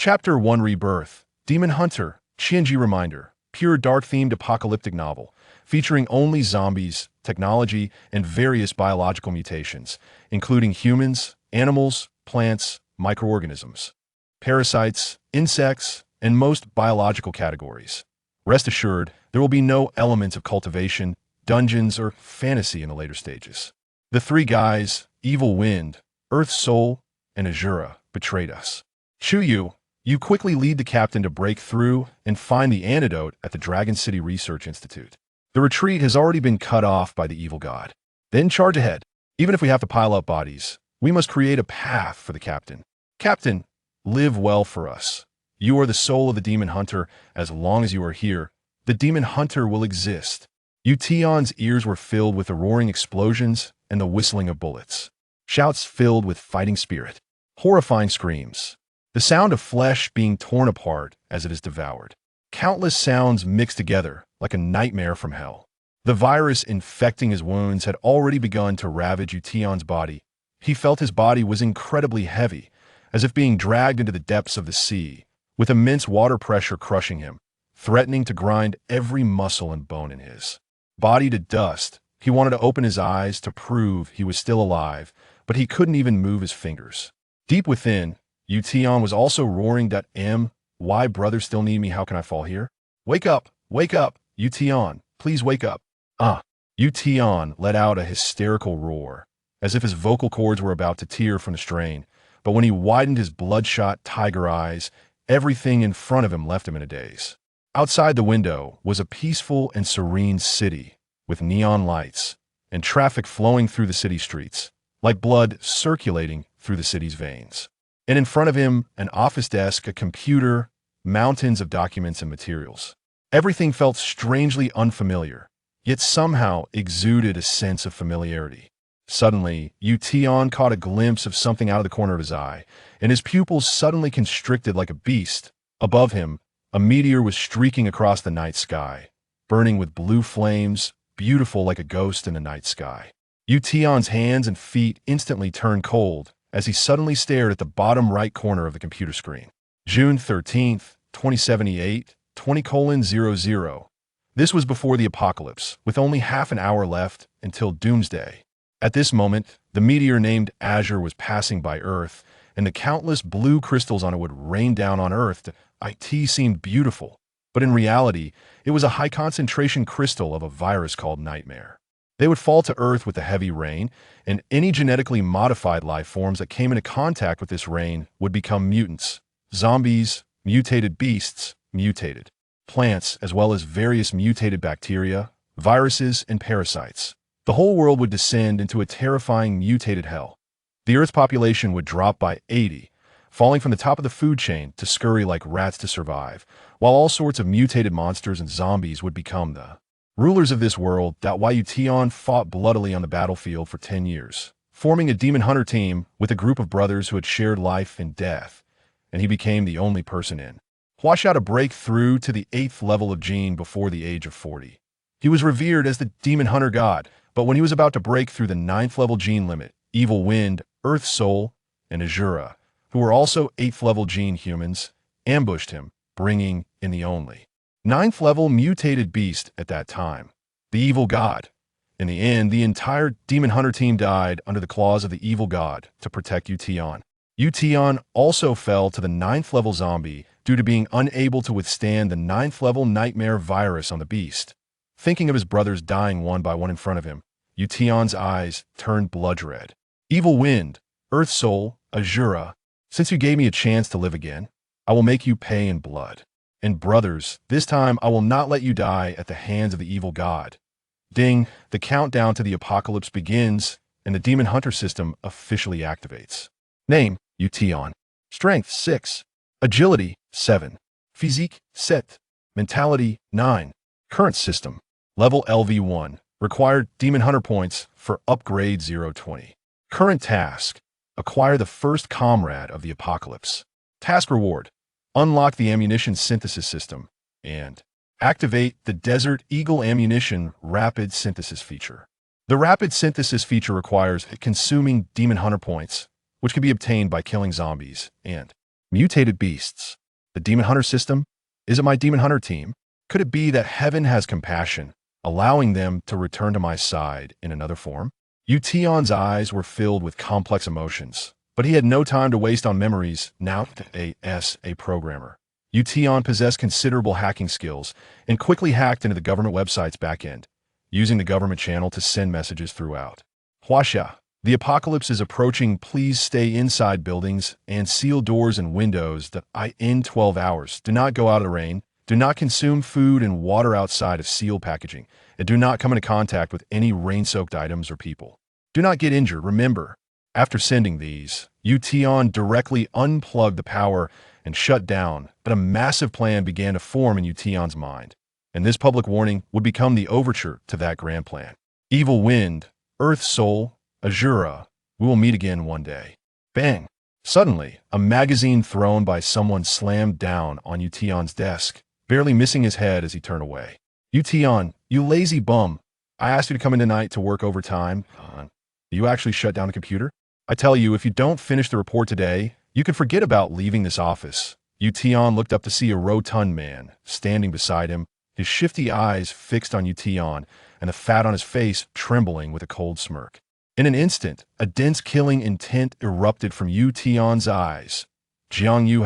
Chapter 1 Rebirth, Demon Hunter, Tian reminder, pure dark-themed apocalyptic novel, featuring only zombies, technology, and various biological mutations, including humans, animals, plants, microorganisms, parasites, insects, and most biological categories. Rest assured, there will be no elements of cultivation, dungeons, or fantasy in the later stages. The three guys, Evil Wind, Earth Soul, and Azura, betrayed us. Yu, you quickly lead the captain to break through and find the antidote at the Dragon City Research Institute. The retreat has already been cut off by the evil god. Then charge ahead. Even if we have to pile up bodies, we must create a path for the captain. Captain, live well for us. You are the soul of the demon hunter. As long as you are here, the demon hunter will exist. Tian's ears were filled with the roaring explosions and the whistling of bullets. Shouts filled with fighting spirit. Horrifying screams. The sound of flesh being torn apart as it is devoured. Countless sounds mixed together like a nightmare from hell. The virus infecting his wounds had already begun to ravage Tian's body. He felt his body was incredibly heavy, as if being dragged into the depths of the sea, with immense water pressure crushing him, threatening to grind every muscle and bone in his body to dust. He wanted to open his eyes to prove he was still alive, but he couldn't even move his fingers. Deep within, Tian was also roaring that why brothers still need me, how can I fall here? Wake up, Tian, please wake up. Tian let out a hysterical roar, as if his vocal cords were about to tear from the strain, but when he widened his bloodshot tiger eyes, everything in front of him left him in a daze. Outside the window was a peaceful and serene city, with neon lights and traffic flowing through the city streets, like blood circulating through the city's veins. And in front of him, an office desk, a computer, mountains of documents and materials. Everything felt strangely unfamiliar, yet somehow exuded a sense of familiarity. Suddenly, Tian caught a glimpse of something out of the corner of his eye, and his pupils suddenly constricted like a beast. Above him, a meteor was streaking across the night sky, burning with blue flames, beautiful like a ghost in the night sky. Tian's hands and feet instantly turned cold as he suddenly stared at the bottom right corner of the computer screen. June 13th, 2078, 20:00. This was before the apocalypse, with only half an hour left until doomsday. At this moment, the meteor named Azure was passing by Earth, and the countless blue crystals on it would rain down on Earth. It seemed beautiful, but in reality, it was a high-concentration crystal of a virus called Nightmare. They would fall to Earth with the heavy rain, and any genetically modified life forms that came into contact with this rain would become mutants, zombies, mutated beasts, mutated plants, as well as various mutated bacteria, viruses, and parasites. The whole world would descend into a terrifying mutated hell. The Earth's population would drop by 80, falling from the top of the food chain to scurry like rats to survive, while all sorts of mutated monsters and zombies would become the rulers of this world. Tian fought bloodily on the battlefield for 10 years, forming a demon hunter team with a group of brothers who had shared life and death, and he became the only person in Huasha to break through to the 8th level of Jin before the age of 40. He was revered as the demon hunter god, but when he was about to break through the 9th level Jin limit, Evil Wind, Earth Soul, and Azura, who were also 8th level Jin humans, ambushed him, bringing in the only 9th level mutated beast at that time, the evil god. In the end, the entire demon hunter team died under the claws of the evil god to protect Tian. Tian also fell to the 9th level zombie due to being unable to withstand the 9th level nightmare virus on the beast. Thinking of his brothers dying one by one in front of him, Tian's eyes turned blood red. Evil Wind, Earth Soul, Azura, since you gave me a chance to live again, I will make you pay in blood. And brothers, this time I will not let you die at the hands of the evil god. Ding, the countdown to the apocalypse begins, and the demon hunter system officially activates. Name, Tian. Strength, 6. Agility, 7. Physique, 7. Mentality, 9. Current system. Level LV1. Required demon hunter points for upgrade 020. Current task. Acquire the first comrade of the apocalypse. Task reward. Unlock the ammunition synthesis system, and activate the Desert Eagle ammunition rapid synthesis feature. The rapid synthesis feature requires consuming demon hunter points, which can be obtained by killing zombies and Mutated beasts. The demon hunter system? Is it my demon hunter team? Could it be that heaven has compassion, allowing them to return to my side in another form? Tian's eyes were filled with complex emotions, but he had no time to waste on memories. Now, a programmer. Tian possessed considerable hacking skills and quickly hacked into the government website's backend, using the government channel to send messages throughout. Huaxia, the apocalypse is approaching. Please stay inside buildings and seal doors and windows in 12 hours. Do not go out of the rain. Do not consume food and water outside of sealed packaging, and do not come into contact with any rain-soaked items or people. Do not get injured. Remember, after sending these, Tian directly unplugged the power and shut down, but a massive plan began to form in Tian's mind, and this public warning would become the overture to that grand plan. Evil wind, earth soul, Azura, we will meet again one day. Bang! Suddenly, a magazine thrown by someone slammed down on Tian's desk, barely missing his head as he turned away. Tian, you lazy bum. I asked you to come in tonight to work overtime. You actually shut down the computer? I tell you, if you don't finish the report today, you can forget about leaving this office. Tian looked up to see a rotund man standing beside him, his shifty eyes fixed on Tian, and the fat on his face trembling with a cold smirk. In an instant, a dense killing intent erupted from Tian's eyes. Yu,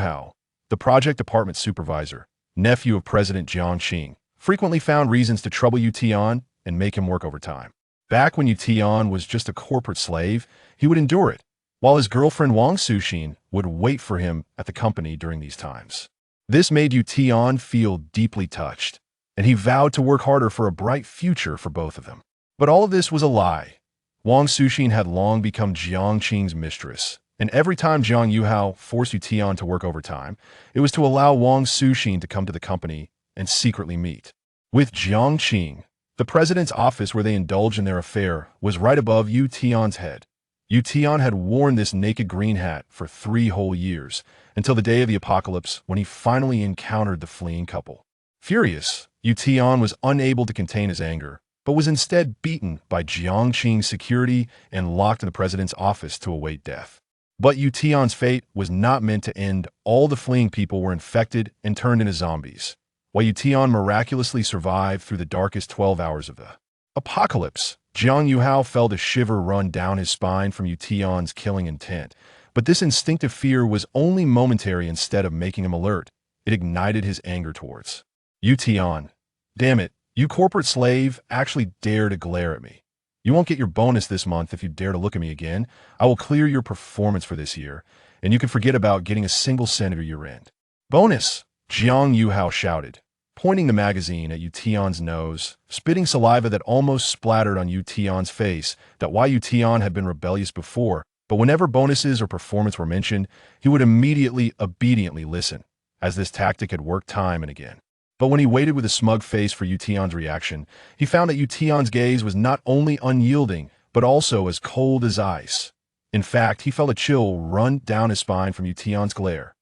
the project department supervisor, nephew of President Jiang Qing, frequently found reasons to trouble Tian and make him work overtime. Back when Tian was just a corporate slave, he would endure it, while his girlfriend Wang Suxin would wait for him at the company during these times. This made Tian feel deeply touched, and he vowed to work harder for a bright future for both of them. But all of this was a lie. Wang Suxin had long become Jiang Qing's mistress, and every time Yu forced Tian to work overtime, it was to allow Wang Suxin to come to the company and secretly meet. With Jiang Qing, the president's office where they indulged in their affair was right above Tian's head. Tian had worn this naked green hat for 3 whole years, until the day of the apocalypse when he finally encountered the fleeing couple. Furious, Tian was unable to contain his anger, but was instead beaten by Jiang Qing's security and locked in the president's office to await death. But Tian's fate was not meant to end. All the fleeing people were infected and turned into zombies, while Tian miraculously survived through the darkest 12 hours of the apocalypse. Yu felt a shiver run down his spine from Tian's killing intent, but this instinctive fear was only momentary. Instead of making him alert, it ignited his anger towards Tian. Damn it, you corporate slave actually dare to glare at me. You won't get your bonus this month if you dare to look at me again. I will clear your performance for this year, and you can forget about getting a single cent of your year-end bonus, Yu shouted, pointing the magazine at Tian's nose, spitting saliva that almost splattered on Tian's face. That why Tian had been rebellious before, but whenever bonuses or performance were mentioned, he would immediately, obediently listen, as this tactic had worked time and again. But when he waited with a smug face for Tian's reaction, he found that Tian's gaze was not only unyielding, but also as cold as ice. In fact, he felt a chill run down his spine from Tian's glare.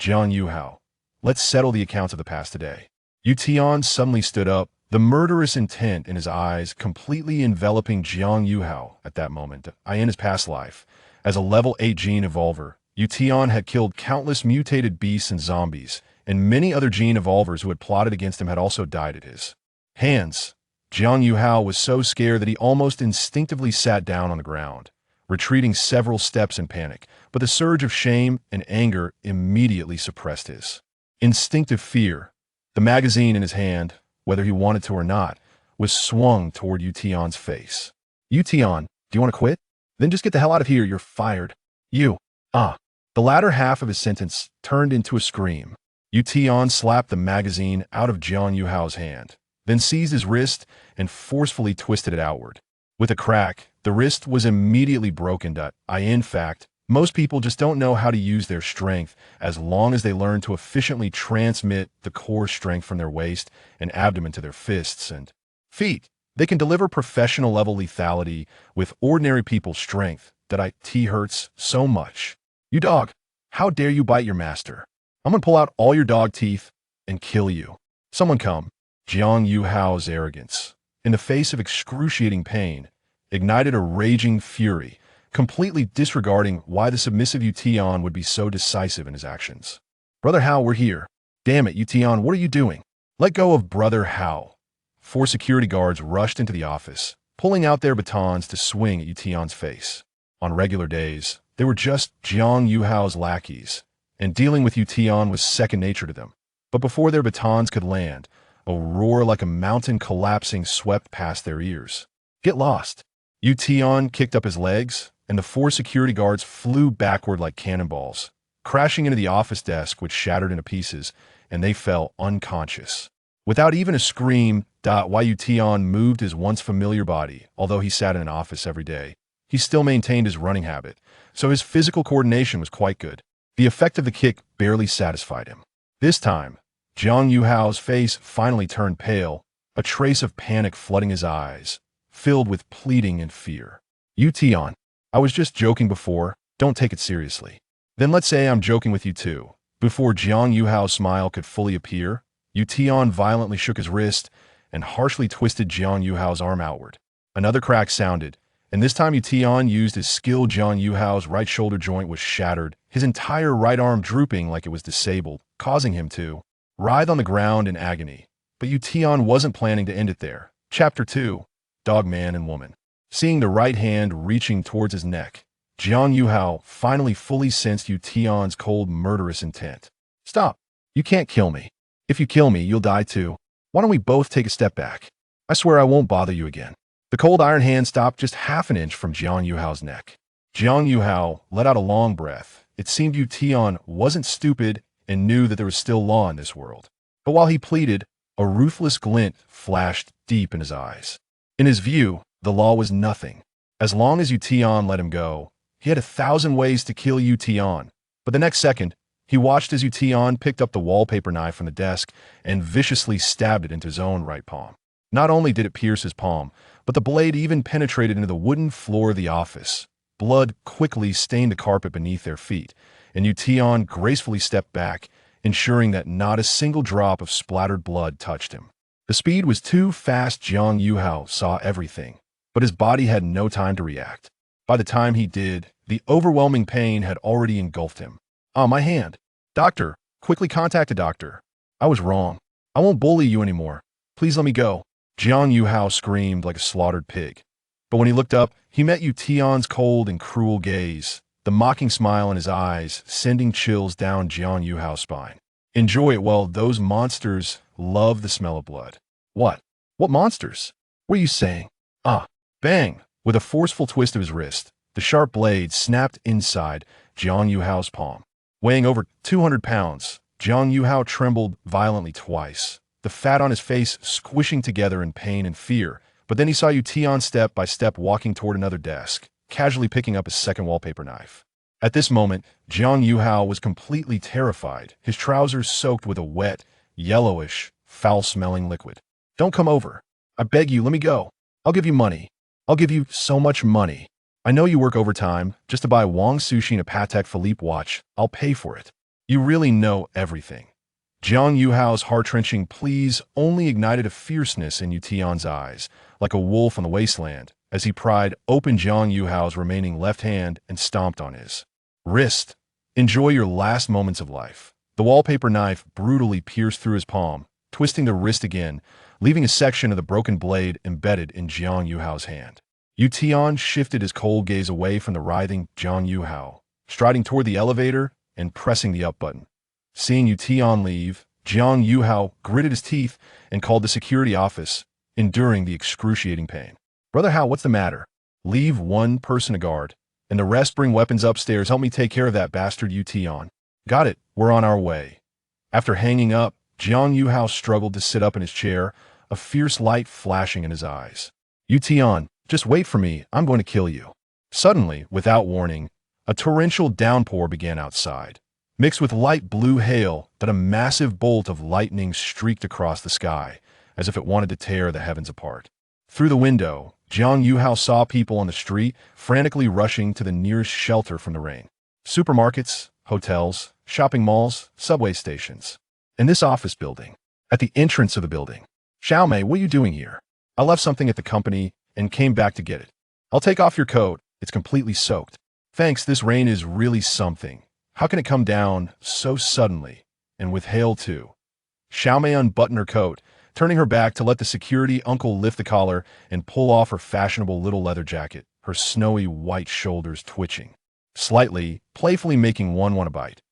Yu, let's settle the accounts of the past today. Tian suddenly stood up, the murderous intent in his eyes completely enveloping Yu at that moment. In his past life, as a level 8 gene evolver, Tian had killed countless mutated beasts and zombies, and many other gene evolvers who had plotted against him had also died at his hands. Yu was so scared that he almost instinctively sat down on the ground, retreating several steps in panic, but the surge of shame and anger immediately suppressed his instinctive fear. The magazine in his hand, whether he wanted to or not, was swung toward Tian's face. Tian, do you want to quit? Then just get the hell out of here, you're fired. The latter half of his sentence turned into a scream. Tian slapped the magazine out of Yu's hand, then seized his wrist and forcefully twisted it outward. With a crack, the wrist was immediately broken. In fact, most people just don't know how to use their strength as long as they learn to efficiently transmit the core strength from their waist and abdomen to their fists and feet. They can deliver professional-level lethality with ordinary people's strength. Hurts so much. You dog, how dare you bite your master? I'm gonna pull out all your dog teeth and kill you. Someone come. Yu's arrogance, in the face of excruciating pain, ignited a raging fury, completely disregarding why the submissive Tian would be so decisive in his actions. "Brother Hao, we're here." "Damn it, Tian, what are you doing?" "Let go of Brother Hao." 4 security guards rushed into the office, pulling out their batons to swing at Tian's face. On regular days, they were just Yu Hao's lackeys, and dealing with Tian was second nature to them. But before their batons could land, a roar like a mountain collapsing swept past their ears. "Get lost." Tian kicked up his legs, and the 4 security guards flew backward like cannonballs, crashing into the office desk, which shattered into pieces, and they fell unconscious. Without even a scream, Tian moved his once familiar body. Although he sat in an office every day, he still maintained his running habit, so his physical coordination was quite good. The effect of the kick barely satisfied him. This time, Yu Hao's face finally turned pale, a trace of panic flooding his eyes, filled with pleading and fear. "Tian, I was just joking before, don't take it seriously." "Then let's say I'm joking with you too." Before Yu Hao's smile could fully appear, Tian violently shook his wrist and harshly twisted Yu Hao's arm outward. Another crack sounded, and this time Tian used his skill. Yu Hao's right shoulder joint was shattered, his entire right arm drooping like it was disabled, causing him to writhe on the ground in agony. But Tian wasn't planning to end it there. Chapter 2. Dog Man and Woman. Seeing the right hand reaching towards his neck, Yu Hao finally fully sensed Tian's cold, murderous intent. "Stop. You can't kill me. If you kill me, you'll die too. Why don't we both take a step back? I swear I won't bother you again." The cold iron hand stopped just half an inch from Yu Hao's neck. Yu Hao let out a long breath. It seemed Tian wasn't stupid and knew that there was still law in this world. But while he pleaded, a ruthless glint flashed deep in his eyes. In his view, the law was nothing. As long as Tian let him go, he had 1,000 ways to kill Tian. But the next second, he watched as Tian picked up the wallpaper knife from the desk and viciously stabbed it into his own right palm. Not only did it pierce his palm, but the blade even penetrated into the wooden floor of the office. Blood quickly stained the carpet beneath their feet, and Tian gracefully stepped back, ensuring that not a single drop of splattered blood touched him. The speed was too fast. Yu Hao saw everything, but his body had no time to react. By the time he did, the overwhelming pain had already engulfed him. "Ah, my hand. Doctor, quickly contact a doctor. I was wrong. I won't bully you anymore. Please let me go." Yu Hao screamed like a slaughtered pig. But when he looked up, he met Tian's cold and cruel gaze, the mocking smile in his eyes sending chills down Yu Hao's spine. "Enjoy it. Well, those monsters love the smell of blood." "What? What monsters? What are you saying?" "Ah." Bang! With a forceful twist of his wrist, the sharp blade snapped inside Yu Hao's palm. Weighing over 200 pounds, Yu Hao trembled violently twice, the fat on his face squishing together in pain and fear. But then he saw Tian step by step walking toward another desk, casually picking up his second wallpaper knife. At this moment, Yu Hao was completely terrified, his trousers soaked with a wet, yellowish, foul-smelling liquid. "Don't come over. I beg you, let me go. I'll give you money. I'll give you so much money. I know you work overtime just to buy Wong sushi and a Patek Philippe watch. I'll pay for it. You really know everything." Yu Hao's heart-wrenching pleas only ignited a fierceness in Tian's eyes, like a wolf on the wasteland, as he pried open Yu Hao's remaining left hand and stomped on his wrist. "Enjoy your last moments of life." The wallpaper knife brutally pierced through his palm, twisting the wrist again, leaving a section of the broken blade embedded in Yu Hao's hand. Tian shifted his cold gaze away from the writhing Yu Hao, striding toward the elevator and pressing the up button. Seeing Tian leave, Yu Hao gritted his teeth and called the security office, enduring the excruciating pain. "Brother Hao, what's the matter?" "Leave one person a guard, and the rest bring weapons upstairs. Help me take care of that bastard Tian." "Got it. We're on our way." After hanging up, Yu Hao struggled to sit up in his chair, a fierce light flashing in his eyes. "Tian, just wait for me. I'm going to kill you." Suddenly, without warning, a torrential downpour began outside. Mixed with light blue hail, that a massive bolt of lightning streaked across the sky, as if it wanted to tear the heavens apart. Through the window, Yu Hao saw people on the street frantically rushing to the nearest shelter from the rain. Supermarkets, hotels, shopping malls, subway stations. And this office building. At the entrance of the building. "Xiaomei, what are you doing here?" "I left something at the company and came back to get it." "I'll take off your coat. It's completely soaked. Thanks, this rain is really something. How can it come down so suddenly? And with hail too. Xiaomei unbuttoned her coat, turning her back to let the security uncle lift the collar and pull off her fashionable little leather jacket, her snowy white shoulders twitching. Slightly, playfully making one want to bite.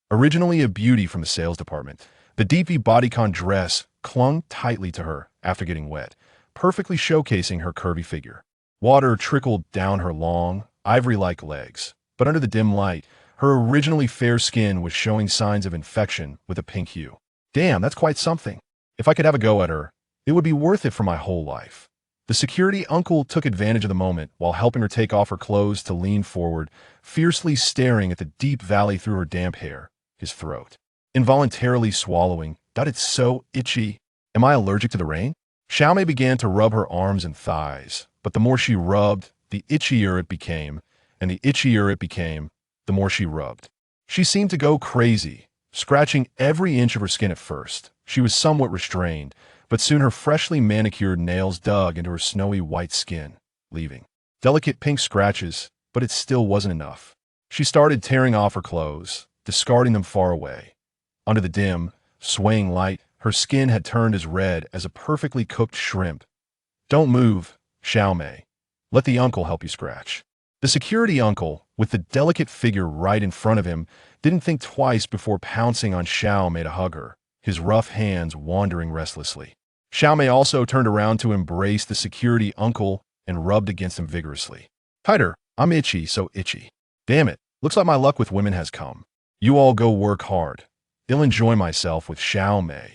Originally a beauty from the sales department, the deepy bodycon dress clung tightly to her after getting wet, perfectly showcasing her curvy figure. Water trickled down her long, ivory-like legs, but under the dim light, her originally fair skin was showing signs of infection with a pink hue. Damn, that's quite something. If I could have a go at her, it would be worth it for my whole life. The security uncle took advantage of the moment while helping her take off her clothes to lean forward, fiercely staring at the deep valley through her damp hair, his throat. Involuntarily swallowing, "God, it's so itchy. Am I allergic to the rain?" Xiaomei began to rub her arms and thighs, but the more she rubbed, the itchier it became, and the itchier it became, the more she rubbed. She seemed to go crazy, scratching every inch of her skin at first. She was somewhat restrained, but soon her freshly manicured nails dug into her snowy white skin, leaving delicate pink scratches, but it still wasn't enough. She started tearing off her clothes, discarding them far away. Under the dim, swaying light, her skin had turned as red as a perfectly cooked shrimp. "Don't move, Xiaomei. Let the uncle help you scratch." The security uncle, with the delicate figure right in front of him, didn't think twice before pouncing on Xiaomei to hug her, his rough hands wandering restlessly. Xiaomei also turned around to embrace the security uncle and rubbed against him vigorously. "Tighter, I'm itchy, so itchy. Damn it, looks like my luck with women has come. You all go work hard. I'll enjoy myself with Xiaomei."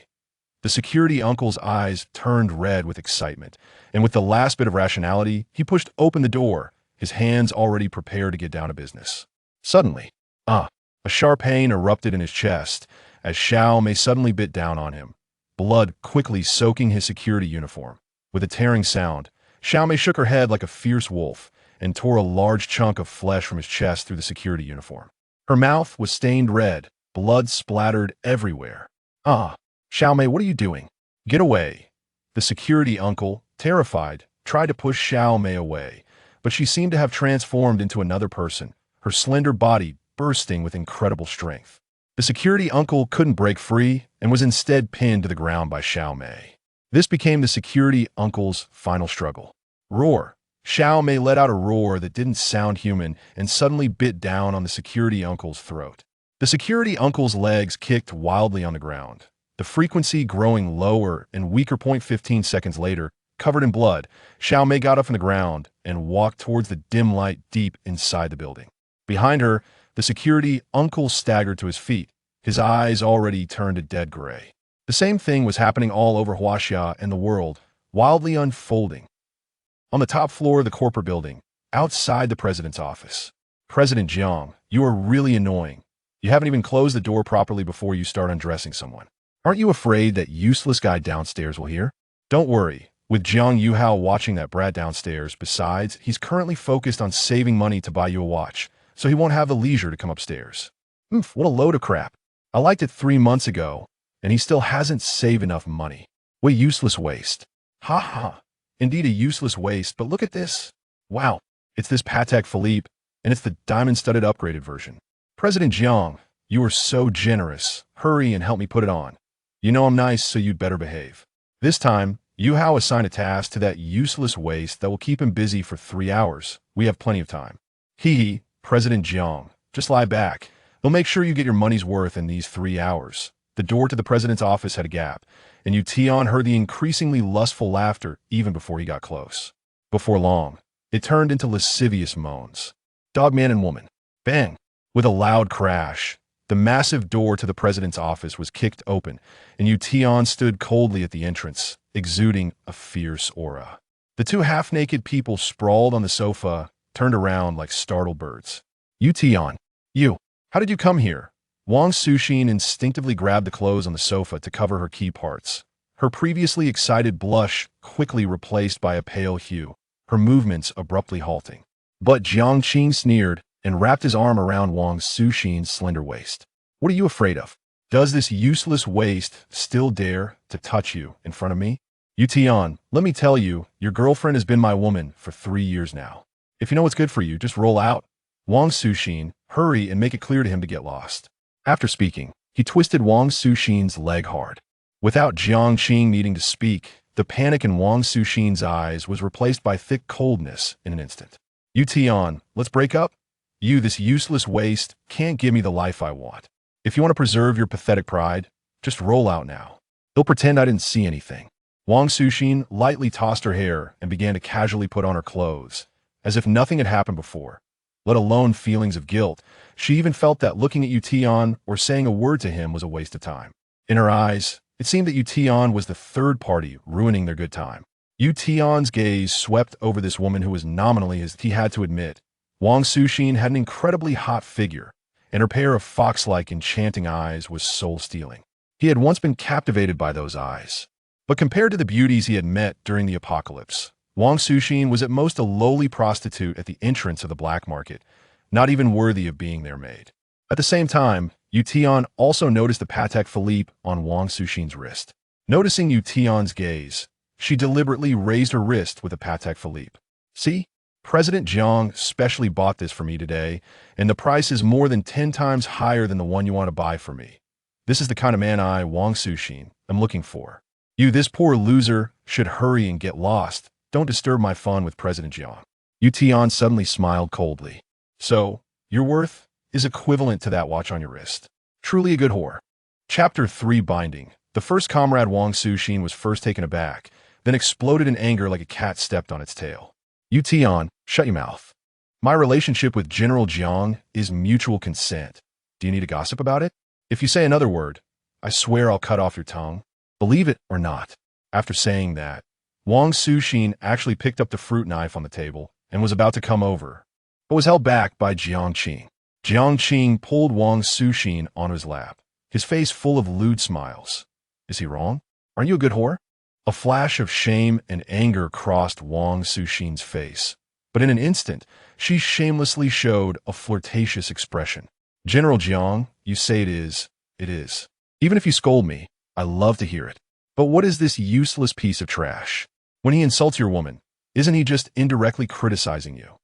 The security uncle's eyes turned red with excitement, and with the last bit of rationality, he pushed open the door, his hands already prepared to get down to business. Suddenly, a sharp pain erupted in his chest as Xiaomei suddenly bit down on him, blood quickly soaking his security uniform. With a tearing sound, Xiaomei shook her head like a fierce wolf and tore a large chunk of flesh from his chest through the security uniform. Her mouth was stained red, blood splattered everywhere. Xiaomei, what are you doing? Get away." The security uncle, terrified, tried to push Xiaomei away, but she seemed to have transformed into another person, her slender body bursting with incredible strength. The security uncle couldn't break free and was instead pinned to the ground by Xiaomei. This became the security uncle's final struggle. Roar. Xiaomei let out a roar that didn't sound human and suddenly bit down on the security uncle's throat. The security uncle's legs kicked wildly on the ground, the frequency growing lower and weaker. 15 seconds later, covered in blood, Xiaomei got up from the ground and walked towards the dim light deep inside the building. Behind her, the security uncle staggered to his feet, his eyes already turned a dead gray. The same thing was happening all over Huaxia and the world, wildly unfolding. On the top floor of the corporate building, outside the president's office. "President Jiang, you are really annoying. You haven't even closed the door properly before you start undressing someone. Aren't you afraid that useless guy downstairs will hear?" "Don't worry. With Jiang Yu watching that brat downstairs, besides, he's currently focused on saving money to buy you a watch, so he won't have the leisure to come upstairs." What a load of crap. I liked it 3 months ago, and he still hasn't saved enough money. What useless waste. Ha ha. Indeed a useless waste, but look at this. Wow, it's this Patek Philippe, and it's the diamond-studded upgraded version. "President Jiang, you are so generous. Hurry and help me put it on. You know I'm nice, so you'd better behave." This time, Yu Hao assigned a task to that useless waste that will keep him busy for 3 hours. We have plenty of time. Hee, President Jiang, just lie back. They'll make sure you get your money's worth in these 3 hours. The door to the president's office had a gap, and Tian heard the increasingly lustful laughter even before he got close. Before long, it turned into lascivious moans. Dogman and woman. Bang! With a loud crash, the massive door to the president's office was kicked open, and Tian stood coldly at the entrance, exuding a fierce aura. The two half-naked people sprawled on the sofa, turned around like startled birds. Tian, you, how did you come here?" Wang Suxin instinctively grabbed the clothes on the sofa to cover her key parts. Her previously excited blush quickly replaced by a pale hue, her movements abruptly halting. But Jiang Qing sneered and wrapped his arm around Wang Suxin's slender waist. "What are you afraid of? Does this useless waste still dare to touch you in front of me? Tian, let me tell you, your girlfriend has been my woman for 3 years now. If you know what's good for you, just roll out. Wang Suxin, hurry and make it clear to him to get lost. After speaking, he twisted Wang Suxin's leg hard. Without Jiang Qing needing to speak, the panic in Wang Suxin's eyes was replaced by thick coldness in an instant. You Tian, let's break up? You, this useless waste, can't give me the life I want. If you want to preserve your pathetic pride, just roll out now. He'll pretend I didn't see anything. Wang Suxin lightly tossed her hair and began to casually put on her clothes, as if nothing had happened before, let alone feelings of guilt. She even felt that looking at Yu Tian or saying a word to him was a waste of time. In her eyes, it seemed that Yu Tian was the third party ruining their good time. Yu Tian's gaze swept over this woman who was nominally, as he had to admit, Wang Suxin had an incredibly hot figure, and her pair of fox-like enchanting eyes was soul-stealing. He had once been captivated by those eyes. But compared to the beauties he had met during the apocalypse, Wang Suxin was at most a lowly prostitute at the entrance of the black market, not even worthy of being their maid. At the same time, Yu Tian also noticed the Patek Philippe on Wang Suxin's wrist. Noticing Yu Tian's gaze, she deliberately raised her wrist with a Patek Philippe. See? President Jiang specially bought this for me today, and the price is more than 10 times higher than the one you want to buy for me. This is the kind of man I, Wang Suxin, am looking for. You, this poor loser, should hurry and get lost. Don't disturb my fun with President Jiang. Yu Tian suddenly smiled coldly. So, your worth is equivalent to that watch on your wrist. Truly a good whore. Chapter 3 Binding. The first comrade Wang Suxin was first taken aback, then exploded in anger like a cat stepped on its tail. Yu Tian, shut your mouth. My relationship with General Jiang is mutual consent. Do you need to gossip about it? If you say another word, I swear I'll cut off your tongue. Believe it or not. After saying that, Wang Suxin actually picked up the fruit knife on the table and was about to come over, but was held back by Jiang Qing. Jiang Qing pulled Wang Suxin onto his lap, his face full of lewd smiles. Is he wrong? Aren't you a good whore? A flash of shame and anger crossed Wang Suxin's face, but in an instant, she shamelessly showed a flirtatious expression. General Jiang, you say it is. It is. Even if you scold me, I love to hear it. But what is this useless piece of trash? When he insults your woman, isn't he just indirectly criticizing you?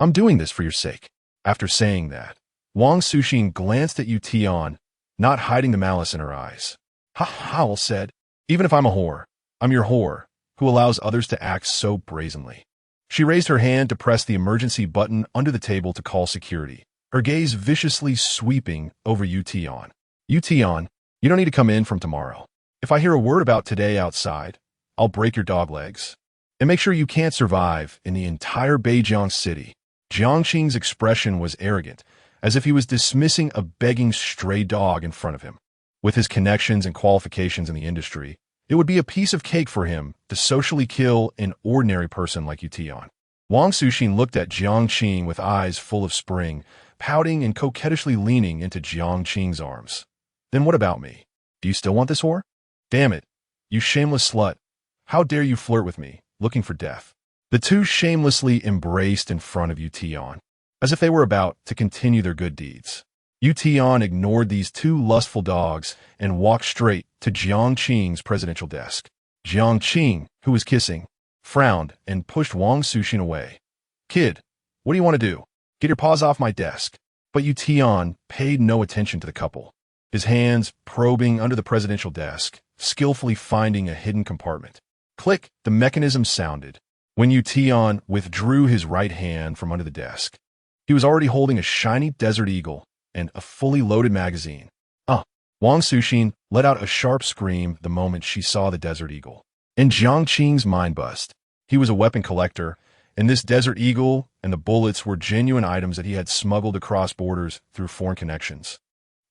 I'm doing this for your sake. After saying that, Wang Suxin glanced at Yu Tian, not hiding the malice in her eyes. Howl said, even if I'm a whore, I'm your whore, who allows others to act so brazenly. She raised her hand to press the emergency button under the table to call security, her gaze viciously sweeping over Yu Tian. Yu Tian, you don't need to come in from tomorrow. If I hear a word about today outside, I'll break your dog legs. And make sure you can't survive in the entire Beijiang city. Jiang Qing's expression was arrogant, as if he was dismissing a begging stray dog in front of him. With his connections and qualifications in the industry, it would be a piece of cake for him to socially kill an ordinary person like Yu Tian. Wang Suxin looked at Jiang Qing with eyes full of spring, pouting and coquettishly leaning into Jiang Qing's arms. Then what about me? Do you still want this whore? Damn it, you shameless slut. How dare you flirt with me, looking for death? The two shamelessly embraced in front of Yu Tian, as if they were about to continue their good deeds. Yu Tian ignored these two lustful dogs and walked straight to Jiang Qing's presidential desk. Jiang Qing, who was kissing, frowned and pushed Wang Suxin away. Kid, what do you want to do? Get your paws off my desk. But Yu Tian paid no attention to the couple, his hands probing under the presidential desk, skillfully finding a hidden compartment. Click, the mechanism sounded. When Yu Tian withdrew his right hand from under the desk, he was already holding a shiny Desert Eagle and a fully loaded magazine. Wang Suxin let out a sharp scream the moment she saw the Desert Eagle. In Jiang Qing's mind bust, he was a weapon collector, and this Desert Eagle and the bullets were genuine items that he had smuggled across borders through foreign connections.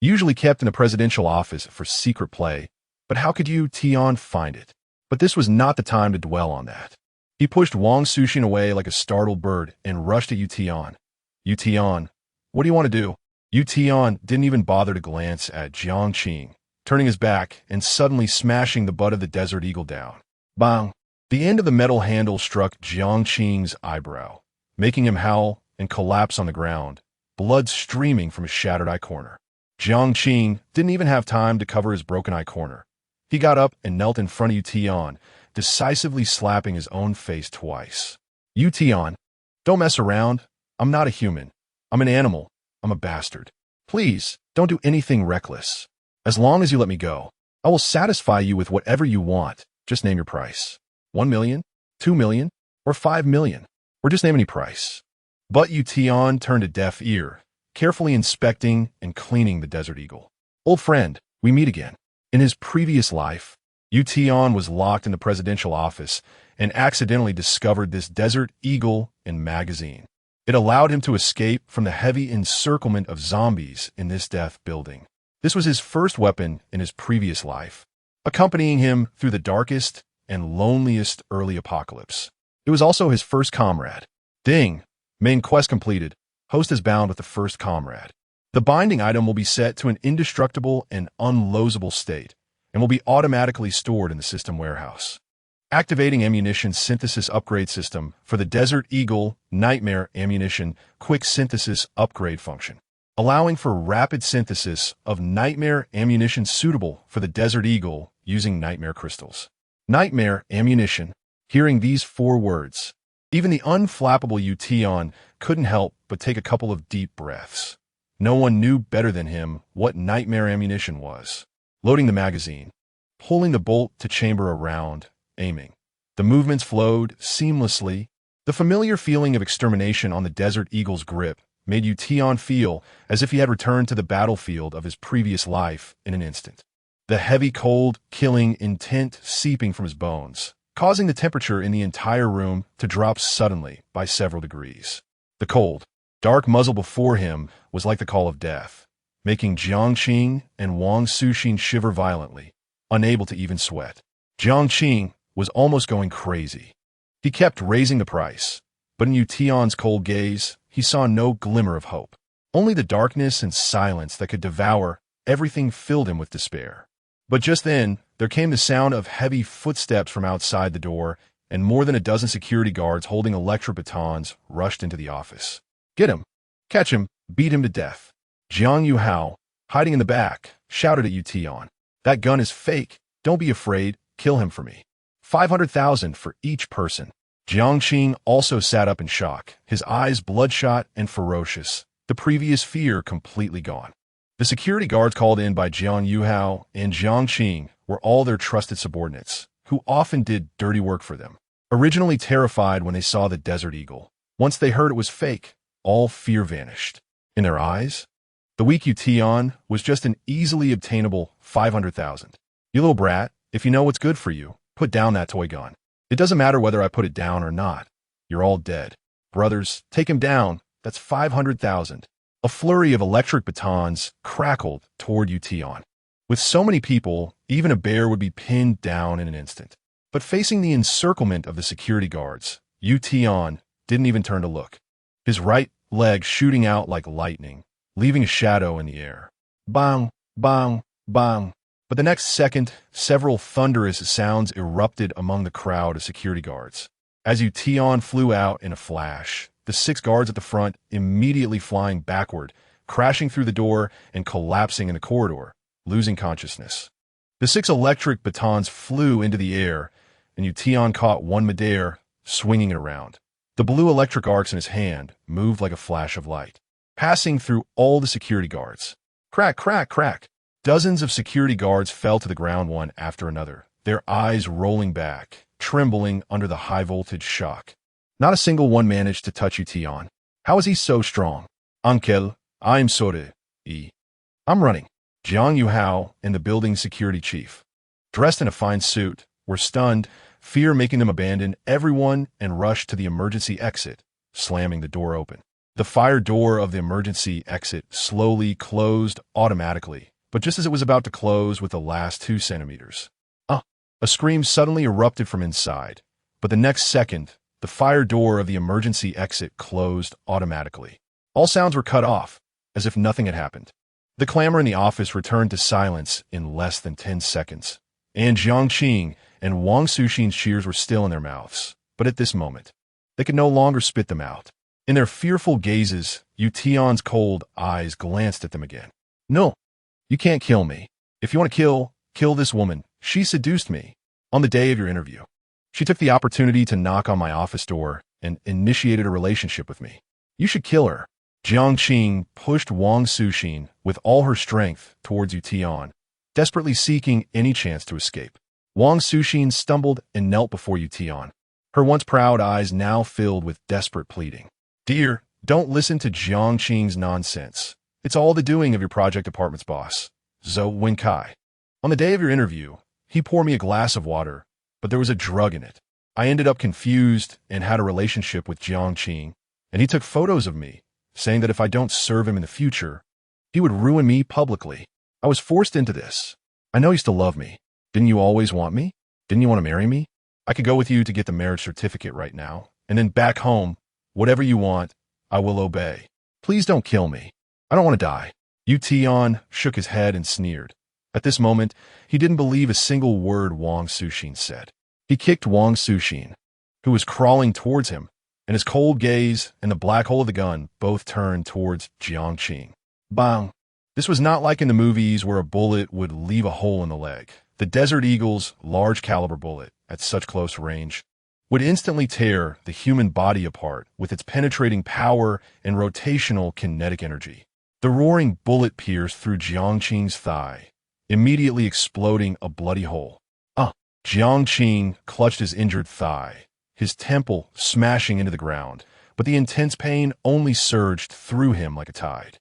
Usually kept in the presidential office for secret play, but how could Yu Tian find it? But this was not the time to dwell on that. He pushed Wang Suxin away like a startled bird and rushed at Yu Tian. Yu Tian, what do you want to do? Yu Tian didn't even bother to glance at Jiang Qing, turning his back and suddenly smashing the butt of the Desert Eagle down. Bang! The end of the metal handle struck Jiang Qing's eyebrow, making him howl and collapse on the ground, blood streaming from his shattered eye corner. Jiang Qing didn't even have time to cover his broken eye corner. He got up and knelt in front of Yu Tian, decisively slapping his own face twice. Yu Tian, Don't mess around. I'm not a human. I'm an animal. I'm a bastard. Please, don't do anything reckless. As long as you let me go, I will satisfy you with whatever you want. Just name your price. 1 million? 2 million? Or 5 million? Or just name any price. But Tian turned a deaf ear, carefully inspecting and cleaning the desert eagle. Old friend, we meet again. In his previous life, Tian was locked in the presidential office and accidentally discovered this desert eagle in magazine. It allowed him to escape from the heavy encirclement of zombies in this death building. This was his first weapon in his previous life, accompanying him through the darkest and loneliest early apocalypse. It was also his first comrade. Ding! Main quest completed. Host is bound with the first comrade. The binding item will be set to an indestructible and unlosable state and will be automatically stored in the system warehouse. Activating ammunition synthesis upgrade system for the Desert Eagle Nightmare Ammunition Quick Synthesis Upgrade function, allowing for rapid synthesis of nightmare ammunition suitable for the Desert Eagle using nightmare crystals. Nightmare ammunition. Hearing these 4 words, even the unflappable Tian couldn't help but take a couple of deep breaths. No one knew better than him what nightmare ammunition was. Loading the magazine, pulling the bolt to chamber around, aiming. The movements flowed seamlessly. The familiar feeling of extermination on the Desert Eagle's grip made Tian feel as if he had returned to the battlefield of his previous life in an instant. The heavy cold, killing intent seeping from his bones, causing the temperature in the entire room to drop suddenly by several degrees. The cold, dark muzzle before him was like the call of death, making Jiangqing and Wang Suxin shiver violently, unable to even sweat. Jiangqing was almost going crazy. He kept raising the price, but in Tian's cold gaze, he saw no glimmer of hope. Only the darkness and silence that could devour everything filled him with despair. But just then, there came the sound of heavy footsteps from outside the door, and more than a dozen security guards holding electric batons rushed into the office. Get him! Catch him! Beat him to death! Yu Hao, hiding in the back, shouted at Tian. That gun is fake. Don't be afraid. Kill him for me. 500,000 for each person. Jiangqing also sat up in shock, his eyes bloodshot and ferocious, the previous fear completely gone. The security guards called in by Yu Hao and Jiangqing were all their trusted subordinates, who often did dirty work for them. Originally terrified when they saw the Desert Eagle, once they heard it was fake, all fear vanished. In their eyes, the weak Tian was just an easily obtainable 500,000. You little brat, if you know what's good for you, put down that toy gun. It doesn't matter whether I put it down or not. You're all dead. Brothers, take him down. That's 500,000. A flurry of electric batons crackled toward Tian. With so many people, even a bear would be pinned down in an instant. But facing the encirclement of the security guards, Tian didn't even turn to look. His right leg shooting out like lightning, leaving a shadow in the air. Bang, bang, bang. But the next second, several thunderous sounds erupted among the crowd of security guards. As Tian flew out in a flash, the 6 guards at the front immediately flying backward, crashing through the door and collapsing in the corridor, losing consciousness. The 6 electric batons flew into the air, and Tian caught one midair, swinging it around. The blue electric arcs in his hand moved like a flash of light, passing through all the security guards. Crack, crack, crack. Dozens of security guards fell to the ground one after another, their eyes rolling back, trembling under the high-voltage shock. Not a single one managed to touch Tian. How is he so strong? Uncle, I'm sorry. I'm running. Yu Hao and the building's security chief, dressed in a fine suit, were stunned, fear making them abandon everyone and rush to the emergency exit, slamming the door open. The fire door of the emergency exit slowly closed automatically, but just as it was about to close with the last 2 centimeters, a scream suddenly erupted from inside, but the next second, the fire door of the emergency exit closed automatically. All sounds were cut off, as if nothing had happened. The clamor in the office returned to silence in less than 10 seconds, and Jiangqing and Wang Suxin's cheers were still in their mouths, but at this moment, they could no longer spit them out. In their fearful gazes, Tian's cold eyes glanced at them again. No, you can't kill me. If you want to kill this woman. She seduced me on the day of your interview. She took the opportunity to knock on my office door and initiated a relationship with me. You should kill her. Jiang Qing pushed Wang Suxin with all her strength towards Yu Tian, desperately seeking any chance to escape. Wang Suxin stumbled and knelt before Yu Tian, her once proud eyes now filled with desperate pleading. Dear, don't listen to Jiang Qing's nonsense. It's all the doing of your project department's boss, Zhou Wenkai. On the day of your interview, he poured me a glass of water, but there was a drug in it. I ended up confused and had a relationship with Jiang Qing, and he took photos of me, saying that if I don't serve him in the future, he would ruin me publicly. I was forced into this. I know you still love me. Didn't you always want me? Didn't you want to marry me? I could go with you to get the marriage certificate right now, and then back home, whatever you want, I will obey. Please don't kill me. I don't want to die. Yu Tian shook his head and sneered. At this moment, he didn't believe a single word Wang Suxin said. He kicked Wang Suxin, who was crawling towards him, and his cold gaze and the black hole of the gun both turned towards Jiang Qing. Bang! This was not like in the movies where a bullet would leave a hole in the leg. The Desert Eagle's large caliber bullet, at such close range, would instantly tear the human body apart with its penetrating power and rotational kinetic energy. The roaring bullet pierced through Jiang Qing's thigh, immediately exploding a bloody hole. Jiang Qing clutched his injured thigh, his temple smashing into the ground, but the intense pain only surged through him like a tide.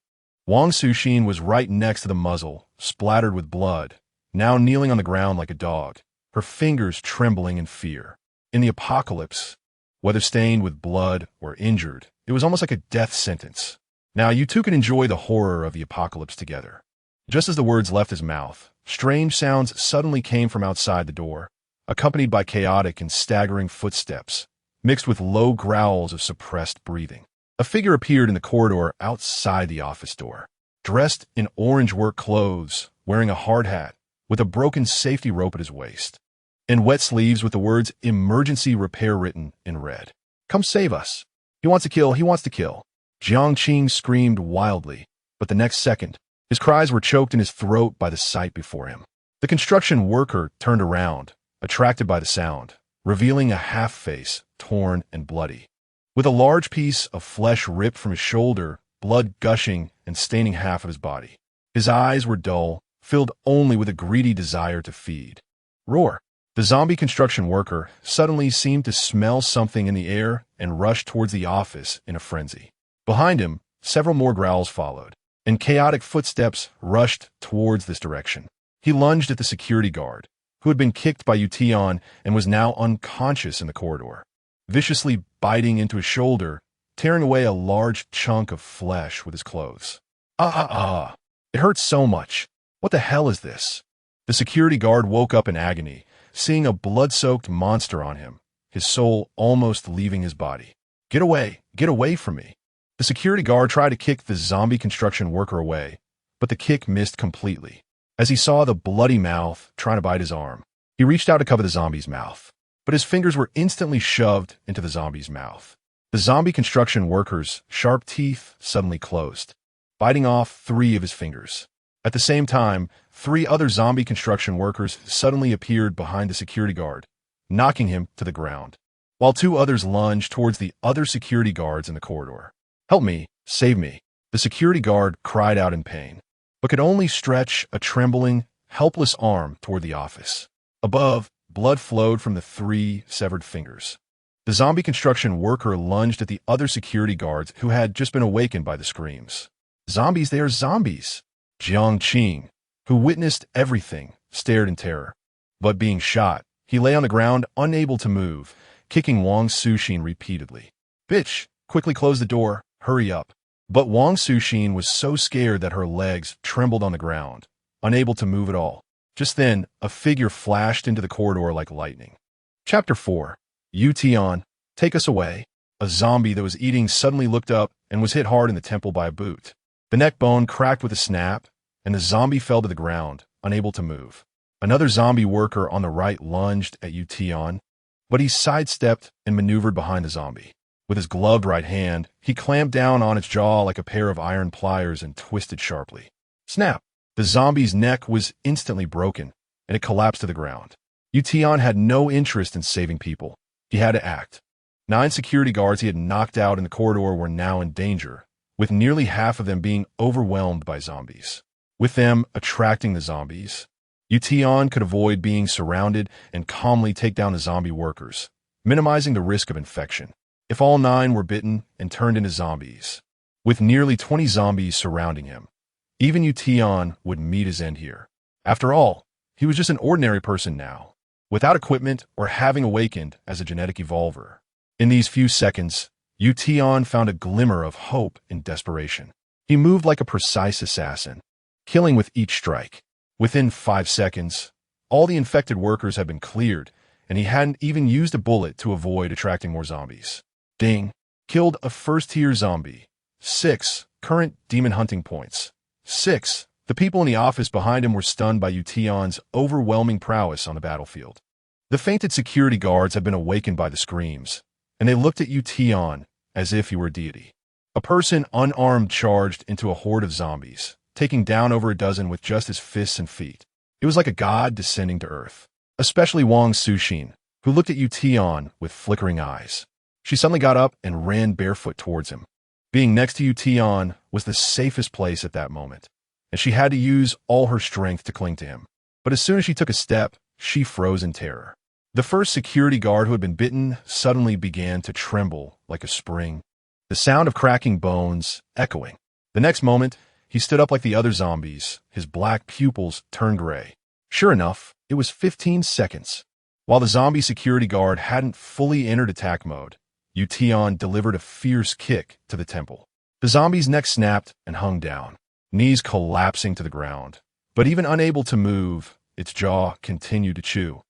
Wang Suxin was right next to the muzzle, splattered with blood, now kneeling on the ground like a dog, her fingers trembling in fear. In the apocalypse, whether stained with blood or injured, it was almost like a death sentence. Now you two can enjoy the horror of the apocalypse together. Just as the words left his mouth, strange sounds suddenly came from outside the door, accompanied by chaotic and staggering footsteps, mixed with low growls of suppressed breathing. A figure appeared in the corridor outside the office door, dressed in orange work clothes, wearing a hard hat, with a broken safety rope at his waist, and wet sleeves with the words "Emergency Repair" written in red. Come save us. He wants to kill, he wants to kill. Jiang Qing screamed wildly, but the next second, his cries were choked in his throat by the sight before him. The construction worker turned around, attracted by the sound, revealing a half-face, torn and bloody. With a large piece of flesh ripped from his shoulder, blood gushing and staining half of his body. His eyes were dull, filled only with a greedy desire to feed. Roar! The zombie construction worker suddenly seemed to smell something in the air and rushed towards the office in a frenzy. Behind him, several more growls followed, and chaotic footsteps rushed towards this direction. He lunged at the security guard, who had been kicked by Yu Tian and was now unconscious in the corridor, viciously biting into his shoulder, tearing away a large chunk of flesh with his clothes. It hurts so much. What the hell is this? The security guard woke up in agony, seeing a blood-soaked monster on him, his soul almost leaving his body. Get away from me. The security guard tried to kick the zombie construction worker away, but the kick missed completely. As he saw the bloody mouth trying to bite his arm, he reached out to cover the zombie's mouth, but his fingers were instantly shoved into the zombie's mouth. The zombie construction worker's sharp teeth suddenly closed, biting off 3 of his fingers. At the same time, 3 other zombie construction workers suddenly appeared behind the security guard, knocking him to the ground, while 2 others lunged towards the other security guards in the corridor. Help me, save me. The security guard cried out in pain, but could only stretch a trembling, helpless arm toward the office. Above, blood flowed from the 3 severed fingers. The zombie construction worker lunged at the other security guards who had just been awakened by the screams. Zombies, they are zombies! Jiang Qing, who witnessed everything, stared in terror. But being shot, he lay on the ground, unable to move, kicking Wang Suxin repeatedly. Bitch, quickly close the door, hurry up. But Wang Suxin was so scared that her legs trembled on the ground, unable to move at all. Just then, a figure flashed into the corridor like lightning. Chapter 4. Yu Tian, take us away. A zombie that was eating suddenly looked up and was hit hard in the temple by a boot. The neck bone cracked with a snap, and the zombie fell to the ground, unable to move. Another zombie worker on the right lunged at Yu Tian, but he sidestepped and maneuvered behind the zombie. With his gloved right hand, he clamped down on its jaw like a pair of iron pliers and twisted sharply. Snap! The zombie's neck was instantly broken, and it collapsed to the ground. Yu Tian had no interest in saving people. He had to act. 9 security guards he had knocked out in the corridor were now in danger, with nearly half of them being overwhelmed by zombies. With them attracting the zombies, Tian could avoid being surrounded and calmly take down the zombie workers, minimizing the risk of infection. If all 9 were bitten and turned into zombies, with nearly 20 zombies surrounding him, even Tian would meet his end here. After all, he was just an ordinary person now, without equipment or having awakened as a genetic evolver. In these few seconds, Tian found a glimmer of hope and desperation. He moved like a precise assassin, killing with each strike. Within 5 seconds, all the infected workers had been cleared, and he hadn't even used a bullet to avoid attracting more zombies. Ding! Killed a first-tier zombie. 6 current demon hunting points. 6. The people in the office behind him were stunned by Tian's overwhelming prowess on the battlefield. The fainted security guards had been awakened by the screams, and they looked at Tian as if he were a deity. A person unarmed charged into a horde of zombies, taking down over a dozen with just his fists and feet. It was like a god descending to earth, especially Wang Suxin, who looked at Tian with flickering eyes. She suddenly got up and ran barefoot towards him. Being next to Tian was the safest place at that moment, and she had to use all her strength to cling to him. But as soon as she took a step, she froze in terror. The first security guard who had been bitten suddenly began to tremble like a spring, the sound of cracking bones echoing. The next moment, he stood up like the other zombies, his black pupils turned gray. Sure enough, it was 15 seconds. While the zombie security guard hadn't fully entered attack mode, Tian delivered a fierce kick to the temple. The zombie's neck snapped and hung down, knees collapsing to the ground. But even unable to move, its jaw continued to chew.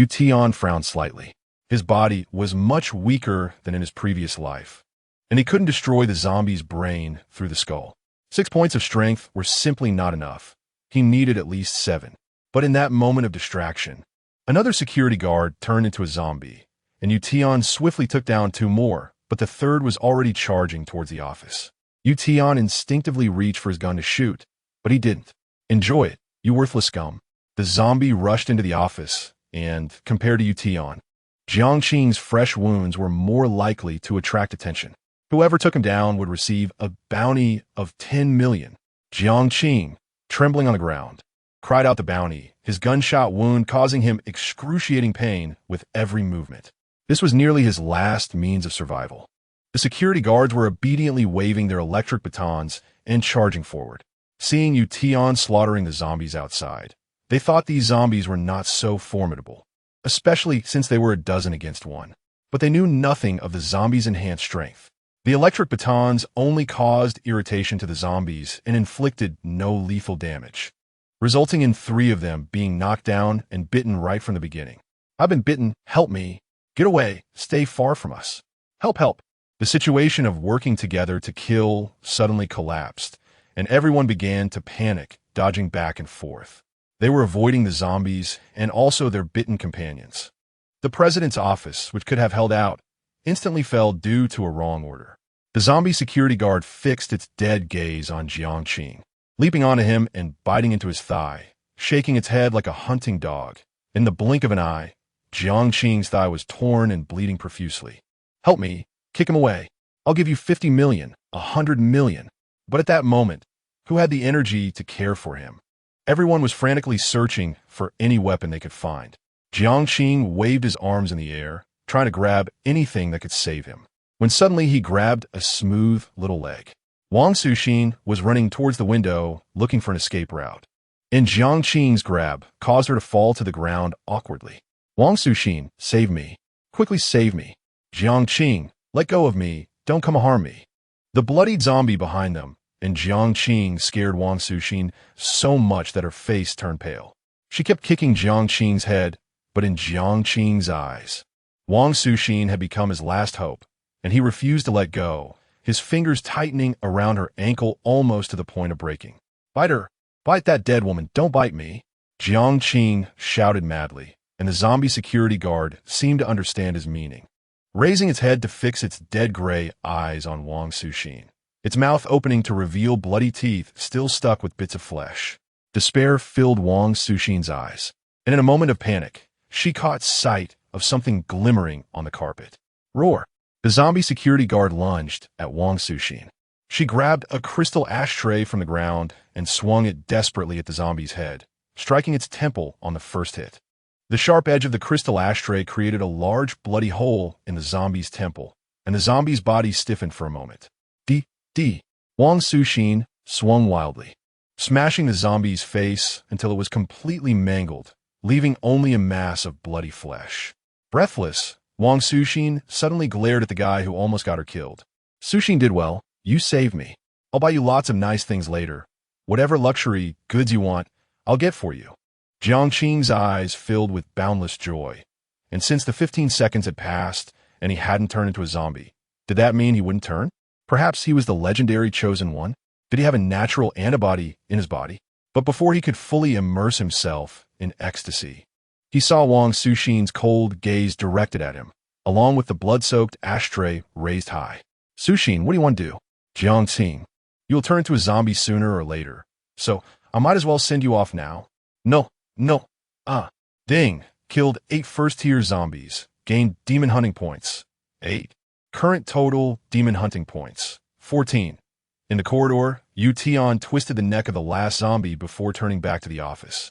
Tian frowned slightly. His body was much weaker than in his previous life, and he couldn't destroy the zombie's brain through the skull. 6 points of strength were simply not enough. He needed at least 7. But in that moment of distraction, another security guard turned into a zombie, and Tian swiftly took down 2 more, but the third was already charging towards the office. Tian instinctively reached for his gun to shoot, but he didn't. Enjoy it, you worthless scum. The zombie rushed into the office, and, compared to Tian, Jiangqing's fresh wounds were more likely to attract attention. Whoever took him down would receive a bounty of 10 million. Jiangqing, trembling on the ground, cried out the bounty, his gunshot wound causing him excruciating pain with every movement. This was nearly his last means of survival. The security guards were obediently waving their electric batons and charging forward. Seeing Tian slaughtering the zombies outside, they thought these zombies were not so formidable, especially since they were a dozen against 1. But they knew nothing of the zombies' enhanced strength. The electric batons only caused irritation to the zombies and inflicted no lethal damage, resulting in 3 of them being knocked down and bitten right from the beginning. I've been bitten, help me. Get away, stay far from us. Help, help. The situation of working together to kill suddenly collapsed, and everyone began to panic, dodging back and forth. They were avoiding the zombies and also their bitten companions. The president's office, which could have held out, instantly fell due to a wrong order. The zombie security guard fixed its dead gaze on Jiangqing, leaping onto him and biting into his thigh, shaking its head like a hunting dog. In the blink of an eye, Jiangqing's thigh was torn and bleeding profusely. Help me, kick him away. I'll give you 50 million, 100 million. But at that moment, who had the energy to care for him? Everyone was frantically searching for any weapon they could find. Jiangqing waved his arms in the air, trying to grab anything that could save him, when suddenly he grabbed a smooth little leg. Wang Suxin was running towards the window, looking for an escape route. And Jiangqing's grab caused her to fall to the ground awkwardly. Wang Suxin, save me. Quickly save me. Jiangqing, let go of me. Don't come harm me. The bloodied zombie behind them, and Jiangqing scared Wang Suxin so much that her face turned pale. She kept kicking Jiangqing's head, but in Jiangqing's eyes, Wang Suxin had become his last hope, and he refused to let go, his fingers tightening around her ankle almost to the point of breaking. Bite her! Bite that dead woman! Don't bite me! Jiangqing shouted madly, and the zombie security guard seemed to understand his meaning, raising its head to fix its dead gray eyes on Wang Suxin, its mouth opening to reveal bloody teeth still stuck with bits of flesh. Despair filled Wang Suxin's eyes, and in a moment of panic, she caught sight of something glimmering on the carpet. Roar! The zombie security guard lunged at Wang Suxin. She grabbed a crystal ashtray from the ground and swung it desperately at the zombie's head, striking its temple on the first hit. The sharp edge of the crystal ashtray created a large bloody hole in the zombie's temple, and the zombie's body stiffened for a moment. Wang Suxin swung wildly, smashing the zombie's face until it was completely mangled, leaving only a mass of bloody flesh. Breathless, Wang Suxin suddenly glared at the guy who almost got her killed. Suxin did well. You saved me. I'll buy you lots of nice things later. Whatever luxury goods you want, I'll get for you. Jiangqing's eyes filled with boundless joy. And since the 15 seconds had passed and he hadn't turned into a zombie, did that mean he wouldn't turn? Perhaps he was the legendary chosen one? Did he have a natural antibody in his body? But before he could fully immerse himself in ecstasy, he saw Wang Suxin's cold gaze directed at him, along with the blood-soaked ashtray raised high. Suxin, what do you want to do? Jiangqing, you'll turn into a zombie sooner or later, so I might as well send you off now. No. Ding. Killed 8 first-tier zombies. Gained demon hunting points. 8. Current total demon hunting points. 14. In the corridor, Tian twisted the neck of the last zombie before turning back to the office.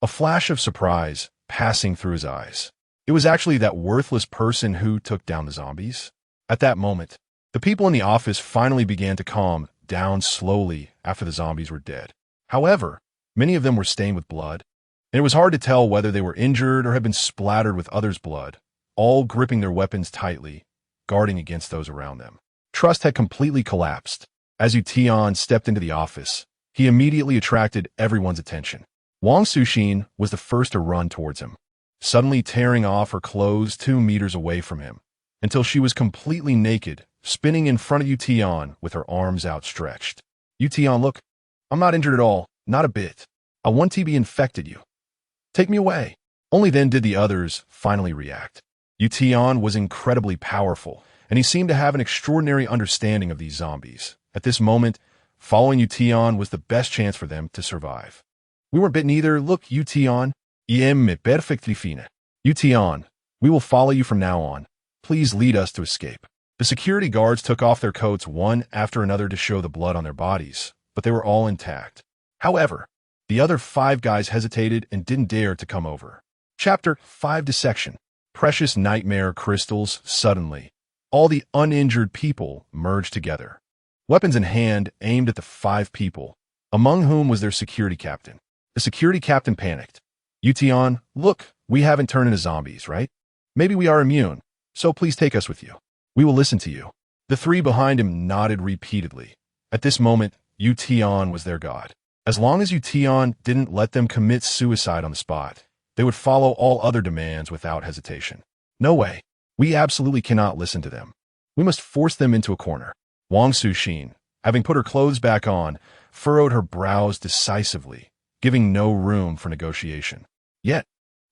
A flash of surprise passing through his eyes. It was actually that worthless person who took down the zombies. At that moment, the people in the office finally began to calm down slowly after the zombies were dead. However, many of them were stained with blood, and it was hard to tell whether they were injured or had been splattered with others' blood, all gripping their weapons tightly, guarding against those around them. Trust had completely collapsed. As Tian stepped into the office, he immediately attracted everyone's attention. Wang Suxin was the first to run towards him, suddenly tearing off her clothes 2 meters away from him, until she was completely naked, spinning in front of Tian with her arms outstretched. Tian, look, I'm not injured at all, not a bit. A 1TB infected you. Take me away. Only then did the others finally react. Tian was incredibly powerful, and he seemed to have an extraordinary understanding of these zombies. At this moment, following Tian was the best chance for them to survive. We weren't bitten either. Look, Tian. Perfectly fine. Tian, we will follow you from now on. Please lead us to escape. The security guards took off their coats one after another to show the blood on their bodies, but they were all intact. However, the other 5 guys hesitated and didn't dare to come over. Chapter 5 Dissection. Precious nightmare crystals. Suddenly, all the uninjured people merged together, weapons in hand aimed at the 5 people, among whom was their security captain. The security captain panicked. Tian, look, we haven't turned into zombies, right? Maybe we are immune, so please take us with you. We will listen to you. The 3 behind him nodded repeatedly. At this moment, Tian was their god. As long as Tian didn't let them commit suicide on the spot, they would follow all other demands without hesitation. No way. We absolutely cannot listen to them. We must force them into a corner. Wang Suxin, having put her clothes back on, furrowed her brows decisively, giving no room for negotiation. Yet,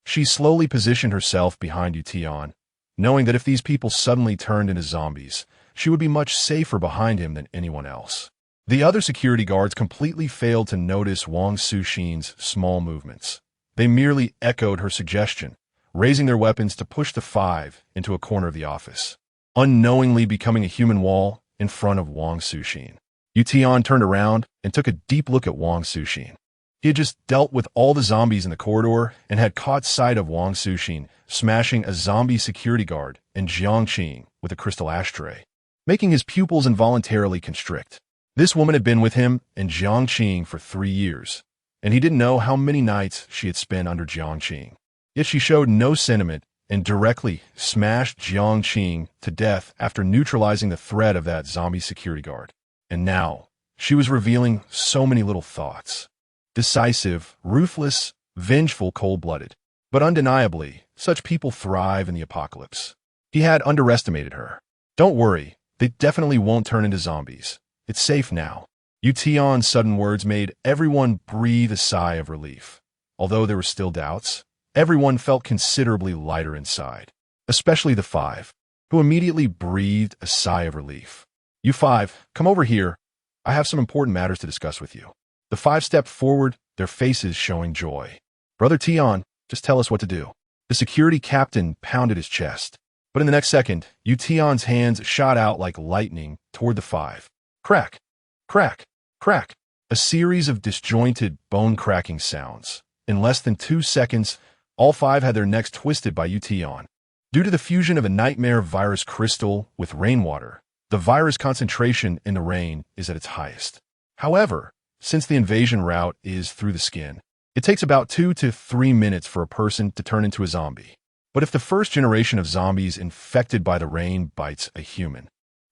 she slowly positioned herself behind Tian, knowing that if these people suddenly turned into zombies, she would be much safer behind him than anyone else. The other security guards completely failed to notice Wang Suxin's small movements. They merely echoed her suggestion, raising their weapons to push the 5 into a corner of the office, unknowingly becoming a human wall in front of Wang Suxin. Tian turned around and took a deep look at Wang Suxin. He had just dealt with all the zombies in the corridor and had caught sight of Wang Suxin smashing a zombie security guard and Jiangqing with a crystal ashtray, making his pupils involuntarily constrict. This woman had been with him and Jiangqing for 3 years, and he didn't know how many nights she had spent under Jiangqing. Yet she showed no sentiment and directly smashed Jiangqing to death after neutralizing the threat of that zombie security guard. And now, she was revealing so many little thoughts. Decisive, ruthless, vengeful, cold-blooded. But undeniably, such people thrive in the apocalypse. He had underestimated her. Don't worry, they definitely won't turn into zombies. It's safe now. Tian's sudden words made everyone breathe a sigh of relief. Although there were still doubts, everyone felt considerably lighter inside, especially the 5, who immediately breathed a sigh of relief. You 5, come over here. I have some important matters to discuss with you. The 5 stepped forward, their faces showing joy. Brother Tian, just tell us what to do. The security captain pounded his chest. But in the next second, Tian's hands shot out like lightning toward the five. Crack, crack, crack. A series of disjointed, bone-cracking sounds. In less than 2 seconds, all five had their necks twisted by Tian. Due to the fusion of a nightmare virus crystal with rainwater, the virus concentration in the rain is at its highest. However, since the invasion route is through the skin, it takes about 2 to 3 minutes for a person to turn into a zombie. But if the first generation of zombies infected by the rain bites a human,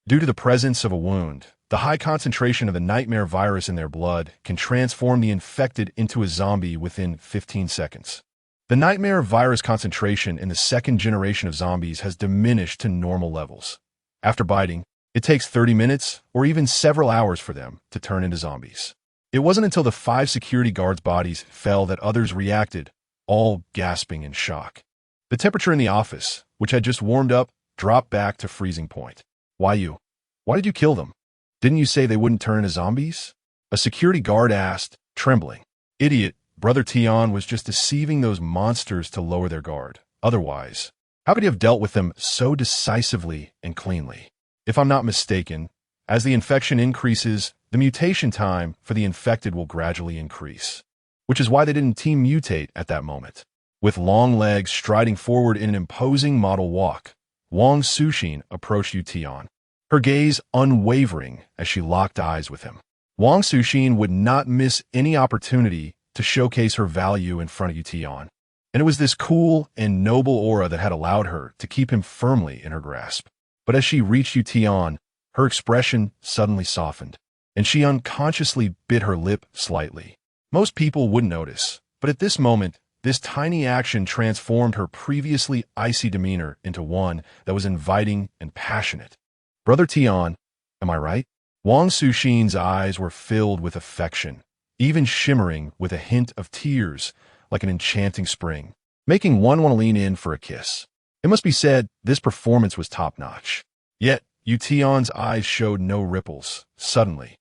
due to the presence of a wound, the high concentration of the nightmare virus in their blood can transform the infected into a zombie within 15 seconds. The nightmare virus concentration in the second generation of zombies has diminished to normal levels. After biting, it takes 30 minutes or even several hours for them to turn into zombies. It wasn't until the 5 security guards' bodies fell that others reacted, all gasping in shock. The temperature in the office, which had just warmed up, dropped back to freezing point. Why you? Why did you kill them? Didn't you say they wouldn't turn into zombies? A security guard asked, trembling. Idiot, Brother Tian was just deceiving those monsters to lower their guard. Otherwise, how could he have dealt with them so decisively and cleanly? If I'm not mistaken, as the infection increases, the mutation time for the infected will gradually increase, which is why they didn't team mutate at that moment. With long legs striding forward in an imposing model walk, Wang Suxin approached Tian, her gaze unwavering as she locked eyes with him. Wang Suxin would not miss any opportunity to showcase her value in front of Tian, and it was this cool and noble aura that had allowed her to keep him firmly in her grasp. But as she reached Tian, her expression suddenly softened, and she unconsciously bit her lip slightly. Most people wouldn't notice, but at this moment, this tiny action transformed her previously icy demeanor into one that was inviting and passionate. Brother Tian, am I right? Wang Suxin's eyes were filled with affection, even shimmering with a hint of tears like an enchanting spring, making one want to lean in for a kiss. It must be said, this performance was top-notch. Yet, Tian's eyes showed no ripples. Suddenly,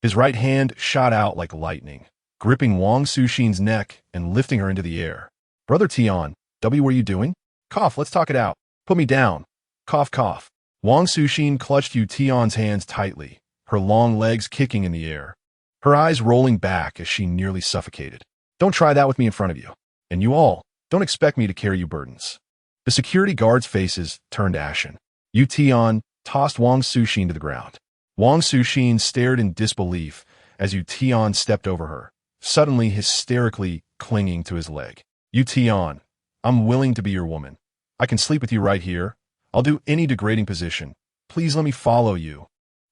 his right hand shot out like lightning, gripping Wang Suxin's neck and lifting her into the air. Brother Tian, what are you doing? Cough, let's talk it out. Put me down. Cough, cough. Wang Suxin clutched Tian's hands tightly, her long legs kicking in the air, her eyes rolling back as she nearly suffocated. Don't try that with me in front of you. And you all, don't expect me to carry you burdens. The security guards' faces turned ashen. Tian tossed Wang Suxin to the ground. Wang Suxin stared in disbelief as Tian stepped over her, suddenly hysterically clinging to his leg. Tian, I'm willing to be your woman. I can sleep with you right here. I'll do any degrading position. Please let me follow you.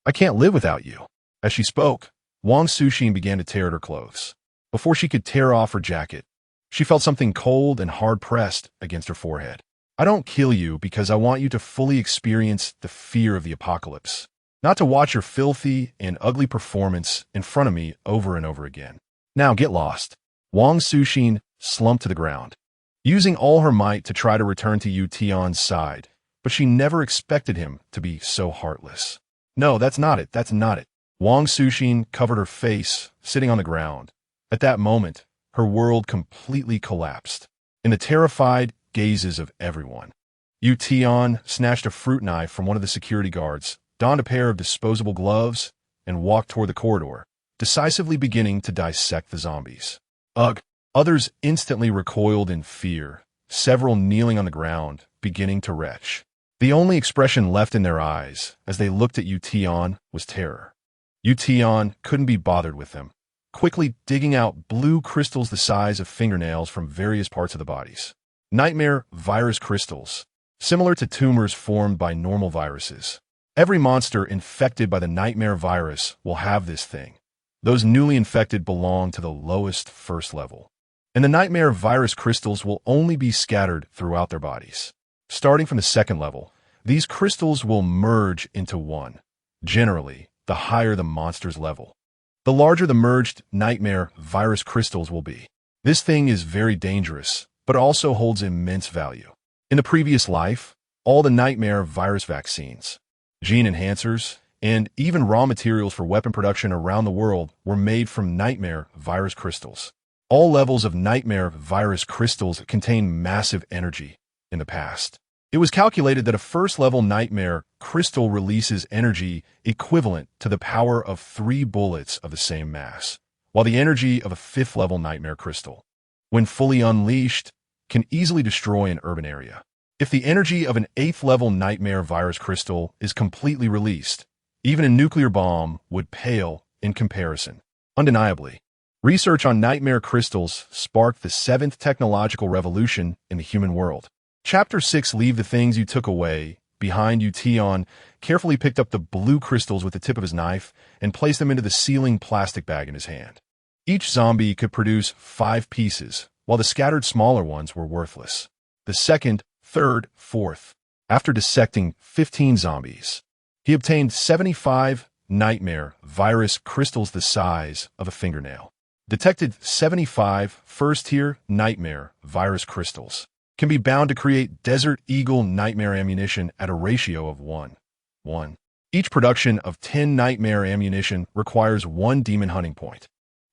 I can't live without you. As she spoke, Wang Suxin began to tear at her clothes. Before she could tear off her jacket, she felt something cold and hard-pressed against her forehead. I don't kill you because I want you to fully experience the fear of the apocalypse, not to watch your filthy and ugly performance in front of me over and over again. Now get lost. Wang Suxin slumped to the ground, using all her might to try to return to Tian's side, but she never expected him to be so heartless. No, that's not it. That's not it. Wang Suxin covered her face, sitting on the ground. At that moment, her world completely collapsed. In the terrified gazes of everyone, Tian snatched a fruit knife from one of the security guards, donned a pair of disposable gloves, and walked toward the corridor, decisively beginning to dissect the zombies. Ugh! Others instantly recoiled in fear, several kneeling on the ground, beginning to retch. The only expression left in their eyes, as they looked at Tian, was terror. Tian couldn't be bothered with them, quickly digging out blue crystals the size of fingernails from various parts of the bodies. Nightmare virus crystals, similar to tumors formed by normal viruses. Every monster infected by the nightmare virus will have this thing. Those newly infected belong to the lowest first level, and the nightmare virus crystals will only be scattered throughout their bodies. Starting from the second level, these crystals will merge into one. Generally, the higher the monster's level, the larger the merged nightmare virus crystals will be. This thing is very dangerous, but also holds immense value. In the previous life, all the nightmare virus vaccines, gene enhancers, and even raw materials for weapon production around the world were made from nightmare virus crystals. All levels of nightmare virus crystals contain massive energy in the past. It was calculated that a first-level nightmare crystal releases energy equivalent to the power of 3 bullets of the same mass, while the energy of a fifth-level nightmare crystal, when fully unleashed, can easily destroy an urban area. If the energy of an 8th-level nightmare virus crystal is completely released, even a nuclear bomb would pale in comparison. Undeniably, research on nightmare crystals sparked the 7th technological revolution in the human world. Chapter 6, Leave the Things You Took Away. Behind you, Tian carefully picked up the blue crystals with the tip of his knife and placed them into the sealing plastic bag in his hand. Each zombie could produce 5 pieces, while the scattered smaller ones were worthless. The second, third, fourth. After dissecting 15 zombies, he obtained 75 nightmare virus crystals the size of a fingernail. Detected 75 first-tier nightmare virus crystals can be bound to create Desert Eagle nightmare ammunition at a ratio of 1:1. Each production of 10 nightmare ammunition requires 1 demon hunting point.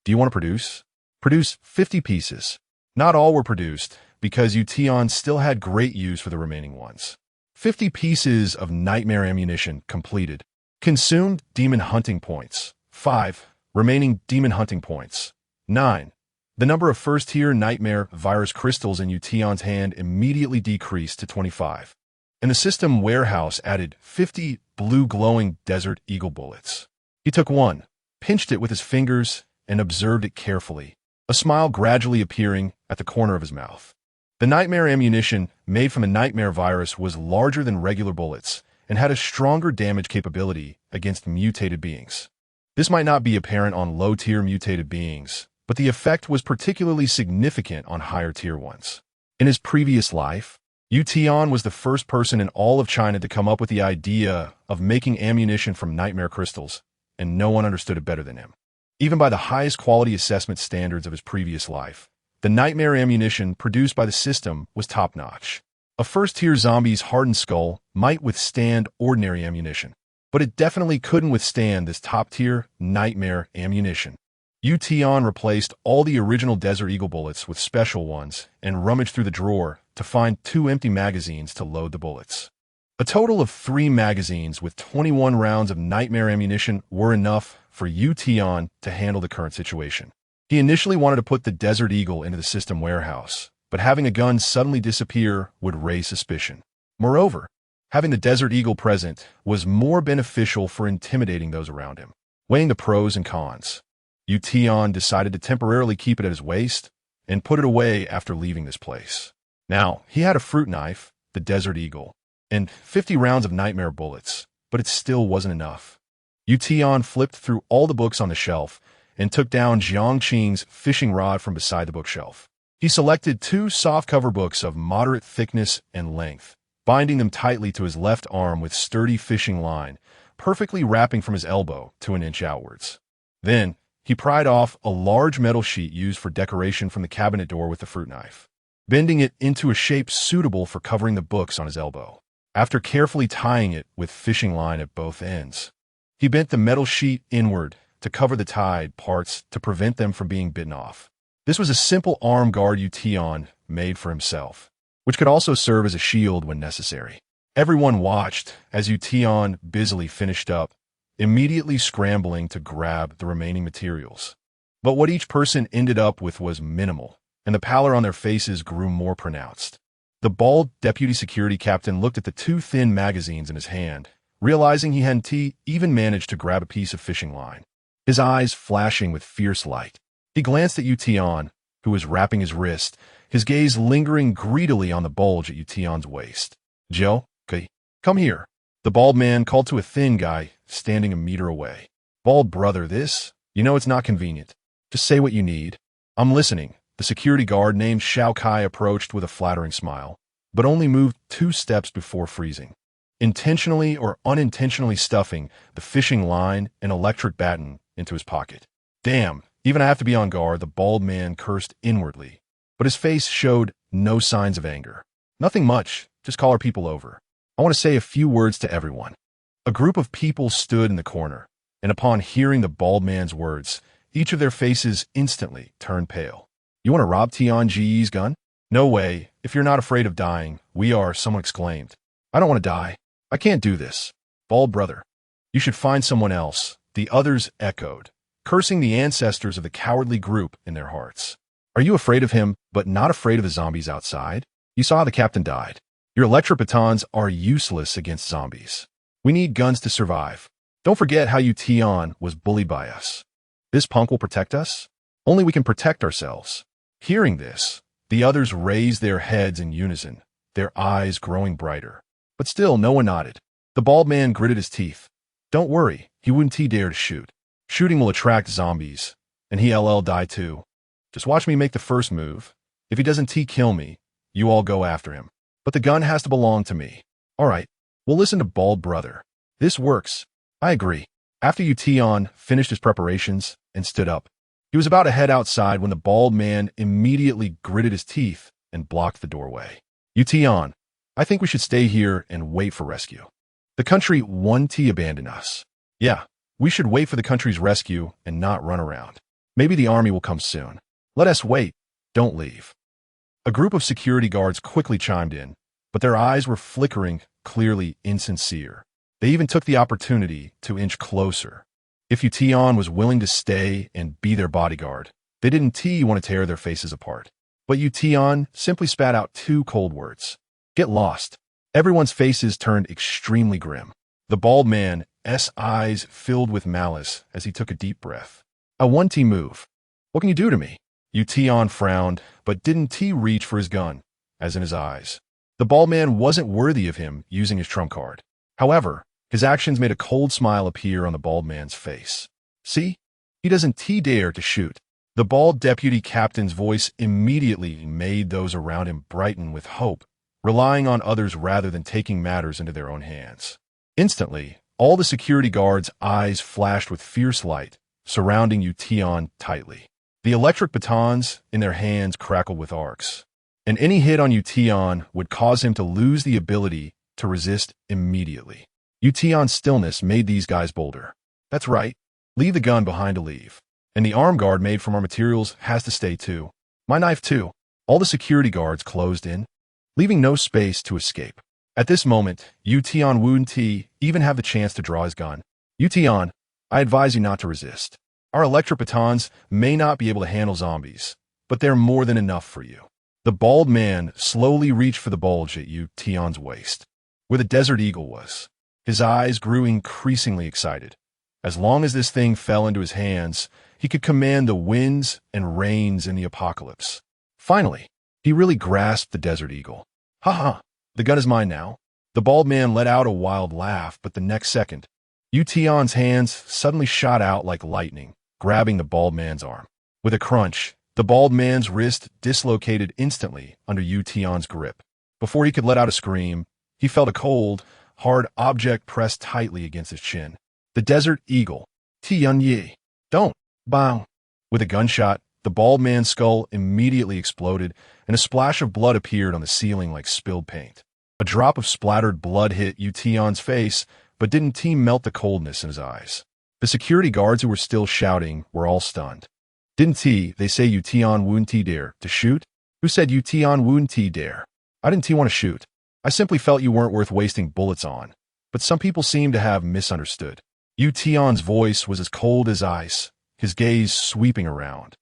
Do you want to produce? Produce 50 pieces. Not all were produced, because Tian still had great use for the remaining ones. 50 pieces of nightmare ammunition completed. Consumed demon hunting points. 5. Remaining demon hunting points. 9. The number of first-tier nightmare virus crystals in Tian's hand immediately decreased to 25. And the system warehouse added 50 blue glowing Desert Eagle bullets. He took one, pinched it with his fingers, and observed it carefully, a smile gradually appearing at the corner of his mouth. The nightmare ammunition made from the nightmare virus was larger than regular bullets and had a stronger damage capability against mutated beings. This might not be apparent on low-tier mutated beings, but the effect was particularly significant on higher-tier ones. In his previous life, Tian was the first person in all of China to come up with the idea of making ammunition from nightmare crystals, and no one understood it better than him. Even by the highest quality assessment standards of his previous life, the nightmare ammunition produced by the system was top-notch. A first-tier zombie's hardened skull might withstand ordinary ammunition, but it definitely couldn't withstand this top-tier nightmare ammunition. Tian replaced all the original Desert Eagle bullets with special ones and rummaged through the drawer to find 2 empty magazines to load the bullets. A total of 3 magazines with 21 rounds of nightmare ammunition were enough for Tian to handle the current situation. He initially wanted to put the Desert Eagle into the system warehouse, but having a gun suddenly disappear would raise suspicion. Moreover, having the Desert Eagle present was more beneficial for intimidating those around him. Weighing the pros and cons, Tian decided to temporarily keep it at his waist and put it away after leaving this place. Now, he had a fruit knife, the Desert Eagle, and 50 rounds of nightmare bullets, but it still wasn't enough. Tian flipped through all the books on the shelf and took down Jiang Qing's fishing rod from beside the bookshelf. He selected 2 softcover books of moderate thickness and length, binding them tightly to his left arm with sturdy fishing line, perfectly wrapping from his elbow to an inch outwards. Then, he pried off a large metal sheet used for decoration from the cabinet door with the fruit knife, bending it into a shape suitable for covering the books on his elbow. After carefully tying it with fishing line at both ends, he bent the metal sheet inward to cover the tied parts to prevent them from being bitten off. This was a simple arm guard Tian made for himself, which could also serve as a shield when necessary. Everyone watched as Tian busily finished up, immediately scrambling to grab the remaining materials. But what each person ended up with was minimal, and the pallor on their faces grew more pronounced. The bald deputy security captain looked at the 2 thin magazines in his hand, realizing he hadn't even managed to grab a piece of fishing line. His eyes flashing with fierce light, he glanced at Tian, who was wrapping his wrist, his gaze lingering greedily on the bulge at Tian's waist. "Joe, come here," the bald man called to a thin guy standing a meter away. "Bald brother, it's not convenient. Just say what you need." "I'm listening." The security guard named Shao Kai approached with a flattering smile, but only moved 2 steps before freezing, intentionally or unintentionally stuffing the fishing line and electric baton into his pocket. "Damn, even I have to be on guard," the bald man cursed inwardly, but his face showed no signs of anger. "Nothing much, just call our people over. I want to say a few words to everyone." A group of people stood in the corner, and upon hearing the bald man's words, each of their faces instantly turned pale. "You want to rob Tian's gun?" No way. If you're not afraid of dying, we are, someone exclaimed. I don't want to die. I can't do this. Bald brother. You should find someone else, the others echoed, cursing the ancestors of the cowardly group in their hearts. Are you afraid of him, but not afraid of the zombies outside? You saw how the captain died. Your electric batons are useless against zombies. We need guns to survive. Don't forget how Tian was bullied by us. This punk will protect us? Only we can protect ourselves. Hearing this, the others raised their heads in unison, their eyes growing brighter. But still, no one nodded. The bald man gritted his teeth. Don't worry, he wouldn't dare to shoot. Shooting will attract zombies, and he'll die too. Just watch me make the first move. If he doesn't kill me, you all go after him. But the gun has to belong to me. All right, we'll listen to Bald Brother. This works. I agree. After Tian finished his preparations and stood up, he was about to head outside when the bald man immediately gritted his teeth and blocked the doorway. Tian, I think we should stay here and wait for rescue. The country won't abandon us. Yeah, we should wait for the country's rescue and not run around. Maybe the army will come soon. Let us wait. Don't leave. A group of security guards quickly chimed in, but their eyes were flickering, clearly insincere. They even took the opportunity to inch closer. If Tian was willing to stay and be their bodyguard, they didn't want to tear their faces apart. But Tian simply spat out two cold words. Get lost. Everyone's faces turned extremely grim. The bald man's eyes filled with malice as he took a deep breath. I want move. What can you do to me? Tian frowned, but didn't reach for his gun, as in his eyes. The bald man wasn't worthy of him using his trump card. However, his actions made a cold smile appear on the bald man's face. See? He doesn't dare to shoot. The bald deputy captain's voice immediately made those around him brighten with hope, relying on others rather than taking matters into their own hands. Instantly, all the security guards' eyes flashed with fierce light, surrounding Tian tightly. The electric batons in their hands crackled with arcs, and any hit on Tian would cause him to lose the ability to resist immediately. Tian's stillness made these guys bolder. That's right. Leave the gun behind to leave. And the arm guard made from our materials has to stay too. My knife too. All the security guards closed in, leaving no space to escape. At this moment, Tian wouldn't even have the chance to draw his gun. Tian, I advise you not to resist. Our electric batons may not be able to handle zombies, but they're more than enough for you. The bald man slowly reached for the bulge at Tian's waist, where the desert eagle was. His eyes grew increasingly excited. As long as this thing fell into his hands, he could command the winds and rains in the apocalypse. Finally, he really grasped the desert eagle. Ha ha, the gun is mine now. The bald man let out a wild laugh, but the next second, Tian's hands suddenly shot out like lightning, grabbing the bald man's arm. With a crunch, the bald man's wrist dislocated instantly under Tian's grip. Before he could let out a scream, he felt a cold, hard object pressed tightly against his chin. The desert eagle. Tian. Don't. Bang. With a gunshot, the bald man's skull immediately exploded, and a splash of blood appeared on the ceiling like spilled paint. A drop of splattered blood hit Tian's face, but didn't melt the coldness in his eyes. The security guards who were still shouting were all stunned. Didn't they say Tian wouldn't dare to shoot? Who said Tian wouldn't dare? I didn't want to shoot. I simply felt you weren't worth wasting bullets on. But some people seem to have misunderstood. Tian's voice was as cold as ice, his gaze sweeping around.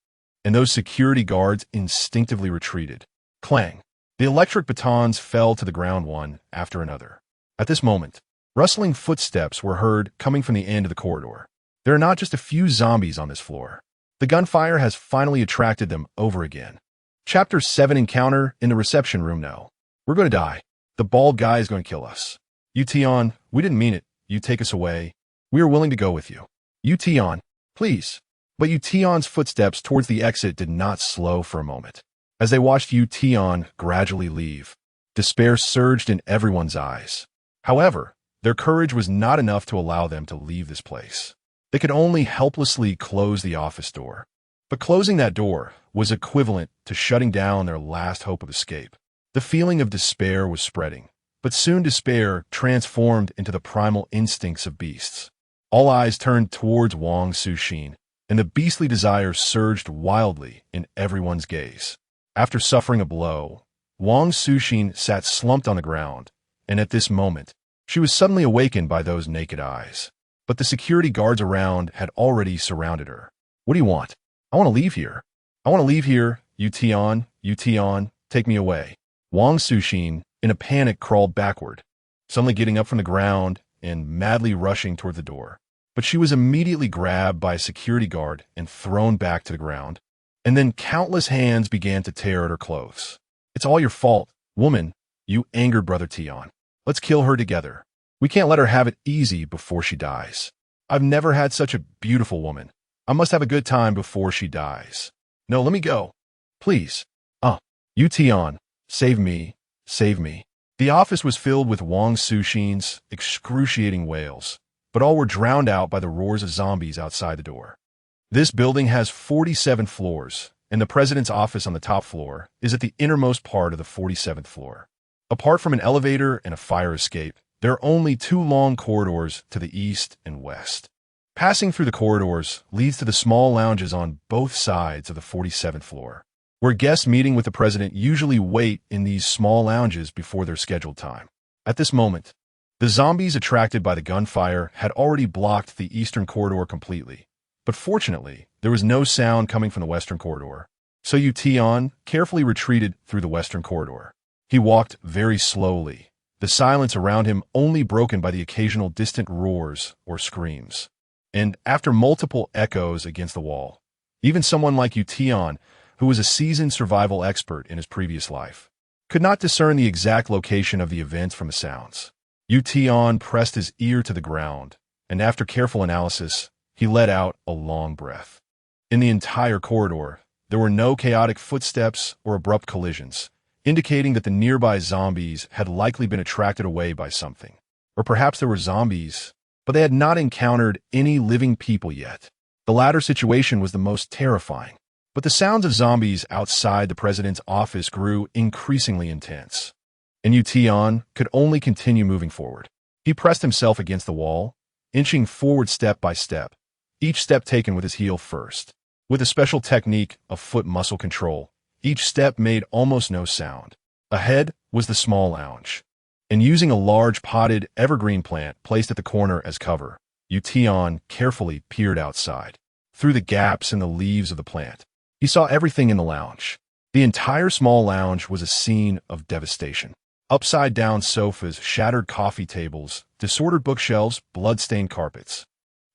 And those security guards instinctively retreated. Clang. The electric batons fell to the ground one after another. At this moment, rustling footsteps were heard coming from the end of the corridor. There are not just a few zombies on this floor. The gunfire has finally attracted them over again. Chapter 7 Encounter in the reception room. No. We're going to die. The bald guy is going to kill us. Tian, we didn't mean it. You take us away. We are willing to go with you. Tian, please. But Tian's footsteps towards the exit did not slow for a moment. As they watched Tian gradually leave, despair surged in everyone's eyes. However, their courage was not enough to allow them to leave this place. They could only helplessly close the office door. But closing that door was equivalent to shutting down their last hope of escape. The feeling of despair was spreading, but soon despair transformed into the primal instincts of beasts. All eyes turned towards Wang Sushin, and the beastly desire surged wildly in everyone's gaze. After suffering a blow, Wang Suxin sat slumped on the ground, and at this moment, she was suddenly awakened by those naked eyes. But the security guards around had already surrounded her. "What do you want?" "I want to leave here. I want to leave here. Yu Tian, take me away." Wang Suxin, in a panic, crawled backward, suddenly getting up from the ground and madly rushing toward the door. But she was immediately grabbed by a security guard and thrown back to the ground. And then countless hands began to tear at her clothes. "It's all your fault, woman, you angered brother Tian. Let's kill her together. We can't let her have it easy before she dies. I've never had such a beautiful woman. I must have a good time before she dies. No, let me go. Please. Yu Tian, save me, save me." The office was filled with Wang Suxin's excruciating wails, but all were drowned out by the roars of zombies outside the door. This building has 47 floors, and the president's office on the top floor is at the innermost part of the 47th floor. Apart from an elevator and a fire escape, there are only 2 long corridors to the east and west. Passing through the corridors leads to the small lounges on both sides of the 47th floor, where guests meeting with the president usually wait in these small lounges before their scheduled time. At this moment, the zombies attracted by the gunfire had already blocked the eastern corridor completely. But fortunately, there was no sound coming from the western corridor, so Yu Tian carefully retreated through the western corridor. He walked very slowly, the silence around him only broken by the occasional distant roars or screams. And after multiple echoes against the wall, even someone like Yu Tian, who was a seasoned survival expert in his previous life, could not discern the exact location of the events from the sounds. Yu Tian pressed his ear to the ground, and after careful analysis, he let out a long breath. In the entire corridor, there were no chaotic footsteps or abrupt collisions, indicating that the nearby zombies had likely been attracted away by something. Or perhaps there were zombies, but they had not encountered any living people yet. The latter situation was the most terrifying. But the sounds of zombies outside the president's office grew increasingly intense, and Yu Tian could only continue moving forward. He pressed himself against the wall, inching forward step by step, each step taken with his heel first. With a special technique of foot muscle control, each step made almost no sound. Ahead was the small lounge, and using a large potted evergreen plant placed at the corner as cover, Yu Tian carefully peered outside. Through the gaps in the leaves of the plant, he saw everything in the lounge. The entire small lounge was a scene of devastation. Upside-down sofas, shattered coffee tables, disordered bookshelves, blood-stained carpets.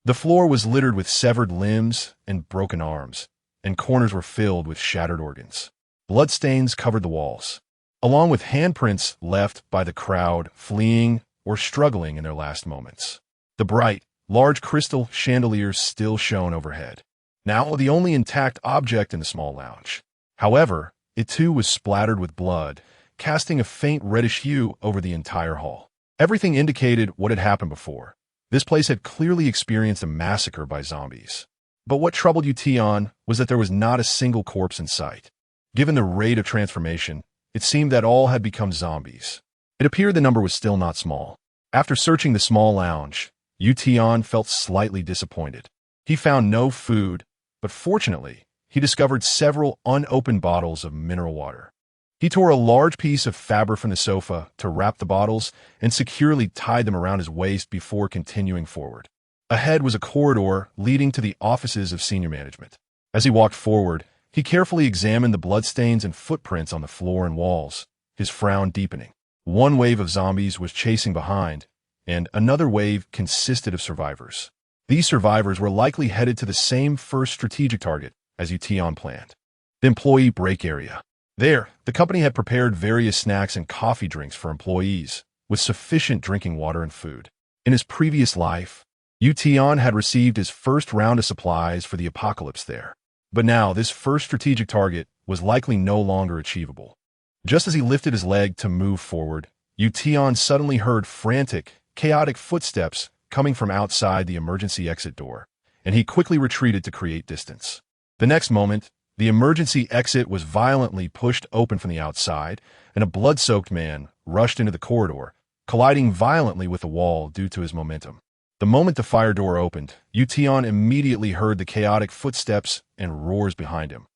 The floor was littered with severed limbs and broken arms, and corners were filled with shattered organs. Bloodstains covered the walls, along with handprints left by the crowd fleeing or struggling in their last moments. The bright, large crystal chandeliers still shone overhead, now the only intact object in the small lounge. However, it too was splattered with blood, casting a faint reddish hue over the entire hall. Everything indicated what had happened before. This place had clearly experienced a massacre by zombies. But what troubled Yu Tian was that there was not a single corpse in sight. Given the rate of transformation, it seemed that all had become zombies. It appeared the number was still not small. After searching the small lounge, Yu Tian felt slightly disappointed. He found no food, but fortunately, he discovered several unopened bottles of mineral water. He tore a large piece of fabric from the sofa to wrap the bottles and securely tied them around his waist before continuing forward. Ahead was a corridor leading to the offices of senior management. As he walked forward, he carefully examined the bloodstains and footprints on the floor and walls, his frown deepening. One wave of zombies was chasing behind, and another wave consisted of survivors. These survivors were likely headed to the same first strategic target as Yu Tian planned, the employee break area. There, the company had prepared various snacks and coffee drinks for employees, with sufficient drinking water and food. In his previous life, Yu Tian had received his first round of supplies for the apocalypse there. But now, this first strategic target was likely no longer achievable. Just as he lifted his leg to move forward, Yu Tian suddenly heard frantic, chaotic footsteps coming from outside the emergency exit door, and he quickly retreated to create distance. The next moment, the emergency exit was violently pushed open from the outside, and a blood-soaked man rushed into the corridor, colliding violently with the wall due to his momentum. The moment the fire door opened, Yu Tian immediately heard the chaotic footsteps and roars behind him.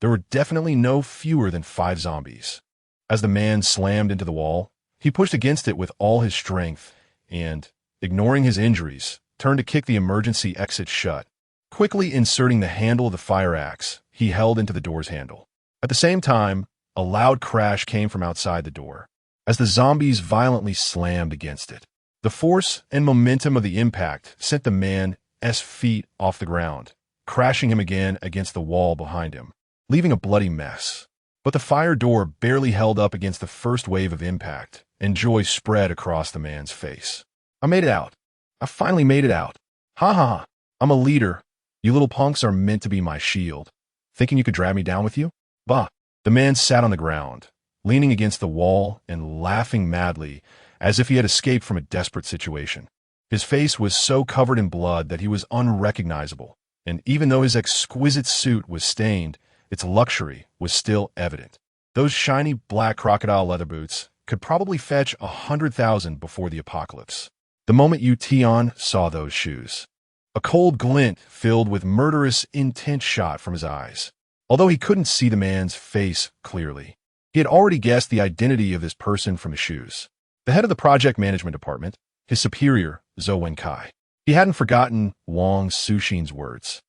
there were definitely no fewer than 5 zombies. As the man slammed into the wall, he pushed against it with all his strength and, ignoring his injuries, turned to kick the emergency exit shut. Quickly inserting the handle of the fire axe, he held into the door's handle. At the same time, a loud crash came from outside the door, as the zombies violently slammed against it. The force and momentum of the impact sent the man's feet off the ground, crashing him again against the wall behind him, leaving a bloody mess. But the fire door barely held up against the first wave of impact, and joy spread across the man's face. I made it out. I finally made it out. Ha ha ha. I'm a leader. You little punks are meant to be my shield. Thinking you could drag me down with you? Bah. The man sat on the ground, leaning against the wall and laughing madly, as if he had escaped from a desperate situation. His face was so covered in blood that he was unrecognizable, and even though his exquisite suit was stained, its luxury was still evident. Those shiny black crocodile leather boots could probably fetch 100,000 before the apocalypse. The moment Tian saw those shoes, a cold glint filled with murderous intent shot from his eyes. Although he couldn't see the man's face clearly, he had already guessed the identity of this person from his shoes. The head of the project management department, his superior, Zhou Wenkai. He hadn't forgotten Wang Suxin's words.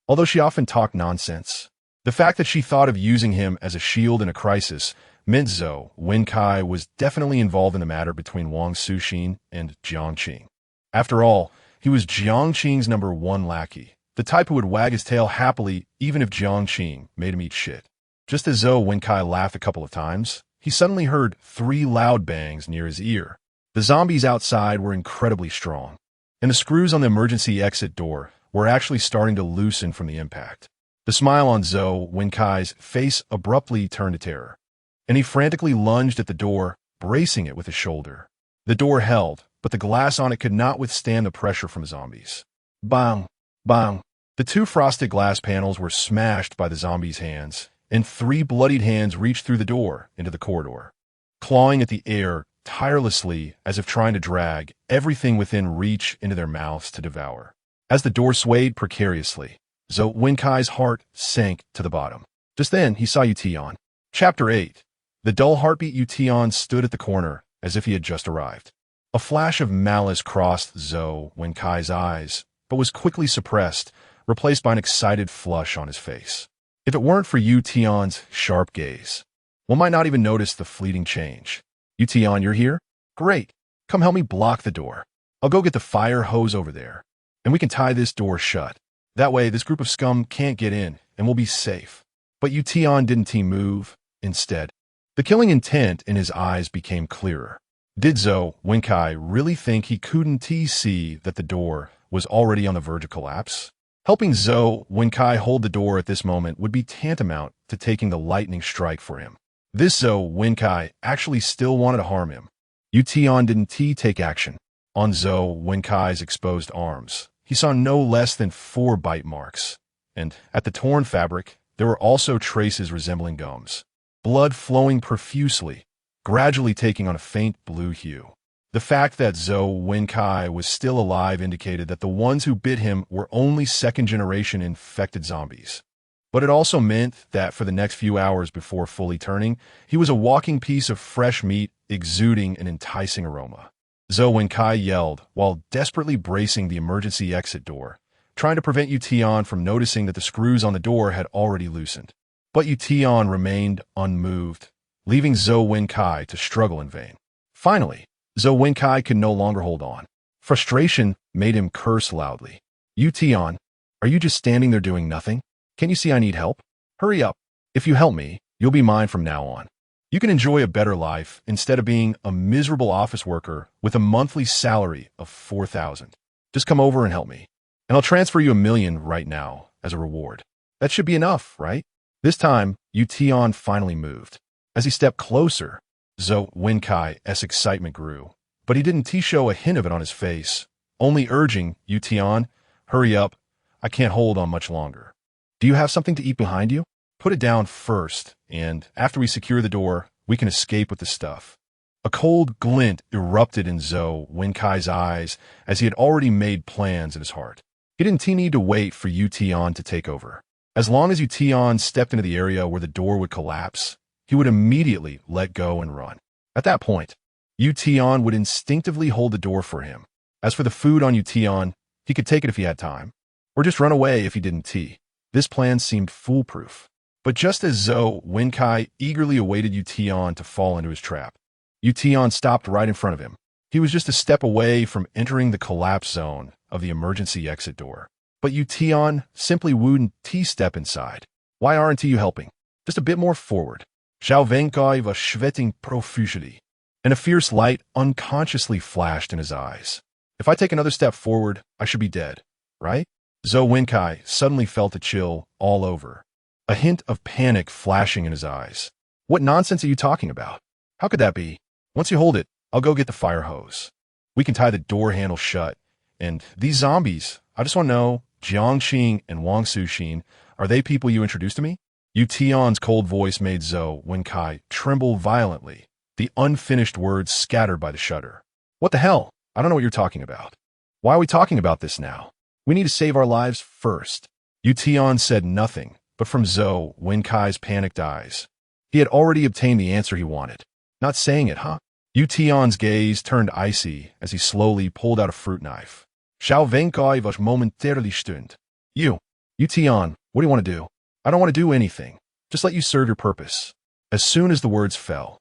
Although she often talked nonsense, the fact that she thought of using him as a shield in a crisis meant Zhou Wenkai was definitely involved in the matter between Wang Suxin and Jiangqing. After all, he was Jiangqing's #1 lackey, the type who would wag his tail happily even if Jiangqing made him eat shit. Just as Zhou Wenkai laughed a couple of times, he suddenly heard 3 loud bangs near his ear. The zombies outside were incredibly strong, and the screws on the emergency exit door were actually starting to loosen from the impact. The smile on Zhou Wenkai's face abruptly turned to terror, and he frantically lunged at the door, bracing it with his shoulder. The door held, but the glass on it could not withstand the pressure from zombies. Bang! Bang! The 2 frosted glass panels were smashed by the zombies' hands, and 3 bloodied hands reached through the door into the corridor, clawing at the air tirelessly as if trying to drag everything within reach into their mouths to devour. As the door swayed precariously, Zhou Wenkai's heart sank to the bottom. Just then, he saw Tian. Chapter 8. The dull heartbeat Tian stood at the corner as if he had just arrived. A flash of malice crossed Zhou Wenkai's eyes, but was quickly suppressed, replaced by an excited flush on his face. If it weren't for Tian's sharp gaze, one might not even notice the fleeting change. Tian, you're here? Great. Come help me block the door. I'll go get the fire hose over there, and we can tie this door shut. That way, this group of scum can't get in, and we'll be safe. But Tian didn't move. Instead, the killing intent in his eyes became clearer. Did Zhou Wenkai really think he couldn't see that the door was already on the verge of collapse? Helping Zhou Wenkai hold the door at this moment would be tantamount to taking the lightning strike for him. This Zhou Wenkai actually still wanted to harm him. Tian didn't take action. On Zhou Wenkai's exposed arms, he saw no less than 4 bite marks, and at the torn fabric, there were also traces resembling gums. Blood flowing profusely, gradually taking on a faint blue hue. The fact that Zhou Wenkai was still alive indicated that the ones who bit him were only second-generation infected zombies. But it also meant that for the next few hours before fully turning, he was a walking piece of fresh meat exuding an enticing aroma. Zhou Wenkai yelled while desperately bracing the emergency exit door, trying to prevent Tian from noticing that the screws on the door had already loosened. But Tian remained unmoved, leaving Zhou Wenkai to struggle in vain. Finally, Zhou Wenkai could no longer hold on. Frustration made him curse loudly. Tian, are you just standing there doing nothing? Can't you see I need help? Hurry up. If you help me, you'll be mine from now on. You can enjoy a better life instead of being a miserable office worker with a monthly salary of 4,000. Just come over and help me, and I'll transfer you $1 million right now as a reward. That should be enough, right? This time, Tian finally moved. As he stepped closer, Zhou Wenkai's excitement grew, but he didn't show a hint of it on his face, only urging Tian, hurry up, I can't hold on much longer. Do you have something to eat behind you? Put it down first, and after we secure the door, we can escape with the stuff. A cold glint erupted in Zhou Wenkai's eyes as he had already made plans in his heart. He didn't need to wait for Tian to take over. As long as Tian stepped into the area where the door would collapse, he would immediately let go and run. At that point, Tian would instinctively hold the door for him. As for the food on Tian, he could take it if he had time, or just run away if he didn't tea. This plan seemed foolproof. But just as Zhou Wenkai eagerly awaited Tian to fall into his trap, Tian stopped right in front of him. He was just a step away from entering the collapse zone of the emergency exit door. But Tian simply wouldn't step inside. Why aren't you helping? Just a bit more forward. Zhou Wenkai was sweating profusely, and a fierce light unconsciously flashed in his eyes. If I take another step forward, I should be dead, right? Zhou Wenkai suddenly felt a chill all over, a hint of panic flashing in his eyes. What nonsense are you talking about? How could that be? Once you hold it, I'll go get the fire hose. We can tie the door handle shut. And these zombies, I just want to know, Jiangxing and Wang Suxin, are they people you introduced to me? Tian's cold voice made Zhou Wenkai tremble violently, the unfinished words scattered by the shudder. What the hell? I don't know what you're talking about. Why are we talking about this now? We need to save our lives first. Tian said nothing, but from Zhou Wenkai's panicked eyes, he had already obtained the answer he wanted. Not saying it, huh? Tian's gaze turned icy as he slowly pulled out a fruit knife. Zhou Wenkai was momentarily stunned. Tian, what do you want to do? I don't want to do anything. Just let you serve your purpose. As soon as the words fell,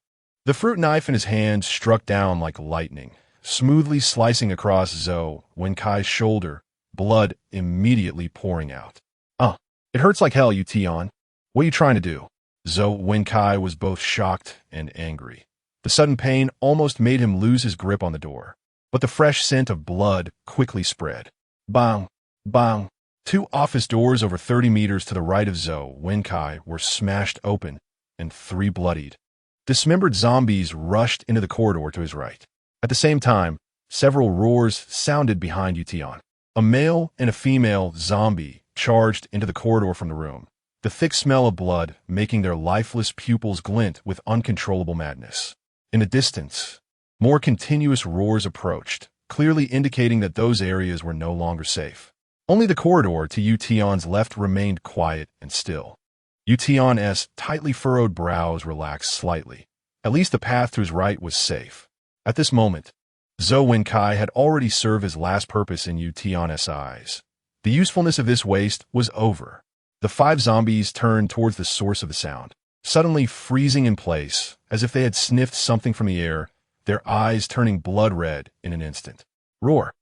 the fruit knife in his hand struck down like lightning, smoothly slicing across Zhou Wenkai's shoulder, blood immediately pouring out. It hurts like hell, Tian. What are you trying to do? Zhou Wenkai was both shocked and angry. The sudden pain almost made him lose his grip on the door, but the fresh scent of blood quickly spread. Bang! Bang! 2 office doors over 30 meters to the right of Zhou Wenkai were smashed open, and 3 bloodied. Dismembered zombies rushed into the corridor to his right. At the same time, several roars sounded behind Tian. A male and a female zombie charged into the corridor from the room, the thick smell of blood making their lifeless pupils glint with uncontrollable madness. In the distance, more continuous roars approached, clearly indicating that those areas were no longer safe. Only the corridor to Tian's left remained quiet and still. Tian's tightly furrowed brows relaxed slightly. At least the path to his right was safe. At this moment, Zhou Wenkai had already served his last purpose in Tian's eyes. The usefulness of this waste was over. The 5 zombies turned towards the source of the sound, suddenly freezing in place, as if they had sniffed something from the air, their eyes turning blood red in an instant. Roar!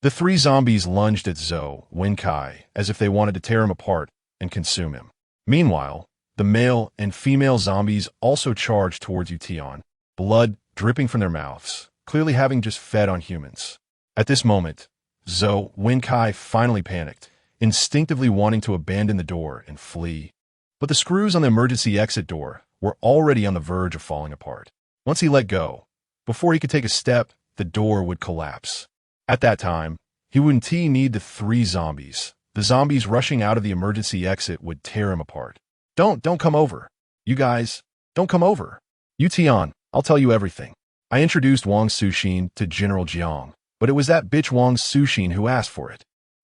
The 3 zombies lunged at Zhou Wenkai as if they wanted to tear him apart and consume him. Meanwhile, the male and female zombies also charged towards Tian, blood dripping from their mouths, clearly having just fed on humans. At this moment, Zhou Wenkai finally panicked, instinctively wanting to abandon the door and flee. But the screws on the emergency exit door were already on the verge of falling apart. Once he let go, before he could take a step, the door would collapse. At that time, he wouldn't need the 3 zombies. The zombies rushing out of the emergency exit would tear him apart. Don't come over. You guys, don't come over. Tian, I'll tell you everything. I introduced Wang Suxin to General Jiang, but it was that bitch Wang Suxin who asked for it.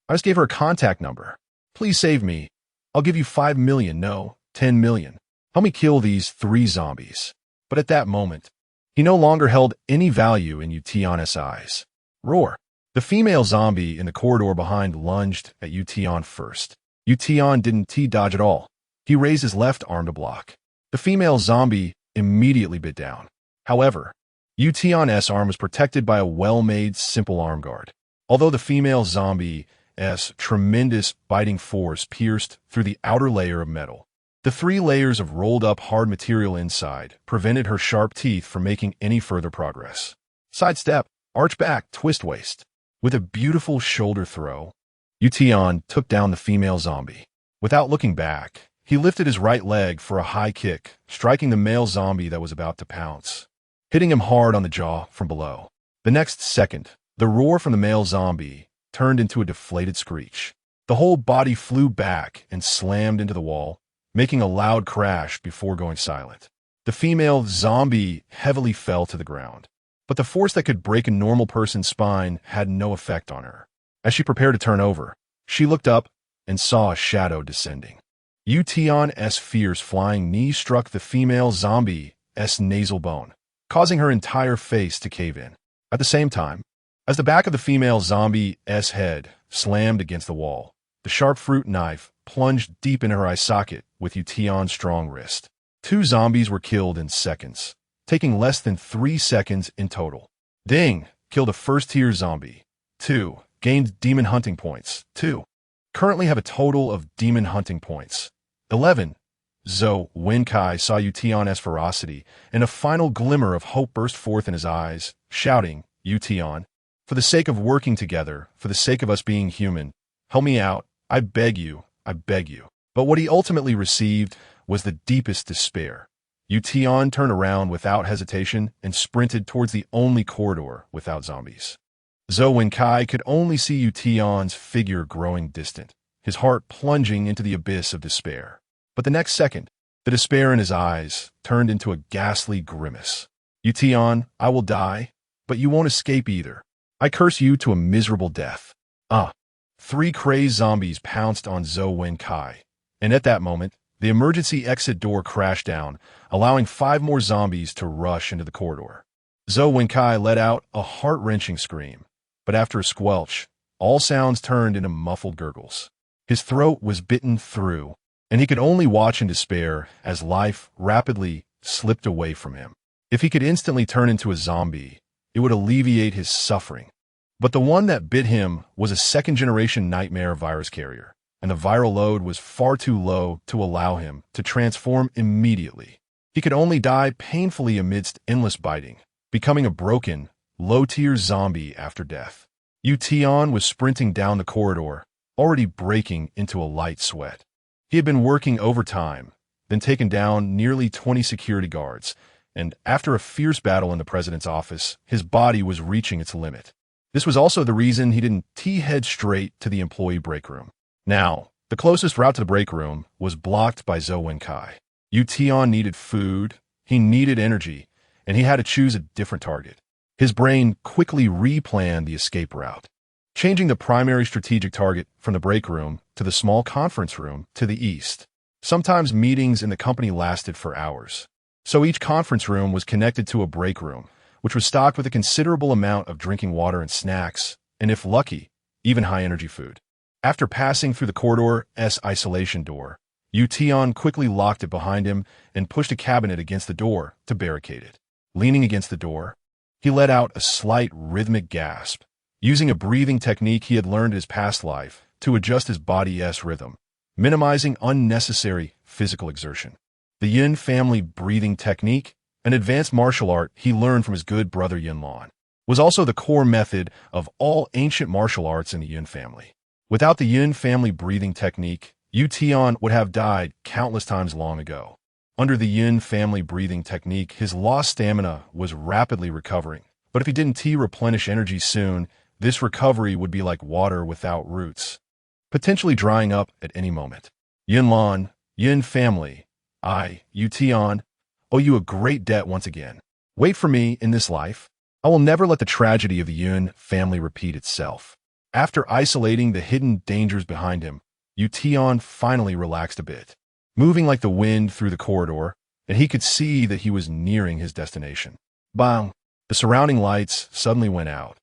I just gave her a contact number. Please save me. I'll give you 5 million, no, 10 million. Help me kill these 3 zombies. But at that moment, he no longer held any value in Tian's eyes. Roar! The female zombie in the corridor behind lunged at Tian first. Tian didn't dodge at all. He raised his left arm to block. The female zombie immediately bit down. However, Tian's arm was protected by a well-made, simple arm guard. Although the female zombie's tremendous biting force pierced through the outer layer of metal, the 3 layers of rolled-up hard material inside prevented her sharp teeth from making any further progress. Sidestep, arch back, twist waist. With a beautiful shoulder throw, Tian took down the female zombie. Without looking back, he lifted his right leg for a high kick, striking the male zombie that was about to pounce, hitting him hard on the jaw from below. The next second, the roar from the male zombie turned into a deflated screech. The whole body flew back and slammed into the wall, making a loud crash before going silent. The female zombie heavily fell to the ground, but the force that could break a normal person's spine had no effect on her. As she prepared to turn over, she looked up and saw a shadow descending. Tian's fierce flying knee struck the female zombie's nasal bone, causing her entire face to cave in. At the same time, as the back of the female zombie's head slammed against the wall, the sharp fruit knife plunged deep into her eye socket with Tian's strong wrist. 2 zombies were killed in seconds, taking less than 3 seconds in total. Ding! Killed a first-tier zombie. 2. Gained demon hunting points. 2. Currently have a total of demon hunting points. 11. Zhou Wenkai saw Tian's ferocity, and a final glimmer of hope burst forth in his eyes, shouting, Tian, for the sake of working together, for the sake of us being human, help me out, I beg you, I beg you. But what he ultimately received was the deepest despair. Tian turned around without hesitation and sprinted towards the only corridor without zombies. Zhou Wenkai could only see Tian's figure growing distant, his heart plunging into the abyss of despair. But the next second, the despair in his eyes turned into a ghastly grimace. Tian, I will die, but you won't escape either. I curse you to a miserable death. 3 crazed zombies pounced on Zhou Wenkai, and at that moment, the emergency exit door crashed down, allowing 5 more zombies to rush into the corridor. Zhou Wenkai let out a heart-wrenching scream, but after a squelch, all sounds turned into muffled gurgles. His throat was bitten through, and he could only watch in despair as life rapidly slipped away from him. If he could instantly turn into a zombie, it would alleviate his suffering. But the one that bit him was a second-generation nightmare virus carrier, and the viral load was far too low to allow him to transform immediately. He could only die painfully amidst endless biting, becoming a broken, low-tier zombie after death. Tian was sprinting down the corridor, already breaking into a light sweat. He had been working overtime, then taken down nearly 20 security guards, and after a fierce battle in the president's office, his body was reaching its limit. This was also the reason he didn't head straight to the employee break room. Now, the closest route to the break room was blocked by Zhou Wenkai. Tian needed food, he needed energy, and he had to choose a different target. His brain quickly replanned the escape route, changing the primary strategic target from the break room to the small conference room to the east. Sometimes meetings in the company lasted for hours, so each conference room was connected to a break room, which was stocked with a considerable amount of drinking water and snacks, and if lucky, even high-energy food. After passing through the corridor's isolation door, Tian quickly locked it behind him and pushed a cabinet against the door to barricade it. Leaning against the door, he let out a slight rhythmic gasp, using a breathing technique he had learned in his past life to adjust his body's rhythm, minimizing unnecessary physical exertion. The Yin family breathing technique, an advanced martial art he learned from his good brother Yinlan, was also the core method of all ancient martial arts in the Yin family. Without the Yin family breathing technique, Tian would have died countless times long ago. Under the Yin family breathing technique, his lost stamina was rapidly recovering, but if he didn't replenish energy soon, this recovery would be like water without roots, potentially drying up at any moment. Yinlan, Yin family, Tian, owe you a great debt once again. Wait for me in this life. I will never let the tragedy of the Yun family repeat itself. After isolating the hidden dangers behind him, Tian finally relaxed a bit, moving like the wind through the corridor, and he could see that he was nearing his destination. Bang! The surrounding lights suddenly went out,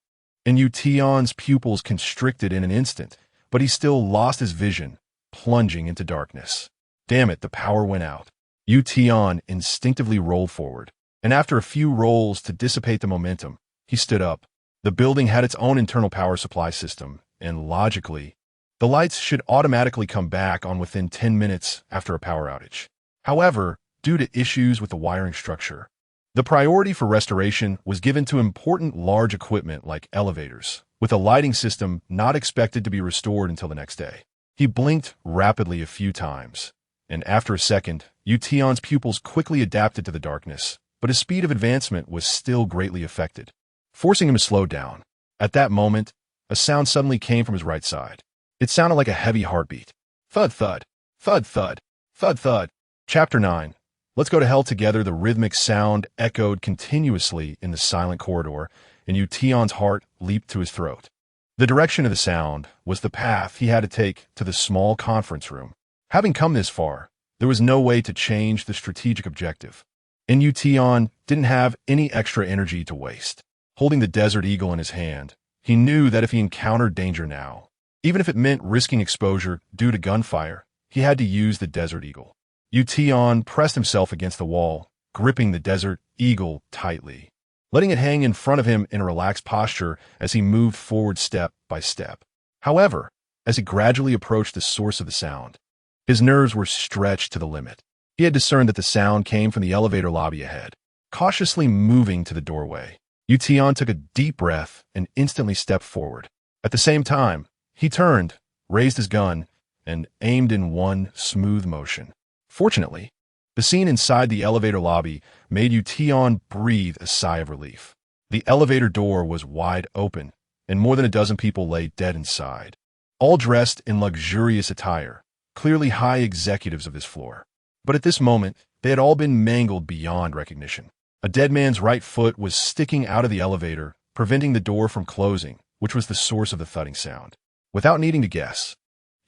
and Tian's pupils constricted in an instant, but he still lost his vision, plunging into darkness. Damn it, the power went out. Tian instinctively rolled forward, and after a few rolls to dissipate the momentum, he stood up. The building had its own internal power supply system, and logically, the lights should automatically come back on within 10 minutes after a power outage. However, due to issues with the wiring structure, the priority for restoration was given to important large equipment like elevators, with a lighting system not expected to be restored until the next day. He blinked rapidly a few times, and after a second, Tian's pupils quickly adapted to the darkness, but his speed of advancement was still greatly affected, forcing him to slow down. At that moment, a sound suddenly came from his right side. It sounded like a heavy heartbeat. Thud thud, thud thud, thud thud. Chapter 9. Let's go to hell together. The rhythmic sound echoed continuously in the silent corridor, and Tian's heart leaped to his throat. The direction of the sound was the path he had to take to the small conference room, Having come this far, there was no way to change the strategic objective. And Tian didn't have any extra energy to waste. Holding the Desert Eagle in his hand, he knew that if he encountered danger now, even if it meant risking exposure due to gunfire, he had to use the Desert Eagle. Tian pressed himself against the wall, gripping the Desert Eagle tightly, letting it hang in front of him in a relaxed posture as he moved forward step by step. However, as he gradually approached the source of the sound, his nerves were stretched to the limit. He had discerned that the sound came from the elevator lobby ahead. Cautiously moving to the doorway, Tian took a deep breath and instantly stepped forward. At the same time, he turned, raised his gun, and aimed in one smooth motion. Fortunately, the scene inside the elevator lobby made Tian breathe a sigh of relief. The elevator door was wide open, and more than a dozen people lay dead inside, all dressed in luxurious attire, clearly high executives of this floor. But at this moment, they had all been mangled beyond recognition. A dead man's right foot was sticking out of the elevator, preventing the door from closing, which was the source of the thudding sound. Without needing to guess,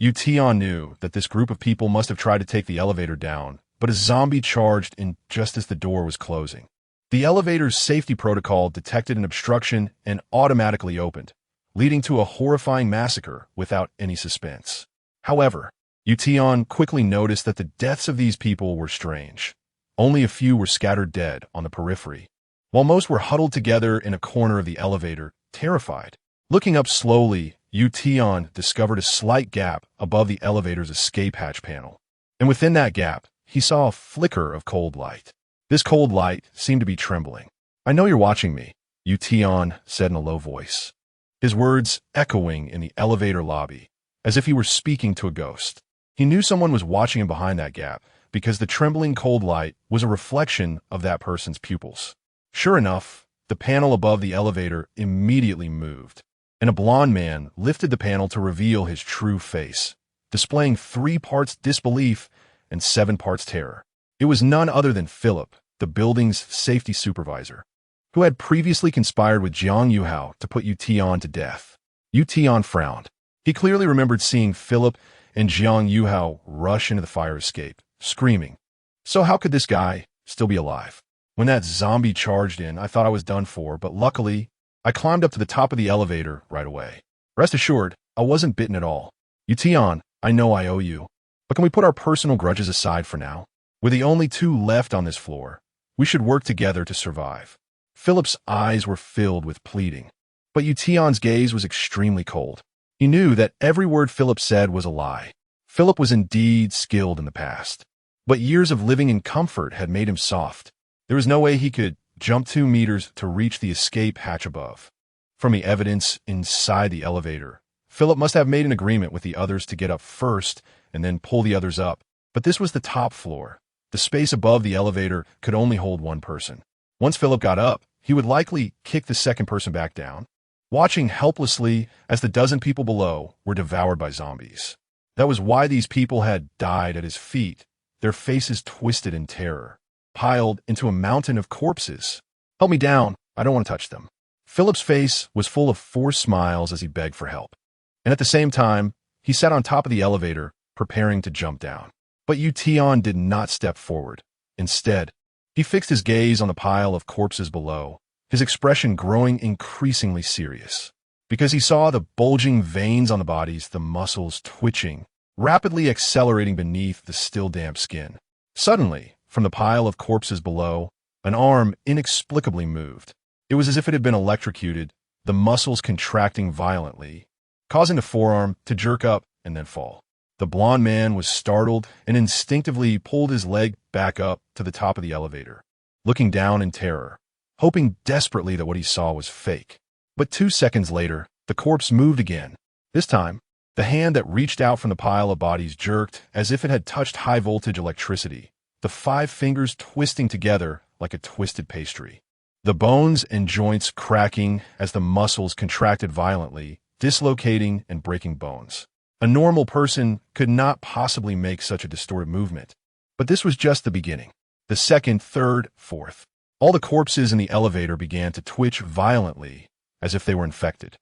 Tian knew that this group of people must have tried to take the elevator down, but a zombie charged in just as the door was closing. The elevator's safety protocol detected an obstruction and automatically opened, leading to a horrifying massacre without any suspense. However, Tian quickly noticed that the deaths of these people were strange. Only a few were scattered dead on the periphery, while most were huddled together in a corner of the elevator, terrified. Looking up slowly, Tian discovered a slight gap above the elevator's escape hatch panel, and within that gap, he saw a flicker of cold light. This cold light seemed to be trembling. "I know you're watching me," Tian said in a low voice, his words echoing in the elevator lobby, as if he were speaking to a ghost. He knew someone was watching him behind that gap, because the trembling cold light was a reflection of that person's pupils. Sure enough, the panel above the elevator immediately moved, and a blond man lifted the panel to reveal his true face, displaying 3 parts disbelief and 7 parts terror. It was none other than Philip, the building's safety supervisor, who had previously conspired with Yu to put Tian to death. Tian frowned. He clearly remembered seeing Philip and Yu rush into the fire escape, screaming. So how could this guy still be alive? When that zombie charged in, I thought I was done for, but luckily, I climbed up to the top of the elevator right away. Rest assured, I wasn't bitten at all. Tian, I know I owe you, but can we put our personal grudges aside for now? We're the only 2 left on this floor. We should work together to survive. Philip's eyes were filled with pleading, but Tian's gaze was extremely cold. He knew that every word Philip said was a lie. Philip was indeed skilled in the past, but years of living in comfort had made him soft. There was no way he could jump 2 meters to reach the escape hatch above. From the evidence inside the elevator, Philip must have made an agreement with the others to get up first and then pull the others up, but this was the top floor. The space above the elevator could only hold 1 person. Once Philip got up, he would likely kick the second person back down, watching helplessly as the dozen people below were devoured by zombies. That was why these people had died at his feet, their faces twisted in terror, piled into a mountain of corpses. "Help me down, I don't want to touch them." Philip's face was full of forced smiles as he begged for help, and at the same time, he sat on top of the elevator, preparing to jump down. But Tian did not step forward. Instead, he fixed his gaze on the pile of corpses below, his expression growing increasingly serious, because he saw the bulging veins on the bodies, the muscles twitching, rapidly accelerating beneath the still damp skin. Suddenly, from the pile of corpses below, an arm inexplicably moved. It was as if it had been electrocuted, the muscles contracting violently, causing the forearm to jerk up and then fall. The blond man was startled and instinctively pulled his leg back up to the top of the elevator, looking down in terror, hoping desperately that what he saw was fake. But 2 seconds later, the corpse moved again. This time, the hand that reached out from the pile of bodies jerked as if it had touched high-voltage electricity, the 5 fingers twisting together like a twisted pastry. The bones and joints cracking as the muscles contracted violently, dislocating and breaking bones. A normal person could not possibly make such a distorted movement. But this was just the beginning. The second, third, fourth. All the corpses in the elevator began to twitch violently, as if they were infected.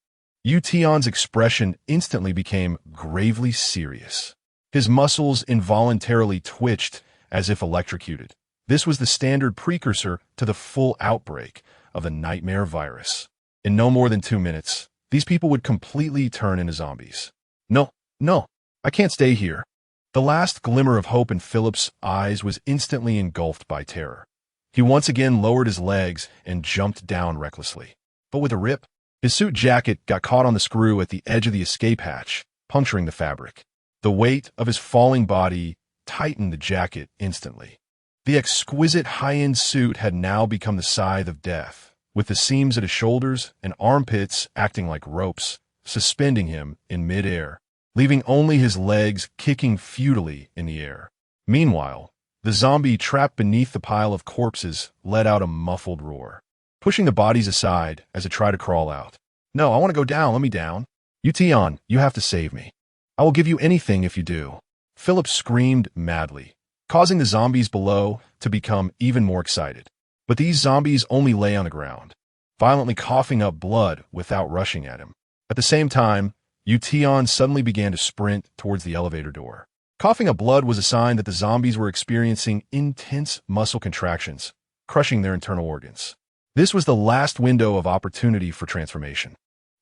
Tian's expression instantly became gravely serious. His muscles involuntarily twitched as if electrocuted. This was the standard precursor to the full outbreak of the nightmare virus. In no more than 2 minutes, these people would completely turn into zombies. No, no, I can't stay here. The last glimmer of hope in Philip's eyes was instantly engulfed by terror. He once again lowered his legs and jumped down recklessly. But with a rip, his suit jacket got caught on the screw at the edge of the escape hatch, puncturing the fabric. The weight of his falling body tightened the jacket instantly. The exquisite high-end suit had now become the scythe of death, with the seams at his shoulders and armpits acting like ropes, suspending him in mid-air, leaving only his legs kicking futilely in the air. Meanwhile, the zombie trapped beneath the pile of corpses let out a muffled roar, pushing the bodies aside as it tried to crawl out. No, I want to go down, let me down. Tian, you have to save me. I will give you anything if you do. Philip screamed madly, causing the zombies below to become even more excited. But these zombies only lay on the ground, violently coughing up blood without rushing at him. At the same time, Tian suddenly began to sprint towards the elevator door. Coughing up blood was a sign that the zombies were experiencing intense muscle contractions, crushing their internal organs. This was the last window of opportunity for transformation.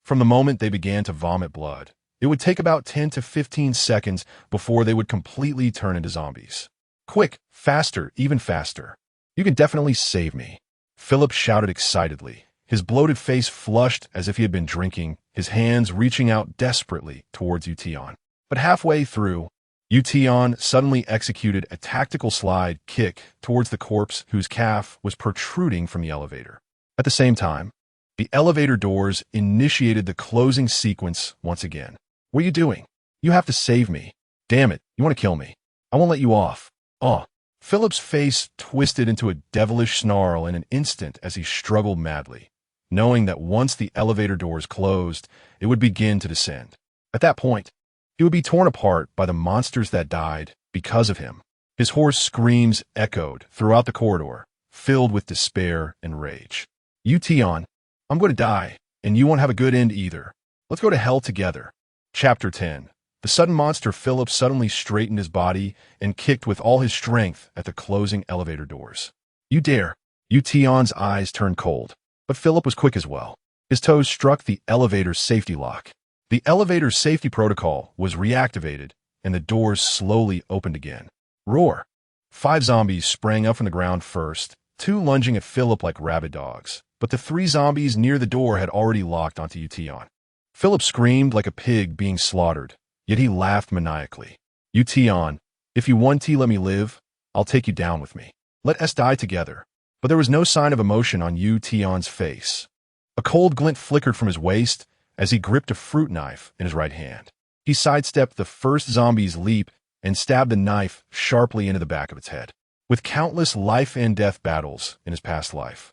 From the moment they began to vomit blood, it would take about 10 to 15 seconds before they would completely turn into zombies. Quick, faster, even faster. You can definitely save me. Philip shouted excitedly, his bloated face flushed as if he had been drinking, his hands reaching out desperately towards Tian. But halfway through, Tian suddenly executed a tactical slide kick towards the corpse whose calf was protruding from the elevator. At the same time, the elevator doors initiated the closing sequence once again. What are you doing? You have to save me. Damn it, you want to kill me. I won't let you off. Oh. Philip's face twisted into a devilish snarl in an instant as he struggled madly, knowing that once the elevator doors closed, it would begin to descend. At that point, he would be torn apart by the monsters that died because of him. His hoarse screams echoed throughout the corridor, filled with despair and rage. Tian, I'm going to die, and you won't have a good end either. Let's go to hell together. Chapter 10. The sudden monster Philip suddenly straightened his body and kicked with all his strength at the closing elevator doors. You dare. Tian's eyes turned cold, but Philip was quick as well. His toes struck the elevator's safety lock. The elevator's safety protocol was reactivated, and the doors slowly opened again. Roar! 5 zombies sprang up from the ground first, 2 lunging at Philip like rabid dogs, but the 3 zombies near the door had already locked onto Tian. Philip screamed like a pig being slaughtered, yet he laughed maniacally. Tian, if you want to let me live, I'll take you down with me. Let us die together. But there was no sign of emotion on Tian's face. A cold glint flickered from his waist as he gripped a fruit knife in his right hand. He sidestepped the first zombie's leap and stabbed the knife sharply into the back of its head. With countless life and death battles in his past life,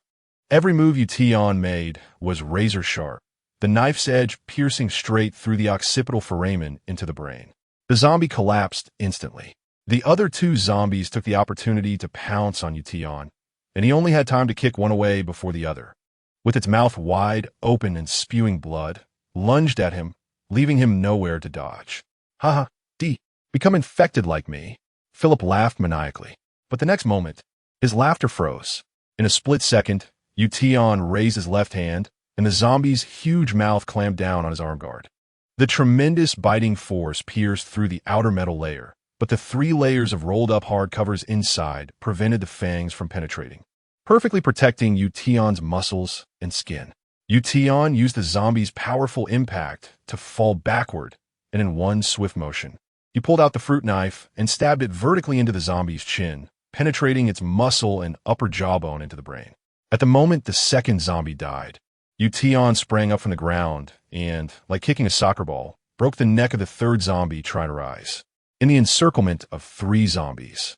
every move Tian made was razor sharp, the knife's edge piercing straight through the occipital foramen into the brain. The zombie collapsed instantly. The other 2 zombies took the opportunity to pounce on Tian, and he only had time to kick one away before the other, with its mouth wide open and spewing blood, lunged at him, leaving him nowhere to dodge. Haha, become infected like me. Philip laughed maniacally, but the next moment, his laughter froze. In a split second, Tian raised his left hand, and the zombie's huge mouth clamped down on his arm guard. The tremendous biting force pierced through the outer metal layer, but the 3 layers of rolled-up hard covers inside prevented the fangs from penetrating, perfectly protecting Tian's muscles and skin. Tian used the zombie's powerful impact to fall backward, and in one swift motion, he pulled out the fruit knife and stabbed it vertically into the zombie's chin, penetrating its muscle and upper jawbone into the brain. At the moment the second zombie died, Tian sprang up from the ground and, like kicking a soccer ball, broke the neck of the 3rd zombie trying to rise. In the encirclement of 3 zombies,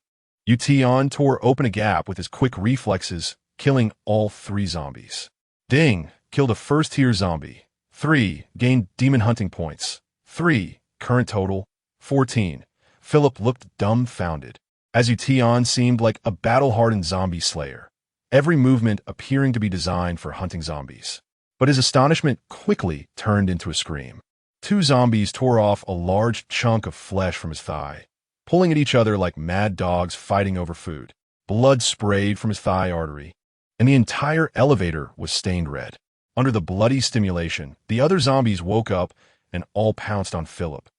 Tian tore open a gap with his quick reflexes, killing all 3 zombies. Ding! Killed a first-tier zombie. 3. Gained demon hunting points. 3. Current total, 14. Philip looked dumbfounded, as Tian seemed like a battle-hardened zombie slayer, every movement appearing to be designed for hunting zombies. But his astonishment quickly turned into a scream. two zombies tore off a large chunk of flesh from his thigh, pulling at each other like mad dogs fighting over food. Blood sprayed from his thigh artery, and the entire elevator was stained red. Under the bloody stimulation, the other zombies woke up and all pounced on Philip.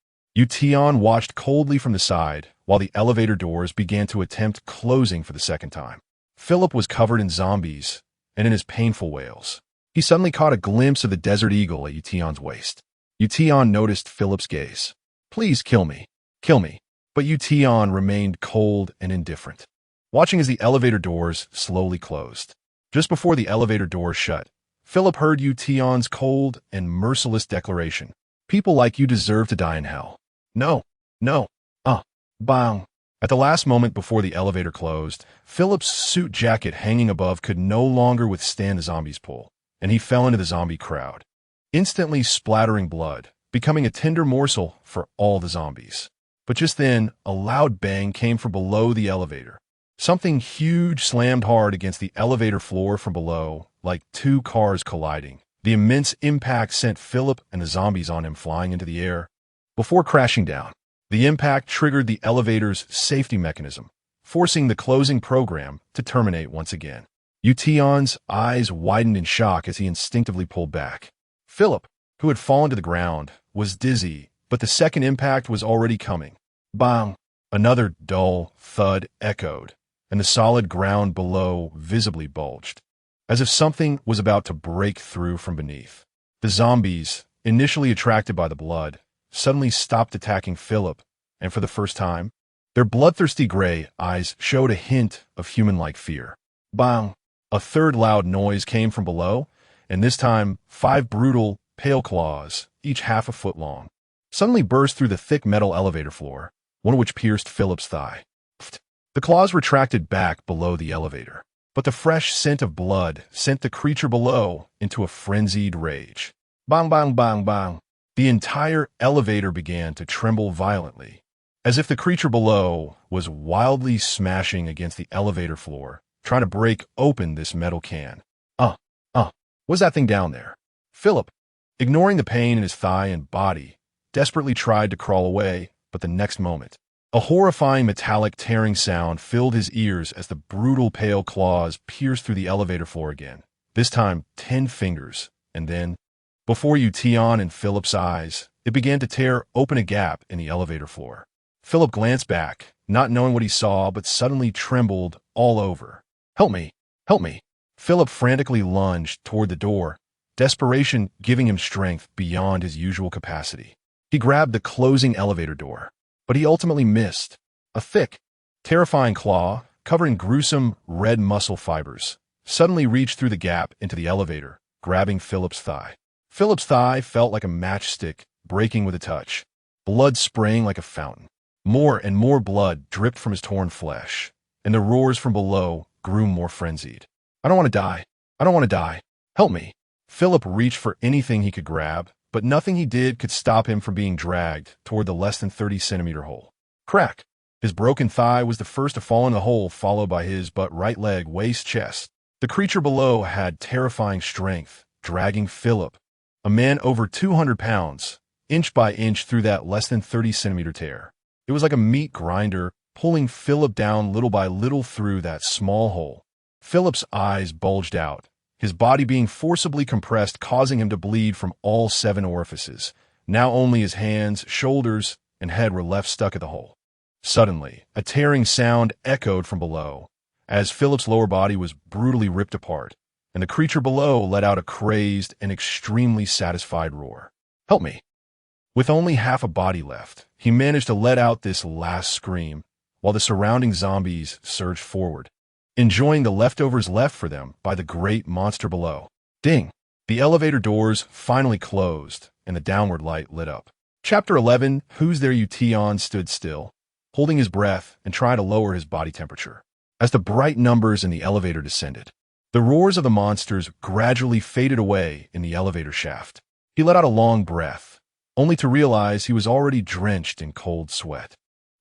Tian watched coldly from the side while the elevator doors began to attempt closing for the second time. Philip was covered in zombies and in his painful wails. He suddenly caught a glimpse of the desert eagle at Tian's waist. Tian noticed Philip's gaze. "Please kill me. Kill me." But Tian remained cold and indifferent, watching as the elevator doors slowly closed. Just before the elevator doors shut, Philip heard Tian's cold and merciless declaration. "People like you deserve to die in hell." No, no, bang. At the last moment before the elevator closed, Philip's suit jacket hanging above could no longer withstand the zombies' pull, and he fell into the zombie crowd, instantly splattering blood, becoming a tender morsel for all the zombies. But just then, a loud bang came from below the elevator. Something huge slammed hard against the elevator floor from below, like two cars colliding. The immense impact sent Philip and the zombies on him flying into the air before crashing down. The impact triggered the elevator's safety mechanism, forcing the closing program to terminate once again. Tian's eyes widened in shock as he instinctively pulled back. Philip, who had fallen to the ground, was dizzy, but the second impact was already coming. Bang! Another dull thud echoed, and the solid ground below visibly bulged, as if something was about to break through from beneath. The zombies, initially attracted by the blood, suddenly stopped attacking Philip, and for the first time, their bloodthirsty gray eyes showed a hint of human-like fear. Bang! A third loud noise came from below, and this time 5 brutal, pale claws, each half a foot long, suddenly burst through the thick metal elevator floor, one of which pierced Philip's thigh. The claws retracted back below the elevator, but the fresh scent of blood sent the creature below into a frenzied rage. Bang, bang, bang, bang. The entire elevator began to tremble violently, as if the creature below was wildly smashing against the elevator floor, trying to break open this metal can. What's that thing down there? Philip, ignoring the pain in his thigh and body, desperately tried to crawl away, but the next moment, a horrifying metallic tearing sound filled his ears as the brutal pale claws pierced through the elevator floor again, this time 10 fingers, and then, before Tian and Philip's eyes, it began to tear open a gap in the elevator floor. Philip glanced back, not knowing what he saw, but suddenly trembled all over. "Help me! Help me!" Philip frantically lunged toward the door, desperation giving him strength beyond his usual capacity. He grabbed the closing elevator door, but he ultimately missed. A thick, terrifying claw, covered in gruesome red muscle fibers, suddenly reached through the gap into the elevator, grabbing Philip's thigh. Philip's thigh felt like a matchstick breaking with a touch, blood spraying like a fountain. More and more blood dripped from his torn flesh, and the roars from below grew more frenzied. "I don't want to die. I don't want to die. Help me." Philip reached for anything he could grab, but nothing he did could stop him from being dragged toward the less than 30-centimeter hole. Crack! His broken thigh was the first to fall in the hole, followed by his right leg, waist, chest. The creature below had terrifying strength, dragging Philip, a man over 200 pounds, inch by inch through that less than 30-centimeter tear. It was like a meat grinder, pulling Philip down little by little through that small hole. Philip's eyes bulged out, his body being forcibly compressed, causing him to bleed from all 7 orifices. Now only his hands, shoulders, and head were left stuck at the hole. Suddenly, a tearing sound echoed from below, as Philip's lower body was brutally ripped apart, and the creature below let out a crazed and extremely satisfied roar. "Help me!" With only half a body left, he managed to let out this last scream, while the surrounding zombies surged forward, enjoying the leftovers left for them by the great monster below. Ding! The elevator doors finally closed, and the downward light lit up. Chapter 11, Who's There? Tian stood still, holding his breath and trying to lower his body temperature. As the bright numbers in the elevator descended, the roars of the monsters gradually faded away in the elevator shaft. He let out a long breath, only to realize he was already drenched in cold sweat.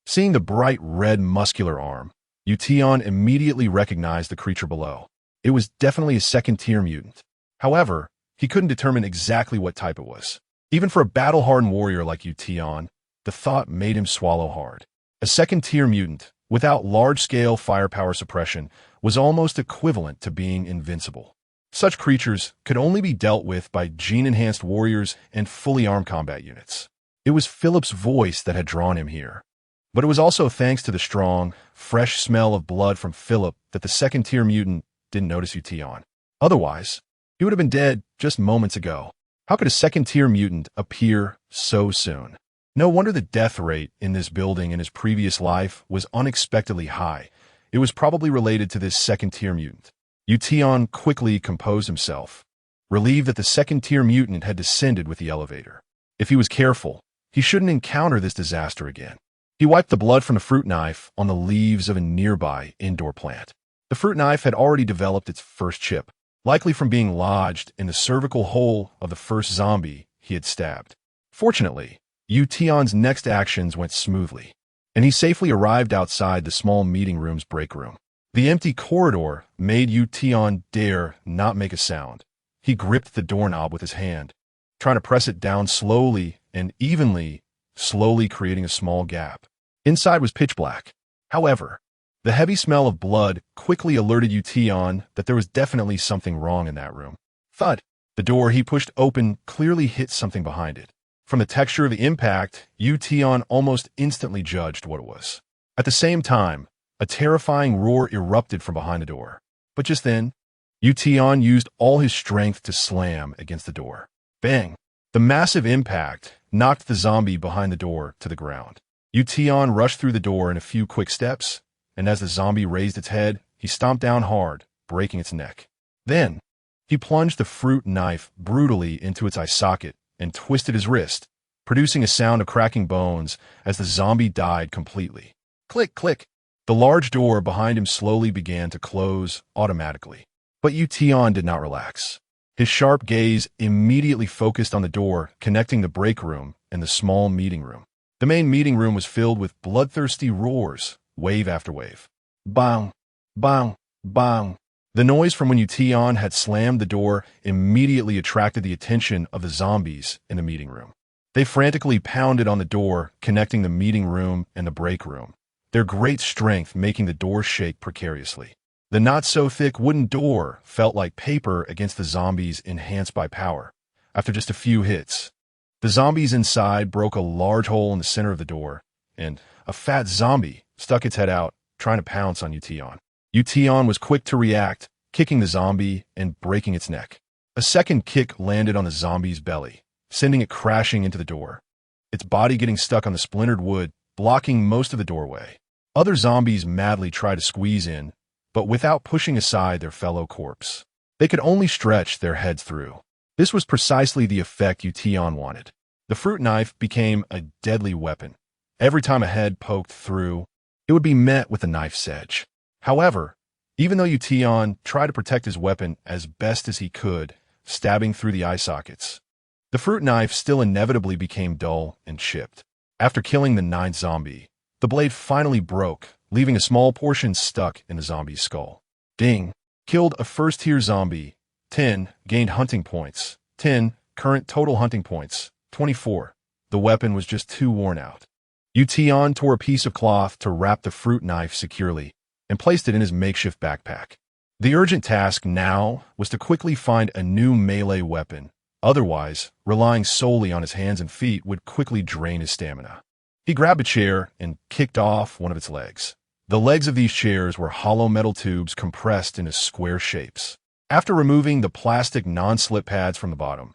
Seeing the bright red muscular arm, Tian immediately recognized the creature below. It was definitely a second-tier mutant. However, he couldn't determine exactly what type it was. Even for a battle-hardened warrior like Tian, the thought made him swallow hard. A second-tier mutant, without large-scale firepower suppression, was almost equivalent to being invincible. Such creatures could only be dealt with by gene-enhanced warriors and fully armed combat units. It was Philip's voice that had drawn him here. But it was also thanks to the strong, fresh smell of blood from Philip that the second-tier mutant didn't notice Tian. Otherwise, he would have been dead just moments ago. How could a second-tier mutant appear so soon? No wonder the death rate in this building in his previous life was unexpectedly high. It was probably related to this second-tier mutant. Tian quickly composed himself, relieved that the second-tier mutant had descended with the elevator. If he was careful, he shouldn't encounter this disaster again. He wiped the blood from the fruit knife on the leaves of a nearby indoor plant. The fruit knife had already developed its first chip, likely from being lodged in the cervical hole of the first zombie he had stabbed. Fortunately, Tian's next actions went smoothly, and he safely arrived outside the small meeting room's break room. The empty corridor made Tian dare not make a sound. He gripped the doorknob with his hand, trying to press it down slowly and evenly, slowly creating a small gap. Inside was pitch black. However, the heavy smell of blood quickly alerted Tian that there was definitely something wrong in that room. Thud! The door he pushed open clearly hit something behind it. From the texture of the impact, Tian almost instantly judged what it was. At the same time, a terrifying roar erupted from behind the door. But just then, Tian used all his strength to slam against the door. Bang! The massive impact knocked the zombie behind the door to the ground. Tian rushed through the door in a few quick steps, and as the zombie raised its head, he stomped down hard, breaking its neck. Then, he plunged the fruit knife brutally into its eye socket and twisted his wrist, producing a sound of cracking bones as the zombie died completely. Click, click. The large door behind him slowly began to close automatically. But Tian did not relax. His sharp gaze immediately focused on the door connecting the break room and the small meeting room. The main meeting room was filled with bloodthirsty roars, wave after wave. Bang, bang, bang. The noise from when Tian had slammed the door immediately attracted the attention of the zombies in the meeting room. They frantically pounded on the door connecting the meeting room and the break room, their great strength making the door shake precariously. The not-so-thick wooden door felt like paper against the zombies enhanced by power. After just a few hits, the zombies inside broke a large hole in the center of the door, and a fat zombie stuck its head out, trying to pounce on Tian. Tian was quick to react, kicking the zombie and breaking its neck. A second kick landed on the zombie's belly, sending it crashing into the door, its body getting stuck on the splintered wood, blocking most of the doorway. Other zombies madly tried to squeeze in, but without pushing aside their fellow corpse. They could only stretch their heads through. This was precisely the effect Tian wanted. The fruit knife became a deadly weapon. Every time a head poked through, it would be met with a knife's edge. However, even though Tian tried to protect his weapon as best as he could, stabbing through the eye sockets, the fruit knife still inevitably became dull and chipped. After killing the ninth zombie, the blade finally broke, leaving a small portion stuck in the zombie's skull. Ding! Killed a first-tier zombie. 10. Gained hunting points. 10. Current total hunting points. 24. The weapon was just too worn out. Tian tore a piece of cloth to wrap the fruit knife securely and placed it in his makeshift backpack. The urgent task now was to quickly find a new melee weapon. Otherwise, relying solely on his hands and feet would quickly drain his stamina. He grabbed a chair and kicked off one of its legs. The legs of these chairs were hollow metal tubes compressed into square shapes. After removing the plastic non-slip pads from the bottom,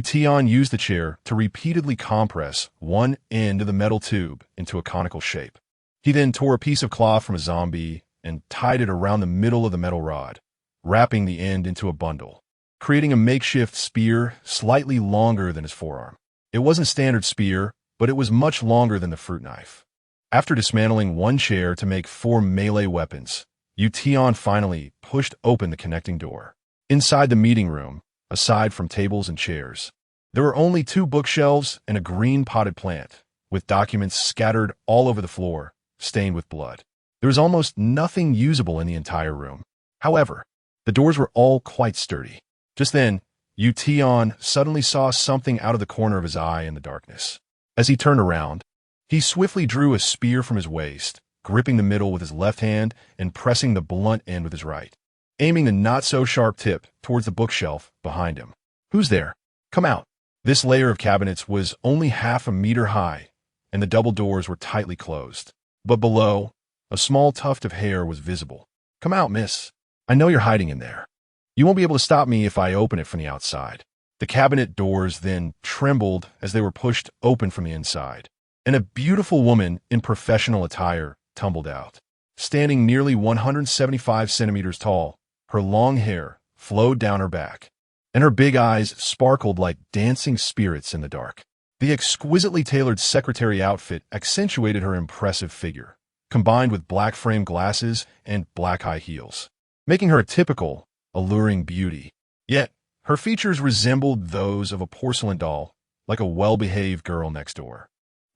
Tian used the chair to repeatedly compress one end of the metal tube into a conical shape. He then tore a piece of cloth from a zombie and tied it around the middle of the metal rod, wrapping the end into a bundle, creating a makeshift spear slightly longer than his forearm. It wasn't a standard spear, but it was much longer than the fruit knife. After dismantling one chair to make 4 melee weapons, Tian finally pushed open the connecting door. Inside the meeting room, aside from tables and chairs, there were only 2 bookshelves and a green potted plant, with documents scattered all over the floor, stained with blood. There was almost nothing usable in the entire room. However, the doors were all quite sturdy. Just then, Tian suddenly saw something out of the corner of his eye in the darkness. As he turned around, he swiftly drew a spear from his waist, gripping the middle with his left hand and pressing the blunt end with his right, aiming the not-so-sharp tip towards the bookshelf behind him. "Who's there? Come out." This layer of cabinets was only half a meter high, and the double doors were tightly closed. But below, a small tuft of hair was visible. "Come out, miss. I know you're hiding in there. You won't be able to stop me if I open it from the outside." The cabinet doors then trembled as they were pushed open from the inside, and a beautiful woman in professional attire tumbled out. Standing nearly 175 centimeters tall, her long hair flowed down her back, and her big eyes sparkled like dancing spirits in the dark. The exquisitely tailored secretary outfit accentuated her impressive figure, combined with black framed glasses and black high heels, making her a typical, alluring beauty. Yet, her features resembled those of a porcelain doll, like a well-behaved girl next door.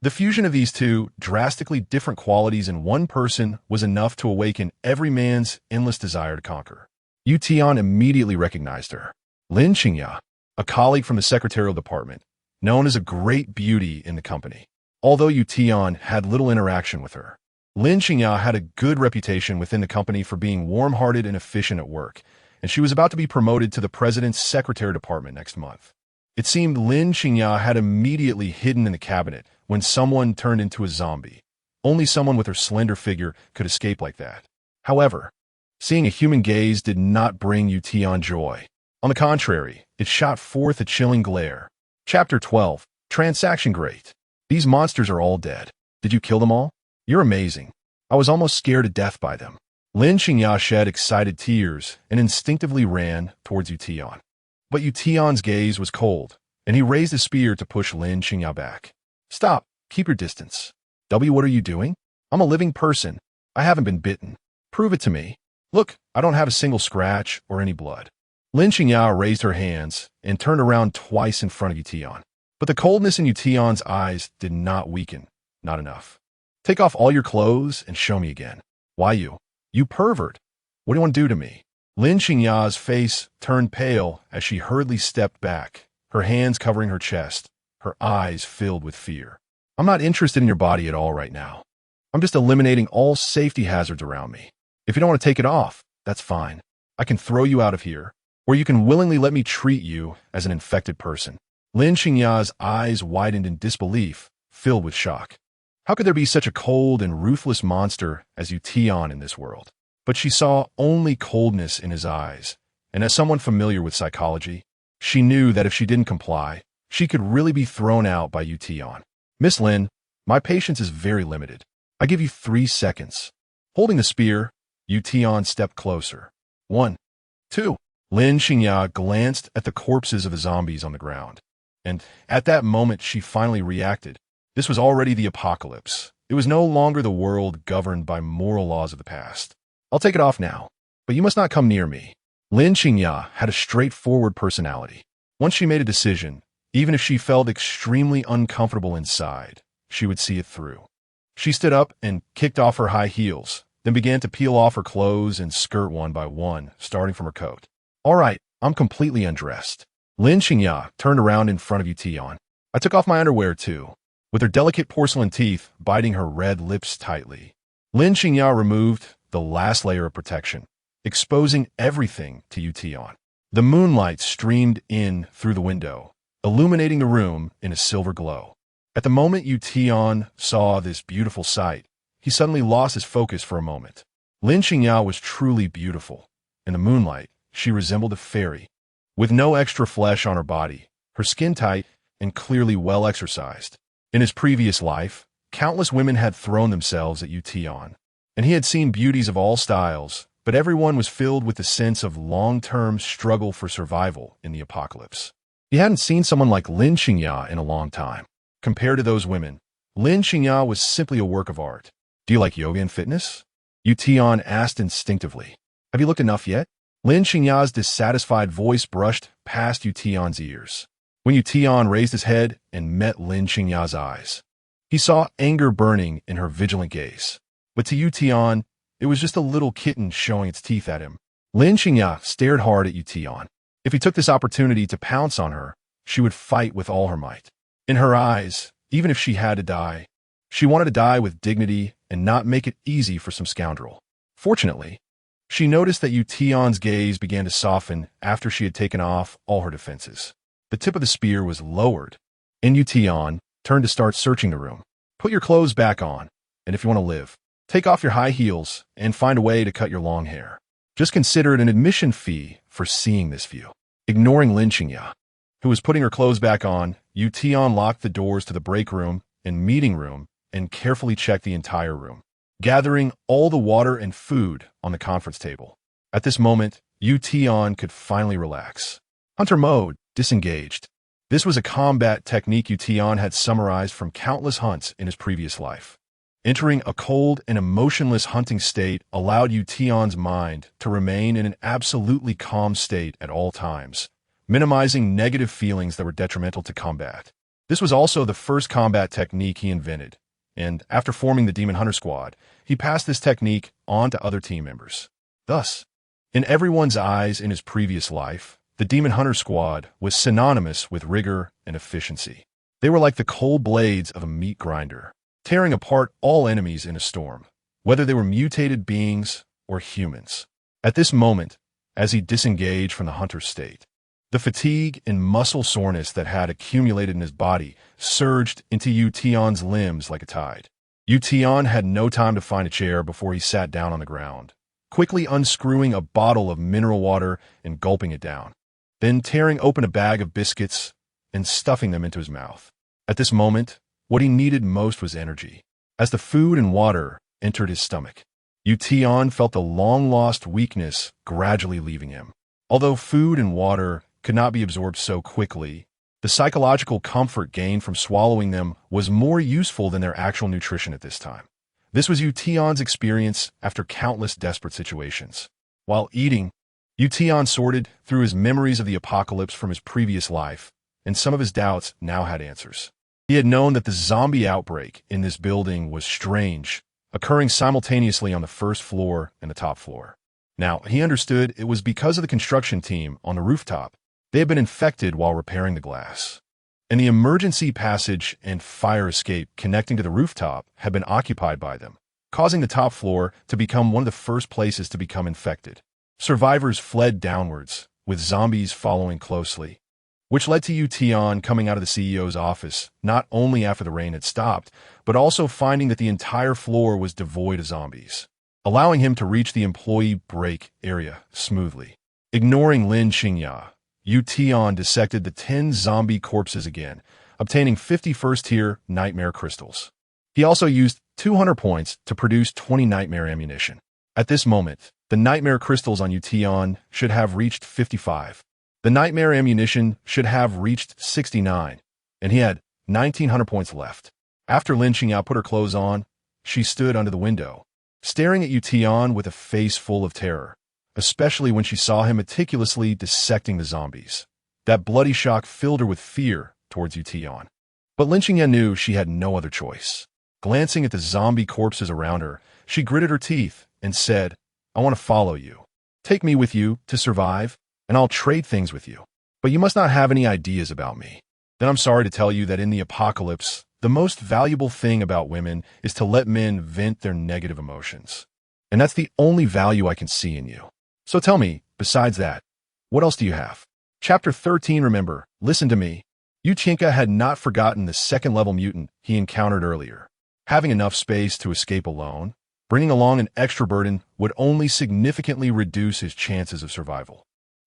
The fusion of these two drastically different qualities in one person was enough to awaken every man's endless desire to conquer. Tian immediately recognized her. Lin Qingya, a colleague from the secretarial department, known as a great beauty in the company. Although Tian had little interaction with her, Lin Qingya had a good reputation within the company for being warm-hearted and efficient at work, and she was about to be promoted to the president's secretary department next month. It seemed Lin Qingya had immediately hidden in the cabinet when someone turned into a zombie. Only someone with her slender figure could escape like that. However, seeing a human gaze did not bring Tian joy. On the contrary, it shot forth a chilling glare. Chapter 12. Transaction Great. These monsters are all dead. Did you kill them all? You're amazing. I was almost scared to death by them. Lin Qingya shed excited tears and instinctively ran towards Tian. But Tian's gaze was cold, and he raised his spear to push Lin Qingya back. "Stop. Keep your distance." What are you doing? I'm a living person. I haven't been bitten. Prove it to me. Look, I don't have a single scratch or any blood. Lin Qingya raised her hands and turned around twice in front of Tian. But the coldness in Tian's eyes did not weaken. Not enough. "Take off all your clothes and show me again." "Why you? You pervert. What do you want to do to me?" Lin Qingya's face turned pale as she hurriedly stepped back, her hands covering her chest, her eyes filled with fear. "I'm not interested in your body at all right now. I'm just eliminating all safety hazards around me. If you don't want to take it off, that's fine. I can throw you out of here, or you can willingly let me treat you as an infected person." Lin Qingya's eyes widened in disbelief, filled with shock. How could there be such a cold and ruthless monster as Tian in this world? But she saw only coldness in his eyes, and as someone familiar with psychology, she knew that if she didn't comply, she could really be thrown out by Tian. "Miss Lin, my patience is very limited. I give you 3 seconds." Holding the spear, Tian stepped closer. 1, 2. Lin Qingya glanced at the corpses of the zombies on the ground, and at that moment she finally reacted. This was already the apocalypse. It was no longer the world governed by moral laws of the past. "I'll take it off now, but you must not come near me." Lin Qingya had a straightforward personality. Once she made a decision, even if she felt extremely uncomfortable inside, she would see it through. She stood up and kicked off her high heels, then began to peel off her clothes and skirt one by one, starting from her coat. "All right, I'm completely undressed." Lin Qingya turned around in front of Tian. "I took off my underwear too." With her delicate porcelain teeth biting her red lips tightly, Lin Qingya removed the last layer of protection, exposing everything to Tian. The moonlight streamed in through the window, illuminating the room in a silver glow. At the moment Tian saw this beautiful sight, he suddenly lost his focus for a moment. Lin Qingya was truly beautiful. In the moonlight, she resembled a fairy. With no extra flesh on her body, her skin tight and clearly well exercised. In his previous life, countless women had thrown themselves at Tian, and he had seen beauties of all styles, but everyone was filled with the sense of long-term struggle for survival in the apocalypse. He hadn't seen someone like Lin Qingya in a long time. Compared to those women, Lin Qingya was simply a work of art. "Do you like yoga and fitness?" Tian asked instinctively. "Have you looked enough yet?" Lin Qingya's dissatisfied voice brushed past Tian's ears. When Tian raised his head and met Lin Qingya's eyes, he saw anger burning in her vigilant gaze. But to Tian, it was just a little kitten showing its teeth at him. Lin Qingya stared hard at Tian. If he took this opportunity to pounce on her, she would fight with all her might. In her eyes, even if she had to die, she wanted to die with dignity and not make it easy for some scoundrel. Fortunately, she noticed that Tian's gaze began to soften after she had taken off all her defenses. The tip of the spear was lowered, and Tian turned to start searching the room. Put your clothes back on, and if you want to live, take off your high heels and find a way to cut your long hair. Just consider it an admission fee for seeing this view. Ignoring Lin Qingya, who was putting her clothes back on, Tian locked the doors to the break room and meeting room and carefully checked the entire room, gathering all the water and food on the conference table. At this moment, Tian could finally relax. Hunter mode, disengaged. This was a combat technique Tian had summarized from countless hunts in his previous life. Entering a cold and emotionless hunting state allowed Tian's mind to remain in an absolutely calm state at all times, minimizing negative feelings that were detrimental to combat. This was also the first combat technique he invented, and after forming the Demon Hunter Squad, he passed this technique on to other team members. Thus, in everyone's eyes in his previous life, the Demon Hunter Squad was synonymous with rigor and efficiency. They were like the cold blades of a meat grinder, tearing apart all enemies in a storm, whether they were mutated beings or humans. At this moment, as he disengaged from the hunter state, the fatigue and muscle soreness that had accumulated in his body surged into Tian's limbs like a tide. Tian had no time to find a chair before he sat down on the ground, quickly unscrewing a bottle of mineral water and gulping it down, then tearing open a bag of biscuits and stuffing them into his mouth. At this moment, what he needed most was energy. As the food and water entered his stomach, Tian felt the long-lost weakness gradually leaving him. Although food and water could not be absorbed so quickly, the psychological comfort gained from swallowing them was more useful than their actual nutrition at this time. This was Tian's experience after countless desperate situations. While eating, Tian sorted through his memories of the apocalypse from his previous life, and some of his doubts now had answers. He had known that the zombie outbreak in this building was strange, occurring simultaneously on the first floor and the top floor. Now, he understood it was because of the construction team on the rooftop. They had been infected while repairing the glass, and the emergency passage and fire escape connecting to the rooftop had been occupied by them, causing the top floor to become one of the first places to become infected. Survivors fled downwards, with zombies following closely, which led to Tian coming out of the CEO's office not only after the rain had stopped, but also finding that the entire floor was devoid of zombies, allowing him to reach the employee break area smoothly. Ignoring Lin Qingya, Tian dissected the 10 zombie corpses again, obtaining 50 first-tier nightmare crystals. He also used 200 points to produce 20 nightmare ammunition. At this moment, the nightmare crystals on Tian should have reached 55. The nightmare ammunition should have reached 69, and he had 1,900 points left. After Lin Qingya put her clothes on, she stood under the window, staring at Tian with a face full of terror, especially when she saw him meticulously dissecting the zombies. That bloody shock filled her with fear towards Tian. But Lin Qingya knew she had no other choice. Glancing at the zombie corpses around her, she gritted her teeth and said, "I want to follow you. Take me with you to survive, and I'll trade things with you. But you must not have any ideas about me." Then I'm sorry to tell you that in the apocalypse, the most valuable thing about women is to let men vent their negative emotions. And that's the only value I can see in you. So tell me, besides that, what else do you have? Chapter 13, remember, listen to me. Yuchinka had not forgotten the second-level mutant he encountered earlier. Having enough space to escape alone, bringing along an extra burden would only significantly reduce his chances of survival.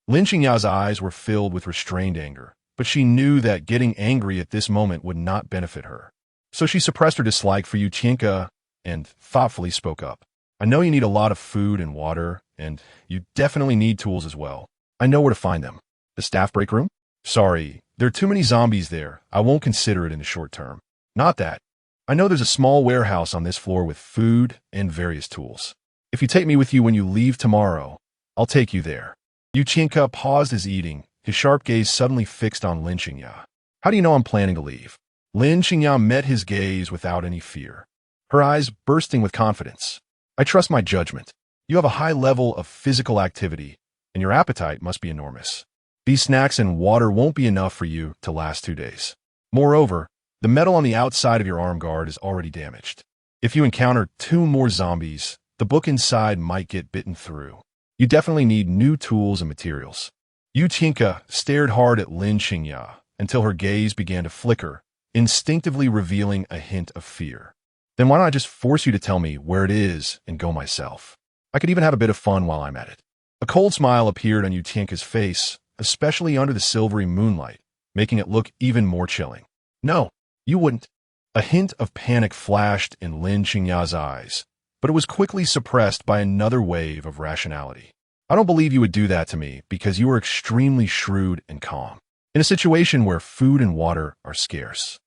Lin Qingya's eyes were filled with restrained anger, but she knew that getting angry at this moment would not benefit her. So she suppressed her dislike for Yuchinka and thoughtfully spoke up. "I know you need a lot of food and water, and you definitely need tools as well. I know where to find them. The staff break room? Sorry, there are too many zombies there. I won't consider it in the short term. Not that. I know there's a small warehouse on this floor with food and various tools. If you take me with you when you leave tomorrow, I'll take you there." Yuchinka paused his eating, his sharp gaze suddenly fixed on Lin Qingya. "How do you know I'm planning to leave?" Lin Qingya met his gaze without any fear, her eyes bursting with confidence. "I trust my judgment. You have a high level of physical activity, and your appetite must be enormous. These snacks and water won't be enough for you to last 2 days. Moreover, the metal on the outside of your arm guard is already damaged. If you encounter 2 more zombies, the book inside might get bitten through. You definitely need new tools and materials. Yu Tianke stared hard at Lin Qingya until her gaze began to flicker, instinctively revealing a hint of fear. Then why don't I just force you to tell me where it is and go myself? I could even have a bit of fun while I'm at it. A cold smile appeared on Yu Tianke's face, especially under the silvery moonlight, making it look even more chilling. No, you wouldn't. A hint of panic flashed in Lin Qingya's eyes, but it was quickly suppressed by another wave of rationality. I don't believe you would do that to me because you are extremely shrewd and calm. In a situation where food and water are scarce,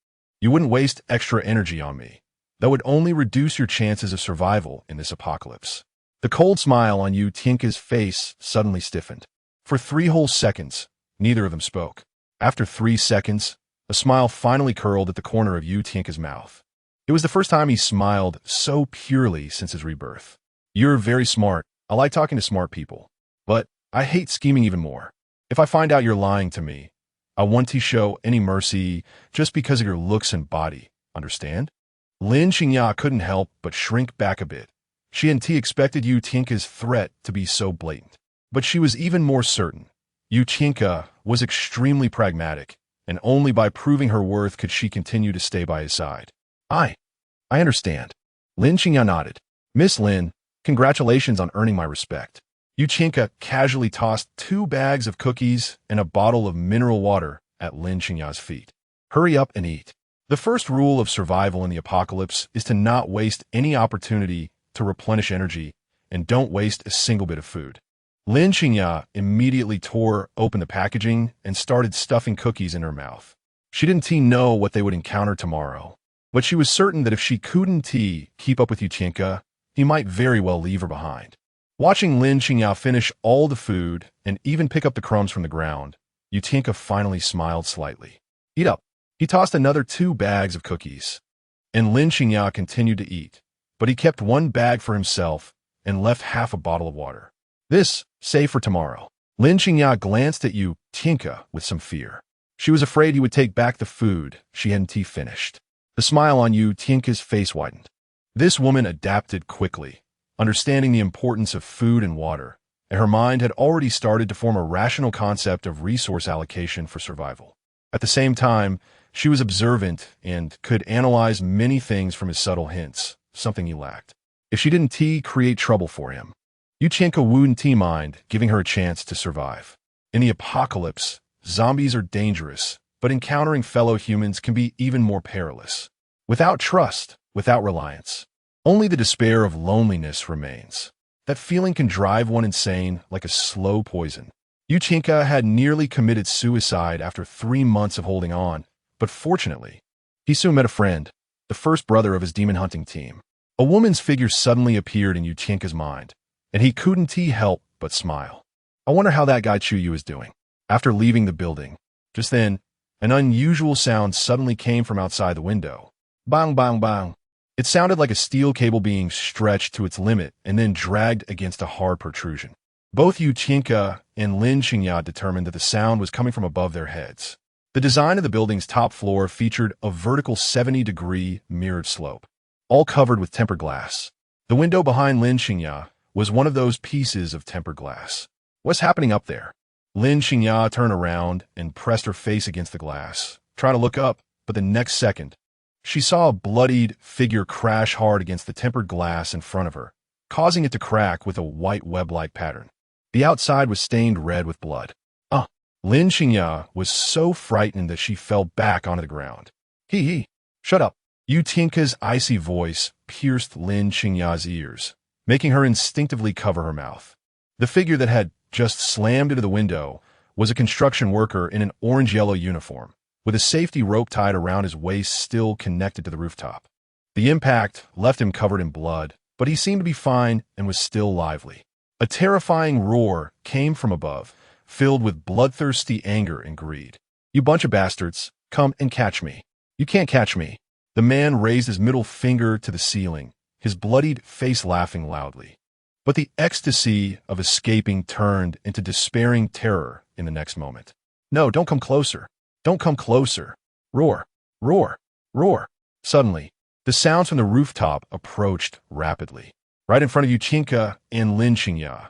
you wouldn't waste extra energy on me. That would only reduce your chances of survival in this apocalypse. The cold smile on Yu Tianke's face suddenly stiffened. For 3 whole seconds, neither of them spoke. After 3 seconds, a smile finally curled at the corner of Yu Tianke's mouth. It was the first time he smiled so purely since his rebirth. You're very smart. I like talking to smart people. But I hate scheming even more. If I find out you're lying to me, I won't show any mercy just because of your looks and body. Understand? Lin Qingya couldn't help but shrink back a bit. She hadn't expected Yu Tianke's threat to be so blatant. But she was even more certain. Yu Tianke was extremely pragmatic, and only by proving her worth could she continue to stay by his side. I understand. Lin Qingya nodded. Miss Lin, congratulations on earning my respect. Yu Tianke casually tossed 2 bags of cookies and a bottle of mineral water at Lin Qingya's feet. Hurry up and eat. The first rule of survival in the apocalypse is to not waste any opportunity to replenish energy, and don't waste a single bit of food. Lin Qingya immediately tore open the packaging and started stuffing cookies in her mouth. She didn't know what they would encounter tomorrow, but she was certain that if she couldn't keep up with Yu Tianke, he might very well leave her behind. Watching Lin Qingya finish all the food and even pick up the crumbs from the ground, Yu Tianke finally smiled slightly. Eat up. He tossed another 2 bags of cookies, and Lin Qingya continued to eat, but he kept 1 bag for himself and left half a bottle of water. This, save for tomorrow. Lin Qingya glanced at Yu Tianke with some fear. She was afraid he would take back the food she hadn't finished. The smile on Yu Tianke's face widened. This woman adapted quickly, understanding the importance of food and water, and her mind had already started to form a rational concept of resource allocation for survival. At the same time, she was observant and could analyze many things from his subtle hints, something he lacked. If she didn't create trouble for him, Yu Tianke wouldn't mind giving her a chance to survive. In the apocalypse, zombies are dangerous, but encountering fellow humans can be even more perilous. Without trust, without reliance, only the despair of loneliness remains. That feeling can drive one insane like a slow poison. Yu Tianke had nearly committed suicide after 3 months of holding on, but fortunately, he soon met a friend, the first brother of his demon hunting team. A woman's figure suddenly appeared in Yu Tianke's mind, and he couldn't help but smile. I wonder how that guy Yu is doing. After leaving the building, just then, an unusual sound suddenly came from outside the window. Bang, bang, bang. It sounded like a steel cable being stretched to its limit and then dragged against a hard protrusion. Both Yu Tianke and Lin Qingya determined that the sound was coming from above their heads. The design of the building's top floor featured a vertical 70-degree mirrored slope, all covered with tempered glass. The window behind Lin Qingya was one of those pieces of tempered glass. What's happening up there? Lin Qingya turned around and pressed her face against the glass, trying to look up, but the next second, she saw a bloodied figure crash hard against the tempered glass in front of her, causing it to crack with a white web-like pattern. The outside was stained red with blood. Lin Qingya was so frightened that she fell back onto the ground. Shut up. Yu Tianke's icy voice pierced Lin Qingya's ears, making her instinctively cover her mouth. The figure that had just slammed into the window was a construction worker in an orange-yellow uniform, with a safety rope tied around his waist still connected to the rooftop. The impact left him covered in blood, but he seemed to be fine and was still lively. A terrifying roar came from above, filled with bloodthirsty anger and greed. You bunch of bastards, come and catch me. You can't catch me. The man raised his middle finger to the ceiling, his bloodied face laughing loudly. But the ecstasy of escaping turned into despairing terror in the next moment. No, don't come closer. Don't come closer. Roar, roar, roar. Suddenly, the sounds from the rooftop approached rapidly. Right in front of Yuchinka and Lin Xingya,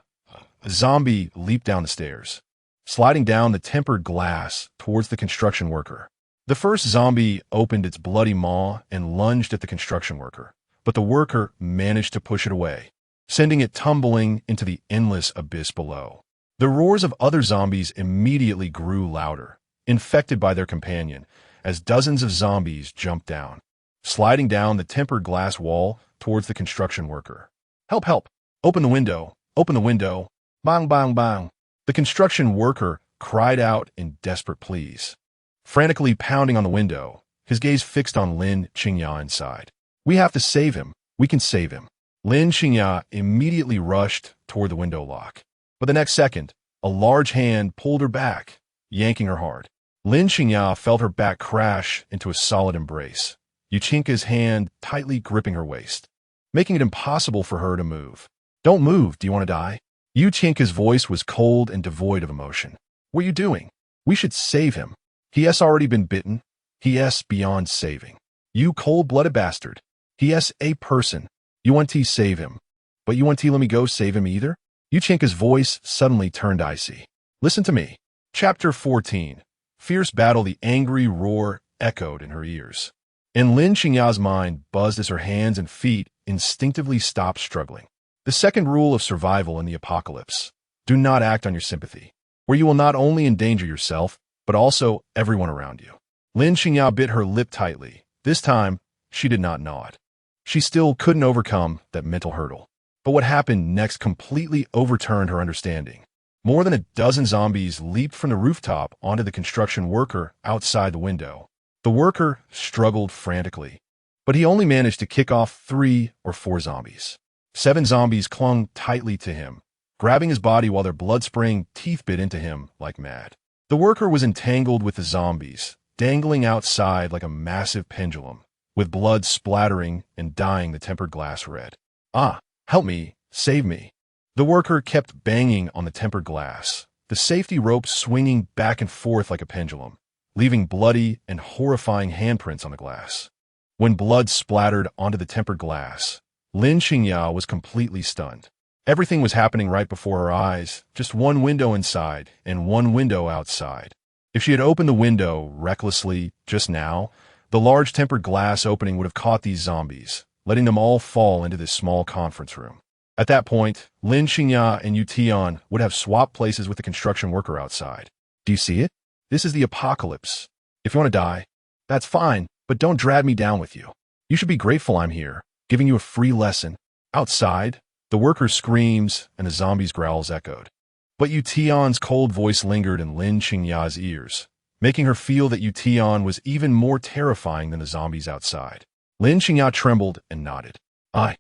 a zombie leaped down the stairs, sliding down the tempered glass towards the construction worker. The first zombie opened its bloody maw and lunged at the construction worker, but the worker managed to push it away, sending it tumbling into the endless abyss below. The roars of other zombies immediately grew louder, infected by their companion, as dozens of zombies jumped down, sliding down the tempered glass wall towards the construction worker. Help, help! Open the window! Open the window! Bang, bang, bang! The construction worker cried out in desperate pleas, frantically pounding on the window, his gaze fixed on Lin Xingya inside. We have to save him. We can save him. Lin Xingya immediately rushed toward the window lock. But the next second, a large hand pulled her back, yanking her hard. Lin Xingya felt her back crash into a solid embrace, Yuchinka's hand tightly gripping her waist, making it impossible for her to move. Don't move, do you want to die? Yuchinka's voice was cold and devoid of emotion. What are you doing? We should save him. He has already been bitten. He is beyond saving. You cold-blooded bastard. He is a person. You want to save him. But you want to let me go save him either? Yuchinka's voice suddenly turned icy. Listen to me. Chapter 14. Fierce battle. The angry roar echoed in her ears. And Lin Xingya's mind buzzed as her hands and feet instinctively stopped struggling. The second rule of survival in the apocalypse. Do not act on your sympathy, where you will not only endanger yourself, but also everyone around you. Lin Xingya bit her lip tightly. This time, she did not nod. She still couldn't overcome that mental hurdle. But what happened next completely overturned her understanding. More than a dozen zombies leaped from the rooftop onto the construction worker outside the window. The worker struggled frantically, but he only managed to kick off 3 or 4 zombies. 7 zombies clung tightly to him, grabbing his body while their blood-spraying teeth bit into him like mad. The worker was entangled with the zombies, dangling outside like a massive pendulum, with blood splattering and dyeing the tempered glass red. Ah, help me, save me. The worker kept banging on the tempered glass, the safety rope swinging back and forth like a pendulum, leaving bloody and horrifying handprints on the glass. When blood splattered onto the tempered glass, Lin Xingya was completely stunned. Everything was happening right before her eyes, just one window inside and one window outside. If she had opened the window recklessly just now, the large tempered glass opening would have caught these zombies, letting them all fall into this small conference room. At that point, Lin Xingya and Tian would have swapped places with the construction worker outside. Do you see it? This is the apocalypse. If you want to die, that's fine, but don't drag me down with you. You should be grateful I'm here, giving you a free lesson. Outside, the worker's screams and the zombies' growls echoed. But Tian's cold voice lingered in Lin Xingya's ears, making her feel that Tian was even more terrifying than the zombies outside. Lin Xingya trembled and nodded. I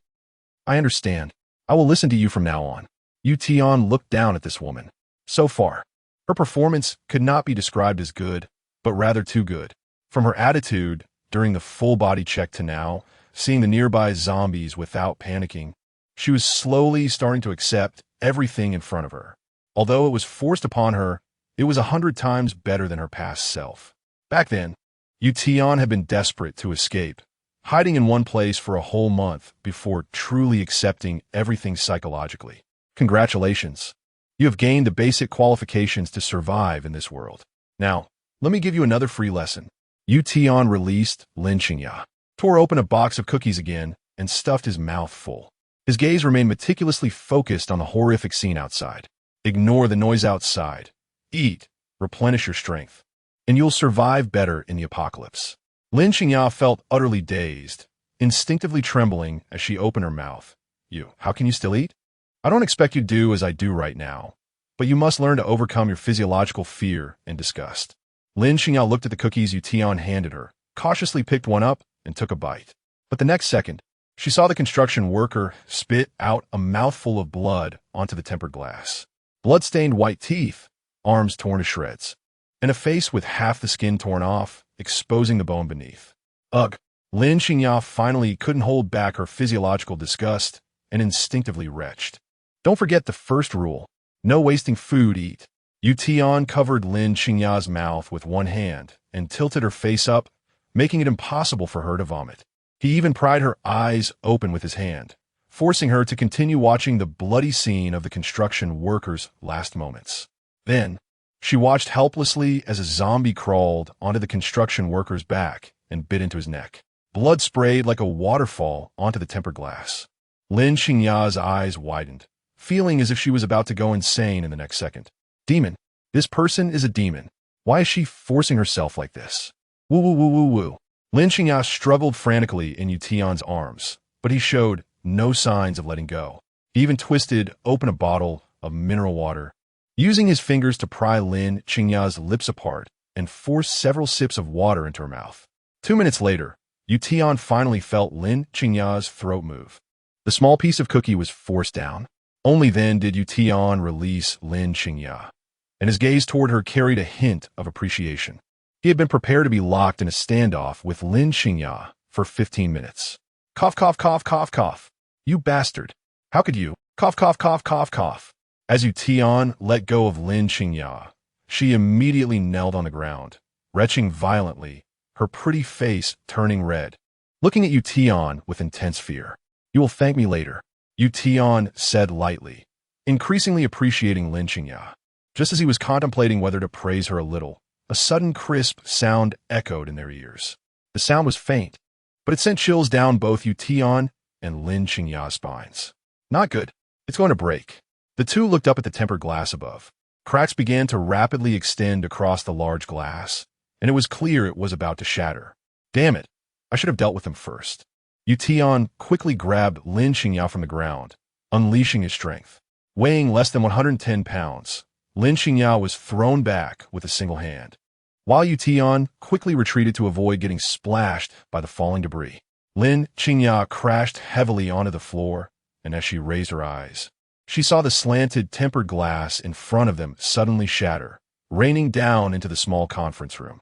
understand. I will listen to you from now on. Tian looked down at this woman. So far, her performance could not be described as good, but rather too good. From her attitude during the full-body check to now, seeing the nearby zombies without panicking, she was slowly starting to accept everything in front of her. Although it was forced upon her, it was 100 times better than her past self. Back then, Tian had been desperate to escape, hiding in one place for a whole month before truly accepting everything psychologically. Congratulations. You have gained the basic qualifications to survive in this world. Now, let me give you another free lesson. Tian released Lin Xingya, tore open a box of cookies again, and stuffed his mouth full. His gaze remained meticulously focused on the horrific scene outside. Ignore the noise outside. Eat, replenish your strength, and you'll survive better in the apocalypse. Lin Xingya felt utterly dazed, instinctively trembling as she opened her mouth. How can you still eat? I don't expect you to do as I do right now, but you must learn to overcome your physiological fear and disgust. Lin Xingya looked at the cookies Tian handed her, cautiously picked one up, and took a bite. But the next second, she saw the construction worker spit out a mouthful of blood onto the tempered glass. Blood-stained white teeth, arms torn to shreds, and a face with half the skin torn off, exposing the bone beneath. Ugh! Lin Xingya finally couldn't hold back her physiological disgust and instinctively retched. Don't forget the first rule. No wasting food, eat. Tian covered Lin Qingya's mouth with one hand and tilted her face up, making it impossible for her to vomit. He even pried her eyes open with his hand, forcing her to continue watching the bloody scene of the construction workers' last moments. Then, she watched helplessly as a zombie crawled onto the construction worker's back and bit into his neck. Blood sprayed like a waterfall onto the tempered glass. Lin Qingya's eyes widened, feeling as if she was about to go insane in the next second. Demon. This person is a demon. Why is she forcing herself like this? Woo woo woo woo woo. Lin Qingya struggled frantically in Tian's arms, but he showed no signs of letting go. He even twisted open a bottle of mineral water, using his fingers to pry Lin Qingya's lips apart and force several sips of water into her mouth. 2 minutes later, Tian finally felt Lin Qingya's throat move. The small piece of cookie was forced down. Only then did Tian release Lin Qingya, and his gaze toward her carried a hint of appreciation. He had been prepared to be locked in a standoff with Lin Qingya for 15 minutes. Cough, cough, cough, cough, cough. You bastard. How could you? Cough, cough, cough, cough, cough. As Tian let go of Lin Qingya, she immediately knelt on the ground, retching violently, her pretty face turning red, looking at Tian with intense fear. You will thank me later, Tian said lightly, increasingly appreciating Lin Qingya. Just as he was contemplating whether to praise her a little, a sudden crisp sound echoed in their ears. The sound was faint, but it sent chills down both Tian and Lin Qingya's spines. Not good. It's going to break. The two looked up at the tempered glass above. Cracks began to rapidly extend across the large glass, and it was clear it was about to shatter. Damn it. I should have dealt with him first. Tian quickly grabbed Lin Qingya from the ground, unleashing his strength. Weighing less than 110 pounds, Lin Qingya was thrown back with a single hand, while Tian quickly retreated to avoid getting splashed by the falling debris. Lin Qingya crashed heavily onto the floor, and as she raised her eyes, she saw the slanted tempered glass in front of them suddenly shatter, raining down into the small conference room.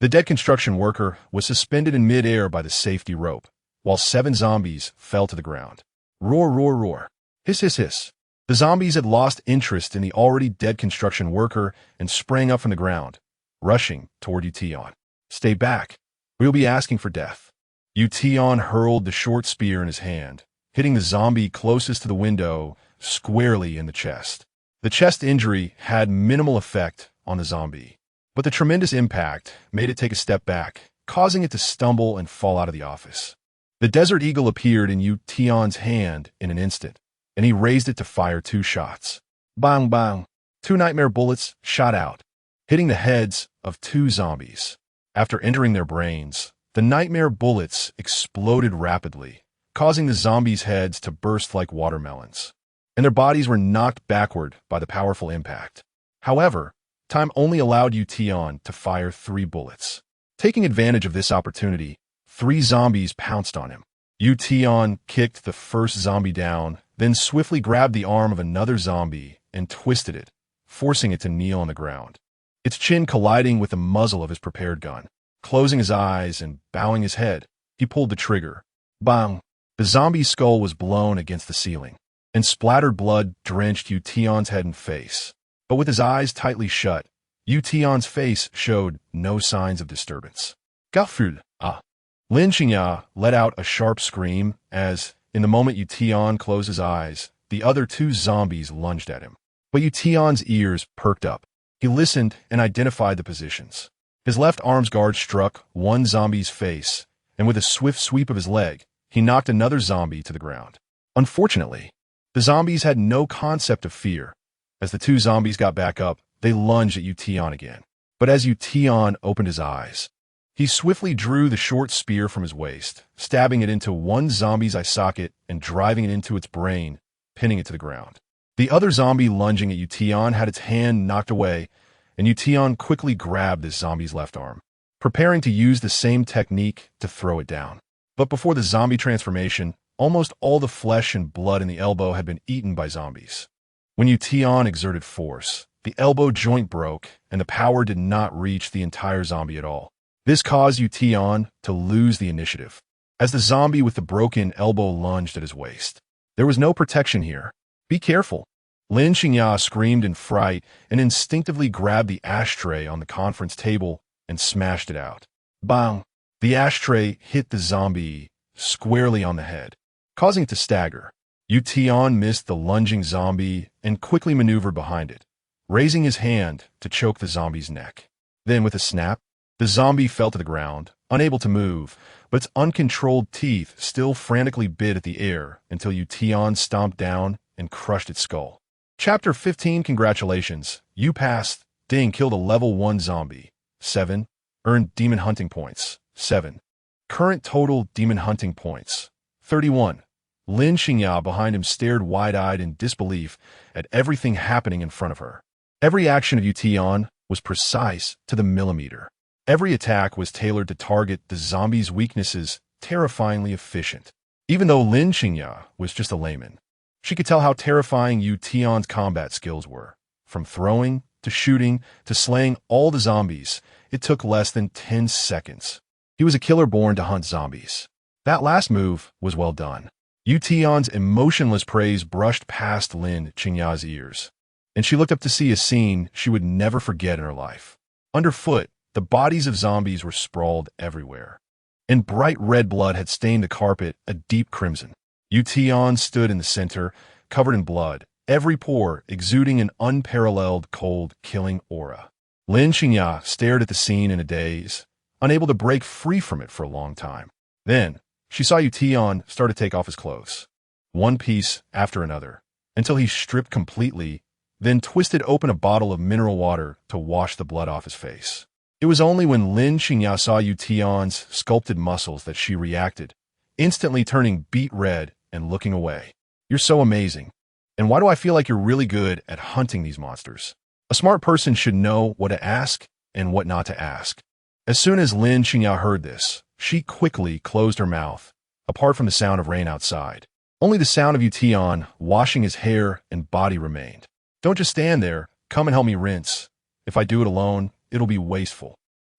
The dead construction worker was suspended in midair by the safety rope, while 7 zombies fell to the ground. Roar, roar, roar. Hiss, hiss, hiss. The zombies had lost interest in the already dead construction worker and sprang up from the ground, rushing toward Tian. Stay back. We'll be asking for death. Tian hurled the short spear in his hand, hitting the zombie closest to the window squarely in the chest. The chest injury had minimal effect on the zombie, but the tremendous impact made it take a step back, causing it to stumble and fall out of the office. The Desert Eagle appeared in Tian's hand in an instant, and he raised it to fire 2 shots. Bang, bang. 2 nightmare bullets shot out, hitting the heads of 2 zombies. After entering their brains, the nightmare bullets exploded rapidly, causing the zombies' heads to burst like watermelons, and their bodies were knocked backward by the powerful impact. However, time only allowed Tian to fire 3 bullets. Taking advantage of this opportunity, 3 zombies pounced on him. Tian kicked the first zombie down, then swiftly grabbed the arm of another zombie and twisted it, forcing it to kneel on the ground, its chin colliding with the muzzle of his prepared gun. Closing his eyes and bowing his head, he pulled the trigger. Bang! The zombie's skull was blown against the ceiling, and splattered blood drenched Tian's head and face. But with his eyes tightly shut, Tian's face showed no signs of disturbance. Gaful, ah! Lin Qingya let out a sharp scream as, in the moment Tian closed his eyes, the other 2 zombies lunged at him. But Tian's ears perked up. He listened and identified the positions. His left arm's guard struck one zombie's face, and with a swift sweep of his leg, he knocked another zombie to the ground. Unfortunately, the zombies had no concept of fear. As the 2 zombies got back up, they lunged at Tian again. But as Tian opened his eyes, he swiftly drew the short spear from his waist, stabbing it into one zombie's eye socket and driving it into its brain, pinning it to the ground. The other zombie lunging at Tian had its hand knocked away, and Tian quickly grabbed this zombie's left arm, preparing to use the same technique to throw it down. But before the zombie transformation, almost all the flesh and blood in the elbow had been eaten by zombies. When Tian exerted force, the elbow joint broke, and the power did not reach the entire zombie at all. This caused Tian to lose the initiative, as the zombie with the broken elbow lunged at his waist. There was no protection here. Be careful. Lin Qingya screamed in fright and instinctively grabbed the ashtray on the conference table and smashed it out. Bang! The ashtray hit the zombie squarely on the head, causing it to stagger. Tian missed the lunging zombie and quickly maneuvered behind it, raising his hand to choke the zombie's neck. Then, with a snap, the zombie fell to the ground, unable to move, but its uncontrolled teeth still frantically bit at the air until Tian stomped down and crushed its skull. Chapter 15. Congratulations, you passed. Ding killed a level 1 zombie. 7. Earned demon hunting points. 7. Current total demon hunting points. 31. Lin Qingya behind him stared wide-eyed in disbelief at everything happening in front of her. Every action of Tian was precise to the millimeter. Every attack was tailored to target the zombie's weaknesses, terrifyingly efficient. Even though Lin Qingya was just a layman, she could tell how terrifying Tian's combat skills were. From throwing, to shooting, to slaying all the zombies, it took less than 10 seconds. He was a killer born to hunt zombies. That last move was well done. Tian's emotionless praise brushed past Lin Qingya's ears, and she looked up to see a scene she would never forget in her life. Underfoot, the bodies of zombies were sprawled everywhere, and bright red blood had stained the carpet a deep crimson. Tian stood in the center, covered in blood, every pore exuding an unparalleled cold, killing aura. Lin Qingya stared at the scene in a daze, unable to break free from it for a long time. Then, she saw Tian start to take off his clothes, one piece after another, until he stripped completely, then twisted open a bottle of mineral water to wash the blood off his face. It was only when Lin Qingya saw Tian's sculpted muscles that she reacted, instantly turning beet red and looking away. You're so amazing. And why do I feel like you're really good at hunting these monsters? A smart person should know what to ask and what not to ask. As soon as Lin Qingya heard this, she quickly closed her mouth, apart from the sound of rain outside. Only the sound of Tian washing his hair and body remained. Don't just stand there. Come and help me rinse. If I do it alone, it'll be wasteful.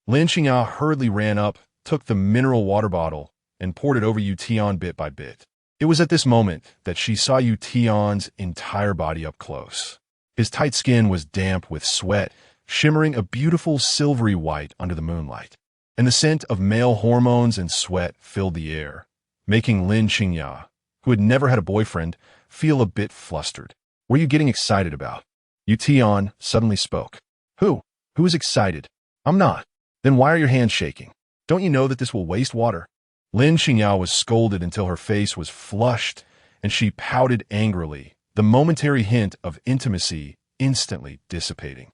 Lin Qingya hurriedly ran up, took the mineral water bottle, and poured it over Tian bit by bit. It was at this moment that she saw Tian's entire body up close. His tight skin was damp with sweat, shimmering a beautiful silvery white under the moonlight. And the scent of male hormones and sweat filled the air, making Lin Qingya, who had never had a boyfriend, feel a bit flustered. What are you getting excited about? Tian suddenly spoke. Who is excited? I'm not. Then why are your hands shaking? Don't you know that this will waste water? Lin Qingya was scolded until her face was flushed, and she pouted angrily, the momentary hint of intimacy instantly dissipating.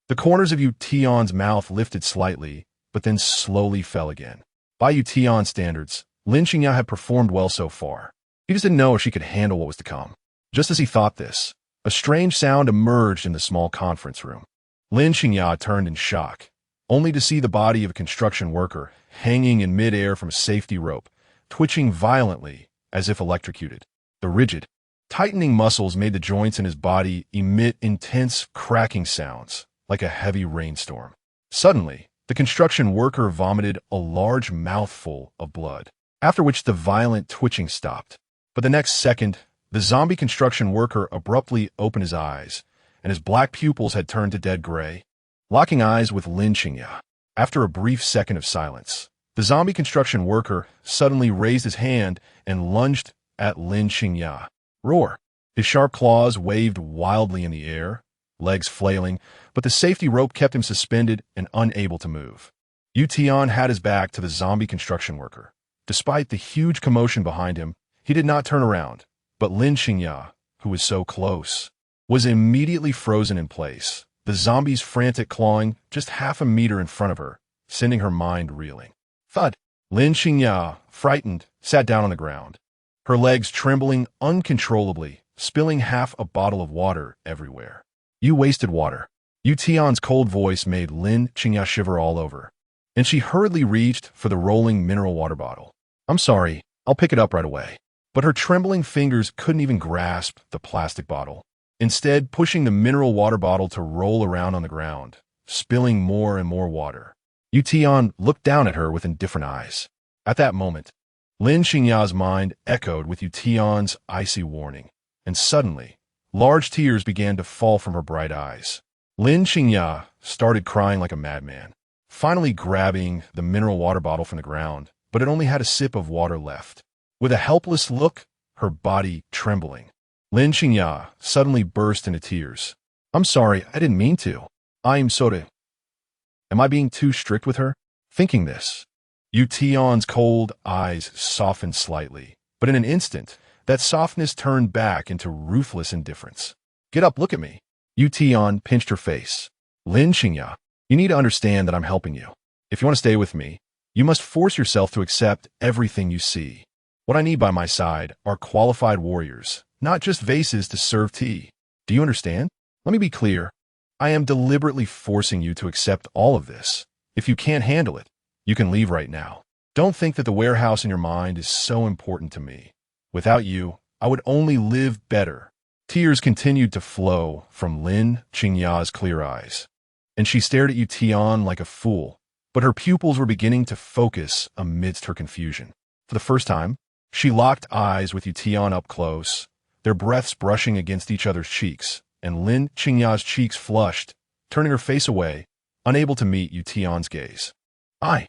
The corners of Tian's mouth lifted slightly, but then slowly fell again. By Tian's standards, Lin Qingya had performed well so far. He just didn't know if she could handle what was to come. Just as he thought this, a strange sound emerged in the small conference room. Lin Qingya turned in shock, only to see the body of a construction worker hanging in midair from a safety rope, twitching violently as if electrocuted. The rigid, tightening muscles made the joints in his body emit intense cracking sounds, like a heavy rainstorm. Suddenly, the construction worker vomited a large mouthful of blood, after which the violent twitching stopped. But the next second, the zombie construction worker abruptly opened his eyes, and his black pupils had turned to dead gray, locking eyes with Lin Qingya. After a brief second of silence, the zombie construction worker suddenly raised his hand and lunged at Lin Qingya. Roar! His sharp claws waved wildly in the air, legs flailing, but the safety rope kept him suspended and unable to move. Tian had his back to the zombie construction worker. Despite the huge commotion behind him, he did not turn around, but Lin Qingya, who was so close, was immediately frozen in place, the zombie's frantic clawing just half a meter in front of her, sending her mind reeling. Thud! Lin Qingya, frightened, sat down on the ground, her legs trembling uncontrollably, spilling half a bottle of water everywhere. You wasted water. Tian's cold voice made Lin Qingya shiver all over, and she hurriedly reached for the rolling mineral water bottle. I'm sorry, I'll pick it up right away. But her trembling fingers couldn't even grasp the plastic bottle, instead pushing the mineral water bottle to roll around on the ground, spilling more and more water. Tian looked down at her with indifferent eyes. At that moment, Lin Qingya's mind echoed with Tian's icy warning, and suddenly, Large tears began to fall from her bright eyes. Lin Qingya started crying like a madman, finally grabbing the mineral water bottle from the ground, but it only had a sip of water left. With a helpless look, her body trembling, Lin Qingya suddenly burst into tears. "I'm sorry, I didn't mean to. I'm sorry." Am I being too strict with her? Thinking this, Tian's cold eyes softened slightly, but in an instant, that softness turned back into ruthless indifference. "Get up, look at me." Tian pinched her face. "Lin Qingya, you need to understand that I'm helping you. If you want to stay with me, you must force yourself to accept everything you see. What I need by my side are qualified warriors, not just vases to serve tea. Do you understand? Let me be clear. I am deliberately forcing you to accept all of this. If you can't handle it, you can leave right now. Don't think that the warehouse in your mind is so important to me. Without you, I would only live better." Tears continued to flow from Lin Qingya's clear eyes, and she stared at Tian like a fool, but her pupils were beginning to focus amidst her confusion. For the first time, she locked eyes with Tian up close, their breaths brushing against each other's cheeks, and Lin Qingya's cheeks flushed, turning her face away, unable to meet Tian's gaze. I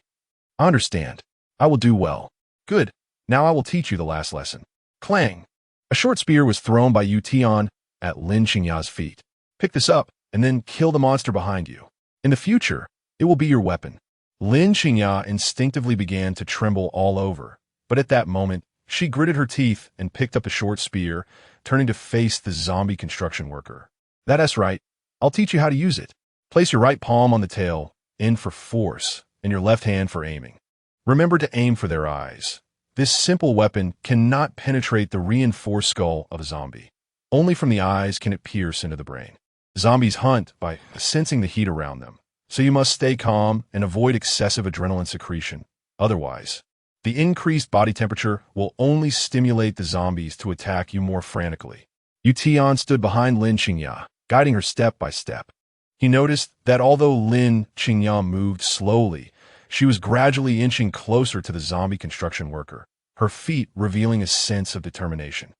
understand. I will do well. Good. Now I will teach you the last lesson." Clang! A short spear was thrown by Tian at Lin Qingya's feet. "Pick this up, and then kill the monster behind you. In the future, it will be your weapon." Lin Qingya instinctively began to tremble all over, but at that moment, she gritted her teeth and picked up the short spear, turning to face the zombie construction worker. "That's right. I'll teach you how to use it. Place your right palm on the tail, in for force, and your left hand for aiming. Remember to aim for their eyes. This simple weapon cannot penetrate the reinforced skull of a zombie. Only from the eyes can it pierce into the brain. Zombies hunt by sensing the heat around them, so you must stay calm and avoid excessive adrenaline secretion. Otherwise, the increased body temperature will only stimulate the zombies to attack you more frantically." Tian stood behind Lin Qingya, guiding her step by step. He noticed that although Lin Qingya moved slowly, she was gradually inching closer to the zombie construction worker, her feet revealing a sense of determination.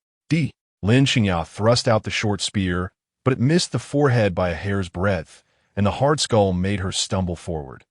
Lin Qingya thrust out the short spear, but it missed the forehead by a hair's breadth, and the hard skull made her stumble forward.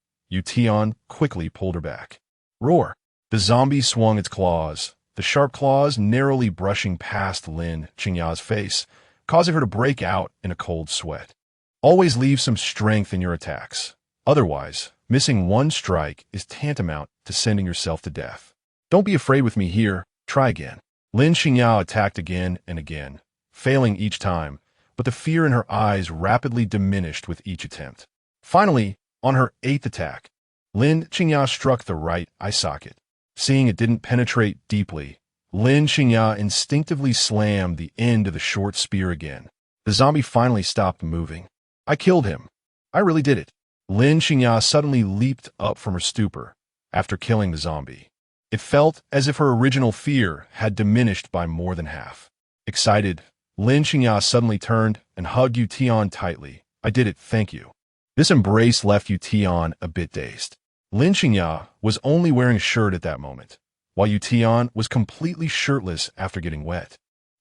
Tian quickly pulled her back. Roar! The zombie swung its claws, the sharp claws narrowly brushing past Lin Qingya's face, causing her to break out in a cold sweat. Always leave some strength in your attacks. Otherwise, missing one strike is tantamount to sending yourself to death. Don't be afraid with me here. Try again. Lin Qingya attacked again and again, failing each time, but the fear in her eyes rapidly diminished with each attempt. Finally, on her 8th attack, Lin Qingya struck the right eye socket. Seeing it didn't penetrate deeply, Lin Qingya instinctively slammed the end of the short spear again. The zombie finally stopped moving. "I killed him. I really did it." Lin Qingya suddenly leaped up from her stupor after killing the zombie. It felt as if her original fear had diminished by more than half. Excited, Lin Qingya suddenly turned and hugged Tian tightly. "I did it, thank you." This embrace left Tian a bit dazed. Lin Qingya was only wearing a shirt at that moment, while Tian was completely shirtless after getting wet.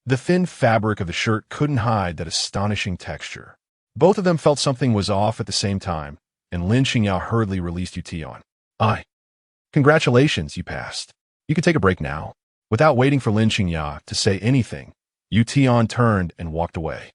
The thin fabric of the shirt couldn't hide that astonishing texture. Both of them felt something was off at the same time, and Lin Qingya hurriedly released Tian. Congratulations, you passed. You can take a break now." Without waiting for Lin Qingya to say anything, Tian turned and walked away.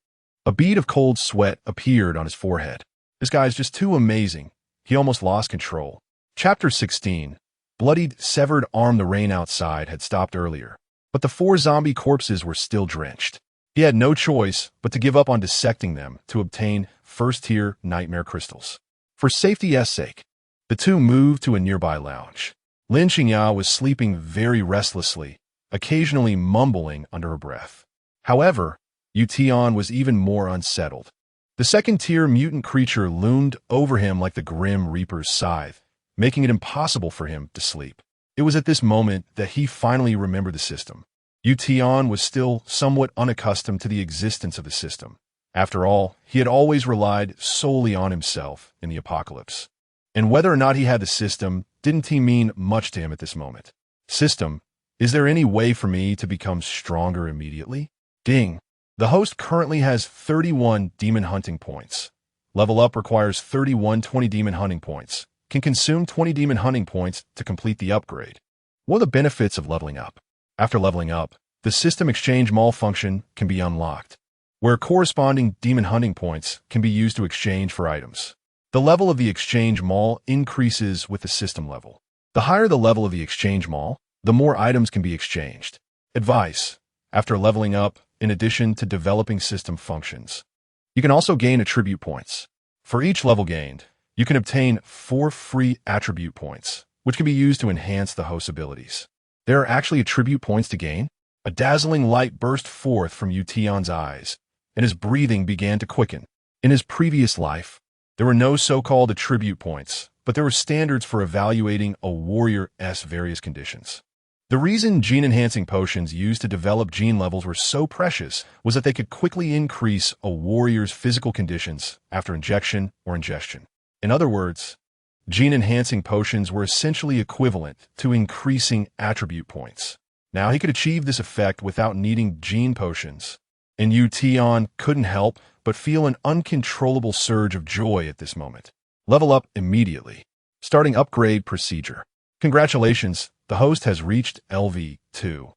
A bead of cold sweat appeared on his forehead. This guy is just too amazing. He almost lost control. Chapter 16. Bloodied, severed arm. The rain outside had stopped earlier, but the 4 zombie corpses were still drenched. He had no choice but to give up on dissecting them to obtain first-tier nightmare crystals. For safety's sake, the two moved to a nearby lounge. Lin Qingya was sleeping very restlessly, occasionally mumbling under her breath. However, Tian was even more unsettled. The second-tier mutant creature loomed over him like the Grim Reaper's scythe, making it impossible for him to sleep. It was at this moment that he finally remembered the system. Tian was still somewhat unaccustomed to the existence of the system. After all, he had always relied solely on himself in the apocalypse. And whether or not he had the system didn't mean much to him at this moment. System, is there any way for me to become stronger immediately? Ding! The host currently has 31 demon hunting points. Level up requires 31 20 demon hunting points. Can consume 20 demon hunting points to complete the upgrade. What are the benefits of leveling up? After leveling up, the system exchange mall function can be unlocked, where corresponding demon hunting points can be used to exchange for items. The level of the exchange mall increases with the system level. The higher the level of the exchange mall, the more items can be exchanged. Advice: after leveling up, in addition to developing system functions, you can also gain attribute points. For each level gained, you can obtain 4 free attribute points, which can be used to enhance the host's abilities. There are actually attribute points to gain. A dazzling light burst forth from Tian's eyes, and his breathing began to quicken. In his previous life, there were no so-called attribute points, but there were standards for evaluating a warrior's various conditions. The reason gene-enhancing potions used to develop gene levels were so precious was that they could quickly increase a warrior's physical conditions after injection or ingestion. In other words, gene-enhancing potions were essentially equivalent to increasing attribute points. Now he could achieve this effect without needing gene potions, and Tian couldn't help but feel an uncontrollable surge of joy at this moment. Level up immediately. Starting upgrade procedure. Congratulations, the host has reached LV2.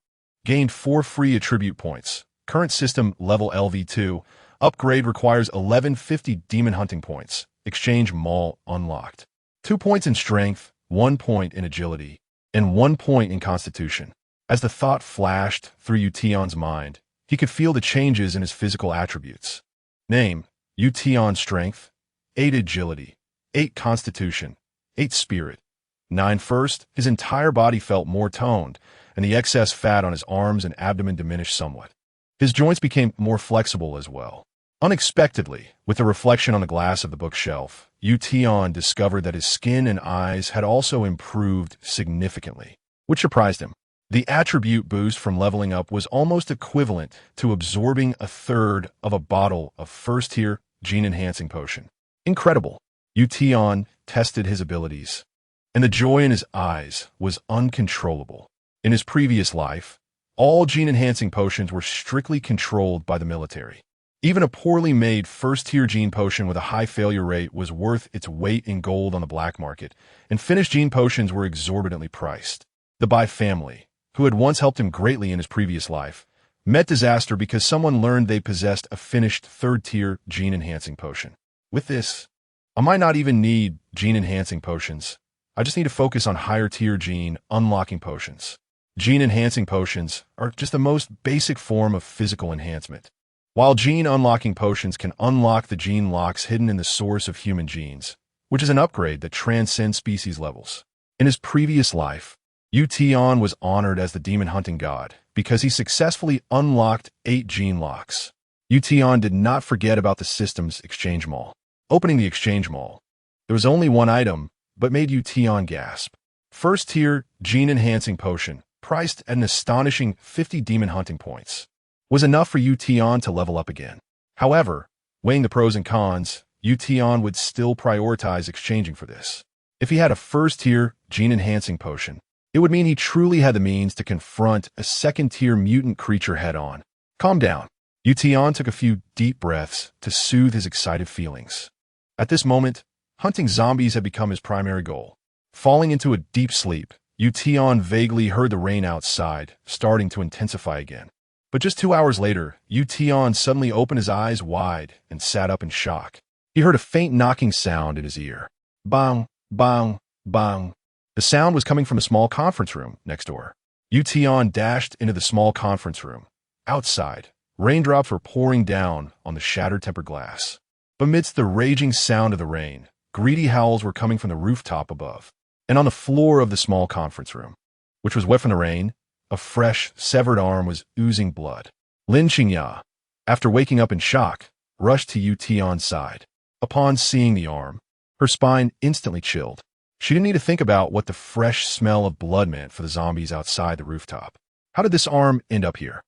Gained 4 free attribute points. Current system level LV2. Upgrade requires 1150 demon hunting points. Exchange mall unlocked. 2 points in strength, 1 point in agility, and 1 point in constitution. As the thought flashed through Tian's mind, he could feel the changes in his physical attributes. Name: Tian strength, 8 agility, 8 constitution, 8 spirit, 9 first. His entire body felt more toned, and the excess fat on his arms and abdomen diminished somewhat. His joints became more flexible as well. Unexpectedly, with the reflection on the glass of the bookshelf, Tian discovered that his skin and eyes had also improved significantly, which surprised him. The attribute boost from leveling up was almost equivalent to absorbing a third of a bottle of first-tier gene-enhancing potion. Incredible! Tian tested his abilities, and the joy in his eyes was uncontrollable. In his previous life, all gene-enhancing potions were strictly controlled by the military. Even a poorly made first-tier gene potion with a high failure rate was worth its weight in gold on the black market, and finished gene potions were exorbitantly priced. The Bai family, who had once helped him greatly in his previous life, met disaster because someone learned they possessed a finished third-tier gene-enhancing potion. With this, I might not even need gene-enhancing potions. I just need to focus on higher-tier gene-unlocking potions. Gene-enhancing potions are just the most basic form of physical enhancement. While gene-unlocking potions can unlock the gene locks hidden in the source of human genes, which is an upgrade that transcends species levels. In his previous life, Tian was honored as the demon hunting god because he successfully unlocked 8 gene locks. Tian did not forget about the system's exchange mall. Opening the exchange mall, there was only one item, but made Tian gasp. First-tier gene-enhancing potion, priced at an astonishing 50 demon hunting points, was enough for Tian to level up again. However, weighing the pros and cons, Tian would still prioritize exchanging for this. If he had a first-tier gene-enhancing potion, it would mean he truly had the means to confront a second-tier mutant creature head-on. Calm down. Tian took a few deep breaths to soothe his excited feelings. At this moment, hunting zombies had become his primary goal. Falling into a deep sleep, Tian vaguely heard the rain outside, starting to intensify again. But just 2 hours later, Tian suddenly opened his eyes wide and sat up in shock. He heard a faint knocking sound in his ear. Bang, bang, bang. The sound was coming from a small conference room next door. Tian dashed into the small conference room. Outside, raindrops were pouring down on the shattered tempered glass. Amidst the raging sound of the rain, greedy howls were coming from the rooftop above. And on the floor of the small conference room, which was wet from the rain, a fresh, severed arm was oozing blood. Lin Qingya, after waking up in shock, rushed to Tian's side. Upon seeing the arm, her spine instantly chilled. She didn't need to think about what the fresh smell of blood meant for the zombies outside the rooftop. How did this arm end up here?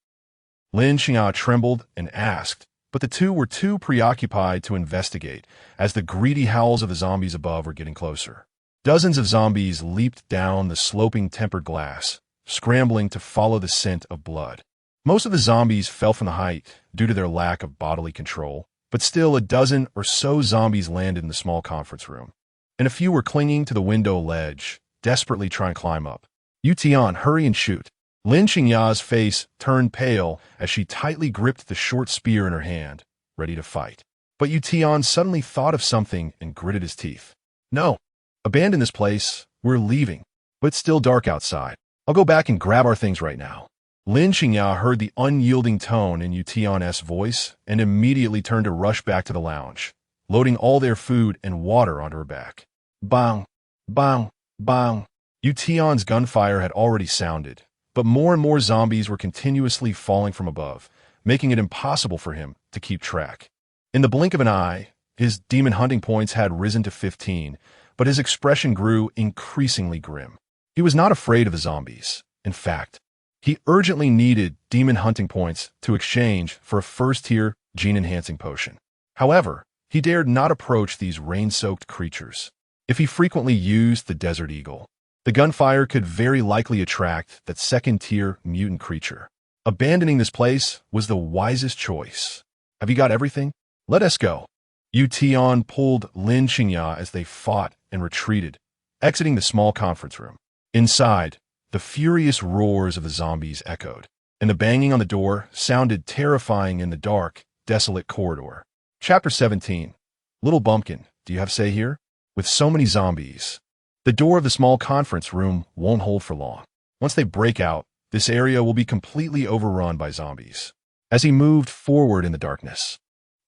Lin Qingya trembled and asked, but the two were too preoccupied to investigate as the greedy howls of the zombies above were getting closer. Dozens of zombies leaped down the sloping tempered glass, scrambling to follow the scent of blood. Most of the zombies fell from the height due to their lack of bodily control, but still a dozen or so zombies landed in the small conference room, and a few were clinging to the window ledge, desperately trying to climb up. Tian, hurry and shoot. Lin Qingya's face turned pale as she tightly gripped the short spear in her hand, ready to fight. But Tian suddenly thought of something and gritted his teeth. No, abandon this place. We're leaving. But it's still dark outside. I'll go back and grab our things right now. Lin Qingya heard the unyielding tone in Tian's voice and immediately turned to rush back to the lounge, loading all their food and water onto her back. Bang! Bang! Bang! Tian's gunfire had already sounded, but more and more zombies were continuously falling from above, making it impossible for him to keep track. In the blink of an eye, his demon hunting points had risen to 15, but his expression grew increasingly grim. He was not afraid of the zombies. In fact, he urgently needed demon hunting points to exchange for a first-tier gene-enhancing potion. However, he dared not approach these rain-soaked creatures. If he frequently used the Desert Eagle, the gunfire could very likely attract that second-tier mutant creature. Abandoning this place was the wisest choice. Have you got everything? Let us go. Tian pulled Lin Qingya as they fought and retreated, exiting the small conference room. Inside, the furious roars of the zombies echoed, and the banging on the door sounded terrifying in the dark, desolate corridor. Chapter 17. Little Bumpkin, do you have say here? With so many zombies, the door of the small conference room won't hold for long. Once they break out, this area will be completely overrun by zombies. As he moved forward in the darkness,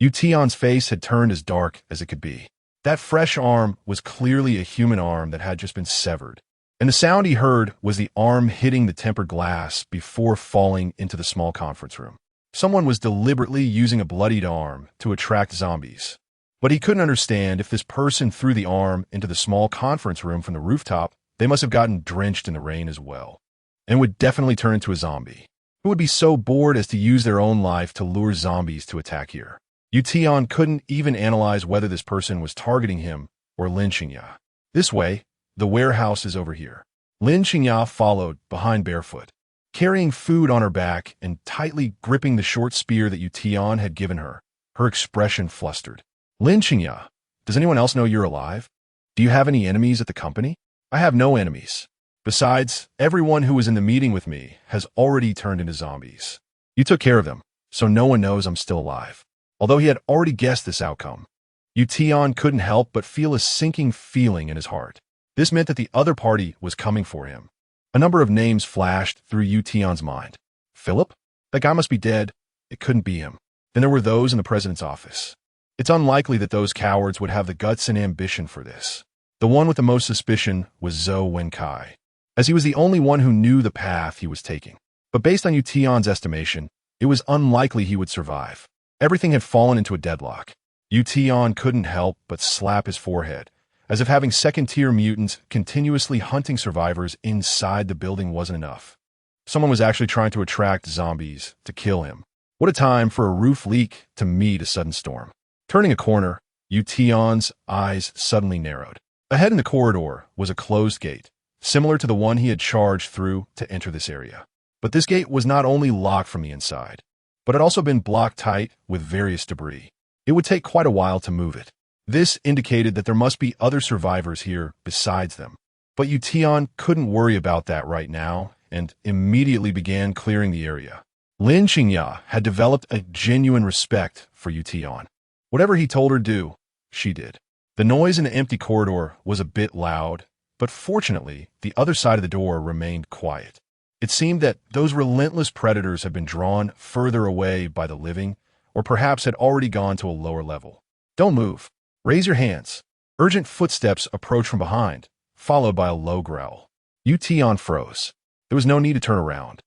Tian's face had turned as dark as it could be. That fresh arm was clearly a human arm that had just been severed, and the sound he heard was the arm hitting the tempered glass before falling into the small conference room. Someone was deliberately using a bloodied arm to attract zombies, but he couldn't understand if this person threw the arm into the small conference room from the rooftop. They must have gotten drenched in the rain as well, and would definitely turn into a zombie, who would be so bored as to use their own life to lure zombies to attack here. Tian couldn't even analyze whether this person was targeting him or Lin Qingya. This way, the warehouse is over here. Lin Qingya followed behind barefoot, carrying food on her back and tightly gripping the short spear that Tian had given her. Her expression flustered. Lin Qingya, does anyone else know you're alive? Do you have any enemies at the company? I have no enemies. Besides, everyone who was in the meeting with me has already turned into zombies. You took care of them, so no one knows I'm still alive. Although he had already guessed this outcome, Tian couldn't help but feel a sinking feeling in his heart. This meant that the other party was coming for him. A number of names flashed through Tian's mind. Philip? That guy must be dead. It couldn't be him. Then there were those in the president's office. It's unlikely that those cowards would have the guts and ambition for this. The one with the most suspicion was Zhou Wenkai, as he was the only one who knew the path he was taking. But based on Tian's estimation, it was unlikely he would survive. Everything had fallen into a deadlock. Tian couldn't help but slap his forehead, as if having second-tier mutants continuously hunting survivors inside the building wasn't enough. Someone was actually trying to attract zombies to kill him. What a time for a roof leak to meet a sudden storm. Turning a corner, Tian's eyes suddenly narrowed. Ahead in the corridor was a closed gate, similar to the one he had charged through to enter this area. But this gate was not only locked from the inside, but had also been blocked tight with various debris. It would take quite a while to move it. This indicated that there must be other survivors here besides them. But Tian couldn't worry about that right now and immediately began clearing the area. Lin Qingya had developed a genuine respect for Tian. Whatever he told her to do, she did. The noise in the empty corridor was a bit loud, but fortunately, the other side of the door remained quiet. It seemed that those relentless predators had been drawn further away by the living, or perhaps had already gone to a lower level. Don't move. Raise your hands. Urgent footsteps approached from behind, followed by a low growl. Tian froze. There was no need to turn around.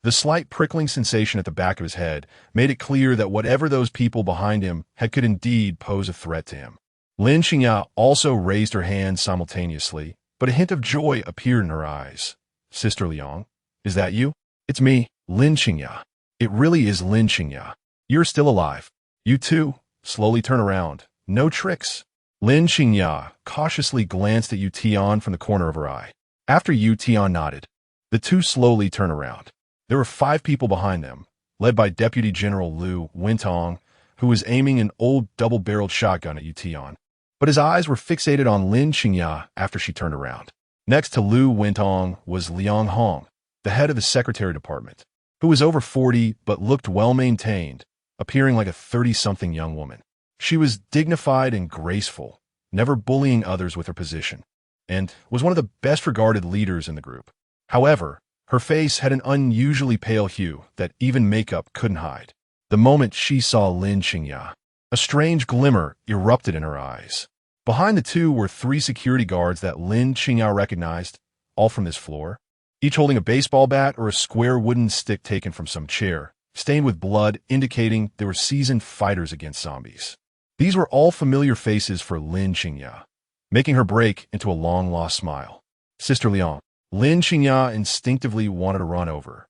The slight prickling sensation at the back of his head made it clear that whatever those people behind him had could indeed pose a threat to him. Lin Qingya also raised her hands simultaneously, but a hint of joy appeared in her eyes. Sister Liang, is that you? It's me, Lin Qingya. It really is Lin Qingya. You're still alive. You too. Slowly turn around. No tricks. Lin Qingya cautiously glanced at Tian from the corner of her eye. After Tian nodded, the two slowly turned around. There were 5 people behind them, led by Deputy General Lu Wintong, who was aiming an old double-barreled shotgun at Tian. But his eyes were fixated on Lin Qingya after she turned around. Next to Lu Wintong was Liang Hong, the head of the Secretary Department, who was over 40 but looked well-maintained, appearing like a 30-something young woman. She was dignified and graceful, never bullying others with her position, and was one of the best-regarded leaders in the group. However, her face had an unusually pale hue that even makeup couldn't hide. The moment she saw Lin Qingya, a strange glimmer erupted in her eyes. Behind the two were 3 security guards that Lin Qingya recognized, all from this floor, each holding a baseball bat or a square wooden stick taken from some chair, stained with blood, indicating they were seasoned fighters against zombies. These were all familiar faces for Lin Qingya, making her break into a long-lost smile. Sister Liang. Lin Qingya instinctively wanted to run over,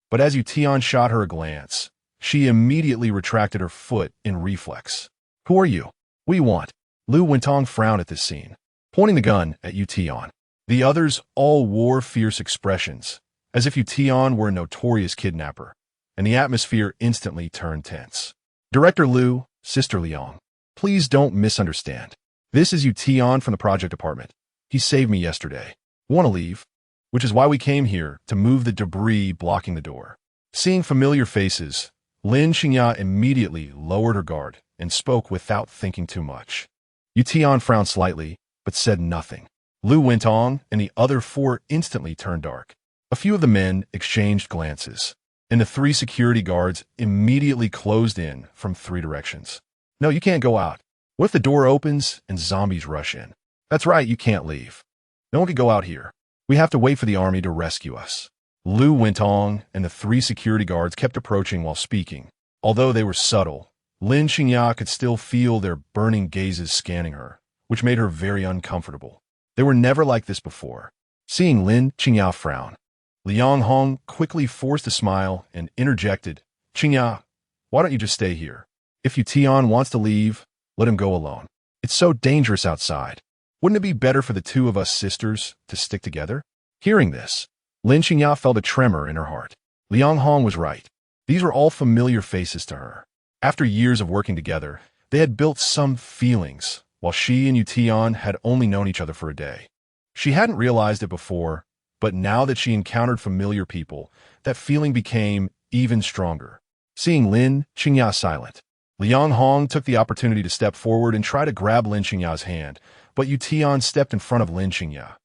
but as Tian shot her a glance, she immediately retracted her foot in reflex. Who are you? What do you want? Lu Wintong frowned at this scene, pointing the gun at Tian. The others all wore fierce expressions, as if Tian were a notorious kidnapper, and the atmosphere instantly turned tense. Director Lu, Sister Liang, please don't misunderstand. This is Tian from the project department. He saved me yesterday. Want to leave? Which is why we came here, to move the debris blocking the door. Seeing familiar faces, Lin Qingya immediately lowered her guard and spoke without thinking too much. Tian frowned slightly, but said nothing. Lu Wintong and the other 4 instantly turned dark. A few of the men exchanged glances, and the 3 security guards immediately closed in from 3 directions. No, you can't go out. What if the door opens and zombies rush in? That's right, you can't leave. No one can go out here. We have to wait for the army to rescue us. Lu Wintong and the 3 security guards kept approaching while speaking. Although they were subtle, Lin Qingya could still feel their burning gazes scanning her, which made her very uncomfortable. They were never like this before. Seeing Lin Qingya frown, Liang Hong quickly forced a smile and interjected, Qingya, why don't you just stay here? If Tian wants to leave, let him go alone. It's so dangerous outside. Wouldn't it be better for the 2 of us sisters to stick together? Hearing this, Lin Qingya felt a tremor in her heart. Liang Hong was right. These were all familiar faces to her. After years of working together, they had built some feelings, while she and Tian had only known each other for a day. She hadn't realized it before, but now that she encountered familiar people, that feeling became even stronger. Seeing Lin Qingya silent, Liang Hong took the opportunity to step forward and try to grab Lin Qingya's hand, but Tian stepped in front of Lin Qingya.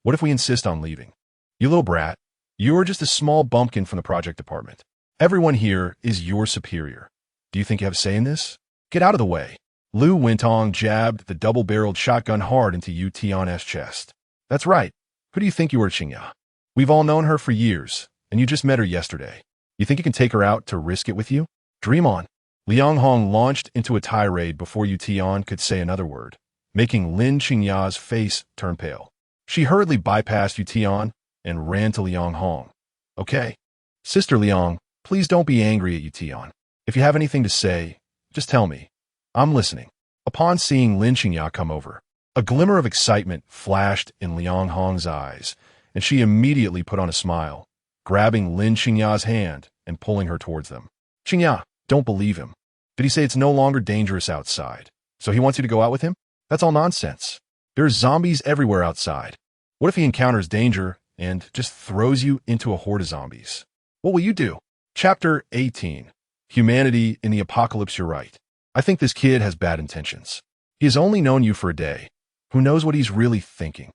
What if we insist on leaving? You little brat, you're just a small bumpkin from the project department. Everyone here is your superior. Do you think you have a say in this? Get out of the way. Lu Wintong jabbed the double-barreled shotgun hard into Tian's chest. That's right. Who do you think you are, Qingya? We've all known her for years, and you just met her yesterday. You think you can take her out to risk it with you? Dream on. Liang Hong launched into a tirade before Tian could say another word, making Lin Qingya's face turn pale. She hurriedly bypassed Tian and ran to Liang Hong. Okay. Sister Liang, please don't be angry at Tian. If you have anything to say, just tell me. I'm listening. Upon seeing Lin Qingya come over, a glimmer of excitement flashed in Liang Hong's eyes, and she immediately put on a smile, grabbing Lin Qingya's hand and pulling her towards them. Qingya, don't believe him. Did he say it's no longer dangerous outside? So he wants you to go out with him? That's all nonsense. There's zombies everywhere outside. What if he encounters danger and just throws you into a horde of zombies? What will you do? Chapter 18. Humanity in the Apocalypse. You're right. I think this kid has bad intentions. He has only known you for a day. Who knows what he's really thinking?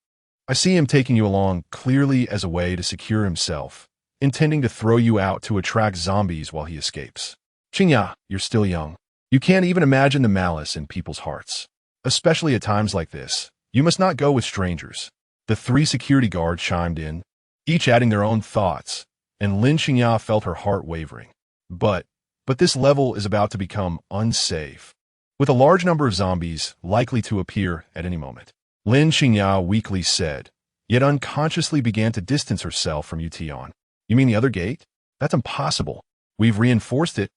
I see him taking you along clearly as a way to secure himself, intending to throw you out to attract zombies while he escapes. Qingya, you're still young. You can't even imagine the malice in people's hearts. Especially at times like this, you must not go with strangers. The 3 security guards chimed in, each adding their own thoughts, and Lin Qingya felt her heart wavering. But this level is about to become unsafe, with a large number of zombies likely to appear at any moment. Lin Qingya weakly said, yet unconsciously began to distance herself from Tian. You mean the other gate? That's impossible. We've reinforced it,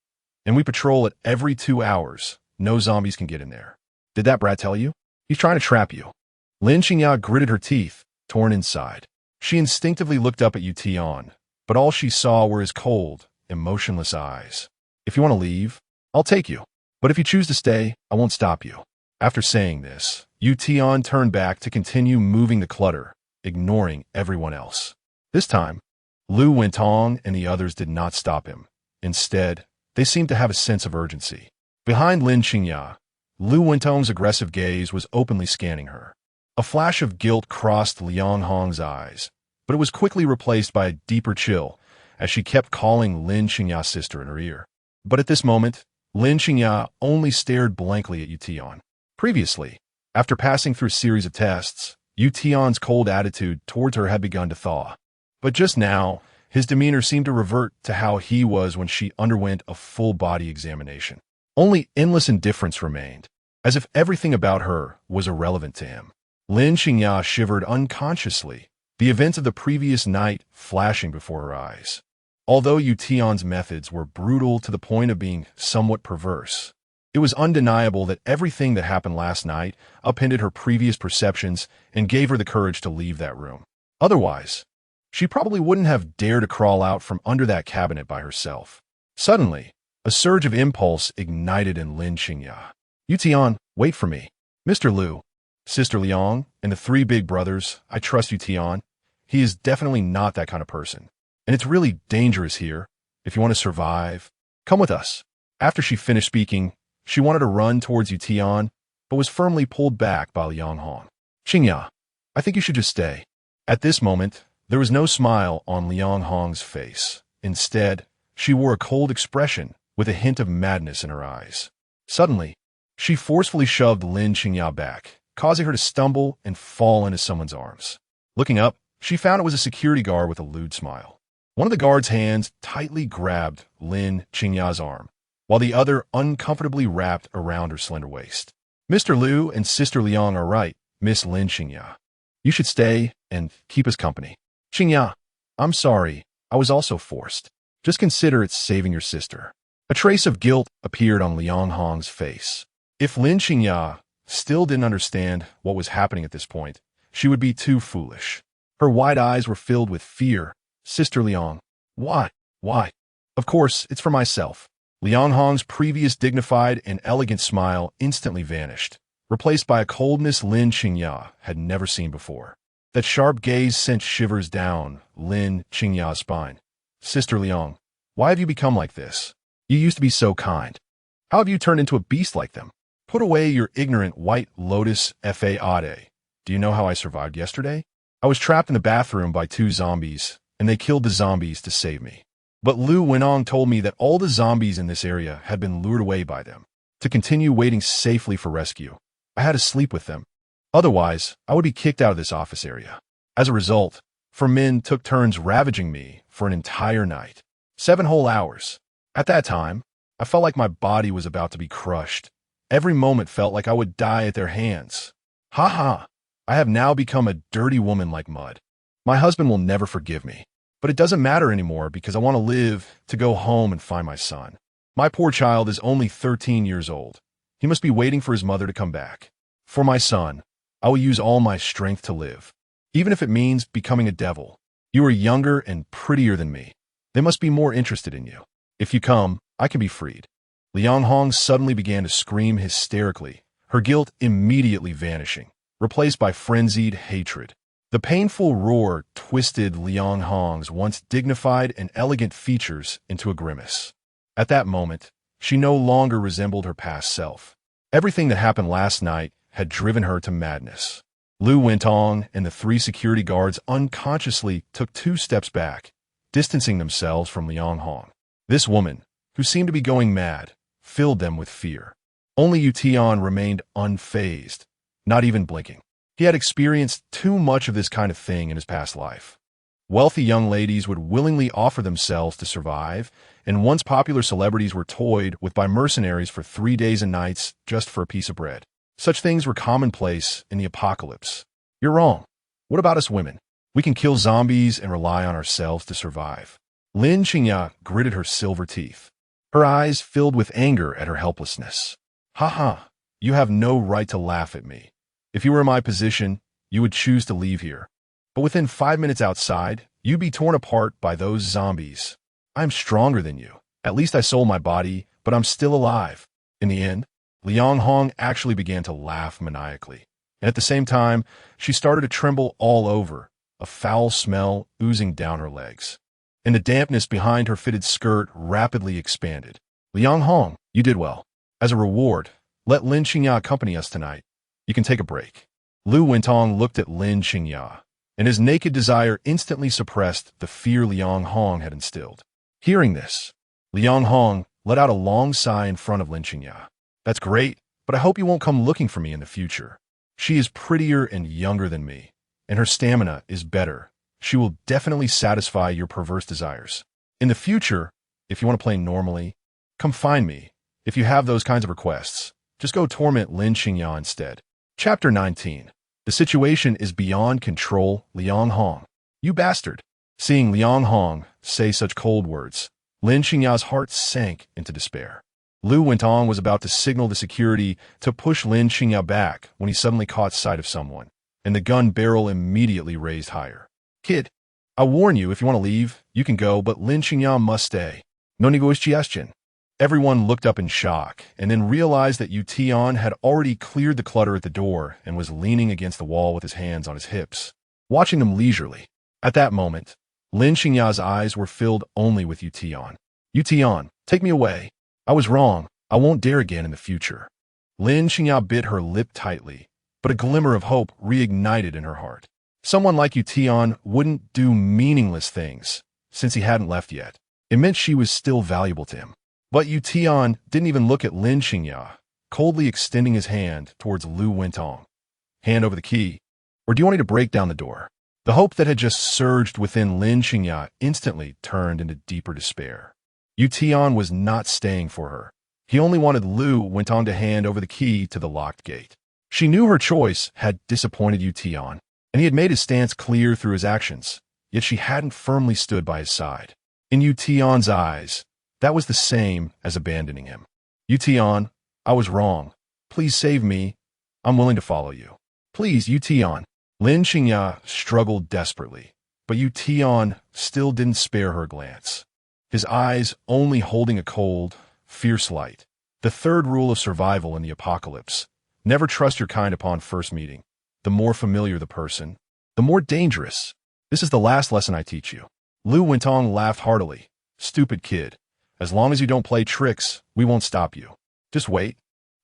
and we patrol it every 2 hours. No zombies can get in there. Did that brat tell you? He's trying to trap you. Lin Qingya gritted her teeth, torn inside. She instinctively looked up at Tian, but all she saw were his cold, emotionless eyes. If you want to leave, I'll take you. But if you choose to stay, I won't stop you. After saying this, Tian turned back to continue moving the clutter, ignoring everyone else. This time, Lu Wentong and the others did not stop him. Instead, they seemed to have a sense of urgency. Behind Lin Qingya, Lu Wentong's aggressive gaze was openly scanning her. A flash of guilt crossed Liang Hong's eyes, but it was quickly replaced by a deeper chill as she kept calling Lin Qingya's sister in her ear. But at this moment, Lin Qingya only stared blankly at Tian. Previously, after passing through a series of tests, Tian's cold attitude towards her had begun to thaw. But just now, his demeanor seemed to revert to how he was when she underwent a full-body examination. Only endless indifference remained, as if everything about her was irrelevant to him. Lin Qingya shivered unconsciously, the events of the previous night flashing before her eyes. Although Tian's methods were brutal to the point of being somewhat perverse, it was undeniable that everything that happened last night upended her previous perceptions and gave her the courage to leave that room. Otherwise, she probably wouldn't have dared to crawl out from under that cabinet by herself. Suddenly, a surge of impulse ignited in Lin Qingya. Tian, wait for me. Mr. Lu, Sister Liang, and the three big brothers, I trust Tian. He is definitely not that kind of person. And it's really dangerous here. If you want to survive, come with us. After she finished speaking, she wanted to run towards Tian, but was firmly pulled back by Liang Hong. Qingya, I think you should just stay. At this moment, there was no smile on Liang Hong's face. Instead, she wore a cold expression with a hint of madness in her eyes. Suddenly, she forcefully shoved Lin Qingya back, causing her to stumble and fall into someone's arms. Looking up, she found it was a security guard with a lewd smile. One of the guard's hands tightly grabbed Lin Qingya's arm, while the other uncomfortably wrapped around her slender waist. Mr. Lu and Sister Liang are right, Miss Lin Qingya. You should stay and keep us company. Qingya, I'm sorry, I was also forced. Just consider it saving your sister. A trace of guilt appeared on Liang Hong's face. If Lin Qingya still didn't understand what was happening at this point, she would be too foolish. Her wide eyes were filled with fear. Sister Liang, why? Why? Of course, it's for myself. Liang Hong's previous dignified and elegant smile instantly vanished, replaced by a coldness Lin Qingya had never seen before. That sharp gaze sent shivers down Lin Qingya's spine. Sister Liang, why have you become like this? You used to be so kind. How have you turned into a beast like them? Put away your ignorant white lotus fade. Do you know how I survived yesterday? I was trapped in the bathroom by 2 zombies, and they killed the zombies to save me. But Lu Wenong told me that all the zombies in this area had been lured away by them. To continue waiting safely for rescue, I had to sleep with them. Otherwise, I would be kicked out of this office area. As a result, 4 men took turns ravaging me for an entire night. 7 whole hours. At that time, I felt like my body was about to be crushed. Every moment felt like I would die at their hands. Ha ha! I have now become a dirty woman like mud. My husband will never forgive me. But it doesn't matter anymore because I want to live to go home and find my son. My poor child is only 13 years old. He must be waiting for his mother to come back. For my son, I will use all my strength to live, even if it means becoming a devil. You are younger and prettier than me. They must be more interested in you. If you come, I can be freed. Liang Hong suddenly began to scream hysterically, her guilt immediately vanishing, replaced by frenzied hatred. The painful roar twisted Liang Hong's once dignified and elegant features into a grimace. At that moment, she no longer resembled her past self. Everything that happened last night had driven her to madness. Lu Wentong and the 3 security guards unconsciously took 2 steps back, distancing themselves from Liang Hong. This woman, who seemed to be going mad, filled them with fear. Only Tian remained unfazed, not even blinking. He had experienced too much of this kind of thing in his past life. Wealthy young ladies would willingly offer themselves to survive, and once popular celebrities were toyed with by mercenaries for 3 days and nights just for a piece of bread. Such things were commonplace in the apocalypse. You're wrong. What about us women? We can kill zombies and rely on ourselves to survive. Lin Qingya gritted her silver teeth, her eyes filled with anger at her helplessness. Ha ha, you have no right to laugh at me. If you were in my position, you would choose to leave here. But within 5 minutes outside, you'd be torn apart by those zombies. I'm stronger than you. At least I sold my body, but I'm still alive. In the end, Liang Hong actually began to laugh maniacally. And at the same time, she started to tremble all over, a foul smell oozing down her legs. And the dampness behind her fitted skirt rapidly expanded. Liang Hong, you did well. As a reward, let Lin Qingya accompany us tonight. You can take a break. Lu Wentong looked at Lin Qingya, and his naked desire instantly suppressed the fear Liang Hong had instilled. Hearing this, Liang Hong let out a long sigh in front of Lin Qingya. That's great, but I hope you won't come looking for me in the future. She is prettier and younger than me, and her stamina is better. She will definitely satisfy your perverse desires. In the future, if you want to play normally, come find me. If you have those kinds of requests, just go torment Lin Qingya instead. Chapter 19. The situation is beyond control, Liang Hong. You bastard. Seeing Liang Hong say such cold words, Lin Qingya's heart sank into despair. Lu Wentong was about to signal the security to push Lin Qingya back when he suddenly caught sight of someone, and the gun barrel immediately raised higher. Kid, I warn you, if you want to leave, you can go, but Lin Qingya must stay. No negotiation. Everyone looked up in shock, and then realized that Tian had already cleared the clutter at the door and was leaning against the wall with his hands on his hips, watching them leisurely. At that moment, Lin Qingya's eyes were filled only with Tian. Tian, take me away. I was wrong. I won't dare again in the future. Lin Qingya bit her lip tightly, but a glimmer of hope reignited in her heart. Someone like Tian wouldn't do meaningless things, since he hadn't left yet. It meant she was still valuable to him. But Tian didn't even look at Lin Qingya, coldly extending his hand towards Lu Wentong. Hand over the key, or do you want me to break down the door? The hope that had just surged within Lin Qingya instantly turned into deeper despair. Tian was not staying for her. He only wanted Lu Wentong to hand over the key to the locked gate. She knew her choice had disappointed Tian, and he had made his stance clear through his actions, yet she hadn't firmly stood by his side. In Tian's eyes, that was the same as abandoning him. Tian, I was wrong. Please save me. I'm willing to follow you. Please, Tian. Lin Qingya struggled desperately, but Tian still didn't spare her glance, his eyes only holding a cold, fierce light. The third rule of survival in the apocalypse: never trust your kind upon first meeting. The more familiar the person, the more dangerous. This is the last lesson I teach you. Lu Wentong laughed heartily. Stupid kid. As long as you don't play tricks, we won't stop you. Just wait.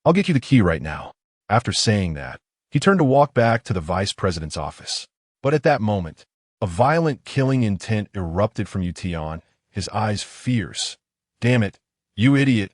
I'll get you the key right now. After saying that, he turned to walk back to the vice president's office. But at that moment, a violent killing intent erupted from Tian, his eyes fierce. Damn it, you idiot.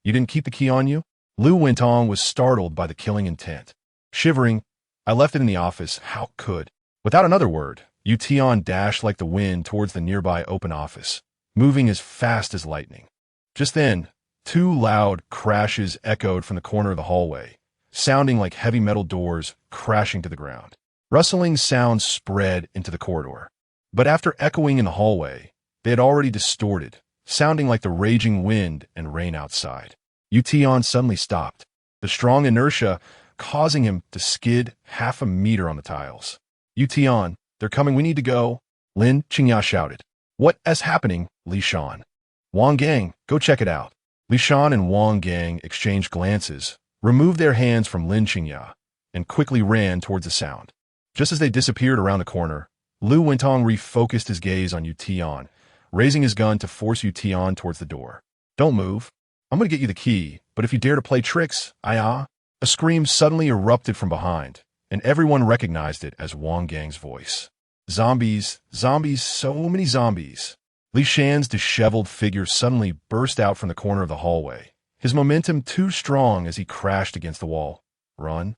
You didn't keep the key on you? Lu Wentong was startled by the killing intent. Shivering, I left it in the office. How could? Without another word, Tian dashed like the wind towards the nearby open office, moving as fast as lightning. Just then, two loud crashes echoed from the corner of the hallway, sounding like heavy metal doors crashing to the ground. Rustling sounds spread into the corridor. But after echoing in the hallway, they had already distorted, sounding like the raging wind and rain outside. Tian suddenly stopped, the strong inertia causing him to skid half a meter on the tiles. Tian, they're coming, we need to go, Lin Qingya shouted. What is happening, Li Shan? Wang Gang, go check it out. Li Shan and Wang Gang exchanged glances, removed their hands from Lin Qingya, and quickly ran towards the sound. Just as they disappeared around the corner, Lu Wentong refocused his gaze on Tian, raising his gun to force Tian towards the door. Don't move. I'm going to get you the key, but if you dare to play tricks, A scream suddenly erupted from behind, and everyone recognized it as Wang Gang's voice. Zombies, zombies, so many zombies. Li Shan's disheveled figure suddenly burst out from the corner of the hallway, his momentum too strong as he crashed against the wall. Run.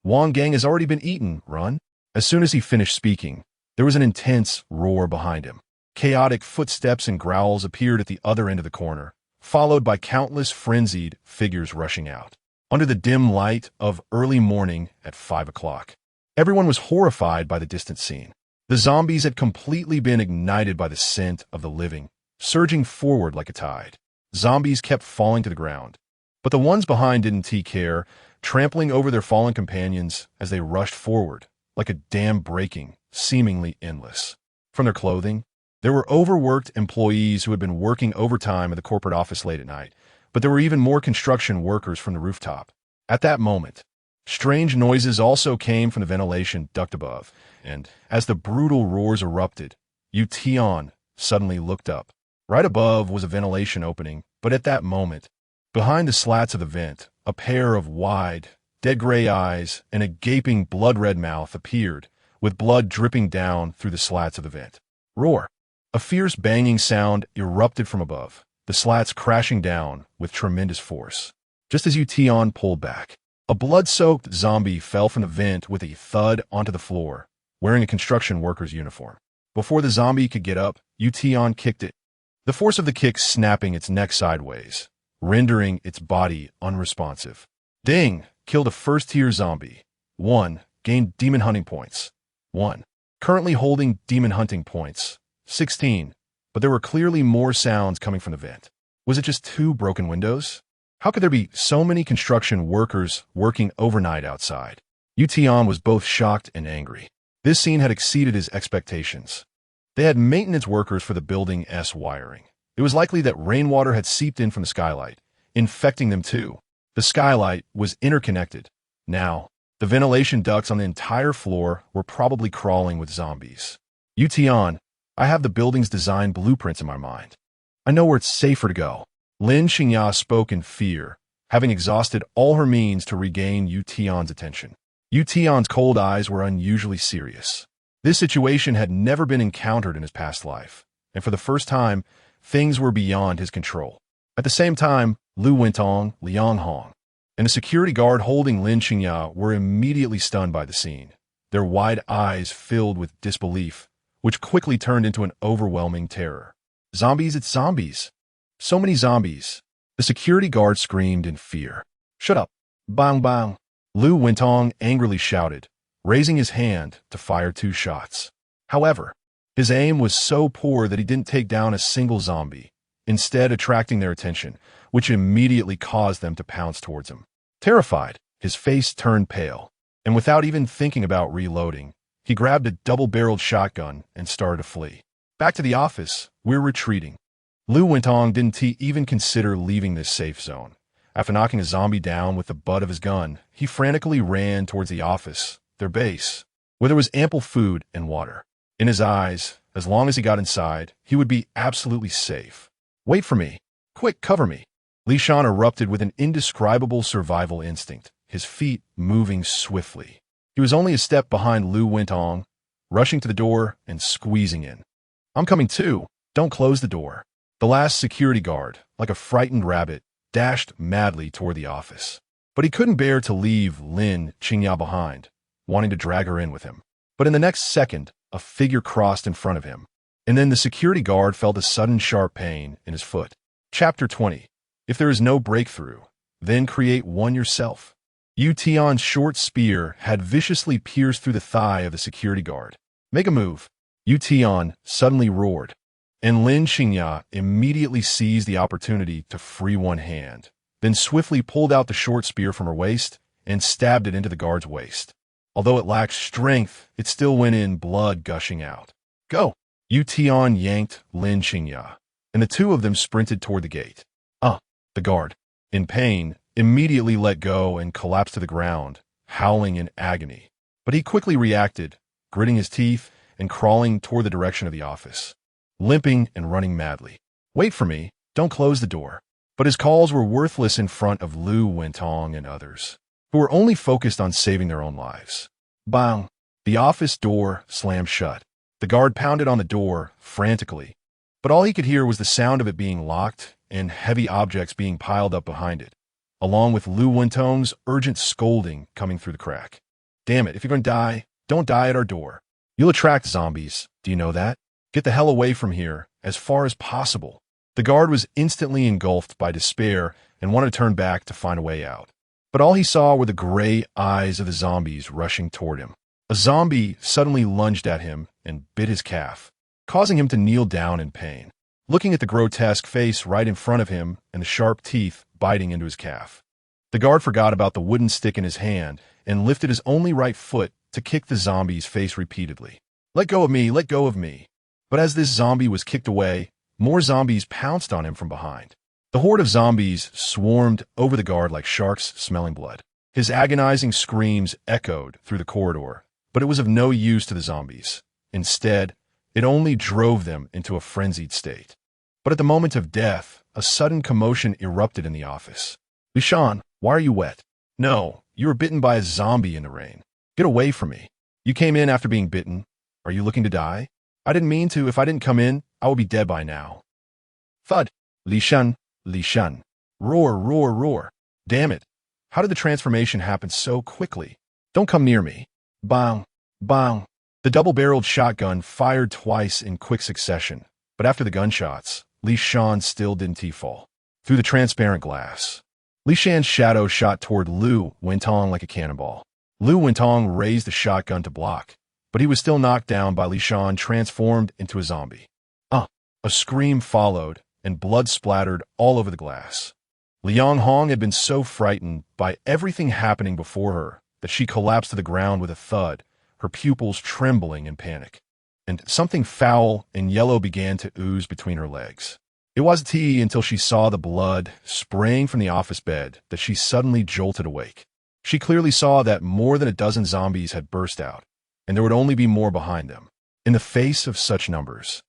Wang Gang has already been eaten, run. As soon as he finished speaking, there was an intense roar behind him. Chaotic footsteps and growls appeared at the other end of the corner, followed by countless frenzied figures rushing out. Under the dim light of early morning at 5 o'clock, everyone was horrified by the distant scene. The zombies had completely been ignited by the scent of the living, surging forward like a tide. Zombies kept falling to the ground, but the ones behind didn't take care, trampling over their fallen companions as they rushed forward, like a dam breaking, seemingly endless. From their clothing, There were overworked employees who had been working overtime at the corporate office late at night, but there were even more construction workers from the rooftop. At that moment, strange noises also came from the ventilation duct above, and as the brutal roars erupted, Tian suddenly looked up. Right above was a ventilation opening, but at that moment, behind the slats of the vent, a pair of wide, dead gray eyes and a gaping blood-red mouth appeared, with blood dripping down through the slats of the vent. Roar! A fierce banging sound erupted from above, the slats crashing down with tremendous force. Just as Tian pulled back, a blood-soaked zombie fell from the vent with a thud onto the floor, wearing a construction worker's uniform. Before the zombie could get up, Tian kicked it, the force of the kick snapping its neck sideways, rendering its body unresponsive. Ding! Killed a first-tier zombie. 1. Gained demon hunting points. 1. Currently holding demon hunting points. 16. But there were clearly more sounds coming from the vent. Was it just 2 broken windows? How could there be so many construction workers working overnight outside? Tian was both shocked and angry. This scene had exceeded his expectations. They had maintenance workers for the building's wiring. It was likely that rainwater had seeped in from the skylight, infecting them too. The skylight was interconnected. Now, the ventilation ducts on the entire floor were probably crawling with zombies. Tian, I have the building's design blueprints in my mind. I know where it's safer to go. Lin Xingya spoke in fear, having exhausted all her means to regain Tian's attention. Tian's cold eyes were unusually serious. This situation had never been encountered in his past life, and for the first time, things were beyond his control. At the same time, Lu Wentong, Liang Hong, and the security guard holding Lin Xingya were immediately stunned by the scene, their wide eyes filled with disbelief, which quickly turned into an overwhelming terror. Zombies, it's zombies. So many zombies. The security guard screamed in fear. Shut up. Bang bang. Lu Wentong angrily shouted, raising his hand to fire 2 shots. However, his aim was so poor that he didn't take down a single zombie, instead attracting their attention, which immediately caused them to pounce towards him. Terrified, his face turned pale, and without even thinking about reloading, he grabbed a double-barreled shotgun and started to flee. Back to the office, we're retreating. Lu Wentong didn't even consider leaving this safe zone. After knocking a zombie down with the butt of his gun, he frantically ran towards the office, their base, where there was ample food and water. In his eyes, as long as he got inside, he would be absolutely safe. Wait for me. Quick, cover me. Li Shan erupted with an indescribable survival instinct, his feet moving swiftly. He was only a step behind Lu Wentong, rushing to the door and squeezing in. I'm coming too. Don't close the door. The last security guard, like a frightened rabbit, dashed madly toward the office. But he couldn't bear to leave Lin Xingya behind, wanting to drag her in with him. But in the next second, a figure crossed in front of him, and then the security guard felt a sudden sharp pain in his foot. Chapter 20. If there is no breakthrough, then create one yourself. Tian's short spear had viciously pierced through the thigh of the security guard. Make a move. Tian suddenly roared, and Lin Xingya immediately seized the opportunity to free one hand, then swiftly pulled out the short spear from her waist and stabbed it into the guard's waist. Although it lacked strength, it still went in, blood gushing out. Go! Tian yanked Lin Xingya, and the 2 of them sprinted toward the gate. The guard, in pain, immediately let go and collapsed to the ground, howling in agony. But he quickly reacted, gritting his teeth and crawling toward the direction of the office, limping and running madly. Wait for me, don't close the door. But his calls were worthless in front of Lu Wentong and others, who were only focused on saving their own lives. Bang! The office door slammed shut. The guard pounded on the door frantically, but all he could hear was the sound of it being locked and heavy objects being piled up behind it, along with Lu Wentong's urgent scolding coming through the crack. Damn it, if you're going to die, don't die at our door. You'll attract zombies, do you know that? Get the hell away from here, as far as possible. The guard was instantly engulfed by despair and wanted to turn back to find a way out. But all he saw were the gray eyes of the zombies rushing toward him. A zombie suddenly lunged at him and bit his calf, causing him to kneel down in pain, looking at the grotesque face right in front of him and the sharp teeth biting into his calf. The guard forgot about the wooden stick in his hand and lifted his only right foot to kick the zombie's face repeatedly. Let go of me, let go of me. But as this zombie was kicked away, more zombies pounced on him from behind. The horde of zombies swarmed over the guard like sharks smelling blood. His agonizing screams echoed through the corridor, but it was of no use to the zombies. Instead, it only drove them into a frenzied state. But at the moment of death, a sudden commotion erupted in the office. "Lishan, why are you wet?" "No, you were bitten by a zombie in the rain. Get away from me. You came in after being bitten. Are you looking to die?" "I didn't mean to. If I didn't come in, I would be dead by now." Thud. Lishan, Lishan. Roar, roar, roar. Damn it. How did the transformation happen so quickly? Don't come near me. Bang, bang. The double-barreled shotgun fired twice in quick succession, but after the gunshots, Lishan still didn't fall. Through the transparent glass, Lishan's shadow shot toward Lu Wentong like a cannonball. Lu Wentong raised the shotgun to block, but he was still knocked down by Lishan, transformed into a zombie. A scream followed, and blood splattered all over the glass. Liang Hong had been so frightened by everything happening before her that she collapsed to the ground with a thud, her pupils trembling in panic. And something foul and yellow began to ooze between her legs. It wasn't until she saw the blood spraying from the office bed that she suddenly jolted awake. She clearly saw that more than a dozen zombies had burst out, and there would only be more behind them. In the face of such numbers,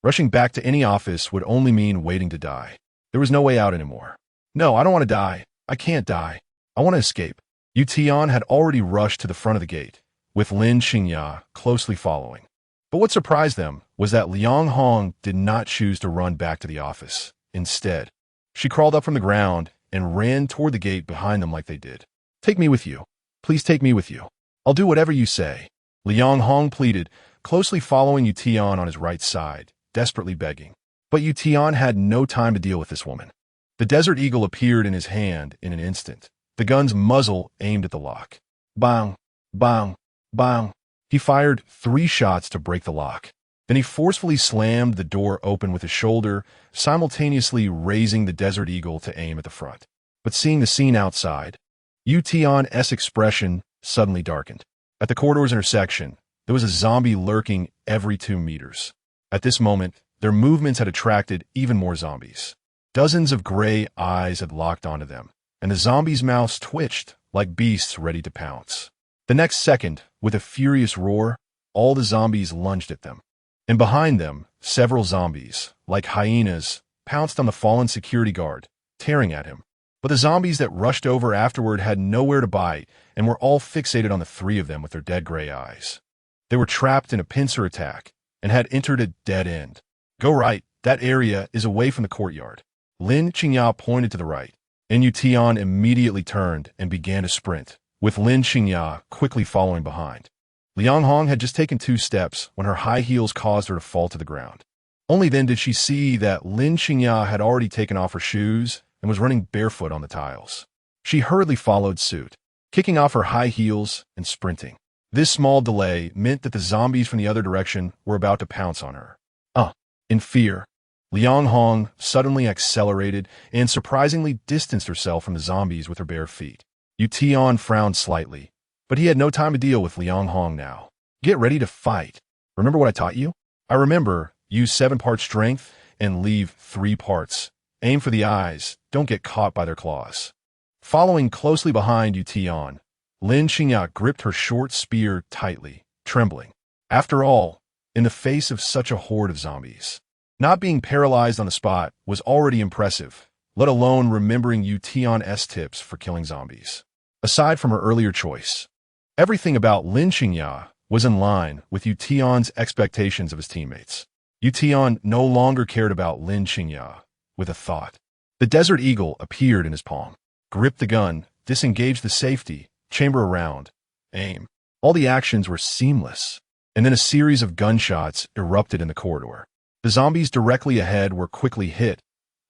rushing back to any office would only mean waiting to die. There was no way out anymore. "No, I don't want to die. I can't die. I want to escape." Tian had already rushed to the front of the gate, with Lin Qingya closely following. But what surprised them was that Liang Hong did not choose to run back to the office. Instead, she crawled up from the ground and ran toward the gate behind them like they did. "Take me with you. Please take me with you. I'll do whatever you say," Liang Hong pleaded, closely following Tian on his right side, desperately begging. But Tian had no time to deal with this woman. The Desert Eagle appeared in his hand in an instant, the gun's muzzle aimed at the lock. Bang, bang, bang. He fired 3 shots to break the lock. Then he forcefully slammed the door open with his shoulder, simultaneously raising the Desert Eagle to aim at the front. But seeing the scene outside, Tian's expression suddenly darkened. At the corridor's intersection, there was a zombie lurking every 2 meters. At this moment, their movements had attracted even more zombies. Dozens of gray eyes had locked onto them, and the zombies' mouths twitched like beasts ready to pounce. The next second, with a furious roar, all the zombies lunged at them. And behind them, several zombies, like hyenas, pounced on the fallen security guard, tearing at him. But the zombies that rushed over afterward had nowhere to bite and were all fixated on the 3 of them with their dead gray eyes. They were trapped in a pincer attack and had entered a dead end. "Go right, that area is away from the courtyard." Lin Qingya pointed to the right, and Tian immediately turned and began to sprint, with Lin Qingya quickly following behind. Liang Hong had just taken 2 steps when her high heels caused her to fall to the ground. Only then did she see that Lin Qingya had already taken off her shoes and was running barefoot on the tiles. She hurriedly followed suit, kicking off her high heels and sprinting. This small delay meant that the zombies from the other direction were about to pounce on her. In fear, Liang Hong suddenly accelerated and surprisingly distanced herself from the zombies with her bare feet. Tian frowned slightly, but he had no time to deal with Liang Hong now. "Get ready to fight. Remember what I taught you?" "I remember. Use 7 parts strength and leave 3 parts. Aim for the eyes. Don't get caught by their claws." Following closely behind Tian, Lin Qingya gripped her short spear tightly, trembling. After all, in the face of such a horde of zombies, not being paralyzed on the spot was already impressive, let alone remembering Tian's tips for killing zombies. Aside from her earlier choice, everything about Lin Qingya was in line with Tian's expectations of his teammates. Tian no longer cared about Lin Qingya with a thought. The Desert Eagle appeared in his palm, gripped the gun, disengaged the safety, chamber around, aim. All the actions were seamless, and then a series of gunshots erupted in the corridor. The zombies directly ahead were quickly hit,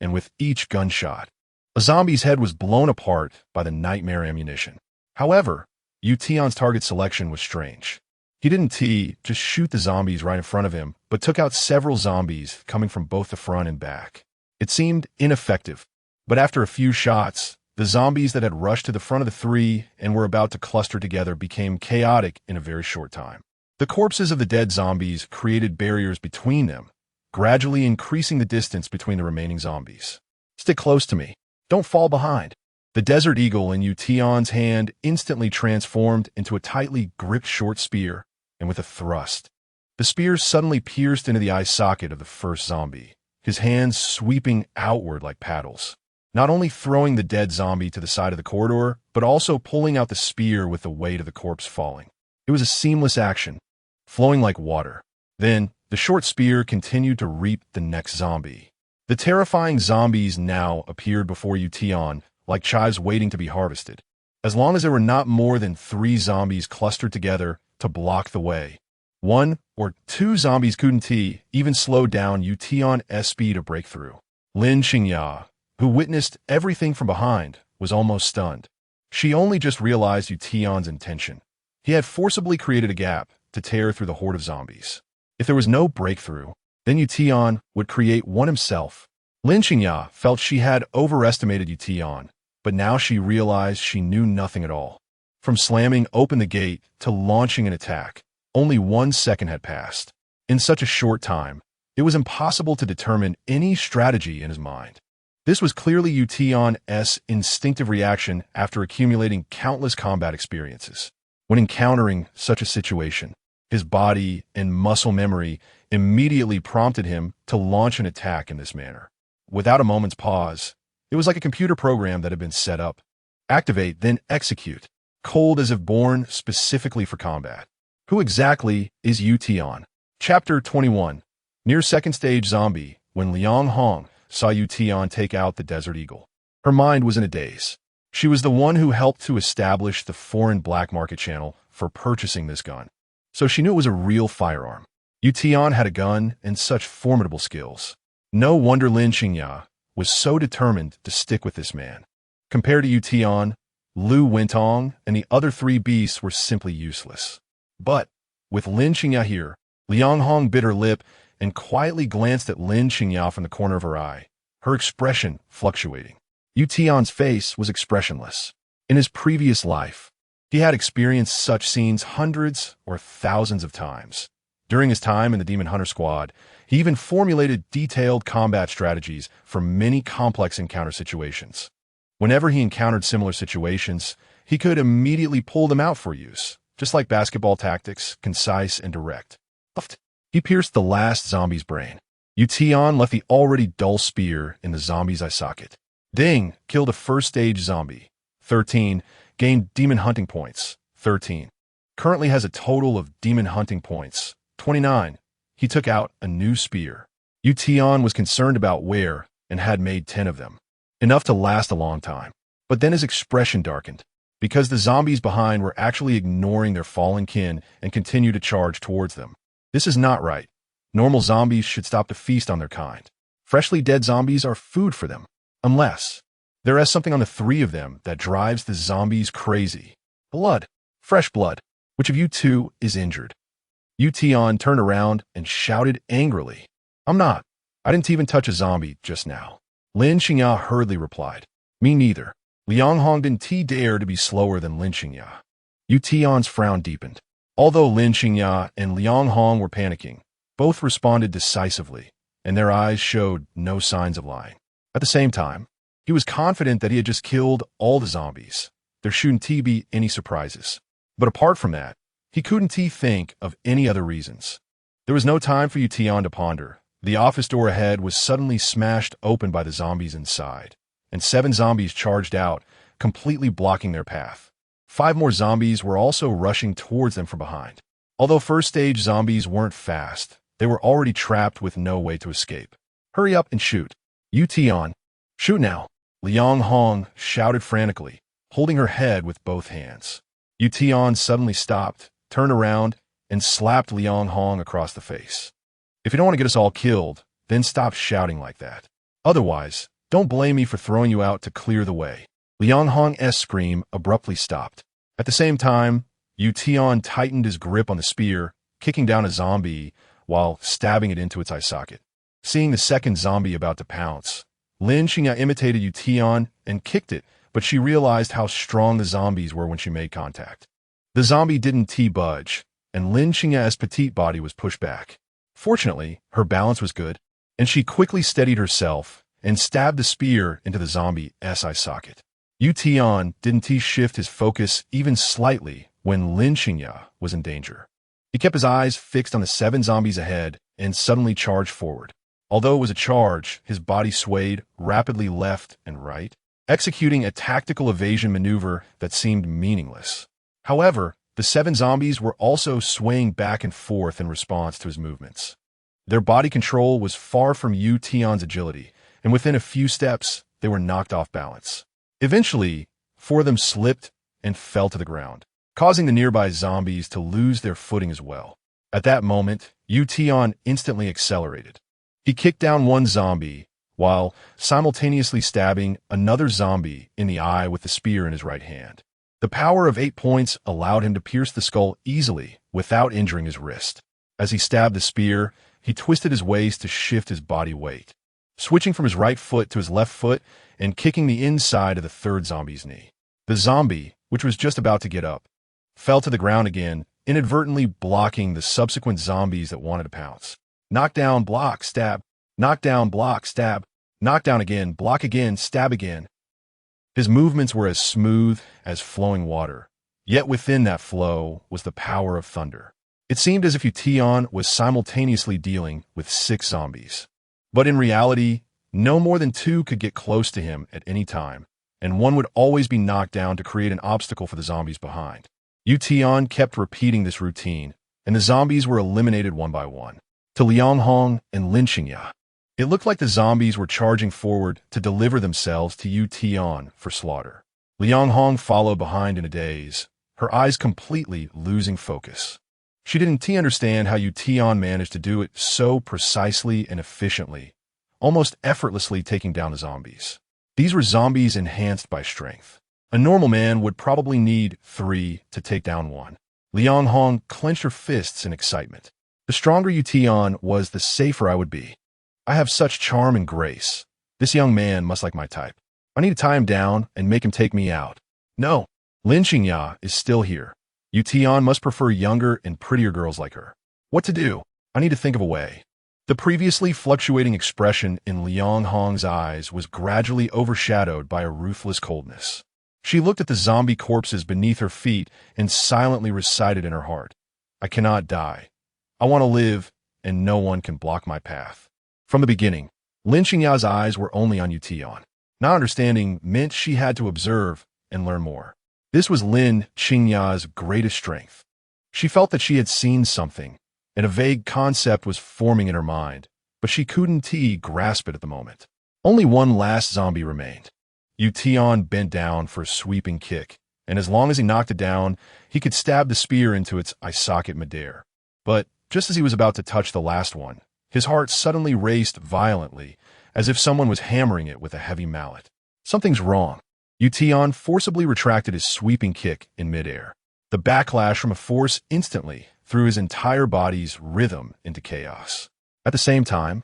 and with each gunshot, a zombie's head was blown apart by the nightmare ammunition. However, Tian's target selection was strange. He didn't just shoot the zombies right in front of him, but took out several zombies coming from both the front and back. It seemed ineffective, but after a few shots, the zombies that had rushed to the front of the 3 and were about to cluster together became chaotic in a very short time. The corpses of the dead zombies created barriers between them, gradually increasing the distance between the remaining zombies. Stick close to me. Don't fall behind. The desert eagle in Tian's hand instantly transformed into a tightly gripped short spear, and with a thrust, the spear suddenly pierced into the eye socket of the first zombie, his hands sweeping outward like paddles, not only throwing the dead zombie to the side of the corridor, but also pulling out the spear with the weight of the corpse falling. It was a seamless action, flowing like water. Then, the short spear continued to reap the next zombie. The terrifying zombies now appeared before Tian, like chives waiting to be harvested. As long as there were not more than 3 zombies clustered together to block the way, 1 or 2 zombies couldn't even slow down Tian's speed to break through. Lin Xingya, who witnessed everything from behind, was almost stunned. She only just realized Tian's intention. He had forcibly created a gap to tear through the horde of zombies. If there was no breakthrough, then Tian would create one himself. Lin Xingya felt she had overestimated Tian, but now she realized she knew nothing at all. From slamming open the gate to launching an attack, only 1 second had passed. In such a short time, it was impossible to determine any strategy in his mind. This was clearly Tian's instinctive reaction after accumulating countless combat experiences. When encountering such a situation, his body and muscle memory immediately prompted him to launch an attack in this manner. Without a moment's pause, it was like a computer program that had been set up. Activate, then execute, cold as if born specifically for combat. Who exactly is Tian? Chapter 21. Near second stage zombie, when Liang Hong saw Tian take out the desert eagle, her mind was in a daze. She was the one who helped to establish the foreign black market channel for purchasing this gun, so she knew it was a real firearm. Tian had a gun and such formidable skills. No wonder Lin Xingya was so determined to stick with this man. Compared to Tian, Lu Wentong and the other 3 beasts were simply useless. But, with Lin Xingya here, Liang Hong bit her lip and quietly glanced at Lin Xingya from the corner of her eye, her expression fluctuating. Tian's face was expressionless. In his previous life, he had experienced such scenes hundreds or thousands of times. During his time in the Demon Hunter Squad, he even formulated detailed combat strategies for many complex encounter situations. Whenever he encountered similar situations, he could immediately pull them out for use, just like basketball tactics, concise and direct. He pierced the last zombie's brain. Tian left the already dull spear in the zombie's eye socket. Ding killed a first stage zombie. 13 gained demon hunting points. 13 currently has a total of demon hunting points. 29. He took out a new spear. Tian was concerned about where and had made 10 of them, enough to last a long time. But then his expression darkened, because the zombies behind were actually ignoring their fallen kin and continued to charge towards them. This is not right. Normal zombies should stop to feast on their kind. Freshly dead zombies are food for them. Unless there is something on the 3 of them that drives the zombies crazy. Blood. Fresh blood. Which of you 2 is injured? Tian turned around and shouted angrily. I'm not. I didn't even touch a zombie just now. Lin Xingya hurriedly replied. Me neither. Liang Hong didn't dare to be slower than Lin Xingya. Tian's frown deepened. Although Lin Xingya and Liang Hong were panicking, both responded decisively, and their eyes showed no signs of lying. At the same time, he was confident that he had just killed all the zombies. There shouldn't be any surprises. But apart from that, he couldn't think of any other reasons. There was no time for Tian to ponder. The office door ahead was suddenly smashed open by the zombies inside, and 7 zombies charged out, completely blocking their path. 5 more zombies were also rushing towards them from behind. Although first-stage zombies weren't fast, they were already trapped with no way to escape. Hurry up and shoot. Tian, shoot now. Liang Hong shouted frantically, holding her head with both hands. Tian suddenly stopped, turned around, and slapped Liang Hong across the face. If you don't want to get us all killed, then stop shouting like that. Otherwise, don't blame me for throwing you out to clear the way. Liang Hong's scream abruptly stopped. At the same time, Tian tightened his grip on the spear, kicking down a zombie while stabbing it into its eye socket. Seeing the second zombie about to pounce, Lin Xingya imitated Tian and kicked it, but she realized how strong the zombies were when she made contact. The zombie didn't budge, and Lin Qingya's petite body was pushed back. Fortunately, her balance was good, and she quickly steadied herself and stabbed the spear into the zombie's eye socket. Tian didn't shift his focus even slightly when Lin Qingya was in danger. He kept his eyes fixed on the 7 zombies ahead and suddenly charged forward. Although it was a charge, his body swayed rapidly left and right, executing a tactical evasion maneuver that seemed meaningless. However, the 7 zombies were also swaying back and forth in response to his movements. Their body control was far from Tian's agility, and within a few steps, they were knocked off balance. Eventually, 4 of them slipped and fell to the ground, causing the nearby zombies to lose their footing as well. At that moment, Tian instantly accelerated. He kicked down one zombie, while simultaneously stabbing another zombie in the eye with the spear in his right hand. The power of 8 points allowed him to pierce the skull easily without injuring his wrist. As he stabbed the spear, he twisted his waist to shift his body weight, switching from his right foot to his left foot and kicking the inside of the 3rd zombie's knee. The zombie, which was just about to get up, fell to the ground again, inadvertently blocking the subsequent zombies that wanted to pounce. Knockdown, block, stab. Knockdown, block, stab. Knockdown again, block again, stab again. His movements were as smooth as flowing water, yet within that flow was the power of thunder. It seemed as if Tian was simultaneously dealing with 6 zombies. But in reality, no more than 2 could get close to him at any time, and one would always be knocked down to create an obstacle for the zombies behind. Tian kept repeating this routine, and the zombies were eliminated one by one. To Liang Hong and Lin Qingya, it looked like the zombies were charging forward to deliver themselves to Tian for slaughter. Liang Hong followed behind in a daze, her eyes completely losing focus. She didn't understand how Tian managed to do it so precisely and efficiently, almost effortlessly taking down the zombies. These were zombies enhanced by strength. A normal man would probably need 3 to take down one. Liang Hong clenched her fists in excitement. The stronger Tian was, the safer I would be. I have such charm and grace. This young man must like my type. I need to tie him down and make him take me out. No, Lin Qingya is still here. Tian must prefer younger and prettier girls like her. What to do? I need to think of a way. The previously fluctuating expression in Liang Hong's eyes was gradually overshadowed by a ruthless coldness. She looked at the zombie corpses beneath her feet and silently recited in her heart, I cannot die. I want to live, and no one can block my path. From the beginning, Lin Qingya's eyes were only on Tian. Not understanding meant she had to observe and learn more. This was Lin Qingya's greatest strength. She felt that she had seen something, and a vague concept was forming in her mind, but she couldn't grasp it at the moment. Only one last zombie remained. Tian bent down for a sweeping kick, and as long as he knocked it down, he could stab the spear into its eye socket midair. But just as he was about to touch the last one, his heart suddenly raced violently, as if someone was hammering it with a heavy mallet. Something's wrong. Tian forcibly retracted his sweeping kick in midair. The backlash from a force instantly threw his entire body's rhythm into chaos. At the same time,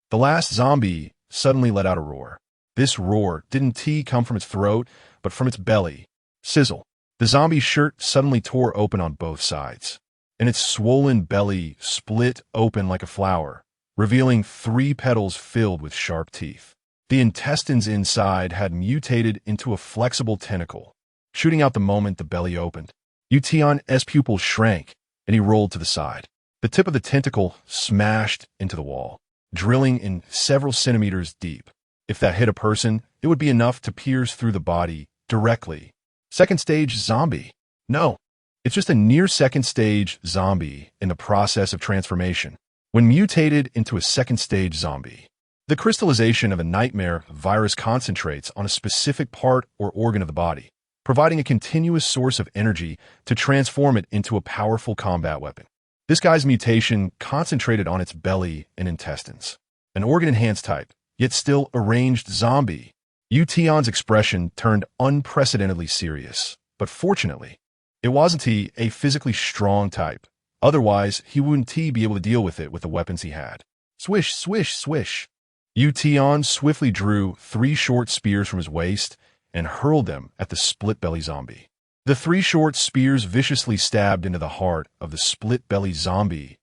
the last zombie suddenly let out a roar. This roar didn't come from its throat, but from its belly. Sizzle. The zombie's shirt suddenly tore open on both sides, and its swollen belly split open like a flower, revealing 3 petals filled with sharp teeth. The intestines inside had mutated into a flexible tentacle, shooting out the moment the belly opened. Tian's pupils shrank, and he rolled to the side. The tip of the tentacle smashed into the wall, drilling in several centimeters deep. If that hit a person, it would be enough to pierce through the body directly. Second stage zombie. No, it's just a near second stage zombie in the process of transformation. When mutated into a second stage zombie, the crystallization of a nightmare virus concentrates on a specific part or organ of the body, providing a continuous source of energy to transform it into a powerful combat weapon. This guy's mutation concentrated on its belly and intestines. An organ-enhanced type, yet still arranged zombie. Tian's expression turned unprecedentedly serious, but fortunately, it wasn't a physically strong type. Otherwise, he wouldn't be able to deal with it with the weapons he had. Swish, swish, swish. Tian swiftly drew 3 short spears from his waist and hurled them at the split-belly zombie. The three short spears viciously stabbed into the heart of the split-belly zombie's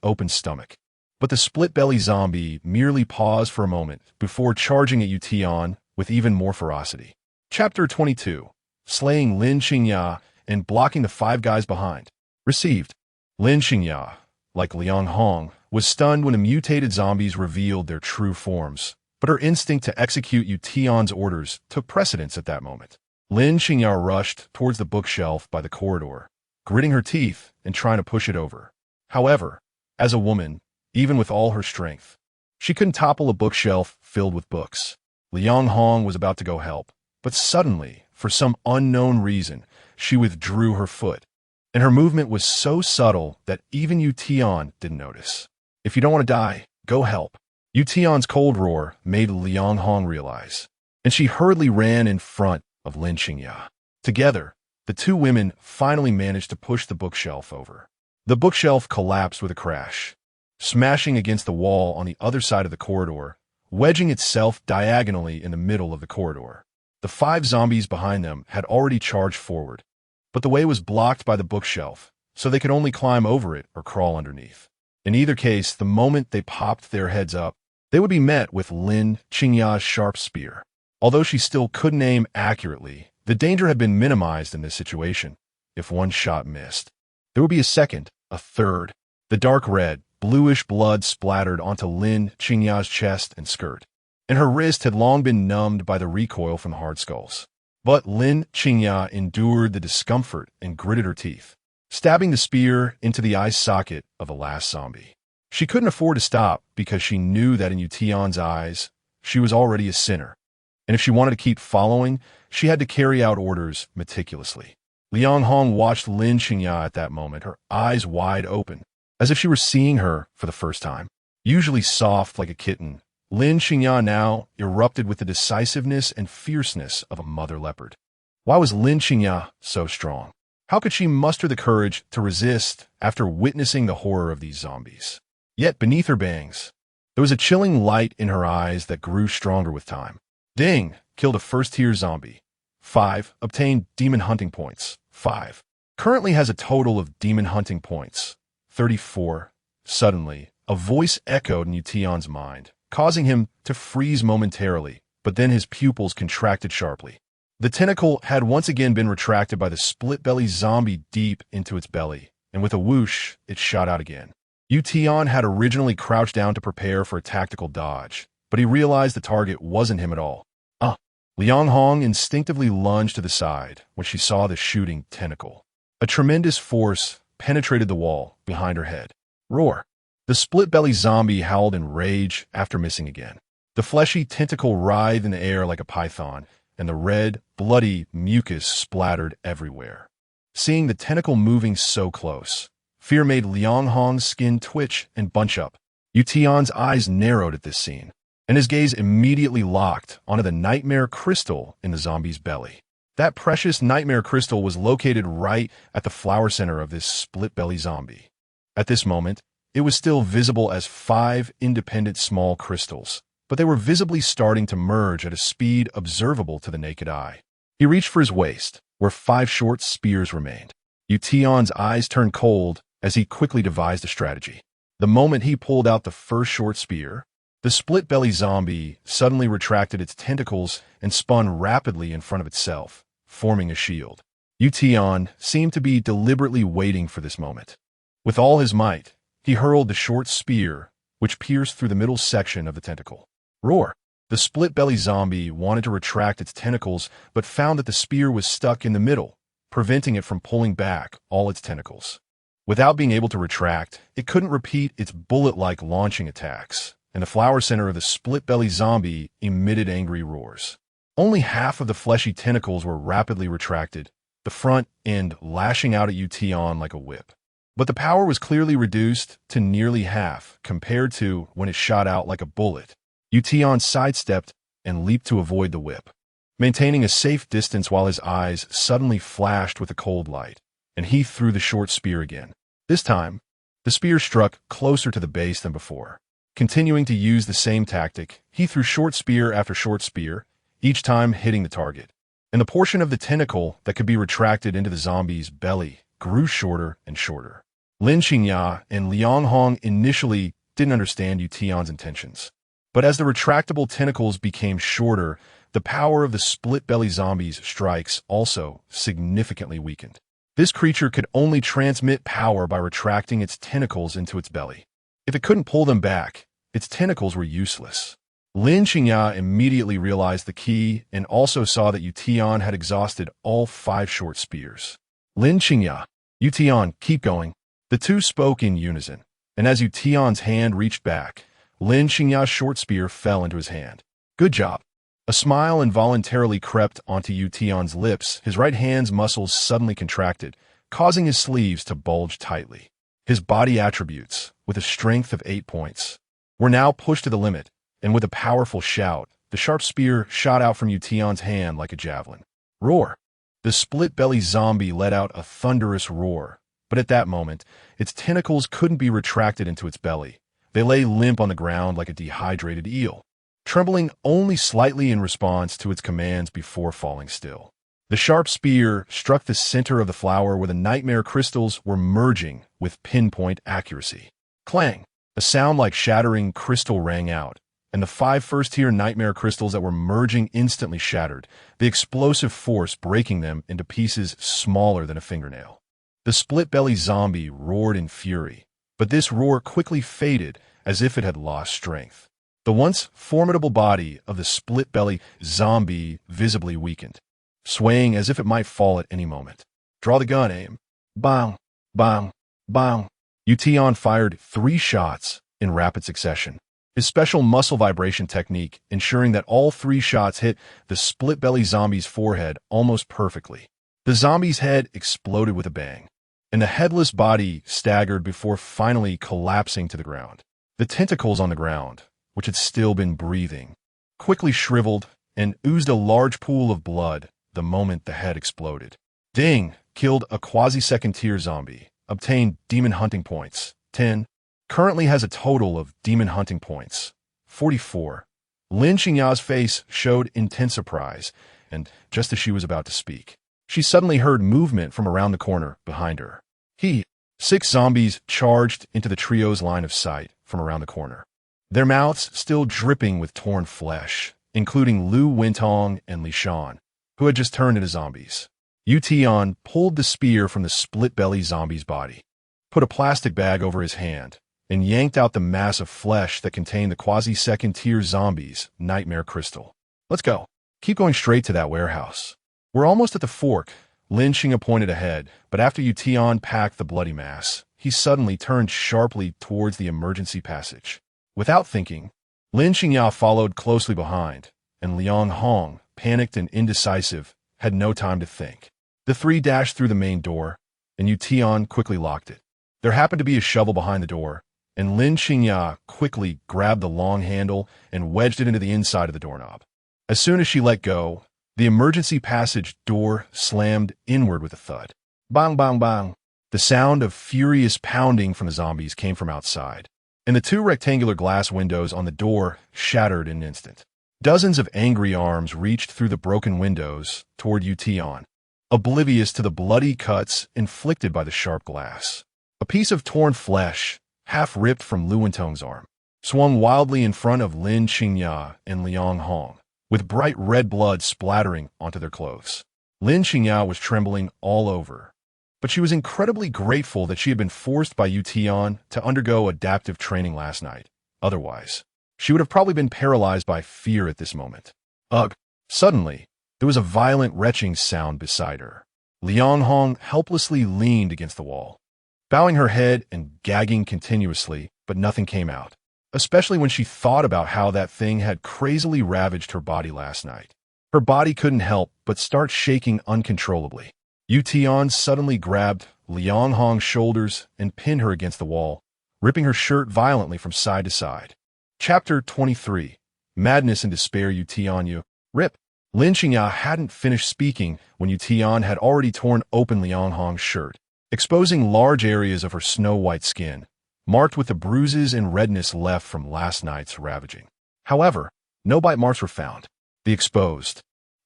open stomach. But the split-belly zombie merely paused for a moment before charging at Tian with even more ferocity. Chapter 22. Slaying Lin Qingya and blocking the five guys behind. Received. Lin Qingya, like Liang Hong, was stunned when the mutated zombies revealed their true forms, but her instinct to execute Tian's orders took precedence at that moment. Lin Qingya rushed towards the bookshelf by the corridor, gritting her teeth and trying to push it over. However, as a woman, even with all her strength, she couldn't topple a bookshelf filled with books. Liang Hong was about to go help, but suddenly, for some unknown reason, she withdrew her foot, and her movement was so subtle that even Tian didn't notice. If you don't want to die, go help. Tian's cold roar made Liang Hong realize, and she hurriedly ran in front of Lin Qingya. Together, the two women finally managed to push the bookshelf over. The bookshelf collapsed with a crash, smashing against the wall on the other side of the corridor, wedging itself diagonally in the middle of the corridor. The five zombies behind them had already charged forward, but the way was blocked by the bookshelf, so they could only climb over it or crawl underneath. In either case, the moment they popped their heads up, they would be met with Lin Qingya's sharp spear. Although she still couldn't aim accurately, the danger had been minimized in this situation. If one shot missed, there would be a second, a third. The dark red, bluish blood splattered onto Lin Qingya's chest and skirt, and her wrist had long been numbed by the recoil from the hard skulls. But Lin Qingya endured the discomfort and gritted her teeth, stabbing the spear into the eye socket of the last zombie. She couldn't afford to stop because she knew that in Tian's eyes, she was already a sinner. And if she wanted to keep following, she had to carry out orders meticulously. Liang Hong watched Lin Qingya at that moment, her eyes wide open, as if she were seeing her for the first time. Usually soft like a kitten, Lin Qingya now erupted with the decisiveness and fierceness of a mother leopard. Why was Lin Qingya so strong? How could she muster the courage to resist after witnessing the horror of these zombies? Yet beneath her bangs, there was a chilling light in her eyes that grew stronger with time. Ding! Killed a first-tier zombie. 5. Obtained demon hunting points. 5. Currently has a total of demon hunting points. 34. Suddenly, a voice echoed in Tian's mind, causing him to freeze momentarily, but then his pupils contracted sharply. The tentacle had once again been retracted by the split-belly zombie deep into its belly, and with a whoosh, it shot out again. Tian had originally crouched down to prepare for a tactical dodge, but he realized the target wasn't him at all. Liang Hong instinctively lunged to the side when she saw the shooting tentacle. A tremendous force penetrated the wall behind her head. Roar! The split-belly zombie howled in rage after missing again. The fleshy tentacle writhed in the air like a python, and the red, bloody mucus splattered everywhere. Seeing the tentacle moving so close, fear made Liang Hong's skin twitch and bunch up. Tian's eyes narrowed at this scene, and his gaze immediately locked onto the nightmare crystal in the zombie's belly. That precious nightmare crystal was located right at the flower center of this split-belly zombie. At this moment, it was still visible as 5 independent small crystals, but they were visibly starting to merge at a speed observable to the naked eye. He reached for his waist, where 5 short spears remained. Tian's eyes turned cold as he quickly devised a strategy. The moment he pulled out the first short spear, the split-belly zombie suddenly retracted its tentacles and spun rapidly in front of itself, forming a shield. Tian seemed to be deliberately waiting for this moment. With all his might, he hurled the short spear, which pierced through the middle section of the tentacle. Roar! The split-belly zombie wanted to retract its tentacles, but found that the spear was stuck in the middle, preventing it from pulling back all its tentacles. Without being able to retract, it couldn't repeat its bullet-like launching attacks, and the flower center of the split-belly zombie emitted angry roars. Only half of the fleshy tentacles were rapidly retracted, the front end lashing out at Tian like a whip. But the power was clearly reduced to nearly half compared to when it shot out like a bullet. Tian sidestepped and leaped to avoid the whip, maintaining a safe distance while his eyes suddenly flashed with a cold light, and he threw the short spear again. This time, the spear struck closer to the base than before. Continuing to use the same tactic, he threw short spear after short spear, each time hitting the target. and the portion of the tentacle that could be retracted into the zombie's belly grew shorter and shorter. Lin Qingya and Liang Hong initially didn't understand Yu Tian's intentions, but as the retractable tentacles became shorter, the power of the split-belly zombie's strikes also significantly weakened. This creature could only transmit power by retracting its tentacles into its belly. If it couldn't pull them back, its tentacles were useless. Lin Qingya immediately realized the key and also saw that Yu Tian had exhausted all 5 short spears. Lin Qingya, Yu Tian, keep going. The two spoke in unison, and as Yu Tian's hand reached back, Lin Qingya's short spear fell into his hand. Good job. A smile involuntarily crept onto Yu Tian's lips. His right hand's muscles suddenly contracted, causing his sleeves to bulge tightly. His body attributes, with a strength of 8 points, were now pushed to the limit, and with a powerful shout, the sharp spear shot out from Yu Tian's hand like a javelin. Roar! The split-belly zombie let out a thunderous roar, but at that moment, its tentacles couldn't be retracted into its belly. They lay limp on the ground like a dehydrated eel, trembling only slightly in response to its commands before falling still. The sharp spear struck the center of the flower where the nightmare crystals were merging with pinpoint accuracy. Clang! A sound like shattering crystal rang out, and the 5 first-tier nightmare crystals that were merging instantly shattered, the explosive force breaking them into pieces smaller than a fingernail. The split-belly zombie roared in fury, but this roar quickly faded as if it had lost strength. The once formidable body of the split-belly zombie visibly weakened, swaying as if it might fall at any moment. Draw the gun, aim. Bang, bang, bang. Yu Tian fired 3 shots in rapid succession, his special muscle vibration technique ensuring that all 3 shots hit the split-belly zombie's forehead almost perfectly. The zombie's head exploded with a bang, and the headless body staggered before finally collapsing to the ground. The tentacles on the ground, which had still been breathing, quickly shriveled and oozed a large pool of blood the moment the head exploded. Ding! Killed a quasi-second-tier zombie. Obtained demon hunting points, 10. Currently has a total of demon hunting points, 44. Lin Qingya's face showed intense surprise, and just as she was about to speak, she suddenly heard movement from around the corner behind her. 6 zombies charged into the trio's line of sight from around the corner, their mouths still dripping with torn flesh, including Lu Wintong and Li Shan, who had just turned into zombies. Yu Tian pulled the spear from the split-belly zombie's body, put a plastic bag over his hand, and yanked out the mass of flesh that contained the quasi-second-tier zombie's nightmare crystal. Let's go. Keep going straight to that warehouse. We're almost at the fork. Lin Qingya pointed ahead, but after Yu Tian packed the bloody mass, he suddenly turned sharply towards the emergency passage. Without thinking, Lin Qingya followed closely behind, and Liang Hong, panicked and indecisive, had no time to think. The 3 dashed through the main door, and Yu Tian quickly locked it. There happened to be a shovel behind the door, and Lin Qingya quickly grabbed the long handle and wedged it into the inside of the doorknob. As soon as she let go, the emergency passage door slammed inward with a thud. Bang, bang, bang. The sound of furious pounding from the zombies came from outside, and the 2 rectangular glass windows on the door shattered in an instant. Dozens of angry arms reached through the broken windows toward Yu Tian, oblivious to the bloody cuts inflicted by the sharp glass. A piece of torn flesh, half ripped from Lu Wintong's arm, swung wildly in front of Lin Qingya and Liang Hong, with bright red blood splattering onto their clothes. Lin Qingya was trembling all over, but she was incredibly grateful that she had been forced by Yu Tian to undergo adaptive training last night. Otherwise, she would have probably been paralyzed by fear at this moment. Ugh! Suddenly, there was a violent retching sound beside her. Liang Hong helplessly leaned against the wall, bowing her head and gagging continuously, but nothing came out, especially when she thought about how that thing had crazily ravaged her body last night. Her body couldn't help but start shaking uncontrollably. Yu Tian suddenly grabbed Liang Hong's shoulders and pinned her against the wall, ripping her shirt violently from side to side. Chapter 23. Madness and Despair. Yu Tian. Rip. Lin Qingya hadn't finished speaking when Yu Tian had already torn open Liang Hong's shirt, exposing large areas of her snow-white skin, marked with the bruises and redness left from last night's ravaging. However, no bite marks were found. The exposed,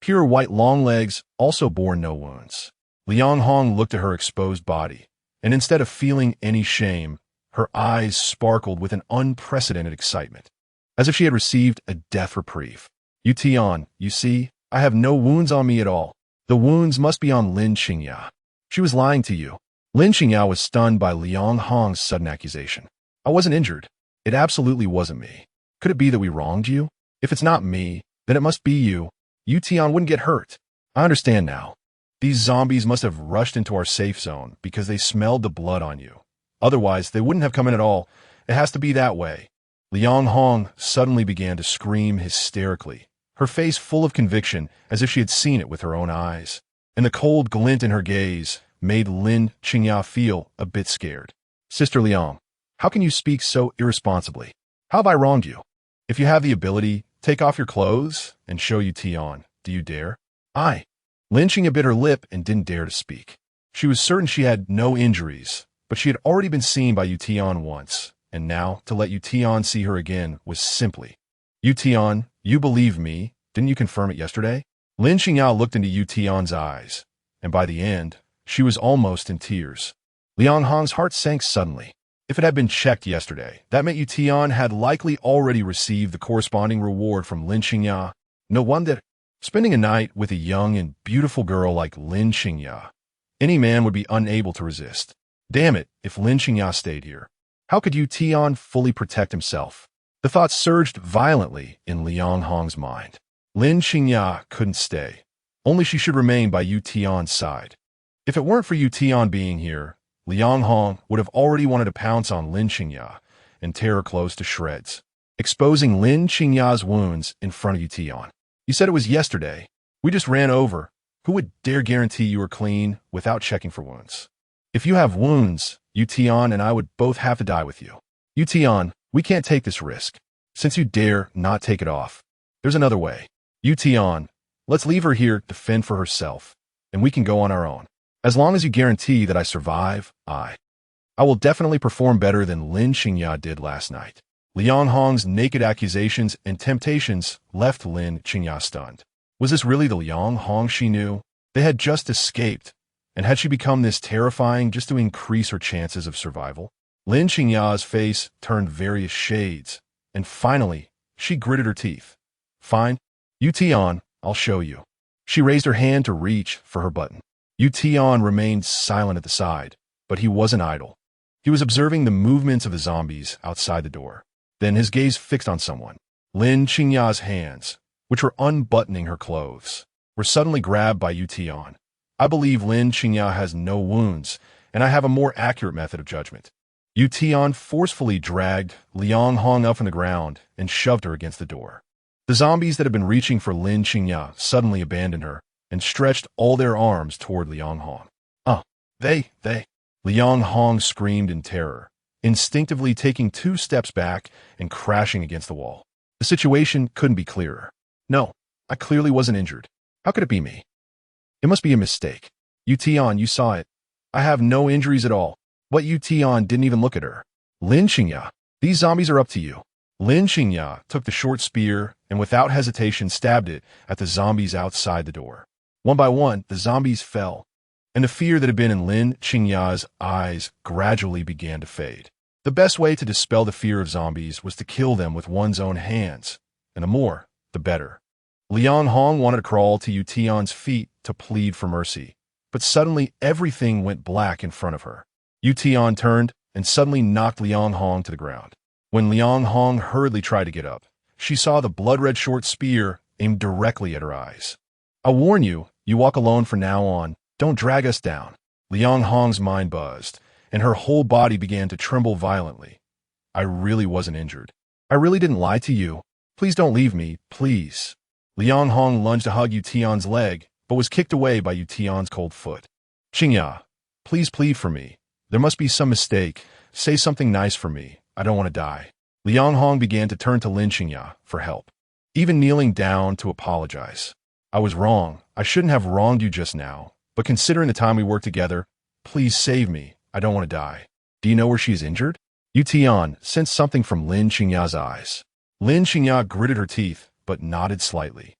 Pure white long legs, also bore no wounds. Liang Hong looked at her exposed body, and instead of feeling any shame, her eyes sparkled with an unprecedented excitement, as if she had received a death reprieve. Tian, you see, I have no wounds on me at all. The wounds must be on Lin Qingya. She was lying to you. Lin Qingya was stunned by Liang Hong's sudden accusation. I wasn't injured. It absolutely wasn't me. Could it be that we wronged you? If it's not me, then it must be you. Tian wouldn't get hurt. I understand now. These zombies must have rushed into our safe zone because they smelled the blood on you. Otherwise, they wouldn't have come in at all. It has to be that way. Liang Hong suddenly began to scream hysterically, her face full of conviction as if she had seen it with her own eyes. And the cold glint in her gaze made Lin Qingya feel a bit scared. Sister Liang, how can you speak so irresponsibly? How have I wronged you? If you have the ability, take off your clothes and show Tian. Do you dare? Lin Qingya bit her lip and didn't dare to speak. She was certain she had no injuries, but she had already been seen by Tian once, and now to let Tian see her again was simply. Tian, you believe me, didn't you confirm it yesterday? Lin Qingya looked into Tian's eyes, and by the end, she was almost in tears. Liang Hong's heart sank suddenly. If it had been checked yesterday, that meant Tian had likely already received the corresponding reward from Lin Qingya. No wonder. Spending a night with a young and beautiful girl like Lin Qingya, any man would be unable to resist. Damn it, if Lin Qingya stayed here, how could Tian fully protect himself? The thought surged violently in Liang Hong's mind. Lin Qingya couldn't stay. Only she should remain by Tian's side. If it weren't for Tian being here, Liang Hong would have already wanted to pounce on Lin Qingya and tear her clothes to shreds, exposing Lin Qingya's wounds in front of Tian. You said it was yesterday. We just ran over. Who would dare guarantee you were clean without checking for wounds? If you have wounds, Tian and I would both have to die with you. Tian, we can't take this risk. Since you dare not take it off, there's another way. Tian, let's leave her here to fend for herself, and we can go on our own. As long as you guarantee that I survive, I will definitely perform better than Lin Qingya did last night. Liang Hong's naked accusations and temptations left Lin Qingya stunned. Was this really the Liang Hong she knew? They had just escaped, and had she become this terrifying just to increase her chances of survival? Lin Qingya's face turned various shades, and finally, she gritted her teeth. Fine. Tian, I'll show you. She raised her hand to reach for her button. Tian remained silent at the side, but he wasn't idle. He was observing the movements of the zombies outside the door. Then his gaze fixed on someone. Lin Qingya's hands, which were unbuttoning her clothes, were suddenly grabbed by Tian. I believe Lin Qingya has no wounds, and I have a more accurate method of judgment. Tian forcefully dragged Liang Hong up from the ground and shoved her against the door. The zombies that had been reaching for Lin Qingya suddenly abandoned her and stretched all their arms toward Liang Hong. They. Liang Hong screamed in terror, instinctively taking 2 steps back and crashing against the wall. The situation couldn't be clearer. No, I clearly wasn't injured. How could it be me? It must be a mistake. Tian, you saw it. I have no injuries at all. But Tian didn't even look at her. Lin Qingya, these zombies are up to you. Lin Qingya took the short spear and without hesitation stabbed it at the zombies outside the door. One by one, the zombies fell, and the fear that had been in Lin Qingya's eyes gradually began to fade. The best way to dispel the fear of zombies was to kill them with one's own hands, and the more, the better. Liang Hong wanted to crawl to Tian's feet to plead for mercy, but suddenly everything went black in front of her. Tian turned and suddenly knocked Liang Hong to the ground. When Liang Hong hurriedly tried to get up, she saw the blood-red short spear aimed directly at her eyes. I warn you, you walk alone from now on. Don't drag us down. Liang Hong's mind buzzed, and her whole body began to tremble violently. I really wasn't injured. I really didn't lie to you. Please don't leave me, please. Liang Hong lunged to hug Tian's leg, but was kicked away by Tian's cold foot. Qingya, please plead for me. There must be some mistake. Say something nice for me. I don't want to die. Liang Hong began to turn to Lin Qingya for help, even kneeling down to apologize. I was wrong. I shouldn't have wronged you just now, but considering the time we worked together, please save me. I don't want to die. Do you know where she is injured? Tian sensed something from Lin Qingya's eyes. Lin Qingya gritted her teeth, but nodded slightly.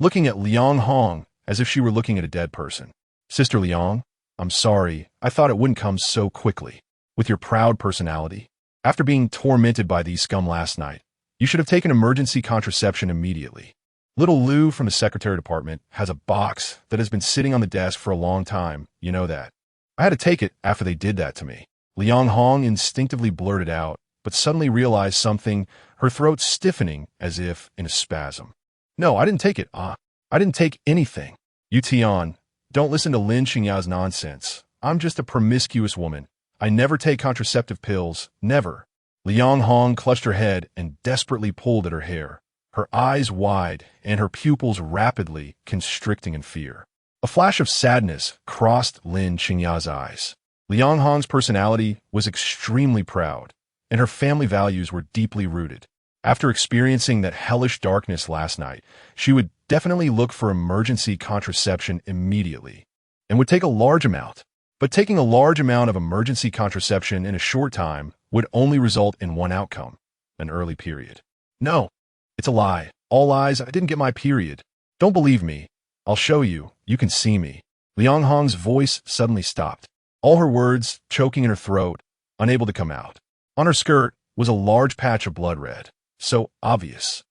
looking at Liang Hong as if she were looking at a dead person. Sister Liang, I'm sorry, I thought it wouldn't come so quickly. With your proud personality, after being tormented by these scum last night, you should have taken emergency contraception immediately. Little Lou from the secretary department has a box that has been sitting on the desk for a long time, you know that. I had to take it after they did that to me. Liang Hong instinctively blurted out, but suddenly realized something, her throat stiffening as if in a spasm. No, I didn't take it. I didn't take anything. You Tian, don't listen to Lin Xingya's nonsense. I'm just a promiscuous woman. I never take contraceptive pills, never. Liang Hong clutched her head and desperately pulled at her hair, her eyes wide and her pupils rapidly constricting in fear. A flash of sadness crossed Lin Xingya's eyes. Liang Hong's personality was extremely proud, and her family values were deeply rooted. After experiencing that hellish darkness last night, she would definitely look for emergency contraception immediately, and would take a large amount. But taking a large amount of emergency contraception in a short time would only result in one outcome, an early period. No, it's a lie. All lies. I didn't get my period. Don't believe me. I'll show you. You can see me. Liang Hong's voice suddenly stopped, all her words choking in her throat, unable to come out. On her skirt was a large patch of blood red, so obvious.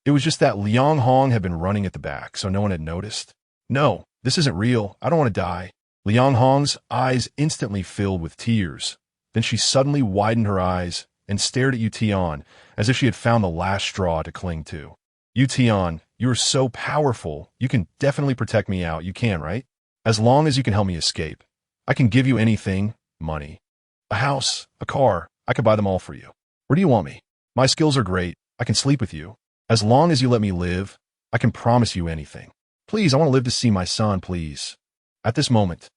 It was just that Liang Hong had been running at the back, so no one had noticed. No, this isn't real. I don't want to die. Liang Hong's eyes instantly filled with tears. Then she suddenly widened her eyes and stared at Yu Tian as if she had found the last straw to cling to. Yu Tian, you are so powerful. You can definitely protect me out. You can, right? As long as you can help me escape. I can give you anything. Money. A house. A car. I could buy them all for you. Where do you want me? My skills are great. I can sleep with you. As long as you let me live, I can promise you anything. Please, I want to live to see my son, please. At this moment,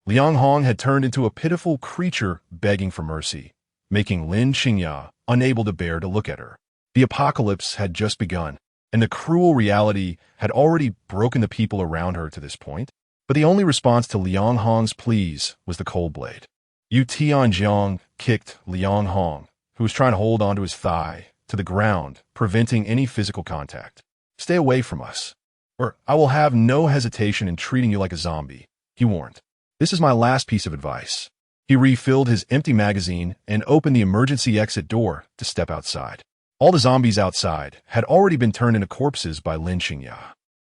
Liang Hong had turned into a pitiful creature begging for mercy, making Lin Xingya unable to bear to look at her. The apocalypse had just begun, and the cruel reality had already broken the people around her to this point. But the only response to Liang Hong's pleas was the cold blade. Yu Tianjiang kicked Liang Hong, who was trying to hold onto his thigh, to the ground, preventing any physical contact. Stay away from us, or I will have no hesitation in treating you like a zombie, he warned. This is my last piece of advice. He refilled his empty magazine and opened the emergency exit door to step outside. All the zombies outside had already been turned into corpses by Lin Xingya.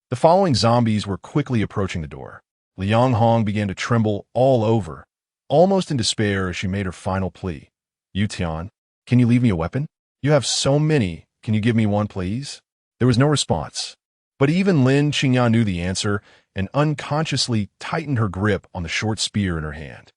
The following zombies were quickly approaching the door. Liang Hong began to tremble all over, almost in despair as she made her final plea. Yu Tian, can you leave me a weapon? You have so many. Can you give me one, please? There was no response. But even Lin Xingya knew the answer and unconsciously tightened her grip on the short spear in her hand.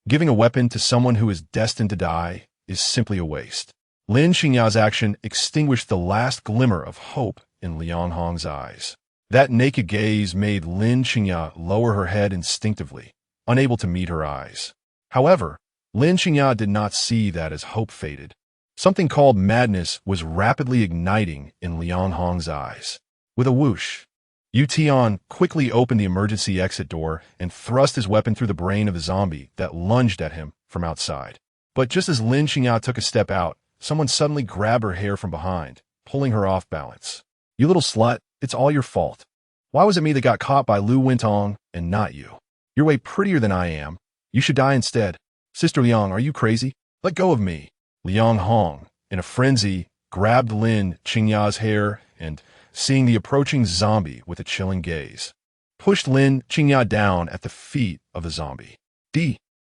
Giving a weapon to someone who is destined to die is simply a waste. Lin Xingya's action extinguished the last glimmer of hope in Liang Hong's eyes. That naked gaze made Lin Xingya lower her head instinctively, unable to meet her eyes. However, Lin Xingya did not see that as hope faded. Something called madness was rapidly igniting in Liang Hong's eyes. With a whoosh, Yu Tian quickly opened the emergency exit door and thrust his weapon through the brain of the zombie that lunged at him from outside. But just as Lin Xingya took a step out, someone suddenly grabbed her hair from behind, pulling her off balance. You little slut, it's all your fault. Why was it me that got caught by Lu Wintong and not you? You're way prettier than I am. You should die instead. Sister Liang, are you crazy? Let go of me. Liang Hong, in a frenzy, grabbed Lin Xingya's hair and, seeing the approaching zombie with a chilling gaze, pushed Lin Xingya down at the feet of the zombie.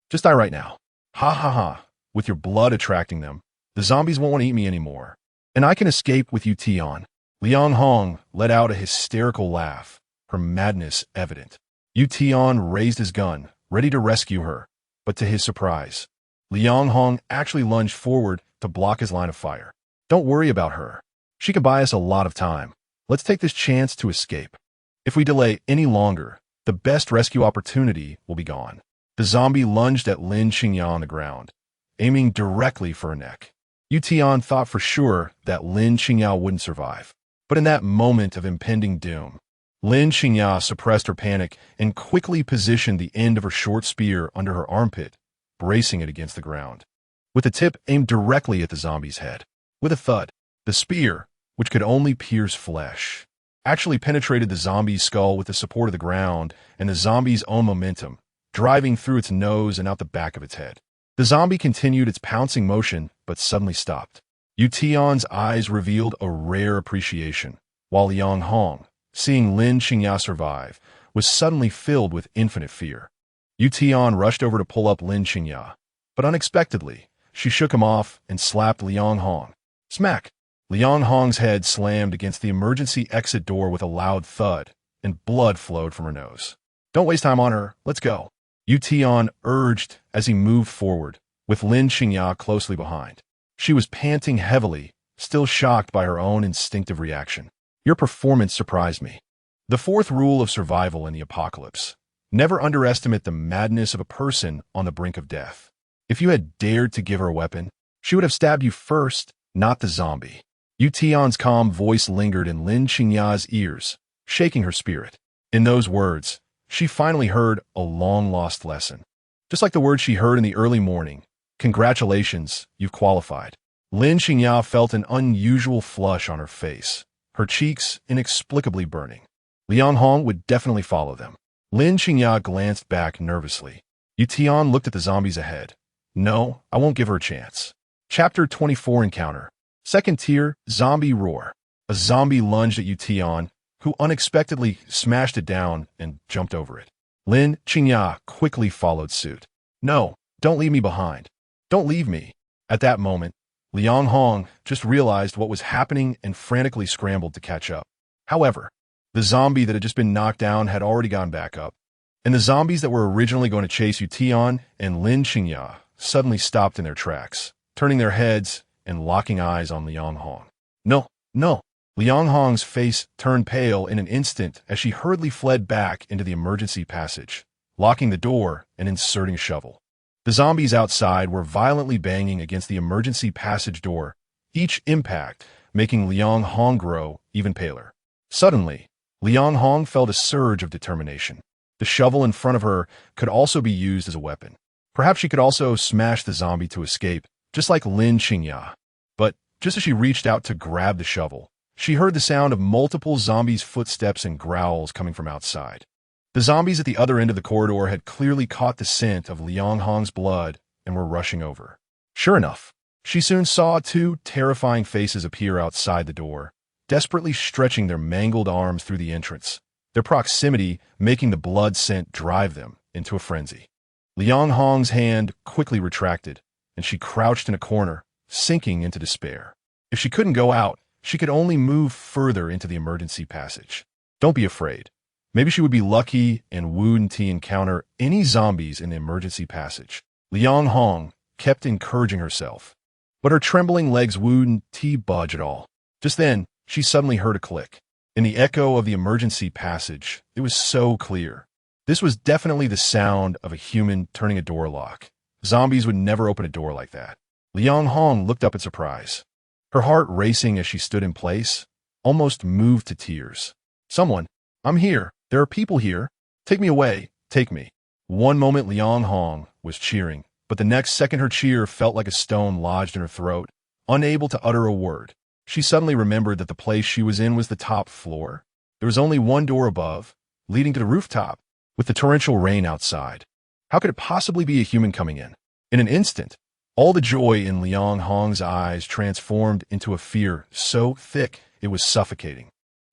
Just die right now. Ha ha ha. With your blood attracting them, the zombies won't want to eat me anymore. And I can escape with you, Tian. Liang Hong let out a hysterical laugh, her madness evident. Yu Tian raised his gun, ready to rescue her, but to his surprise, Liang Hong actually lunged forward to block his line of fire. Don't worry about her. She can buy us a lot of time. Let's take this chance to escape. If we delay any longer, the best rescue opportunity will be gone. The zombie lunged at Lin Xingya on the ground, aiming directly for her neck. Yu Tian thought for sure that Lin Xingya wouldn't survive. But in that moment of impending doom, Lin Xingya suppressed her panic and quickly positioned the end of her short spear under her armpit, bracing it against the ground, with the tip aimed directly at the zombie's head. With a thud, the spear, which could only pierce flesh, actually penetrated the zombie's skull with the support of the ground and the zombie's own momentum, driving through its nose and out the back of its head. The zombie continued its pouncing motion, but suddenly stopped. Tian's eyes revealed a rare appreciation, while Liang Hong, seeing Lin Qingya survive, was suddenly filled with infinite fear. Tian rushed over to pull up Lin Qingya, but unexpectedly, she shook him off and slapped Liang Hong. Smack! Liang Hong's head slammed against the emergency exit door with a loud thud, and blood flowed from her nose. Don't waste time on her, let's go. Tian urged as he moved forward, with Lin Qingya closely behind. She was panting heavily, still shocked by her own instinctive reaction. Your performance surprised me. The fourth rule of survival in the apocalypse: never underestimate the madness of a person on the brink of death. If you had dared to give her a weapon, she would have stabbed you first, not the zombie. Tian's calm voice lingered in Lin Qingya's ears, shaking her spirit. In those words, she finally heard a long-lost lesson. Just like the words she heard in the early morning, congratulations, you've qualified. Lin Qingya felt an unusual flush on her face, her cheeks inexplicably burning. Liang Hong would definitely follow them. Lin Qingya glanced back nervously. Tian looked at the zombies ahead. No, I won't give her a chance. Chapter 24 Encounter. Second tier, Zombie Roar. A zombie lunged at Tian, who unexpectedly smashed it down and jumped over it. Lin Qingya quickly followed suit. No, don't leave me behind. Don't leave me. At that moment, Liang Hong just realized what was happening and frantically scrambled to catch up. However, the zombie that had just been knocked down had already gone back up, and the zombies that were originally going to chase Tian and Lin Qingya suddenly stopped in their tracks, turning their heads and locking eyes on Liang Hong. No, no. Liang Hong's face turned pale in an instant as she hurriedly fled back into the emergency passage, locking the door and inserting a shovel. The zombies outside were violently banging against the emergency passage door, each impact making Liang Hong grow even paler. Suddenly, Liang Hong felt a surge of determination. The shovel in front of her could also be used as a weapon. Perhaps she could also smash the zombie to escape, just like Lin Qingya. But just as she reached out to grab the shovel, she heard the sound of multiple zombies' footsteps and growls coming from outside. The zombies at the other end of the corridor had clearly caught the scent of Liang Hong's blood and were rushing over. Sure enough, she soon saw two terrifying faces appear outside the door, desperately stretching their mangled arms through the entrance, their proximity making the blood scent drive them into a frenzy. Liang Hong's hand quickly retracted, and she crouched in a corner, sinking into despair. If she couldn't go out, she could only move further into the emergency passage. Don't be afraid. Maybe she would be lucky and wouldn't encounter any zombies in the emergency passage. Liang Hong kept encouraging herself, but her trembling legs wouldn't budge at all. Just then, she suddenly heard a click. In the echo of the emergency passage, it was so clear. This was definitely the sound of a human turning a door lock. Zombies would never open a door like that. Liang Hong looked up in surprise, her heart racing as she stood in place, almost moved to tears. Someone, I'm here. There are people here. Take me away. Take me. One moment Liang Hong was cheering, but the next second her cheer felt like a stone lodged in her throat, unable to utter a word. She suddenly remembered that the place she was in was the top floor. There was only one door above, leading to the rooftop, with the torrential rain outside. How could it possibly be a human coming in? In an instant, all the joy in Liang Hong's eyes transformed into a fear so thick it was suffocating.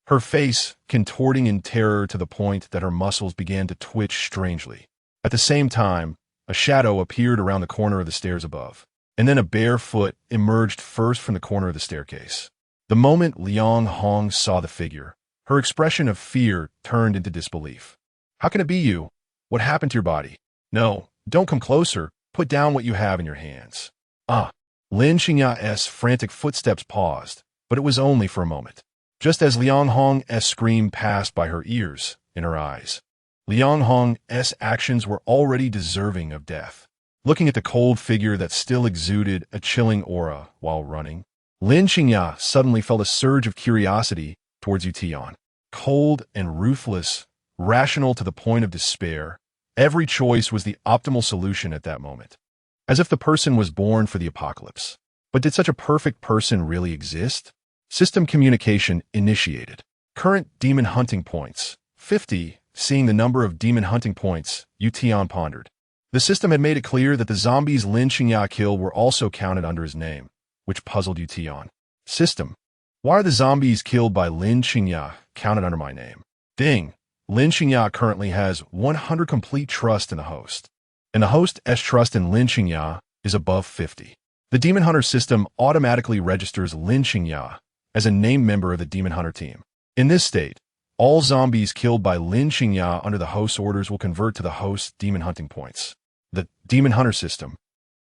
Her face contorting in terror to the point that her muscles began to twitch strangely. At the same time, a shadow appeared around the corner of the stairs above, and then a bare foot emerged first from the corner of the staircase. The moment Liang Hong saw the figure, her expression of fear turned into disbelief. How can it be you? What happened to your body? No, don't come closer. Put down what you have in your hands. Lin Qingya's frantic footsteps paused, but it was only for a moment. Just as Liang Hong's scream passed by her ears, in her eyes, Liang Hong's actions were already deserving of death. Looking at the cold figure that still exuded a chilling aura while running, Lin Qingya suddenly felt a surge of curiosity towards Tian. Cold and ruthless, rational to the point of despair, every choice was the optimal solution at that moment. As if the person was born for the apocalypse. But did such a perfect person really exist? System communication initiated. Current demon hunting points, 50. Seeing the number of demon hunting points, Tian pondered. The system had made it clear that the zombies Lin-Xingya killed were also counted under his name, which puzzled Tian. System. Why are the zombies killed by Lin-Xingya counted under my name? Ding. Lin-Xingya currently has 100 complete trust in the host, and the host's trust in Lin-Xingya is above 50. The Demon Hunter system automatically registers Lin-Xingya as a named member of the Demon Hunter team. In this state, all zombies killed by Lin-Xingya under the host's orders will convert to the host's demon hunting points. The Demon Hunter system.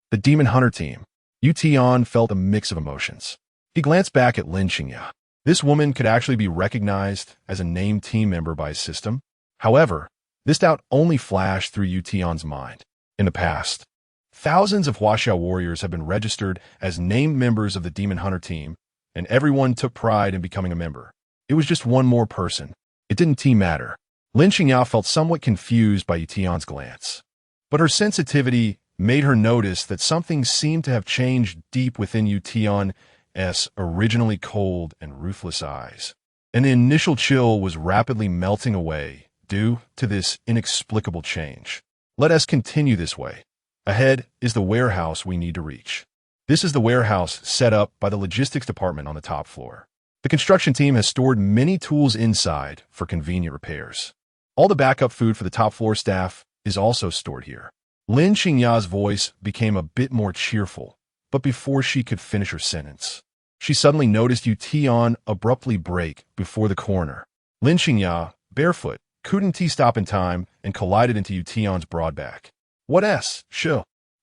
The Demon Hunter team. Tian felt a mix of emotions. He glanced back at Lin-Xingya. This woman could actually be recognized as a named team member by his system. However, this doubt only flashed through Tian's mind. In the past, thousands of Huaxiao warriors have been registered as named members of the Demon Hunter team, and everyone took pride in becoming a member. It was just one more person. It didn't matter. Lin-Xingya felt somewhat confused by Tian's glance, but her sensitivity made her notice that something seemed to have changed deep within Tian's originally cold and ruthless eyes. And the initial chill was rapidly melting away due to this inexplicable change. Let us continue this way. Ahead is the warehouse we need to reach. This is the warehouse set up by the logistics department on the top floor. The construction team has stored many tools inside for convenient repairs. All the backup food for the top floor staff is also stored here. Lin-Xingya's voice became a bit more cheerful, but before she could finish her sentence, she suddenly noticed Tian abruptly break before the corner. Lin-Xingya, barefoot, couldn't stop in time and collided into Tian's broad back. What? Shh.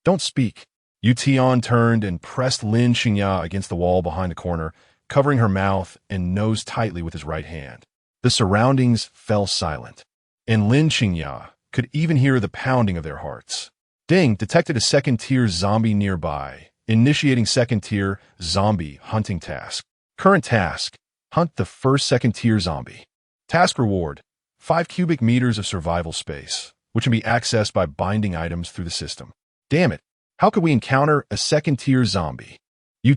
Don't speak. Tian turned and pressed Lin-Xingya against the wall behind the corner, covering her mouth and nose tightly with his right hand. The surroundings fell silent, and Lin-Xingya could even hear the pounding of their hearts. Ding detected a second-tier zombie nearby, initiating second-tier zombie hunting task. Current task: hunt the first second-tier zombie. Task reward: 5 cubic meters of survival space, which can be accessed by binding items through the system. Damn it, how could we encounter a second-tier zombie?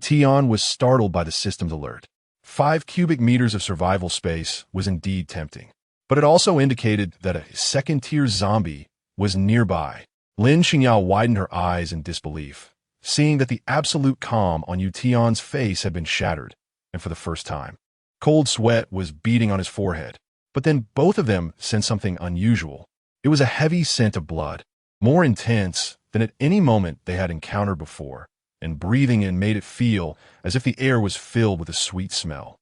Tian was startled by the system's alert. 5 cubic meters of survival space was indeed tempting, but it also indicated that a second-tier zombie was nearby. Lin-Xingya widened her eyes in disbelief, seeing that the absolute calm on Tian's face had been shattered, and for the first time, cold sweat was beading on his forehead. But then both of them sensed something unusual. It was a heavy scent of blood, more intense than at any moment they had encountered before, and breathing in made it feel as if the air was filled with a sweet smell.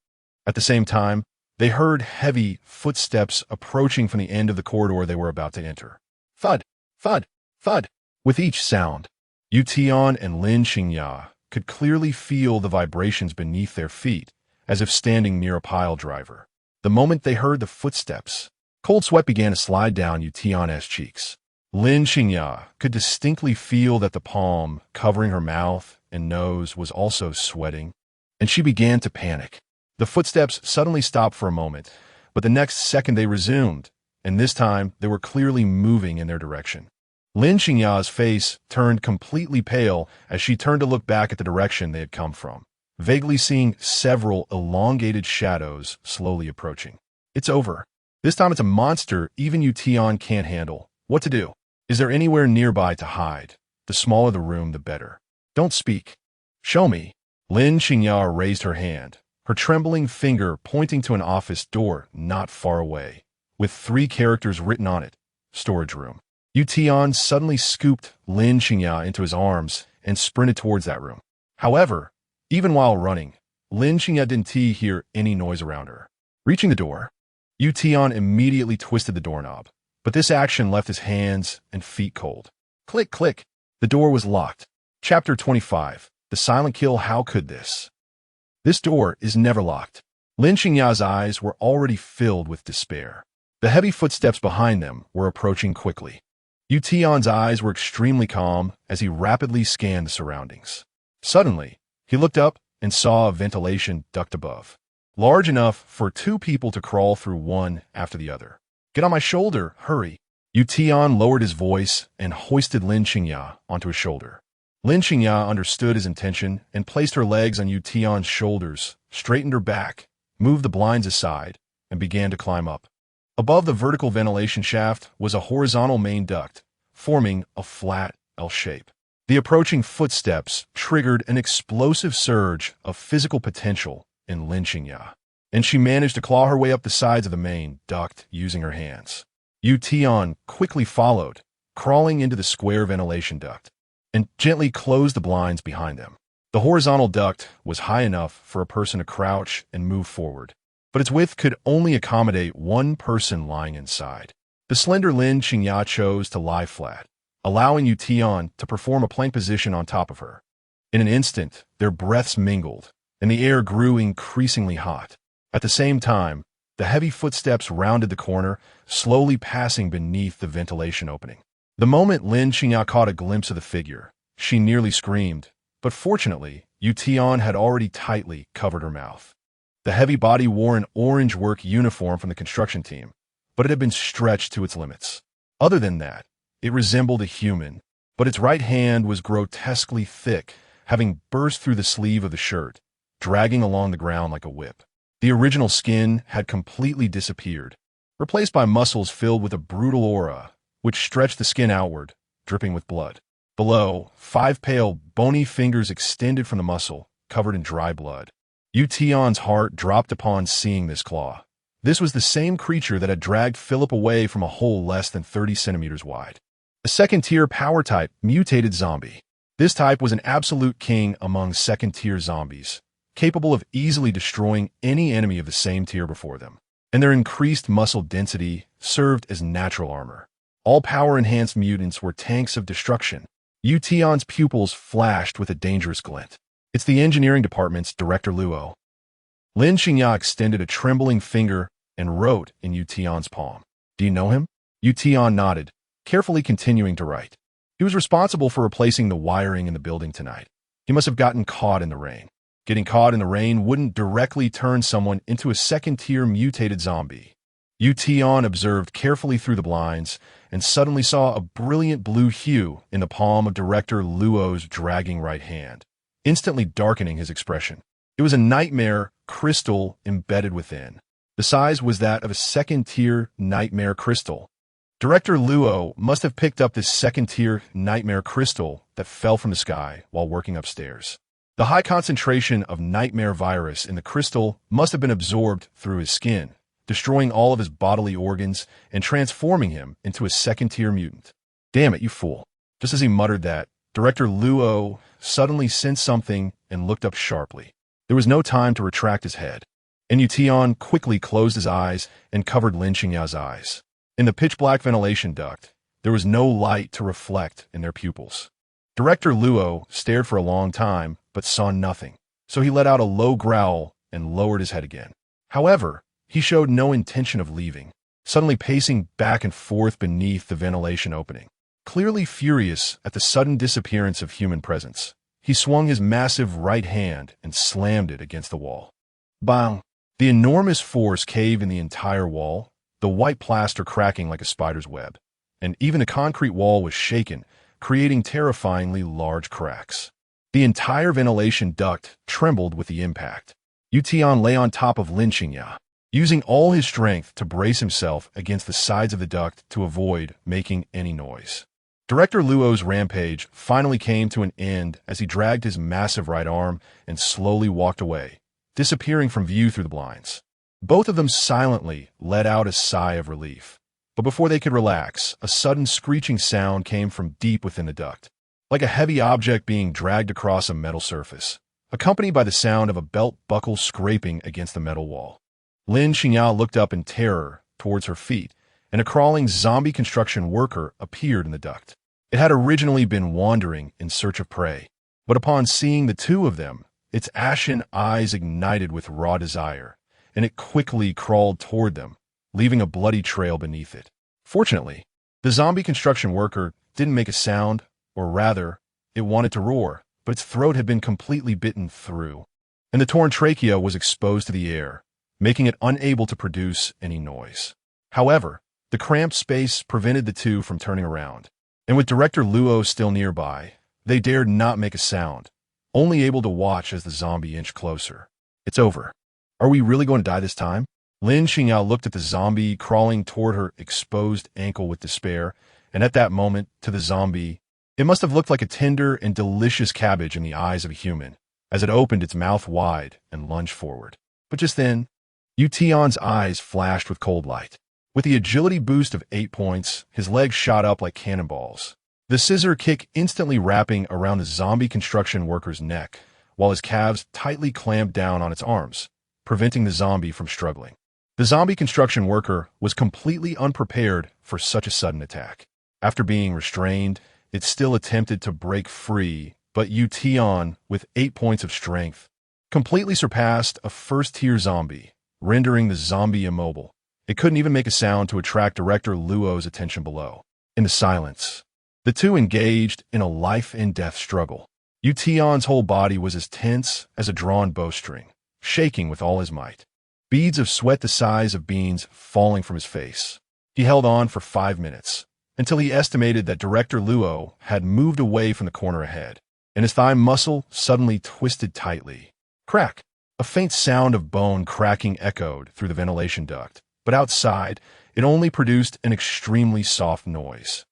At the same time, they heard heavy footsteps approaching from the end of the corridor they were about to enter. Thud, thud, thud. With each sound, Tian and Lin-Xingya could clearly feel the vibrations beneath their feet, as if standing near a pile driver. The moment they heard the footsteps, cold sweat began to slide down Tian's cheeks. Lin-Xingya could distinctly feel that the palm covering her mouth and nose was also sweating, and she began to panic. The footsteps suddenly stopped for a moment, but the next second they resumed, and this time they were clearly moving in their direction. Lin-Xingya's face turned completely pale as she turned to look back at the direction they had come from, vaguely seeing several elongated shadows slowly approaching. It's over. This time it's a monster even Tian can't handle. What to do? Is there anywhere nearby to hide? The smaller the room, the better. Don't speak. Show me. Lin-Xingya raised her hand, her trembling finger pointing to an office door not far away, with 3 characters written on it. Storage room. Tian suddenly scooped Lin-Xingya into his arms and sprinted towards that room. However, even while running, Lin-Xingya didn't hear any noise around her. Reaching the door, Tian immediately twisted the doorknob, but this action left his hands and feet cold. Click, click. The door was locked. Chapter 25. The Silent Kill. How could this? This door is never locked. Lin-Xingya's eyes were already filled with despair. The heavy footsteps behind them were approaching quickly. Tian's eyes were extremely calm as he rapidly scanned the surroundings. Suddenly, he looked up and saw a ventilation duct above, large enough for 2 people to crawl through one after the other. Get on my shoulder, hurry. Tian lowered his voice and hoisted Lin-Xingya onto his shoulder. Lin-Xingya understood his intention and placed her legs on Tian's shoulders, straightened her back, moved the blinds aside, and began to climb up. Above the vertical ventilation shaft was a horizontal main duct, forming a flat L shape. The approaching footsteps triggered an explosive surge of physical potential in Yu, and she managed to claw her way up the sides of the main duct using her hands. Tian quickly followed, crawling into the square ventilation duct, and gently closed the blinds behind them. The horizontal duct was high enough for a person to crouch and move forward, but its width could only accommodate one person lying inside. The slender Yu chose to lie flat, allowing Tian to perform a plank position on top of her. In an instant, their breaths mingled, and the air grew increasingly hot. At the same time, the heavy footsteps rounded the corner, slowly passing beneath the ventilation opening. The moment Yu caught a glimpse of the figure, she nearly screamed, but fortunately, Tian had already tightly covered her mouth. The heavy body wore an orange work uniform from the construction team, but it had been stretched to its limits. Other than that, it resembled a human, but its right hand was grotesquely thick, having burst through the sleeve of the shirt, dragging along the ground like a whip. The original skin had completely disappeared, replaced by muscles filled with a brutal aura, which stretched the skin outward, dripping with blood. Below, 5 pale, bony fingers extended from the muscle, covered in dry blood. Tian's heart dropped upon seeing this claw. This was the same creature that had dragged Philip away from a hole less than 30 centimeters wide. A second-tier power-type, mutated zombie. This type was an absolute king among second-tier zombies, capable of easily destroying any enemy of the same tier before them, and their increased muscle density served as natural armor. All power-enhanced mutants were tanks of destruction. Tian's pupils flashed with a dangerous glint. It's the engineering department's Director Luo. Yu extended a trembling finger and wrote in Tian's palm. Do you know him? Tian nodded, carefully continuing to write. He was responsible for replacing the wiring in the building tonight. He must have gotten caught in the rain. Getting caught in the rain wouldn't directly turn someone into a second-tier mutated zombie. Tian observed carefully through the blinds and suddenly saw a brilliant blue hue in the palm of Director Luo's dragging right hand, instantly darkening his expression. It was a nightmare crystal embedded within. The size was that of a second-tier nightmare crystal. Director Luo must have picked up this second-tier nightmare crystal that fell from the sky while working upstairs. The high concentration of nightmare virus in the crystal must have been absorbed through his skin, destroying all of his bodily organs and transforming him into a second-tier mutant. Damn it, you fool. Just as he muttered that, Director Luo suddenly sensed something and looked up sharply. There was no time to retract his head, and Tian quickly closed his eyes and covered Yu's eyes. In the pitch-black ventilation duct, there was no light to reflect in their pupils. Director Luo stared for a long time, but saw nothing, so he let out a low growl and lowered his head again. However, he showed no intention of leaving, suddenly pacing back and forth beneath the ventilation opening. Clearly furious at the sudden disappearance of human presence, he swung his massive right hand and slammed it against the wall. Bang! The enormous force caved in the entire wall, the white plaster cracking like a spider's web, and even the concrete wall was shaken, creating terrifyingly large cracks. The entire ventilation duct trembled with the impact. Tian lay on top of Yu, using all his strength to brace himself against the sides of the duct to avoid making any noise. Director Luo's rampage finally came to an end as he dragged his massive right arm and slowly walked away, disappearing from view through the blinds. Both of them silently let out a sigh of relief. But before they could relax, a sudden screeching sound came from deep within the duct, like a heavy object being dragged across a metal surface, accompanied by the sound of a belt buckle scraping against the metal wall. Yu looked up in terror towards her feet, and a crawling zombie construction worker appeared in the duct. It had originally been wandering in search of prey, but upon seeing the two of them, its ashen eyes ignited with raw desire, and it quickly crawled toward them, leaving a bloody trail beneath it. Fortunately, the zombie construction worker didn't make a sound, or rather, it wanted to roar, but its throat had been completely bitten through, and the torn trachea was exposed to the air, making it unable to produce any noise. However, the cramped space prevented the two from turning around, and with Director Luo still nearby, they dared not make a sound, only able to watch as the zombie inched closer. It's over. Are we really going to die this time? Lin Qingyao looked at the zombie crawling toward her exposed ankle with despair, and at that moment, to the zombie, it must have looked like a tender and delicious cabbage in the eyes of a human, as it opened its mouth wide and lunged forward. But just then, Tian's eyes flashed with cold light. With the agility boost of 8 points, his legs shot up like cannonballs, the scissor kick instantly wrapping around the zombie construction worker's neck, while his calves tightly clamped down on its arms, preventing the zombie from struggling. The zombie construction worker was completely unprepared for such a sudden attack. After being restrained, it still attempted to break free, but Tian, with 8 points of strength, completely surpassed a first-tier zombie, rendering the zombie immobile. It couldn't even make a sound to attract Director Luo's attention below. In the silence, the two engaged in a life-and-death struggle. Tian's whole body was as tense as a drawn bowstring, shaking with all his might. Beads of sweat the size of beans falling from his face. He held on for 5 minutes, until he estimated that Director Luo had moved away from the corner ahead, and his thigh muscle suddenly twisted tightly. Crack! A faint sound of bone cracking echoed through the ventilation duct, but outside, it only produced an extremely soft noise.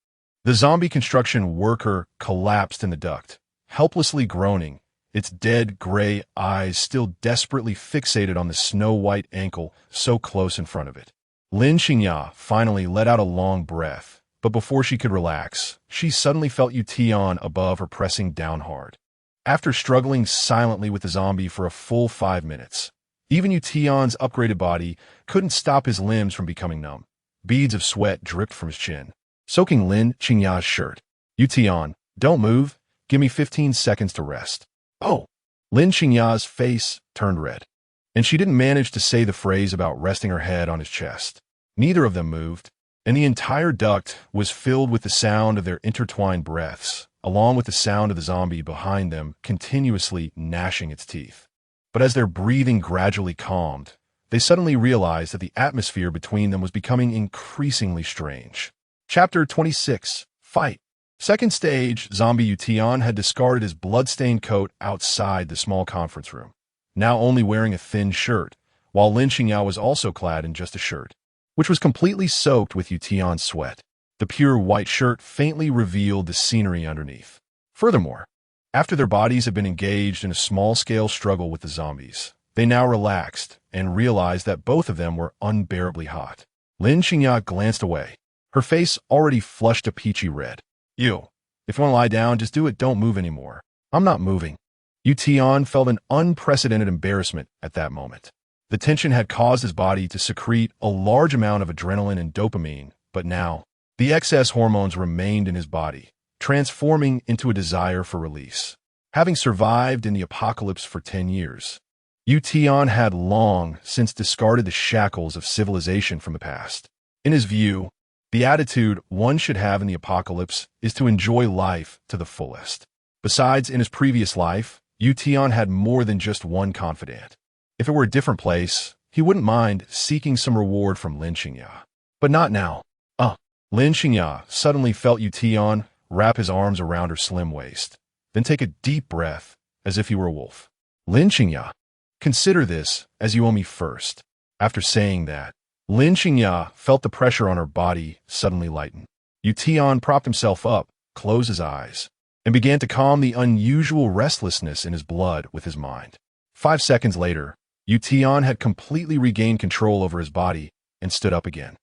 The zombie construction worker collapsed in the duct, helplessly groaning, its dead gray eyes still desperately fixated on the snow-white ankle so close in front of it. Lin Qingyao finally let out a long breath, but before she could relax, she suddenly felt Tian above her pressing down hard. After struggling silently with the zombie for a full 5 minutes, even Tian's upgraded body couldn't stop his limbs from becoming numb. Beads of sweat dripped from his chin, soaking Lin Qingyao's shirt. Tian, don't move. Give me 15 seconds to rest. Oh! Lin Qingyao's face turned red, and she didn't manage to say the phrase about resting her head on his chest. Neither of them moved, and the entire duct was filled with the sound of their intertwined breaths, along with the sound of the zombie behind them continuously gnashing its teeth. But as their breathing gradually calmed, they suddenly realized that the atmosphere between them was becoming increasingly strange. Chapter 26. Fight. Second stage, zombie Tian had discarded his blood-stained coat outside the small conference room, now only wearing a thin shirt, while Lin Qingyao was also clad in just a shirt, which was completely soaked with Tian's sweat. The pure white shirt faintly revealed the scenery underneath. Furthermore, after their bodies had been engaged in a small-scale struggle with the zombies, they now relaxed and realized that both of them were unbearably hot. Lin Qingyao glanced away, her face already flushed a peachy red. You, if you want to lie down, just do it. Don't move anymore. I'm not moving. Tian felt an unprecedented embarrassment at that moment. The tension had caused his body to secrete a large amount of adrenaline and dopamine, but now, the excess hormones remained in his body, transforming into a desire for release. Having survived in the apocalypse for 10 years, Tian had long since discarded the shackles of civilization from the past. In his view, the attitude one should have in the apocalypse is to enjoy life to the fullest. Besides, in his previous life, Tian had more than just one confidant. If it were a different place, he wouldn't mind seeking some reward from Lin Qingyao. But not now. Lin Qingyao suddenly felt Tian wrap his arms around her slim waist, then take a deep breath as if he were a wolf. Lin Qingyao, consider this as you owe me first. After saying that, Lin Qingyao felt the pressure on her body suddenly lighten. Tian propped himself up, closed his eyes, and began to calm the unusual restlessness in his blood with his mind. 5 seconds later, Tian had completely regained control over his body and stood up again.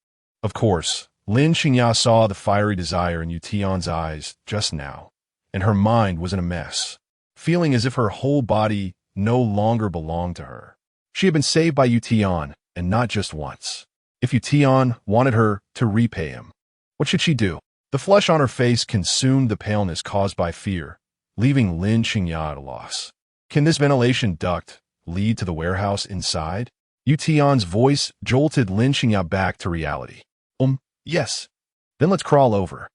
Of course, Lin Qingyao saw the fiery desire in Tian's eyes just now, and her mind was in a mess, feeling as if her whole body no longer belonged to her. She had been saved by Tian, and not just once. If Tian wanted her to repay him, what should she do? The flush on her face consumed the paleness caused by fear, leaving Lin Qingyao at a loss. Can this ventilation duct lead to the warehouse inside? Tian's voice jolted Lin Qingyao back to reality. Yes. Then let's crawl over.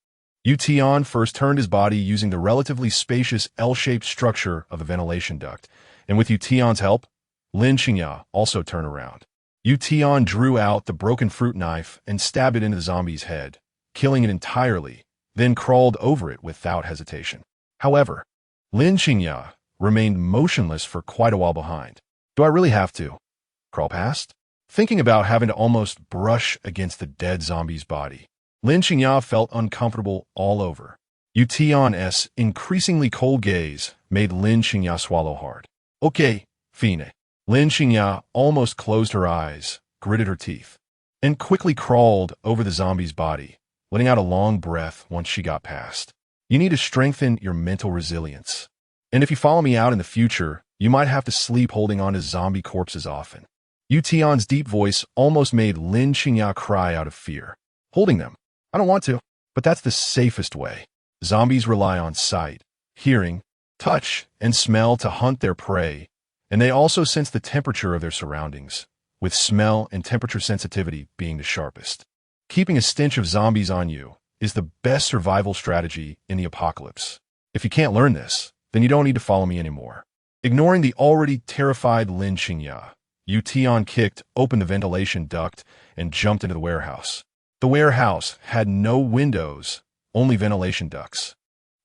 Tian first turned his body using the relatively spacious L-shaped structure of the ventilation duct, and with Tian's help, Lin Qingyao also turned around. Tian drew out the broken fruit knife and stabbed it into the zombie's head, killing it entirely, then crawled over it without hesitation. However, Lin Qingyao remained motionless for quite a while behind. Do I really have to crawl past? Thinking about having to almost brush against the dead zombie's body, Lin Qingya felt uncomfortable all over. Tian's increasingly cold gaze made Lin Qingya swallow hard. Okay, Fine. Lin Qingya almost closed her eyes, gritted her teeth, and quickly crawled over the zombie's body, letting out a long breath once she got past. You need to strengthen your mental resilience. And if you follow me out in the future, you might have to sleep holding on to zombie corpses often. Tian's deep voice almost made Lin Qingya cry out of fear. Holding them? I don't want to, but that's the safest way. Zombies rely on sight, hearing, touch, and smell to hunt their prey, and they also sense the temperature of their surroundings, with smell and temperature sensitivity being the sharpest. Keeping a stench of zombies on you is the best survival strategy in the apocalypse. If you can't learn this, then you don't need to follow me anymore. Ignoring the already terrified Lin Qingya, Tian kicked open the ventilation duct and jumped into the warehouse. The warehouse had no windows, only ventilation ducts.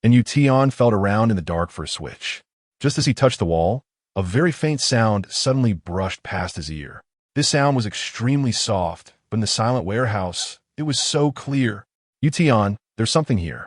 And Tian felt around in the dark for a switch. Just as he touched the wall, a very faint sound suddenly brushed past his ear. This sound was extremely soft, but in the silent warehouse, it was so clear. Tian, there's something here.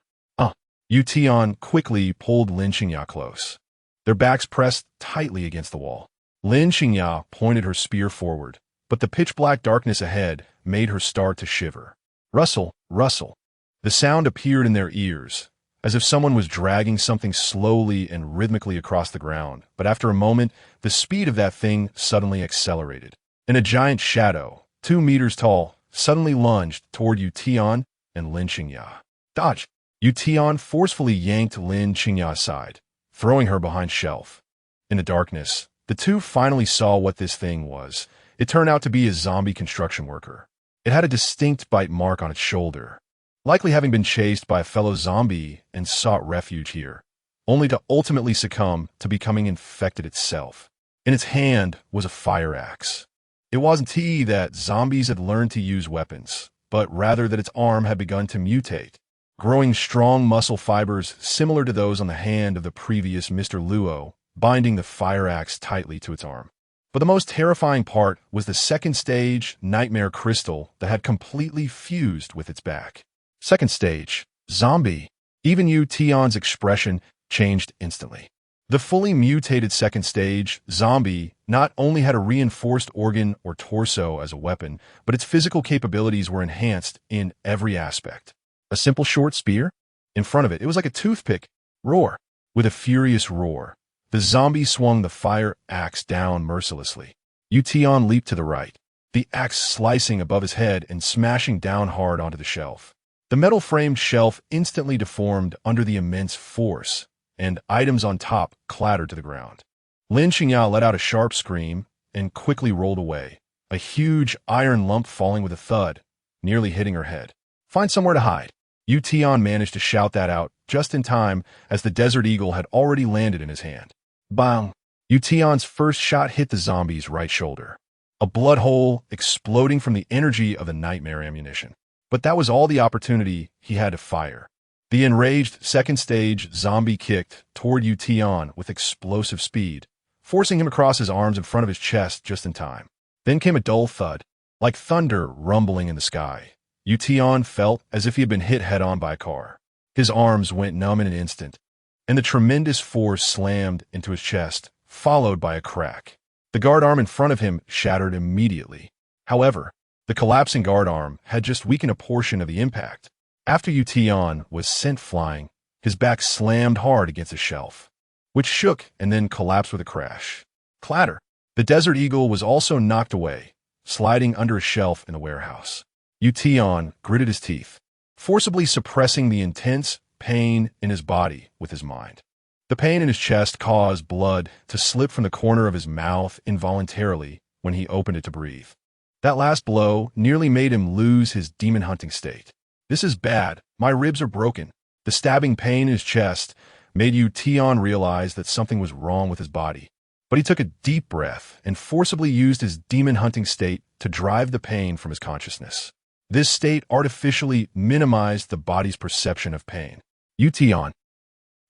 Tian quickly pulled Lin Qingya close. Their backs pressed tightly against the wall. Lin Qingya pointed her spear forward, but the pitch-black darkness ahead made her start to shiver. Rustle, rustle. The sound appeared in their ears, as if someone was dragging something slowly and rhythmically across the ground, but after a moment, the speed of that thing suddenly accelerated. And a giant shadow, 2 meters tall, suddenly lunged toward Tian and Lin Qingya. Dodge! Tian forcefully yanked Lin Qingya aside, throwing her behind shelf. In the darkness, the two finally saw what this thing was. It turned out to be a zombie construction worker. It had a distinct bite mark on its shoulder, likely having been chased by a fellow zombie and sought refuge here, only to ultimately succumb to becoming infected itself. In its hand was a fire axe. It wasn't that zombies had learned to use weapons, but rather that its arm had begun to mutate, growing strong muscle fibers similar to those on the hand of the previous Mr. Luo, binding the fire axe tightly to its arm. But the most terrifying part was the second stage nightmare crystal that had completely fused with its back. Second stage, zombie. Even Tian's expression changed instantly. The fully mutated second stage, zombie, not only had a reinforced organ or torso as a weapon, but its physical capabilities were enhanced in every aspect. A simple short spear? In front of it, it was like a toothpick. Roar. With a furious roar, the zombie swung the fire axe down mercilessly. Tian leaped to the right, the axe slicing above his head and smashing down hard onto the shelf. The metal-framed shelf instantly deformed under the immense force, and items on top clattered to the ground. Lin Qingya let out a sharp scream and quickly rolled away, a huge iron lump falling with a thud, nearly hitting her head. Find somewhere to hide. Tian managed to shout that out just in time as the Desert Eagle had already landed in his hand. Bang! Tian's first shot hit the zombie's right shoulder, a blood hole exploding from the energy of the nightmare ammunition. But that was all the opportunity he had to fire. The enraged second stage zombie kicked toward Tian with explosive speed, forcing him across his arms in front of his chest just in time. Then came a dull thud, like thunder rumbling in the sky. Tian felt as if he had been hit head-on by a car. His arms went numb in an instant, and the tremendous force slammed into his chest, followed by a crack. The guard arm in front of him shattered immediately. However, the collapsing guard arm had just weakened a portion of the impact. After Tian was sent flying, his back slammed hard against a shelf, which shook and then collapsed with a crash. Clatter! The Desert Eagle was also knocked away, sliding under a shelf in the warehouse. Tian gritted his teeth, forcibly suppressing the intense pain in his body with his mind. The pain in his chest caused blood to slip from the corner of his mouth involuntarily when he opened it to breathe. That last blow nearly made him lose his demon hunting state. This is bad. My ribs are broken. The stabbing pain in his chest made Tian realize that something was wrong with his body. But he took a deep breath and forcibly used his demon hunting state to drive the pain from his consciousness. This state artificially minimized the body's perception of pain. Tian.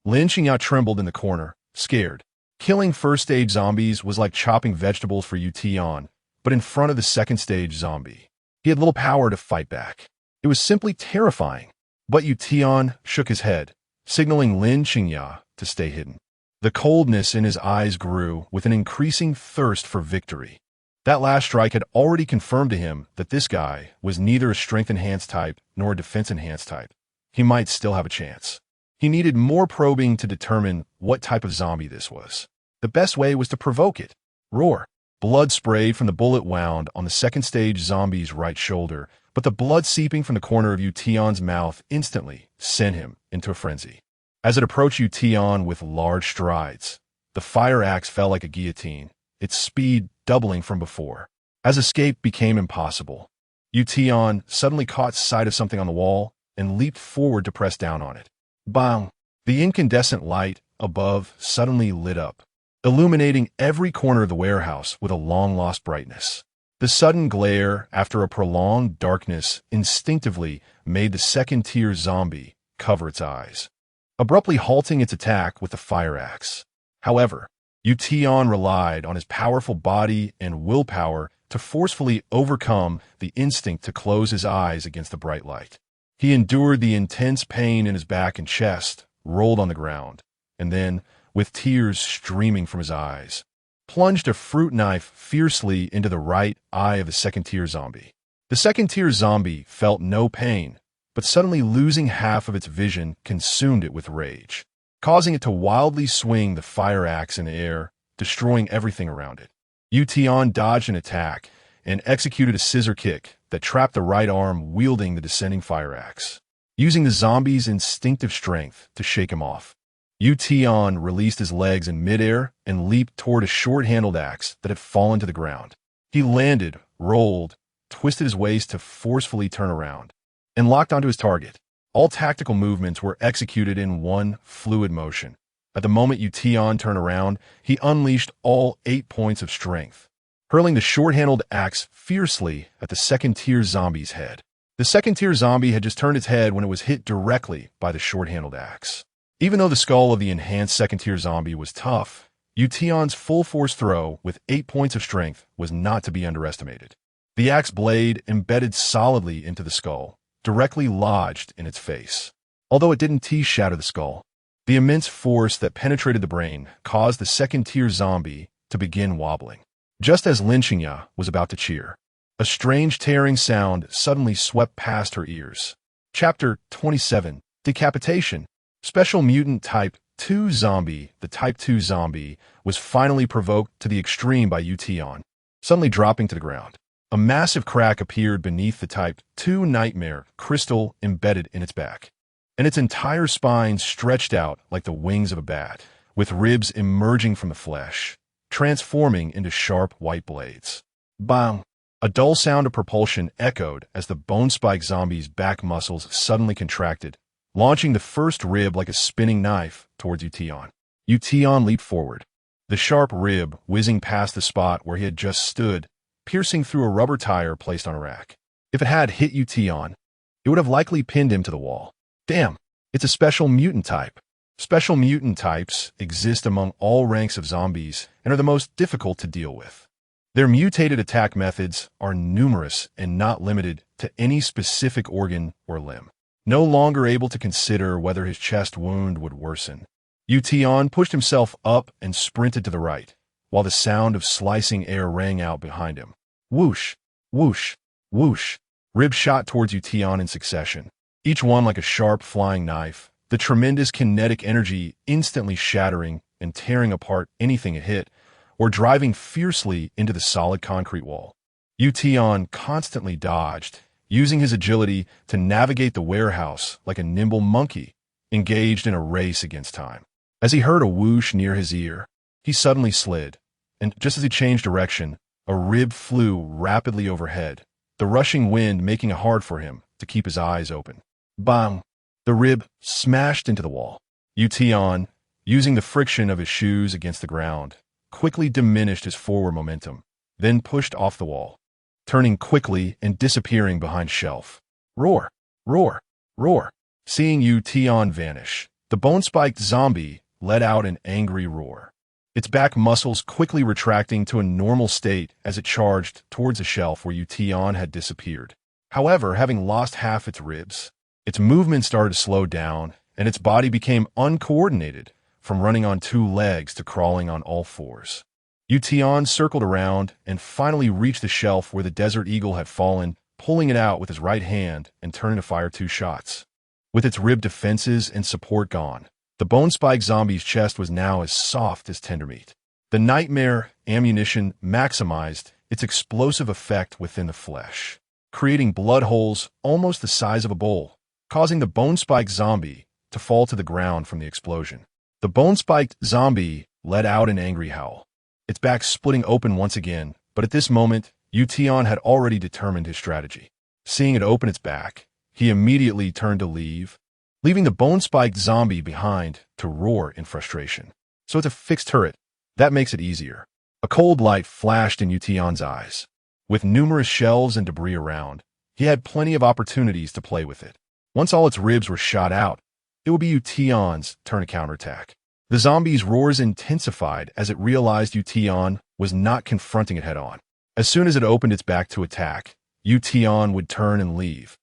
Lin Qingya trembled in the corner, scared. Killing first-stage zombies was like chopping vegetables for Tian, but in front of the second stage zombie. He had little power to fight back. It was simply terrifying. But Tian shook his head, signaling Lin Qingya to stay hidden. The coldness in his eyes grew with an increasing thirst for victory. That last strike had already confirmed to him that this guy was neither a strength-enhanced type nor a defense-enhanced type. He might still have a chance. He needed more probing to determine what type of zombie this was. The best way was to provoke it. Roar. Blood sprayed from the bullet wound on the second stage zombie's right shoulder, but the blood seeping from the corner of Tian's mouth instantly sent him into a frenzy. As it approached Tian with large strides, the fire axe fell like a guillotine, its speed doubling from before. As escape became impossible, Tian suddenly caught sight of something on the wall and leaped forward to press down on it. Bang! The incandescent light above suddenly lit up, illuminating every corner of the warehouse with a long-lost brightness. The sudden glare, after a prolonged darkness, instinctively made the second-tier zombie cover its eyes, abruptly halting its attack with the fire axe. However, Tian relied on his powerful body and willpower to forcefully overcome the instinct to close his eyes against the bright light. He endured the intense pain in his back and chest, rolled on the ground, and then, with tears streaming from his eyes, plunged a fruit knife fiercely into the right eye of the second-tier zombie. The second-tier zombie felt no pain, but suddenly losing half of its vision consumed it with rage, causing it to wildly swing the fire axe in the air, destroying everything around it. Tian dodged an attack and executed a scissor kick that trapped the right arm wielding the descending fire axe, using the zombie's instinctive strength to shake him off. Tian released his legs in midair and leaped toward a short-handled axe that had fallen to the ground. He landed, rolled, twisted his waist to forcefully turn around, and locked onto his target. All tactical movements were executed in one fluid motion. At the moment Tian turned around, he unleashed all 8 points of strength, hurling the short-handled axe fiercely at the second-tier zombie's head. The second-tier zombie had just turned its head when it was hit directly by the short-handled axe. Even though the skull of the enhanced second-tier zombie was tough, Tian's full-force throw with 8 points of strength was not to be underestimated. The axe blade embedded solidly into the skull, directly lodged in its face. Although it didn't shatter the skull, the immense force that penetrated the brain caused the second-tier zombie to begin wobbling. Just as Lin Qingya was about to cheer, a strange tearing sound suddenly swept past her ears. Chapter 27, Decapitation. Special Mutant Type 2 Zombie. The Type 2 zombie was finally provoked to the extreme by Tian, suddenly dropping to the ground. A massive crack appeared beneath the Type 2 nightmare crystal embedded in its back, and its entire spine stretched out like the wings of a bat, with ribs emerging from the flesh, transforming into sharp white blades. Bang! A dull sound of propulsion echoed as the bone-spike zombie's back muscles suddenly contracted, launching the first rib like a spinning knife towards Tian. Tian leaped forward, the sharp rib whizzing past the spot where he had just stood, piercing through a rubber tire placed on a rack. If it had hit Tian, it would have likely pinned him to the wall. Damn, it's a special mutant type. Special mutant types exist among all ranks of zombies and are the most difficult to deal with. Their mutated attack methods are numerous and not limited to any specific organ or limb. No longer able to consider whether his chest wound would worsen, Tian pushed himself up and sprinted to the right, while the sound of slicing air rang out behind him. Whoosh, whoosh, whoosh. Ribs shot towards Tian in succession, each one like a sharp flying knife, the tremendous kinetic energy instantly shattering and tearing apart anything it hit, or driving fiercely into the solid concrete wall. Tian constantly dodged, using his agility to navigate the warehouse like a nimble monkey, engaged in a race against time. As he heard a whoosh near his ear, he suddenly slid, and just as he changed direction, a rib flew rapidly overhead, the rushing wind making it hard for him to keep his eyes open. Bang! The rib smashed into the wall. Tian, using the friction of his shoes against the ground, quickly diminished his forward momentum, then pushed off the wall, turning quickly and disappearing behind shelf. Roar! Roar! Roar! Seeing Tian vanish, the bone-spiked zombie let out an angry roar. its back muscles quickly retracting to a normal state as it charged towards a shelf where Tian had disappeared. However, having lost half its ribs, its movement started to slow down, and its body became uncoordinated, from running on two legs to crawling on all fours. Tian circled around and finally reached the shelf where the desert eagle had fallen, pulling it out with his right hand and turning to fire 2 shots. With its rib defenses and support gone, the bone-spike zombie's chest was now as soft as tender meat. The nightmare ammunition maximized its explosive effect within the flesh, creating blood holes almost the size of a bowl, causing the bone-spike zombie to fall to the ground from the explosion. The bone-spiked zombie let out an angry howl, its back splitting open once again, but at this moment, Tian had already determined his strategy. Seeing it open its back, he immediately turned to leave, leaving the bone-spiked zombie behind to roar in frustration. So it's a fixed turret. That makes it easier. A cold light flashed in Tian's eyes. With numerous shelves and debris around, he had plenty of opportunities to play with it. Once all its ribs were shot out, it would be Tian's turn to counterattack. The zombie's roars intensified as it realized Tian was not confronting it head-on. As soon as it opened its back to attack, Tian would turn and leave,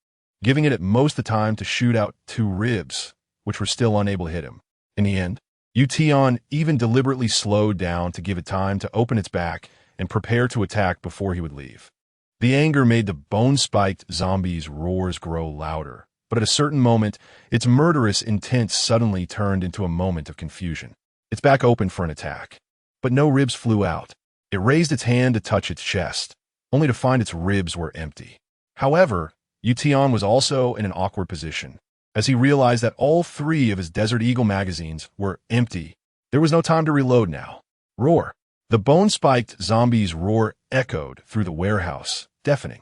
giving it at most the time to shoot out 2 ribs, which were still unable to hit him. In the end, Tian even deliberately slowed down to give it time to open its back and prepare to attack before he would leave. The anger made the bone-spiked zombie's roars grow louder, but at a certain moment, its murderous intent suddenly turned into a moment of confusion. Its back opened for an attack, but no ribs flew out. It raised its hand to touch its chest, only to find its ribs were empty. However, Tian was also in an awkward position, as he realized that all 3 of his Desert Eagle magazines were empty. There was no time to reload now. Roar! The bone-spiked zombie's roar echoed through the warehouse, deafening.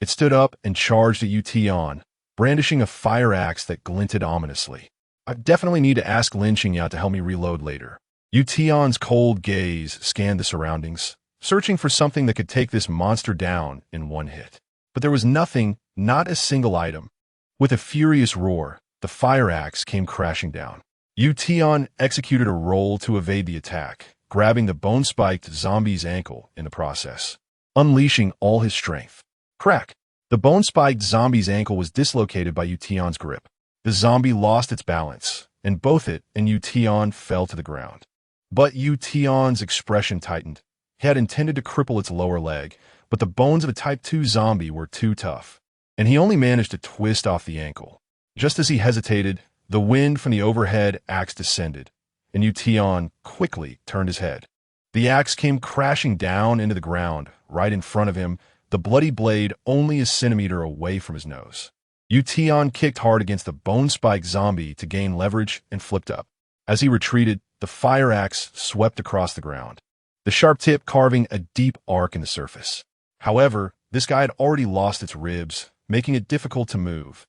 It stood up and charged at Tian, brandishing a fire axe that glinted ominously. I definitely need to ask Lin Qingya to help me reload later. Tian's cold gaze scanned the surroundings, searching for something that could take this monster down in one hit. But there was nothing, not a single item. With a furious roar, the fire axe came crashing down. Tian executed a roll to evade the attack, grabbing the bone-spiked zombie's ankle in the process, unleashing all his strength. Crack! The bone-spiked zombie's ankle was dislocated by Tian's grip. The zombie lost its balance, and both it and Tian fell to the ground. But Tian's expression tightened. He had intended to cripple its lower leg, but the bones of a Type 2 zombie were too tough, and he only managed to twist off the ankle. Just as he hesitated, the wind from the overhead axe descended, and Tian quickly turned his head. The axe came crashing down into the ground, right in front of him, the bloody blade only a centimeter away from his nose. Tian kicked hard against the bone-spiked zombie to gain leverage and flipped up. As he retreated, the fire axe swept across the ground, the sharp tip carving a deep arc in the surface. However, this guy had already lost its ribs, making it difficult to move.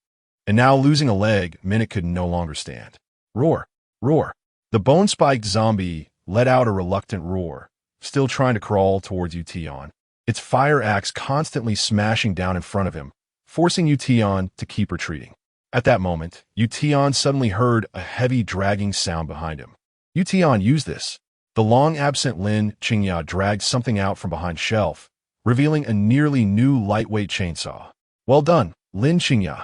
And now losing a leg meant it could no longer stand. Roar! Roar! The bone-spiked zombie let out a reluctant roar, still trying to crawl towards Tian, its fire axe constantly smashing down in front of him, forcing Tian to keep retreating. At that moment, Tian suddenly heard a heavy dragging sound behind him. Tian used this. The long-absent Lin Qingya dragged something out from behind shelf, revealing a nearly new lightweight chainsaw. Well done, Lin Qingya.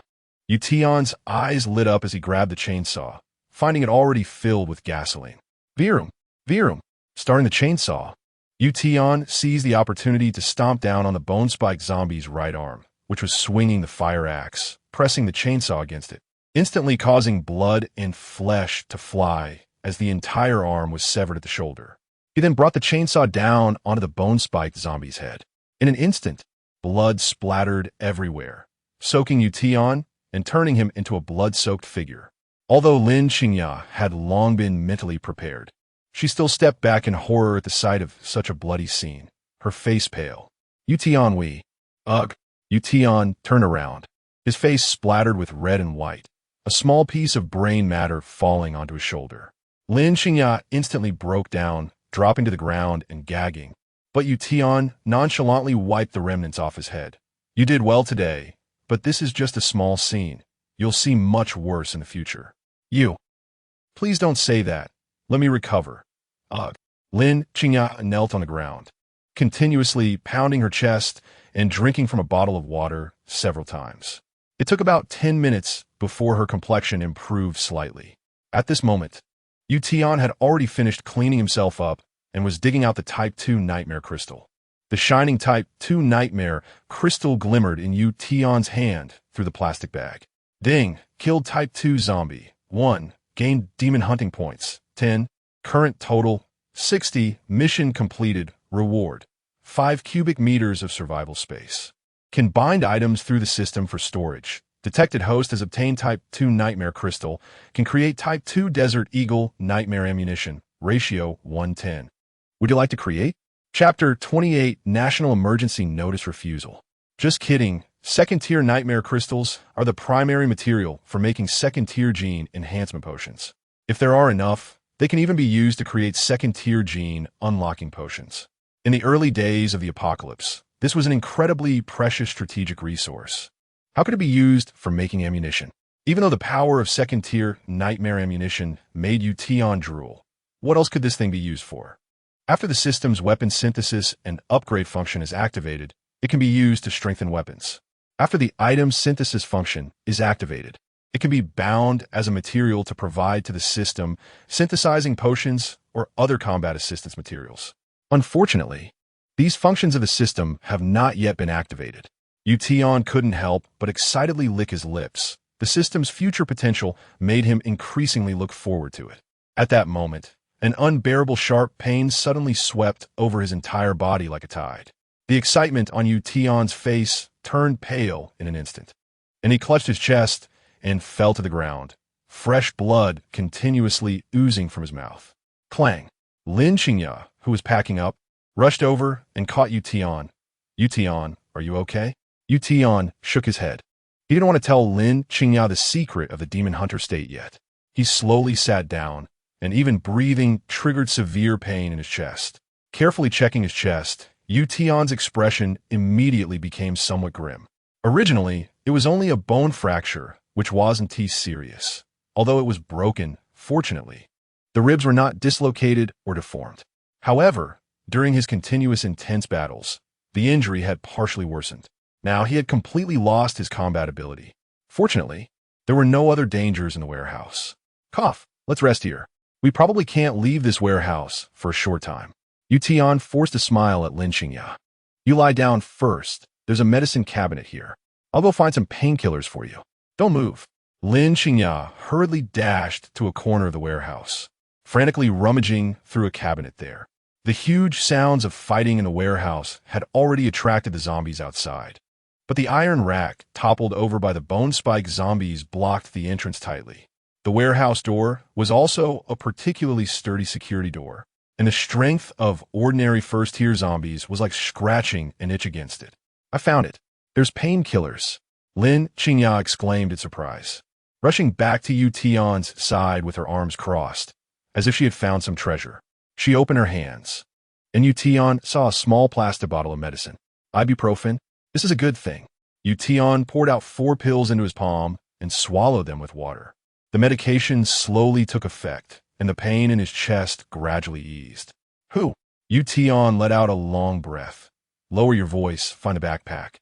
Tian's eyes lit up as he grabbed the chainsaw, finding it already filled with gasoline. Virum! Virum! Starting the chainsaw, Tian seized the opportunity to stomp down on the bone-spiked zombie's right arm, which was swinging the fire axe, pressing the chainsaw against it, instantly causing blood and flesh to fly as the entire arm was severed at the shoulder. He then brought the chainsaw down onto the bone-spiked zombie's head. In an instant, blood splattered everywhere, soaking Tian and turning him into a blood-soaked figure. Although Lin Qingya had long been mentally prepared, she still stepped back in horror at the sight of such a bloody scene, her face pale. Tian Wei. Ugh. Tian turned around, his face splattered with red and white, a small piece of brain matter falling onto his shoulder. Lin Qingya instantly broke down, dropping to the ground and gagging, but Tian nonchalantly wiped the remnants off his head. You did well today, but this is just a small scene. You'll see much worse in the future. You. Please don't say that. Let me recover. Ugh. Lin Qingya knelt on the ground, continuously pounding her chest and drinking from a bottle of water several times. It took about 10 minutes before her complexion improved slightly. At this moment, Tian had already finished cleaning himself up and was digging out the Type 2 Nightmare Crystal. The shining Type 2 Nightmare Crystal glimmered in Tian's hand through the plastic bag. Ding! Killed Type 2 zombie. 1. Gained demon hunting points. 10. Current total. 60. Mission completed. Reward. 5 cubic meters of survival space. Can bind items through the system for storage. Detected host has obtained Type 2 Nightmare Crystal. Can create Type 2 Desert Eagle Nightmare Ammunition. Ratio 1:10. Would you like to create? Chapter 28 National Emergency Notice Refusal. Just kidding. Second-tier Nightmare Crystals are the primary material for making second-tier gene enhancement potions. If there are enough, they can even be used to create second-tier gene unlocking potions. In the early days of the apocalypse, this was an incredibly precious strategic resource. How could it be used for making ammunition? Even though the power of second-tier Nightmare Ammunition made Tian drool, what else could this thing be used for? After the system's weapon synthesis and upgrade function is activated, it can be used to strengthen weapons. After the item synthesis function is activated, it can be bound as a material to provide to the system, synthesizing potions or other combat assistance materials. Unfortunately, these functions of the system have not yet been activated. Tian couldn't help but excitedly lick his lips. The system's future potential made him increasingly look forward to it. At that moment, an unbearable sharp pain suddenly swept over his entire body like a tide. The excitement on Tian's face turned pale in an instant, and he clutched his chest and fell to the ground, fresh blood continuously oozing from his mouth. Clang! Lin Qingya, who was packing up, rushed over and caught Tian. Tian, are you okay? Tian shook his head. He didn't want to tell Lin Qingya the secret of the demon hunter state yet. He slowly sat down, and even breathing triggered severe pain in his chest. Carefully checking his chest, Tian's expression immediately became somewhat grim. Originally, it was only a bone fracture, which wasn't too serious. Although it was broken, fortunately, the ribs were not dislocated or deformed. However, during his continuous intense battles, the injury had partially worsened. Now he had completely lost his combat ability. Fortunately, there were no other dangers in the warehouse. Cough, let's rest here. We probably can't leave this warehouse for a short time. Tian forced a smile at Lin Qingya. You lie down first. There's a medicine cabinet here. I'll go find some painkillers for you. Don't move. Lin Qingya hurriedly dashed to a corner of the warehouse, frantically rummaging through a cabinet there. The huge sounds of fighting in the warehouse had already attracted the zombies outside, but the iron rack toppled over by the bone-spike zombies blocked the entrance tightly. The warehouse door was also a particularly sturdy security door, and the strength of ordinary first-tier zombies was like scratching an itch against it. I found it. There's painkillers. Lin Qingya exclaimed in surprise, rushing back to Tian's side with her arms crossed, as if she had found some treasure. She opened her hands, and Tian saw a small plastic bottle of medicine. Ibuprofen? This is a good thing. Tian poured out 4 pills into his palm and swallowed them with water. The medication slowly took effect, and the pain in his chest gradually eased. Whew! Tian let out a long breath. Lower your voice, find a backpack,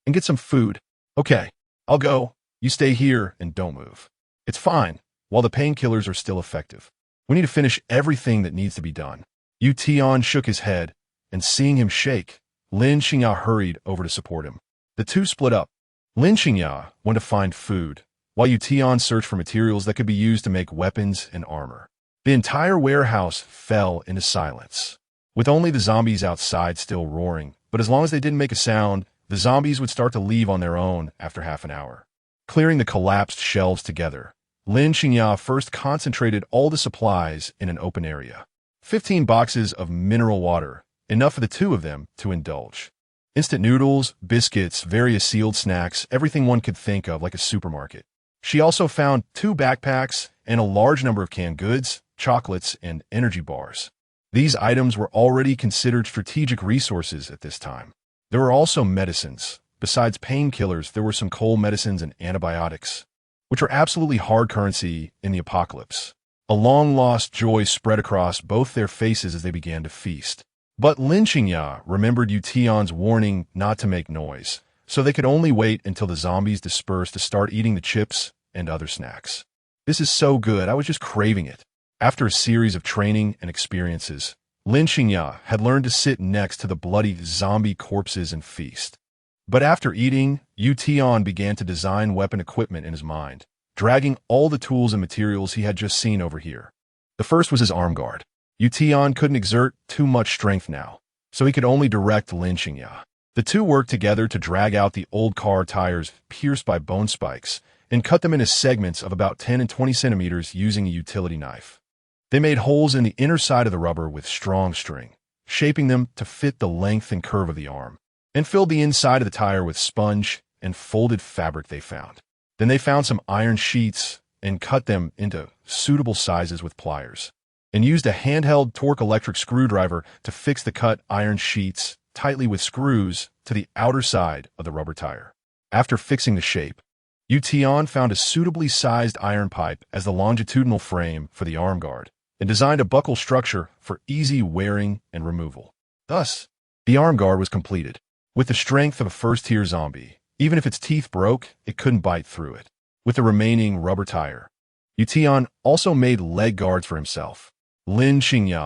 and get some food. Okay, I'll go. You stay here and don't move. It's fine, while the painkillers are still effective. We need to finish everything that needs to be done. Tian shook his head, and seeing him shake, Lin Qingya hurried over to support him. The two split up. Lin Qingya went to find food, while Tian searched for materials that could be used to make weapons and armor. The entire warehouse fell into silence, with only the zombies outside still roaring, but as long as they didn't make a sound, the zombies would start to leave on their own after half an hour. Clearing the collapsed shelves together, Lin Qingya first concentrated all the supplies in an open area. 15 boxes of mineral water, enough for the two of them to indulge. Instant noodles, biscuits, various sealed snacks, everything one could think of like a supermarket. She also found 2 backpacks and a large number of canned goods, chocolates, and energy bars. These items were already considered strategic resources at this time. There were also medicines. Besides painkillers, there were some cold medicines and antibiotics, which were absolutely hard currency in the apocalypse. A long-lost joy spread across both their faces as they began to feast. But Yu remembered Tian's warning not to make noise, so they could only wait until the zombies dispersed to start eating the chips and other snacks. This is so good, I was just craving it. After a series of training and experiences, Yu had learned to sit next to the bloody zombie corpses and feast. But after eating, Tian began to design weapon equipment in his mind, dragging all the tools and materials he had just seen over here. The first was his arm guard. Tian couldn't exert too much strength now, so he could only direct Yu. The two worked together to drag out the old car tires pierced by bone spikes and cut them into segments of about 10 and 20 centimeters using a utility knife. They made holes in the inner side of the rubber with strong string, shaping them to fit the length and curve of the arm, and filled the inside of the tire with sponge and folded fabric they found. Then they found some iron sheets and cut them into suitable sizes with pliers, and used a handheld torque electric screwdriver to fix the cut iron sheets tightly with screws to the outer side of the rubber tire. After fixing the shape, Tian found a suitably sized iron pipe as the longitudinal frame for the arm guard, and designed a buckle structure for easy wearing and removal. Thus, the arm guard was completed. With the strength of a first-tier zombie, even if its teeth broke, it couldn't bite through it. With the remaining rubber tire, Tian also made leg guards for himself. Yu,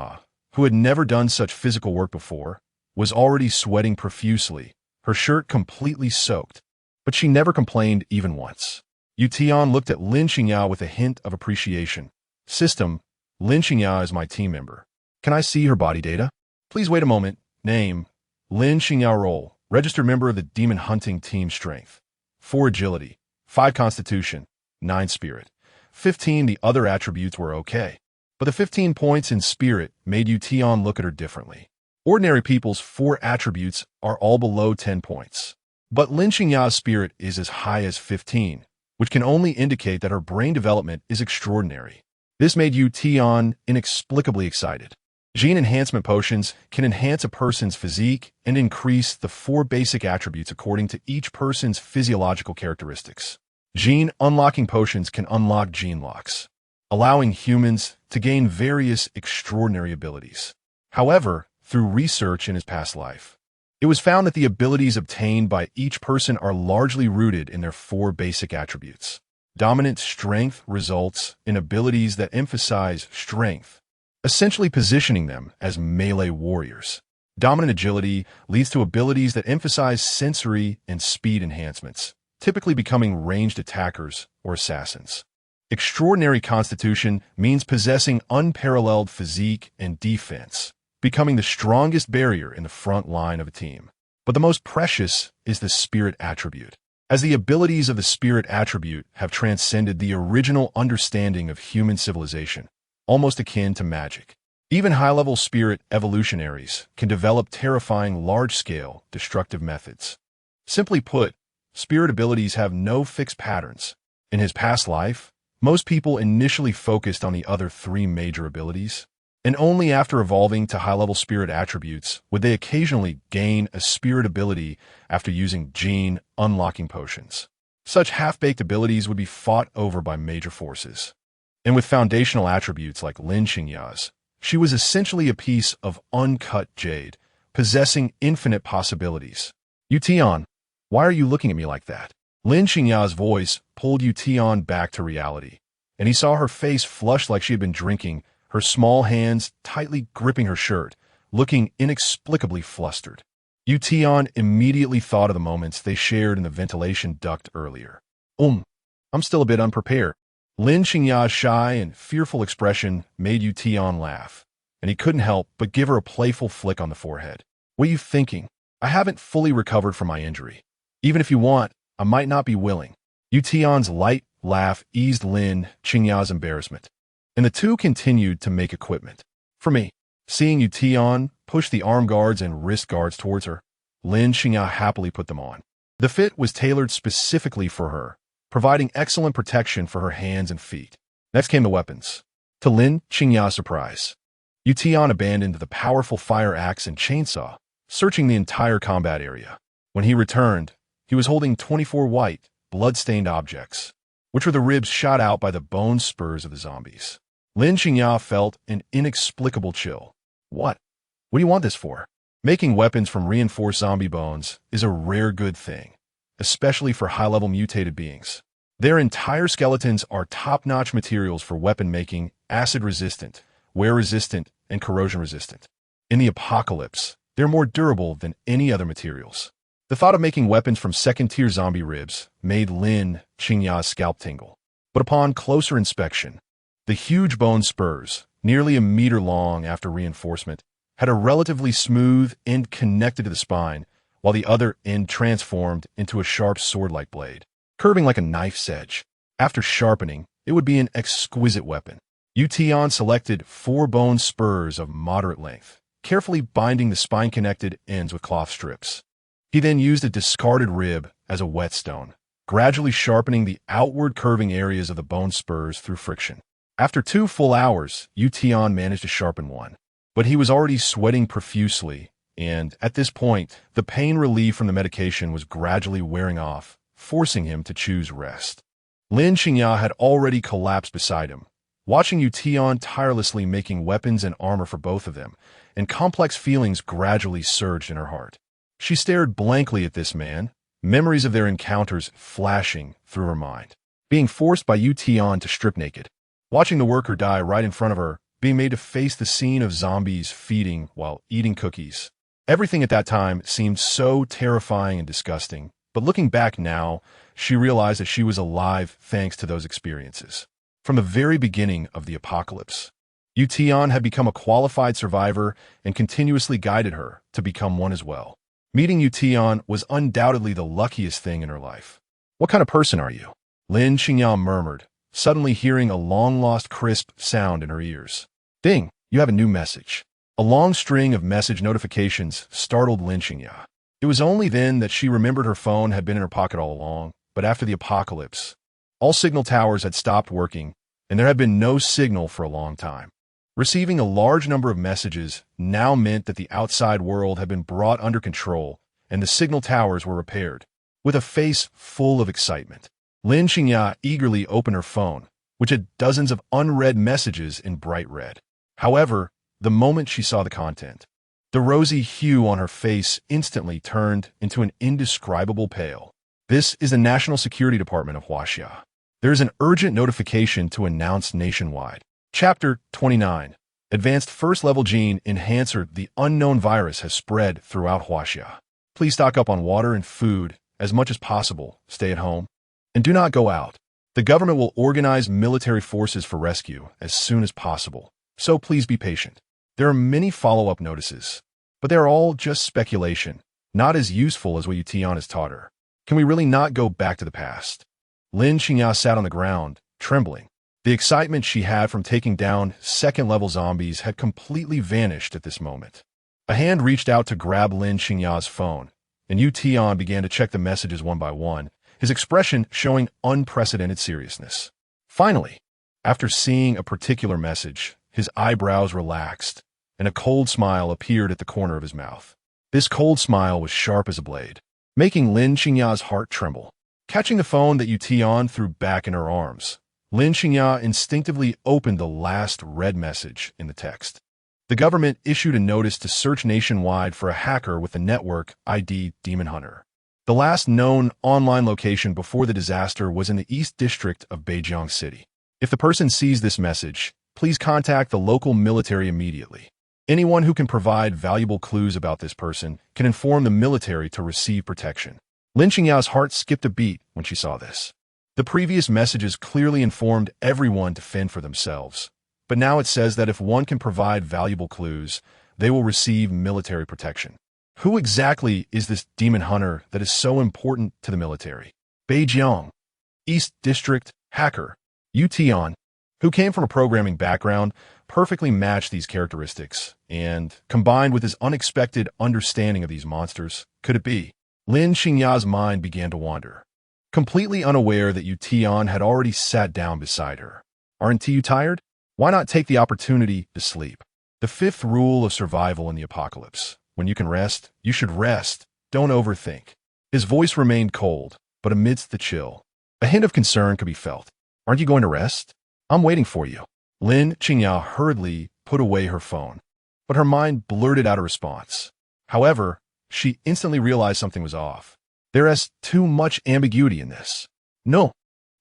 who had never done such physical work before, was already sweating profusely, her shirt completely soaked, but she never complained even once. Tian looked at Yu with a hint of appreciation. System, Yu is my team member. Can I see her body data? Please wait a moment. Name, Yu role, registered member of the demon hunting team. Strength, 4 agility, 5 constitution, 9 spirit. 15 the other attributes were okay, but the 15 points in spirit made Tian look at her differently. Ordinary people's 4 attributes are all below 10 points, but Yu's spirit is as high as 15, which can only indicate that her brain development is extraordinary. This made Tian inexplicably excited. Gene enhancement potions can enhance a person's physique and increase the 4 basic attributes according to each person's physiological characteristics. Gene unlocking potions can unlock gene locks, allowing humans to gain various extraordinary abilities. However, through research in his past life, it was found that the abilities obtained by each person are largely rooted in their 4 basic attributes. Dominant strength results in abilities that emphasize strength, essentially positioning them as melee warriors. Dominant agility leads to abilities that emphasize sensory and speed enhancements, typically becoming ranged attackers or assassins. Extraordinary constitution means possessing unparalleled physique and defense, becoming the strongest barrier in the front line of a team. But the most precious is the spirit attribute, as the abilities of the spirit attribute have transcended the original understanding of human civilization, almost akin to magic. Even high-level spirit evolutionaries can develop terrifying large-scale destructive methods. Simply put, spirit abilities have no fixed patterns. In his past life, most people initially focused on the other 3 major abilities, and only after evolving to high-level spirit attributes would they occasionally gain a spirit ability after using gene unlocking potions. Such half-baked abilities would be fought over by major forces. And with foundational attributes like Yu's, she was essentially a piece of uncut jade, possessing infinite possibilities. Tian, why are you looking at me like that? Yu's voice pulled Tian back to reality, and he saw her face flush like she had been drinking, her small hands tightly gripping her shirt, looking inexplicably flustered. Tian immediately thought of the moments they shared in the ventilation duct earlier. I'm still a bit unprepared. Yu's shy and fearful expression made Tian laugh, and he couldn't help but give her a playful flick on the forehead. What are you thinking? I haven't fully recovered from my injury. Even if you want, I might not be willing. Tian's light laugh eased Yu's embarrassment, and the two continued to make equipment. For me, seeing Tian push the arm guards and wrist guards towards her, Yu happily put them on. The fit was tailored specifically for her, providing excellent protection for her hands and feet. Next came the weapons. To Yu's surprise, Tian abandoned the powerful fire axe and chainsaw, searching the entire combat area. When he returned, he was holding 24 white, blood-stained objects, which were the ribs shot out by the bone spurs of the zombies. Lin Qingya felt an inexplicable chill. What? What do you want this for? Making weapons from reinforced zombie bones is a rare good thing, especially for high-level mutated beings. Their entire skeletons are top-notch materials for weapon making, acid-resistant, wear-resistant, and corrosion-resistant. In the apocalypse, they're more durable than any other materials. The thought of making weapons from second-tier zombie ribs made Lin Qingya's scalp tingle. But upon closer inspection, the huge bone spurs, nearly a meter long after reinforcement, had a relatively smooth end connected to the spine, while the other end transformed into a sharp sword-like blade, curving like a knife's edge. After sharpening, it would be an exquisite weapon. Tian selected 4 bone spurs of moderate length, carefully binding the spine-connected ends with cloth strips. He then used a discarded rib as a whetstone, gradually sharpening the outward curving areas of the bone spurs through friction. After 2 full hours, Tian managed to sharpen one, but he was already sweating profusely, and at this point, the pain relief from the medication was gradually wearing off, forcing him to choose rest. Lin Qingya had already collapsed beside him, watching Tian tirelessly making weapons and armor for both of them, and complex feelings gradually surged in her heart. She stared blankly at this man, memories of their encounters flashing through her mind. Being forced by Tian to strip naked, watching the worker die right in front of her, being made to face the scene of zombies feeding while eating cookies. Everything at that time seemed so terrifying and disgusting, but looking back now, she realized that she was alive thanks to those experiences. From the very beginning of the apocalypse, Tian had become a qualified survivor and continuously guided her to become one as well. Meeting Tian was undoubtedly the luckiest thing in her life. "What kind of person are you?" Lin Qingya murmured, suddenly hearing a long-lost crisp sound in her ears. "Ding, you have a new message." A long string of message notifications startled Lin Qingya. It was only then that she remembered her phone had been in her pocket all along, but after the apocalypse, all signal towers had stopped working, and there had been no signal for a long time. Receiving a large number of messages now meant that the outside world had been brought under control, and the signal towers were repaired. With a face full of excitement, Lin Qingya eagerly opened her phone, which had dozens of unread messages in bright red. However, the moment she saw the content, the rosy hue on her face instantly turned into an indescribable pale. "This is the National Security Department of Huaxia. There is an urgent notification to announce nationwide. Chapter 29. Advanced First-Level Gene Enhancer. The unknown virus has spread throughout Huaxia. Please stock up on water and food as much as possible, stay at home, and do not go out. The government will organize military forces for rescue as soon as possible, so please be patient." There are many follow-up notices, but they're all just speculation, not as useful as what Tian has taught her. Can we really not go back to the past? Lin Qingya sat on the ground, trembling. The excitement she had from taking down second-level zombies had completely vanished at this moment. A hand reached out to grab Lin Qingya's phone, and Tian began to check the messages one by one, his expression showing unprecedented seriousness. Finally, after seeing a particular message, his eyebrows relaxed, and a cold smile appeared at the corner of his mouth. This cold smile was sharp as a blade, making Lin Qingya's heart tremble. Catching the phone that Tian threw back in her arms, Lin Qingya instinctively opened the last read message in the text. The government issued a notice to search nationwide for a hacker with the network ID Demon Hunter. The last known online location before the disaster was in the East District of Beijiang City. If the person sees this message, please contact the local military immediately. Anyone who can provide valuable clues about this person can inform the military to receive protection. Lin Qingya's heart skipped a beat when she saw this. The previous messages clearly informed everyone to fend for themselves, but now it says that if one can provide valuable clues, they will receive military protection. Who exactly is this demon hunter that is so important to the military? Beijiang, East District, hacker, Tian, who came from a programming background, perfectly matched these characteristics, and, combined with his unexpected understanding of these monsters, could it be? Lin Qingya's mind began to wander, completely unaware that Tian had already sat down beside her. "Aren't you tired? Why not take the opportunity to sleep?" The fifth rule of survival in the apocalypse. When you can rest, you should rest. Don't overthink. His voice remained cold, but amidst the chill, a hint of concern could be felt. "Aren't you going to rest? I'm waiting for you." Lin Qingya hurriedly put away her phone, but her mind blurted out a response. However, she instantly realized something was off. There is too much ambiguity in this. No,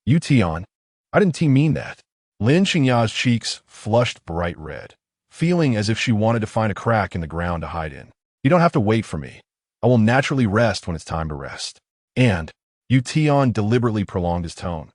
you Tian, I didn't mean that. Lin Qingya's cheeks flushed bright red, feeling as if she wanted to find a crack in the ground to hide in. You don't have to wait for me. I will naturally rest when it's time to rest. And, Yu Tian deliberately prolonged his tone.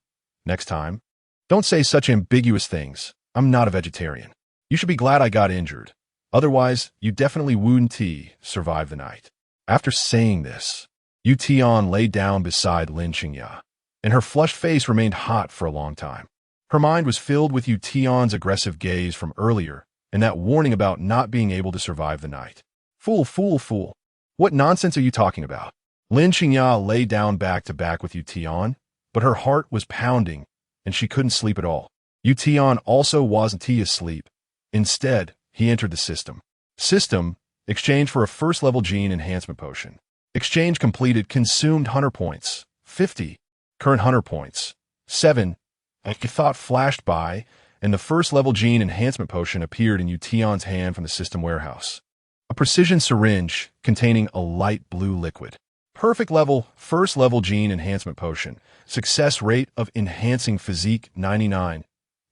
Next time, don't say such ambiguous things. I'm not a vegetarian. You should be glad I got injured. Otherwise, you definitely wouldn't survive the night. After saying this, Yu Tian lay down beside Lin Qingya, and her flushed face remained hot for a long time. Her mind was filled with Yu Tian's aggressive gaze from earlier and that warning about not being able to survive the night. Fool, fool, fool. What nonsense are you talking about? Lin Qingya lay down back to back with Yu Tian, but her heart was pounding, and she couldn't sleep at all. Yu Tian also wasn't asleep. Instead, he entered the system. System, exchange for a first-level gene enhancement potion. Exchange completed, consumed hunter points, 50. Current hunter points, 7. A thought flashed by, and the first-level gene enhancement potion appeared in Yu Tian's hand from the system warehouse. A precision syringe containing a light blue liquid. Perfect level, first-level gene enhancement potion. Success rate of enhancing physique 99.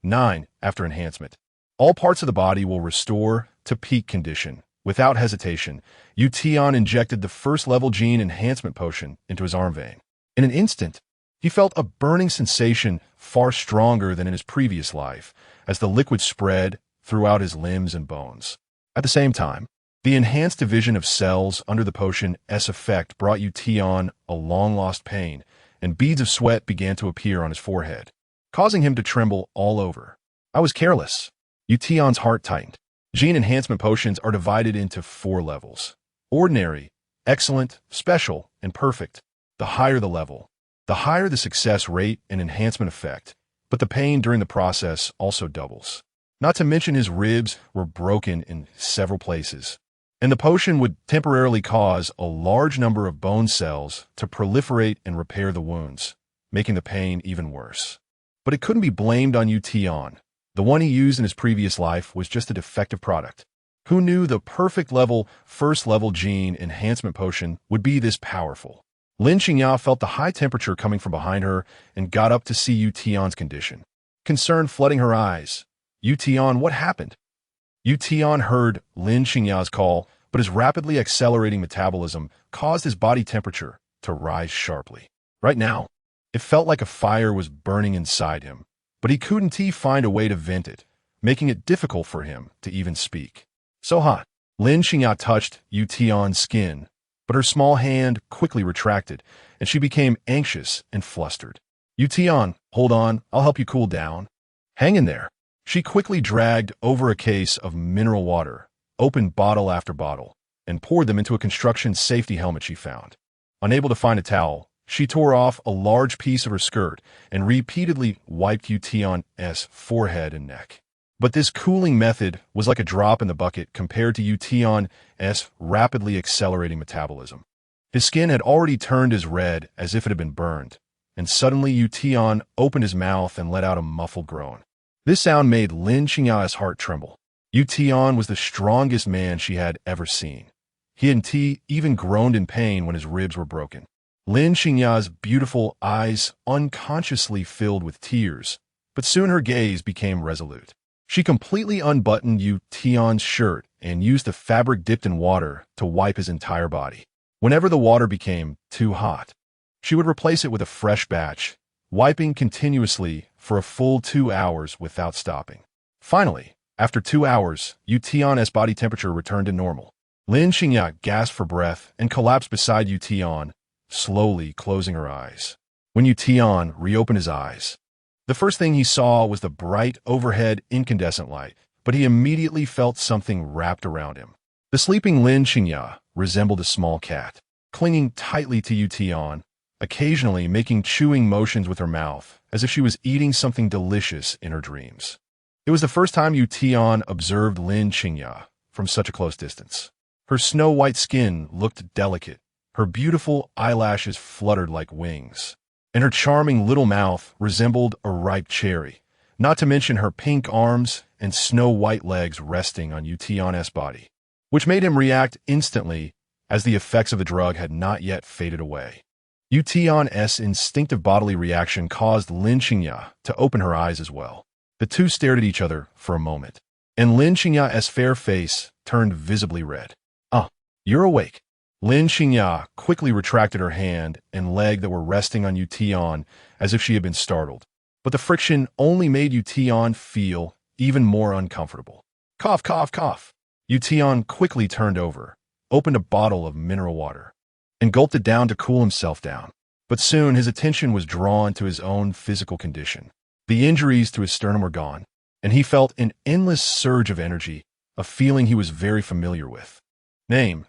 9 after enhancement. All parts of the body will restore to peak condition. Without hesitation, Yu Tian injected the first-level gene enhancement potion into his arm vein. In an instant, he felt a burning sensation far stronger than in his previous life as the liquid spread throughout his limbs and bones. At the same time, the enhanced division of cells under the potion's effect brought Yu Tian a long-lost pain, and beads of sweat began to appear on his forehead, causing him to tremble all over. I was careless. Yu Tian's heart tightened. Gene enhancement potions are divided into 4 levels. Ordinary, excellent, special, and perfect. The higher the level, the higher the success rate and enhancement effect, but the pain during the process also doubles. Not to mention his ribs were broken in several places, and the potion would temporarily cause a large number of bone cells to proliferate and repair the wounds, making the pain even worse. But it couldn't be blamed on Yu Tian. The one he used in his previous life was just a defective product. Who knew the perfect level, first-level gene enhancement potion would be this powerful? Lin Qingya felt the high temperature coming from behind her and got up to see Yu Tian's condition. Concern flooding her eyes. Yu Tian, what happened? Yu Tian heard Lin Qingya's call, but his rapidly accelerating metabolism caused his body temperature to rise sharply. Right now, it felt like a fire was burning inside him, but he couldn't find a way to vent it, making it difficult for him to even speak. So hot. Lin Qingya touched Yu Tian's skin, but her small hand quickly retracted, and she became anxious and flustered. Yu Tian, hold on, I'll help you cool down. Hang in there. She quickly dragged over a case of mineral water, opened bottle after bottle, and poured them into a construction safety helmet she found. Unable to find a towel, she tore off a large piece of her skirt and repeatedly wiped Yu Tian's forehead and neck. But this cooling method was like a drop in the bucket compared to Yu Tian's rapidly accelerating metabolism. His skin had already turned as red as if it had been burned, and suddenly Yu Tian opened his mouth and let out a muffled groan. This sound made Lin Qingya's heart tremble. Yu Tian was the strongest man she had ever seen. He hadn't even groaned in pain when his ribs were broken. Lin Qingya's beautiful eyes unconsciously filled with tears, but soon her gaze became resolute. She completely unbuttoned Yu Tian's shirt and used the fabric dipped in water to wipe his entire body. Whenever the water became too hot, she would replace it with a fresh batch, wiping continuously for a full 2 hours without stopping. Finally, after 2 hours, Yu Tian's body temperature returned to normal. Lin Qingya gasped for breath and collapsed beside Yu Tian, slowly closing her eyes. When Yu Tian reopened his eyes, the first thing he saw was the bright overhead incandescent light, but he immediately felt something wrapped around him. The sleeping Lin Qingya resembled a small cat, clinging tightly to Yu Tian, occasionally making chewing motions with her mouth, as if she was eating something delicious in her dreams. It was the first time Yu Tian observed Lin Qingya from such a close distance. Her snow-white skin looked delicate, her beautiful eyelashes fluttered like wings, and her charming little mouth resembled a ripe cherry, not to mention her pink arms and snow-white legs resting on Tian's body, which made him react instantly as the effects of the drug had not yet faded away. Tian's instinctive bodily reaction caused Lin Qingya to open her eyes as well. The two stared at each other for a moment, and Lin Qingya's fair face turned visibly red. You're awake." Lin Qingya quickly retracted her hand and leg that were resting on Tian as if she had been startled. But the friction only made Tian feel even more uncomfortable. Cough, cough, cough. Tian quickly turned over, opened a bottle of mineral water, and gulped it down to cool himself down. But soon his attention was drawn to his own physical condition. The injuries to his sternum were gone, and he felt an endless surge of energy, a feeling he was very familiar with. Name: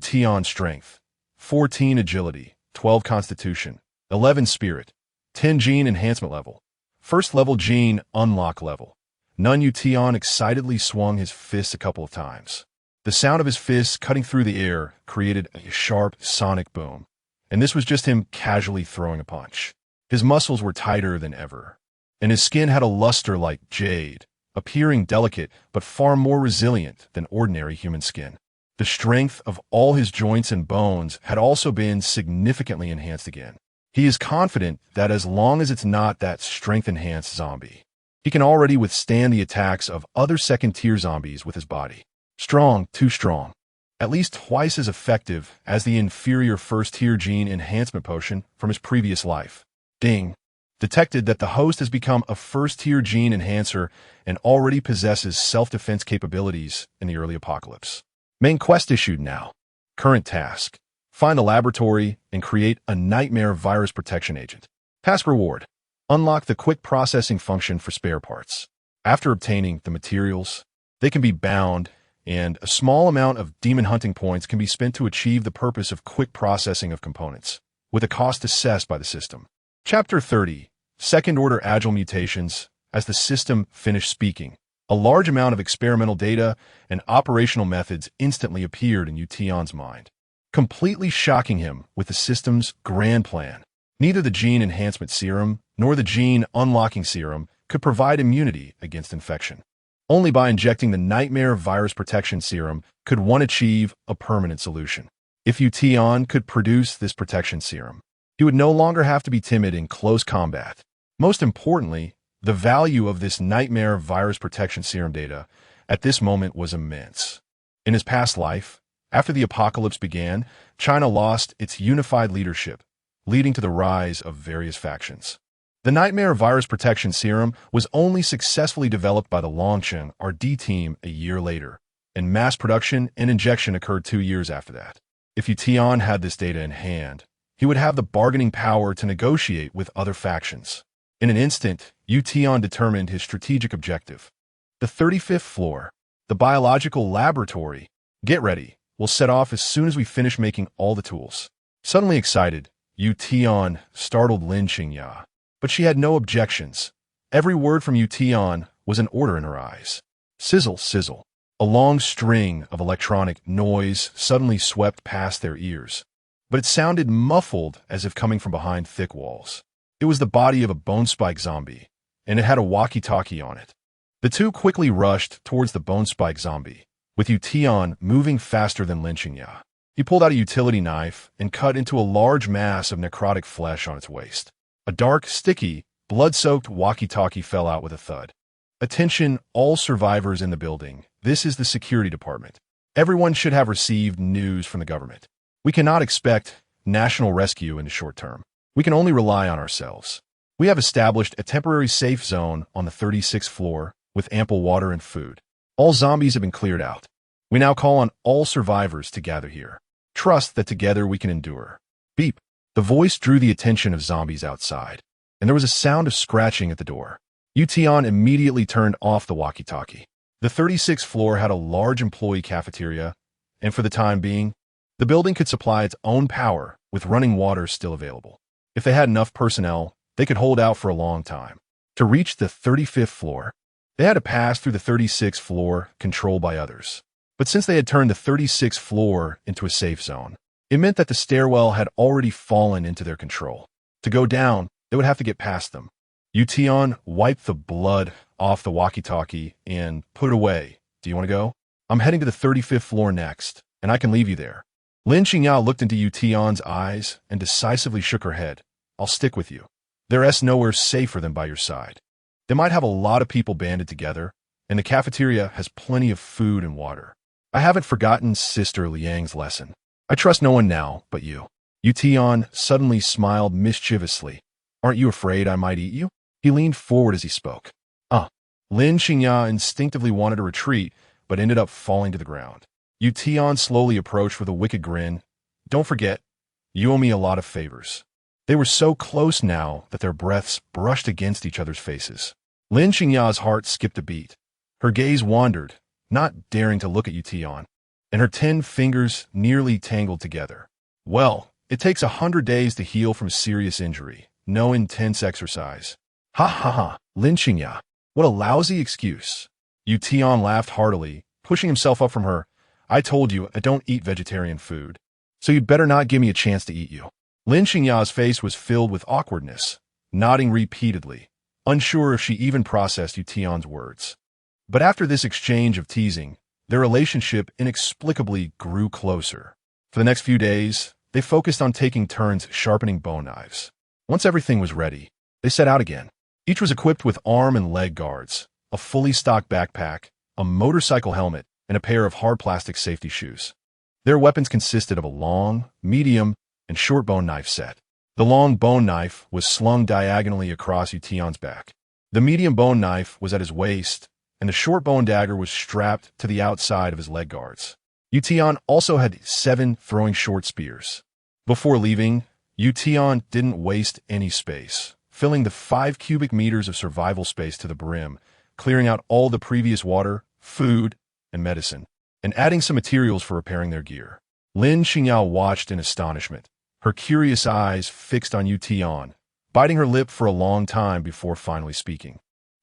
Tian Strength, 14 Agility, 12 Constitution, 11 Spirit, 10 Gene Enhancement Level, First Level Gene Unlock Level. Tian excitedly swung his fists a couple of times. The sound of his fists cutting through the air created a sharp sonic boom, and this was just him casually throwing a punch. His muscles were tighter than ever, and his skin had a luster like jade, appearing delicate but far more resilient than ordinary human skin. The strength of all his joints and bones had also been significantly enhanced again. He is confident that as long as it's not that strength-enhanced zombie, he can already withstand the attacks of other second-tier zombies with his body. Strong, too strong. At least twice as effective as the inferior first-tier gene enhancement potion from his previous life. Ding. Detected that the host has become a first-tier gene enhancer and already possesses self-defense capabilities in the early apocalypse. Main quest issued now. Current task: find a laboratory and create a nightmare virus protection agent. Task reward: unlock the quick processing function for spare parts. After obtaining the materials, they can be bound, and a small amount of demon hunting points can be spent to achieve the purpose of quick processing of components, with a cost assessed by the system. Chapter 30. Second-order agile mutations. As the system finished speaking, a large amount of experimental data and operational methods instantly appeared in Tian's mind, completely shocking him with the system's grand plan. Neither the gene enhancement serum nor the gene unlocking serum could provide immunity against infection. Only by injecting the nightmare virus protection serum could one achieve a permanent solution. If Tian could produce this protection serum, he would no longer have to be timid in close combat. Most importantly, the value of this nightmare virus protection serum data at this moment was immense. In his past life, after the apocalypse began, China lost its unified leadership, leading to the rise of various factions. The nightmare virus protection serum was only successfully developed by the Longcheng RD team a year later, and mass production and injection occurred 2 years after that. If Tian had this data in hand, he would have the bargaining power to negotiate with other factions. In an instant, Tian determined his strategic objective. The 35th floor, the biological laboratory. Get ready. We'll set off as soon as we finish making all the tools. Suddenly excited, Tian startled Lin Qingya, but she had no objections. Every word from Tian was an order in her eyes. Sizzle, sizzle. A long string of electronic noise suddenly swept past their ears, but it sounded muffled as if coming from behind thick walls. It was the body of a bone spike zombie, and it had a walkie-talkie on it. The two quickly rushed towards the bone spike zombie, with Tian moving faster than Lin Qingya. He pulled out a utility knife and cut into a large mass of necrotic flesh on its waist. A dark, sticky, blood-soaked walkie-talkie fell out with a thud. Attention, all survivors in the building. This is the security department. Everyone should have received news from the government. We cannot expect national rescue in the short term. We can only rely on ourselves. We have established a temporary safe zone on the 36th floor with ample water and food. All zombies have been cleared out. We now call on all survivors to gather here. Trust that together we can endure. Beep. The voice drew the attention of zombies outside, and there was a sound of scratching at the door. Tian immediately turned off the walkie-talkie. The 36th floor had a large employee cafeteria, and for the time being, the building could supply its own power with running water still available. If they had enough personnel, they could hold out for a long time. To reach the 35th floor, they had to pass through the 36th floor controlled by others. But since they had turned the 36th floor into a safe zone, it meant that the stairwell had already fallen into their control. To go down, they would have to get past them. Tian wiped the blood off the walkie-talkie and put it away. Do you want to go? I'm heading to the 35th floor next, and I can leave you there. Lin Qingya looked into Tian's eyes and decisively shook her head. I'll stick with you. There's nowhere safer than by your side. They might have a lot of people banded together, and the cafeteria has plenty of food and water. I haven't forgotten Sister Liang's lesson. I trust no one now but you. Tian suddenly smiled mischievously. Aren't you afraid I might eat you? He leaned forward as he spoke. Lin Qingya instinctively wanted to retreat, but ended up falling to the ground. Tian slowly approached with a wicked grin. Don't forget, you owe me a lot of favors. They were so close now that their breaths brushed against each other's faces. Lin Qingya's heart skipped a beat. Her gaze wandered, not daring to look at Tian, and her 10 fingers nearly tangled together. Well, it takes 100 days to heal from serious injury. No intense exercise. Ha ha ha, Lin Qingya. What a lousy excuse. Tian laughed heartily, pushing himself up from her. I told you I don't eat vegetarian food, so you'd better not give me a chance to eat you. Lin Qingya's face was filled with awkwardness, nodding repeatedly, unsure if she even processed Tian's words. But after this exchange of teasing, their relationship inexplicably grew closer. For the next few days, they focused on taking turns sharpening bone knives. Once everything was ready, they set out again. Each was equipped with arm and leg guards, a fully stocked backpack, a motorcycle helmet, and a pair of hard plastic safety shoes. Their weapons consisted of a long, medium, and short bone knife set. The long bone knife was slung diagonally across Tian's back. The medium bone knife was at his waist, and the short bone dagger was strapped to the outside of his leg guards. Tian also had 7 throwing short spears. Before leaving, Tian didn't waste any space, filling the 5 cubic meters of survival space to the brim, clearing out all the previous water, food, and medicine, and adding some materials for repairing their gear. Lin Qingya watched in astonishment, her curious eyes fixed on Tian, biting her lip for a long time before finally speaking.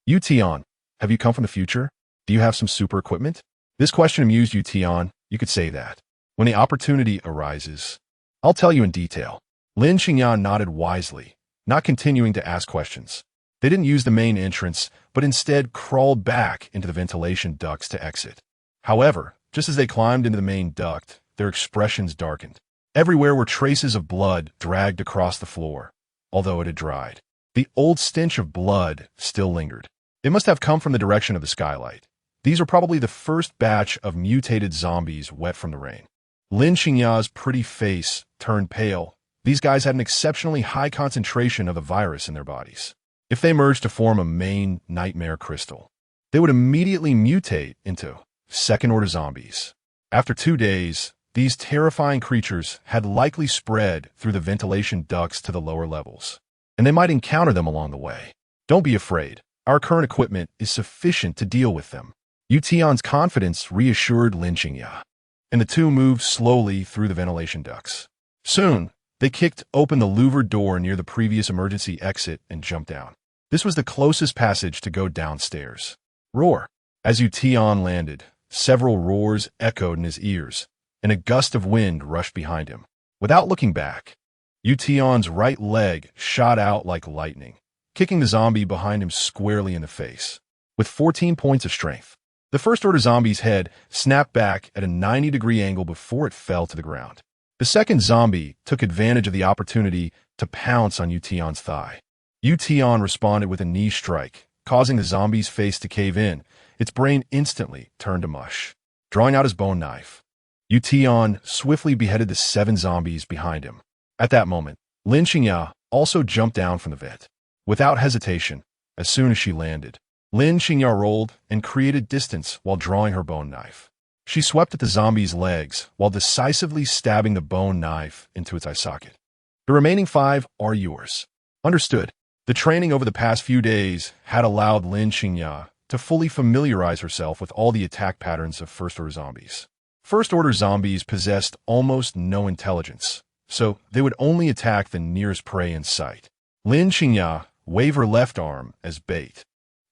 Tian, have you come from the future? Do you have some super equipment? This question amused Tian. You could say that. When the opportunity arises, I'll tell you in detail. Lin Qingya nodded wisely, not continuing to ask questions. They didn't use the main entrance, but instead crawled back into the ventilation ducts to exit. However, just as they climbed into the main duct, their expressions darkened. Everywhere were traces of blood dragged across the floor, although it had dried. The old stench of blood still lingered. It must have come from the direction of the skylight. These were probably the first batch of mutated zombies wet from the rain. Lin Qingya's pretty face turned pale. These guys had an exceptionally high concentration of the virus in their bodies. If they merged to form a main nightmare crystal, they would immediately mutate into second-order zombies. After 2 days, these terrifying creatures had likely spread through the ventilation ducts to the lower levels, and they might encounter them along the way. Don't be afraid. Our current equipment is sufficient to deal with them. Tian's confidence reassured Lin Qingya, and the two moved slowly through the ventilation ducts. Soon, they kicked open the louvered door near the previous emergency exit and jumped down. This was the closest passage to go downstairs. Roar. As Tian landed, several roars echoed in his ears, and a gust of wind rushed behind him. Without looking back, Tian's right leg shot out like lightning, kicking the zombie behind him squarely in the face. With 14 points of strength, the first-order zombie's head snapped back at a 90-degree angle before it fell to the ground. The second zombie took advantage of the opportunity to pounce on Tian's thigh. Tian responded with a knee strike, causing the zombie's face to cave in. Its brain instantly turned to mush. Drawing out his bone knife, Tian swiftly beheaded the 7 zombies behind him. At that moment, Lin Qingya also jumped down from the vet. Without hesitation, as soon as she landed, Lin Qingya rolled and created distance while drawing her bone knife. She swept at the zombie's legs while decisively stabbing the bone knife into its eye socket. The remaining 5 are yours. Understood. The training over the past few days had allowed Lin Qingya to fully familiarize herself with all the attack patterns of first-order zombies. First-order zombies possessed almost no intelligence, so they would only attack the nearest prey in sight. Lin Qingya waved her left arm as bait,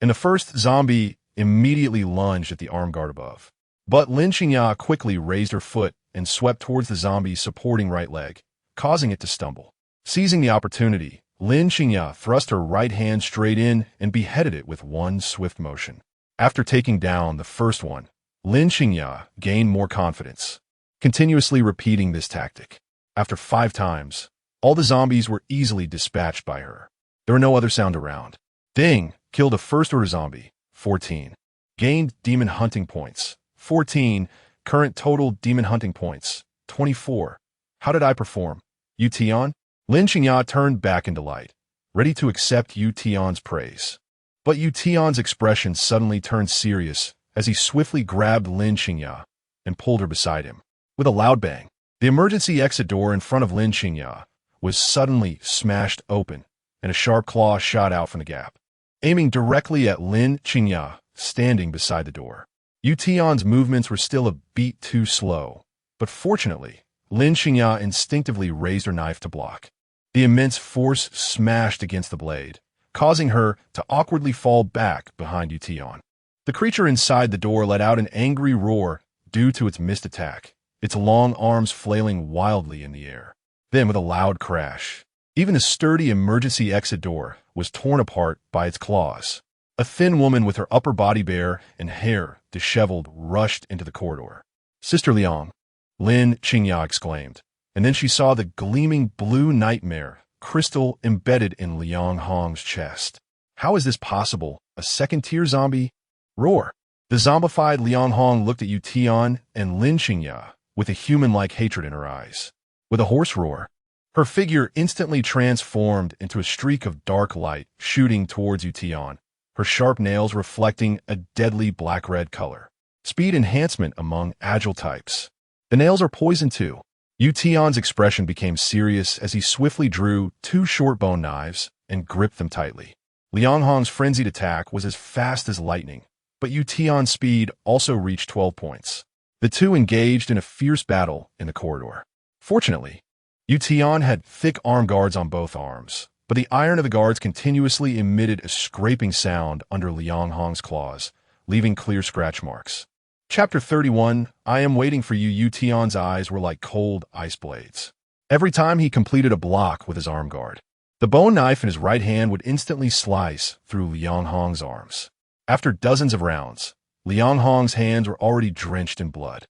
and the first zombie immediately lunged at the arm guard above. But Lin Qingya quickly raised her foot and swept towards the zombie's supporting right leg, causing it to stumble. Seizing the opportunity, Lin Qingya thrust her right hand straight in and beheaded it with one swift motion. After taking down the first one, Lin Qingya gained more confidence, continuously repeating this tactic. After 5 times, all the zombies were easily dispatched by her. There were no other sound around. Ding killed a first-order zombie, 14. Gained demon hunting points, 14. Current total demon hunting points, 24. How did I perform? Yu Tian? Lin Qingya turned back into light, ready to accept Yu Tian's praise. But Yu Tian's expression suddenly turned serious as he swiftly grabbed Lin Qingya and pulled her beside him. With a loud bang, the emergency exit door in front of Lin Qingya was suddenly smashed open, and a sharp claw shot out from the gap, aiming directly at Lin Qingya, standing beside the door. Yu Tian's movements were still a beat too slow, but fortunately, Lin Qingya instinctively raised her knife to block. The immense force smashed against the blade, causing her to awkwardly fall back behind Yu Tian. The creature inside the door let out an angry roar due to its missed attack, its long arms flailing wildly in the air. Then, with a loud crash, even the sturdy emergency exit door was torn apart by its claws. A thin woman with her upper body bare and hair disheveled rushed into the corridor. "Sister Liang," Lin Qingya exclaimed, and then she saw the gleaming blue nightmare crystal embedded in Liang Hong's chest. How is this possible? A second-tier zombie? Roar! The zombified Liang Hong looked at Yu Tian and Lin Qingya with a human-like hatred in her eyes. With a hoarse roar, her figure instantly transformed into a streak of dark light shooting towards Yu Tian, her sharp nails reflecting a deadly black-red color. Speed enhancement among agile types. The nails are poison too. Yu Tian's expression became serious as he swiftly drew 2 short bone knives and gripped them tightly. Liang Hong's frenzied attack was as fast as lightning, but Yu Tian's speed also reached 12 points. The two engaged in a fierce battle in the corridor. Fortunately, Yu Tian had thick arm guards on both arms, but the iron of the guards continuously emitted a scraping sound under Liang Hong's claws, leaving clear scratch marks. Chapter 31, I am waiting for you. Yu Tian's eyes were like cold ice blades. Every time he completed a block with his arm guard, the bone knife in his right hand would instantly slice through Liang Hong's arms. After dozens of rounds, Liang Hong's hands were already drenched in blood.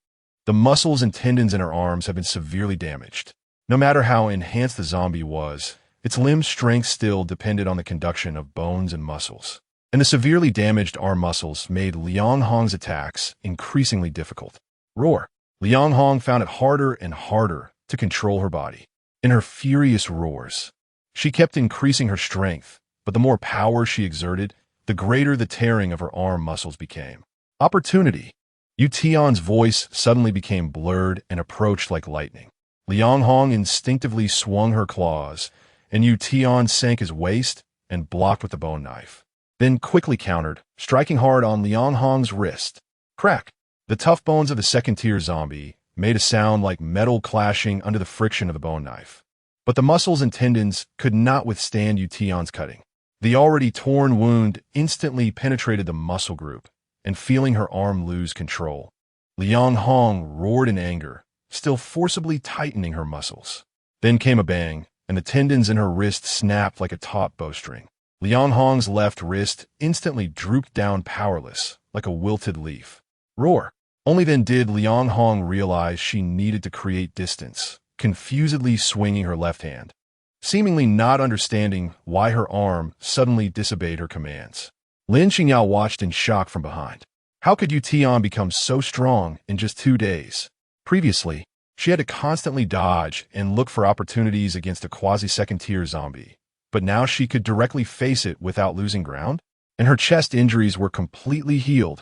The muscles and tendons in her arms had been severely damaged. No matter how enhanced the zombie was, its limb strength still depended on the conduction of bones and muscles. And the severely damaged arm muscles made Liang Hong's attacks increasingly difficult. Roar! Liang Hong found it harder and harder to control her body. In her furious roars, she kept increasing her strength, but the more power she exerted, the greater the tearing of her arm muscles became. Opportunity! Yu Tian's voice suddenly became blurred and approached like lightning. Liang Hong instinctively swung her claws, and Yu Tian sank his waist and blocked with the bone knife. Then quickly countered, striking hard on Liang Hong's wrist. Crack! The tough bones of the second-tier zombie made a sound like metal clashing under the friction of the bone knife. But the muscles and tendons could not withstand Yu Tian's cutting. The already torn wound instantly penetrated the muscle group, and feeling her arm lose control, Liang Hong roared in anger, still forcibly tightening her muscles. Then came a bang, and the tendons in her wrist snapped like a taut bowstring. Liang Hong's left wrist instantly drooped down powerless, like a wilted leaf. Roar! Only then did Liang Hong realize she needed to create distance, confusedly swinging her left hand, seemingly not understanding why her arm suddenly disobeyed her commands. Lin Qingya watched in shock from behind. How could Yu Tian become so strong in just 2 days? Previously, she had to constantly dodge and look for opportunities against a quasi-second-tier zombie. But now she could directly face it without losing ground, and her chest injuries were completely healed.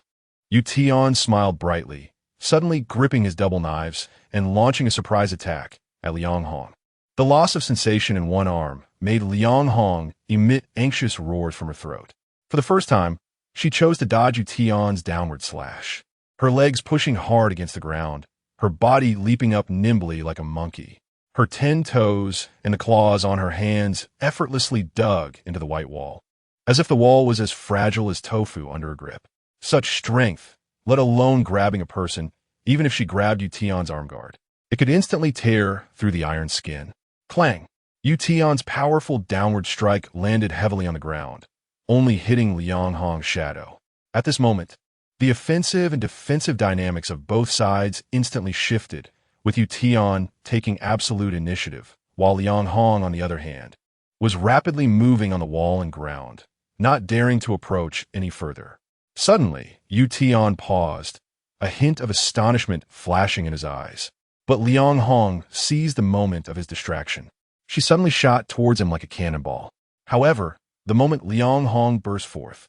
Yu Tian smiled brightly, suddenly gripping his double knives and launching a surprise attack at Liang Hong. The loss of sensation in one arm made Liang Hong emit anxious roars from her throat. For the first time, she chose to dodge Yu Tian's downward slash, her legs pushing hard against the ground, her body leaping up nimbly like a monkey. Her 10 toes and the claws on her hands effortlessly dug into the white wall, as if the wall was as fragile as tofu under her grip. Such strength, let alone grabbing a person, even if she grabbed Yu Tian's arm guard. It could instantly tear through the iron skin. Clang! Tian's powerful downward strike landed heavily on the ground, only hitting Liang Hong's shadow. At this moment, the offensive and defensive dynamics of both sides instantly shifted, with Tian taking absolute initiative, while Liang Hong, on the other hand, was rapidly moving on the wall and ground, not daring to approach any further. Suddenly, Tian paused, a hint of astonishment flashing in his eyes. But Liang Hong seized the moment of his distraction. She suddenly shot towards him like a cannonball. However, the moment Liang Hong burst forth,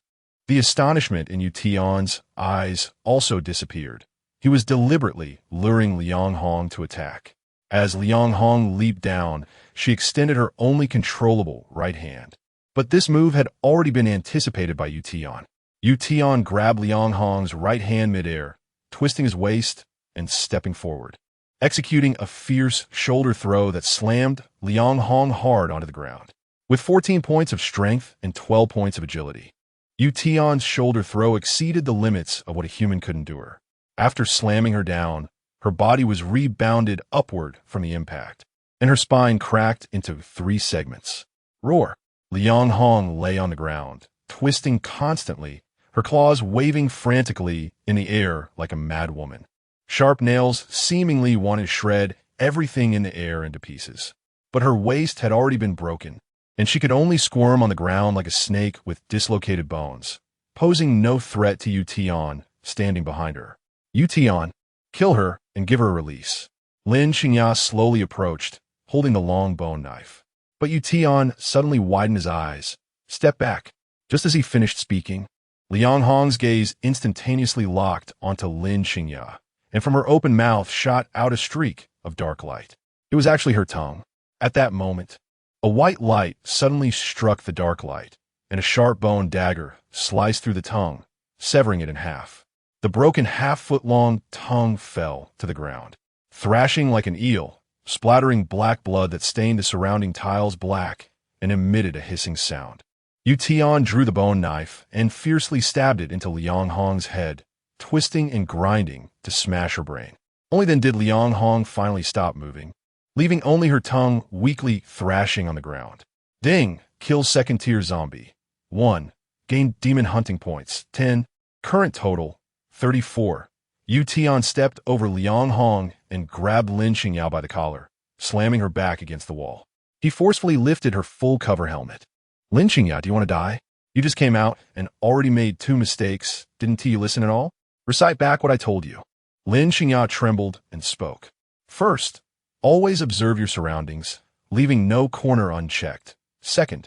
the astonishment in Tian's eyes also disappeared. He was deliberately luring Liang Hong to attack. As Liang Hong leaped down, she extended her only controllable right hand. But this move had already been anticipated by Tian. Tian grabbed Liang Hong's right hand midair, twisting his waist and stepping forward, executing a fierce shoulder throw that slammed Liang Hong hard onto the ground. With 14 points of strength and 12 points of agility, Tian's shoulder throw exceeded the limits of what a human could endure. After slamming her down, her body was rebounded upward from the impact, and her spine cracked into 3 segments. Roar! Liang Hong lay on the ground, twisting constantly, her claws waving frantically in the air like a mad woman. Sharp nails seemingly wanted to shred everything in the air into pieces. But her waist had already been broken, and she could only squirm on the ground like a snake with dislocated bones, posing no threat to Tian standing behind her. Tian, kill her and give her a release. Lin Xingya slowly approached, holding the long bone knife. But Tian suddenly widened his eyes, stepped back. Just as he finished speaking, Liang Hong's gaze instantaneously locked onto Lin Xingya, and from her open mouth shot out a streak of dark light. It was actually her tongue. At that moment, a white light suddenly struck the dark light, and a sharp bone dagger sliced through the tongue, severing it in half. The broken half-foot-long tongue fell to the ground, thrashing like an eel, splattering black blood that stained the surrounding tiles black and emitted a hissing sound. Tian drew the bone knife and fiercely stabbed it into Liang Hong's head, twisting and grinding to smash her brain. Only then did Liang Hong finally stop moving, leaving only her tongue weakly thrashing on the ground. Ding! Kill second-tier zombie. 1. Gain demon hunting points. 10. Current total, 34. Tian stepped over Liang Hong and grabbed Lin Xingya by the collar, slamming her back against the wall. He forcefully lifted her full-cover helmet. Lin Xingya, do you want to die? You just came out and already made 2 mistakes. Didn't you listen at all? Recite back what I told you. Lin Xingya trembled and spoke. First, always observe your surroundings, leaving no corner unchecked. Second,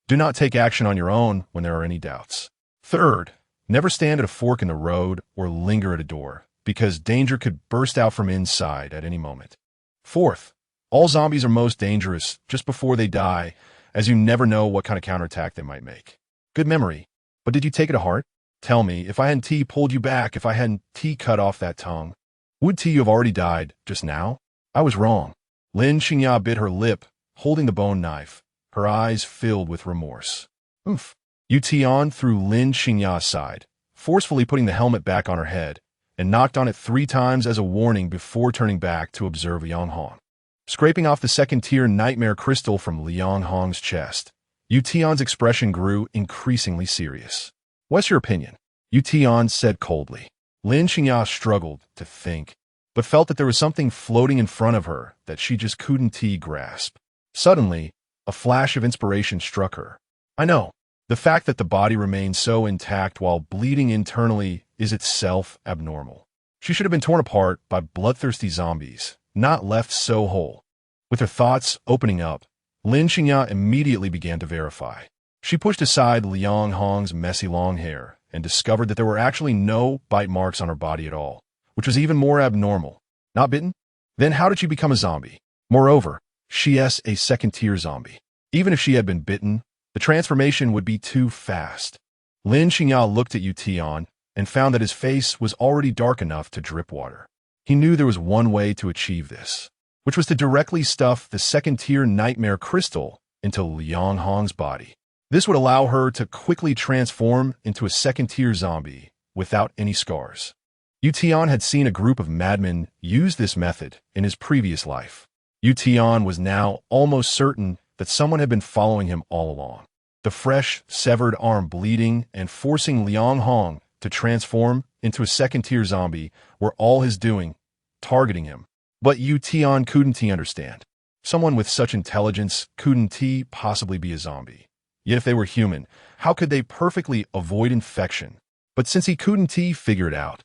do not take action on your own when there are any doubts. Third, never stand at a fork in the road or linger at a door, because danger could burst out from inside at any moment. Fourth, all zombies are most dangerous just before they die, as you never know what kind of counterattack they might make. Good memory, but did you take it to heart? Tell me, if I hadn't pulled you back, if I hadn't cut off that tongue, would you have already died just now? I was wrong. Lin Xingya bit her lip, holding the bone knife, her eyes filled with remorse. Oof. Tian threw Lin Xingya aside, forcefully putting the helmet back on her head, and knocked on it 3 times as a warning before turning back to observe Liang Hong. Scraping off the second-tier nightmare crystal from Liang Hong's chest, Tian's expression grew increasingly serious. What's your opinion? Tian said coldly. Lin Xingya struggled to think, but felt that there was something floating in front of her that she just couldn't grasp. Suddenly, a flash of inspiration struck her. I know. The fact that the body remains so intact while bleeding internally is itself abnormal. She should have been torn apart by bloodthirsty zombies, not left so whole. With her thoughts opening up, Lin Xingya immediately began to verify. She pushed aside Liang Hong's messy long hair and discovered that there were actually no bite marks on her body at all, which was even more abnormal. Not bitten? Then how did she become a zombie? Moreover, she's a second-tier zombie. Even if she had been bitten, the transformation would be too fast. Lin Xingya looked at Tian and found that his face was already dark enough to drip water. He knew there was one way to achieve this, which was to directly stuff the second-tier nightmare crystal into Liang Hong's body. This would allow her to quickly transform into a second-tier zombie without any scars. Tian had seen a group of madmen use this method in his previous life. Tian was now almost certain that someone had been following him all along. The fresh, severed arm bleeding and forcing Liang Hong to transform into a second-tier zombie were all his doing, targeting him. But Tian couldn't understand. Someone with such intelligence couldn't possibly be a zombie. Yet if they were human, how could they perfectly avoid infection? But since he couldn't figure it out,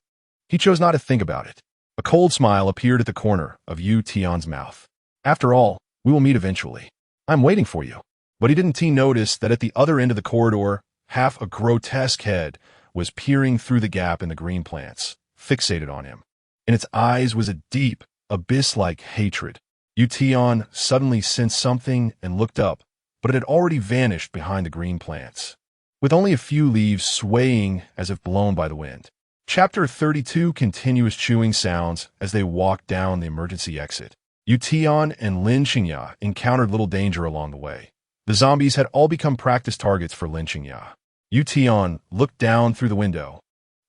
he chose not to think about it. A cold smile appeared at the corner of Tian's mouth. After all, we will meet eventually. I'm waiting for you. But he didn't notice that at the other end of the corridor, half a grotesque head was peering through the gap in the green plants, fixated on him. In its eyes was a deep, abyss-like hatred. Tian suddenly sensed something and looked up, but it had already vanished behind the green plants, with only a few leaves swaying as if blown by the wind. Chapter 32 continuous chewing sounds as they walked down the emergency exit. Tian and Lin Xingya encountered little danger along the way. The zombies had all become practice targets for Lin Xingya. Tian looked down through the window.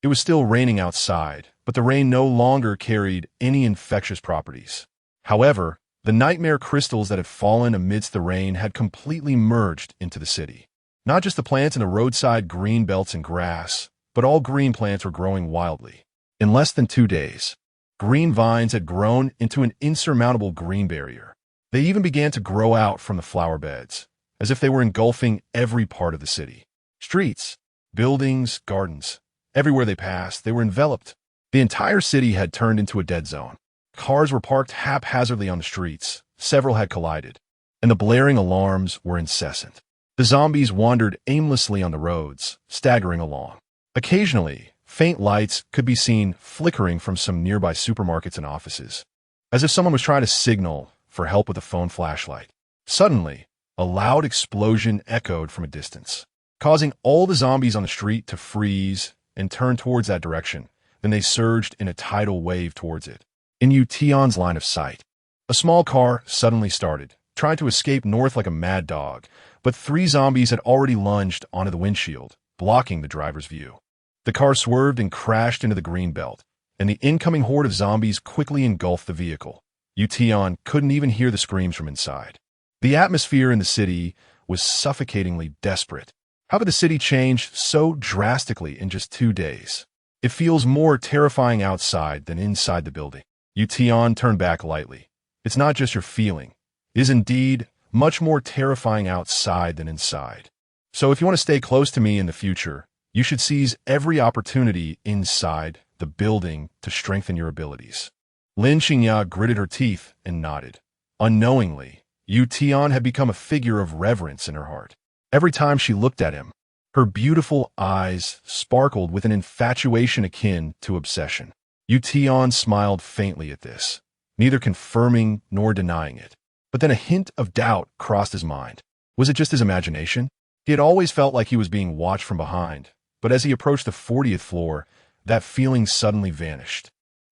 It was still raining outside, but the rain no longer carried any infectious properties. However, the nightmare crystals that had fallen amidst the rain had completely merged into the city. Not just the plants in the roadside green belts and grass, but all green plants were growing wildly. In less than 2 days, green vines had grown into an insurmountable green barrier. They even began to grow out from the flower beds, as if they were engulfing every part of the city. Streets, buildings, gardens, everywhere they passed, they were enveloped. The entire city had turned into a dead zone. Cars were parked haphazardly on the streets, several had collided, and the blaring alarms were incessant. The zombies wandered aimlessly on the roads, staggering along. Occasionally, faint lights could be seen flickering from some nearby supermarkets and offices, as if someone was trying to signal for help with a phone flashlight. Suddenly, a loud explosion echoed from a distance, causing all the zombies on the street to freeze and turn towards that direction. Then they surged in a tidal wave towards it. In Tian's line of sight, a small car suddenly started, trying to escape north like a mad dog, but 3 zombies had already lunged onto the windshield, blocking the driver's view. The car swerved and crashed into the green belt, and the incoming horde of zombies quickly engulfed the vehicle. Tian couldn't even hear the screams from inside. The atmosphere in the city was suffocatingly desperate. How could the city change so drastically in just 2 days? It feels more terrifying outside than inside the building. Tian turned back lightly. It's not just your feeling. It is indeed much more terrifying outside than inside. So if you want to stay close to me in the future, you should seize every opportunity inside the building to strengthen your abilities. Lin Xingya gritted her teeth and nodded. Unknowingly, Tian had become a figure of reverence in her heart. Every time she looked at him, her beautiful eyes sparkled with an infatuation akin to obsession. Tian smiled faintly at this, neither confirming nor denying it. But then a hint of doubt crossed his mind. Was it just his imagination? He had always felt like he was being watched from behind, but as he approached the 40th floor, that feeling suddenly vanished.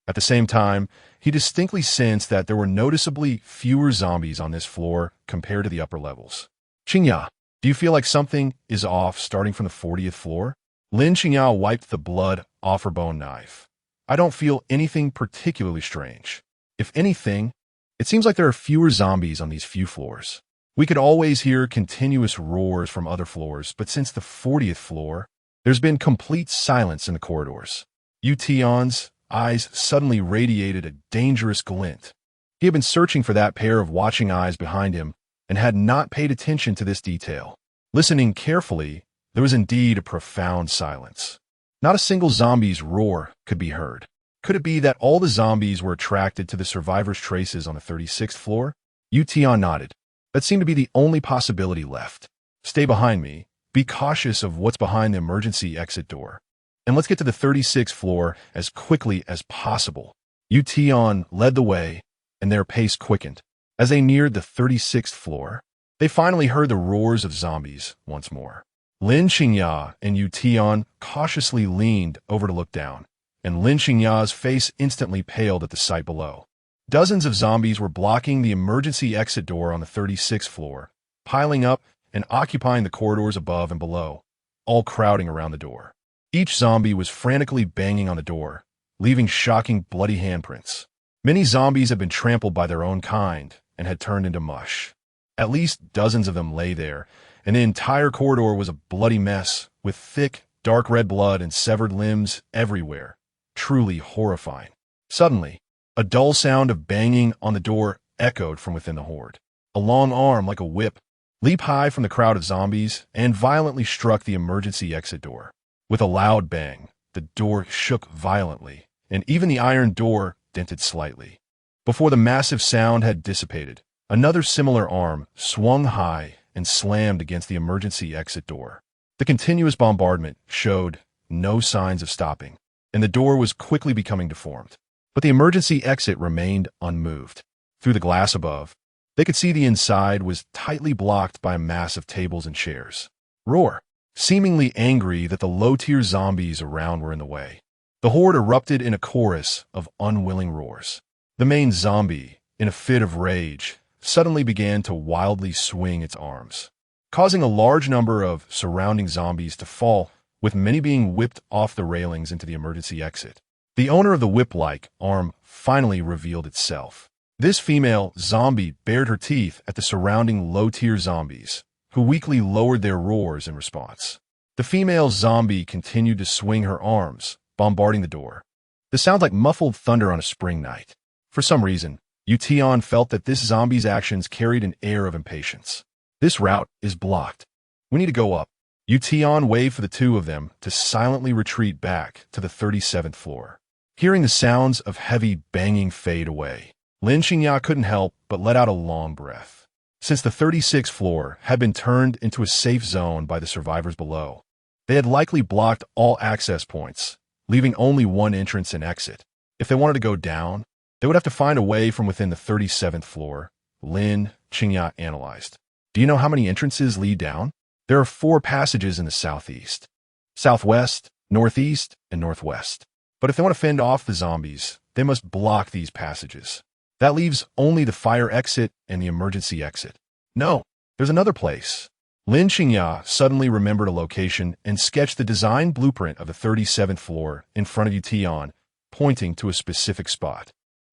At the same time, he distinctly sensed that there were noticeably fewer zombies on this floor compared to the upper levels. Xingya, do you feel like something is off starting from the 40th floor? Lin Xingya wiped the blood off her bone knife. I don't feel anything particularly strange. If anything, it seems like there are fewer zombies on these few floors. We could always hear continuous roars from other floors, but since the 40th floor, there's been complete silence in the corridors. Tian's eyes suddenly radiated a dangerous glint. He had been searching for that pair of watching eyes behind him and had not paid attention to this detail. Listening carefully, there was indeed a profound silence. Not a single zombie's roar could be heard. Could it be that all the zombies were attracted to the survivors' traces on the 36th floor? Tian nodded. That seemed to be the only possibility left. Stay behind me. Be cautious of what's behind the emergency exit door. And let's get to the 36th floor as quickly as possible. Tian led the way, and their pace quickened. As they neared the 36th floor, they finally heard the roars of zombies once more. Lin Xingya and Tian cautiously leaned over to look down, and Lin Xingya's face instantly paled at the sight below. Dozens of zombies were blocking the emergency exit door on the 36th floor, piling up and occupying the corridors above and below, all crowding around the door. Each zombie was frantically banging on the door, leaving shocking bloody handprints. Many zombies had been trampled by their own kind and had turned into mush. At least dozens of them lay there, and the entire corridor was a bloody mess, with thick, dark red blood and severed limbs everywhere. Truly horrifying. Suddenly, a dull sound of banging on the door echoed from within the horde. A long arm, like a whip, leaped high from the crowd of zombies and violently struck the emergency exit door. With a loud bang, the door shook violently, and even the iron door dented slightly. Before the massive sound had dissipated, another similar arm swung high and slammed against the emergency exit door. The continuous bombardment showed no signs of stopping, and the door was quickly becoming deformed. But the emergency exit remained unmoved. Through the glass above, they could see the inside was tightly blocked by a mass of tables and chairs. Roar! Seemingly angry that the low-tier zombies around were in the way, the horde erupted in a chorus of unwilling roars. The main zombie, in a fit of rage, suddenly began to wildly swing its arms, causing a large number of surrounding zombies to fall, with many being whipped off the railings into the emergency exit. The owner of the whip-like arm finally revealed itself. This female zombie bared her teeth at the surrounding low-tier zombies, who weakly lowered their roars in response. The female zombie continued to swing her arms, bombarding the door. The sound like muffled thunder on a spring night. For some reason, Tian felt that this zombie's actions carried an air of impatience. This route is blocked. We need to go up. Tian waved for the two of them to silently retreat back to the 37th floor. Hearing the sounds of heavy banging fade away, Qingya couldn't help but let out a long breath. Since the 36th floor had been turned into a safe zone by the survivors below, they had likely blocked all access points, leaving only one entrance and exit. If they wanted to go down, they would have to find a way from within the 37th floor, Qingya analyzed. Do you know how many entrances lead down? There are 4 passages in the southeast, southwest, northeast, and northwest. But if they want to fend off the zombies, they must block these passages. That leaves only the fire exit and the emergency exit. No, there's another place. Qingya suddenly remembered a location and sketched the design blueprint of the 37th floor in front of Tian, pointing to a specific spot.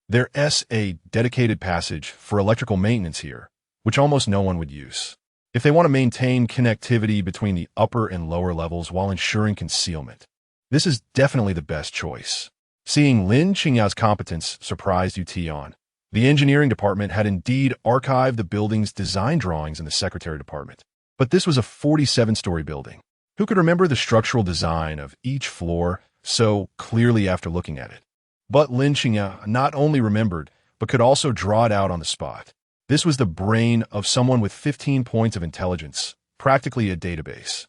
There's a dedicated passage for electrical maintenance here, which almost no one would use, if they want to maintain connectivity between the upper and lower levels while ensuring concealment. This is definitely the best choice. Seeing Qingya's competence surprised Tian. The engineering department had indeed archived the building's design drawings in the secretary department. But this was a 47-story building. Who could remember the structural design of each floor so clearly after looking at it? But Qingya not only remembered, but could also draw it out on the spot. This was the brain of someone with 15 points of intelligence, practically a database.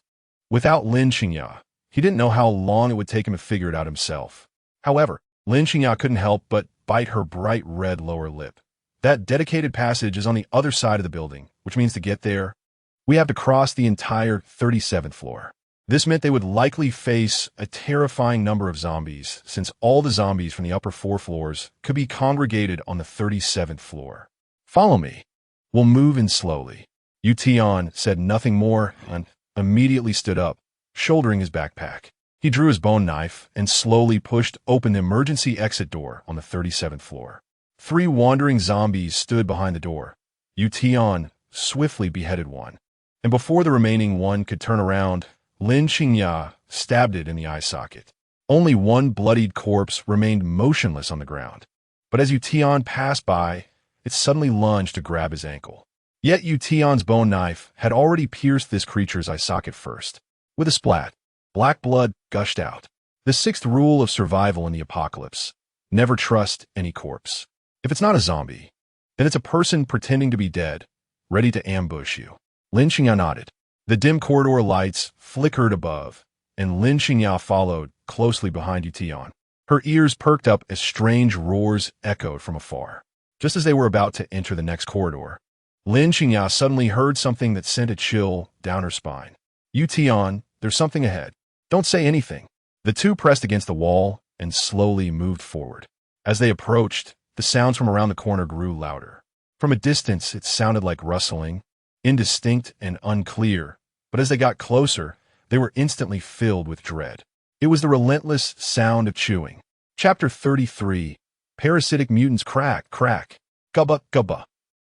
Without Qingya, he didn't know how long it would take him to figure it out himself. However, Qingya couldn't help but bite her bright red lower lip. That dedicated passage is on the other side of the building, which means to get there, we have to cross the entire 37th floor. This meant they would likely face a terrifying number of zombies, since all the zombies from the upper 4 floors could be congregated on the 37th floor. Follow me. We'll move in slowly. Tian said nothing more and immediately stood up, shouldering his backpack. He drew his bone knife and slowly pushed open the emergency exit door on the 37th floor. 3 wandering zombies stood behind the door. Tian swiftly beheaded one, and before the remaining one could turn around, Qingya stabbed it in the eye socket. Only one bloodied corpse remained motionless on the ground, but as Tian passed by, it suddenly lunged to grab his ankle. Yet Tian's bone knife had already pierced this creature's eye socket first. With a splat, black blood gushed out. The 6th rule of survival in the apocalypse: never trust any corpse. If it's not a zombie, then it's a person pretending to be dead, ready to ambush you. Qingya nodded. The dim corridor lights flickered above, and Qingya followed closely behind Tian. Her ears perked up as strange roars echoed from afar. Just as they were about to enter the next corridor, Qingya suddenly heard something that sent a chill down her spine. Tian, there's something ahead. Don't say anything. The two pressed against the wall and slowly moved forward. As they approached, the sounds from around the corner grew louder. From a distance, it sounded like rustling, indistinct and unclear, but as they got closer, they were instantly filled with dread. It was the relentless sound of chewing. Chapter 33. Parasitic mutants crack, crack. Gubba, gubba.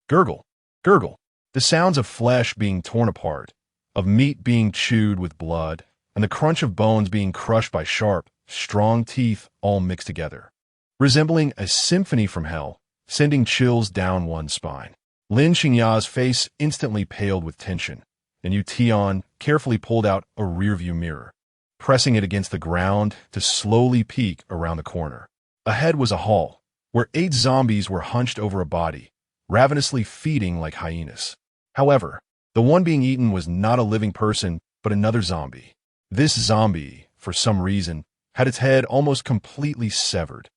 Gurgle, gurgle. The sounds of flesh being torn apart, of meat being chewed with blood, and the crunch of bones being crushed by sharp, strong teeth all mixed together, resembling a symphony from hell, sending chills down one's spine. Lin Qingya's face instantly paled with tension, and Tian carefully pulled out a rearview mirror, pressing it against the ground to slowly peek around the corner. Ahead was a hall, where 8 zombies were hunched over a body, ravenously feeding like hyenas. However, the one being eaten was not a living person, but another zombie. This zombie, for some reason, had its head almost completely severed,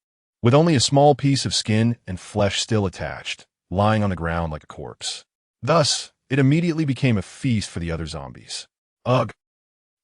with only a small piece of skin and flesh still attached, lying on the ground like a corpse. Thus, it immediately became a feast for the other zombies. Ugh.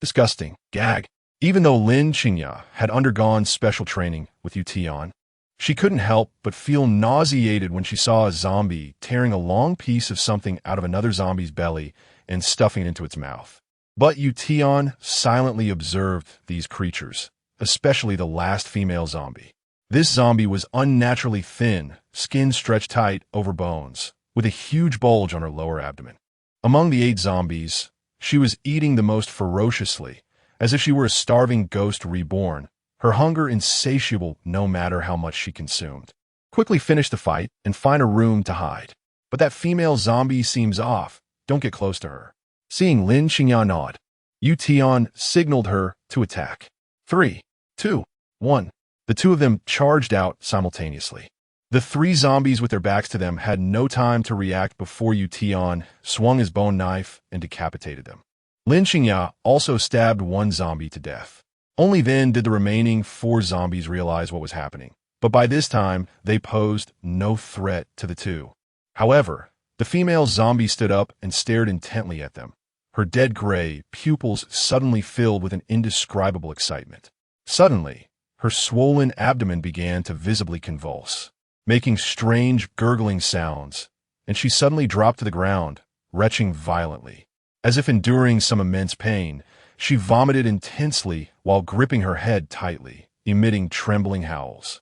Disgusting. Gag. Even though Lin Qingya had undergone special training with Tian, she couldn't help but feel nauseated when she saw a zombie tearing a long piece of something out of another zombie's belly and stuffing it into its mouth. But Tian silently observed these creatures, especially the last female zombie. This zombie was unnaturally thin, skin stretched tight over bones, with a huge bulge on her lower abdomen. Among the 8 zombies, she was eating the most ferociously, as if she were a starving ghost reborn, her hunger insatiable no matter how much she consumed. Quickly finish the fight and find a room to hide. But that female zombie seems off. Don't get close to her. Seeing Lin Qingya nod, Tian signaled her to attack. 3, 2, 1. The 2 of them charged out simultaneously. The 3 zombies with their backs to them had no time to react before Tian swung his bone knife and decapitated them. Lin Qingya also stabbed 1 zombie to death. Only then did the remaining 4 zombies realize what was happening, but by this time they posed no threat to the 2. However, the female zombie stood up and stared intently at them, her dead gray pupils suddenly filled with an indescribable excitement. Suddenly, her swollen abdomen began to visibly convulse, making strange gurgling sounds, and she suddenly dropped to the ground, retching violently. As if enduring some immense pain, she vomited intensely while gripping her head tightly, emitting trembling howls.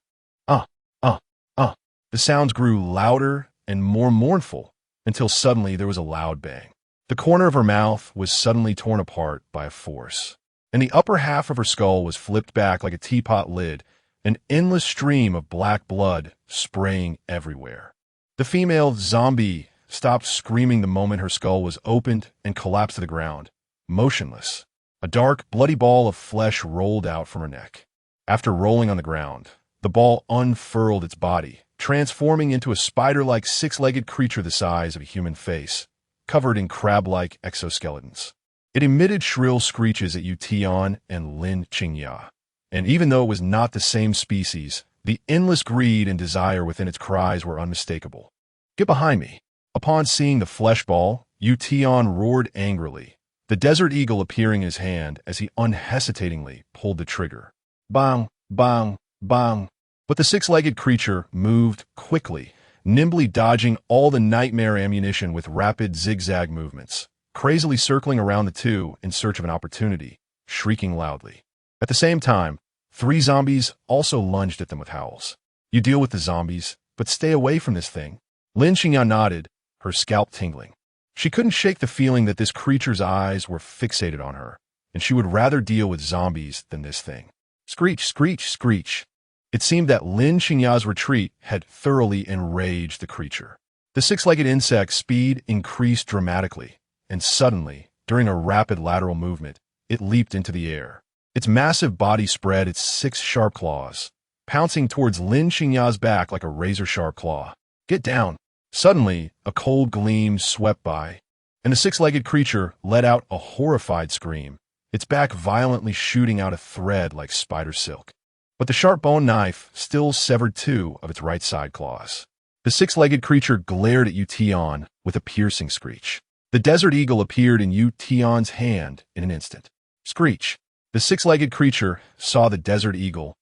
The sounds grew louder and more mournful, until suddenly there was a loud bang. The corner of her mouth was suddenly torn apart by a force, and the upper half of her skull was flipped back like a teapot lid, an endless stream of black blood spraying everywhere. The female zombie stopped screaming the moment her skull was opened and collapsed to the ground, motionless. A dark, bloody ball of flesh rolled out from her neck. After rolling on the ground, the ball unfurled its body, transforming into a spider-like 6-legged creature the size of a human face, covered in crab-like exoskeletons. It emitted shrill screeches at Tian and Lin Qingya, and even though it was not the same species, the endless greed and desire within its cries were unmistakable. "Get behind me!" Upon seeing the flesh ball, Tian roared angrily, the desert eagle appearing in his hand as he unhesitatingly pulled the trigger. Bang, bang, bang. But the 6-legged creature moved quickly, nimbly dodging all the nightmare ammunition with rapid zigzag movements, crazily circling around the 2 in search of an opportunity, shrieking loudly. At the same time, 3 zombies also lunged at them with howls. "You deal with the zombies, but stay away from this thing." Lin Qingya nodded, her scalp tingling. She couldn't shake the feeling that this creature's eyes were fixated on her, and she would rather deal with zombies than this thing. Screech, screech, screech. It seemed that Lin Qingya's retreat had thoroughly enraged the creature. The 6-legged insect's speed increased dramatically, and suddenly, during a rapid lateral movement, it leaped into the air. Its massive body spread its 6 sharp claws, pouncing towards Lin Qingya's back like a razor-sharp claw. "Get down!" Suddenly, a cold gleam swept by, and the 6-legged creature let out a horrified scream, its back violently shooting out a thread like spider silk. But the sharp bone knife still severed 2 of its right side claws. The 6-legged creature glared at Tian with a piercing screech. The desert eagle appeared in Tian's hand in an instant. Screech. The 6-legged creature saw the desert eagle,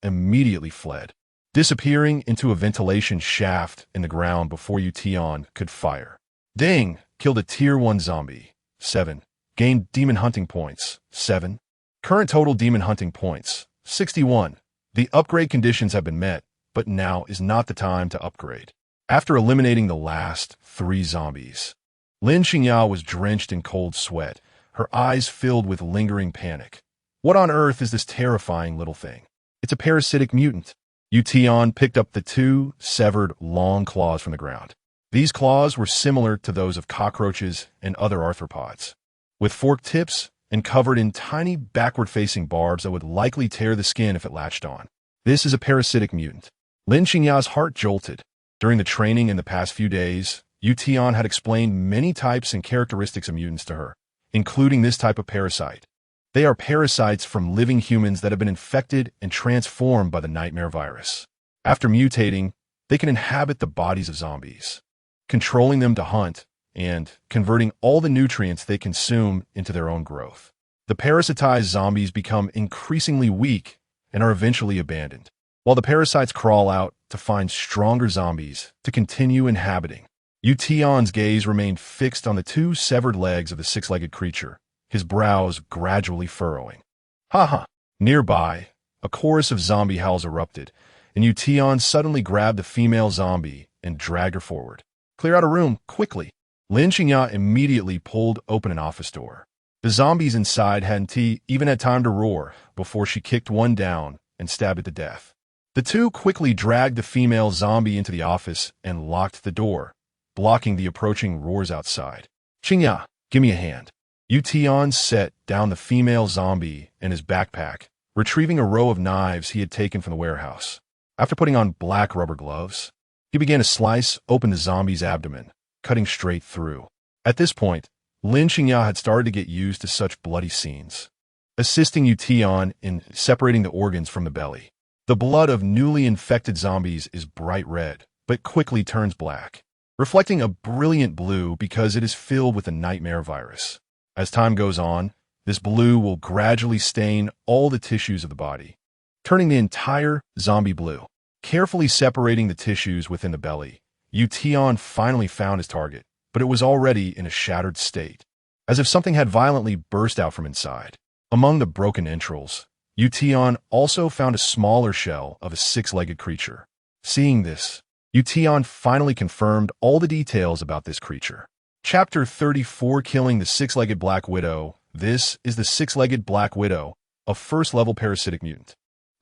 immediately fled, disappearing into a ventilation shaft in the ground before Tian could fire. Ding! Killed a Tier 1 zombie. 7. Gained demon hunting points. 7. Current total demon hunting points. 61. The upgrade conditions have been met, but now is not the time to upgrade. After eliminating the last 3 zombies, Lin Xingya was drenched in cold sweat, her eyes filled with lingering panic. What on earth is this terrifying little thing? It's a parasitic mutant. Tian picked up the two severed long claws from the ground. These claws were similar to those of cockroaches and other arthropods, with forked tips and covered in tiny backward-facing barbs that would likely tear the skin if it latched on. This is a parasitic mutant. Lin Xingya's heart jolted. During the training in the past few days, Tian had explained many types and characteristics of mutants to her, including this type of parasite. They are parasites from living humans that have been infected and transformed by the nightmare virus. After mutating, they can inhabit the bodies of zombies, controlling them to hunt and converting all the nutrients they consume into their own growth. The parasitized zombies become increasingly weak and are eventually abandoned, while the parasites crawl out to find stronger zombies to continue inhabiting. Tian's gaze remained fixed on the two severed legs of the six-legged creature, his brows gradually furrowing. Ha ha! Nearby, a chorus of zombie howls erupted, and Tian suddenly grabbed the female zombie and dragged her forward. Clear out a room, quickly! Lin Xingya immediately pulled open an office door. The zombies inside hadn't even had time to roar before she kicked one down and stabbed it to death. The two quickly dragged the female zombie into the office and locked the door, blocking the approaching roars outside. Xingya, give me a hand. Tian set down the female zombie in his backpack, retrieving a row of knives he had taken from the warehouse. After putting on black rubber gloves, he began to slice open the zombie's abdomen, cutting straight through. At this point, Lin Xingya had started to get used to such bloody scenes, assisting Tian in separating the organs from the belly. The blood of newly infected zombies is bright red, but quickly turns black, reflecting a brilliant blue because it is filled with the nightmare virus. As time goes on, this blue will gradually stain all the tissues of the body, turning the entire zombie blue. Carefully separating the tissues within the belly, Tian finally found his target, but it was already in a shattered state, as if something had violently burst out from inside. Among the broken entrails, Tian also found a smaller shell of a six-legged creature. Seeing this, Tian finally confirmed all the details about this creature. Chapter 34, Killing the Six-Legged Black Widow. This is the six-legged black widow, a first-level parasitic mutant.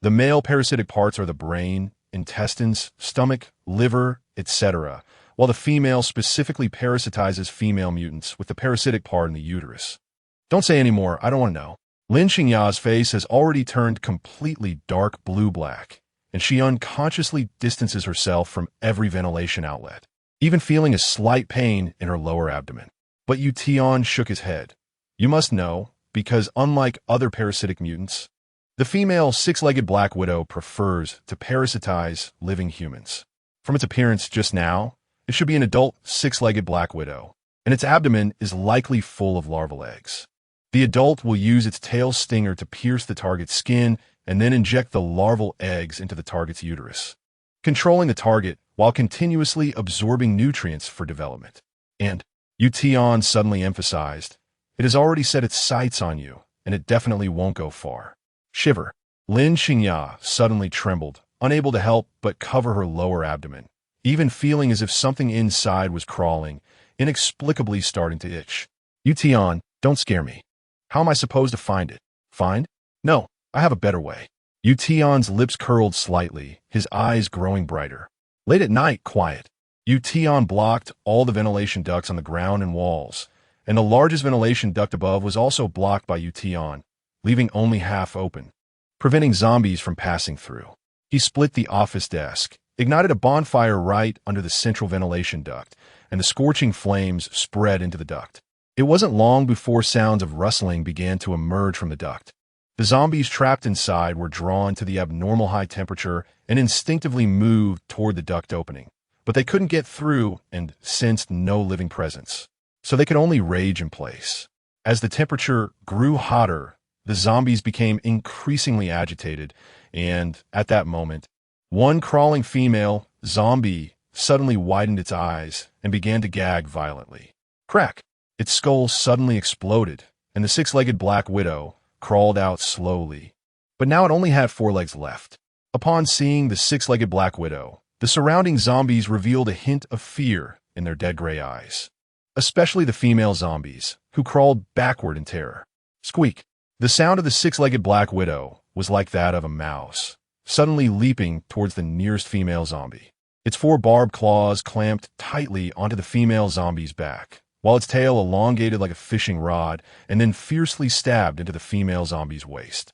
The male parasitic parts are the brain, intestines, stomach, liver, etc., while the female specifically parasitizes female mutants with the parasitic part in the uterus. Don't say any more, I don't want to know. Lin Xingya's face has already turned completely dark blue-black, and she unconsciously distances herself from every ventilation outlet, even feeling a slight pain in her lower abdomen. But Tian shook his head. You must know, because unlike other parasitic mutants, the female six-legged black widow prefers to parasitize living humans. From its appearance just now, it should be an adult six-legged black widow, and its abdomen is likely full of larval eggs. The adult will use its tail stinger to pierce the target's skin and then inject the larval eggs into the target's uterus, controlling the target while continuously absorbing nutrients for development. And, Tian suddenly emphasized, it has already set its sights on you, and it definitely won't go far. Shiver. Lin Xingya suddenly trembled, unable to help but cover her lower abdomen, even feeling as if something inside was crawling, inexplicably starting to itch. Tian, don't scare me. How am I supposed to find it? Find? No, I have a better way. Tian's lips curled slightly, his eyes growing brighter. Late at night, quiet. Tian blocked all the ventilation ducts on the ground and walls, and the largest ventilation duct above was also blocked by Tian, leaving only half open, preventing zombies from passing through. He split the office desk, ignited a bonfire right under the central ventilation duct, and the scorching flames spread into the duct. It wasn't long before sounds of rustling began to emerge from the duct. The zombies trapped inside were drawn to the abnormal high temperature and instinctively moved toward the duct opening, but they couldn't get through and sensed no living presence, so they could only rage in place. As the temperature grew hotter, the zombies became increasingly agitated, and, at that moment, one crawling female zombie suddenly widened its eyes and began to gag violently. Crack! Its skull suddenly exploded, and the six-legged black widow crawled out slowly. But now it only had 4 legs left. Upon seeing the six-legged black widow, the surrounding zombies revealed a hint of fear in their dead gray eyes. especially the female zombies, who crawled backward in terror. Squeak. The sound of the six-legged Black Widow was like that of a mouse, suddenly leaping towards the nearest female zombie. Its four barbed claws clamped tightly onto the female zombie's back, while its tail elongated like a fishing rod and then fiercely stabbed into the female zombie's waist.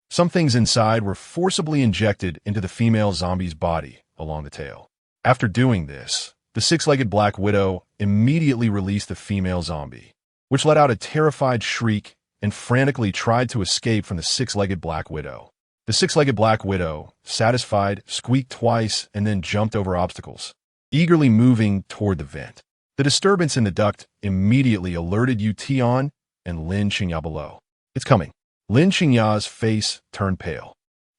Some things inside were forcibly injected into the female zombie's body along the tail. After doing this, the six-legged Black Widow immediately released the female zombie, which let out a terrified shriek and frantically tried to escape from the six-legged Black Widow. The six-legged Black Widow, satisfied, squeaked twice and then jumped over obstacles, eagerly moving toward the vent. The disturbance in the duct immediately alerted Tian and Lin Qingya below. It's coming. Lin Qingya's face turned pale.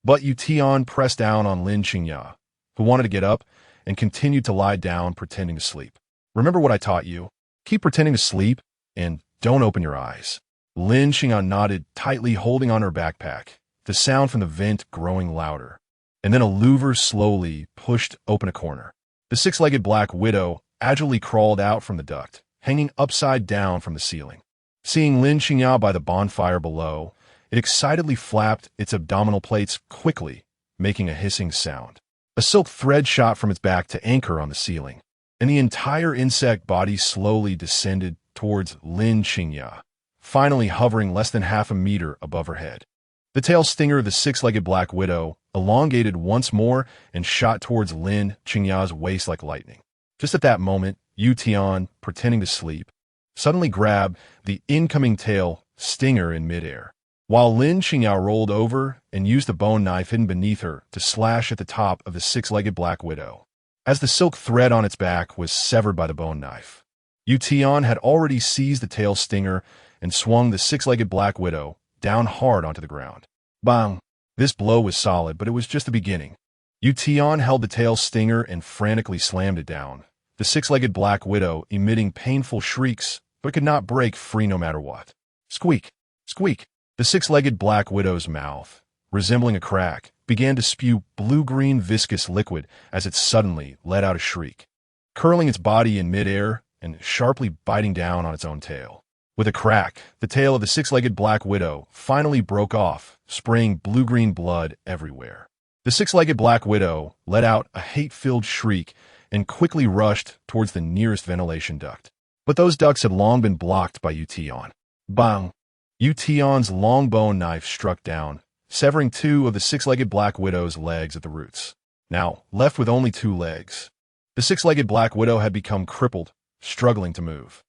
But Tian pressed down on Lin Qingya, who wanted to get up and continued to lie down pretending to sleep. Remember what I taught you? Keep pretending to sleep and don't open your eyes. Lin Qingya nodded, tightly holding on her backpack, the sound from the vent growing louder. And then a louver slowly pushed open a corner. The six-legged Black Widow agilely crawled out from the duct, hanging upside down from the ceiling. Seeing Lin Qingya by the bonfire below, it excitedly flapped its abdominal plates quickly, making a hissing sound. A silk thread shot from its back to anchor on the ceiling, and the entire insect body slowly descended towards Lin Qingya, finally hovering less than half a meter above her head. The tail stinger of the six-legged Black Widow elongated once more and shot towards Lin Qingya's waist like lightning. Just at that moment, Tian, pretending to sleep, suddenly grabbed the incoming tail stinger in midair, while Lin Qingya rolled over and used the bone knife hidden beneath her to slash at the top of the six-legged Black Widow. As the silk thread on its back was severed by the bone knife, Tian had already seized the tail stinger and swung the six-legged Black Widow down hard onto the ground. Bang! This blow was solid, but it was just the beginning. Tian held the tail stinger and frantically slammed it down, the six-legged Black Widow emitting painful shrieks, but could not break free no matter what. Squeak! Squeak! The six-legged Black Widow's mouth, resembling a crack, began to spew blue-green viscous liquid as it suddenly let out a shriek, curling its body in midair and sharply biting down on its own tail. With a crack, the tail of the six-legged Black Widow finally broke off, spraying blue-green blood everywhere. The six-legged Black Widow let out a hate-filled shriek and quickly rushed towards the nearest ventilation duct. But those ducts had long been blocked by Tian. Bang! Tian's long bone knife struck down, severing two of the six-legged Black Widow's legs at the roots. Now, left with only two legs, the six-legged Black Widow had become crippled, struggling to move.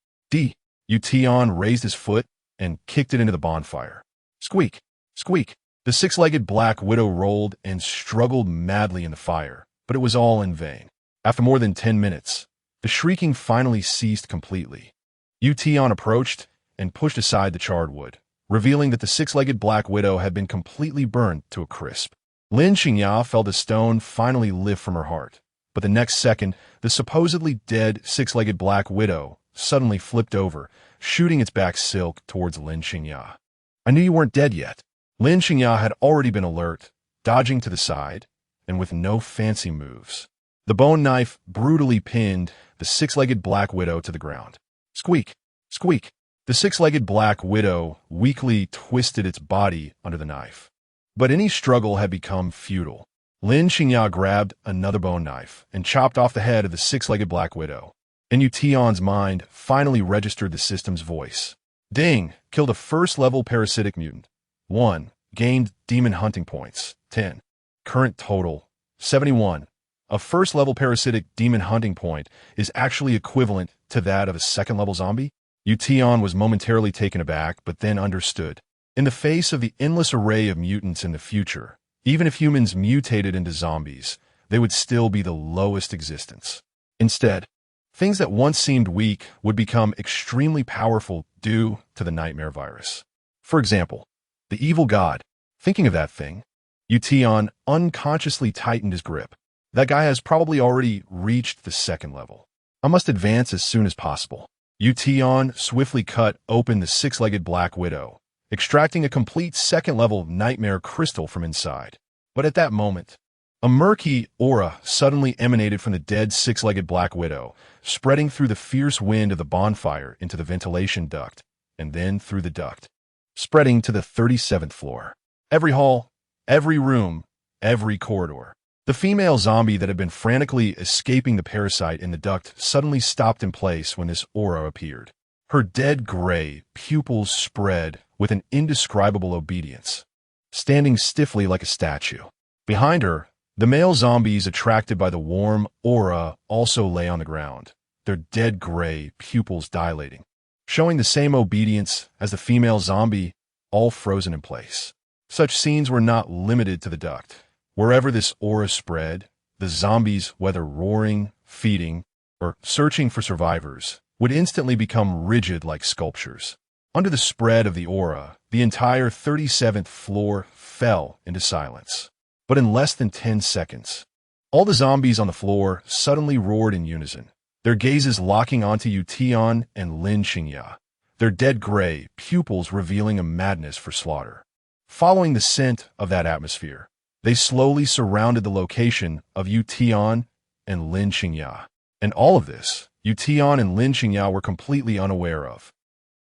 Tian raised his foot and kicked it into the bonfire. Squeak! Squeak! The six-legged Black Widow rolled and struggled madly in the fire, but it was all in vain. After more than 10 minutes, the shrieking finally ceased completely. Tian approached and pushed aside the charred wood, revealing that the six-legged Black Widow had been completely burned to a crisp. Lin Qingya felt a stone finally lift from her heart, but the next second, the supposedly dead six-legged Black Widow suddenly flipped over, shooting its back silk towards Lin Qingya. I knew you weren't dead yet. Lin Qingya had already been alert, dodging to the side, and with no fancy moves. The bone knife brutally pinned the six-legged Black Widow to the ground. Squeak! Squeak! The six-legged Black Widow weakly twisted its body under the knife. But any struggle had become futile. Lin Qingya grabbed another bone knife and chopped off the head of the six-legged Black Widow. And Tian's mind finally registered the system's voice. Ding! Killed a first-level parasitic mutant. 1. Gained demon hunting points. 10. Current total. 71. A first-level parasitic demon hunting point is actually equivalent to that of a second-level zombie? Tian was momentarily taken aback, but then understood. In the face of the endless array of mutants in the future, even if humans mutated into zombies, they would still be the lowest existence. Instead, things that once seemed weak would become extremely powerful due to the nightmare virus. For example, the evil god. Thinking of that thing, Tian unconsciously tightened his grip. That guy has probably already reached the second level. I must advance as soon as possible. Tian swiftly cut open the six-legged Black Widow, extracting a complete second-level nightmare crystal from inside. But at that moment, A murky aura suddenly emanated from the dead six-legged Black Widow, spreading through the fierce wind of the bonfire into the ventilation duct, and then through the duct, spreading to the 37th floor. Every hall, every room, every corridor. The female zombie that had been frantically escaping the parasite in the duct suddenly stopped in place when this aura appeared. Her dead gray pupils spread with an indescribable obedience, standing stiffly like a statue. Behind her, the male zombies attracted by the warm aura also lay on the ground, their dead gray pupils dilating, showing the same obedience as the female zombie, all frozen in place. Such scenes were not limited to the duct. Wherever this aura spread, the zombies, whether roaring, feeding, or searching for survivors, would instantly become rigid like sculptures. Under the spread of the aura, the entire 37th floor fell into silence. But in less than 10 seconds, all the zombies on the floor suddenly roared in unison, their gazes locking onto Tian and Yu, their dead gray pupils revealing a madness for slaughter. Following the scent of that atmosphere, they slowly surrounded the location of Tian and Yu. And all of this, Tian and Yu were completely unaware of.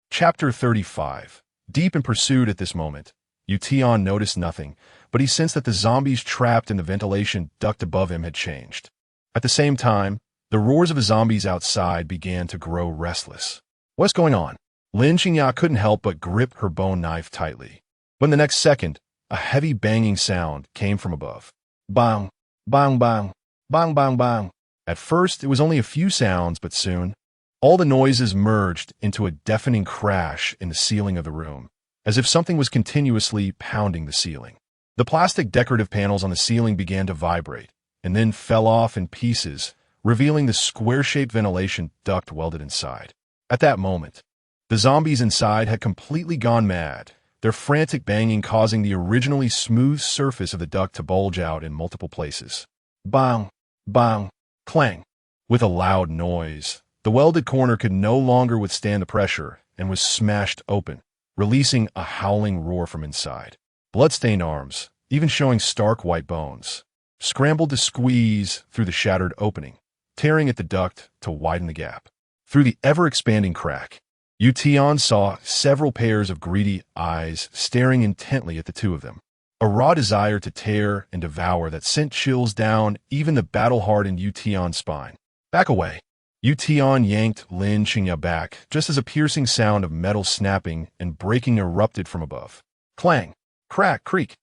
Chapter 35. Deep in pursuit at this moment, Tian noticed nothing, but he sensed that the zombies trapped in the ventilation duct above him had changed. At the same time, the roars of the zombies outside began to grow restless. What's going on? Yu couldn't help but grip her bone knife tightly. But in the next second, a heavy banging sound came from above. Bang, bang, bang, bang, bang, bang. At first, it was only a few sounds, but soon, all the noises merged into a deafening crash in the ceiling of the room, as if something was continuously pounding the ceiling. The plastic decorative panels on the ceiling began to vibrate, and then fell off in pieces, revealing the square-shaped ventilation duct welded inside. At that moment, the zombies inside had completely gone mad, their frantic banging causing the originally smooth surface of the duct to bulge out in multiple places. Bang, bang, clang. With a loud noise, the welded corner could no longer withstand the pressure and was smashed open, releasing a howling roar from inside. Bloodstained arms, even showing stark white bones, scrambled to squeeze through the shattered opening, tearing at the duct to widen the gap. Through the ever-expanding crack, Tian saw several pairs of greedy eyes staring intently at the two of them, a raw desire to tear and devour that sent chills down even the battle-hardened Tian's spine. Back away. Tian yanked Yu back just as a piercing sound of metal snapping and breaking erupted from above. Clang, crack, creak.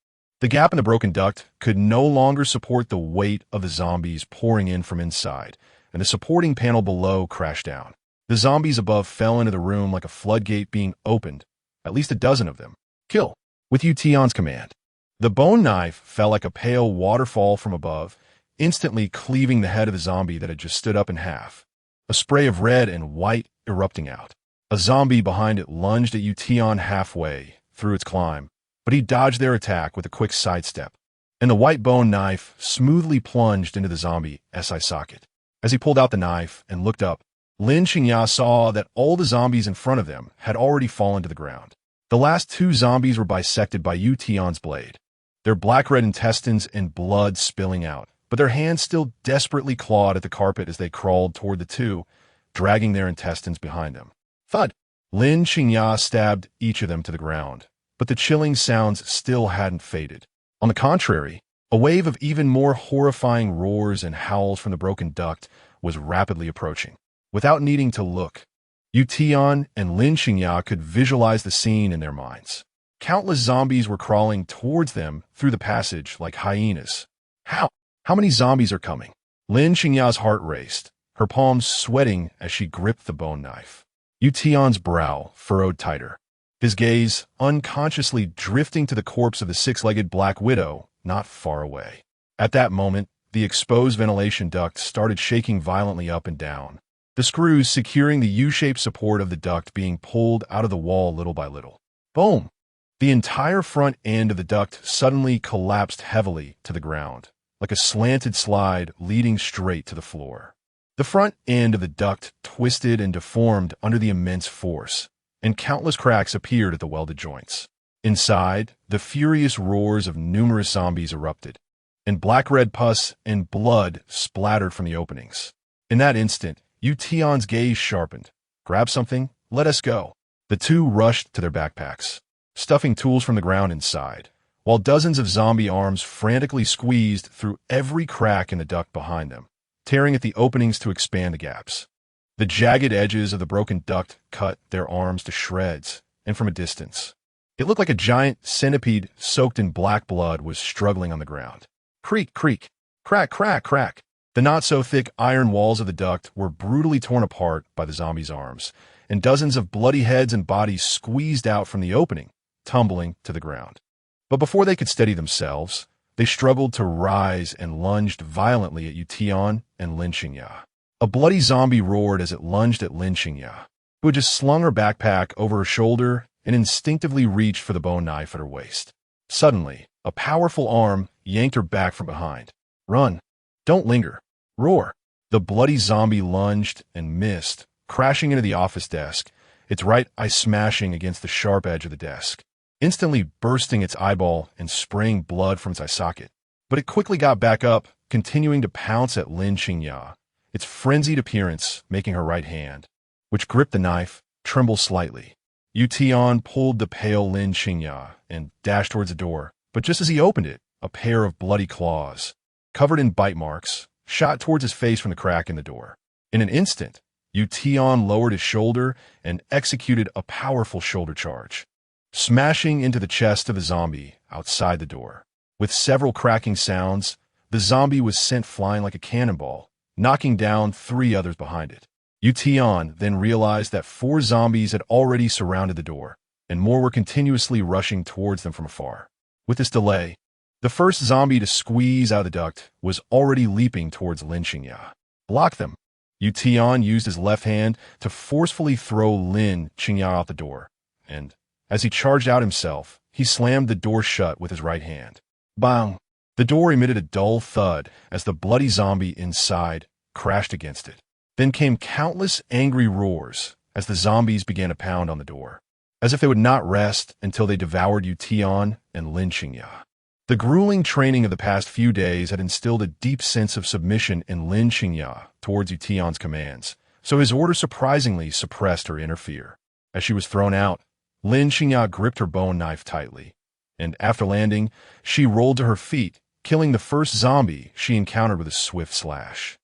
The gap in the broken duct could no longer support the weight of the zombies pouring in from inside, and the supporting panel below crashed down. The zombies above fell into the room like a floodgate being opened, at least a dozen of them. Kill, with Tian's command. The bone knife fell like a pale waterfall from above, instantly cleaving the head of the zombie that had just stood up in half, a spray of red and white erupting out. A zombie behind it lunged at Tian halfway through its climb, but he dodged their attack with a quick sidestep, and the white bone knife smoothly plunged into the zombie's eye socket. As he pulled out the knife and looked up, Yu saw that all the zombies in front of them had already fallen to the ground. The last two zombies were bisected by Tian's blade, their black-red intestines and blood spilling out, but their hands still desperately clawed at the carpet as they crawled toward the two, dragging their intestines behind them. Thud! Yu stabbed each of them to the ground, but the chilling sounds still hadn't faded. On the contrary, a wave of even more horrifying roars and howls from the broken duct was rapidly approaching. Without needing to look, Tian and Yu could visualize the scene in their minds. Countless zombies were crawling towards them through the passage like hyenas. How many zombies are coming? Yu's heart raced, her palms sweating as she gripped the bone knife. Tian's brow furrowed tighter, his gaze unconsciously drifting to the corpse of the six-legged Black Widow not far away. At that moment, the exposed ventilation duct started shaking violently up and down, the screws securing the U-shaped support of the duct being pulled out of the wall little by little. Boom! The entire front end of the duct suddenly collapsed heavily to the ground, like a slanted slide leading straight to the floor. The front end of the duct twisted and deformed under the immense force, and countless cracks appeared at the welded joints. Inside, the furious roars of numerous zombies erupted, and black-red pus and blood splattered from the openings. In that instant, Tian's gaze sharpened. Grab something, let us go. The two rushed to their backpacks, stuffing tools from the ground inside, while dozens of zombie arms frantically squeezed through every crack in the duct behind them, tearing at the openings to expand the gaps. The jagged edges of the broken duct cut their arms to shreds, and from a distance, it looked like a giant centipede soaked in black blood was struggling on the ground. Creak, creak, crack, crack, crack. The not-so-thick iron walls of the duct were brutally torn apart by the zombies' arms, and dozens of bloody heads and bodies squeezed out from the opening, tumbling to the ground. But before they could steady themselves, they struggled to rise and lunged violently at Tian and 'Yu. A bloody zombie roared as it lunged at 'Yu, who had just slung her backpack over her shoulder and instinctively reached for the bone knife at her waist. Suddenly, a powerful arm yanked her back from behind. Run! Don't linger! Roar! The bloody zombie lunged and missed, crashing into the office desk, its right eye smashing against the sharp edge of the desk, instantly bursting its eyeball and spraying blood from its eye socket. But it quickly got back up, continuing to pounce at Yu, its frenzied appearance making her right hand, which gripped the knife, tremble slightly. Tian pulled the pale Yu and dashed towards the door, but just as he opened it, a pair of bloody claws, covered in bite marks, shot towards his face from the crack in the door. In an instant, Tian lowered his shoulder and executed a powerful shoulder charge, smashing into the chest of the zombie outside the door. With several cracking sounds, the zombie was sent flying like a cannonball, knocking down 3 others behind it. Tian then realized that 4 zombies had already surrounded the door, and more were continuously rushing towards them from afar. With this delay, the first zombie to squeeze out of the duct was already leaping towards Yu. Block them! Tian used his left hand to forcefully throw Yu out the door, and as he charged out himself, he slammed the door shut with his right hand. Bang! The door emitted a dull thud as the bloody zombie inside crashed against it. Then came countless angry roars as the zombies began to pound on the door, as if they would not rest until they devoured Tian and Yu. The grueling training of the past few days had instilled a deep sense of submission in Yu towards Tian's commands, so his order surprisingly suppressed her inner fear. As she was thrown out, Yu gripped her bone knife tightly, and after landing, she rolled to her feet, killing the first zombie she encountered with a swift slash.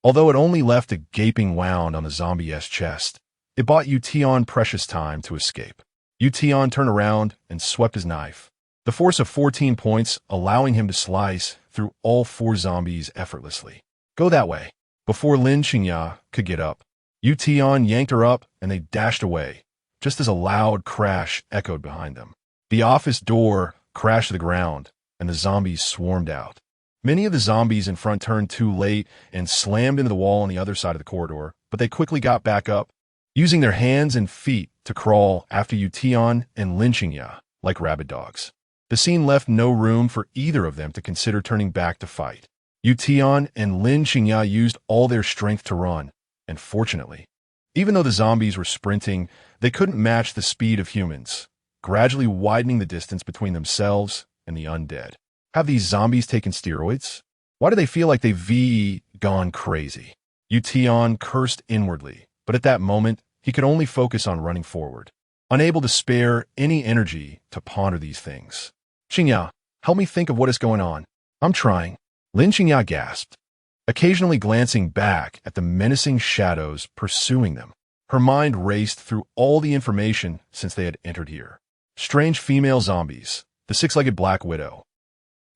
Although it only left a gaping wound on the zombie's chest, it bought Tian precious time to escape. Tian turned around and swept his knife, the force of 14 points allowing him to slice through all 4 zombies effortlessly. Go that way. Before Yu could get up, Tian yanked her up and they dashed away, just as a loud crash echoed behind them. The office door crashed to the ground, and the zombies swarmed out. Many of the zombies in front turned too late and slammed into the wall on the other side of the corridor, but they quickly got back up, using their hands and feet to crawl after Tian and Yu like rabid dogs. The scene left no room for either of them to consider turning back to fight. Tian and Yu used all their strength to run, and fortunately, even though the zombies were sprinting, they couldn't match the speed of humans, gradually widening the distance between themselves and the undead. Have these zombies taken steroids? Why do they feel like they've gone crazy? Tian cursed inwardly, but at that moment, he could only focus on running forward, unable to spare any energy to ponder these things. Yu, help me think of what is going on. I'm trying. Yu gasped, occasionally glancing back at the menacing shadows pursuing them. Her mind raced through all the information since they had entered here. Strange female zombies, the 6-legged Black Widow.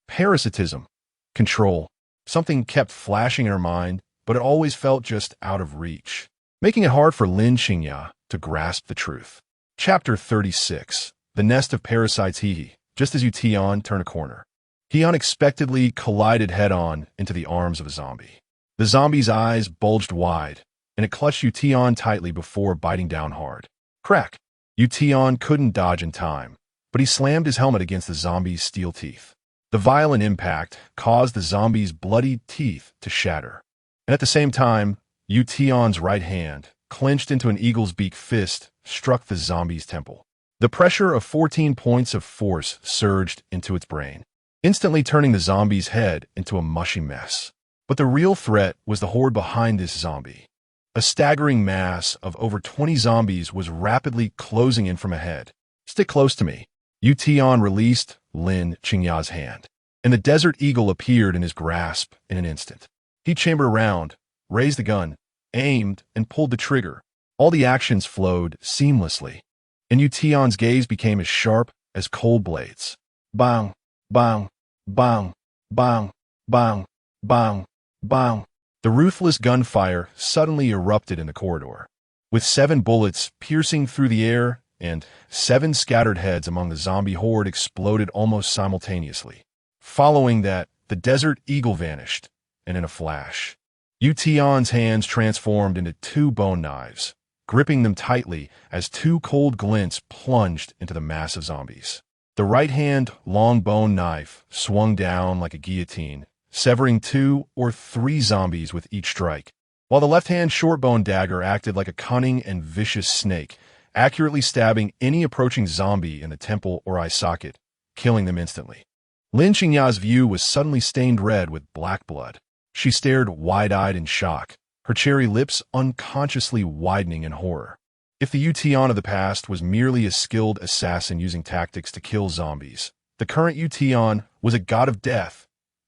Parasitism, control. Something kept flashing in her mind, but it always felt just out of reach, making it hard for Yu to grasp the truth. Chapter 36. The Nest of Parasites. Just as Tian turned a corner, he unexpectedly collided head-on into the arms of a zombie. The zombie's eyes bulged wide, and it clutched Tian tightly before biting down hard. Crack! Tian couldn't dodge in time, but he slammed his helmet against the zombie's steel teeth. The violent impact caused the zombie's bloody teeth to shatter, and at the same time, Tian's right hand, clenched into an eagle's beak fist, struck the zombie's temple. The pressure of 14 points of force surged into its brain. instantly turning the zombie's head into a mushy mess. But the real threat was the horde behind this zombie. A staggering mass of over 20 zombies was rapidly closing in from ahead. "Stick close to me." Tian released Lin Qingya's hand, and the Desert Eagle appeared in his grasp in an instant. He chambered around, raised the gun, aimed, and pulled the trigger. All the actions flowed seamlessly, and Tian's gaze became as sharp as cold blades. Bang, bang, bang, bang, bang, bang, bang. The ruthless gunfire suddenly erupted in the corridor, with 7 bullets piercing through the air, and 7 scattered heads among the zombie horde exploded almost simultaneously. Following that, the Desert Eagle vanished, and in a flash, Tian's hands transformed into 2 bone knives, gripping them tightly as 2 cold glints plunged into the mass of zombies. The right hand long bone knife swung down like a guillotine, severing 2 or 3 zombies with each strike, while the left hand short bone dagger acted like a cunning and vicious snake, accurately stabbing any approaching zombie in the temple or eye socket, killing them instantly. Lin Qingya's view was suddenly stained red with black blood. She stared wide-eyed in shock, her cherry lips unconsciously widening in horror. If the Tian of the past was merely a skilled assassin using tactics to kill zombies, the current Tian was a god of death,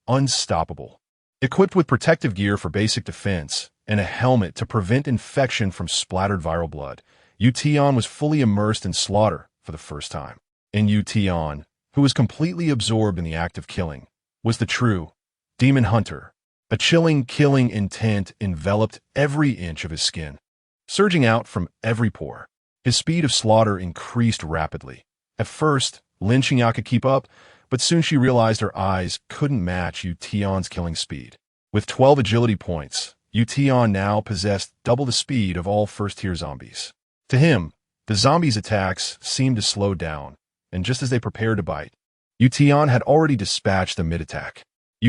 unstoppable. Equipped with protective gear for basic defense and a helmet to prevent infection from splattered viral blood, Tian was fully immersed in slaughter for the first time. And Tian, who was completely absorbed in the act of killing, was the true demon hunter. A chilling, killing intent enveloped every inch of his skin, surging out from every pore. His speed of slaughter increased rapidly. At first, Lin Qingya could keep up, but soon she realized her eyes couldn't match Tian's killing speed. With 12 agility points, Tian now possessed double the speed of all first-tier zombies. To him, the zombies' attacks seemed to slow down, and just as they prepared to bite, Tian had already dispatched a mid-attack.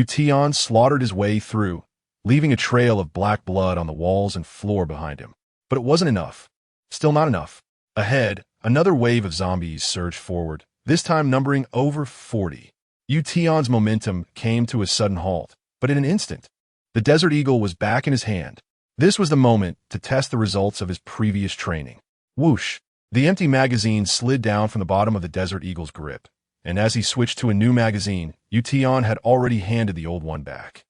Tian slaughtered his way through, leaving a trail of black blood on the walls and floor behind him. But it wasn't enough. Still not enough. Ahead, another wave of zombies surged forward, this time numbering over 40. Tian's momentum came to a sudden halt, but in an instant, the Desert Eagle was back in his hand. This was the moment to test the results of his previous training. Whoosh! The empty magazine slid down from the bottom of the Desert Eagle's grip, and as he switched to a new magazine, Tian had already handed the old one back.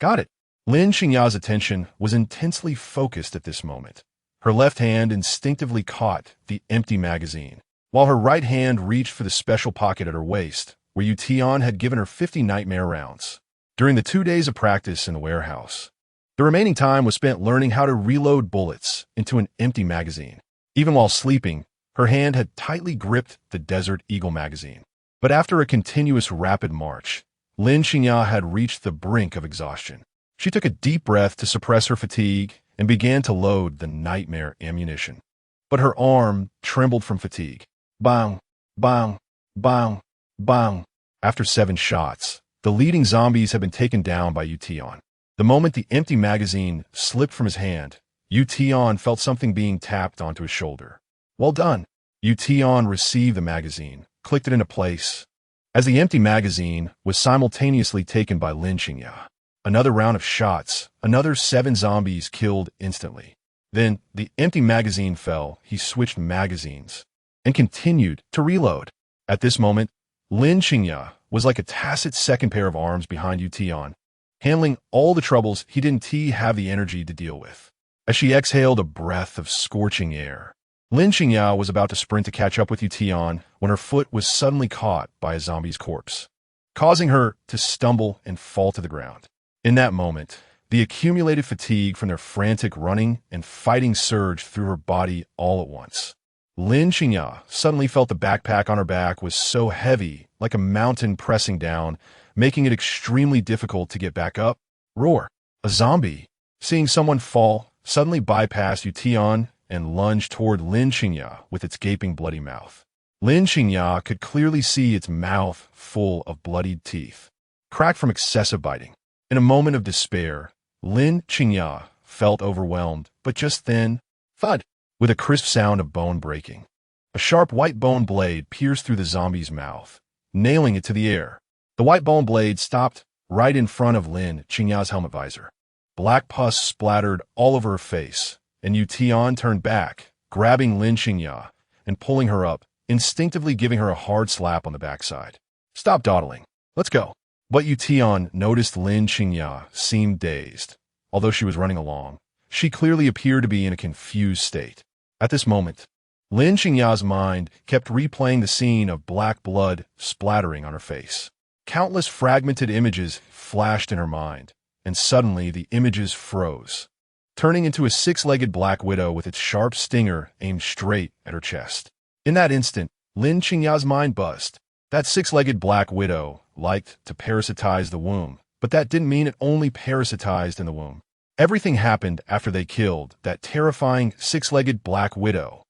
Got it. Lin Qingya's attention was intensely focused at this moment. Her left hand instinctively caught the empty magazine, while her right hand reached for the special pocket at her waist, where Tian had given her 50 nightmare rounds. During the 2 days of practice in the warehouse, the remaining time was spent learning how to reload bullets into an empty magazine. Even while sleeping, her hand had tightly gripped the Desert Eagle magazine. But after a continuous rapid march, Lin Qingya had reached the brink of exhaustion. She took a deep breath to suppress her fatigue and began to load the nightmare ammunition. But her arm trembled from fatigue. Bang, bang, bang, bang. After 7 shots, the leading zombies had been taken down by Tian. The moment the empty magazine slipped from his hand, Tian felt something being tapped onto his shoulder. Well done. Tian received the magazine, clicked it into place, as the empty magazine was simultaneously taken by Lin Qingya. Another round of shots, another 7 zombies killed instantly. Then the empty magazine fell, he switched magazines, and continued to reload. At this moment, Lin Qingya was like a tacit second pair of arms behind Tian, handling all the troubles he didn't have the energy to deal with. As she exhaled a breath of scorching air, Lin Qingya was about to sprint to catch up with Tian when her foot was suddenly caught by a zombie's corpse, causing her to stumble and fall to the ground. In that moment, the accumulated fatigue from their frantic running and fighting surged through her body all at once. Lin Qingya suddenly felt the backpack on her back was so heavy, like a mountain pressing down, making it extremely difficult to get back up. Roar! A zombie, seeing someone fall, suddenly bypassed Tian and lunged toward Lin Qingya with its gaping bloody mouth. Lin Qingya could clearly see its mouth full of bloodied teeth, cracked from excessive biting. In a moment of despair, Lin Qingya felt overwhelmed, but just then, thud, with a crisp sound of bone breaking. A sharp white bone blade pierced through the zombie's mouth, nailing it to the air. The white bone blade stopped right in front of Lin Qingya's helmet visor. Black pus splattered all over her face, and Tian turned back, grabbing Lin Qingya and pulling her up, instinctively giving her a hard slap on the backside. "Stop dawdling. Let's go." But Tian noticed Lin Qingya seemed dazed. Although she was running along, she clearly appeared to be in a confused state. At this moment, Lin Qingya's mind kept replaying the scene of black blood splattering on her face. Countless fragmented images flashed in her mind, and suddenly the images froze, turning into a six-legged black widow with its sharp stinger aimed straight at her chest. In that instant, Lin Qingya's mind buzzed. That six-legged black widow liked to parasitize the womb, but that didn't mean it only parasitized in the womb. Everything happened after they killed that terrifying six-legged black widow.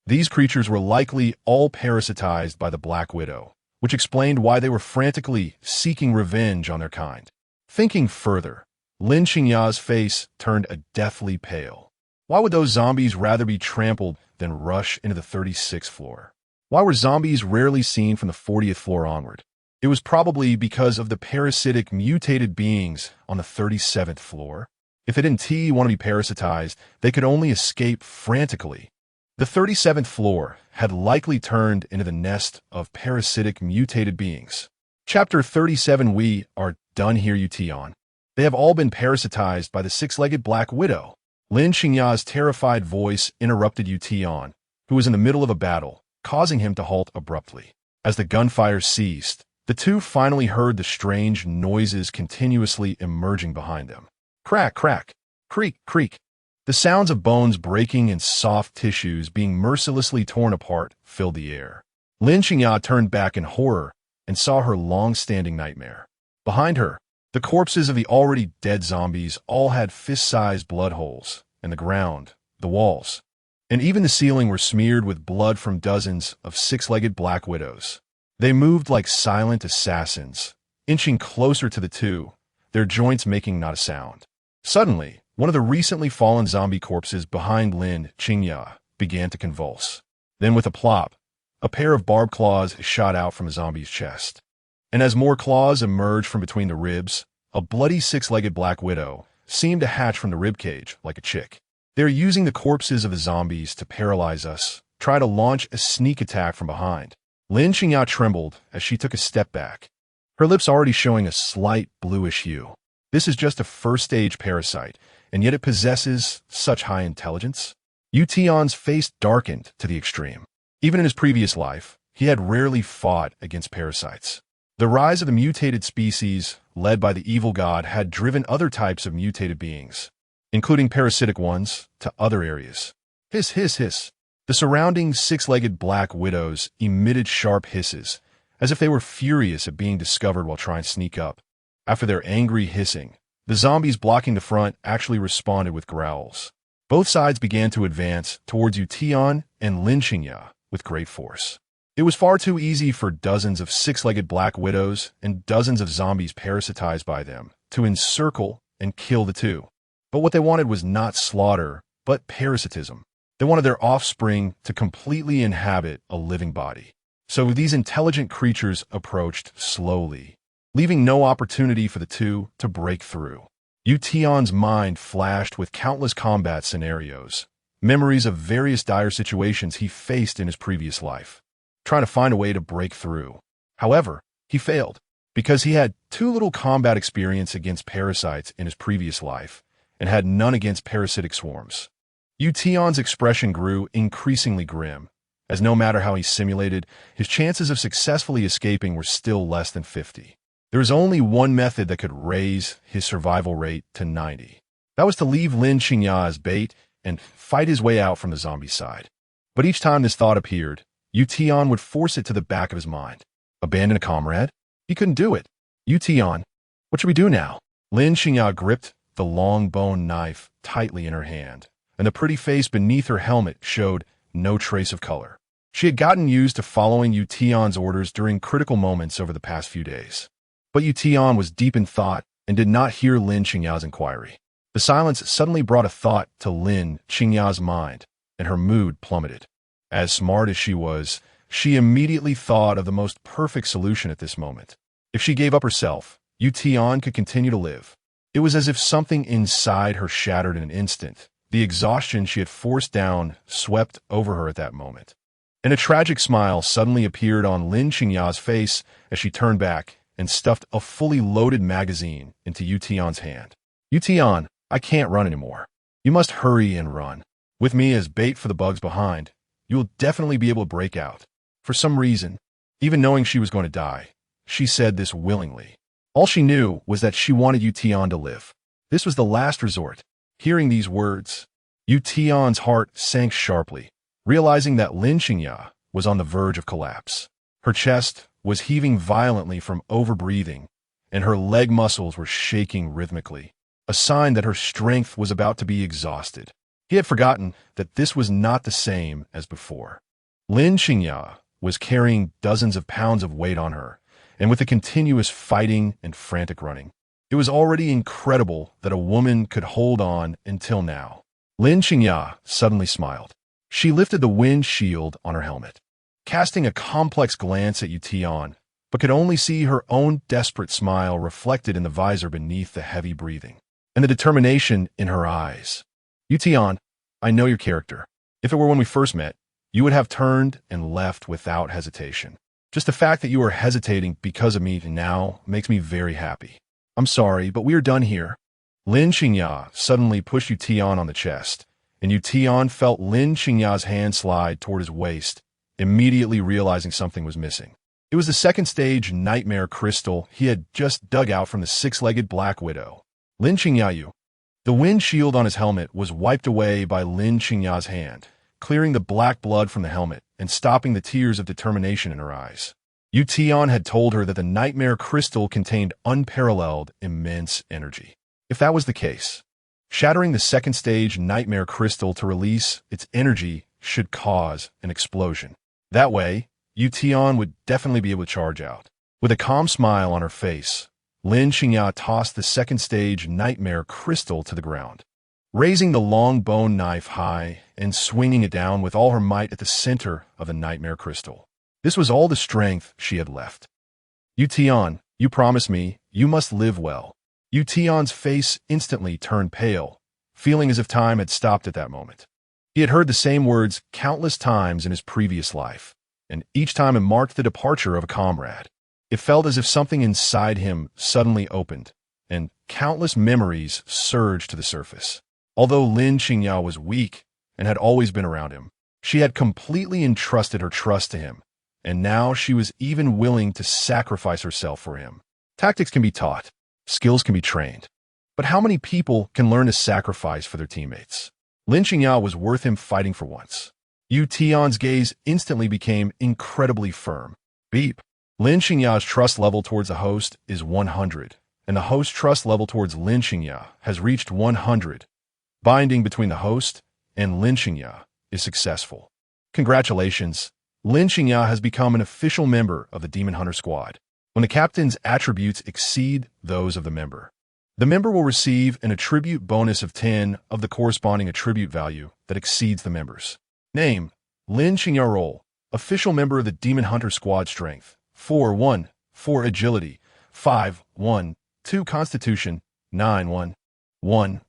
These creatures were likely all parasitized by the Black Widow, which explained why they were frantically seeking revenge on their kind. Thinking further, Lin Qingya's face turned a deathly pale. Why would those zombies rather be trampled than rush into the 36th floor? Why were zombies rarely seen from the 40th floor onward? It was probably because of the parasitic mutated beings on the 37th floor. If they didn't want to be parasitized, they could only escape frantically. The 37th floor had likely turned into the nest of parasitic mutated beings. Chapter 37. We are done here, Tian. They have all been parasitized by the six-legged Black Widow. Lin Qingya's terrified voice interrupted Tian, who was in the middle of a battle, causing him to halt abruptly. As the gunfire ceased, the two finally heard the strange noises continuously emerging behind them. Crack, crack, creak, creak. The sounds of bones breaking and soft tissues being mercilessly torn apart filled the air. Lin Qingya turned back in horror and saw her long-standing nightmare. Behind her, the corpses of the already dead zombies all had fist-sized blood holes, and the ground, the walls, and even the ceiling were smeared with blood from dozens of six-legged Black Widows. They moved like silent assassins, inching closer to the two, their joints making not a sound. Suddenly, one of the recently fallen zombie corpses behind Lin Qingya began to convulse. Then with a plop, a pair of barbed claws shot out from the zombie's chest. And as more claws emerged from between the ribs, a bloody six-legged Black Widow seemed to hatch from the ribcage like a chick. They're using the corpses of the zombies to paralyze us, try to launch a sneak attack from behind. Lin Qingya trembled as she took a step back, her lips already showing a slight bluish hue. This is just a first-stage parasite, and yet it possesses such high intelligence. Tian's face darkened to the extreme. Even in his previous life, he had rarely fought against parasites. The rise of the mutated species, led by the evil god, had driven other types of mutated beings, including parasitic ones, to other areas. Hiss, hiss, hiss. The surrounding six-legged Black Widows emitted sharp hisses, as if they were furious at being discovered while trying to sneak up. After their angry hissing, the zombies blocking the front actually responded with growls. Both sides began to advance towards Tian and Lin Qingya with great force. It was far too easy for dozens of six-legged Black Widows and dozens of zombies parasitized by them to encircle and kill the two. But what they wanted was not slaughter, but parasitism. They wanted their offspring to completely inhabit a living body. So these intelligent creatures approached slowly, leaving no opportunity for the two to break through. Tian's mind flashed with countless combat scenarios, memories of various dire situations he faced in his previous life, trying to find a way to break through. However, he failed, because he had too little combat experience against parasites in his previous life, and had none against parasitic swarms. Tian's expression grew increasingly grim, as no matter how he simulated, his chances of successfully escaping were still less than 50. There was only one method that could raise his survival rate to 90. That was to leave Lin Qingya as bait and fight his way out from the zombie side. But each time this thought appeared, Tian would force it to the back of his mind. Abandon a comrade? He couldn't do it. Tian, what should we do now? Lin Qingya gripped the long bone knife tightly in her hand, and the pretty face beneath her helmet showed no trace of color. She had gotten used to following Tian's orders during critical moments over the past few days. But Tian was deep in thought and did not hear Lin Qingya's inquiry. The silence suddenly brought a thought to Lin Qingya's mind, and her mood plummeted. As smart as she was, she immediately thought of the most perfect solution at this moment. If she gave up herself, Tian could continue to live. It was as if something inside her shattered in an instant. The exhaustion she had forced down swept over her at that moment. And a tragic smile suddenly appeared on Lin Qingya's face as she turned back and stuffed a fully loaded magazine into Tian's hand. Tian, I can't run anymore. You must hurry and run. With me as bait for the bugs behind, you will definitely be able to break out. For some reason, even knowing she was going to die, she said this willingly. All she knew was that she wanted Tian to live. This was the last resort. Hearing these words, Tian's heart sank sharply, realizing that Lin Qingya was on the verge of collapse. Her chest was heaving violently from overbreathing, and her leg muscles were shaking rhythmically, a sign that her strength was about to be exhausted. He had forgotten that this was not the same as before. Lin Qingya was carrying dozens of pounds of weight on her, and with the continuous fighting and frantic running, it was already incredible that a woman could hold on until now. Lin Qingya suddenly smiled. She lifted the wind shield on her helmet, casting a complex glance at Tian, but could only see her own desperate smile reflected in the visor beneath the heavy breathing, and the determination in her eyes. Tian, I know your character. If it were when we first met, you would have turned and left without hesitation. Just the fact that you are hesitating because of me now makes me very happy. I'm sorry, but we are done here. Lin Qingya suddenly pushed Tian on the chest, and Tian felt Lin Qingya's hand slide toward his waist, immediately realizing something was missing. It was the second stage nightmare crystal he had just dug out from the six-legged Black Widow. Lin Qingya. The wind shield on his helmet was wiped away by Lin Qingya's hand, clearing the black blood from the helmet and stopping the tears of determination in her eyes. Tian had told her that the nightmare crystal contained unparalleled, immense energy. If that was the case, shattering the second stage nightmare crystal to release its energy should cause an explosion. That way, Tian would definitely be able to charge out. With a calm smile on her face, Lin Qingya tossed the second stage nightmare crystal to the ground, raising the long bone knife high and swinging it down with all her might at the center of the nightmare crystal. This was all the strength she had left. Tian, you promised me you must live well. Tian's face instantly turned pale, feeling as if time had stopped at that moment. He had heard the same words countless times in his previous life, and each time it marked the departure of a comrade. It felt as if something inside him suddenly opened, and countless memories surged to the surface. Although Lin Qingya was weak and had always been around him, she had completely entrusted her trust to him, and now she was even willing to sacrifice herself for him. Tactics can be taught, skills can be trained, but how many people can learn to sacrifice for their teammates? Lin Qingya was worth him fighting for once. Tian's gaze instantly became incredibly firm. Beep. Lin Qingya's trust level towards the host is 100, and the host's trust level towards Lin Qingya has reached 100. Binding between the host and Lin Qingya is successful. Congratulations, Lin Qingya has become an official member of the Demon Hunter Squad. When the captain's attributes exceed those of the member will receive an attribute bonus of 10 of the corresponding attribute value that exceeds the member's. Name, Lin Qingya. Role, official member of the Demon Hunter Squad. Strength, 4-1, 4 agility, 5-1, 2 constitution, 9-1,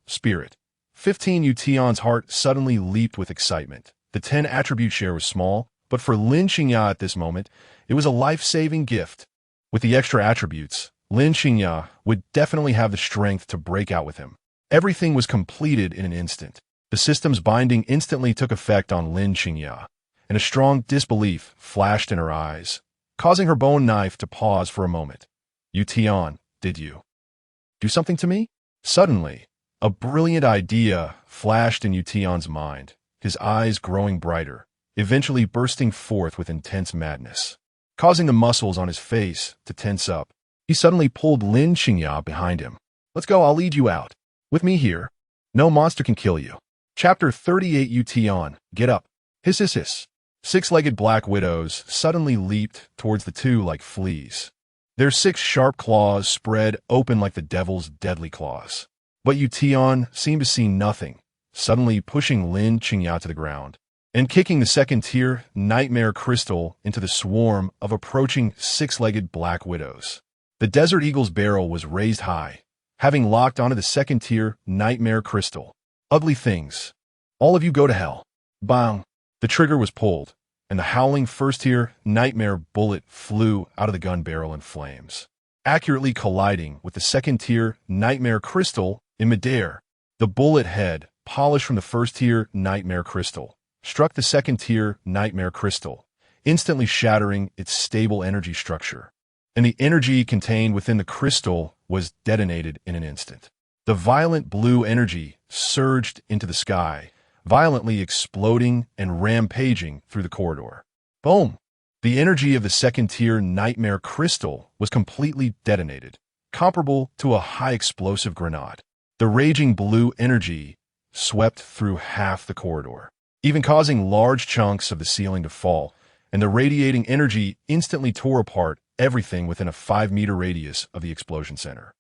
spirit. 15. Tian's heart suddenly leaped with excitement. The 10 attribute share was small, but for Lin Qingya at this moment, it was a life-saving gift. With the extra attributes, Lin Qingya would definitely have the strength to break out with him. Everything was completed in an instant. The system's binding instantly took effect on Lin Qingya, and a strong disbelief flashed in her eyes, causing her bone knife to pause for a moment. Tian, did you do something to me? Suddenly, a brilliant idea flashed in Tian's mind, his eyes growing brighter, eventually bursting forth with intense madness. Causing the muscles on his face to tense up, he suddenly pulled Lin Qingya behind him. Let's go, I'll lead you out. With me here, no monster can kill you. Chapter 38. Tian, get up. Hiss hiss hiss. Six-legged Black Widows suddenly leaped towards the two like fleas. Their 6 sharp claws spread open like the devil's deadly claws. But Tian seemed to see nothing, suddenly pushing Lin Qingya to the ground and kicking the second-tier nightmare crystal into the swarm of approaching 6-legged Black Widows. The Desert Eagle's barrel was raised high, having locked onto the second-tier nightmare crystal. Ugly things. All of you go to hell. Bang! The trigger was pulled, and the howling first-tier nightmare bullet flew out of the gun barrel in flames, accurately colliding with the second-tier nightmare crystal in midair. The bullet head, polished from the first-tier nightmare crystal, struck the second-tier nightmare crystal, instantly shattering its stable energy structure, and the energy contained within the crystal was detonated in an instant. The violent blue energy surged into the sky, violently exploding and rampaging through the corridor. Boom! The energy of the second-tier nightmare crystal was completely detonated, comparable to a high-explosive grenade. The raging blue energy swept through half the corridor, even causing large chunks of the ceiling to fall, and the radiating energy instantly tore apart everything within a 5-meter radius of the explosion center.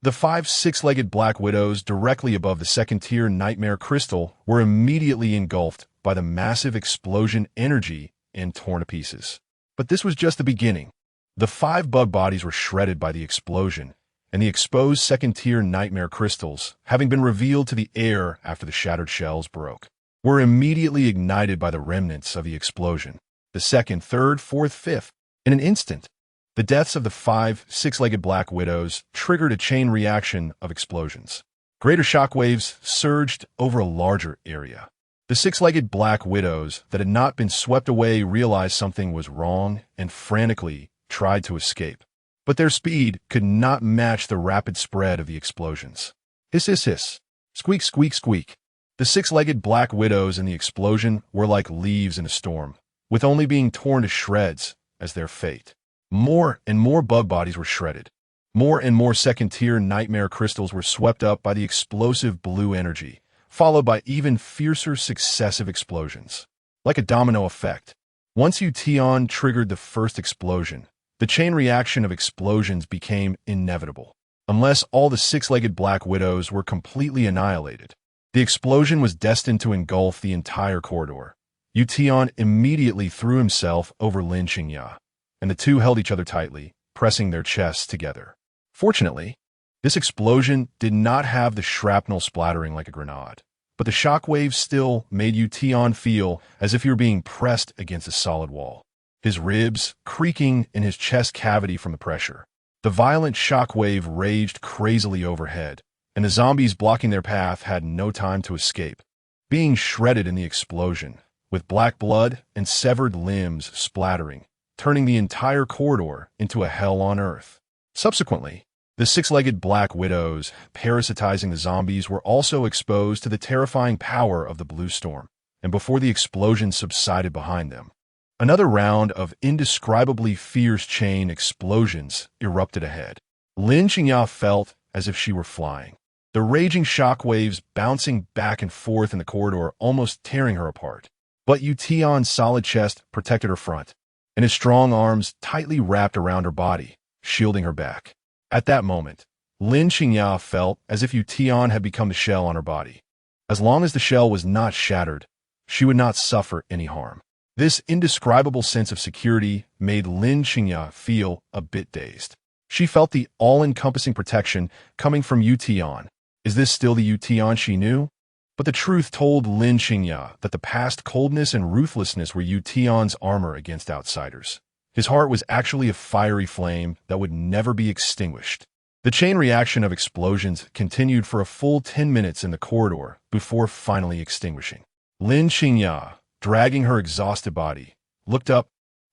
The 5 six-legged Black Widows directly above the second-tier nightmare crystal were immediately engulfed by the massive explosion energy and torn to pieces. But this was just the beginning. The 5 bug bodies were shredded by the explosion, and the exposed second-tier nightmare crystals, having been revealed to the air after the shattered shells broke, were immediately ignited by the remnants of the explosion. The second, third, fourth, fifth. In an instant, the deaths of the 5 six-legged Black Widows triggered a chain reaction of explosions. Greater shockwaves surged over a larger area. The 6-legged Black Widows that had not been swept away realized something was wrong and frantically tried to escape. But their speed could not match the rapid spread of the explosions. Hiss, hiss, hiss. Squeak, squeak, squeak. The 6-legged Black Widows in the explosion were like leaves in a storm, with only being torn to shreds as their fate. More and more bug bodies were shredded. More and more second-tier nightmare crystals were swept up by the explosive blue energy, followed by even fiercer successive explosions. Like a domino effect, once Tian triggered the first explosion, the chain reaction of explosions became inevitable. Unless all the 6-legged Black Widows were completely annihilated, the explosion was destined to engulf the entire corridor. Tian immediately threw himself over Yu, and the two held each other tightly, pressing their chests together. Fortunately, this explosion did not have the shrapnel splattering like a grenade, but the shockwaves still made Tian feel as if he were being pressed against a solid wall, his ribs creaking in his chest cavity from the pressure. The violent shockwave raged crazily overhead, and the zombies blocking their path had no time to escape, being shredded in the explosion, with black blood and severed limbs splattering, turning the entire corridor into a hell on earth. Subsequently, the 6-legged Black Widows parasitizing the zombies were also exposed to the terrifying power of the blue storm, and before the explosion subsided behind them, another round of indescribably fierce chain explosions erupted ahead. Yu felt as if she were flying, the raging shockwaves bouncing back and forth in the corridor, almost tearing her apart. But Tian's solid chest protected her front, and his strong arms tightly wrapped around her body, shielding her back. At that moment, Yu felt as if Tian had become the shell on her body. As long as the shell was not shattered, she would not suffer any harm. This indescribable sense of security made Yu feel a bit dazed. She felt the all-encompassing protection coming from Tian. Is this still the Tian she knew? But the truth told Yu that the past coldness and ruthlessness were Tian's armor against outsiders. His heart was actually a fiery flame that would never be extinguished. The chain reaction of explosions continued for a full 10 minutes in the corridor before finally extinguishing. Yu, dragging her exhausted body, looked up,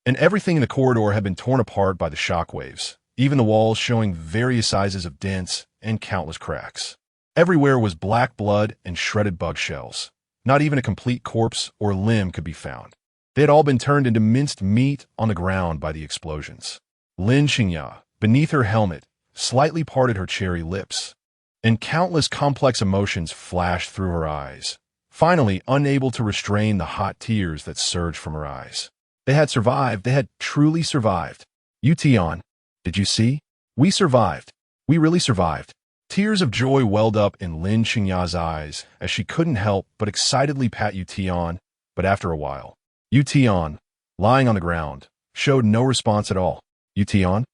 and everything in the corridor had been torn apart by the shockwaves, even the walls showing various sizes of dents and countless cracks. Everywhere was black blood and shredded bug shells. Not even a complete corpse or limb could be found. They had all been turned into minced meat on the ground by the explosions. Yu, beneath her helmet, slightly parted her cherry lips, and countless complex emotions flashed through her eyes, finally unable to restrain the hot tears that surged from her eyes. They had survived. They had truly survived. Tian, did you see? We survived. We really survived. Tears of joy welled up in Yu's eyes as she couldn't help but excitedly pat Tian, but after a while, Tian, lying on the ground, showed no response at all. Tian,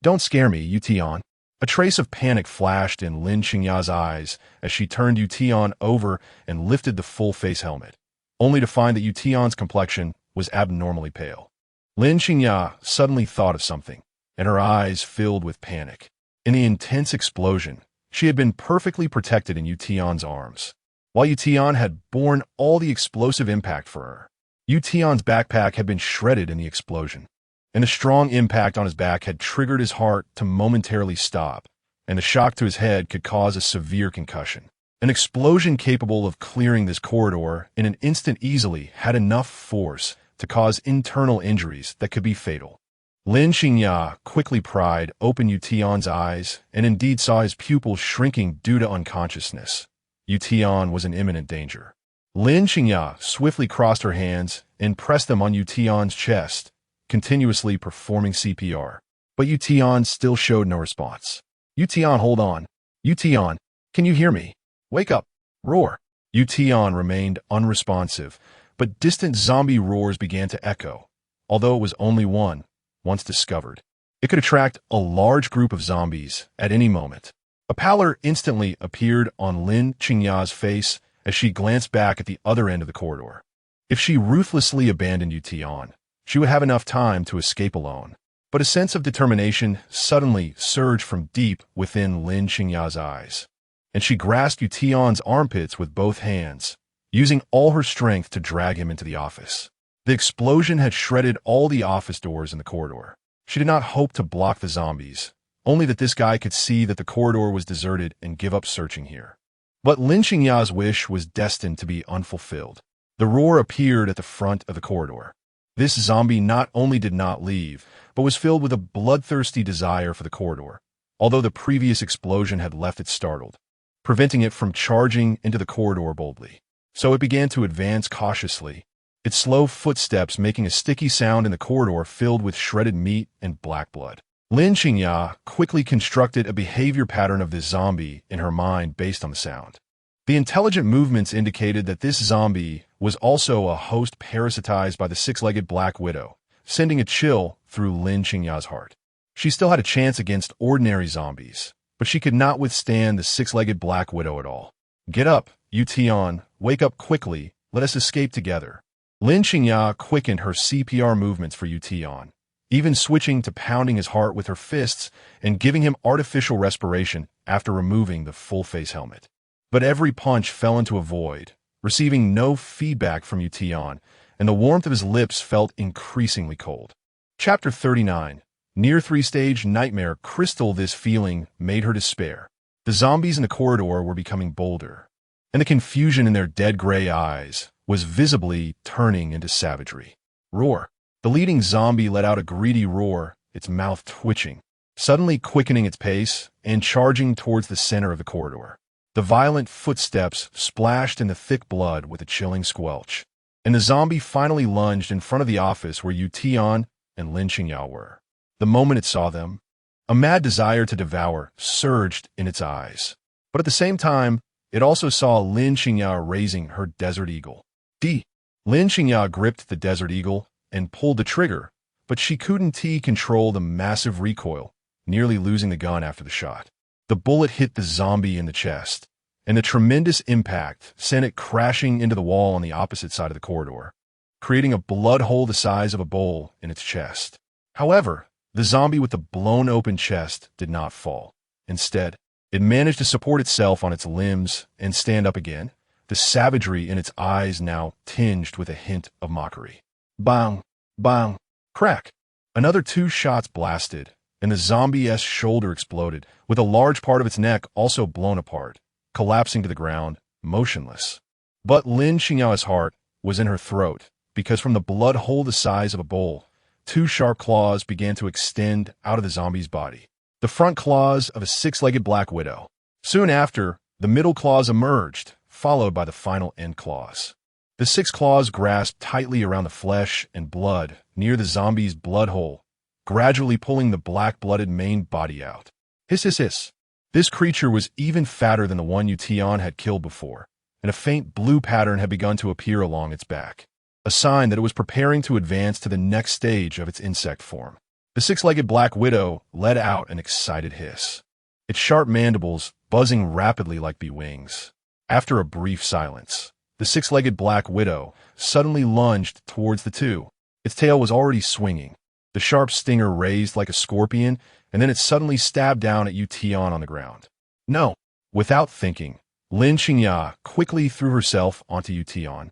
Don't scare me, Yu Tian. A trace of panic flashed in Lin Qingya's eyes as she turned Yu Tian over and lifted the full-face helmet, only to find that Yu Tian's complexion was abnormally pale. Lin Qingya suddenly thought of something, and her eyes filled with panic. In the intense explosion, she had been perfectly protected in Yu Tian's arms, while Yu Tian had borne all the explosive impact for her. Yu Tian's backpack had been shredded in the explosion, and the strong impact on his back had triggered his heart to momentarily stop, and the shock to his head could cause a severe concussion. An explosion capable of clearing this corridor in an instant easily had enough force to cause internal injuries that could be fatal. Lin Qingya quickly pried open Yu Tian's eyes and indeed saw his pupils shrinking due to unconsciousness. Yu Tian was in imminent danger. Lin Qingya swiftly crossed her hands and pressed them on Yu Tian's chest, continuously performing CPR. But Yu Tian still showed no response. Yu Tian, hold on. Yu Tian, can you hear me? Wake up. Roar. Yu Tian remained unresponsive, but distant zombie roars began to echo, although it was only one, once discovered. It could attract a large group of zombies at any moment. A pallor instantly appeared on Lin Qingya's face as she glanced back at the other end of the corridor. If she ruthlessly abandoned Yu Tian, she would have enough time to escape alone. But a sense of determination suddenly surged from deep within Lin Qingya's eyes, and she grasped Yu Tian's armpits with both hands, using all her strength to drag him into the office. The explosion had shredded all the office doors in the corridor. She did not hope to block the zombies, only that this guy could see that the corridor was deserted and give up searching here. But Lin Qingya's wish was destined to be unfulfilled. The roar appeared at the front of the corridor. This zombie not only did not leave, but was filled with a bloodthirsty desire for the corridor, although the previous explosion had left it startled, preventing it from charging into the corridor boldly. So it began to advance cautiously, its slow footsteps making a sticky sound in the corridor filled with shredded meat and black blood. Lin Qingya quickly constructed a behavior pattern of this zombie in her mind based on the sound. The intelligent movements indicated that this zombie was also a host parasitized by the six-legged Black Widow, sending a chill through Lin Qingya's heart. She still had a chance against ordinary zombies, but she could not withstand the six-legged Black Widow at all. Get up, Yu Tian, wake up quickly, let us escape together. Lin Qingya quickened her CPR movements for Yu Tian, even switching to pounding his heart with her fists and giving him artificial respiration after removing the full-face helmet. But every punch fell into a void, receiving no feedback from Yu Tian, and the warmth of his lips felt increasingly cold. Chapter 39. Near three-stage nightmare crystal. This feeling made her despair. The zombies in the corridor were becoming bolder, and the confusion in their dead gray eyes was visibly turning into savagery. Roar. The leading zombie let out a greedy roar, its mouth twitching, suddenly quickening its pace and charging towards the center of the corridor. The violent footsteps splashed in the thick blood with a chilling squelch, and the zombie finally lunged in front of the office where Yu Tian and Lin Qingya were. The moment it saw them, a mad desire to devour surged in its eyes. But at the same time, it also saw Lin Qingya raising her Desert Eagle. Lin Qingya gripped the Desert Eagle and pulled the trigger, but she couldn't control the massive recoil, nearly losing the gun after the shot. The bullet hit the zombie in the chest, and the tremendous impact sent it crashing into the wall on the opposite side of the corridor, creating a blood hole the size of a bowl in its chest. However, the zombie with the blown-open chest did not fall. Instead, it managed to support itself on its limbs and stand up again, the savagery in its eyes now tinged with a hint of mockery. Bang! Bang! Crack! Another 2 shots blasted, and the zombie's shoulder exploded, with a large part of its neck also blown apart, collapsing to the ground, motionless. But Lin Qingya's heart was in her throat, because from the blood hole the size of a bowl, 2 sharp claws began to extend out of the zombie's body. The front claws of a 6-legged Black Widow. Soon after, the middle claws emerged, followed by the final end claws. The 6 claws grasped tightly around the flesh and blood near the zombie's blood hole, gradually pulling the black-blooded main body out. Hiss, hiss, hiss. This creature was even fatter than the one Yu Tian had killed before, and a faint blue pattern had begun to appear along its back, a sign that it was preparing to advance to the next stage of its insect form. The six-legged black widow let out an excited hiss, its sharp mandibles buzzing rapidly like bee wings. After a brief silence, the six-legged black widow suddenly lunged towards the two. Its tail was already swinging, the sharp stinger raised like a scorpion, and then it suddenly stabbed down at Tian on the ground. No! Without thinking, Lin Qingya quickly threw herself onto Tian,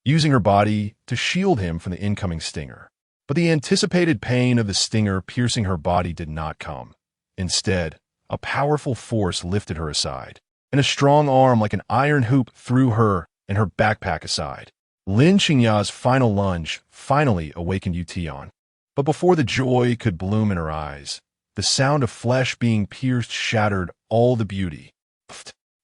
using her body to shield him from the incoming stinger. But the anticipated pain of the stinger piercing her body did not come. Instead, a powerful force lifted her aside, and a strong arm like an iron hoop threw her and her backpack aside. Lin Qingya's final lunge finally awakened Tian. But before the joy could bloom in her eyes, the sound of flesh being pierced shattered all the beauty.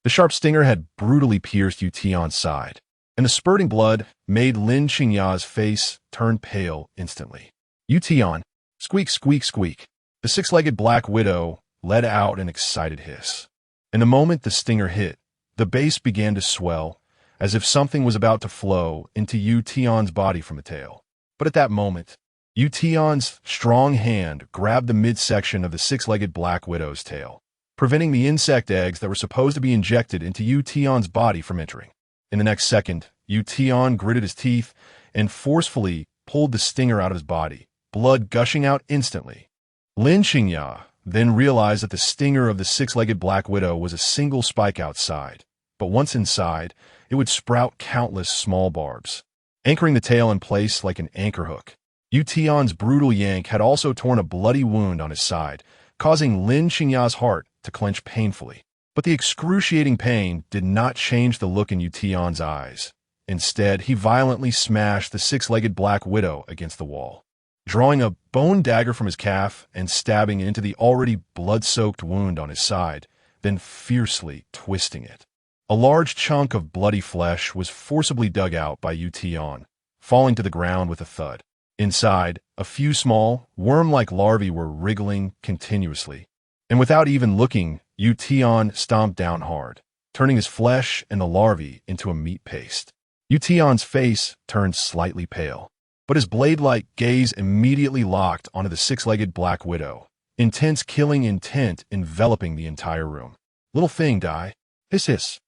The sharp stinger had brutally pierced Tian's side, and the spurting blood made Lin Qingya's face turn pale instantly. Tian, squeak, squeak, squeak. The six-legged black widow let out an excited hiss. And the moment the stinger hit, the base began to swell, as if something was about to flow into Tian's body from the tail. But at that moment, Tian's strong hand grabbed the midsection of the six-legged black widow's tail, preventing the insect eggs that were supposed to be injected into Tian's body from entering. In the next second, Tian gritted his teeth and forcefully pulled the stinger out of his body, blood gushing out instantly. Lin Qingya then realized that the stinger of the six-legged black widow was a single spike outside, but once inside, it would sprout countless small barbs, anchoring the tail in place like an anchor hook. Tian's brutal yank had also torn a bloody wound on his side, causing Lin Qingya's heart to clench painfully. But the excruciating pain did not change the look in Tian's eyes. Instead, he violently smashed the six-legged black widow against the wall, drawing a bone dagger from his calf and stabbing into the already blood-soaked wound on his side, then fiercely twisting it. A large chunk of bloody flesh was forcibly dug out by Tian, falling to the ground with a thud. Inside, a few small, worm-like larvae were wriggling continuously, and without even looking, Tian stomped down hard, turning his flesh and the larvae into a meat paste. Tian's face turned slightly pale, but his blade-like gaze immediately locked onto the six-legged black widow, intense killing intent enveloping the entire room. Little thing, die. Hiss, hiss.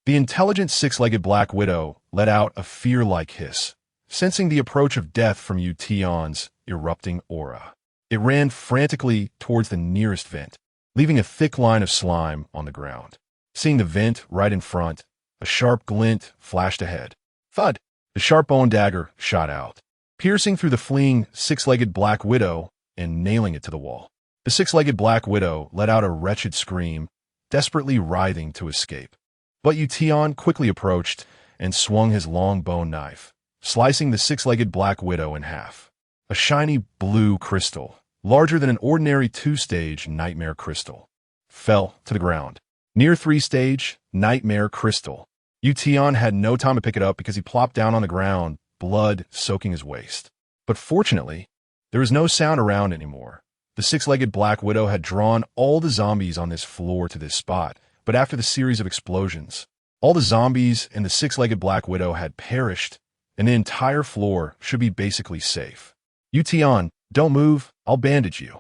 The intelligent six-legged black widow let out a fear-like hiss, sensing the approach of death from Tian's erupting aura. It ran frantically towards the nearest vent, leaving a thick line of slime on the ground. Seeing the vent right in front, a sharp glint flashed ahead. Thud! The sharp bone dagger shot out, piercing through the fleeing six-legged black widow and nailing it to the wall. The six-legged black widow let out a wretched scream, desperately writhing to escape. But Tian quickly approached and swung his long bone knife, slicing the six-legged black widow in half. A shiny blue crystal, larger than an ordinary two-stage nightmare crystal, fell to the ground. Near three-stage nightmare crystal. Tian had no time to pick it up because he plopped down on the ground, blood soaking his waist. But fortunately, there was no sound around anymore. The six-legged black widow had drawn all the zombies on this floor to this spot, but after the series of explosions, all the zombies and the six-legged black widow had perished, and the entire floor should be basically safe. Tian, don't move, I'll bandage you.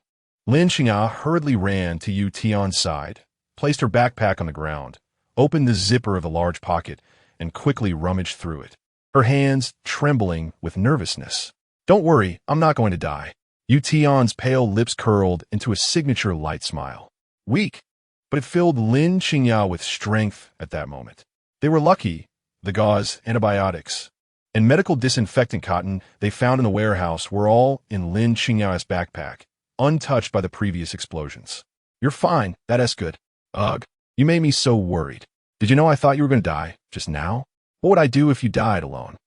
Lin Qingya hurriedly ran to Tian's side, placed her backpack on the ground, opened the zipper of the large pocket, and quickly rummaged through it, her hands trembling with nervousness. Don't worry, I'm not going to die. Tian's pale lips curled into a signature light smile. Weak, but it filled Lin Qingya with strength at that moment. They were lucky, the gauze, antibiotics, and medical disinfectant cotton they found in the warehouse were all in Lin Qingya's backpack, untouched by the previous explosions. You're fine, that's good. Ugh, you made me so worried. Did you know I thought you were going to die just now? What would I do if you died alone?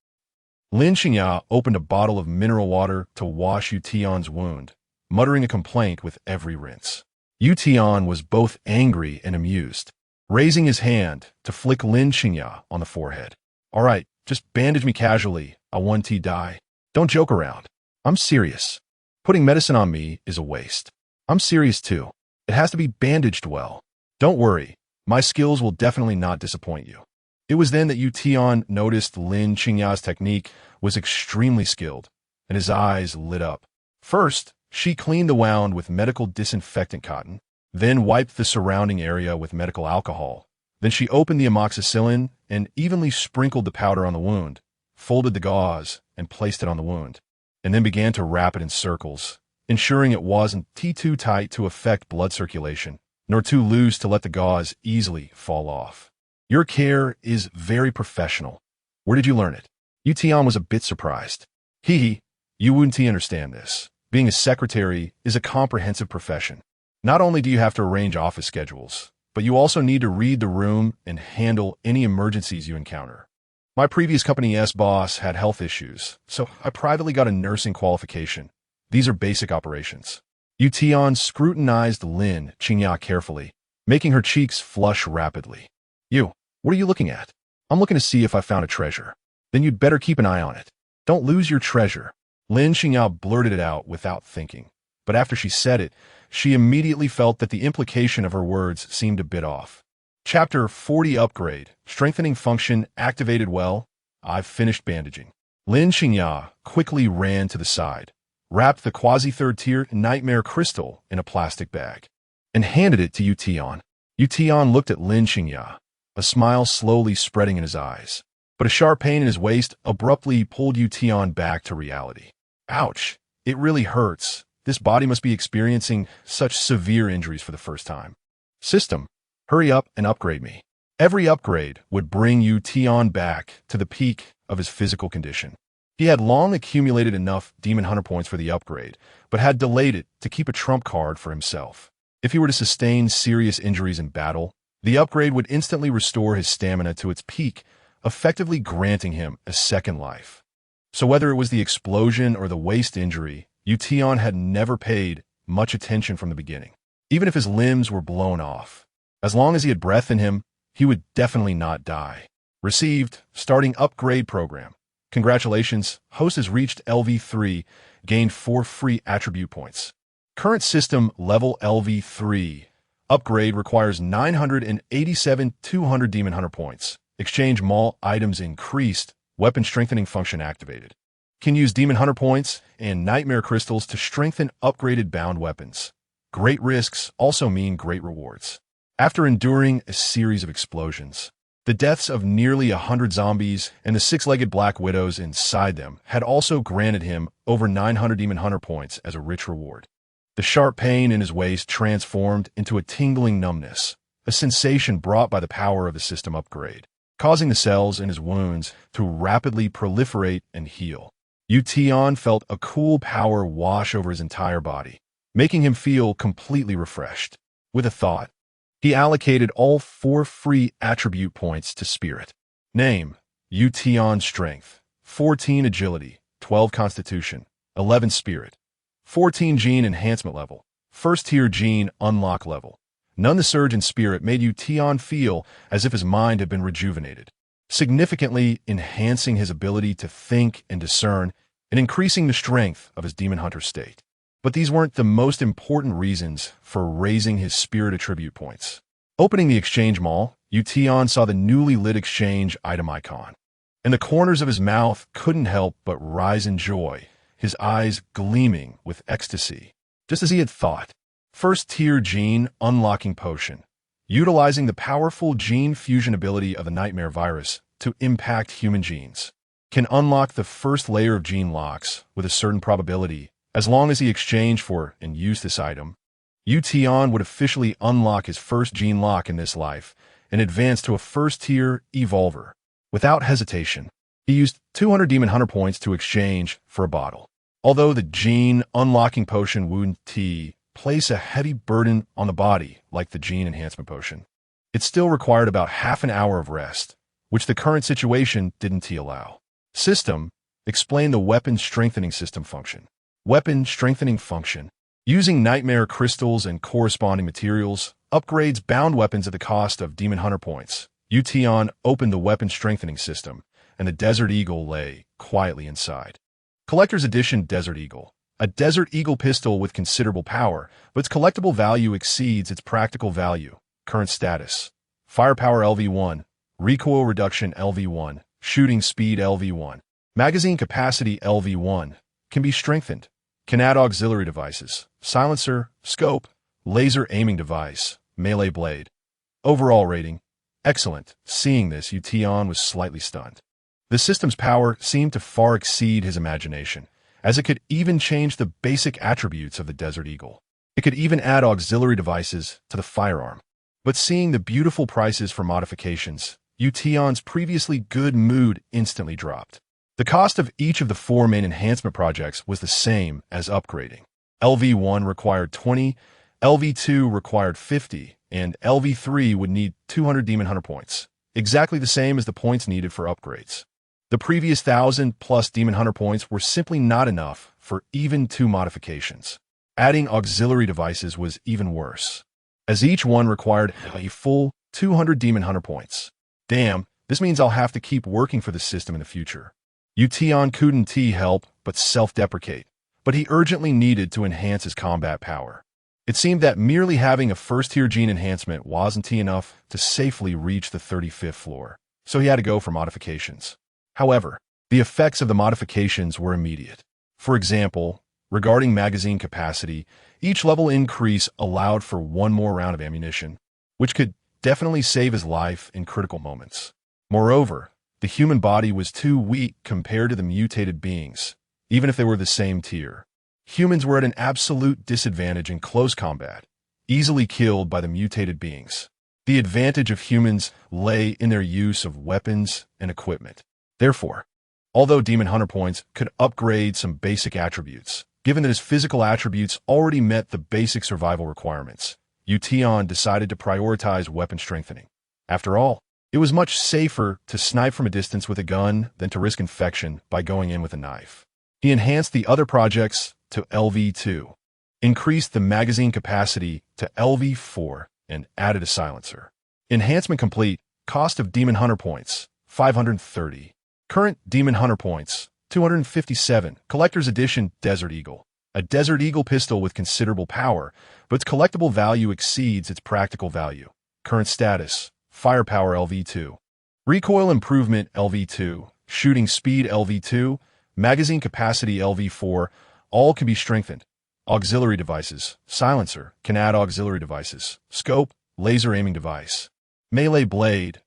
Lin Qingya opened a bottle of mineral water to wash Tian's wound, muttering a complaint with every rinse. Tian was both angry and amused, raising his hand to flick Lin Qingya on the forehead. All right, just bandage me casually, I want to die. Don't joke around. I'm serious. Putting medicine on me is a waste. I'm serious too. It has to be bandaged well. Don't worry, my skills will definitely not disappoint you. It was then that Tian noticed Lin Qingya's technique was extremely skilled, and his eyes lit up. First, She cleaned the wound with medical disinfectant cotton, then wiped the surrounding area with medical alcohol. Then she opened the amoxicillin and evenly sprinkled the powder on the wound, folded the gauze, and placed it on the wound, and then began to wrap it in circles, ensuring it wasn't too tight to affect blood circulation, nor too loose to let the gauze easily fall off. Your care is very professional. Where did you learn it? Tian was a bit surprised. You wouldn't understand this. Being a secretary is a comprehensive profession. Not only do you have to arrange office schedules, but you also need to read the room and handle any emergencies you encounter. My previous company's boss had health issues, so I privately got a nursing qualification. These are basic operations. Tian scrutinized Lin Qingya carefully, making her cheeks flush rapidly. What are you looking at? I'm looking to see if I found a treasure. Then you'd better keep an eye on it. Don't lose your treasure. Lin Qingya blurted it out without thinking, but after she said it, she immediately felt that the implication of her words seemed a bit off. Chapter 40 Upgrade. Strengthening function activated well. I've finished bandaging. Lin Qingya quickly ran to the side, wrapped the quasi-third tier nightmare crystal in a plastic bag, and handed it to Tian. Tian looked at Lin Qingya, a smile slowly spreading in his eyes. But a sharp pain in his waist abruptly pulled Tian back to reality. Ouch! It really hurts. This body must be experiencing such severe injuries for the first time. System, hurry up and upgrade me. Every upgrade would bring Tian back to the peak of his physical condition. He had long accumulated enough Demon Hunter points for the upgrade, but had delayed it to keep a trump card for himself. If he were to sustain serious injuries in battle, the upgrade would instantly restore his stamina to its peak, effectively granting him a second life. So whether it was the explosion or the waist injury, Tian had never paid much attention from the beginning. Even if his limbs were blown off, as long as he had breath in him, he would definitely not die. Received, starting upgrade program. Congratulations, host has reached LV3, gained 4 free attribute points. Current system level LV3. Upgrade requires 987 200 Demon Hunter points. Exchange mall items increased. Weapon strengthening function activated. Can use Demon Hunter points and Nightmare crystals to strengthen upgraded bound weapons. Great risks also mean great rewards. After enduring a series of explosions, the deaths of nearly 100 zombies and the 6-legged Black Widows inside them had also granted him over 900 Demon Hunter points as a rich reward. The sharp pain in his waist transformed into a tingling numbness, a sensation brought by the power of the system upgrade, causing the cells in his wounds to rapidly proliferate and heal. Tian felt a cool power wash over his entire body, making him feel completely refreshed. With a thought, he allocated all 4 free attribute points to Spirit. Name, Tian Strength, 14 Agility, 12 Constitution, 11 Spirit, 14 Gene Enhancement Level, First Tier Gene Unlock Level. None the surge in spirit made Tian feel as if his mind had been rejuvenated, significantly enhancing his ability to think and discern and increasing the strength of his Demon Hunter state. But these weren't the most important reasons for raising his spirit attribute points. Opening the exchange mall, Tian saw the newly lit exchange item icon, and the corners of his mouth couldn't help but rise in joy, his eyes gleaming with ecstasy. Just as he had thought. First Tier Gene Unlocking Potion. Utilizing the powerful gene fusion ability of the Nightmare virus to impact human genes. Can unlock the first layer of gene locks with a certain probability as long as he exchanged for and used this item. Tian would officially unlock his first gene lock in this life and advance to a first-tier Evolver. Without hesitation, he used 200 Demon Hunter points to exchange for a bottle. Although the Gene Unlocking Potion wouldn't place a heavy burden on the body like the Gene Enhancement Potion, it still required about half an hour of rest, which the current situation didn't allow. System, explain the Weapon Strengthening System function. Weapon Strengthening function. Using Nightmare crystals and corresponding materials, upgrades bound weapons at the cost of Demon Hunter points. Tian opened the Weapon Strengthening System, and the Desert Eagle lay quietly inside. Collector's Edition Desert Eagle. A Desert Eagle pistol with considerable power, but its collectible value exceeds its practical value. Current status. Firepower LV1. Recoil reduction LV1. Shooting speed LV1. Magazine capacity LV1. Can be strengthened. Can add auxiliary devices, silencer, scope, laser aiming device, melee blade. Overall rating, excellent. Seeing this, Tian was slightly stunned. The system's power seemed to far exceed his imagination, as it could even change the basic attributes of the Desert Eagle. It could even add auxiliary devices to the firearm. But seeing the beautiful prices for modifications, Tian's previously good mood instantly dropped. The cost of each of the 4 main enhancement projects was the same as upgrading. LV1 required 20, LV2 required 50, and LV3 would need 200 Demon Hunter points, exactly the same as the points needed for upgrades. The previous 1,000 plus Demon Hunter points were simply not enough for even 2 modifications. Adding auxiliary devices was even worse, as each one required a full 200 Demon Hunter points. Damn, this means I'll have to keep working for the system in the future. Tian couldn't help but self-deprecate, but he urgently needed to enhance his combat power. It seemed that merely having a first-tier gene enhancement wasn't enough to safely reach the 35th floor, so he had to go for modifications. However, the effects of the modifications were immediate. For example, regarding magazine capacity, each level increase allowed for 1 more round of ammunition, which could definitely save his life in critical moments. Moreover, the human body was too weak compared to the mutated beings, even if they were the same tier. Humans were at an absolute disadvantage in close combat, easily killed by the mutated beings. The advantage of humans lay in their use of weapons and equipment. Therefore, although Demon Hunter points could upgrade some basic attributes, given that his physical attributes already met the basic survival requirements, Tian decided to prioritize weapon strengthening. After all, it was much safer to snipe from a distance with a gun than to risk infection by going in with a knife. He enhanced the other projects to LV2, increased the magazine capacity to LV4, and added a silencer. Enhancement complete. Cost of Demon Hunter points, 530. Current Demon Hunter points, 257. Collector's Edition Desert Eagle. A Desert Eagle pistol with considerable power, but its collectible value exceeds its practical value. Current status, Firepower LV2. Recoil Improvement LV2. Shooting Speed LV2. Magazine Capacity LV4. All can be strengthened. Auxiliary devices. Silencer can add auxiliary devices. Scope, laser aiming device. Melee blade.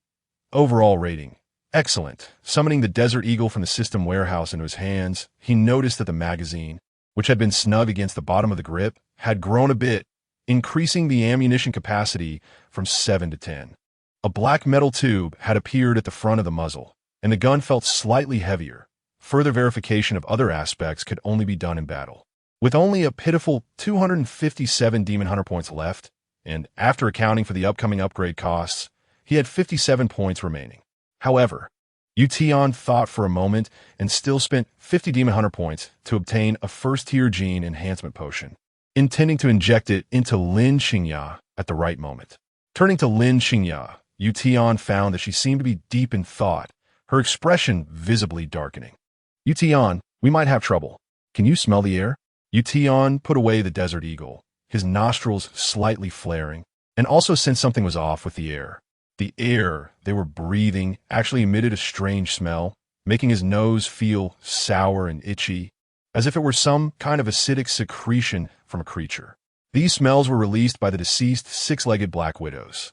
Overall rating, excellent. Summoning the Desert Eagle from the system warehouse into his hands, he noticed that the magazine, which had been snug against the bottom of the grip, had grown a bit, increasing the ammunition capacity from 7 to 10. A black metal tube had appeared at the front of the muzzle, and the gun felt slightly heavier. Further verification of other aspects could only be done in battle. With only a pitiful 257 Demon Hunter points left, and after accounting for the upcoming upgrade costs, he had 57 points remaining. However, Tian thought for a moment and still spent 50 Demon Hunter points to obtain a first-tier gene enhancement potion, intending to inject it into Lin Xingya at the right moment. Turning to Lin Xingya, Tian found that she seemed to be deep in thought, her expression visibly darkening. Tian, we might have trouble. Can you smell the air? Tian put away the Desert Eagle, his nostrils slightly flaring, and also sensed something was off with the air. The air they were breathing actually emitted a strange smell, making his nose feel sour and itchy, as if it were some kind of acidic secretion from a creature. These smells were released by the deceased 6-legged black widows.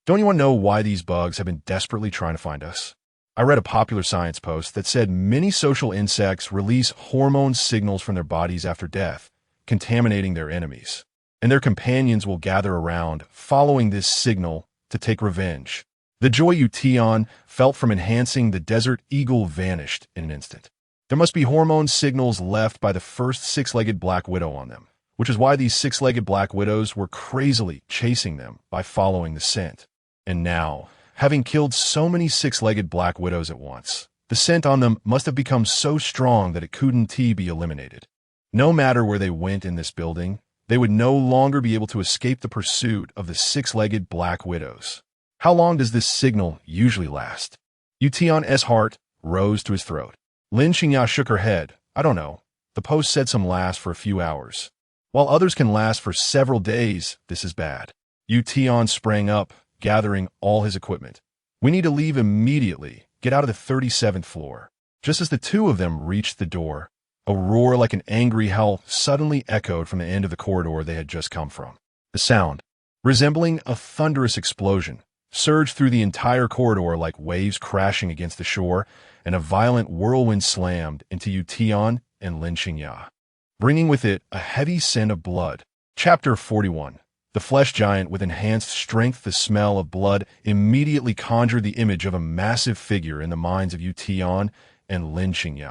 Don't you want to know why these bugs have been desperately trying to find us? I read a popular science post that said many social insects release hormone signals from their bodies after death, contaminating their enemies, and their companions will gather around, following this signal to take revenge. The joy Tian felt from enhancing the Desert Eagle vanished in an instant. There must be hormone signals left by the first 6-legged black widow on them, which is why these 6-legged black widows were crazily chasing them by following the scent. And now, having killed so many 6-legged black widows at once, the scent on them must have become so strong that it couldn't be eliminated. No matter where they went in this building, they would no longer be able to escape the pursuit of the 6-legged black widows. How long does this signal usually last? Tian's heart rose to his throat. Lin Xingya shook her head. I don't know. The post said some last for a few hours. While others can last for several days, this is bad. Tian sprang up, gathering all his equipment. We need to leave immediately. Get out of the 37th floor. Just as the two of them reached the door, A roar like an angry howl suddenly echoed from the end of the corridor they had just come from. The sound, resembling a thunderous explosion, surged through the entire corridor like waves crashing against the shore, and a violent whirlwind slammed into Tian and Yu, bringing with it a heavy scent of blood. Chapter 41. The flesh giant with enhanced strength. The smell of blood immediately conjured the image of a massive figure in the minds of Tian and Yu.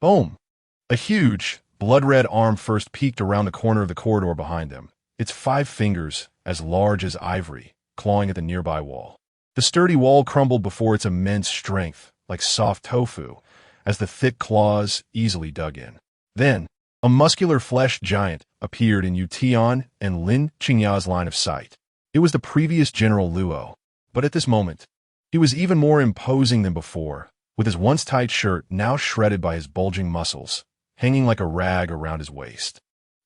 Boom! A huge, blood-red arm first peeked around the corner of the corridor behind them, its 5 fingers as large as ivory, clawing at the nearby wall. The sturdy wall crumbled before its immense strength, like soft tofu, as the thick claws easily dug in. Then, a muscular flesh giant appeared in Tian and Yu's line of sight. It was the previous General Luo, but at this moment, he was even more imposing than before, with his once tight shirt now shredded by his bulging muscles, hanging like a rag around his waist.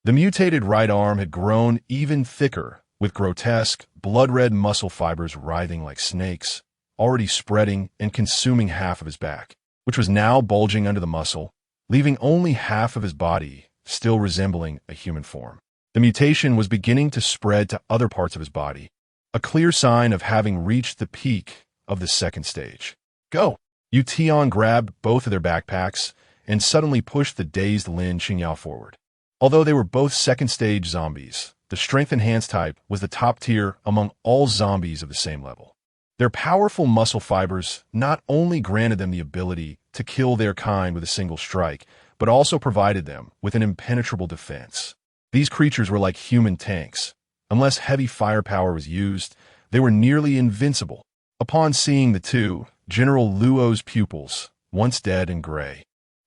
The mutated right arm had grown even thicker, with grotesque, blood-red muscle fibers writhing like snakes, already spreading and consuming half of his back, which was now bulging under the muscle, leaving only half of his body still resembling a human form. The mutation was beginning to spread to other parts of his body, a clear sign of having reached the peak of the second stage. Go! Tian grabbed both of their backpacks and suddenly pushed the dazed Yu forward. Although they were both second-stage zombies, the strength-enhanced type was the top tier among all zombies of the same level. Their powerful muscle fibers not only granted them the ability to kill their kind with a single strike, but also provided them with an impenetrable defense. These creatures were like human tanks. Unless heavy firepower was used, they were nearly invincible. Upon seeing the two, General Luo's pupils, once dead and gray,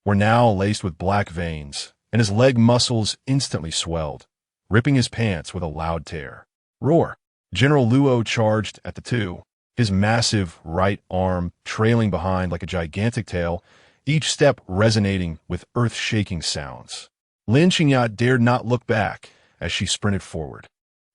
were now laced with black veins, and his leg muscles instantly swelled, ripping his pants with a loud tear. Roar! General Luo charged at the two, his massive right arm trailing behind like a gigantic tail, each step resonating with earth-shaking sounds. Yu dared not look back as she sprinted forward.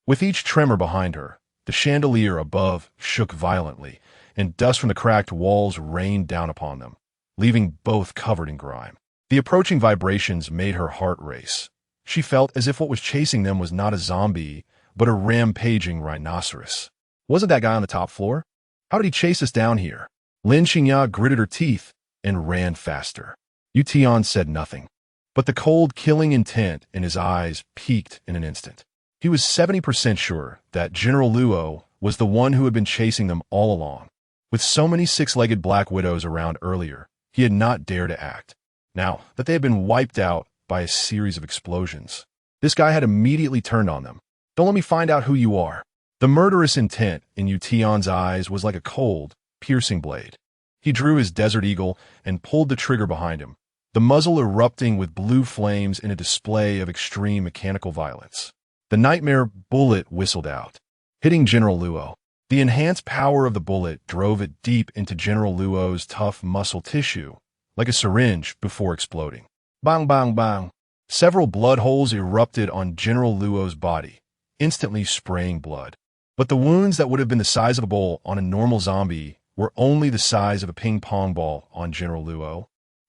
With each tremor behind her, the chandelier above shook violently, and dust from the cracked walls rained down upon them, leaving both covered in grime. The approaching vibrations made her heart race. She felt as if what was chasing them was not a zombie, but a rampaging rhinoceros. Wasn't that guy on the top floor? How did he chase us down here? Yu gritted her teeth and ran faster. Tian said nothing, but the cold, killing intent in his eyes peaked in an instant. He was 70% sure that General Luo was the one who had been chasing them all along. With so many six-legged black widows around earlier, he had not dared to act. Now that they had been wiped out by a series of explosions, this guy had immediately turned on them. Don't let me find out who you are. The murderous intent in Tian's eyes was like a cold, piercing blade. He drew his Desert Eagle and pulled the trigger behind him, the muzzle erupting with blue flames in a display of extreme mechanical violence. The nightmare bullet whistled out, hitting General Luo. The enhanced power of the bullet drove it deep into General Luo's tough muscle tissue, like a syringe before exploding. Bang, bang, bang. Several blood holes erupted on General Luo's body, instantly spraying blood. But the wounds that would have been the size of a bowl on a normal zombie were only the size of a ping-pong ball on General Luo,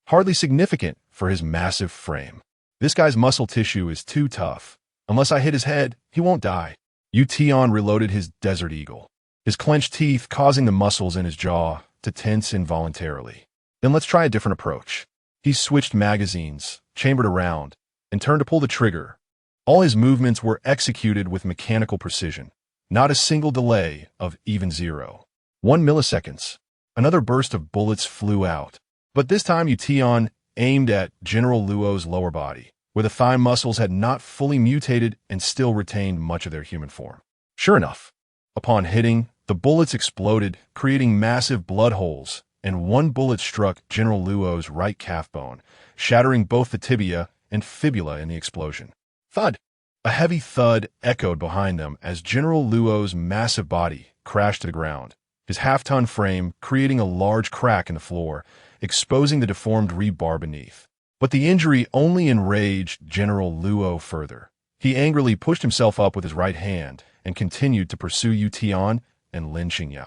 hardly significant for his massive frame. This guy's muscle tissue is too tough. Unless I hit his head, he won't die. Tian reloaded his Desert Eagle, his clenched teeth causing the muscles in his jaw to tense involuntarily. Then let's try a different approach. He switched magazines, chambered around, and turned to pull the trigger. All his movements were executed with mechanical precision, not a single delay of even 0.1 milliseconds. Another burst of bullets flew out, but this time Tian aimed at General Luo's lower body, where the thigh muscles had not fully mutated and still retained much of their human form. Sure enough, upon hitting, the bullets exploded, creating massive blood holes, and one bullet struck General Luo's right calf bone, shattering both the tibia and fibula in the explosion. Thud! A heavy thud echoed behind them as General Luo's massive body crashed to the ground, his half-ton frame creating a large crack in the floor, exposing the deformed rebar beneath. But the injury only enraged General Luo further. He angrily pushed himself up with his right hand and continued to pursue Tian and Yu.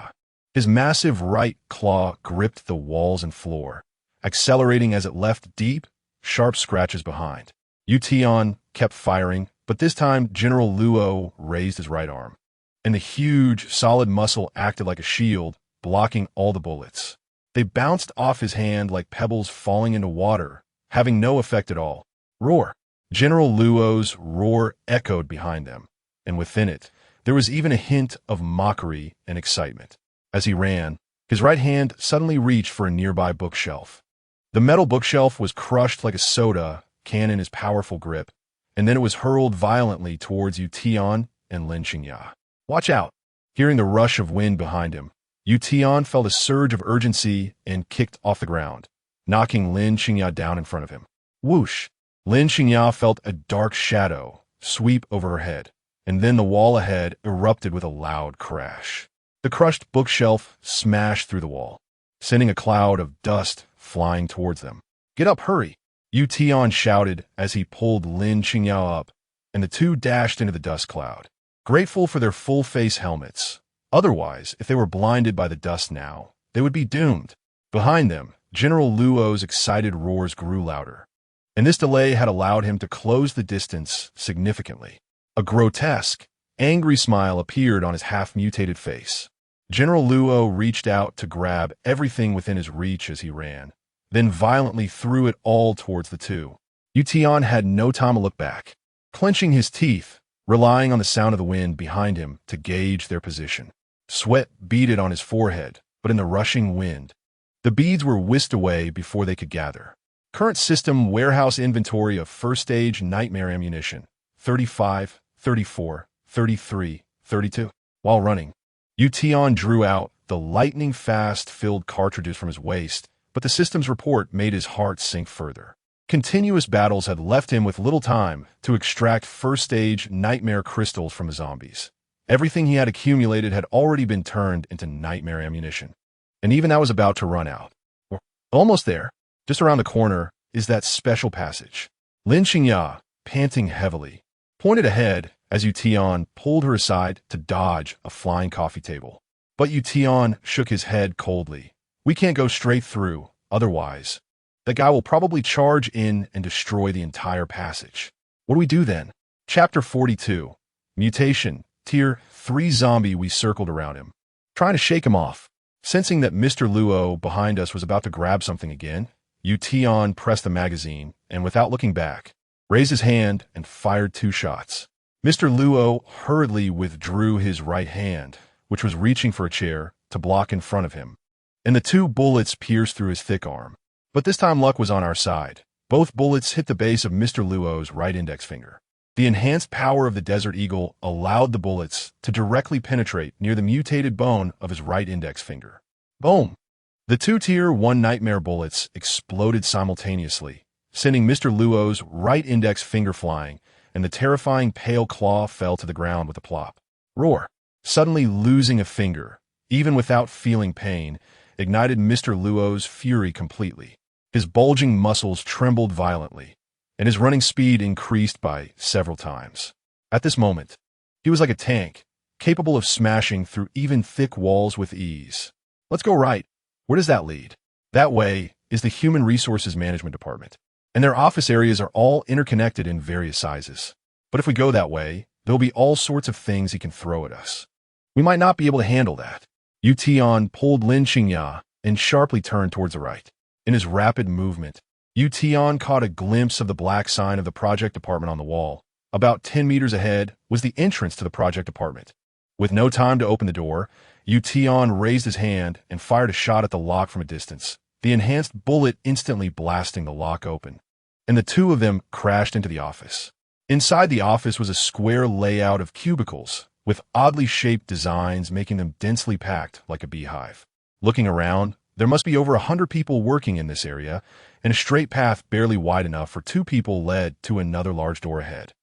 His massive right claw gripped the walls and floor, accelerating as it left deep sharp scratches behind. Tian kept firing, but this time General Luo raised his right arm, and the huge, solid muscle acted like a shield, blocking all the bullets. They bounced off his hand like pebbles falling into water, having no effect at all. Roar! General Luo's roar echoed behind them, and within it, there was even a hint of mockery and excitement. As he ran, his right hand suddenly reached for a nearby bookshelf. The metal bookshelf was crushed like a soda can in his powerful grip, and then it was hurled violently towards Tian and Lin Xingya. Watch out! Hearing the rush of wind behind him, Tian felt a surge of urgency and kicked off the ground, knocking Lin Xingya down in front of him. Whoosh! Lin Xingya felt a dark shadow sweep over her head, and then the wall ahead erupted with a loud crash. The crushed bookshelf smashed through the wall, sending a cloud of dust flying towards them. Get up, hurry! Tian shouted as he pulled Lin Xingya up, and the two dashed into the dust cloud, grateful for their full-face helmets. Otherwise, if they were blinded by the dust now, they would be doomed. Behind them, General Luo's excited roars grew louder, and this delay had allowed him to close the distance significantly. A grotesque, angry smile appeared on his half-mutated face. General Luo reached out to grab everything within his reach as he ran, then violently threw it all towards the two. Tian had no time to look back, clenching his teeth, relying on the sound of the wind behind him to gauge their position. Sweat beaded on his forehead, but in the rushing wind, the beads were whisked away before they could gather. Current system warehouse inventory of first-stage nightmare ammunition, 35, 34, 33, 32. While running, Tian drew out the lightning-fast filled cartridges from his waist, but the system's report made his heart sink further. Continuous battles had left him with little time to extract first-stage nightmare crystals from the zombies. Everything he had accumulated had already been turned into nightmare ammunition, and even that was about to run out. Almost there, just around the corner, is that special passage. Lin Xingya, panting heavily, pointed ahead as Tian pulled her aside to dodge a flying coffee table. But Tian shook his head coldly. We can't go straight through, otherwise, that guy will probably charge in and destroy the entire passage. What do we do then? Chapter 42. Mutation. Tier 3 zombie. We circled around him, trying to shake him off. Sensing that Mr. Luo behind us was about to grab something again, Tian pressed the magazine and, without looking back, raised his hand and fired 2 shots. Mr. Luo hurriedly withdrew his right hand, which was reaching for a chair, to block in front of him, and the 2 bullets pierced through his thick arm. But this time luck was on our side. Both bullets hit the base of Mr. Luo's right index finger. The enhanced power of the Desert Eagle allowed the bullets to directly penetrate near the mutated bone of his right index finger. Boom! The 2 Tier 1 nightmare bullets exploded simultaneously, sending Mr. Luo's right index finger flying, and the terrifying pale claw fell to the ground with a plop. Roar! Suddenly losing a finger, even without feeling pain, ignited Mr. Luo's fury completely. His bulging muscles trembled violently, and his running speed increased by several times. At this moment, he was like a tank, capable of smashing through even thick walls with ease. Let's go right. Where does that lead? That way is the Human Resources Management Department, and their office areas are all interconnected in various sizes. But if we go that way, there'll be all sorts of things he can throw at us. We might not be able to handle that. Tian pulled Lin Xingya and sharply turned towards the right. In his rapid movement, Tian caught a glimpse of the black sign of the project department on the wall. About 10 meters ahead was the entrance to the project department. With no time to open the door, Tian raised his hand and fired a shot at the lock from a distance, the enhanced bullet instantly blasting the lock open, and the 2 of them crashed into the office. Inside the office was a square layout of cubicles, with oddly shaped designs making them densely packed like a beehive. Looking around, there must be over 100 people working in this area, and a straight path barely wide enough for 2 people led to another large door ahead.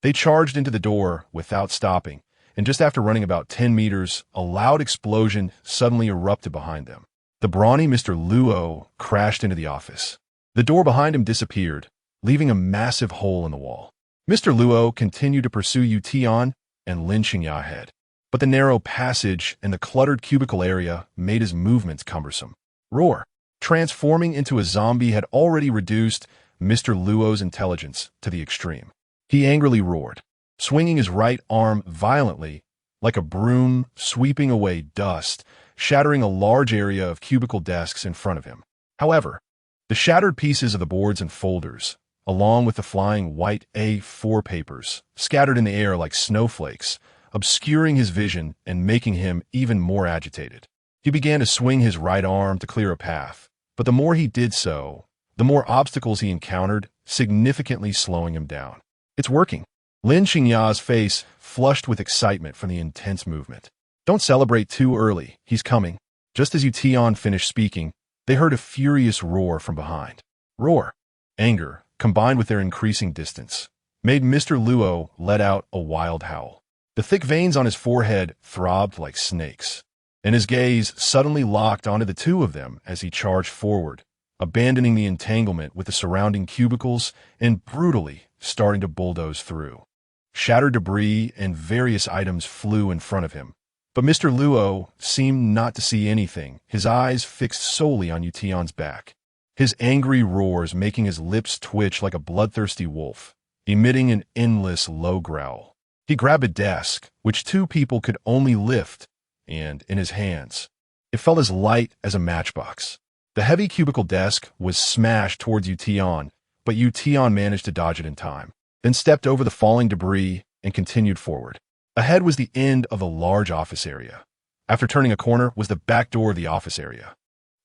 They charged into the door without stopping, and just after running about 10 meters, a loud explosion suddenly erupted behind them. The brawny Mr. Luo crashed into the office. The door behind him disappeared, leaving a massive hole in the wall. Mr. Luo continued to pursue Tian and Lin Xingya ahead, but the narrow passage and the cluttered cubicle area made his movements cumbersome. Roar! Transforming into a zombie had already reduced Mr. Luo's intelligence to the extreme. He angrily roared, swinging his right arm violently, like a broom sweeping away dust, shattering a large area of cubicle desks in front of him. However, the shattered pieces of the boards and folders, along with the flying white A4 papers, scattered in the air like snowflakes, obscuring his vision and making him even more agitated. He began to swing his right arm to clear a path, but the more he did so, the more obstacles he encountered, significantly slowing him down. It's working. Lin Qingya's face flushed with excitement from the intense movement. Don't celebrate too early, he's coming. Just as Tian finished speaking, they heard a furious roar from behind. Roar. Anger, combined with their increasing distance, made Mr. Luo let out a wild howl. The thick veins on his forehead throbbed like snakes, and his gaze suddenly locked onto the two of them as he charged forward, abandoning the entanglement with the surrounding cubicles and brutally starting to bulldoze through. Shattered debris and various items flew in front of him, but Mr. Luo seemed not to see anything, his eyes fixed solely on Tian's back, his angry roars making his lips twitch like a bloodthirsty wolf, emitting an endless low growl. He grabbed a desk, which two people could only lift, and in his hands, it felt as light as a matchbox. The heavy cubicle desk was smashed towards Tian, but Tian managed to dodge it in time, then stepped over the falling debris and continued forward. Ahead was the end of a large office area. After turning a corner was the back door of the office area.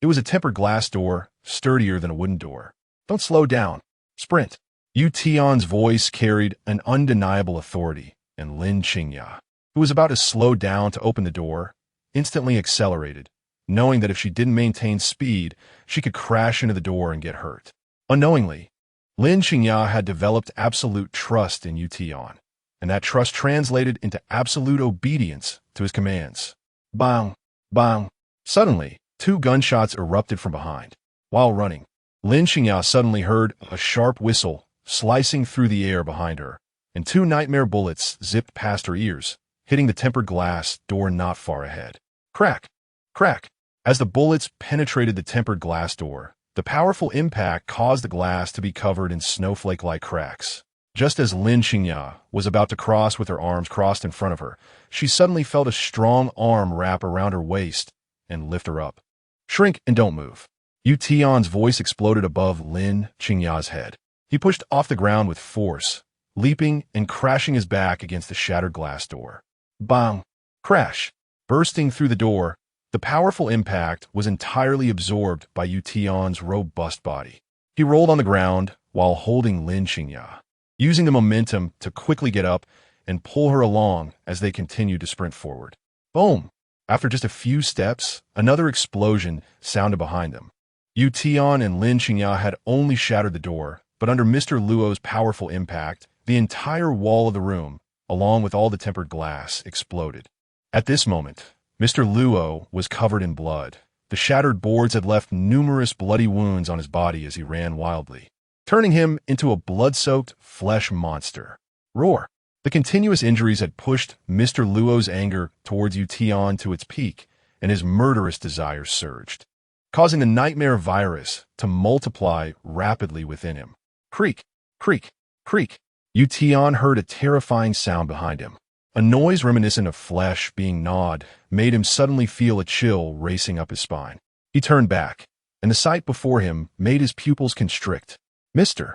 It was a tempered glass door, sturdier than a wooden door. Don't slow down. Sprint. Tian's voice carried an undeniable authority, and Lin Qingya, who was about to slow down to open the door, instantly accelerated, knowing that if she didn't maintain speed, she could crash into the door and get hurt. Unknowingly, Lin Qingya had developed absolute trust in Tian, and that trust translated into absolute obedience to his commands. Bang! Bang! Suddenly, two gunshots erupted from behind. While running, Lin Qingya suddenly heard a sharp whistle slicing through the air behind her, and two nightmare bullets zipped past her ears, hitting the tempered glass door not far ahead. Crack! Crack! As the bullets penetrated the tempered glass door, the powerful impact caused the glass to be covered in snowflake-like cracks. Just as Lin Qingya was about to cross with her arms crossed in front of her, she suddenly felt a strong arm wrap around her waist and lift her up. Shrink and don't move. Tian's voice exploded above Lin Qingya's head. He pushed off the ground with force, leaping and crashing his back against the shattered glass door. Bang! Crash! Bursting through the door, the powerful impact was entirely absorbed by Tian's robust body. He rolled on the ground while holding Lin Qingya, using the momentum to quickly get up and pull her along as they continued to sprint forward. Boom! After just a few steps, another explosion sounded behind them. Tian and Lin Qingya had only shattered the door, but under Mr. Luo's powerful impact, the entire wall of the room, along with all the tempered glass, exploded. At this moment, Mr. Luo was covered in blood. The shattered boards had left numerous bloody wounds on his body as he ran wildly, turning him into a blood-soaked flesh monster. Roar! The continuous injuries had pushed Mr. Luo's anger towards Tian to its peak, and his murderous desires surged, causing the nightmare virus to multiply rapidly within him. Creak! Creak! Creak! Tian heard a terrifying sound behind him. A noise reminiscent of flesh being gnawed made him suddenly feel a chill racing up his spine. He turned back, and the sight before him made his pupils constrict. Mr.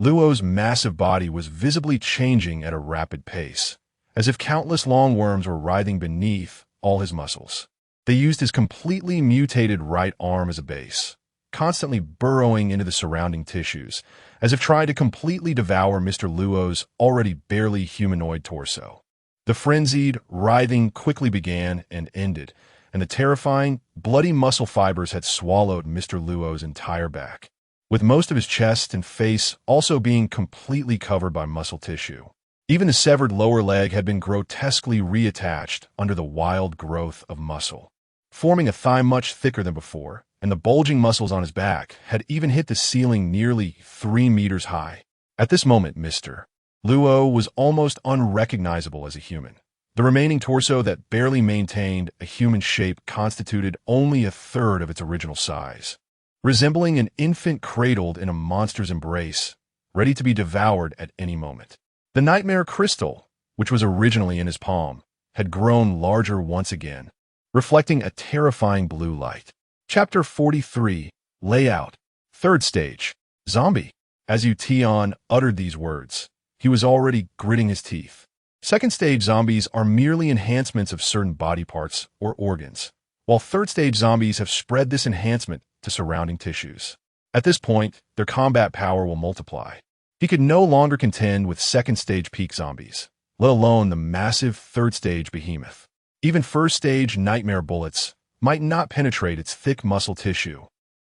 Luo's massive body was visibly changing at a rapid pace, as if countless long worms were writhing beneath all his muscles. They used his completely mutated right arm as a base, constantly burrowing into the surrounding tissues, as if trying to completely devour Mr. Luo's already barely humanoid torso. The frenzied writhing quickly began and ended, and the terrifying, bloody muscle fibers had swallowed Mr. Luo's entire back, with most of his chest and face also being completely covered by muscle tissue. Even the severed lower leg had been grotesquely reattached under the wild growth of muscle, forming a thigh much thicker than before, and the bulging muscles on his back had even hit the ceiling nearly 3 meters high. At this moment, Mr. Luo was almost unrecognizable as a human. The remaining torso that barely maintained a human shape constituted only a third of its original size. resembling an infant cradled in a monster's embrace, ready to be devoured at any moment. The nightmare crystal, which was originally in his palm, had grown larger once again, reflecting a terrifying blue light. Chapter 43, Layout. Third stage, Zombie. As Tian uttered these words, he was already gritting his teeth. Second stage zombies are merely enhancements of certain body parts or organs, while third stage zombies have spread this enhancement to surrounding tissues. At this point, their combat power will multiply. He could no longer contend with second stage peak zombies, let alone the massive third stage behemoth. Even first stage nightmare bullets might not penetrate its thick muscle tissue.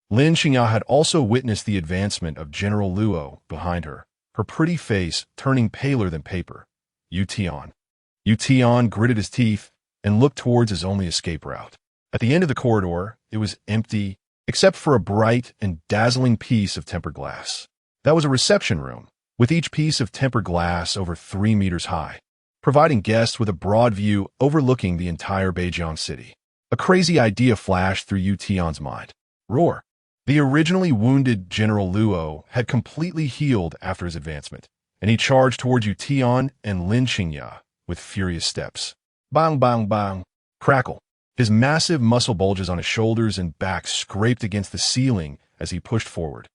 Lin Xingya had also witnessed the advancement of General Luo behind her, her pretty face turning paler than paper. Tian. Tian gritted his teeth and looked towards his only escape route. At the end of the corridor, it was empty, except for a bright and dazzling piece of tempered glass. That was a reception room, with each piece of tempered glass over 3 meters high, providing guests with a broad view overlooking the entire Beijiang city. A crazy idea flashed through Tian's mind. Roar. The originally wounded General Luo had completely healed after his advancement, and he charged towards Tian and Lin Xingya with furious steps. Bang, bang, bang. Crackle. His massive muscle bulges on his shoulders and back scraped against the ceiling as he pushed forward.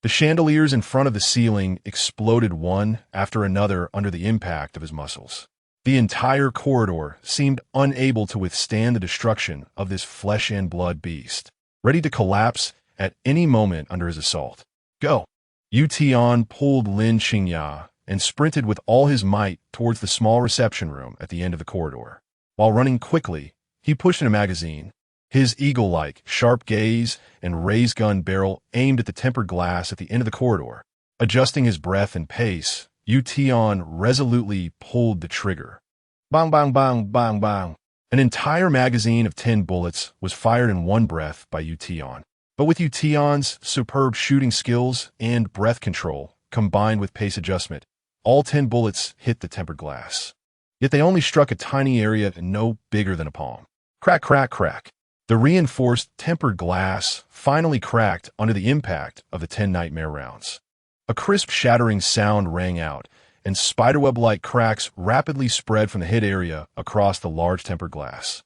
The chandeliers in front of the ceiling exploded one after another under the impact of his muscles. The entire corridor seemed unable to withstand the destruction of this flesh and blood beast, ready to collapse at any moment under his assault. Go! Tian pulled Lin Xingya and sprinted with all his might towards the small reception room at the end of the corridor. While running quickly, he pushed in a magazine. His eagle-like, sharp gaze and raised gun barrel aimed at the tempered glass at the end of the corridor. Adjusting his breath and pace, Tian resolutely pulled the trigger. Bang, bang, bang, bang, bang. An entire magazine of 10 bullets was fired in one breath by Tian. But with Tian's superb shooting skills and breath control, combined with pace adjustment, all 10 bullets hit the tempered glass. Yet they only struck a tiny area no bigger than a palm. Crack, crack, crack. The reinforced tempered glass finally cracked under the impact of the 10 nightmare rounds. A crisp shattering sound rang out, and spiderweb-like cracks rapidly spread from the hit area across the large tempered glass.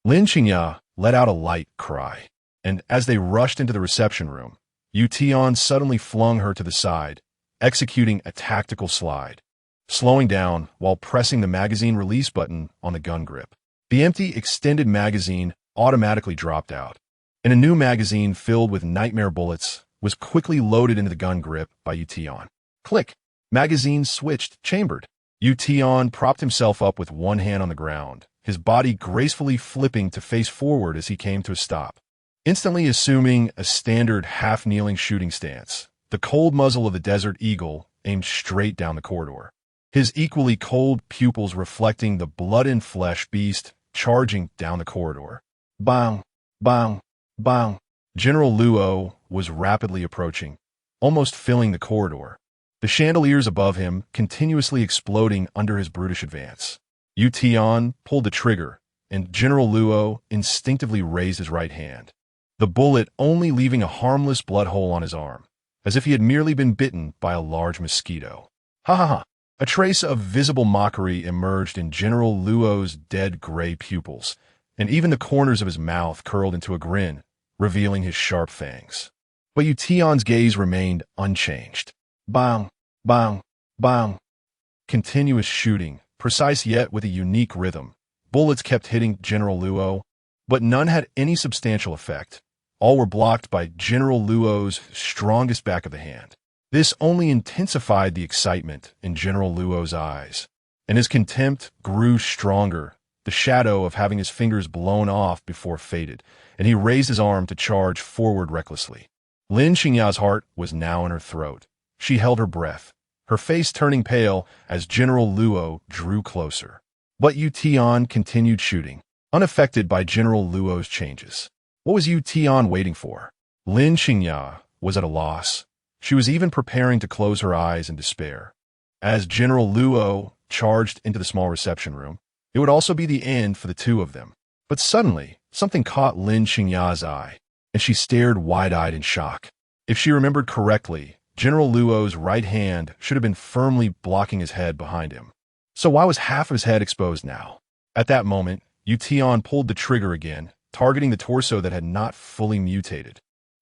Lin Xingya let out a light cry, and as they rushed into the reception room, Tian suddenly flung her to the side, executing a tactical slide, slowing down while pressing the magazine release button on the gun grip. The empty extended magazine automatically dropped out, and a new magazine filled with nightmare bullets was quickly loaded into the gun grip by Tian. Click! Magazine switched, chambered. Tian propped himself up with one hand on the ground, his body gracefully flipping to face forward as he came to a stop. Instantly assuming a standard half-kneeling shooting stance, the cold muzzle of the Desert Eagle aimed straight down the corridor, his equally cold pupils reflecting the blood-and-flesh beast charging down the corridor. Bang, bang, bang. General Luo was rapidly approaching, almost filling the corridor, the chandeliers above him continuously exploding under his brutish advance. Tian pulled the trigger, and General Luo instinctively raised his right hand, the bullet only leaving a harmless blood hole on his arm, as if he had merely been bitten by a large mosquito. Ha ha ha! A trace of visible mockery emerged in General Luo's dead gray pupils, and even the corners of his mouth curled into a grin, revealing his sharp fangs. But Tian's gaze remained unchanged. Bang, bang, bang. Continuous shooting, precise yet with a unique rhythm. Bullets kept hitting General Luo, but none had any substantial effect. All were blocked by General Luo's strongest back of the hand. This only intensified the excitement in General Luo's eyes, and his contempt grew stronger. The shadow of having his fingers blown off before faded, and he raised his arm to charge forward recklessly. Lin Xingya's heart was now in her throat. She held her breath, her face turning pale as General Luo drew closer. But Tian continued shooting, unaffected by General Luo's changes. What was Tian waiting for? Lin Xingya was at a loss. She was even preparing to close her eyes in despair. As General Luo charged into the small reception room, it would also be the end for the two of them. But suddenly, something caught Lin Xingya's eye. and she stared wide-eyed in shock. If she remembered correctly, General Luo's right hand should have been firmly blocking his head behind him. So why was half of his head exposed now? At that moment, Tian pulled the trigger again, targeting the torso that had not fully mutated.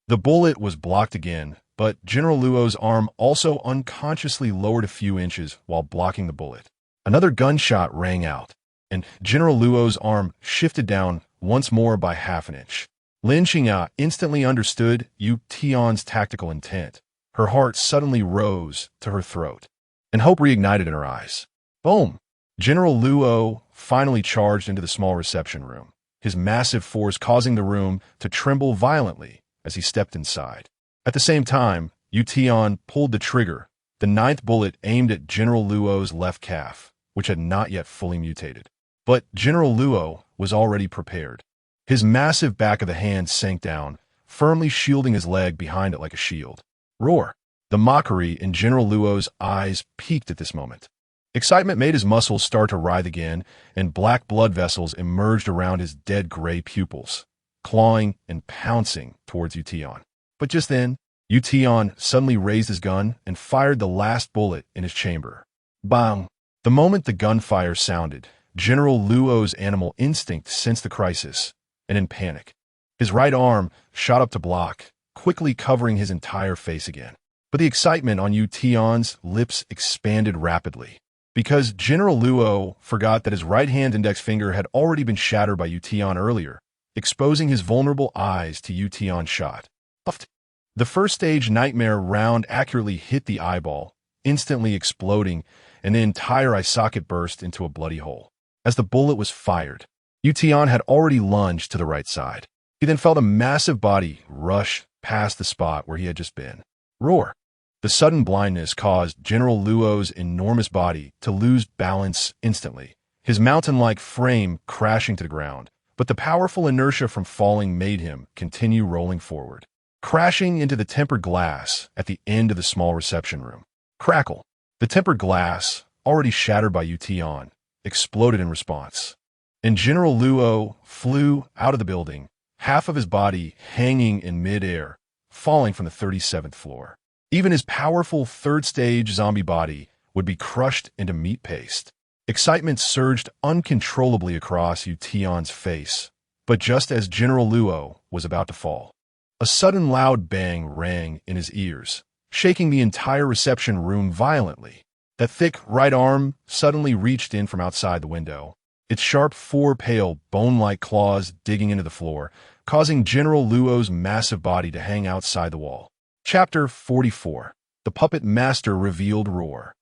The bullet was blocked again, but General Luo's arm also unconsciously lowered a few inches while blocking the bullet. Another gunshot rang out, and General Luo's arm shifted down once more by half an inch. Lin Xingya instantly understood Tian's tactical intent. Her heart suddenly rose to her throat, and hope reignited in her eyes. Boom! General Luo finally charged into the small reception room, his massive force causing the room to tremble violently as he stepped inside. At the same time, Tian pulled the trigger, the ninth bullet aimed at General Luo's left calf, which had not yet fully mutated. But General Luo was already prepared. His massive back of the hand sank down, firmly shielding his leg behind it like a shield. Roar! The mockery in General Luo's eyes peaked at this moment. Excitement made his muscles start to writhe again, and black blood vessels emerged around his dead gray pupils, clawing and pouncing towards Tian. But just then, Tian suddenly raised his gun and fired the last bullet in his chamber. Bang! The moment the gunfire sounded, General Luo's animal instinct sensed the crisis, and in panic, his right arm shot up to block, quickly covering his entire face again. But the excitement on Tian's lips expanded rapidly, because General Luo forgot that his right hand index finger had already been shattered by Tian earlier, exposing his vulnerable eyes to Tian's shot. Puffed. The first stage nightmare round accurately hit the eyeball, instantly exploding, and the entire eye socket burst into a bloody hole. As the bullet was fired, Tian had already lunged to the right side. He then felt a massive body rush past the spot where he had just been. Roar! The sudden blindness caused General Luo's enormous body to lose balance instantly, his mountain-like frame crashing to the ground, but the powerful inertia from falling made him continue rolling forward, crashing into the tempered glass at the end of the small reception room. Crackle! The tempered glass, already shattered by Tian, exploded in response, and General Luo flew out of the building, half of his body hanging in mid-air, falling from the 37th floor. Even his powerful third-stage zombie body would be crushed into meat paste. Excitement surged uncontrollably across Tian's face, but just as General Luo was about to fall, a sudden loud bang rang in his ears, shaking the entire reception room violently. That thick right arm suddenly reached in from outside the window, its sharp four pale bone-like claws digging into the floor, causing General Luo's massive body to hang outside the wall. Chapter 44. The Puppet Master Revealed Roar.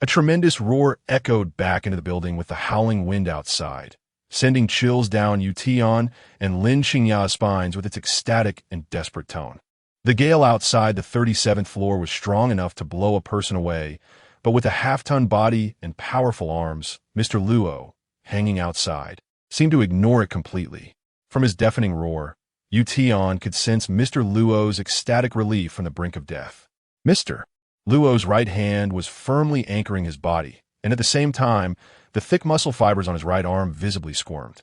A tremendous roar echoed back into the building with the howling wind outside, sending chills down Tian and Lin Xingya's spines with its ecstatic and desperate tone. The gale outside the 37th floor was strong enough to blow a person away, but with a half-ton body and powerful arms, Mr. Luo, hanging outside, seemed to ignore it completely. From his deafening roar, Tian could sense Mr. Luo's ecstatic relief from the brink of death. Mr. Luo's right hand was firmly anchoring his body, and at the same time, the thick muscle fibers on his right arm visibly squirmed,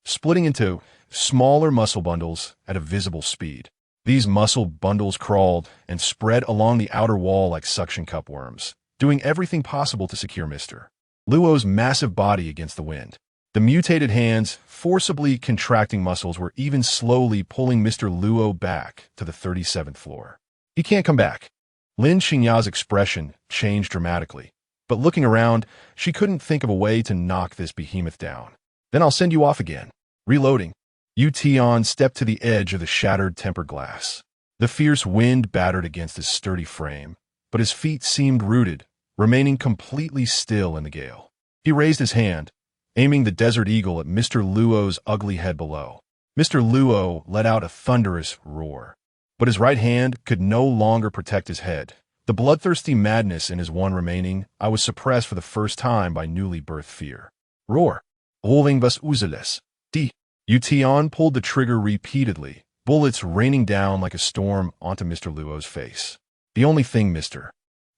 splitting into smaller muscle bundles at a visible speed. These muscle bundles crawled and spread along the outer wall like suction cup worms, doing everything possible to secure Mr. Luo's massive body against the wind. The mutated hands, forcibly contracting muscles, were even slowly pulling Mr. Luo back to the 37th floor. He can't come back. Lin Xingya's expression changed dramatically, but looking around, she couldn't think of a way to knock this behemoth down. Then I'll send you off again. Reloading. Tian stepped to the edge of the shattered tempered glass. The fierce wind battered against his sturdy frame, but his feet seemed rooted, remaining completely still in the gale. He raised his hand, aiming the Desert Eagle at Mr. Luo's ugly head below. Mr. Luo let out a thunderous roar, but his right hand could no longer protect his head. The bloodthirsty madness in his one remaining eye was suppressed for the first time by newly birthed fear. Roar! Holding was useless. Tian pulled the trigger repeatedly, bullets raining down like a storm onto Mr. Luo's face. The only thing Mr.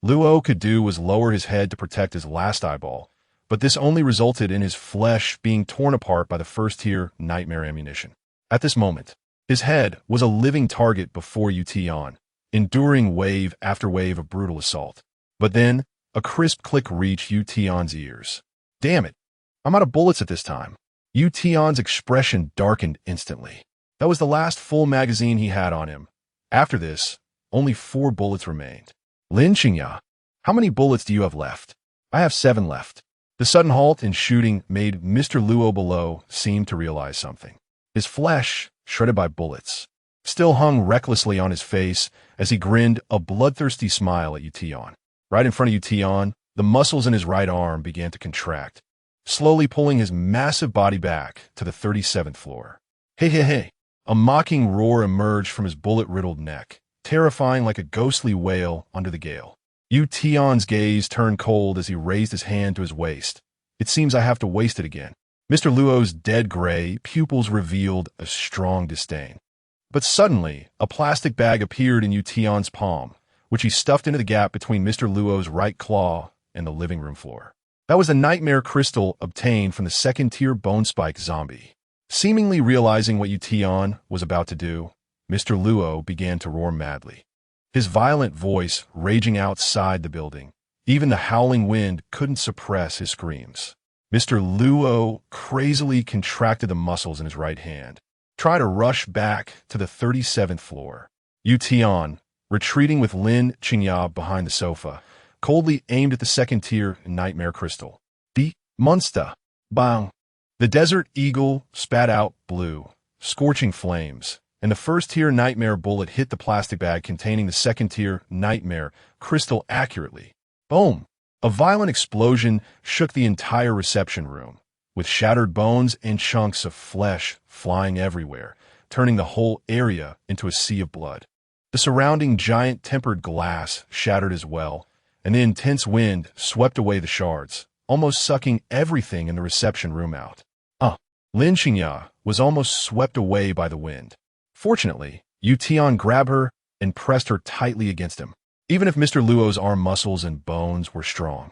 Luo could do was lower his head to protect his last eyeball, but this only resulted in his flesh being torn apart by the first-tier nightmare ammunition. At this moment, His head was a living target before Tian, enduring wave after wave of brutal assault. But then, a crisp click reached Tian's ears. Damn it! I'm out of bullets at this time. Tian's expression darkened instantly. That was the last full magazine he had on him. After this, only 4 bullets remained. Lin Qingya, how many bullets do you have left? I have 7 left. The sudden halt in shooting made Mr. Luo below seem to realize something. His flesh, shredded by bullets, still hung recklessly on his face as he grinned a bloodthirsty smile at Tian. Right in front of Tian, the muscles in his right arm began to contract, slowly pulling his massive body back to the 37th floor. Hey, hey, hey! A mocking roar emerged from his bullet-riddled neck, terrifying like a ghostly wail under the gale. Tian's gaze turned cold as he raised his hand to his waist. It seems I have to waste it again. Mr. Luo's dead gray pupils revealed a strong disdain. But suddenly, a plastic bag appeared in Tian's palm, which he stuffed into the gap between Mr. Luo's right claw and the living room floor. That was the nightmare crystal obtained from the second-tier bone spike zombie. Seemingly realizing what Tian was about to do, Mr. Luo began to roar madly. His violent voice raging outside the building. Even the howling wind couldn't suppress his screams. Mr. Luo crazily contracted the muscles in his right hand, trying to rush back to the 37th floor. Tian, retreating with Lin Qingya behind the sofa, coldly aimed at the second-tier nightmare crystal. The monster! Bang! The desert eagle spat out blue, scorching flames, and the first-tier nightmare bullet hit the plastic bag containing the second-tier nightmare crystal accurately. Boom! A violent explosion shook the entire reception room, with shattered bones and chunks of flesh flying everywhere, turning the whole area into a sea of blood. The surrounding giant tempered glass shattered as well, and the intense wind swept away the shards, almost sucking everything in the reception room out. Lin Qingya was almost swept away by the wind. Fortunately, Tian grabbed her and pressed her tightly against him. Even if Mr. Luo's arm muscles and bones were strong,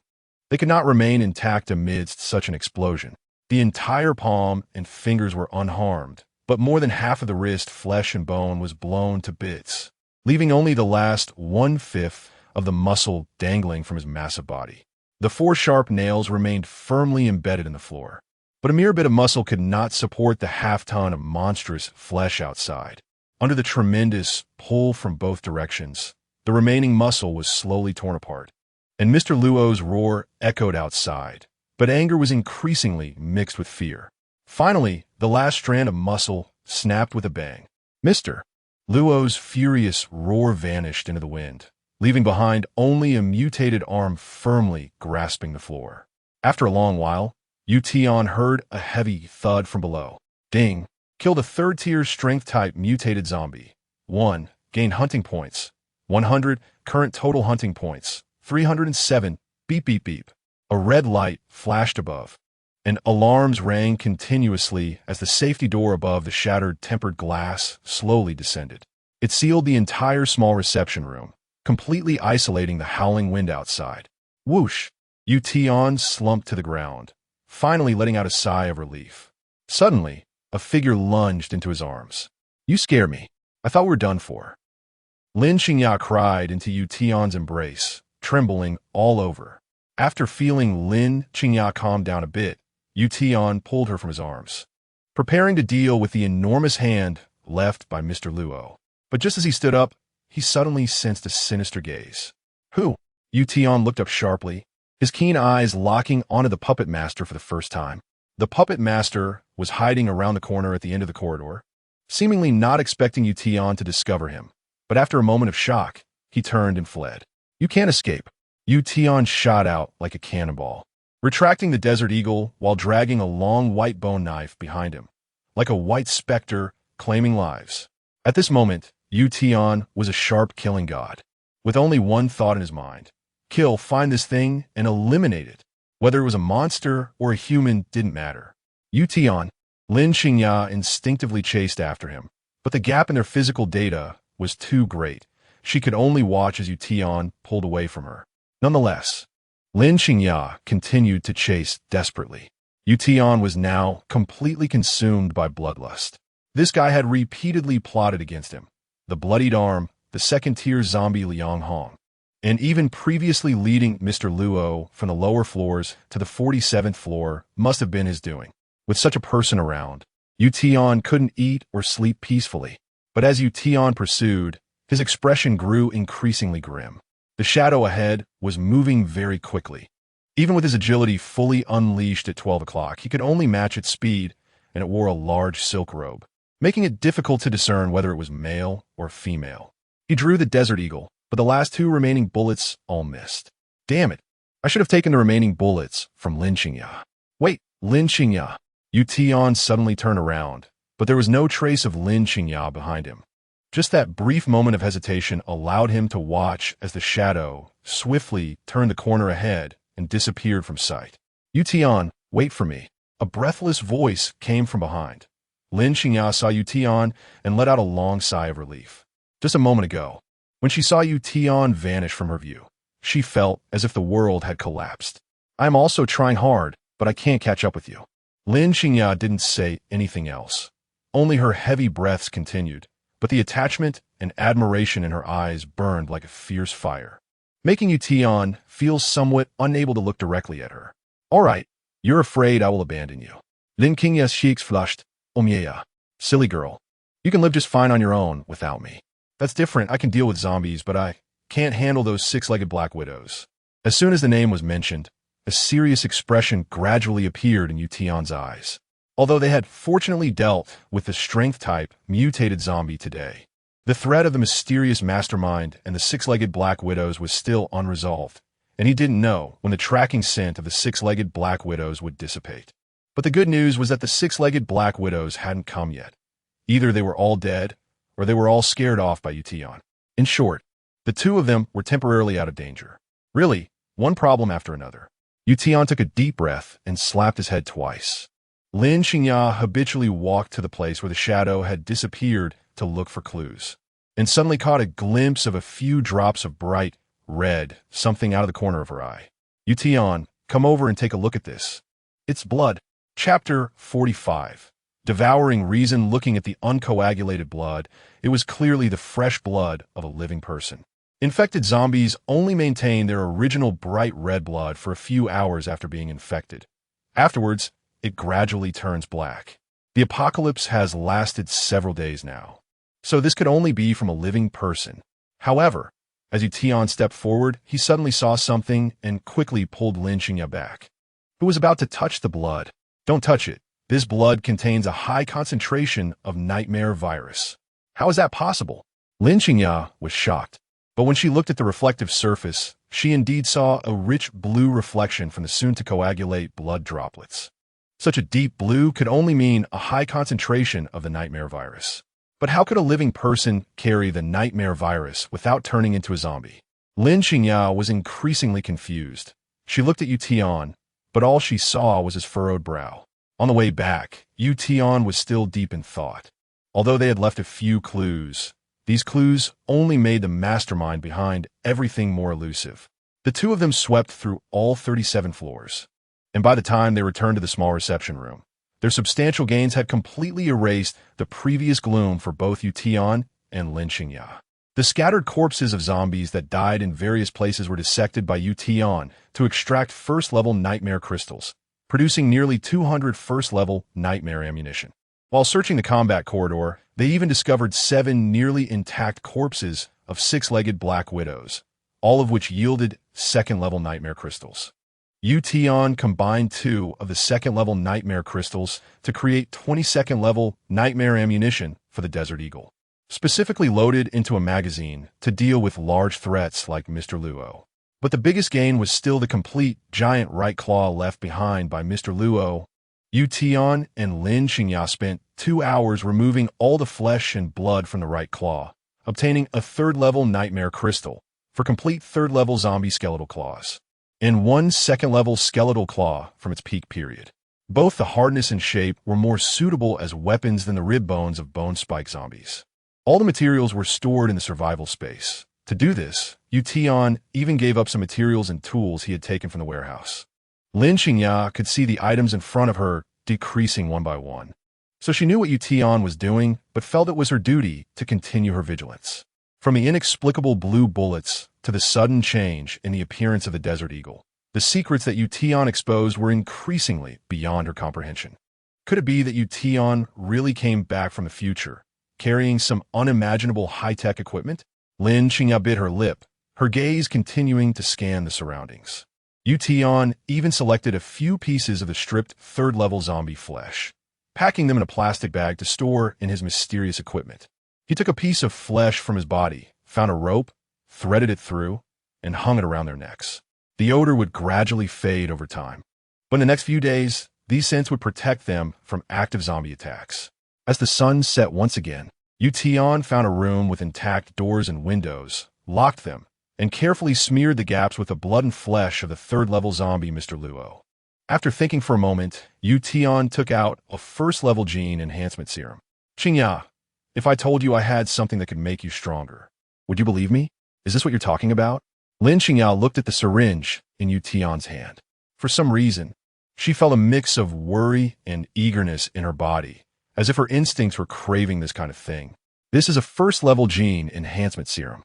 they could not remain intact amidst such an explosion. The entire palm and fingers were unharmed, but more than half of the wrist, flesh and bone was blown to bits, leaving only the last 1/5 of the muscle dangling from his massive body. The 4 sharp nails remained firmly embedded in the floor, but a mere bit of muscle could not support the half-ton of monstrous flesh outside. Under the tremendous pull from both directions, the remaining muscle was slowly torn apart, and Mr. Luo's roar echoed outside, but anger was increasingly mixed with fear. Finally, the last strand of muscle snapped with a bang. Mr. Luo's furious roar vanished into the wind, leaving behind only a mutated arm firmly grasping the floor. After a long while, Tian heard a heavy thud from below. Ding! Killed a 3rd-tier strength-type mutated zombie. 1. Gained hunting points. 100. Current total hunting points. 307. Beep beep beep. A red light flashed above, and alarms rang continuously as the safety door above the shattered tempered glass slowly descended. It sealed the entire small reception room, completely isolating the howling wind outside. Whoosh! Tian slumped to the ground, finally letting out a sigh of relief. Suddenly, a figure lunged into his arms. You scare me. I thought we were done for. Lin Qingya cried into Tian's embrace, trembling all over. After feeling Lin Qingya calm down a bit, Tian pulled her from his arms, preparing to deal with the enormous hand left by Mr. Luo. But just as he stood up, he suddenly sensed a sinister gaze. Who? Tian looked up sharply, his keen eyes locking onto the puppet master for the first time. The puppet master was hiding around the corner at the end of the corridor, seemingly not expecting Tian to discover him. But after a moment of shock, he turned and fled. You can't escape. Tian shot out like a cannonball, retracting the desert eagle while dragging a long white bone knife behind him, like a white specter claiming lives. At this moment, Tian was a sharp killing god, with only one thought in his mind. Kill, find this thing, and eliminate it. Whether it was a monster or a human didn't matter. Tian, Lin Qingya instinctively chased after him, but the gap in their physical data was too great. She could only watch as Tian pulled away from her. Nonetheless, Lin Qingya continued to chase desperately. Tian was now completely consumed by bloodlust. This guy had repeatedly plotted against him. The bloodied arm, the second-tier zombie Liang Hong, and even previously leading Mr. Luo from the lower floors to the 47th floor must have been his doing. With such a person around, Tian couldn't eat or sleep peacefully. But as Tian pursued, his expression grew increasingly grim. The shadow ahead was moving very quickly. Even with his agility fully unleashed at 12 o'clock, he could only match its speed, and it wore a large silk robe, making it difficult to discern whether it was male or female. He drew the Desert Eagle, but the last 2 remaining bullets all missed. Damn it. I should have taken the remaining bullets from Lin Qingya. Wait, Lin Qingya. Tian suddenly turned around, but there was no trace of Lin Qingya behind him. Just that brief moment of hesitation allowed him to watch as the shadow swiftly turned the corner ahead and disappeared from sight. Tian, wait for me. A breathless voice came from behind. Lin Qingya saw Tian and let out a long sigh of relief. Just a moment ago, when she saw Tian vanish from her view, she felt as if the world had collapsed. I'm also trying hard, but I can't catch up with you. Lin Qingya didn't say anything else. Only her heavy breaths continued, but the attachment and admiration in her eyes burned like a fierce fire, making Tian feel somewhat unable to look directly at her. All right, you're afraid I will abandon you. Lin Qingya's cheeks flushed. Yeah. Silly girl. You can live just fine on your own without me. That's different. I can deal with zombies, but I can't handle those 6-legged black widows. As soon as the name was mentioned, a serious expression gradually appeared in Tian's eyes. Although they had fortunately dealt with the strength-type, mutated zombie today, the threat of the mysterious mastermind and the 6-legged black widows was still unresolved, and he didn't know when the tracking scent of the 6-legged black widows would dissipate. But the good news was that the 6-legged black widows hadn't come yet. Either they were all dead, or they were all scared off by Tian. In short, the 2 of them were temporarily out of danger. Really, one problem after another. Tian took a deep breath and slapped his head twice. Lin Qingya habitually walked to the place where the shadow had disappeared to look for clues, and suddenly caught a glimpse of a few drops of bright red something out of the corner of her eye. Tian, come over and take a look at this. It's blood. Chapter 45. Devouring reason. Looking at the uncoagulated blood, it was clearly the fresh blood of a living person. Infected zombies only maintain their original bright red blood for a few hours after being infected. Afterwards, it gradually turns black. The apocalypse has lasted several days now, so this could only be from a living person. However, as Tian stepped forward, he suddenly saw something and quickly pulled Lin Qingya back, who was about to touch the blood. Don't touch it. This blood contains a high concentration of nightmare virus. How is that possible? Lin Qingya was shocked. But when she looked at the reflective surface, she indeed saw a rich blue reflection from the soon-to-coagulate blood droplets. Such a deep blue could only mean a high concentration of the nightmare virus. But how could a living person carry the nightmare virus without turning into a zombie? Lin Qingya was increasingly confused. She looked at Tian, but all she saw was his furrowed brow. On the way back, Tian was still deep in thought. Although they had left a few clues, these clues only made the mastermind behind everything more elusive. The 2 of them swept through all 37 floors, and by the time they returned to the small reception room, their substantial gains had completely erased the previous gloom for both Tian and Lin Qingya. The scattered corpses of zombies that died in various places were dissected by Tian to extract first-level nightmare crystals, producing nearly 200 first-level nightmare ammunition. While searching the combat corridor, they even discovered 7 nearly intact corpses of 6-legged black widows, all of which yielded second-level nightmare crystals. Tian combined 2 of the second-level nightmare crystals to create 22nd-level nightmare ammunition for the Desert Eagle, specifically loaded into a magazine to deal with large threats like Mr. Luo. But the biggest gain was still the complete giant right claw left behind by Mr. Luo. Tian and Lin Qingya spent 2 hours removing all the flesh and blood from the right claw, obtaining a 3rd-level nightmare crystal for complete 3rd-level zombie skeletal claws, and 1 2nd-level skeletal claw from its peak period. Both the hardness and shape were more suitable as weapons than the rib bones of bone spike zombies. All the materials were stored in the survival space. To do this, Tian even gave up some materials and tools he had taken from the warehouse. Lin Qingya could see the items in front of her decreasing one by one. So she knew what Tian was doing, but felt it was her duty to continue her vigilance. From the inexplicable blue bullets to the sudden change in the appearance of the desert eagle, the secrets that Tian exposed were increasingly beyond her comprehension. Could it be that Tian really came back from the future, carrying some unimaginable high-tech equipment? Lin Qingya bit her lip, her gaze continuing to scan the surroundings. Tian even selected a few pieces of the stripped third-level zombie flesh, packing them in a plastic bag to store in his mysterious equipment. He took a piece of flesh from his body, found a rope, threaded it through, and hung it around their necks. The odor would gradually fade over time, but in the next few days, these scents would protect them from active zombie attacks. As the sun set once again, Tian found a room with intact doors and windows, locked them, and carefully smeared the gaps with the blood and flesh of the third-level zombie Mr. Luo. After thinking for a moment, Tian took out a first-level gene enhancement serum. Qingya, if I told you I had something that could make you stronger, would you believe me? Is this what you're talking about? Lin Qingya looked at the syringe in Tian's hand. For some reason, she felt a mix of worry and eagerness in her body, as if her instincts were craving this kind of thing. This is a first-level gene enhancement serum.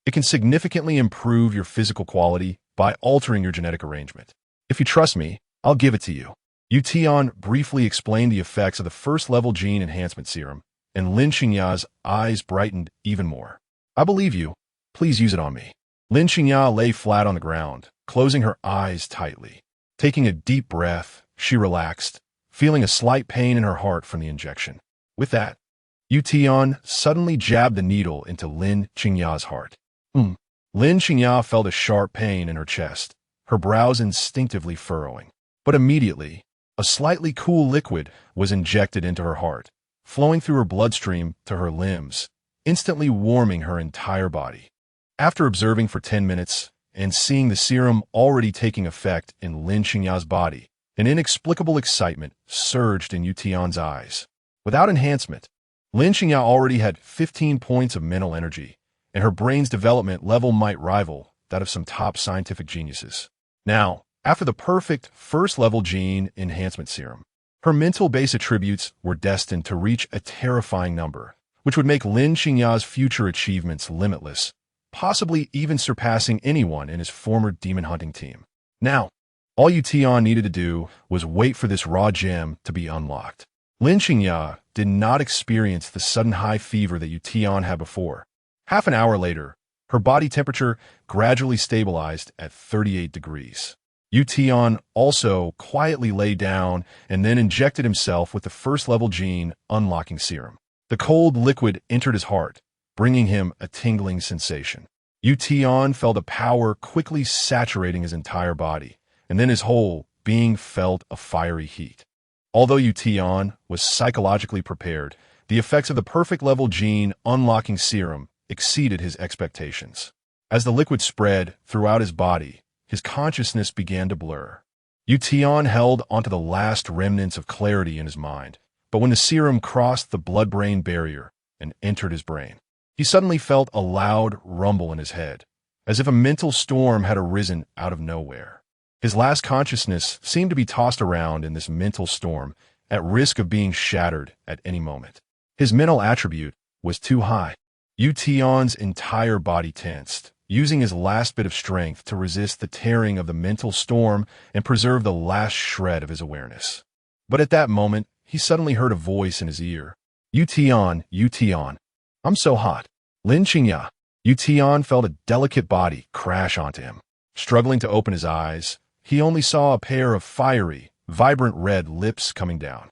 It can significantly improve your physical quality by altering your genetic arrangement. If you trust me, I'll give it to you. Tian briefly explained the effects of the first-level gene enhancement serum, and Lin Qingya's eyes brightened even more. I believe you. Please use it on me. Lin Qingya lay flat on the ground, closing her eyes tightly. Taking a deep breath, she relaxed, feeling a slight pain in her heart from the injection. With that, Tian suddenly jabbed the needle into Lin Qingya's heart. Lin Qingya felt a sharp pain in her chest, her brows instinctively furrowing. But immediately, a slightly cool liquid was injected into her heart, flowing through her bloodstream to her limbs, instantly warming her entire body. After observing for 10 minutes and seeing the serum already taking effect in Lin Qingya's body, an inexplicable excitement surged in Tian's eyes. Without enhancement, Lin Qingya already had 15 points of mental energy, and her brain's development level might rival that of some top scientific geniuses. Now, after the perfect first-level gene enhancement serum, her mental base attributes were destined to reach a terrifying number, which would make Lin Qingya's future achievements limitless, possibly even surpassing anyone in his former demon hunting team. Now, all Tian needed to do was wait for this raw gem to be unlocked. Lin Qingya did not experience the sudden high fever that Tian had before. Half an hour later, her body temperature gradually stabilized at 38 degrees. Tian also quietly lay down and then injected himself with the first-level gene unlocking serum. The cold liquid entered his heart, bringing him a tingling sensation. Tian felt a power quickly saturating his entire body, and then his whole being felt a fiery heat. Although Tian was psychologically prepared, the effects of the perfect-level gene unlocking serum exceeded his expectations. As the liquid spread throughout his body, his consciousness began to blur. Tian held onto the last remnants of clarity in his mind, but when the serum crossed the blood-brain barrier and entered his brain, he suddenly felt a loud rumble in his head, as if a mental storm had arisen out of nowhere. His last consciousness seemed to be tossed around in this mental storm, at risk of being shattered at any moment. His mental attribute was too high. Tian's entire body tensed, using his last bit of strength to resist the tearing of the mental storm and preserve the last shred of his awareness. But at that moment, he suddenly heard a voice in his ear. Tian, I'm so hot. Lin Qingya. Tian felt a delicate body crash onto him. Struggling to open his eyes, he only saw a pair of fiery, vibrant red lips coming down.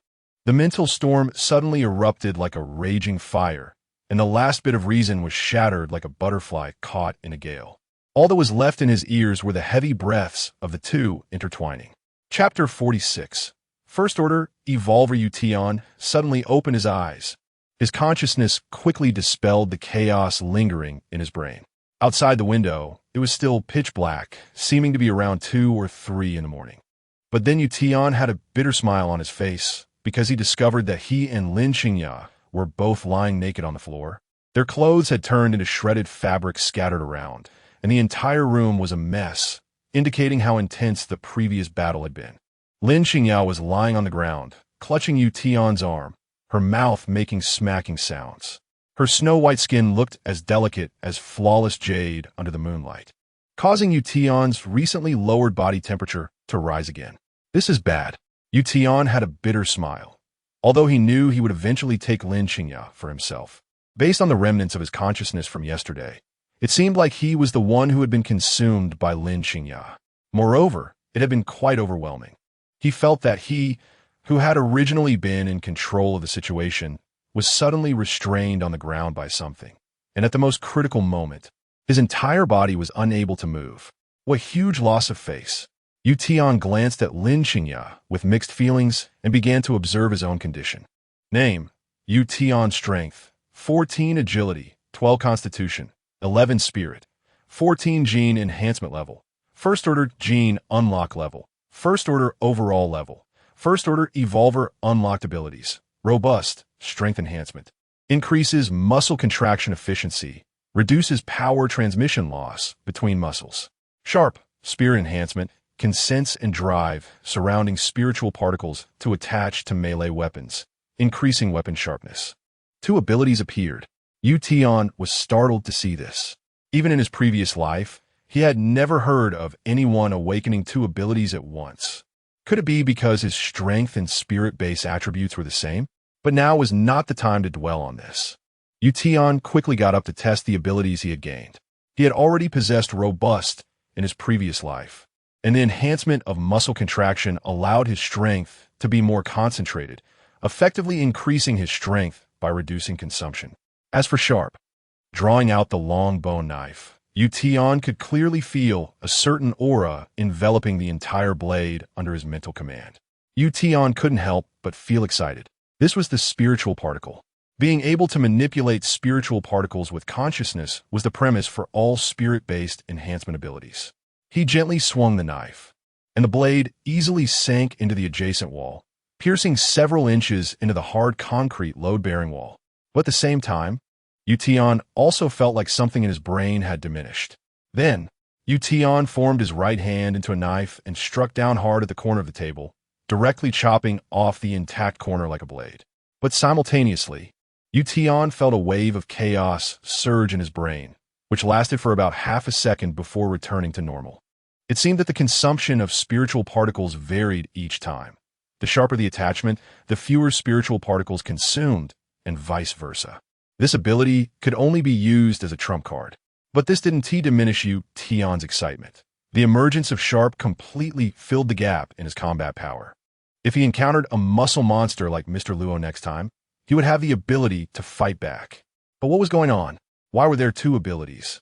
The mental storm suddenly erupted like a raging fire, and the last bit of reason was shattered like a butterfly caught in a gale. All that was left in his ears were the heavy breaths of the two intertwining. Chapter 46. First Order Evolver Tian suddenly opened his eyes. His consciousness quickly dispelled the chaos lingering in his brain. Outside the window, it was still pitch black, seeming to be around 2 or 3 in the morning. But then Tian had a bitter smile on his face because he discovered that he and Lin Qingya were both lying naked on the floor. Their clothes had turned into shredded fabric scattered around, and the entire room was a mess, indicating how intense the previous battle had been. Lin Qingya was lying on the ground, clutching Tian's arm, her mouth making smacking sounds. Her snow-white skin looked as delicate as flawless jade under the moonlight, causing Tian's recently lowered body temperature to rise again. This is bad. Tian had a bitter smile, although he knew he would eventually take Lin Qingya for himself. Based on the remnants of his consciousness from yesterday, it seemed like he was the one who had been consumed by Lin Qingya. Moreover, it had been quite overwhelming. He felt that he, who had originally been in control of the situation, was suddenly restrained on the ground by something, and at the most critical moment, his entire body was unable to move. What huge loss of face! Tian glanced at Lin Qingya with mixed feelings and began to observe his own condition. Name: Tian Strength, 14 Agility, 12 Constitution, 11 Spirit, 14 Gene Enhancement Level, First Order Gene Unlock Level, First Order Overall Level, First Order Evolver Unlocked Abilities, Robust, Strength Enhancement, increases muscle contraction efficiency, reduces power transmission loss between muscles. Sharp, Spirit Enhancement, can sense and drive surrounding spiritual particles to attach to melee weapons, increasing weapon sharpness. 2 abilities appeared. Tian was startled to see this. Even in his previous life, he had never heard of anyone awakening 2 abilities at once. Could it be because his strength and spirit-based attributes were the same? But now was not the time to dwell on this. Tian quickly got up to test the abilities he had gained. He had already possessed Robust in his previous life, and the enhancement of muscle contraction allowed his strength to be more concentrated, effectively increasing his strength by reducing consumption. As for Sharp, drawing out the long bone knife, Tian could clearly feel a certain aura enveloping the entire blade under his mental command. Tian couldn't help but feel excited. This was the spiritual particle. Being able to manipulate spiritual particles with consciousness was the premise for all spirit-based enhancement abilities. He gently swung the knife, and the blade easily sank into the adjacent wall, piercing several inches into the hard concrete load-bearing wall. But at the same time, Tian also felt like something in his brain had diminished. Then, Tian formed his right hand into a knife and struck down hard at the corner of the table, directly chopping off the intact corner like a blade. But simultaneously, Tian felt a wave of chaos surge in his brain, which lasted for about half a second before returning to normal. It seemed that the consumption of spiritual particles varied each time. The sharper the attachment, the fewer spiritual particles consumed, and vice versa. This ability could only be used as a trump card. But this didn't diminish Tian's excitement. The emergence of Sharp completely filled the gap in his combat power. If he encountered a muscle monster like Mr. Luo next time, he would have the ability to fight back. But what was going on? Why were there 2 abilities?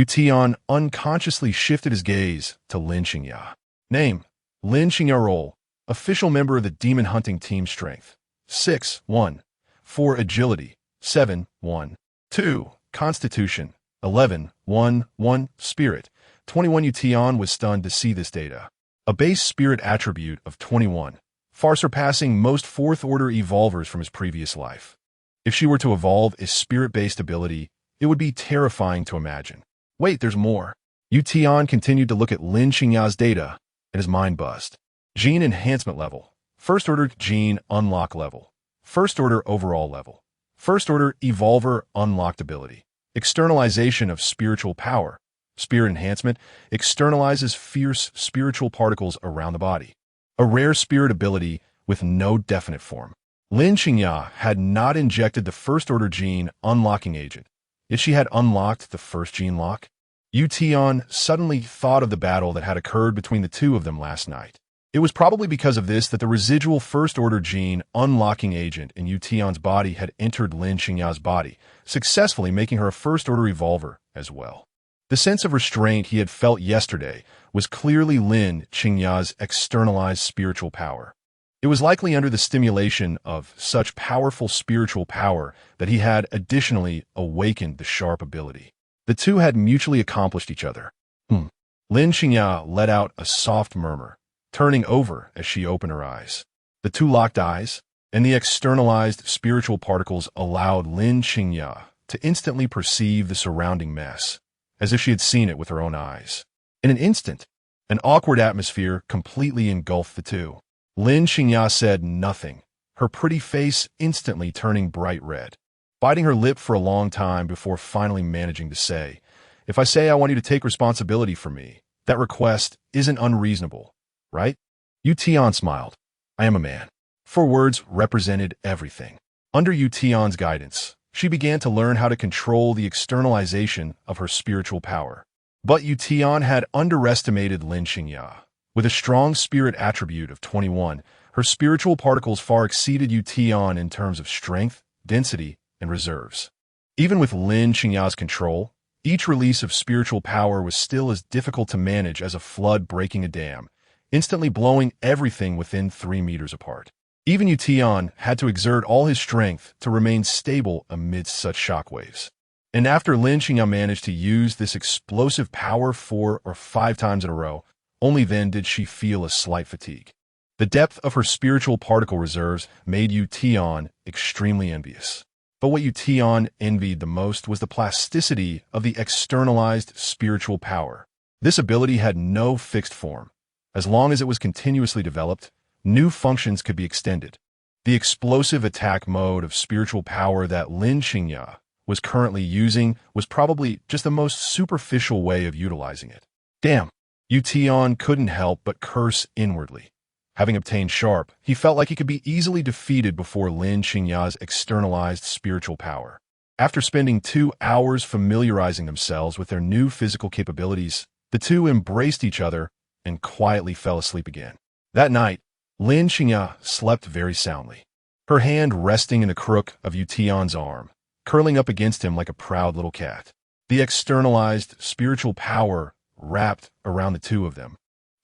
Tian unconsciously shifted his gaze to Lin Qingya. Name: Lin Qingya. Role: official member of the Demon Hunting Team. Strength: 6, 1. 4 Agility: 7, 1. 2 Constitution: 11, 1, 1. Spirit: 21. Tian was stunned to see this data. A base spirit attribute of 21, far surpassing most 4th Order evolvers from his previous life. If she were to evolve a spirit-based ability, it would be terrifying to imagine. Wait, there's more. Tian continued to look at Lin Qingya's data, and his mind buzzed. Gene Enhancement Level, First Order Gene Unlock Level, First Order Overall Level, First Order Evolver Unlocked Ability, Externalization of Spiritual Power, Spirit Enhancement, externalizes fierce spiritual particles around the body. A rare spirit ability with no definite form. Lin Qingya had not injected the First Order Gene Unlocking Agent, yet she had unlocked the first gene lock. Tian suddenly thought of the battle that had occurred between the 2 of them last night. It was probably because of this that the residual First Order Gene Unlocking Agent in Tian's body had entered Lin Qingya's body, successfully making her a First Order Evolver as well. The sense of restraint he had felt yesterday was clearly Lin Qingya's externalized spiritual power. It was likely under the stimulation of such powerful spiritual power that he had additionally awakened the Sharp ability. The 2 had mutually accomplished each other. Lin Qingya let out a soft murmur, turning over as she opened her eyes. The 2 locked eyes, and the externalized spiritual particles allowed Lin Qingya to instantly perceive the surrounding mess, as if she had seen it with her own eyes. In an instant, an awkward atmosphere completely engulfed the 2. Lin Qingya said nothing, her pretty face instantly turning bright red, biting her lip for a long time before finally managing to say, "If I say I want you to take responsibility for me, that request isn't unreasonable, right?" Tian smiled. "I am a man." Four words represented everything. Under Tian's guidance, she began to learn how to control the externalization of her spiritual power. But Tian had underestimated Lin Xingya. With a strong spirit attribute of 21, her spiritual particles far exceeded Tian in terms of strength, density, and reserves. Even with Lin Xingya's control, each release of spiritual power was still as difficult to manage as a flood breaking a dam, instantly blowing everything within 3 meters apart. Even Tian had to exert all his strength to remain stable amidst such shockwaves. And after Lin Xingya managed to use this explosive power 4 or 5 times in a row, only then did she feel a slight fatigue. The depth of her spiritual particle reserves made Tian extremely envious. But what Tian envied the most was the plasticity of the externalized spiritual power. This ability had no fixed form. As long as it was continuously developed, new functions could be extended. The explosive attack mode of spiritual power that Lin Xingya was currently using was probably just the most superficial way of utilizing it. Damn, Tian couldn't help but curse inwardly. Having obtained Sharp, he felt like he could be easily defeated before Lin Xingya's externalized spiritual power. After spending 2 hours familiarizing themselves with their new physical capabilities, the two embraced each other and quietly fell asleep again. That night, Lin Xingya slept very soundly, her hand resting in the crook of Tian's arm, curling up against him like a proud little cat. The externalized spiritual power wrapped around the two of them,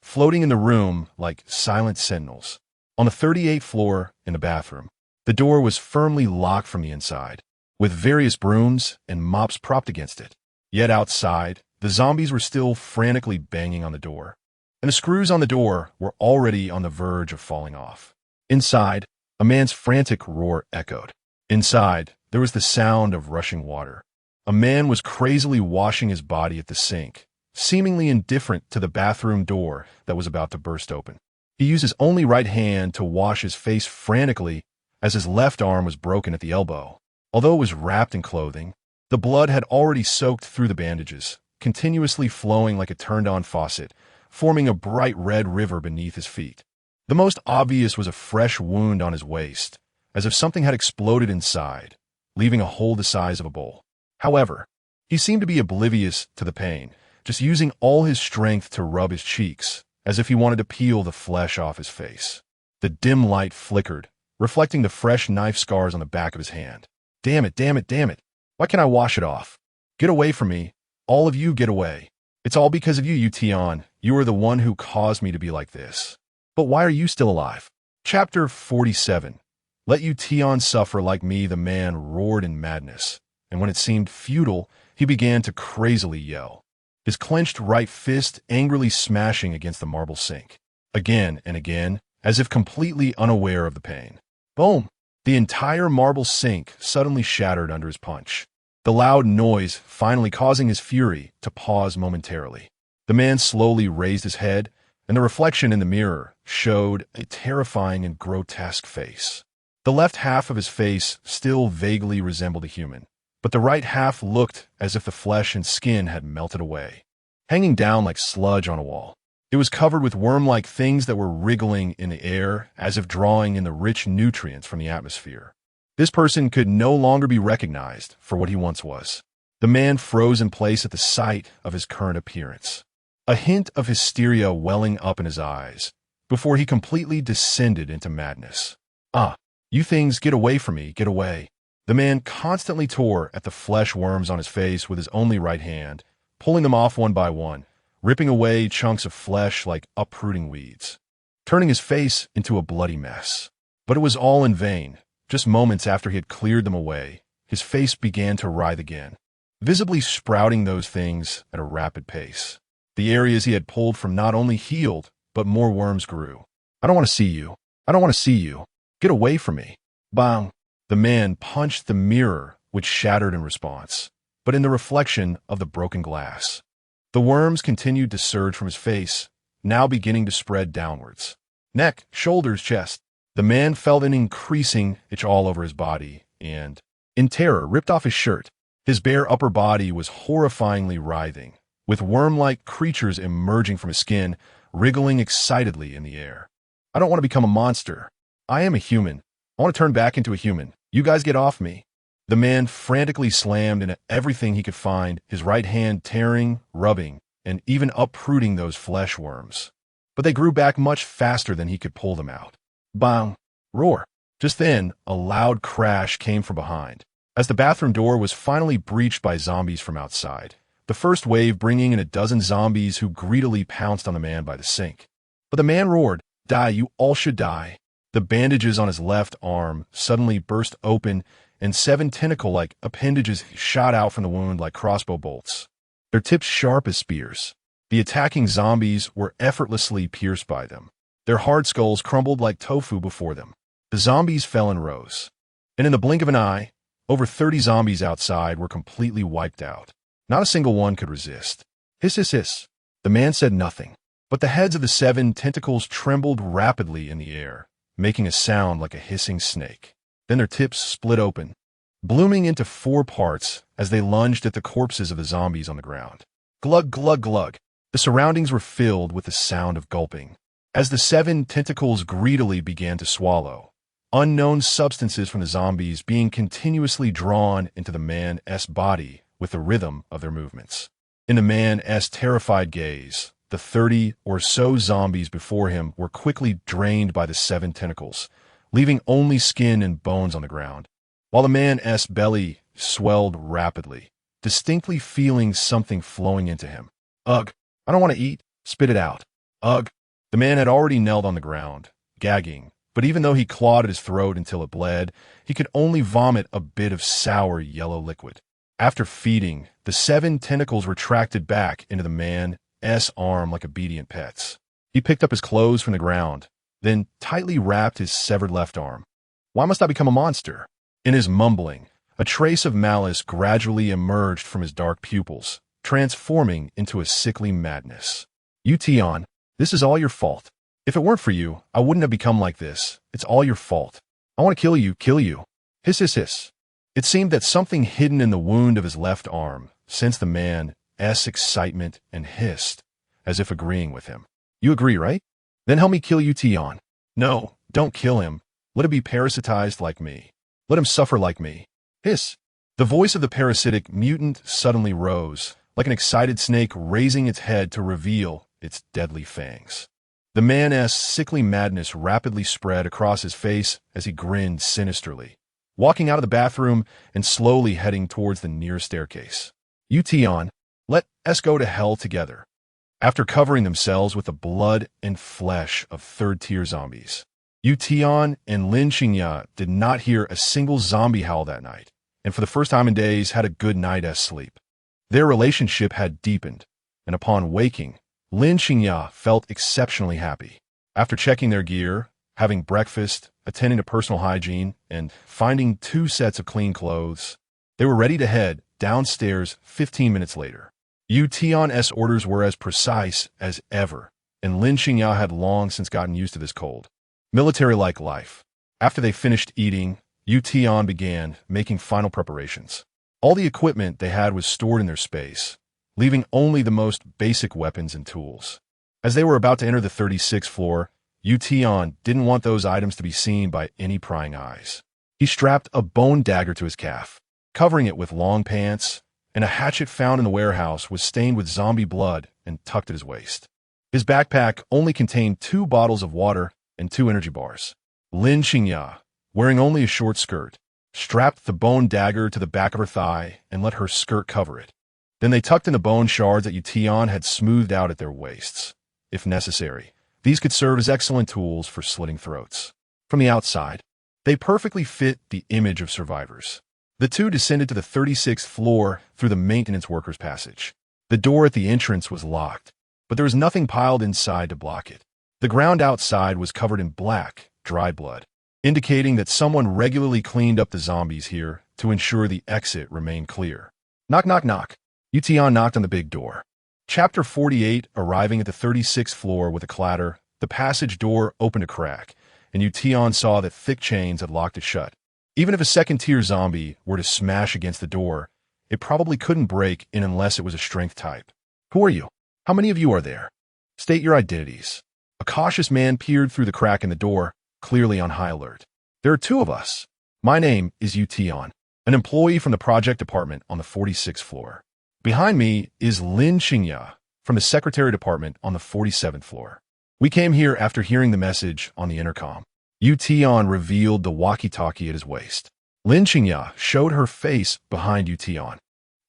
floating in the room like silent sentinels. On the 38th floor, in the bathroom, the door was firmly locked from the inside, with various brooms and mops propped against it. Yet outside, the zombies were still frantically banging on the door, and the screws on the door were already on the verge of falling off. Inside, a man's frantic roar echoed. Inside, there was the sound of rushing water. A man was crazily washing his body at the sink, seemingly indifferent to the bathroom door that was about to burst open. He used his only right hand to wash his face frantically as his left arm was broken at the elbow. Although it was wrapped in clothing, the blood had already soaked through the bandages, continuously flowing like a turned-on faucet, forming a bright red river beneath his feet. The most obvious was a fresh wound on his waist, as if something had exploded inside, leaving a hole the size of a bowl. However, he seemed to be oblivious to the pain, just using all his strength to rub his cheeks, as if he wanted to peel the flesh off his face. The dim light flickered, reflecting the fresh knife scars on the back of his hand. Damn it, damn it, damn it. Why can't I wash it off? Get away from me. All of you get away. It's all because of you, Tian. You are the one who caused me to be like this. But why are you still alive? Chapter 47. Let Tian suffer like me, the man roared in madness, and when it seemed futile, he began to crazily yell, his clenched right fist angrily smashing against the marble sink. Again and again, as if completely unaware of the pain. Boom! The entire marble sink suddenly shattered under his punch, the loud noise finally causing his fury to pause momentarily. The man slowly raised his head, and the reflection in the mirror showed a terrifying and grotesque face. The left half of his face still vaguely resembled a human, but the right half looked as if the flesh and skin had melted away, hanging down like sludge on a wall. It was covered with worm-like things that were wriggling in the air as if drawing in the rich nutrients from the atmosphere. This person could no longer be recognized for what he once was. The man froze in place at the sight of his current appearance, a hint of hysteria welling up in his eyes, before he completely descended into madness. "Ah, you things, get away from me, get away." The man constantly tore at the flesh worms on his face with his only right hand, pulling them off one by one, ripping away chunks of flesh like uprooting weeds, turning his face into a bloody mess. But it was all in vain. Just moments after he had cleared them away, his face began to writhe again, visibly sprouting those things at a rapid pace. The areas he had pulled from not only healed, but more worms grew. "I don't want to see you. I don't want to see you. Get away from me." Bang! The man punched the mirror, which shattered in response, but in the reflection of the broken glass. The worms continued to surge from his face, now beginning to spread downwards. Neck, shoulders, chest. The man felt an increasing itch all over his body and, in terror, ripped off his shirt. His bare upper body was horrifyingly writhing, with worm-like creatures emerging from his skin, wriggling excitedly in the air. I don't want to become a monster. I am a human. I want to turn back into a human. You guys get off me. The man frantically slammed into everything he could find, his right hand tearing, rubbing, and even uprooting those flesh worms. But they grew back much faster than he could pull them out. Bang! Roar! Just then, a loud crash came from behind, as the bathroom door was finally breached by zombies from outside, the first wave bringing in a dozen zombies who greedily pounced on the man by the sink. But the man roared, "Die, you all should die." The bandages on his left arm suddenly burst open, and 7 tentacle-like appendages shot out from the wound like crossbow bolts, their tips sharp as spears. The attacking zombies were effortlessly pierced by them. Their hard skulls crumbled like tofu before them. The zombies fell in rows, and in the blink of an eye, over 30 zombies outside were completely wiped out. Not a single one could resist. Hiss, hiss, hiss. The man said nothing, but the heads of the 7 tentacles trembled rapidly in the air, making a sound like a hissing snake. Then their tips split open, blooming into 4 parts as they lunged at the corpses of the zombies on the ground. Glug, glug, glug. The surroundings were filled with the sound of gulping, as the 7 tentacles greedily began to swallow unknown substances from the zombies, being continuously drawn into the man's body with the rhythm of their movements. In the man's terrified gaze, the 30 or so zombies before him were quickly drained by the 7 tentacles, leaving only skin and bones on the ground, while the man's belly swelled rapidly, distinctly feeling something flowing into him. Ugh, I don't want to eat. Spit it out. Ugh. The man had already knelt on the ground, gagging, but even though he clawed at his throat until it bled, he could only vomit a bit of sour yellow liquid. After feeding, the 7 tentacles retracted back into the man's arm like obedient pets. He picked up his clothes from the ground, then tightly wrapped his severed left arm. Why must I become a monster? In his mumbling, a trace of malice gradually emerged from his dark pupils, transforming into a sickly madness. You, Tian, this is all your fault. If it weren't for you, I wouldn't have become like this. It's all your fault. I want to kill you, kill you. Hiss, hiss, hiss. It seemed that something hidden in the wound of his left arm sensed the man's excitement and hissed, as if agreeing with him. You agree, right? Then help me kill you, Tian. No, don't kill him. Let him be parasitized like me. Let him suffer like me. Hiss. The voice of the parasitic mutant suddenly rose, like an excited snake raising its head to reveal its deadly fangs. The man's sickly madness rapidly spread across his face as he grinned sinisterly, walking out of the bathroom and slowly heading towards the nearest staircase. You, Tian, let us go to hell together. After covering themselves with the blood and flesh of third-tier zombies, Yu Tian and Lin Xingya did not hear a single zombie howl that night, and for the first time in days had a good night's sleep. Their relationship had deepened, and upon waking, Lin Xingya felt exceptionally happy. After checking their gear, having breakfast, attending to personal hygiene, and finding 2 sets of clean clothes, they were ready to head downstairs 15 minutes later. Yu Tian's orders were as precise as ever, and Lin Xingya had long since gotten used to this cold, military-like life. After they finished eating, Yu Tian began making final preparations. All the equipment they had was stored in their space, leaving only the most basic weapons and tools. As they were about to enter the 36th floor, Yu Tian didn't want those items to be seen by any prying eyes. He strapped a bone dagger to his calf, covering it with long pants, and a hatchet found in the warehouse was stained with zombie blood and tucked at his waist. His backpack only contained 2 bottles of water and 2 energy bars. Lin Xingya, wearing only a short skirt, strapped the bone dagger to the back of her thigh and let her skirt cover it. Then they tucked in the bone shards that Yu Tian had smoothed out at their waists. If necessary, these could serve as excellent tools for slitting throats. From the outside, they perfectly fit the image of survivors. The 2 descended to the 36th floor through the maintenance workers' passage. The door at the entrance was locked, but there was nothing piled inside to block it. The ground outside was covered in black, dry blood, indicating that someone regularly cleaned up the zombies here to ensure the exit remained clear. Knock, knock, knock. Yu Tian knocked on the big door. Chapter 48, arriving at the 36th floor with a clatter, the passage door opened a crack, and Tian saw that thick chains had locked it shut. Even if a second-tier zombie were to smash against the door, it probably couldn't break in unless it was a strength type. Who are you? How many of you are there? State your identities. A cautious man peered through the crack in the door, clearly on high alert. There are two of us. My name is Tian, an employee from the project department on the 46th floor. Behind me is Qingya from the secretary department on the 47th floor. We came here after hearing the message on the intercom. Tian revealed the walkie-talkie at his waist. Qingya showed her face behind Tian.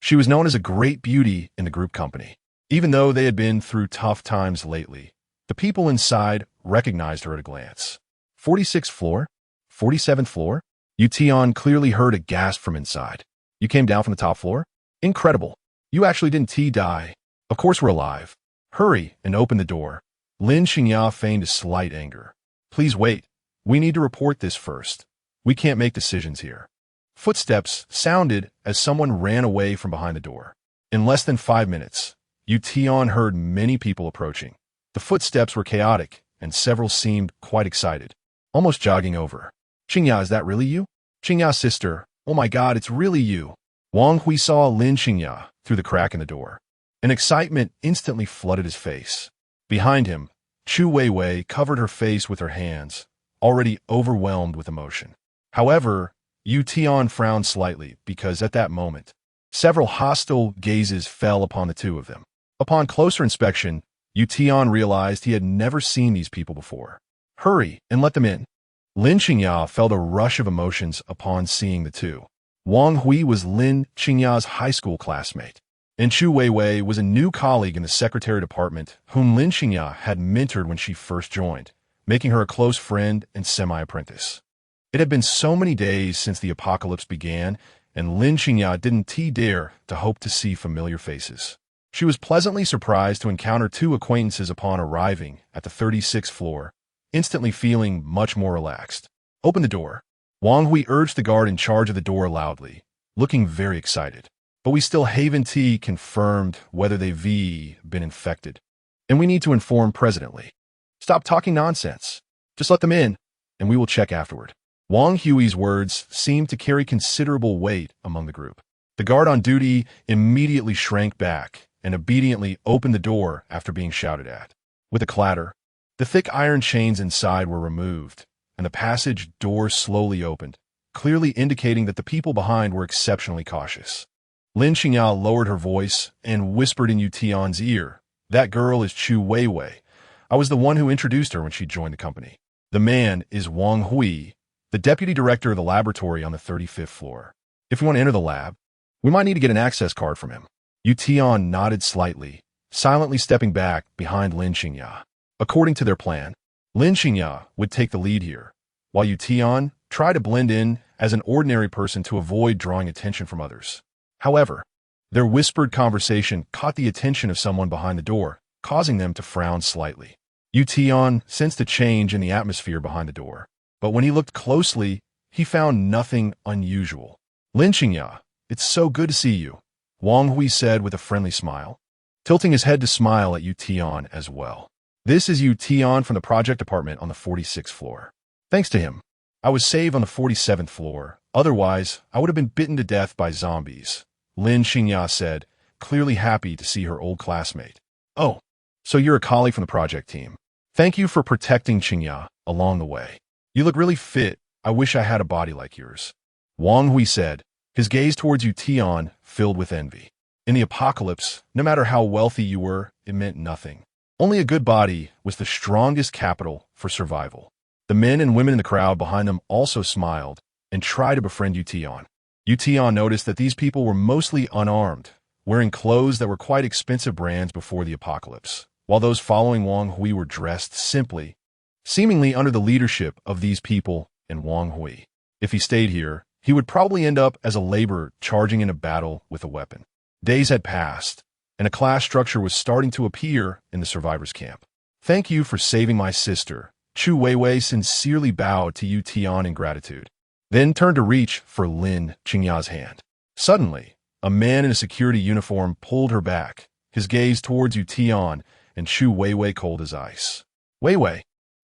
She was known as a great beauty in the group company. Even though they had been through tough times lately, the people inside recognized her at a glance. 46th floor? 47th floor? Tian clearly heard a gasp from inside. You came down from the top floor? Incredible. You actually didn't die. Of course we're alive. Hurry and open the door. Qingya feigned a slight anger. Please wait. We need to report this first. We can't make decisions here. Footsteps sounded as someone ran away from behind the door. In less than 5 minutes, Tian heard many people approaching. The footsteps were chaotic, and several seemed quite excited, almost jogging over. Qingya, is that really you? Qingya's sister. Oh my god, it's really you. Wang Hui saw Qingya through the crack in the door. An excitement instantly flooded his face. Behind him, Chu Weiwei covered her face with her hands, already overwhelmed with emotion. However, Tian frowned slightly because at that moment, several hostile gazes fell upon the two of them. Upon closer inspection, Tian realized he had never seen these people before. Hurry and let them in. Qingya felt a rush of emotions upon seeing the two. Wang Hui was Qingya's high school classmate, and Chu Weiwei was a new colleague in the secretary department whom Qingya had mentored when she first joined, making her a close friend and semi-apprentice. It had been so many days since the apocalypse began, and Qingya didn't dare to hope to see familiar faces. She was pleasantly surprised to encounter two acquaintances upon arriving at the 36th floor, instantly feeling much more relaxed. Open the door. Wang Hui urged the guard in charge of the door loudly, looking very excited. But we still haven't confirmed whether they've been infected, and we need to inform President Li. Stop talking nonsense. Just let them in, and we will check afterward. Wang Hui's words seemed to carry considerable weight among the group. The guard on duty immediately shrank back and obediently opened the door after being shouted at. With a clatter, the thick iron chains inside were removed, and the passage door slowly opened, clearly indicating that the people behind were exceptionally cautious. Qingya lowered her voice and whispered in Tian's ear, "That girl is Chu Weiwei. I was the one who introduced her when she joined the company. The man is Wang Hui, the deputy director of the laboratory on the 35th floor. If we want to enter the lab, we might need to get an access card from him." Tian nodded slightly, silently stepping back behind Qingya. According to their plan, Qingya would take the lead here, while Tian tried to blend in as an ordinary person to avoid drawing attention from others. However, their whispered conversation caught the attention of someone behind the door, causing them to frown slightly. Tian sensed a change in the atmosphere behind the door, but when he looked closely, he found nothing unusual. "Qingya, it's so good to see you," Wang Hui said with a friendly smile, tilting his head to smile at Tian as well. "This is Tian from the project department on the 46th floor. Thanks to him, I was saved on the 47th floor. Otherwise, I would have been bitten to death by zombies," Qingya said, clearly happy to see her old classmate. "Oh, so you're a colleague from the project team. Thank you for protecting Qingya along the way. You look really fit. I wish I had a body like yours," Wang Hui said, his gaze towards Tian filled with envy. In the apocalypse, no matter how wealthy you were, it meant nothing. Only a good body was the strongest capital for survival. The men and women in the crowd behind them also smiled and tried to befriend Tian. Tian noticed that these people were mostly unarmed, wearing clothes that were quite expensive brands before the apocalypse, while those following Wang Hui were dressed simply, seemingly under the leadership of these people and Wang Hui. If he stayed here, he would probably end up as a laborer charging in a battle with a weapon. Days had passed, and a class structure was starting to appear in the survivors' camp. "Thank you for saving my sister," Chu Weiwei sincerely bowed to Tian in gratitude, then turned to reach for Qingya's hand. Suddenly, a man in a security uniform pulled her back, his gaze towards Tian, and Chu Weiwei cold as ice. "Weiwei,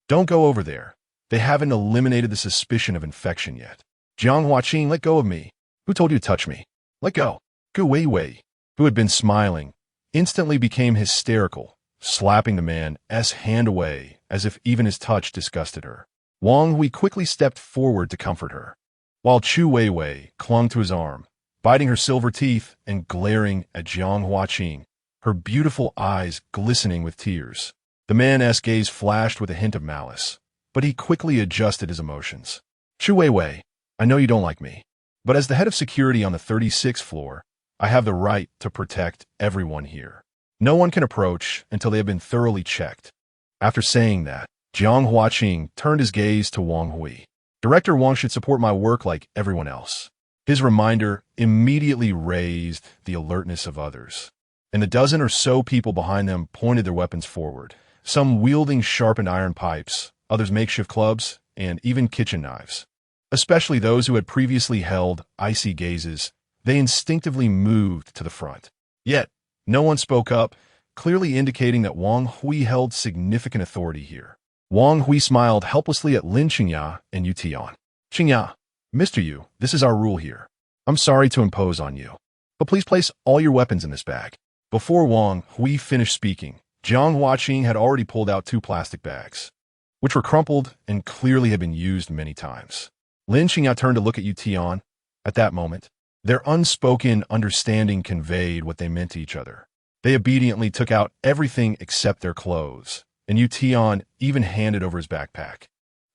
don't go over there. They haven't eliminated the suspicion of infection yet. Jiang Huaqing, let go of me. Who told you to touch me? Let go. Gu Weiwei, who had been smiling, instantly became hysterical, slapping the man's hand away as if even his touch disgusted her. Wang Hui quickly stepped forward to comfort her, while Chu Weiwei clung to his arm, biting her silver teeth and glaring at Jiang Huaqing, her beautiful eyes glistening with tears. The man's gaze flashed with a hint of malice, but he quickly adjusted his emotions. Chu Weiwei, I know you don't like me, but as the head of security on the 36th floor, I have the right to protect everyone here. No one can approach until they have been thoroughly checked. After saying that, Jiang Huaqing turned his gaze to Wang Hui. Director Wang should support my work like everyone else. His reminder immediately raised the alertness of others, and the dozen or so people behind them pointed their weapons forward, some wielding sharpened iron pipes, others makeshift clubs, and even kitchen knives. Especially those who had previously held icy gazes, they instinctively moved to the front. Yet, no one spoke up, clearly indicating that Wang Hui held significant authority here. Wang Hui smiled helplessly at Lin Qingya and Yu Tian. Qingya, Mr. Yu, this is our rule here. I'm sorry to impose on you, but please place all your weapons in this bag. Before Wang Hui finished speaking, Jiang Huaqing had already pulled out 2 plastic bags, which were crumpled and clearly had been used many times. Lin Qingya turned to look at Yu Tian. At that moment, their unspoken understanding conveyed what they meant to each other. They obediently took out everything except their clothes, and Yu Tian even handed over his backpack.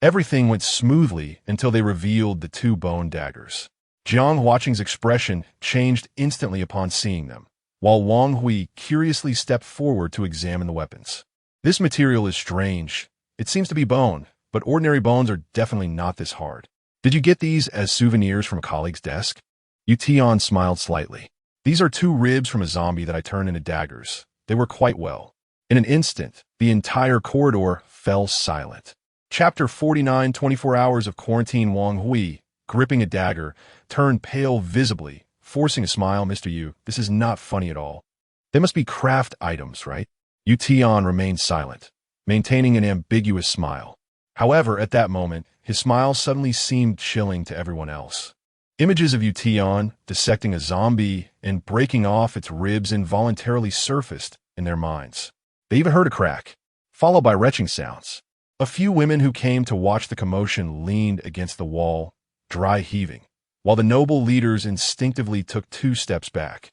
Everything went smoothly until they revealed the 2 bone daggers. Jiang Huaqing's expression changed instantly upon seeing them, while Wang Hui curiously stepped forward to examine the weapons. This material is strange. It seems to be bone, but ordinary bones are definitely not this hard. Did you get these as souvenirs from a colleague's desk? Yu Tian smiled slightly. These are 2 ribs from a zombie that I turned into daggers. They work quite well. In an instant, the entire corridor fell silent. Chapter 49, 24 Hours of Quarantine. Wang Hui, gripping a dagger, turned pale visibly, forcing a smile. Mr. Yu, this is not funny at all. They must be craft items, right? Yu Tian remained silent, maintaining an ambiguous smile. However, at that moment, his smile suddenly seemed chilling to everyone else. Images of Yu Tian dissecting a zombie and breaking off its ribs involuntarily surfaced in their minds. They even heard a crack, followed by retching sounds. A few women who came to watch the commotion leaned against the wall, dry heaving, while the noble leaders instinctively took 2 steps back,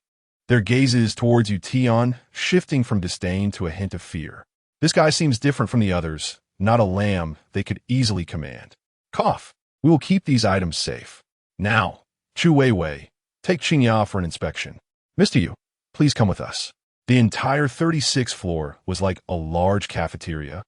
their gazes towards Yu Tian shifting from disdain to a hint of fear. This guy seems different from the others, not a lamb they could easily command. Cough. We will keep these items safe. Now, Chu Weiwei, take Qingya for an inspection. Mr. Yu, please come with us. The entire 36th floor was like a large cafeteria,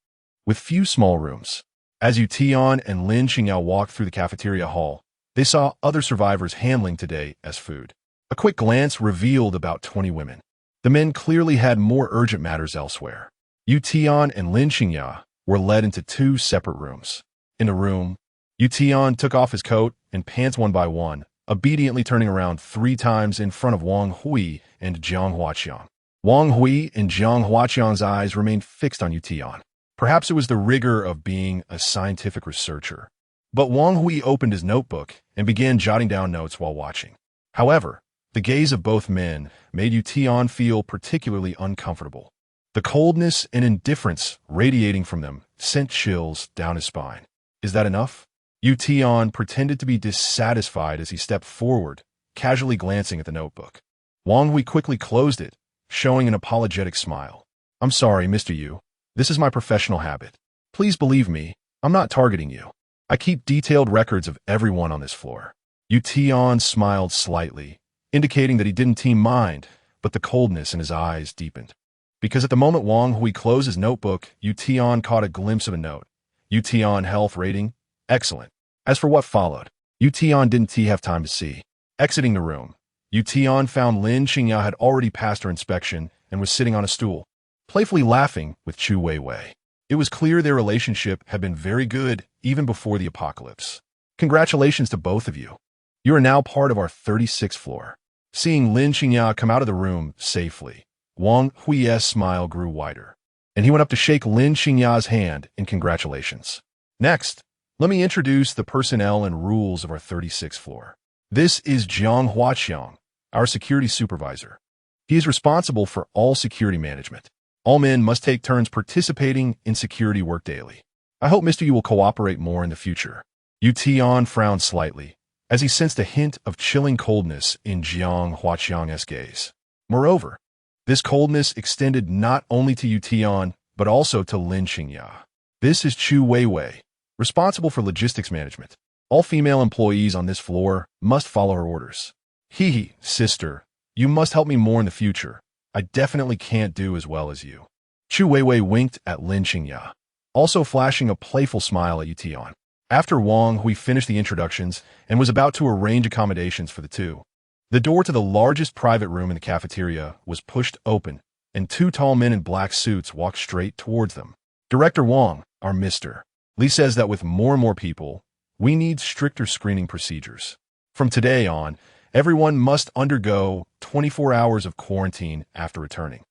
with few small rooms. As Yu Tian and Lin Qingya walked through the cafeteria hall, they saw other survivors handling today as food. A quick glance revealed about 20 women. The men clearly had more urgent matters elsewhere. Yu Tian and Lin Qingya were led into 2 separate rooms. In the room, Yu Tian took off his coat and pants one by one, obediently turning around 3 times in front of Wang Hui and Jiang Huaqing. Wang Hui and Jiang Huaqing's eyes remained fixed on Yu Tian. Perhaps it was the rigor of being a scientific researcher. But Wang Hui opened his notebook and began jotting down notes while watching. However, the gaze of both men made Yu Tian feel particularly uncomfortable. The coldness and indifference radiating from them sent chills down his spine. Is that enough? Yu Tian pretended to be dissatisfied as he stepped forward, casually glancing at the notebook. Wang Hui quickly closed it, showing an apologetic smile. I'm sorry, Mr. Yu. This is my professional habit. Please believe me, I'm not targeting you. I keep detailed records of everyone on this floor. Yu Tian smiled slightly, indicating that he didn't mind, but the coldness in his eyes deepened. Because at the moment Wang Hui closed his notebook, Yu Tian caught a glimpse of a note. Yu Tian health rating, excellent. As for what followed, Yu Tian didn't have time to see. Exiting the room, Yu Tian found Lin Qingya had already passed her inspection and was sitting on a stool, playfully laughing with Chu Weiwei. It was clear their relationship had been very good even before the apocalypse. Congratulations to both of you. You are now part of our 36th floor. Seeing Lin Qingya come out of the room safely, Wang Hui's smile grew wider, and he went up to shake Lin Qingya's hand in congratulations. Next, Let me introduce the personnel and rules of our 36th floor. This is Jiang Huaqiang, our security supervisor. He is responsible for all security management. All men must take turns participating in security work daily. I hope Mr. Yu will cooperate more in the future. Tian frowned slightly, as he sensed a hint of chilling coldness in Jiang Huaqiang's gaze. Moreover, this coldness extended not only to Tian, but also to Lin Qingya. This is Chu Weiwei, responsible for logistics management. All female employees on this floor must follow her orders. Hee, sister, you must help me more in the future. I definitely can't do as well as you. Chu Weiwei winked at Lin Qingya, also flashing a playful smile at Tian. After Wang Hui finished the introductions and was about to arrange accommodations for the two, the door to the largest private room in the cafeteria was pushed open, and two tall men in black suits walked straight towards them. Director Wang, our Mr. Li says that with more and more people, we need stricter screening procedures. From today on, everyone must undergo 24 hours of quarantine after returning,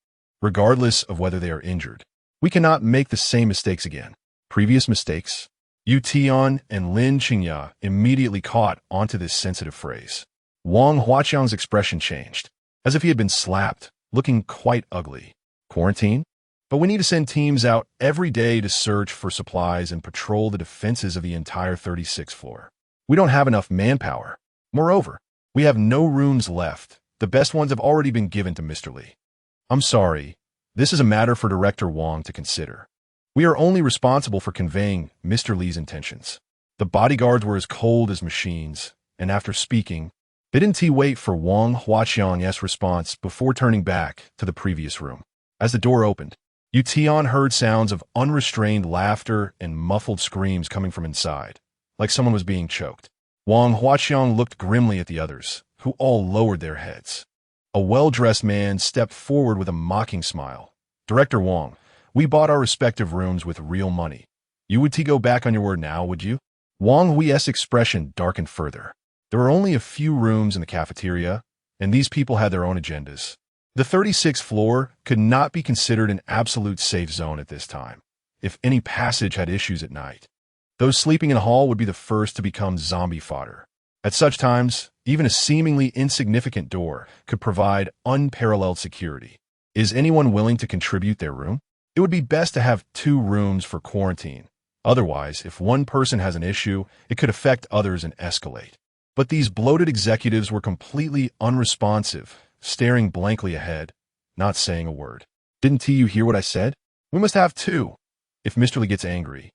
regardless of whether they are injured. We cannot make the same mistakes again. Previous mistakes? Tian and Lin Qingya immediately caught onto this sensitive phrase. Wang Huaqiang's expression changed, as if he had been slapped, looking quite ugly. Quarantine? But we need to send teams out every day to search for supplies and patrol the defenses of the entire 36th floor. We don't have enough manpower. Moreover, we have no rooms left. The best ones have already been given to Mr. Li. I'm sorry. This is a matter for Director Wang to consider. We are only responsible for conveying Mr. Li's intentions. The bodyguards were as cold as machines, and after speaking, they didn't wait for Wang Huaqiang's response before turning back to the previous room. As the door opened, Tian heard sounds of unrestrained laughter and muffled screams coming from inside, like someone was being choked. Wang Huaqiang looked grimly at the others, who all lowered their heads. A well-dressed man stepped forward with a mocking smile. Director Wang, we bought our respective rooms with real money. You would go back on your word now, would you? Wang Hui's expression darkened further. There were only a few rooms in the cafeteria, and these people had their own agendas. The 36th floor could not be considered an absolute safe zone at this time. If any passage had issues at night, those sleeping in the hall would be the first to become zombie fodder. At such times, even a seemingly insignificant door could provide unparalleled security. Is anyone willing to contribute their room? It would be best to have 2 rooms for quarantine. Otherwise, if one person has an issue, it could affect others and escalate. But these bloated executives were completely unresponsive, staring blankly ahead, not saying a word. Didn't you hear what I said? We must have 2. If Mr. Li gets angry,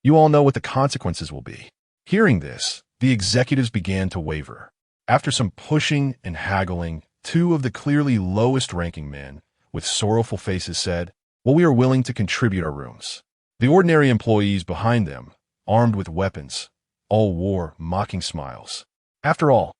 you all know what the consequences will be. Hearing this, the executives began to waver. After some pushing and haggling, 2 of the clearly lowest-ranking men, with sorrowful faces, said, well, we are willing to contribute our rooms. The ordinary employees behind them, armed with weapons, all wore mocking smiles. After all,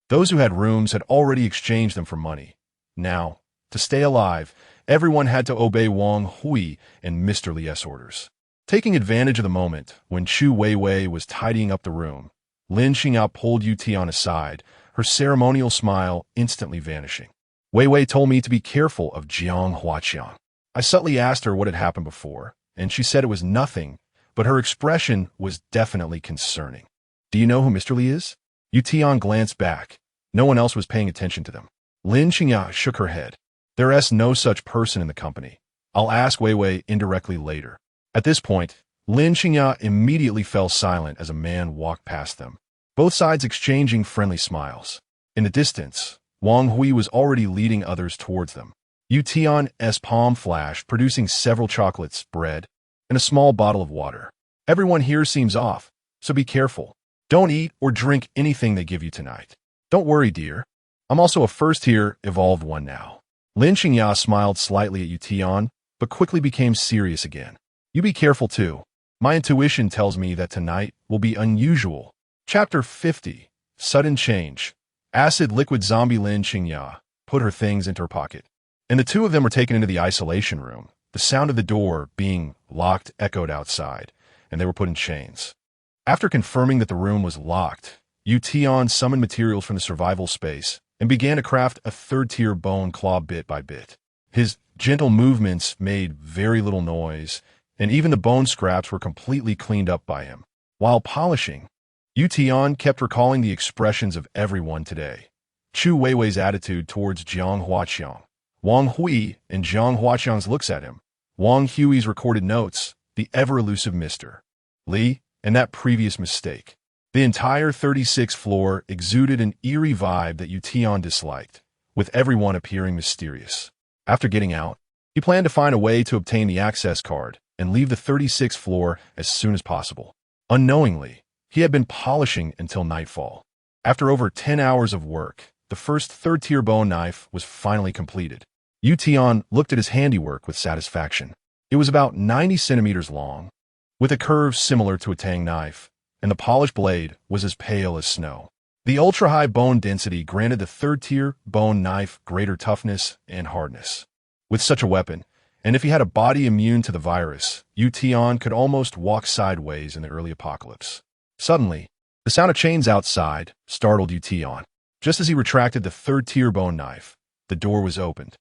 those who had rooms had already exchanged them for money. Now, to stay alive, everyone had to obey Wang Hui and Mr. Li's orders. Taking advantage of the moment when Chu Weiwei was tidying up the room, Lin Qingya pulled Tian aside, her ceremonial smile instantly vanishing. Weiwei told me to be careful of Jiang Huaqiang. I subtly asked her what had happened before, and she said it was nothing, but her expression was definitely concerning. Do you know who Mr. Li is? Tian glanced back. No one else was paying attention to them. Lin Qingya shook her head. There is no such person in the company. I'll ask Weiwei indirectly later. At this point, Lin Qingya immediately fell silent as a man walked past them, both sides exchanging friendly smiles. In the distance, Wang Hui was already leading others towards them. Tian's palm flashed, producing several chocolates, bread, and a small bottle of water. Everyone here seems off, so be careful. Don't eat or drink anything they give you tonight. Don't worry, dear. I'm also a first-tier evolved one now. Lin Qingya smiled slightly at Tian, but quickly became serious again. You be careful too. My intuition tells me that tonight will be unusual. Chapter 50. Sudden Change. Acid liquid zombie Lin Qingya put her things into her pocket, and the 2 of them were taken into the isolation room. The sound of the door being locked echoed outside, and they were put in chains. After confirming that the room was locked, Tian summoned materials from the survival space and began to craft a 3rd-tier bone claw bit by bit. His gentle movements made very little noise, and even the bone scraps were completely cleaned up by him. While polishing, Tian kept recalling the expressions of everyone today. Chu Weiwei's attitude towards Jiang Huaqiang, Wang Hui and Jiang Huaqiang's looks at him, Wang Hui's recorded notes, the ever-elusive Mr. Li, and that previous mistake. The entire 36th floor exuded an eerie vibe that Tian disliked, with everyone appearing mysterious. After getting out, he planned to find a way to obtain the access card and leave the 36th floor as soon as possible. Unknowingly, he had been polishing until nightfall. After over 10 hours of work, the first third-tier bone knife was finally completed. Tian looked at his handiwork with satisfaction. It was about 90 centimeters long, with a curve similar to a tang knife, and the polished blade was as pale as snow. The ultra-high bone density granted the third-tier bone knife greater toughness and hardness. With such a weapon, and if he had a body immune to the virus, Tian could almost walk sideways in the early apocalypse. Suddenly, the sound of chains outside startled Tian. Just as he retracted the third-tier bone knife, the door was opened,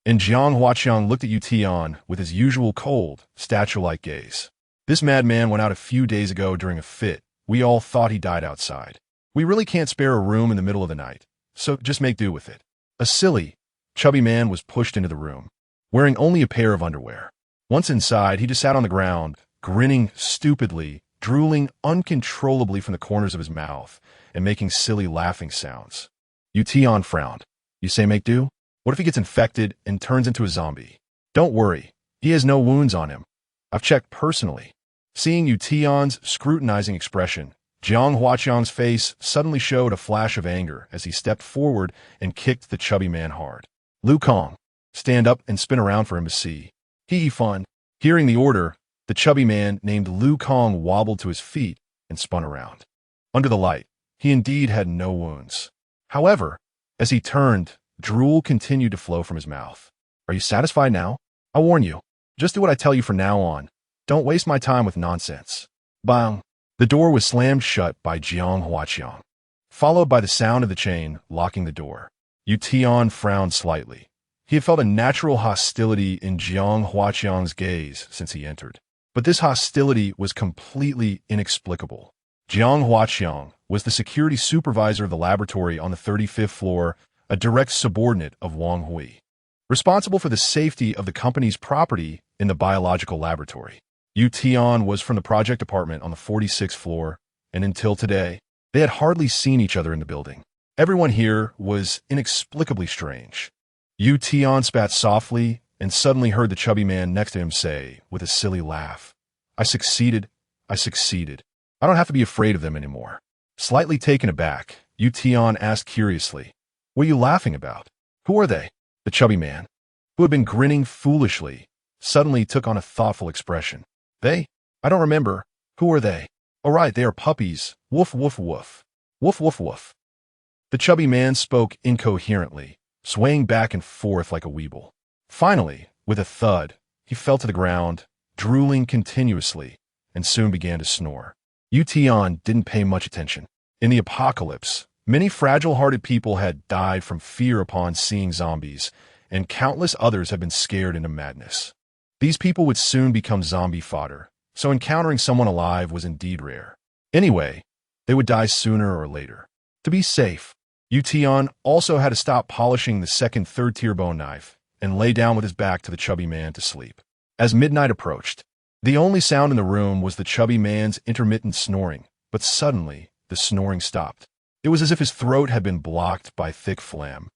and Jiang Huaqiang looked at Tian with his usual cold, statue-like gaze. This madman went out a few days ago during a fit. We all thought he died outside. We really can't spare a room in the middle of the night, so just make do with it. A silly, chubby man was pushed into the room, wearing only a pair of underwear. Once inside, he just sat on the ground, grinning stupidly, drooling uncontrollably from the corners of his mouth, and making silly laughing sounds. Tian frowned. You say make do? What if he gets infected and turns into a zombie? Don't worry, he has no wounds on him. I've checked personally. Seeing Tian's scrutinizing expression, Jiang Huaqiang's face suddenly showed a flash of anger as he stepped forward and kicked the chubby man hard. Lu Kong, stand up and spin around for him to see. Hee fun. Hearing the order, the chubby man named Lu Kong wobbled to his feet and spun around. Under the light, he indeed had no wounds. However, as he turned, drool continued to flow from his mouth. Are you satisfied now? I warn you, just do what I tell you from now on. Don't waste my time with nonsense. Bang! The door was slammed shut by Jiang Huaqiang, followed by the sound of the chain locking the door. Tian frowned slightly. He had felt a natural hostility in Jiang Huaqiang's gaze since he entered. But this hostility was completely inexplicable. Jiang Huaqiang was the security supervisor of the laboratory on the 35th floor, a direct subordinate of Wang Hui, responsible for the safety of the company's property in the biological laboratory. Tian was from the project department on the 46th floor, and until today, they had hardly seen each other in the building. Everyone here was inexplicably strange. Tian spat softly and suddenly heard the chubby man next to him say, with a silly laugh, I succeeded. I don't have to be afraid of them anymore. Slightly taken aback, Tian asked curiously, what are you laughing about? Who are they? The chubby man, who had been grinning foolishly, suddenly took on a thoughtful expression. They? I don't remember. Who are they? All right, they are puppies. Woof, woof, woof. Woof, woof, woof. The chubby man spoke incoherently, swaying back and forth like a weeble. Finally, with a thud, he fell to the ground, drooling continuously, and soon began to snore. Tian didn't pay much attention. In the apocalypse, many fragile-hearted people had died from fear upon seeing zombies, and countless others had been scared into madness. These people would soon become zombie fodder, so encountering someone alive was indeed rare. Anyway, they would die sooner or later. To be safe, Tian also had to stop polishing the second third-tier bone knife and lay down with his back to the chubby man to sleep. As midnight approached, the only sound in the room was the chubby man's intermittent snoring, but suddenly the snoring stopped. It was as if his throat had been blocked by thick phlegm,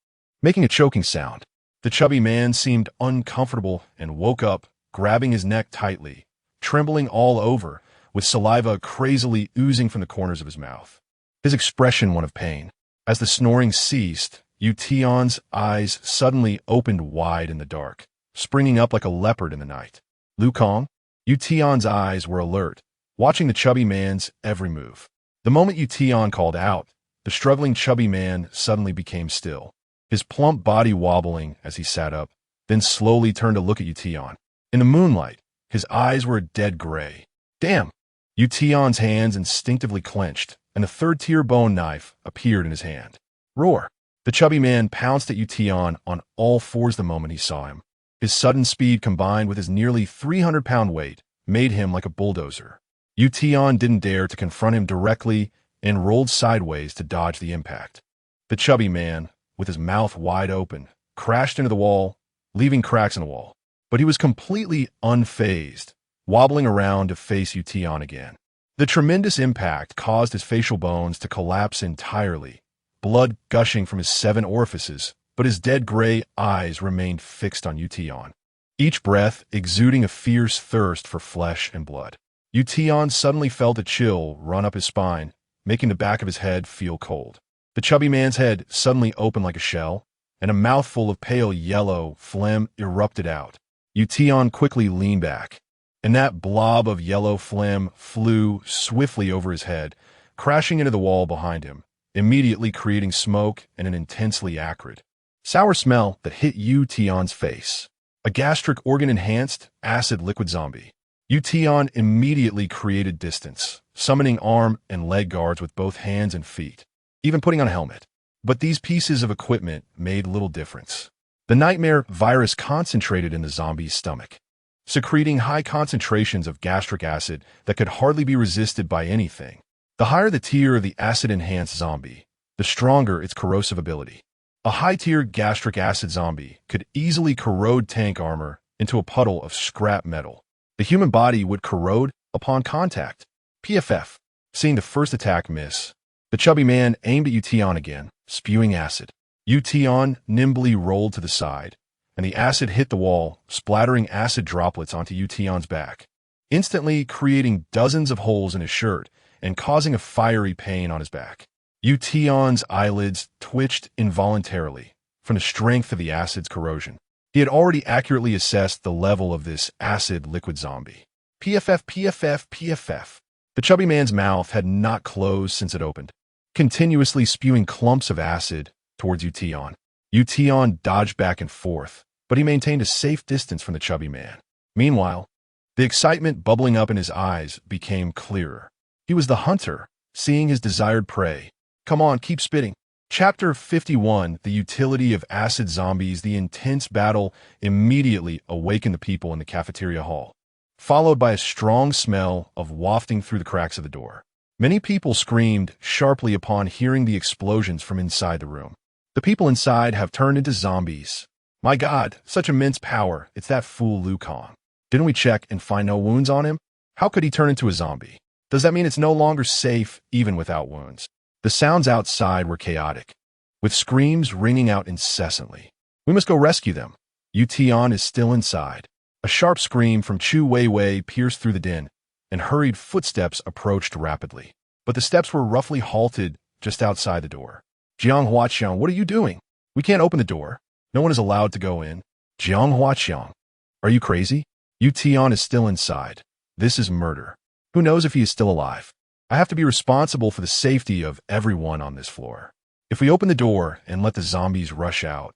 making a choking sound. The chubby man seemed uncomfortable and woke up, grabbing his neck tightly, trembling all over, with saliva crazily oozing from the corners of his mouth. His expression one of pain. As the snoring ceased, Tian's eyes suddenly opened wide in the dark, springing up like a leopard in the night. Lu Kong? Tian's eyes were alert, watching the chubby man's every move. The moment Tian called out, the struggling chubby man suddenly became still, his plump body wobbling as he sat up, then slowly turned to look at Tian. In the moonlight, his eyes were a dead gray. Damn! Tian's hands instinctively clenched, and the third-tier bone knife appeared in his hand. Roar! The chubby man pounced at Tian on all fours the moment he saw him. His sudden speed combined with his nearly 300-pound weight made him like a bulldozer. Yu Tian didn't dare to confront him directly and rolled sideways to dodge the impact. The chubby man, with his mouth wide open, crashed into the wall, leaving cracks in the wall. But he was completely unfazed, wobbling around to face Yu Tian again. The tremendous impact caused his facial bones to collapse entirely, blood gushing from his 7 orifices, but his dead gray eyes remained fixed on Yu Tian, each breath exuding a fierce thirst for flesh and blood. Yu Tian suddenly felt a chill run up his spine, making the back of his head feel cold. The chubby man's head suddenly opened like a shell, and a mouthful of pale yellow phlegm erupted out. Yu Tian quickly leaned back, and that blob of yellow phlegm flew swiftly over his head, crashing into the wall behind him, immediately creating smoke and an intensely acrid, sour smell that hit Yu Tian's face. A gastric organ-enhanced, acid liquid zombie. Yu Tian immediately created distance, summoning arm and leg guards with both hands and feet, even putting on a helmet. But these pieces of equipment made little difference. The nightmare virus concentrated in the zombie's stomach, secreting high concentrations of gastric acid that could hardly be resisted by anything. The higher the tier of the acid-enhanced zombie, the stronger its corrosive ability. A high-tier gastric acid zombie could easily corrode tank armor into a puddle of scrap metal. The human body would corrode upon contact. PFF. Seeing the first attack miss, the chubby man aimed at Yu Tian again, spewing acid. Yu Tian nimbly rolled to the side, and the acid hit the wall, splattering acid droplets onto Yu Tian's back, instantly creating dozens of holes in his shirt and causing a fiery pain on his back. Yu Tian's eyelids twitched involuntarily from the strength of the acid's corrosion. He had already accurately assessed the level of this acid liquid zombie. PFF. The chubby man's mouth had not closed since it opened, continuously spewing clumps of acid towards Yu Tian. Yu Tian dodged back and forth, but he maintained a safe distance from the chubby man. Meanwhile, the excitement bubbling up in his eyes became clearer. He was the hunter, seeing his desired prey. Come on, keep spitting. Chapter 51, The Utility of Acid Zombies. The intense battle immediately awakened the people in the cafeteria hall, followed by a strong smell of wafting through the cracks of the door. Many people screamed sharply upon hearing the explosions from inside the room. The people inside have turned into zombies. My God, such immense power. It's that fool Liu Kang. Didn't we check and find no wounds on him? How could he turn into a zombie? Does that mean it's no longer safe even without wounds? The sounds outside were chaotic, with screams ringing out incessantly. We must go rescue them. Yu Tian is still inside. A sharp scream from Chu Weiwei pierced through the din, and hurried footsteps approached rapidly. But the steps were roughly halted just outside the door. Jiang Huaqiang, what are you doing? We can't open the door. No one is allowed to go in. Jiang Huaqiang, are you crazy? Yu Tian is still inside. This is murder. Who knows if he is still alive? I have to be responsible for the safety of everyone on this floor. If we open the door and let the zombies rush out,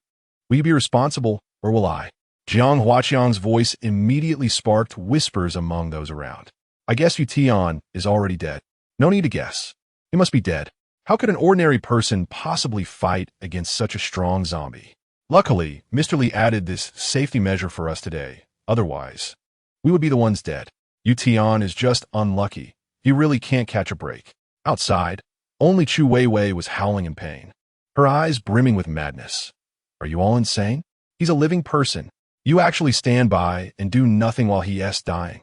will you be responsible, or will I? Jiang Huaqiang's voice immediately sparked whispers among those around. I guess Yu Tian is already dead. No need to guess. He must be dead. How could an ordinary person possibly fight against such a strong zombie? Luckily, Mr. Li added this safety measure for us today. Otherwise, we would be the ones dead. Yu Tian is just unlucky. He really can't catch a break. Outside, only Chu Weiwei was howling in pain, her eyes brimming with madness. Are you all insane? He's a living person. You actually stand by and do nothing while he is dying.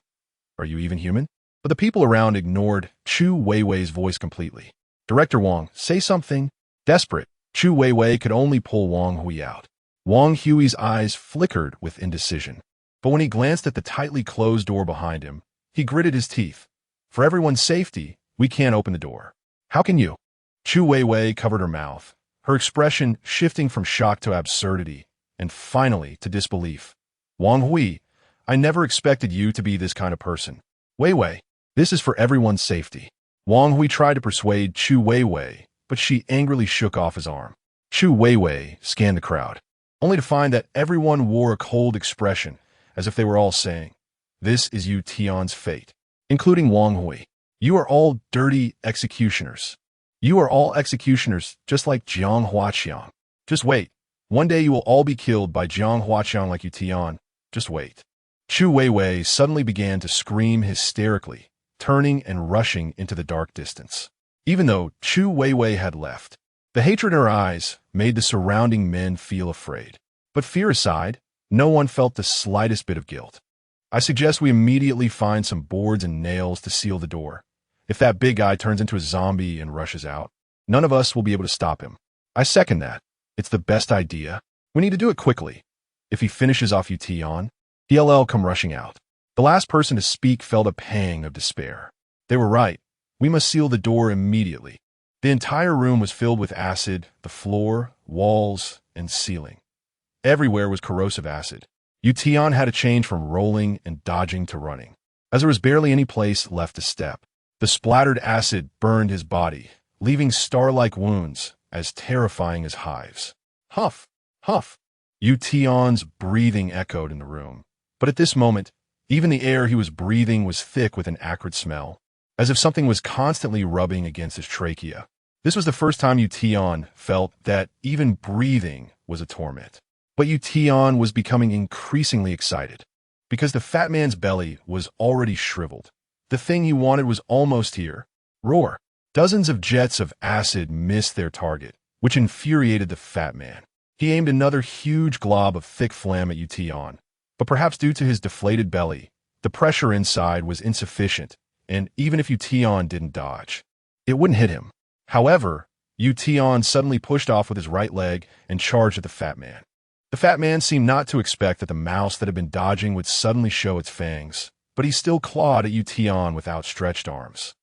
Are you even human? But the people around ignored Chu Weiwei's voice completely. Director Wang, say something. Desperate, Chu Weiwei could only pull Wang Hui out. Wang Hui's eyes flickered with indecision. But when he glanced at the tightly closed door behind him, he gritted his teeth. For everyone's safety, we can't open the door. How can you? Chu Weiwei covered her mouth, her expression shifting from shock to absurdity, and finally to disbelief. Wang Hui, I never expected you to be this kind of person. Weiwei, this is for everyone's safety. Wang Hui tried to persuade Chu Weiwei, but she angrily shook off his arm. Chu Weiwei scanned the crowd, only to find that everyone wore a cold expression, as if they were all saying, "This is Yu Tian's fate," including Wang Hui. You are all dirty executioners. You are all executioners, just like Jiang Huaqiang. Just wait. One day you will all be killed by Jiang Huaqiang like Yu Tian. Just wait. Chu Weiwei suddenly began to scream hysterically, turning and rushing into the dark distance. Even though Chu Weiwei had left, the hatred in her eyes made the surrounding men feel afraid. But fear aside, no one felt the slightest bit of guilt. I suggest we immediately find some boards and nails to seal the door. If that big guy turns into a zombie and rushes out, none of us will be able to stop him. I second that. It's the best idea. We need to do it quickly. If he finishes off Tian, he'll come rushing out. The last person to speak felt a pang of despair. They were right. We must seal the door immediately. The entire room was filled with acid, the floor, walls, and ceiling. Everywhere was corrosive acid. Tian had to change from rolling and dodging to running, as there was barely any place left to step. The splattered acid burned his body, leaving star-like wounds as terrifying as hives. Huff, huff. Tian's breathing echoed in the room. But at this moment, even the air he was breathing was thick with an acrid smell, as if something was constantly rubbing against his trachea. This was the first time Tian felt that even breathing was a torment. But Tian was becoming increasingly excited, because the fat man's belly was already shriveled. The thing he wanted was almost here. Roar! Dozens of jets of acid missed their target, which infuriated the fat man. He aimed another huge glob of thick phlegm at Tian, but perhaps due to his deflated belly, the pressure inside was insufficient, and even if Tian didn't dodge, it wouldn't hit him. However, Tian suddenly pushed off with his right leg and charged at the fat man. The fat man seemed not to expect that the mouse that had been dodging would suddenly show its fangs, but he still clawed at Tian with outstretched arms.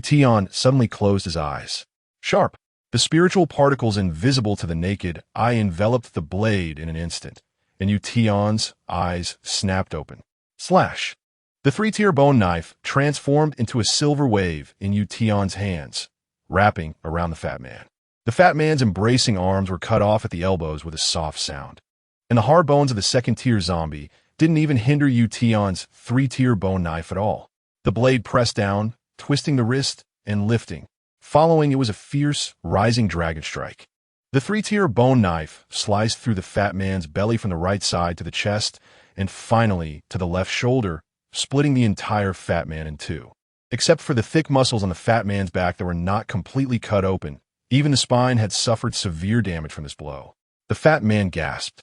Tian suddenly closed his eyes. Sharp! The spiritual particles invisible to the naked eye enveloped the blade in an instant, and Tian's eyes snapped open. Slash! The three-tier bone knife transformed into a silver wave in Tian's hands, wrapping around the fat man. The fat man's embracing arms were cut off at the elbows with a soft sound, and the hard bones of the second-tier zombie didn't even hinder Tian's three-tier bone knife at all. The blade pressed down, twisting the wrist and lifting. Following it was a fierce, rising dragon strike. The three-tier bone knife sliced through the fat man's belly from the right side to the chest and finally to the left shoulder, splitting the entire fat man in two. Except for the thick muscles on the fat man's back that were not completely cut open, even the spine had suffered severe damage from this blow. The fat man gasped,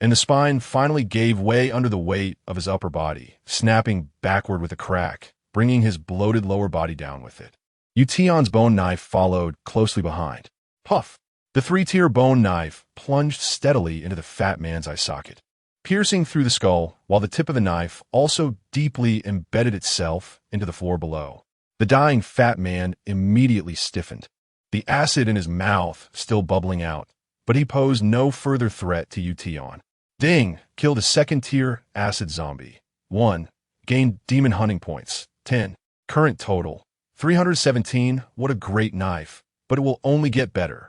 and the spine finally gave way under the weight of his upper body, snapping backward with a crack, bringing his bloated lower body down with it. Tian's bone knife followed closely behind. Puff! The three-tier bone knife plunged steadily into the fat man's eye socket, piercing through the skull, while the tip of the knife also deeply embedded itself into the floor below. The dying fat man immediately stiffened, the acid in his mouth still bubbling out, but he posed no further threat to Tian. Ding! Killed a second-tier acid zombie. 1. Gained demon hunting points. 10. Current total. 317. What a great knife, but it will only get better.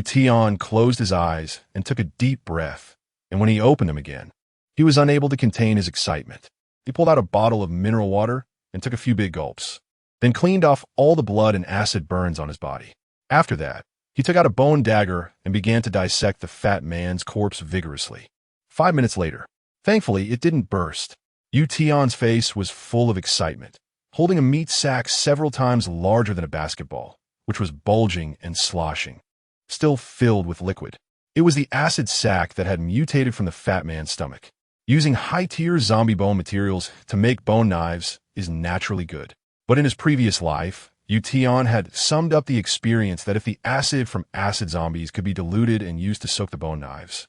Tian closed his eyes and took a deep breath, and when he opened them again, he was unable to contain his excitement. He pulled out a bottle of mineral water and took a few big gulps, then cleaned off all the blood and acid burns on his body. After that, he took out a bone dagger and began to dissect the fat man's corpse vigorously. 5 minutes later, thankfully it didn't burst. Tian's face was full of excitement, holding a meat sack several times larger than a basketball, which was bulging and sloshing, still filled with liquid. It was the acid sac that had mutated from the fat man's stomach. Using high-tier zombie bone materials to make bone knives is naturally good. But in his previous life, Tian had summed up the experience that if the acid from acid zombies could be diluted and used to soak the bone knives,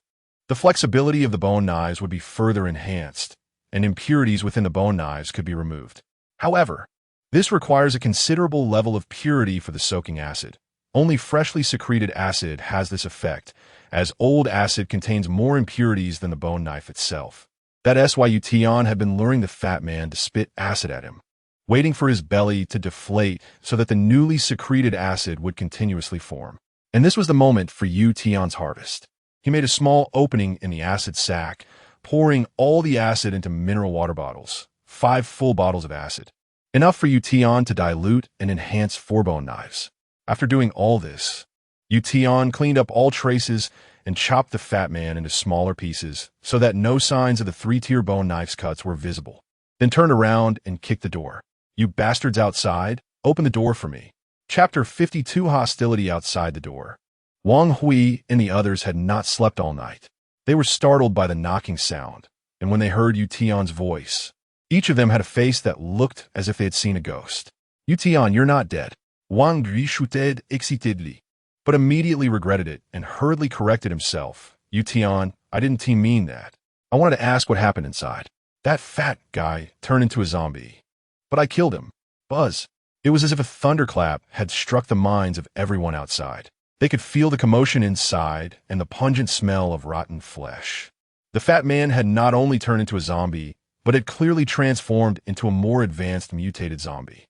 the flexibility of the bone knives would be further enhanced, and impurities within the bone knives could be removed. However, this requires a considerable level of purity for the soaking acid. Only freshly secreted acid has this effect, as old acid contains more impurities than the bone knife itself. That's why Tian had been luring the fat man to spit acid at him, waiting for his belly to deflate so that the newly secreted acid would continuously form. And this was the moment for Tian's harvest. He made a small opening in the acid sac, pouring all the acid into mineral water bottles, 5 full bottles of acid, enough for Tian to dilute and enhance 4 bone knives. After doing all this, Tian cleaned up all traces and chopped the fat man into smaller pieces so that no signs of the 3-tier bone knife's cuts were visible, then turned around and kicked the door. "You bastards outside, open the door for me." Chapter 52 Hostility Outside the Door. Wang Hui and the others had not slept all night. They were startled by the knocking sound, and when they heard Yu Tian's voice, each of them had a face that looked as if they had seen a ghost. "Yu Tian, you're not dead." Wang Hui shouted excitedly, but immediately regretted it and hurriedly corrected himself. "Yu Tian, I didn't mean that. I wanted to ask what happened inside. That fat guy turned into a zombie, but I killed him." Buzz. It was as if a thunderclap had struck the minds of everyone outside. They could feel the commotion inside and the pungent smell of rotten flesh. The fat man had not only turned into a zombie, but had clearly transformed into a more advanced mutated zombie.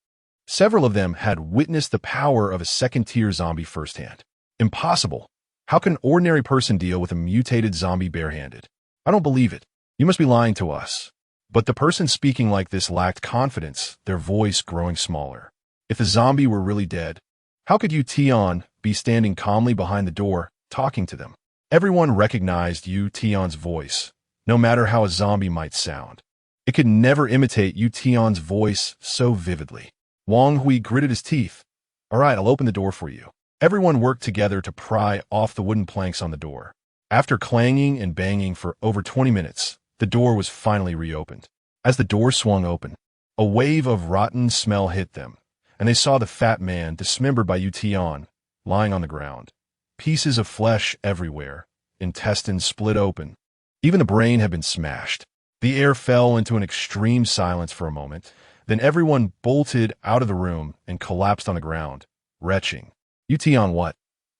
Several of them had witnessed the power of a second-tier zombie firsthand. Impossible. How can an ordinary person deal with a mutated zombie barehanded? I don't believe it. You must be lying to us. But the person speaking like this lacked confidence, their voice growing smaller. If the zombie were really dead, how could Yu Tian be standing calmly behind the door, talking to them? Everyone recognized Yu Tian's voice, no matter how a zombie might sound. It could never imitate Yu Tian's voice so vividly. Wang Hui gritted his teeth. "All right, I'll open the door for you." Everyone worked together to pry off the wooden planks on the door. After clanging and banging for over 20 minutes, the door was finally reopened. As the door swung open, a wave of rotten smell hit them, and they saw the fat man, dismembered by Yu Tian, lying on the ground. Pieces of flesh everywhere, intestines split open. Even the brain had been smashed. The air fell into an extreme silence for a moment. Then everyone bolted out of the room and collapsed on the ground, retching. "Yu Tian, what?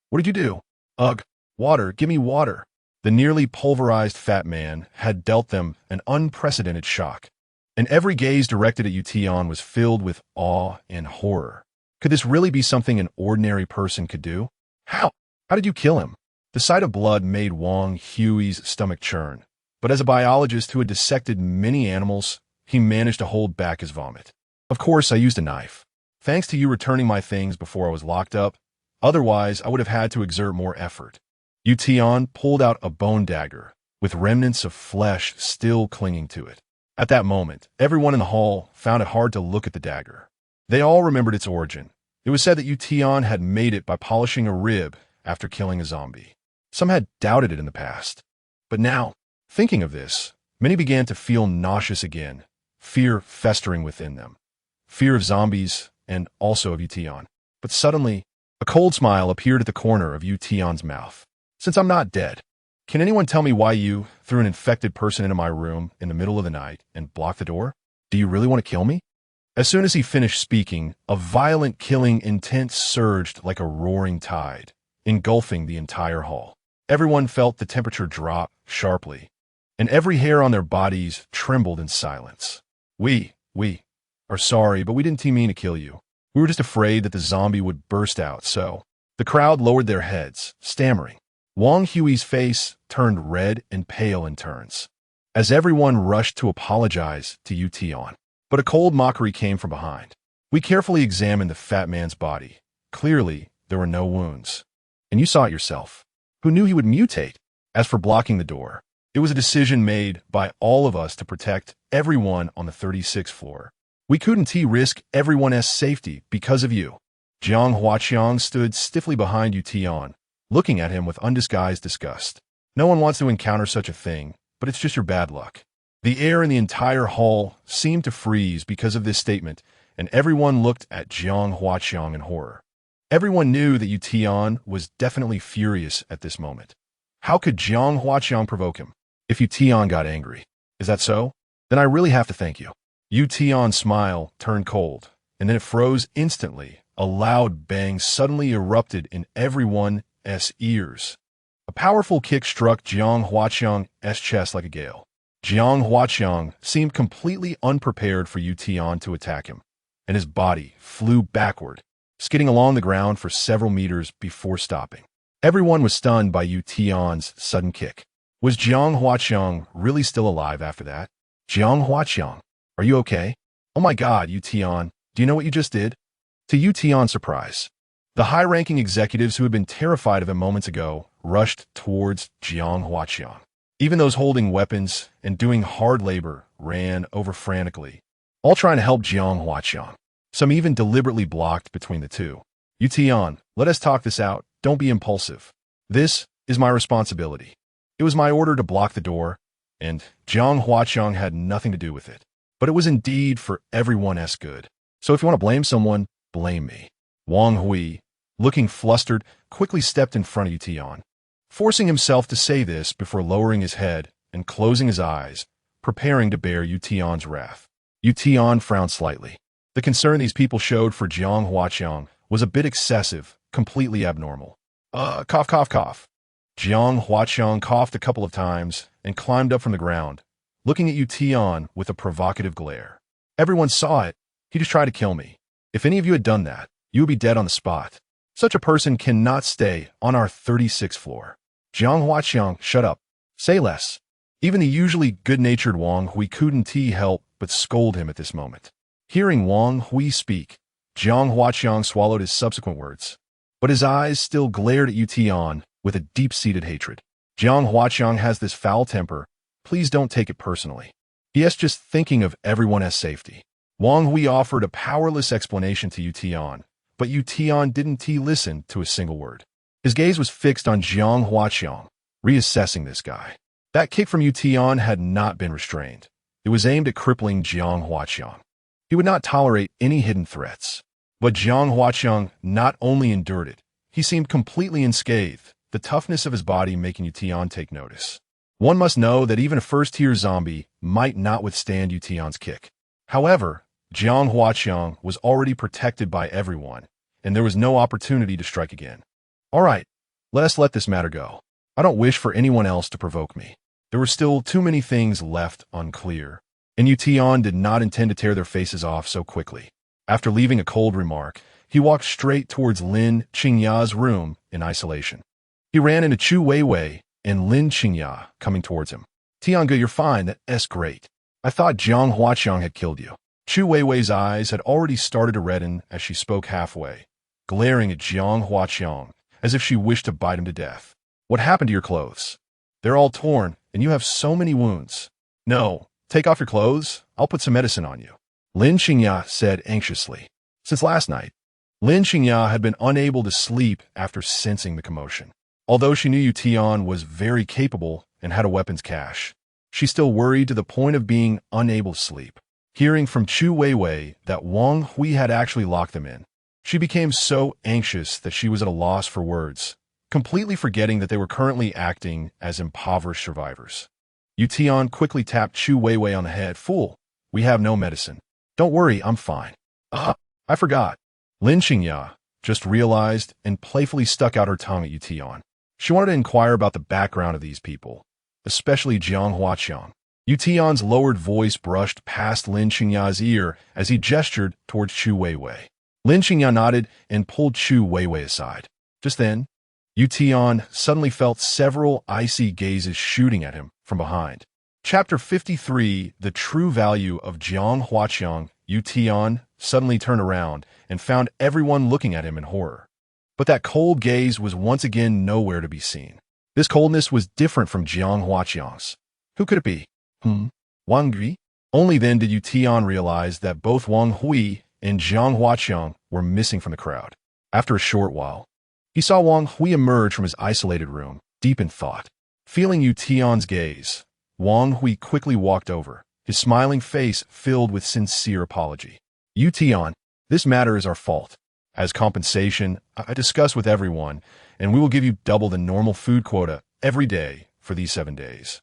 What did you do?" "Ugh, water, give me water." The nearly pulverized fat man had dealt them an unprecedented shock, and every gaze directed at Yu Tian was filled with awe and horror. Could this really be something an ordinary person could do? How? How did you kill him? The sight of blood made Wang Hui's stomach churn, but as a biologist who had dissected many animals, he managed to hold back his vomit. "Of course, I used a knife. Thanks to you returning my things before I was locked up. Otherwise, I would have had to exert more effort." Yu Tian pulled out a bone dagger, with remnants of flesh still clinging to it. At that moment, everyone in the hall found it hard to look at the dagger. They all remembered its origin. It was said that Yu Tian had made it by polishing a rib after killing a zombie. Some had doubted it in the past. But now, thinking of this, many began to feel nauseous again, fear festering within them. Fear of zombies and also of Yu Tian. But suddenly, a cold smile appeared at the corner of Yu Tian's mouth. "Since I'm not dead, can anyone tell me why you threw an infected person into my room in the middle of the night and blocked the door? Do you really want to kill me?" As soon as he finished speaking, a violent killing intent surged like a roaring tide, engulfing the entire hall. Everyone felt the temperature drop sharply, and every hair on their bodies trembled in silence. We are sorry, but we didn't mean to kill you. We were just afraid that the zombie would burst out, so." The crowd lowered their heads, stammering. Wang Hui's face turned red and pale in turns, as everyone rushed to apologize to Yu Tian. But a cold mockery came from behind. "We carefully examined the fat man's body. Clearly, there were no wounds. And you saw it yourself. Who knew he would mutate? As for blocking the door, it was a decision made by all of us to protect everyone on the 36th floor. We couldn't risk everyone's safety because of you." Jiang Huaqiang stood stiffly behind Yu Tian, looking at him with undisguised disgust. "No one wants to encounter such a thing, but it's just your bad luck." The air in the entire hall seemed to freeze because of this statement, and everyone looked at Jiang Huaqiang in horror. Everyone knew that Yu Tian was definitely furious at this moment. How could Jiang Huaqiang provoke him? If Yu Tian got angry. Is that so? Then I really have to thank you. Yu Tian's smile turned cold, and then it froze instantly. A loud bang suddenly erupted in everyone's ears. A powerful kick struck Jiang Huaqiang's chest like a gale. Jiang Huaqiang seemed completely unprepared for Yu Tian to attack him, and his body flew backward, skidding along the ground for several meters before stopping. Everyone was stunned by Yu Tian's sudden kick. Was Jiang Huaqiang really still alive after that? "Jiang Huaqiang, are you okay?" "Oh my god, Yu Tian, do you know what you just did?" To Yu Tian's surprise, the high-ranking executives who had been terrified of him moments ago rushed towards Jiang Huaqiang. Even those holding weapons and doing hard labor ran over frantically. all trying to help Jiang Huaqiang. Some even deliberately blocked between the two. "You Tian, let us talk this out, don't be impulsive. This is my responsibility. It was my order to block the door, and Jiang Huaqiang had nothing to do with it. But it was indeed for everyone's good. So if you want to blame someone, blame me." Wang Hui, looking flustered, quickly stepped in front of Yu Tian, forcing himself to say this before lowering his head and closing his eyes, preparing to bear Yu Tian's wrath. Yu Tian frowned slightly. The concern these people showed for Jiang Huaqiang was a bit excessive, completely abnormal. Cough, cough, cough. Jiang Huaqiang coughed a couple of times and climbed up from the ground, looking at Yu Tian with a provocative glare. "Everyone saw it. He just tried to kill me. If any of you had done that, you would be dead on the spot. Such a person cannot stay on our 36th floor." Jiang Huaqiang, shut up. Say less. Even the usually good-natured Wang Hui couldn't help but scold him at this moment. Hearing Wang Hui speak, Jiang Huaqiang swallowed his subsequent words, but his eyes still glared at Yu Tian with a deep-seated hatred. "Jiang Huaqiang has this foul temper. Please don't take it personally. He is just thinking of everyone's safety." Wang Hui offered a powerless explanation to Yu Tian, but Yu Tian didn't listen to a single word. His gaze was fixed on Jiang Huaqiang, reassessing this guy. That kick from Yu Tian had not been restrained. It was aimed at crippling Jiang Huaqiang. He would not tolerate any hidden threats. But Jiang Huaqiang not only endured it, he seemed completely unscathed, the toughness of his body making Yu Tian take notice. One must know that even a first-tier zombie might not withstand Yu Tian's kick. However, Jiang Huaqiang was already protected by everyone, and there was no opportunity to strike again. "All right, let us let this matter go. I don't wish for anyone else to provoke me." There were still too many things left unclear, and Yu Tian did not intend to tear their faces off so quickly. After leaving a cold remark, he walked straight towards Lin Qingya's room in isolation. He ran into Chu Weiwei and Lin Qingya coming towards him. "Tianga, you're fine, that's great. I thought Jiang Huaqiang had killed you." Chu Weiwei's eyes had already started to redden as she spoke halfway, glaring at Jiang Huaqiang as if she wished to bite him to death. "What happened to your clothes? They're all torn, and you have so many wounds." "No, take off your clothes. I'll put some medicine on you," Lin Qingya said anxiously. Since last night, Lin Qingya had been unable to sleep after sensing the commotion. Although she knew Yu Tian was very capable and had a weapons cache, she still worried to the point of being unable to sleep. Hearing from Chu Weiwei that Wang Hui had actually locked them in, she became so anxious that she was at a loss for words, completely forgetting that they were currently acting as impoverished survivors. Yu Tian quickly tapped Chu Weiwei on the head. "Fool, we have no medicine. Don't worry, I'm fine." I forgot." Lin Qingya just realized and playfully stuck out her tongue at Yu Tian. She wanted to inquire about the background of these people, especially Jiang Huaqiang. Yu Tian's lowered voice brushed past Lin Qingya's ear as he gestured towards Chu Weiwei. Lin Qingya nodded and pulled Chu Weiwei aside. Just then, Yu Tian suddenly felt several icy gazes shooting at him from behind. Chapter 53, The True Value of Jiang Huaqiang. Yu Tian suddenly turned around and found everyone looking at him in horror. But that cold gaze was once again nowhere to be seen. This coldness was different from Jiang Huaqiang's. Who could it be? Wang Hui? Only then did Yu Tian realize that both Wang Hui and Jiang Huaqiang were missing from the crowd. After a short while, he saw Wang Hui emerge from his isolated room, deep in thought. Feeling Yu Tian's gaze, Wang Hui quickly walked over, his smiling face filled with sincere apology. "Yu Tian, this matter is our fault. As compensation, I discussed with everyone, and we will give you double the normal food quota every day for these 7 days.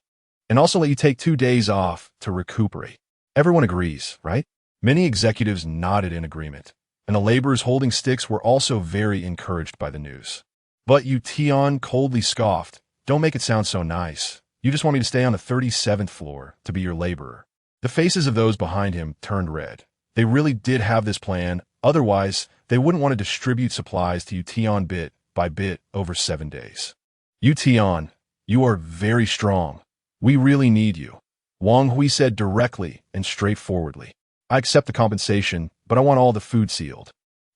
And also let you take 2 days off to recuperate." Everyone agrees, right? Many executives nodded in agreement, and the laborers holding sticks were also very encouraged by the news. But Yu Tian coldly scoffed. "Don't make it sound so nice. You just want me to stay on the 37th floor to be your laborer." The faces of those behind him turned red. They really did have this plan, otherwise they wouldn't want to distribute supplies to Yu Tian bit by bit over 7 days. "Yu Tian, you are very strong. We really need you," Wang Hui said directly and straightforwardly. "I accept the compensation, but I want all the food sealed."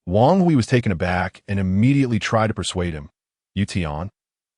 Wang Hui was taken aback and immediately tried to persuade him. "Yu Tian,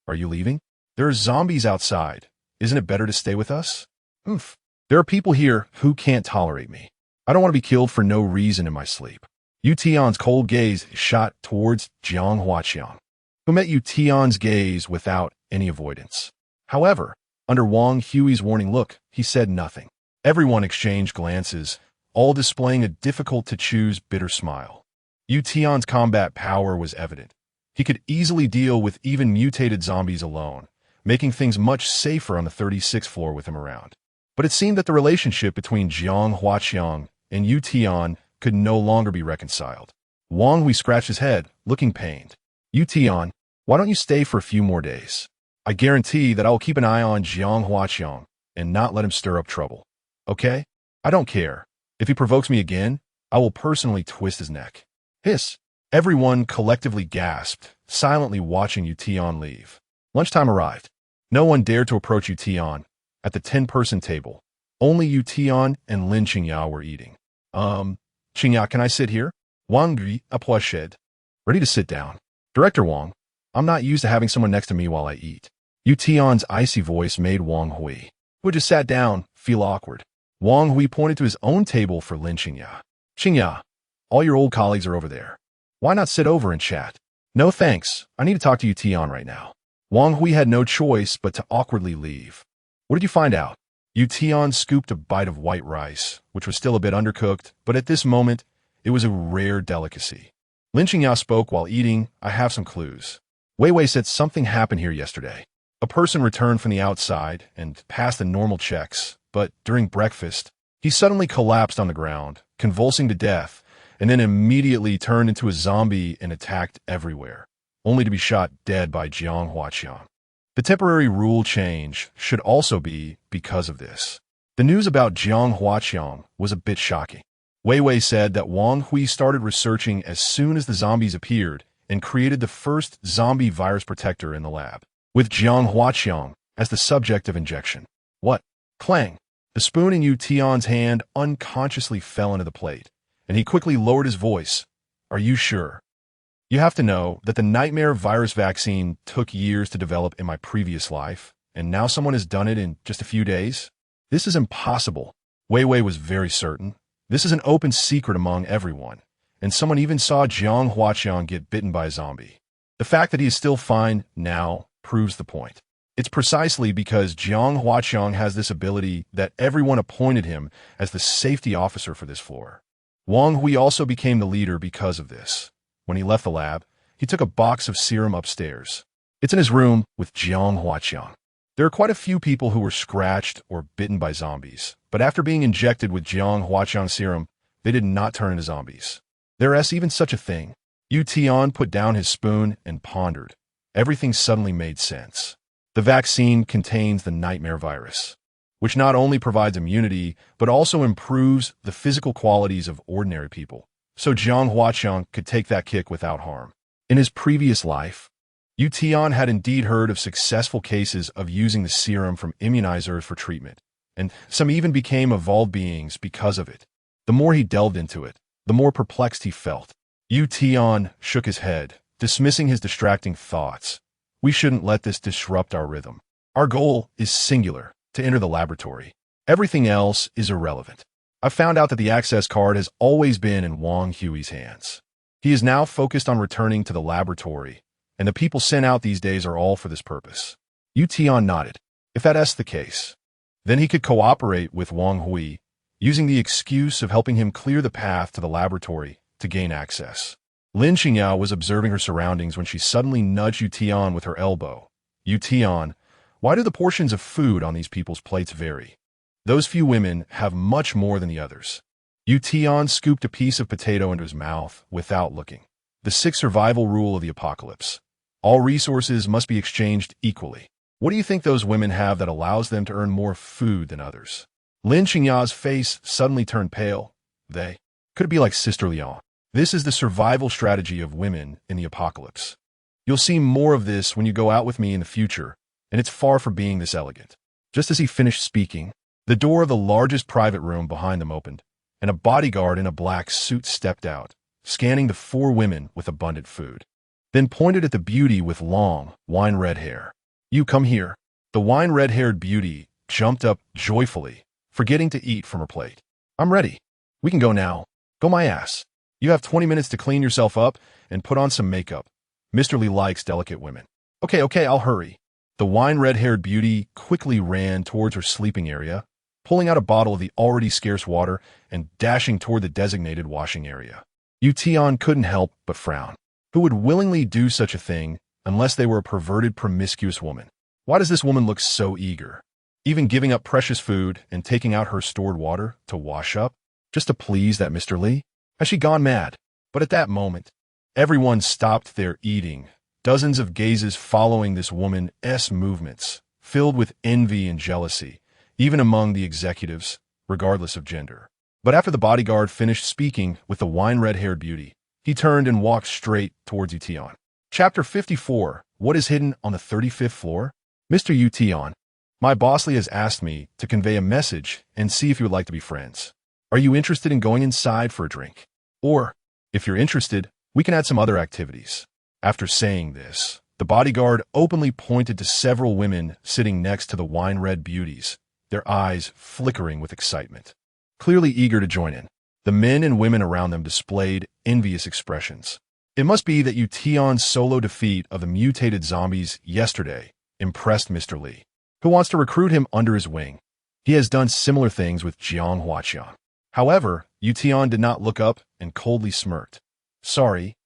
are you leaving? There are zombies outside. Isn't it better to stay with us?" There are people here who can't tolerate me. I don't want to be killed for no reason in my sleep. Yu Tian's cold gaze shot towards Jiang Huaqiang, who met Yu Tian's gaze without any avoidance. However, under Wang Hui's warning look, he said nothing. Everyone exchanged glances, all displaying a difficult-to-choose bitter smile. Yu Tian's combat power was evident. He could easily deal with even mutated zombies alone, making things much safer on the 36th floor with him around. But it seemed that the relationship between Jiang Huaqiang and Yu Tian could no longer be reconciled. Wang Hui scratched his head, looking pained. Yu Tian, why don't you stay for a few more days? I guarantee that I will keep an eye on Jiang Huaqiang and not let him stir up trouble. Okay? I don't care. If he provokes me again, I will personally twist his neck. Hiss. Everyone collectively gasped, silently watching Yu Tian leave. Lunchtime arrived. No one dared to approach Yu Tian. At the 10-person table, only Yu Tian and Lin Qingya were eating. Qingya, can I sit here? Wang Gui approached. Ready to sit down. Director Wang, I'm not used to having someone next to me while I eat. Yu Tian's icy voice made Wang Hui, who just sat down, feel awkward. Wang Hui pointed to his own table for Lin Qingya. Qingya, all your old colleagues are over there. Why not sit over and chat? No thanks. I need to talk to Yu Tian right now. Wang Hui had no choice but to awkwardly leave. What did you find out? Yu Tian scooped a bite of white rice, which was still a bit undercooked, but at this moment, it was a rare delicacy. Lin Qingya spoke while eating. I have some clues. Wei Wei said something happened here yesterday. A person returned from the outside and passed the normal checks, but during breakfast, he suddenly collapsed on the ground, convulsing to death, and then immediately turned into a zombie and attacked everywhere, only to be shot dead by Jiang Huaqiang. The temporary rule change should also be because of this. The news about Jiang Huaqiang was a bit shocking. Wei Wei said that Wang Hui started researching as soon as the zombies appeared and created the first zombie virus protector in the lab, with Jiang Huaqiang as the subject of injection. What? Clang! The spoon in Yu Tian's hand unconsciously fell into the plate, and he quickly lowered his voice. Are you sure? You have to know that the nightmare virus vaccine took years to develop in my previous life, and now someone has done it in just a few days? This is impossible. Wei Wei was very certain. This is an open secret among everyone, and someone even saw Jiang Huaqiang get bitten by a zombie. The fact that he is still fine now proves the point. It's precisely because Jiang Huaqiang has this ability that everyone appointed him as the safety officer for this floor. Wang Hui also became the leader because of this. When he left the lab, he took a box of serum upstairs. It's in his room with Jiang Huaqiang. There are quite a few people who were scratched or bitten by zombies, but after being injected with Jiang Huaqiang serum, they did not turn into zombies. There is even such a thing. Yu Tian put down his spoon and pondered. Everything suddenly made sense. The vaccine contains the nightmare virus, which not only provides immunity, but also improves the physical qualities of ordinary people. So Jiang Huaqiang could take that kick without harm. In his previous life, Yu Tian had indeed heard of successful cases of using the serum from immunizers for treatment, and some even became evolved beings because of it. The more he delved into it, the more perplexed he felt. Yu Tian shook his head, dismissing his distracting thoughts. We shouldn't let this disrupt our rhythm. Our goal is singular, to enter the laboratory. Everything else is irrelevant. I found out that the access card has always been in Wang Hui's hands. He is now focused on returning to the laboratory, and the people sent out these days are all for this purpose. Yu Tian nodded. If that's the case, then he could cooperate with Wang Hui, using the excuse of helping him clear the path to the laboratory to gain access. Lin Qingya was observing her surroundings when she suddenly nudged Yu Tian with her elbow. Yu Tian, why do the portions of food on these people's plates vary? Those few women have much more than the others. Yu Tian scooped a piece of potato into his mouth without looking. The 6th survival rule of the apocalypse. All resources must be exchanged equally. What do you think those women have that allows them to earn more food than others? Lin Qingya's face suddenly turned pale. They? Could it be like Sister Liang? This is the survival strategy of women in the apocalypse. You'll see more of this when you go out with me in the future, and it's far from being this elegant. Just as he finished speaking, the door of the largest private room behind them opened, and a bodyguard in a black suit stepped out, scanning the 4 women with abundant food, then pointed at the beauty with long, wine-red hair. You come here. The wine-red-haired beauty jumped up joyfully, forgetting to eat from her plate. I'm ready. We can go now. Go my ass. You have 20 minutes to clean yourself up and put on some makeup. Mr. Lee likes delicate women. Okay, I'll hurry. The wine red-haired beauty quickly ran towards her sleeping area, pulling out a bottle of the already scarce water and dashing toward the designated washing area. Tian couldn't help but frown. Who would willingly do such a thing unless they were a perverted, promiscuous woman? Why does this woman look so eager? Even giving up precious food and taking out her stored water to wash up, just to please that Mr. Lee? Has she gone mad? But at that moment, everyone stopped their eating, dozens of gazes following this woman's movements, filled with envy and jealousy, even among the executives, regardless of gender. But after the bodyguard finished speaking with the wine red-haired beauty, he turned and walked straight towards Tian. Chapter 54. What is hidden on the 35th floor? Mr. Tian, my boss Lee has asked me to convey a message and see if you would like to be friends. Are you interested in going inside for a drink? Or, if you're interested, we can add some other activities. After saying this, the bodyguard openly pointed to several women sitting next to the wine-red beauties, their eyes flickering with excitement. Clearly eager to join in, the men and women around them displayed envious expressions. It must be that Tian's solo defeat of the mutated zombies yesterday impressed Mr. Lee, who wants to recruit him under his wing. He has done similar things with Jiang Huaqiang. However, Tian did not look up and coldly smirked. Sorry,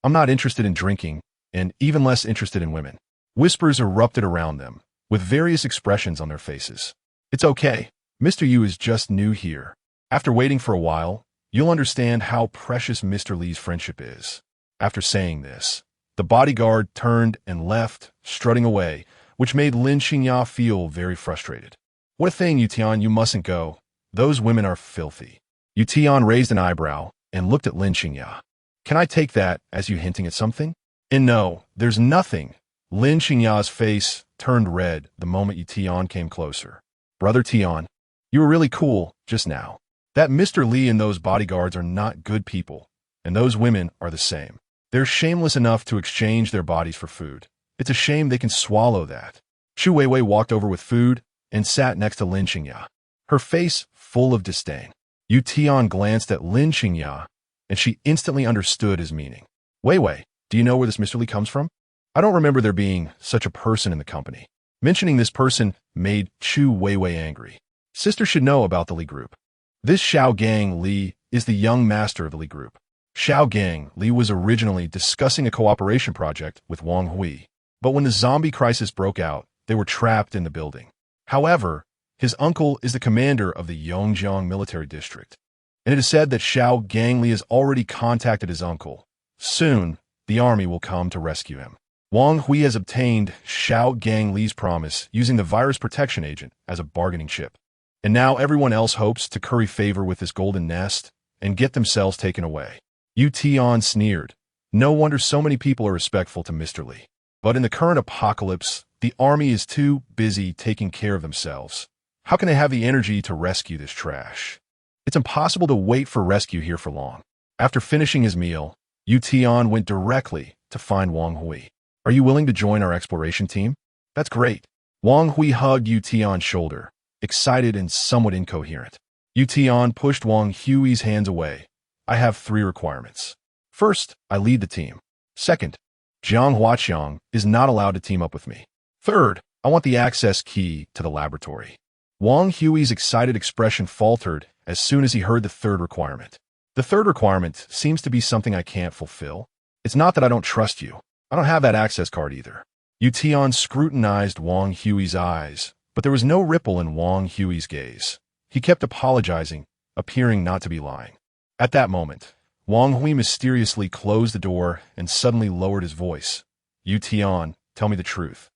I'm not interested in drinking, and even less interested in women. Whispers erupted around them, with various expressions on their faces. It's okay. Mr. Yu is just new here. After waiting for a while, you'll understand how precious Mr. Lee's friendship is. After saying this, the bodyguard turned and left, strutting away, which made Lin Xingya feel very frustrated. What a thing, Tian, you mustn't go. Those women are filthy. Tian raised an eyebrow and looked at Lin Xingya. Can I take that as you hinting at something? And no, there's nothing. Lin Xingya's face turned red the moment Tian came closer. Brother Tian, you were really cool just now. That Mr. Lee and those bodyguards are not good people, and those women are the same. They're shameless enough to exchange their bodies for food. It's a shame they can swallow that. Chu Weiwei walked over with food and sat next to Lin Xingya, her face full of disdain. Tian glanced at Lin Xingya, and she instantly understood his meaning. Weiwei, do you know where this Mr. Lee comes from? I don't remember there being such a person in the company. Mentioning this person made Chu Weiwei angry. Sister should know about the Lee group. This Xiao Gang Li is the young master of the Lee group. Xiao Gang Li was originally discussing a cooperation project with Wang Hui, but when the zombie crisis broke out, they were trapped in the building. However, his uncle is the commander of the Yongjiang military district, and it is said that Xiao Gang Li has already contacted his uncle. Soon, the army will come to rescue him. Wang Hui has obtained Xiao Gang Li's promise using the virus protection agent as a bargaining chip. And now everyone else hopes to curry favor with this golden nest and get themselves taken away. Tian sneered. No wonder so many people are respectful to Mr. Lee. But in the current apocalypse, the army is too busy taking care of themselves. How can they have the energy to rescue this trash? It's impossible to wait for rescue here for long. After finishing his meal, Tian went directly to find Wang Hui. Are you willing to join our exploration team? That's great. Wang Hui hugged Tian's shoulder, excited and somewhat incoherent. Tian pushed Wang Hui's hands away. I have 3 requirements. First, I lead the team. Second, Jiang Huaqiang is not allowed to team up with me. Third, I want the access key to the laboratory. Wang Hui's excited expression faltered as soon as he heard the third requirement. The third requirement seems to be something I can't fulfill. It's not that I don't trust you. I don't have that access card either. Tian scrutinized Wang Hui's eyes, but there was no ripple in Wang Hui's gaze. He kept apologizing, appearing not to be lying. At that moment, Wang Hui mysteriously closed the door and suddenly lowered his voice. Tian, tell me the truth.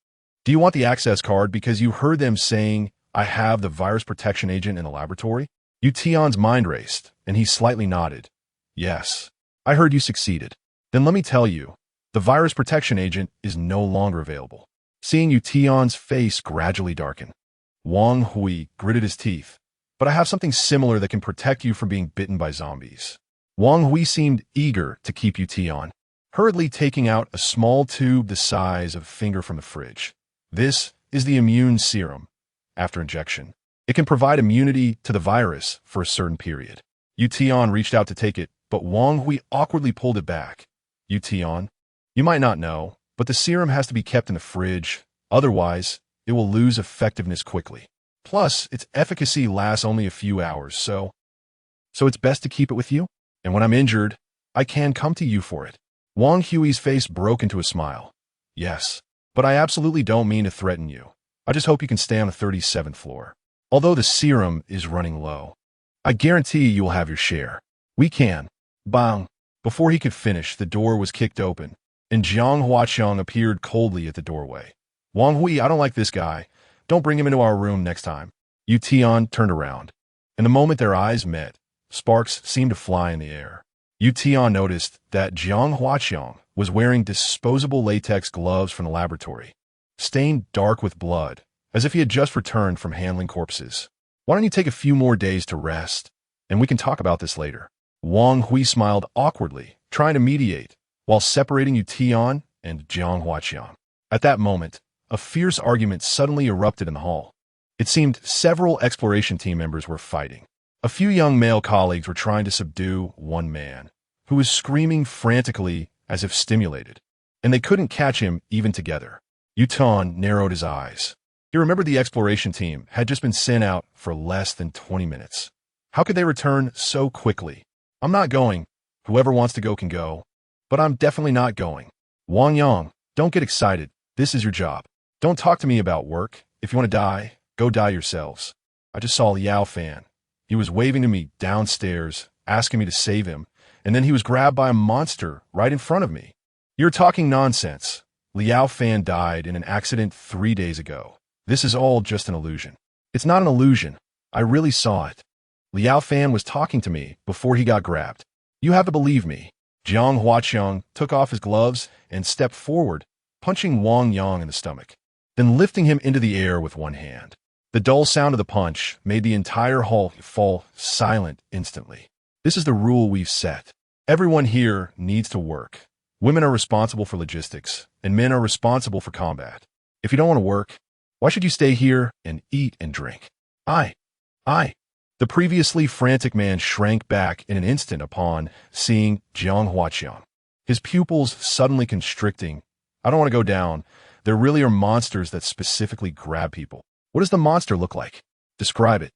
Do you want the access card because you heard them saying, I have the virus protection agent in the laboratory? Tian's mind raced, and he slightly nodded. Yes, I heard you succeeded. Then let me tell you, the virus protection agent is no longer available. Seeing Tian's face gradually darken, Wang Hui gritted his teeth. But I have something similar that can protect you from being bitten by zombies. Wang Hui seemed eager to keep Tian, hurriedly taking out a small tube the size of a finger from the fridge. This is the immune serum. After injection, it can provide immunity to the virus for a certain period. Tian reached out to take it, but Wang Hui awkwardly pulled it back. Tian, you might not know, but the serum has to be kept in the fridge, otherwise, it will lose effectiveness quickly. Plus, its efficacy lasts only a few hours, so it's best to keep it with you? And when I'm injured, I can come to you for it. Wang Hui's face broke into a smile. Yes, but I absolutely don't mean to threaten you. I just hope you can stay on the 37th floor. Although the serum is running low, I guarantee you will have your share. We can. Bang. Before he could finish, the door was kicked open, and Jiang Huaqiang appeared coldly at the doorway. Wang Hui, I don't like this guy. Don't bring him into our room next time. Tian turned around, and the moment their eyes met, sparks seemed to fly in the air. Tian noticed that Jiang Huaqiang was wearing disposable latex gloves from the laboratory, stained dark with blood, as if he had just returned from handling corpses. Why don't you take a few more days to rest, and we can talk about this later. Wang Hui smiled awkwardly, trying to mediate, while separating Tian and Jiang Huaqiang. At that moment, a fierce argument suddenly erupted in the hall. It seemed several exploration team members were fighting. A few young male colleagues were trying to subdue one man, who was screaming frantically as if stimulated, and they couldn't catch him even together. Tian narrowed his eyes. He remembered the exploration team had just been sent out for less than 20 minutes. How could they return so quickly? I'm not going. Whoever wants to go can go. But I'm definitely not going. Wang Yang, don't get excited. This is your job. Don't talk to me about work. If you want to die, go die yourselves. I just saw Liao Fan. He was waving to me downstairs, asking me to save him, and then he was grabbed by a monster right in front of me. You're talking nonsense. Liao Fan died in an accident 3 days ago. This is all just an illusion. It's not an illusion. I really saw it. Liao Fan was talking to me before he got grabbed. You have to believe me. Jiang Huaqiang took off his gloves and stepped forward, punching Wang Yang in the stomach, then lifting him into the air with one hand. The dull sound of the punch made the entire hall fall silent instantly. This is the rule we've set. Everyone here needs to work. Women are responsible for logistics, and men are responsible for combat. If you don't want to work, why should you stay here and eat and drink? I. The previously frantic man shrank back in an instant upon seeing Jiang Huaqiang, his pupils suddenly constricting. I don't want to go down. There really are monsters that specifically grab people. What does the monster look like? Describe it.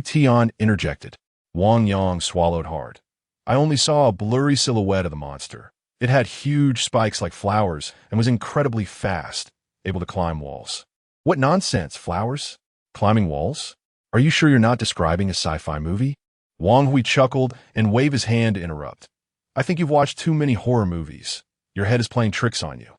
Tian interjected. Wang Yang swallowed hard. I only saw a blurry silhouette of the monster. It had huge spikes like flowers and was incredibly fast, able to climb walls. What nonsense, flowers? Climbing walls? Are you sure you're not describing a sci-fi movie? Wang Hui chuckled and waved his hand to interrupt. I think you've watched too many horror movies. Your head is playing tricks on you.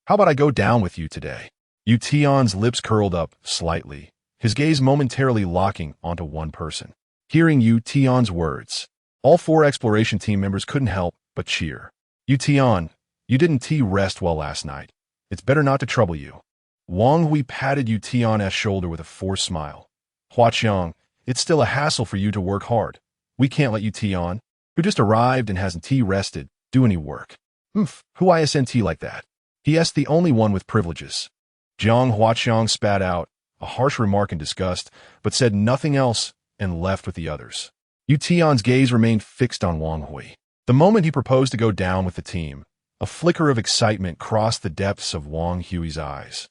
How about I go down with you today? Tian's lips curled up slightly, his gaze momentarily locking onto one person. Hearing Tian's words, all 4 exploration team members couldn't help but cheer. Tian, you didn't rest well last night. It's better not to trouble you. Wang Hui patted Tian's shoulder with a forced smile. Huaqiang, it's still a hassle for you to work hard. We can't let Tian, who just arrived and hasn't rested, do any work. Who isn't like that? He's the only one with privileges. Jiang Huaqiang spat out a harsh remark in disgust, but said nothing else and left with the others. Tian's gaze remained fixed on Wang Hui. The moment he proposed to go down with the team, a flicker of excitement crossed the depths of Wang Hui's eyes.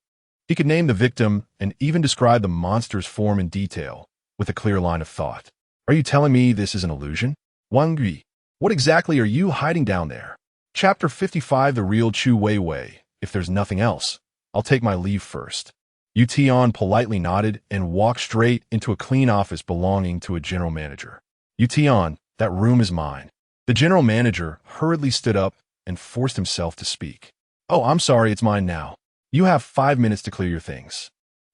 He could name the victim and even describe the monster's form in detail, with a clear line of thought. Are you telling me this is an illusion? Wang Hui, what exactly are you hiding down there? Chapter 55, The Real Chu Weiwei. If there's nothing else, I'll take my leave first. Tian politely nodded and walked straight into a clean office belonging to a general manager. Tian, that room is mine. The general manager hurriedly stood up and forced himself to speak. Oh, I'm sorry, it's mine now. You have 5 minutes to clear your things.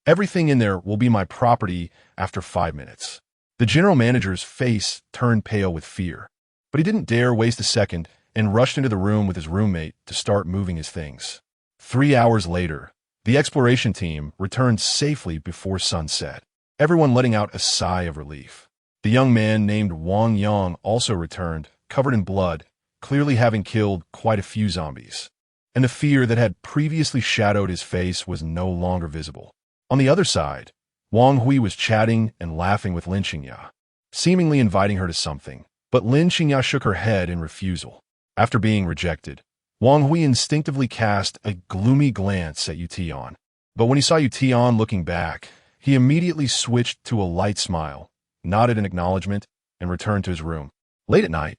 Everything in there will be my property after 5 minutes. The general manager's face turned pale with fear, but he didn't dare waste a second and rushed into the room with his roommate to start moving his things. 3 hours later, the exploration team returned safely before sunset, everyone letting out a sigh of relief. The young man named Wang Yang also returned, covered in blood, clearly having killed quite a few zombies. And the fear that had previously shadowed his face was no longer visible. On the other side, Wang Hui was chatting and laughing with Lin Qingya, seemingly inviting her to something. But Lin Qingya shook her head in refusal. After being rejected, Wang Hui instinctively cast a gloomy glance at Yu Tian. But when he saw Yu Tian looking back, he immediately switched to a light smile, nodded in acknowledgement, and returned to his room. Late at night,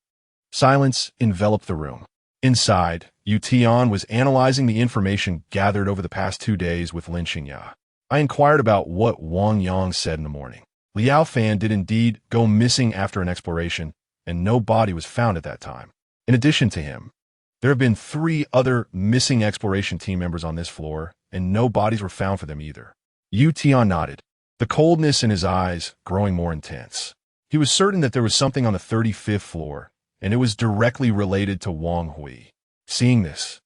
silence enveloped the room. Inside, Yu Tian was analyzing the information gathered over the past 2 days with Lin Qingya. I inquired about what Wang Yang said in the morning. Liao Fan did indeed go missing after an exploration, and no body was found at that time. In addition to him, there have been 3 other missing exploration team members on this floor, and no bodies were found for them either. Yu Tian nodded, the coldness in his eyes growing more intense. He was certain that there was something on the 35th floor, and it was directly related to Wang Hui. Seeing this,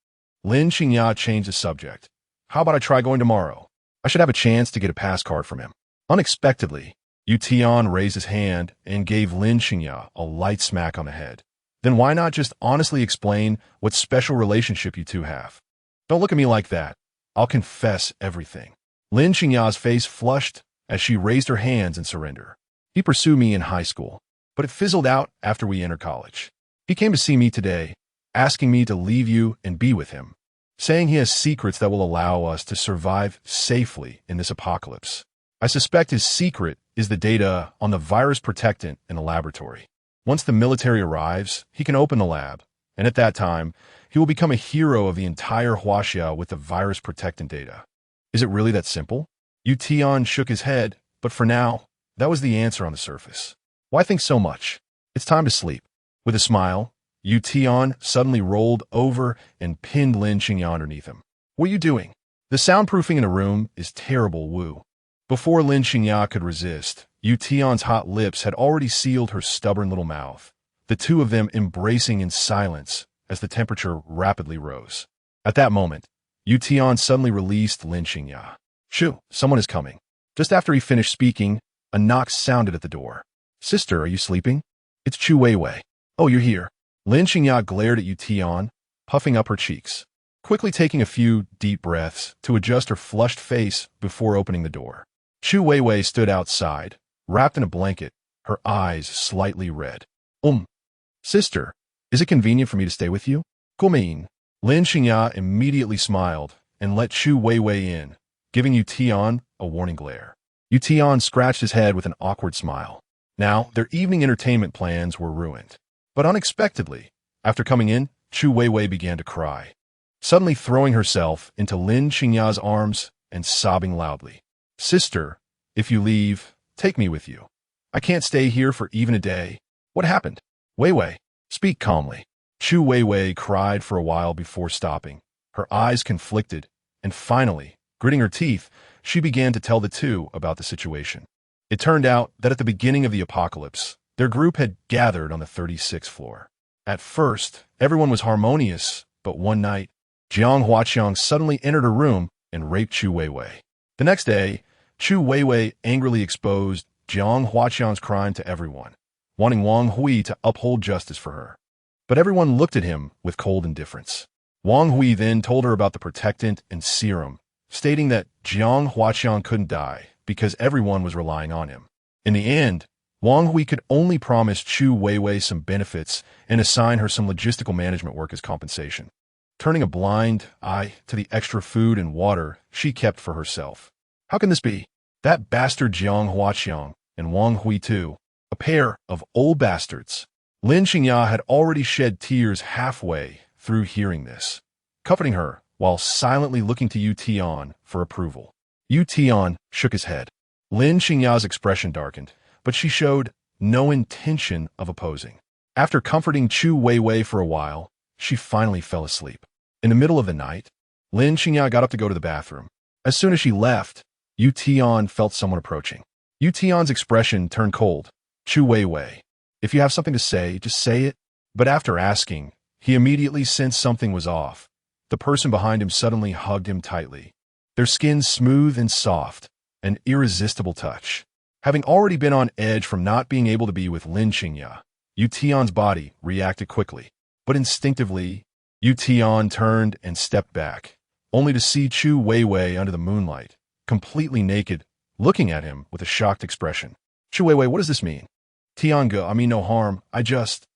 Lin Qingya changed the subject. How about I try going tomorrow? I should have a chance to get a pass card from him. Unexpectedly, Yu Tian raised his hand and gave Lin Qingya a light smack on the head. Then why not just honestly explain what special relationship you two have? Don't look at me like that. I'll confess everything. Lin Qingya's face flushed as she raised her hands in surrender. He pursued me in high school, but it fizzled out after we entered college. He came to see me today, asking me to leave you and be with him, saying he has secrets that will allow us to survive safely in this apocalypse. I suspect his secret is the data on the virus protectant in the laboratory. Once the military arrives, he can open the lab, and at that time, he will become a hero of the entire Huaxia with the virus protectant data. Is it really that simple? Yu Tian shook his head, but for now, that was the answer on the surface. Why think so much? It's time to sleep. With a smile, Yu Tian suddenly rolled over and pinned Lin Qingya underneath him. What are you doing? The soundproofing in a room is terrible, Wu. Before Lin Qingya could resist, Yu Tian's hot lips had already sealed her stubborn little mouth, the two of them embracing in silence as the temperature rapidly rose. At that moment, Yu Tian suddenly released Lin Qingya. Shoo, someone is coming. Just after he finished speaking, a knock sounded at the door. Sister, are you sleeping? It's Chu Weiwei. Oh, you're here. Lin Qingya glared at Yu Tian, puffing up her cheeks, quickly taking a few deep breaths to adjust her flushed face before opening the door. Chu Weiwei stood outside, wrapped in a blanket, her eyes slightly red. Sister, is it convenient for me to stay with you? Gumein. Lin Qingya immediately smiled and let Chu Weiwei in, giving Yu Tian a warning glare. Yu Tian scratched his head with an awkward smile. Now, their evening entertainment plans were ruined. But unexpectedly, after coming in, Chu Weiwei began to cry, suddenly throwing herself into Lin Qingya's arms and sobbing loudly. Sister, if you leave, take me with you. I can't stay here for even a day. What happened? Weiwei, speak calmly. Chu Weiwei cried for a while before stopping, her eyes conflicted, and finally, gritting her teeth, she began to tell the two about the situation. It turned out that at the beginning of the apocalypse, their group had gathered on the 36th floor. At first, everyone was harmonious, but one night, Jiang Huaqiang suddenly entered her room and raped Chu Weiwei. The next day, Chu Weiwei angrily exposed Jiang Huaqiang's crime to everyone, wanting Wang Hui to uphold justice for her. But everyone looked at him with cold indifference. Wang Hui then told her about the protectant and serum, stating that Jiang Huaqiang couldn't die because everyone was relying on him. In the end, Wang Hui could only promise Chu Weiwei some benefits and assign her some logistical management work as compensation, turning a blind eye to the extra food and water she kept for herself. How can this be? That bastard Jiang Huaqiang and Wang Hui too, a pair of old bastards. Lin Qingya had already shed tears halfway through hearing this, comforting her while silently looking to Yu Tian for approval. Yu Tian shook his head. Lin Qingya's expression darkened, but she showed no intention of opposing. After comforting Chu Weiwei for a while, she finally fell asleep. In the middle of the night, Lin Qingya got up to go to the bathroom. As soon as she left, Yu Tian felt someone approaching. Yu Tian's expression turned cold. Chu Weiwei, if you have something to say, just say it. But after asking, he immediately sensed something was off. The person behind him suddenly hugged him tightly, their skin smooth and soft, an irresistible touch. Having already been on edge from not being able to be with Lin Qingya, Yu Tian's body reacted quickly. But instinctively, Yu Tian turned and stepped back, only to see Chu Weiwei under the moonlight, completely naked, looking at him with a shocked expression. Chu Weiwei, what does this mean? Tian, I mean no harm. I just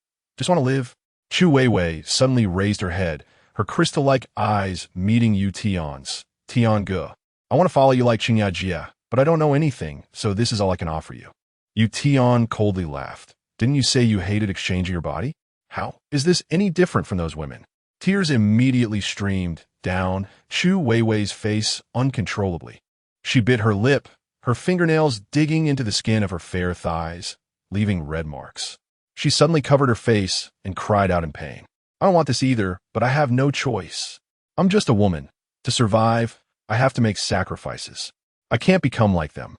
want to live. Chu Weiwei suddenly raised her head, her crystal-like eyes meeting Yu Tian's. Tian, I want to follow you like Jia, but I don't know anything, so this is all I can offer you. Yu Tian coldly laughed. Didn't you say you hated exchanging your body? How is this any different from those women? Tears immediately streamed down Chu Weiwei's face uncontrollably. She bit her lip, her fingernails digging into the skin of her fair thighs, leaving red marks. She suddenly covered her face and cried out in pain. I don't want this either, but I have no choice. I'm just a woman. To survive, I have to make sacrifices. I can't become like them.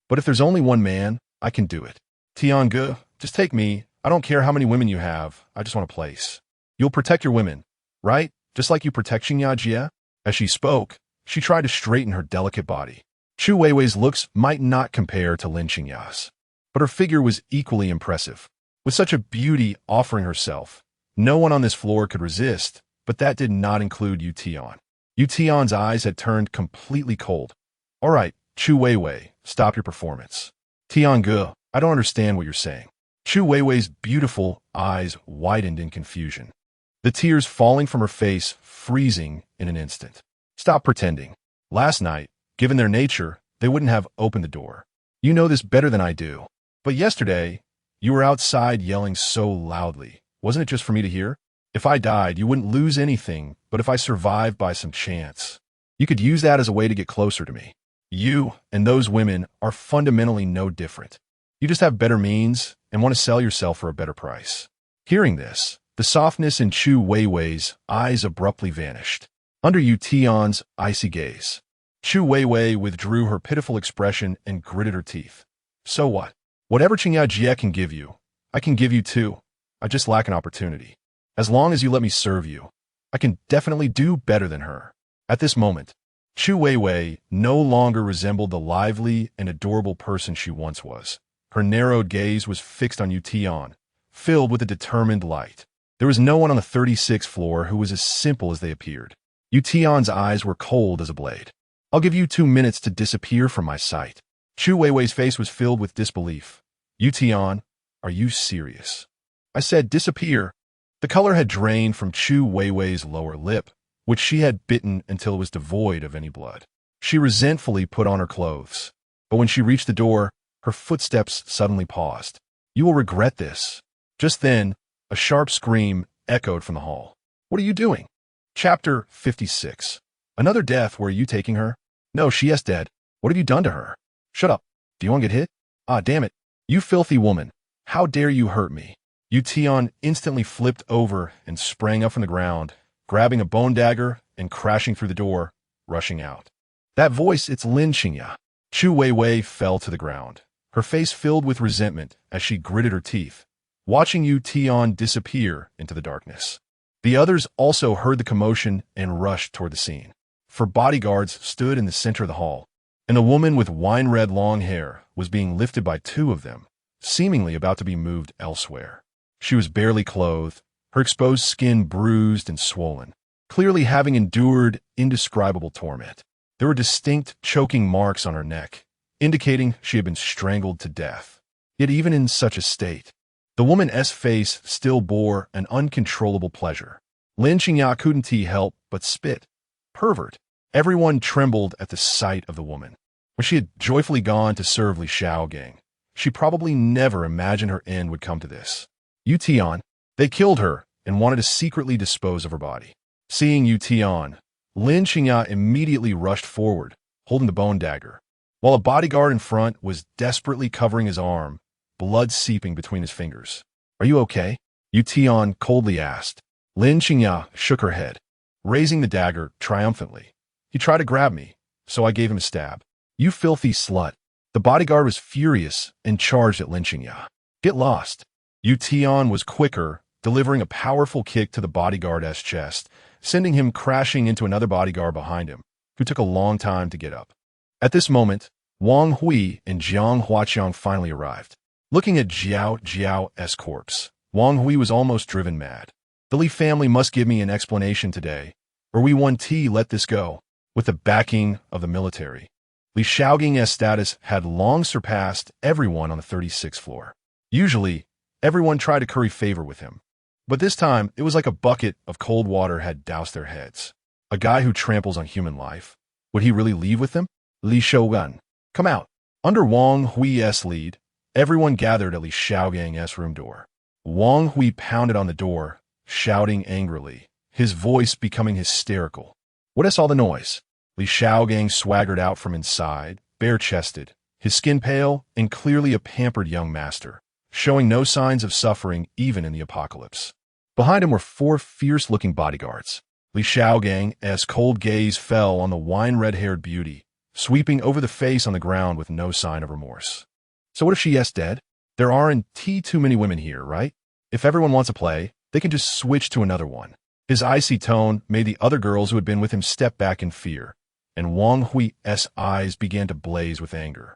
But if there's only one man, I can do it. Tian, just take me. I don't care how many women you have. I just want a place. You'll protect your women, right? Just like you protect Jia? As she spoke, she tried to straighten her delicate body. Chu Weiwei's looks might not compare to Lin Qingya's, but her figure was equally impressive. With such a beauty offering herself, no one on this floor could resist, but that did not include Yu Tian. Yu Tian's eyes had turned completely cold. All right, Chu Weiwei, stop your performance. Tian, I don't understand what you're saying. Chu Weiwei's beautiful eyes widened in confusion, the tears falling from her face freezing in an instant. Stop pretending. Last night, given their nature, they wouldn't have opened the door. You know this better than I do. But yesterday, you were outside yelling so loudly. Wasn't it just for me to hear? If I died, you wouldn't lose anything, but if I survived by some chance, you could use that as a way to get closer to me. You and those women are fundamentally no different. You just have better means and want to sell yourself for a better price. Hearing this, the softness in Chu Weiwei's eyes abruptly vanished. Under Yu Tian's icy gaze, Chu Weiwei withdrew her pitiful expression and gritted her teeth. So what? Whatever Jia can give you, I can give you too. I just lack an opportunity. As long as you let me serve you, I can definitely do better than her. At this moment, Chu Weiwei no longer resembled the lively and adorable person she once was. Her narrowed gaze was fixed on Yu Tian, filled with a determined light. There was no one on the 36th floor who was as simple as they appeared. Yu Tian's eyes were cold as a blade. I'll give you 2 minutes to disappear from my sight. Chu Weiwei's face was filled with disbelief. Yu Tian, are you serious? I said disappear. The color had drained from Chu Weiwei's lower lip, which she had bitten until it was devoid of any blood. She resentfully put on her clothes, but when she reached the door, her footsteps suddenly paused. You will regret this. Just then, a sharp scream echoed from the hall. What are you doing? Chapter 56. Another death. Were you taking her? No, she is dead. What have you done to her? Shut up. Do you want to get hit? Ah, damn it. You filthy woman. How dare you hurt me? Yu Tian instantly flipped over and sprang up from the ground, grabbing a bone dagger and crashing through the door, rushing out. That voice, it's Lin Qingya. Chu Weiwei fell to the ground, her face filled with resentment as she gritted her teeth, watching Yu Tian disappear into the darkness. The others also heard the commotion and rushed toward the scene. 4 bodyguards stood in the center of the hall, and the woman with wine-red long hair was being lifted by 2 of them, seemingly about to be moved elsewhere. She was barely clothed, her exposed skin bruised and swollen, clearly having endured indescribable torment. There were distinct choking marks on her neck, indicating she had been strangled to death. Yet even in such a state, the woman's face still bore an uncontrollable pleasure. Lin Qingya couldn't help but spit. Pervert. Everyone trembled at the sight of the woman. When she had joyfully gone to serve Li Shaogang, she probably never imagined her end would come to this. Yu Tian, they killed her and wanted to secretly dispose of her body. Seeing Yu Tian, Lin Qingya immediately rushed forward, holding the bone dagger, while a bodyguard in front was desperately covering his arm, blood seeping between his fingers. Are you okay? Yu Tian coldly asked. Lin Qingya shook her head, raising the dagger triumphantly. He tried to grab me, so I gave him a stab. You filthy slut. The bodyguard was furious and charged at Lin Qingya. Get lost. Yu Tian was quicker, delivering a powerful kick to the bodyguard's chest, sending him crashing into another bodyguard behind him, who took a long time to get up. At this moment, Wang Hui and Jiang Huaqiang finally arrived. Looking at Jiao's corpse, Wang Hui was almost driven mad. The Li family must give me an explanation today, or we won't let this go. With the backing of the military, Li Shaoging's status had long surpassed everyone on the 36th floor. Usually, everyone tried to curry favor with him. But this time, it was like a bucket of cold water had doused their heads. A guy who tramples on human life. Would he really leave with them? Li Shougan. Come out. Under Wang Hui's lead, everyone gathered at Li Xiaogang's room door. Wang Hui pounded on the door, shouting angrily, his voice becoming hysterical. What is all the noise? Li Xiaogang swaggered out from inside, bare-chested, his skin pale and clearly a pampered young master, showing no signs of suffering even in the apocalypse. Behind him were 4 fierce-looking bodyguards. Li Xiaogang's cold gaze fell on the wine-red-haired beauty, sweeping over the face on the ground with no sign of remorse. So what if she is dead? There aren't too many women here, right? If everyone wants to play, they can just switch to another one. His icy tone made the other girls who had been with him step back in fear, and Wang Hui's eyes began to blaze with anger.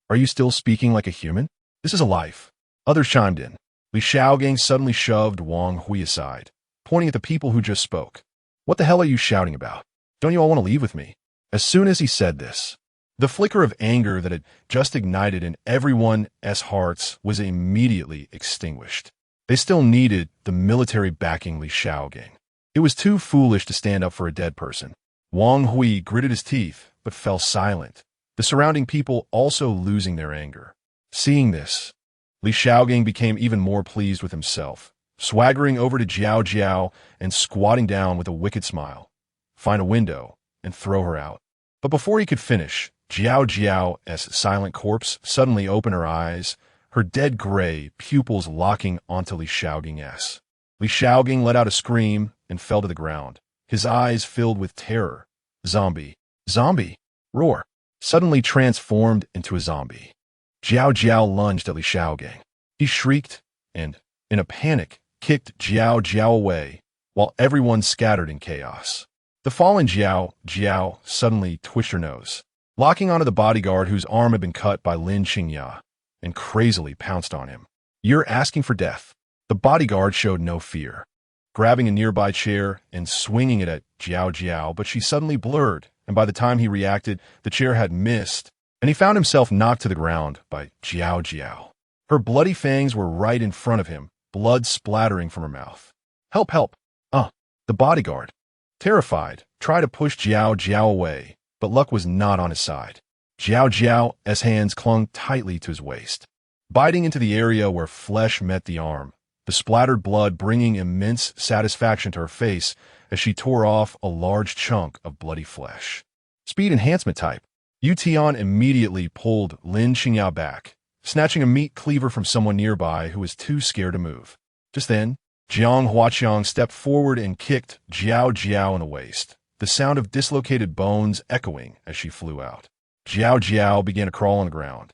Are you still speaking like a human? This is a life. Others chimed in. Li Xiaogang suddenly shoved Wang Hui aside, pointing at the people who just spoke. What the hell are you shouting about? Don't you all want to leave with me? As soon as he said this, the flicker of anger that had just ignited in everyone's hearts was immediately extinguished. They still needed the military backing Li Xiaogang. It was too foolish to stand up for a dead person. Wang Hui gritted his teeth, but fell silent, the surrounding people also losing their anger. Seeing this, Li Xiaogang became even more pleased with himself, swaggering over to Jiao and squatting down with a wicked smile. Find a window and throw her out. But before he could finish, Jiao's silent corpse suddenly opened her eyes, her dead gray pupils locking onto Li Xiaogang's. Li Xiaogang let out a scream and fell to the ground, his eyes filled with terror. Zombie. Zombie. Roar. Suddenly transformed into a zombie. Jiao lunged at Li Xiaogang. He shrieked and, in a panic, kicked Jiao away, while everyone scattered in chaos. The fallen Jiao suddenly twitched her nose, locking onto the bodyguard whose arm had been cut by Lin Qingya, and crazily pounced on him. You're asking for death. The bodyguard showed no fear, grabbing a nearby chair and swinging it at Jiao, but she suddenly blurred, and by the time he reacted, the chair had missed, and he found himself knocked to the ground by Jiao. Her bloody fangs were right in front of him, blood splattering from her mouth. Help, help! The bodyguard, terrified, tried to push Jiao away, but luck was not on his side. Jiao's hands clung tightly to his waist, biting into the area where flesh met the arm, the splattered blood bringing immense satisfaction to her face as she tore off a large chunk of bloody flesh. Speed enhancement type. Tian immediately pulled Lin Qingya back, snatching a meat cleaver from someone nearby who was too scared to move. Just then, Jiang Huaqiang stepped forward and kicked Jiao in the waist, the sound of dislocated bones echoing as she flew out. Jiao began to crawl on the ground,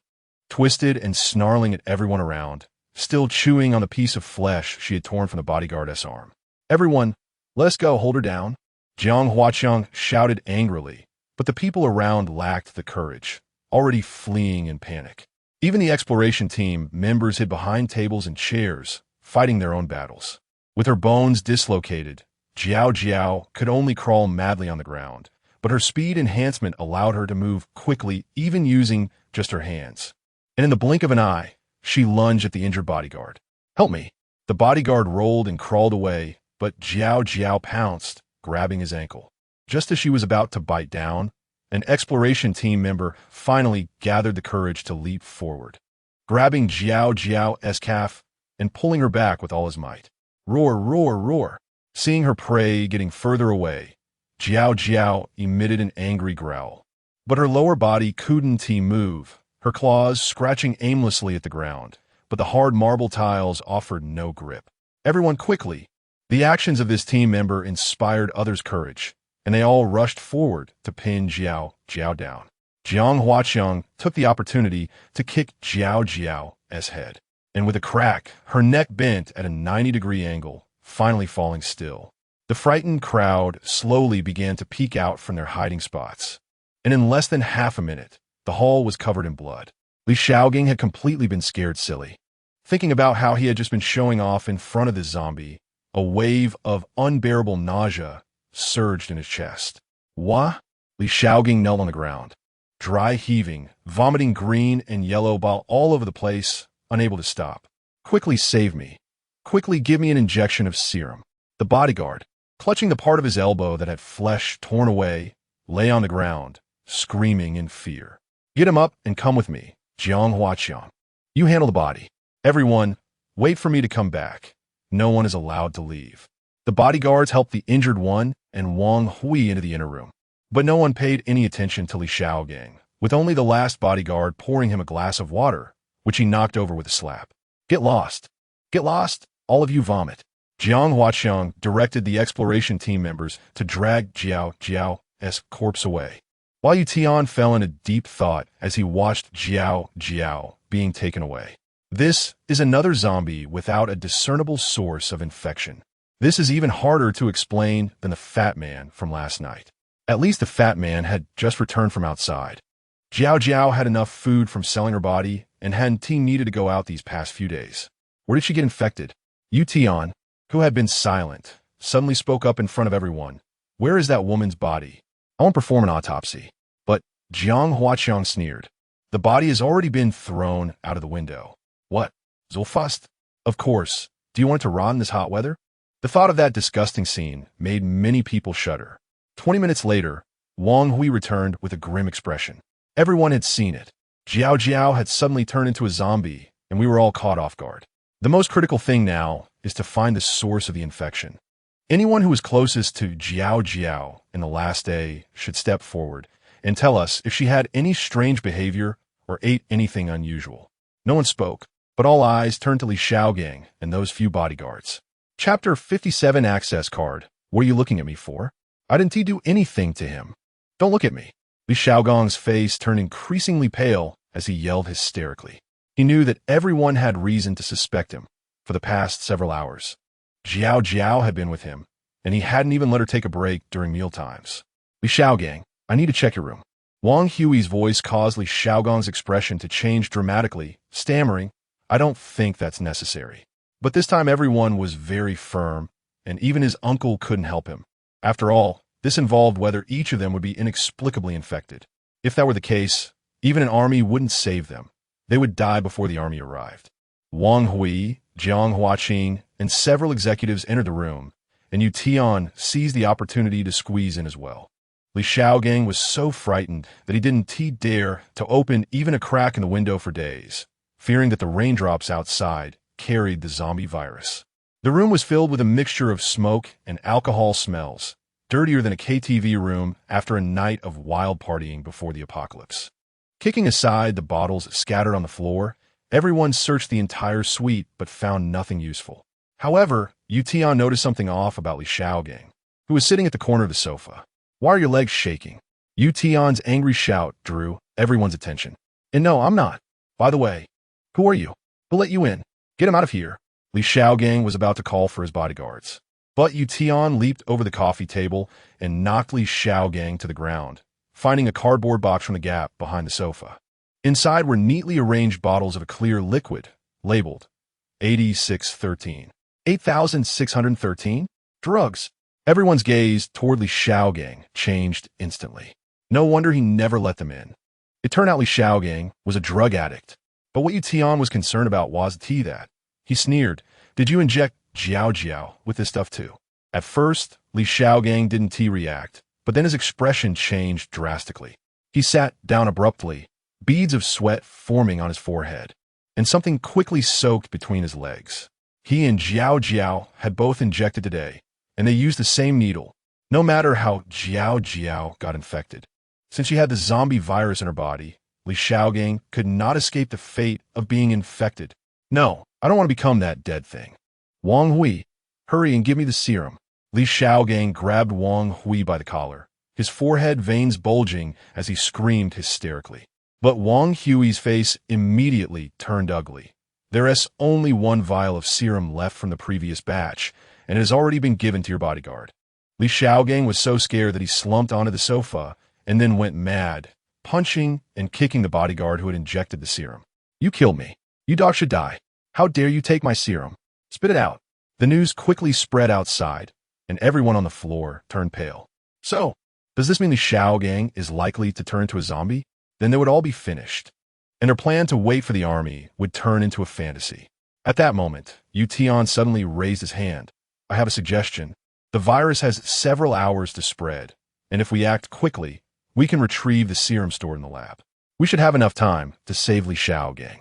twisted and snarling at everyone around, still chewing on the piece of flesh she had torn from the bodyguard's arm. Everyone, let's go, hold her down. Jiang Huaqiang shouted angrily, but the people around lacked the courage, already fleeing in panic. Even the exploration team members hid behind tables and chairs, fighting their own battles. With her bones dislocated, Jiao could only crawl madly on the ground, but her speed enhancement allowed her to move quickly even using just her hands. And in the blink of an eye, she lunged at the injured bodyguard. Help me! The bodyguard rolled and crawled away, but Jiao pounced, grabbing his ankle. Just as she was about to bite down, an exploration team member finally gathered the courage to leap forward, grabbing Jiao's calf and pulling her back with all his might. Roar, roar, roar! Seeing her prey getting further away, Jiao emitted an angry growl. But her lower body couldn't move, her claws scratching aimlessly at the ground, but the hard marble tiles offered no grip. Everyone quickly! The actions of this team member inspired others' courage, and they all rushed forward to pin Jiao down. Jiang Huaqiang took the opportunity to kick Jiao's head, and with a crack, her neck bent at a 90-degree angle, finally falling still. The frightened crowd slowly began to peek out from their hiding spots, and in less than half a minute, the hall was covered in blood. Li Xiaogang had completely been scared silly. Thinking about how he had just been showing off in front of the zombie, a wave of unbearable nausea surged in his chest. What? Li Xiaogang knelt on the ground, dry heaving, vomiting green and yellow bile all over the place, unable to stop. Quickly save me. Quickly give me an injection of serum. The bodyguard, clutching the part of his elbow that had flesh torn away, lay on the ground, screaming in fear. Get him up and come with me, Jiang Huaqiang. You handle the body. Everyone, wait for me to come back. No one is allowed to leave. The bodyguards helped the injured one and Wang Hui into the inner room. But no one paid any attention to Li Shaogang, with only the last bodyguard pouring him a glass of water, which he knocked over with a slap. Get lost. Get lost, all of you vomit. Jiang Huaqiang directed the exploration team members to drag Jiao's corpse away, while Tian fell into deep thought as he watched Jiao being taken away. This is another zombie without a discernible source of infection. This is even harder to explain than the fat man from last night. At least the fat man had just returned from outside. Jiao had enough food from selling her body and hadn't needed to go out these past few days. Where did she get infected? Tian, who had been silent, suddenly spoke up in front of everyone. Where is that woman's body? I won't perform an autopsy. But Jiang Huaqiang sneered. The body has already been thrown out of the window. What? Zulfust? Of course. Do you want it to rot in this hot weather? The thought of that disgusting scene made many people shudder. 20 minutes later, Wang Hui returned with a grim expression. Everyone had seen it. Jiao had suddenly turned into a zombie, and we were all caught off guard. The most critical thing now is to find the source of the infection. Anyone who was closest to Jiao in the last day should step forward and tell us if she had any strange behavior or ate anything unusual. No one spoke, but all eyes turned to Li Shaogang and those few bodyguards. Chapter 57 Access Card. What are you looking at me for? I didn't do anything to him. Don't look at me. Li Shaogang's face turned increasingly pale as he yelled hysterically. He knew that everyone had reason to suspect him for the past several hours. Jiao had been with him, and he hadn't even let her take a break during mealtimes. Li Shaogang, I need to check your room. Wang Hui's voice caused Li Shaogang's expression to change dramatically, stammering, I don't think that's necessary. But this time everyone was very firm, and even his uncle couldn't help him. After all, this involved whether each of them would be inexplicably infected. If that were the case, even an army wouldn't save them. They would die before the army arrived. Wang Hui, Jiang Huaqing, and several executives entered the room, and Tian seized the opportunity to squeeze in as well. Li Shaogang was so frightened that he didn't dare to open even a crack in the window for days, fearing that the raindrops outside carried the zombie virus. The room was filled with a mixture of smoke and alcohol smells, dirtier than a KTV room after a night of wild partying before the apocalypse. Kicking aside the bottles scattered on the floor, everyone searched the entire suite but found nothing useful. However, Tian noticed something off about Li Shaogang, who was sitting at the corner of the sofa. Why are your legs shaking? Tian's angry shout drew everyone's attention. And no, I'm not. By the way, who are you? Who let you in? Get him out of here. Li Shaogang was about to call for his bodyguards. But Tian leaped over the coffee table and knocked Li Shaogang to the ground, finding a cardboard box from the gap behind the sofa. Inside were neatly arranged bottles of a clear liquid, labeled 8613. 8613? Drugs. Everyone's gaze toward Li Shaogang changed instantly. No wonder he never let them in. It turned out Li Shaogang was a drug addict. But what Tian was concerned about was that. He sneered, did you inject Jiao with this stuff too? At first, Li Shaogang didn't react, but then his expression changed drastically. He sat down abruptly, beads of sweat forming on his forehead, and something quickly soaked between his legs. He and Jiao had both injected today, and they used the same needle, no matter how Jiao got infected. Since she had the zombie virus in her body, Li Shaogang could not escape the fate of being infected. No, I don't want to become that dead thing. Wang Hui, hurry and give me the serum. Li Shaogang grabbed Wang Hui by the collar, his forehead veins bulging as he screamed hysterically. But Wang Hui's face immediately turned ugly. There is only one vial of serum left from the previous batch, and it has already been given to your bodyguard. Li Shaogang was so scared that he slumped onto the sofa and then went mad, punching and kicking the bodyguard who had injected the serum. You killed me. You dog should die. How dare you take my serum? Spit it out. The news quickly spread outside, and everyone on the floor turned pale. So, does this mean Li Shaogang is likely to turn into a zombie? Then they would all be finished, and her plan to wait for the army would turn into a fantasy. At that moment, Tian suddenly raised his hand. I have a suggestion. The virus has several hours to spread, and if we act quickly, we can retrieve the serum stored in the lab. We should have enough time to save Li Xiaogang.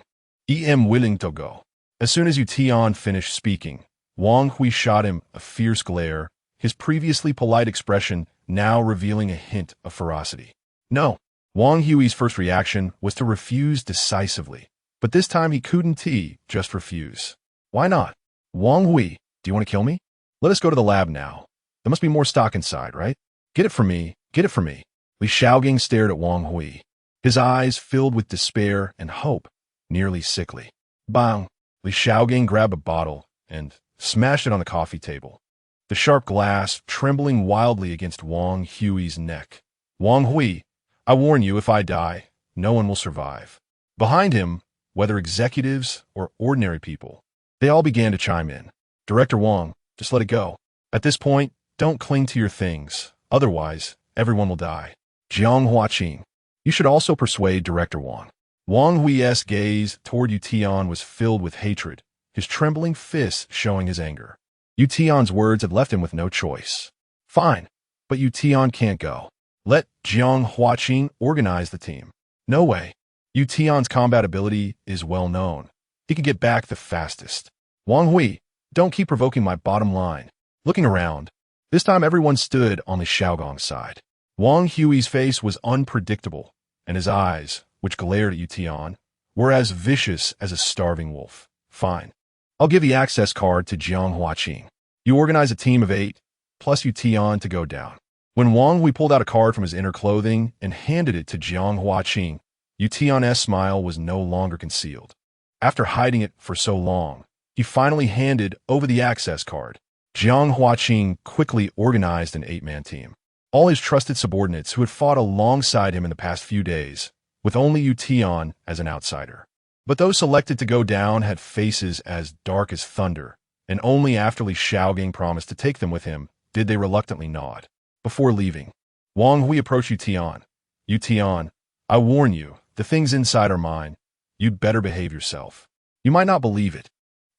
Em willing to go. As soon as Tian finished speaking, Wang Hui shot him a fierce glare, his previously polite expression now revealing a hint of ferocity. No. Wang Hui's first reaction was to refuse decisively, but this time he couldn't just refuse. Why not? Wang Hui, do you want to kill me? Let us go to the lab now. There must be more stock inside, right? Get it for me, get it for me. Li Xiaogang stared at Wang Hui, his eyes filled with despair and hope, nearly sickly. Bang! Li Xiaogang grabbed a bottle and smashed it on the coffee table, the sharp glass trembling wildly against Wang Hui's neck. Wang Hui, I warn you, if I die, no one will survive. Behind him, whether executives or ordinary people, they all began to chime in. Director Wang, just let it go. At this point, don't cling to your things. Otherwise, everyone will die. Jiang Huaqing, you should also persuade Director Wang. Wang Hui's gaze toward Tian was filled with hatred, his trembling fists showing his anger. Tian's words had left him with no choice. Fine, but Tian can't go. Let Jiang Huaqing organize the team. No way. Tian's combat ability is well known. He can get back the fastest. Wang Hui, don't keep provoking my bottom line. Looking around, this time everyone stood on the Xiaogang's side. Wang Hui's face was unpredictable, and his eyes, which glared at Tian, were as vicious as a starving wolf. Fine. I'll give the access card to Jiang Huaqing. You organize a team of 8, plus Tian to go down. When Wang Hui pulled out a card from his inner clothing and handed it to Jiang Huaqing, Tian's smile was no longer concealed. After hiding it for so long, he finally handed over the access card. Jiang Huaqing quickly organized an 8-man team. All his trusted subordinates who had fought alongside him in the past few days, with only Tian as an outsider. But those selected to go down had faces as dark as thunder, and only after Li Xiaogang promised to take them with him did they reluctantly nod. Before leaving, Wang Hui approached Tian. Tian, I warn you, the things inside are mine. You'd better behave yourself. You might not believe it,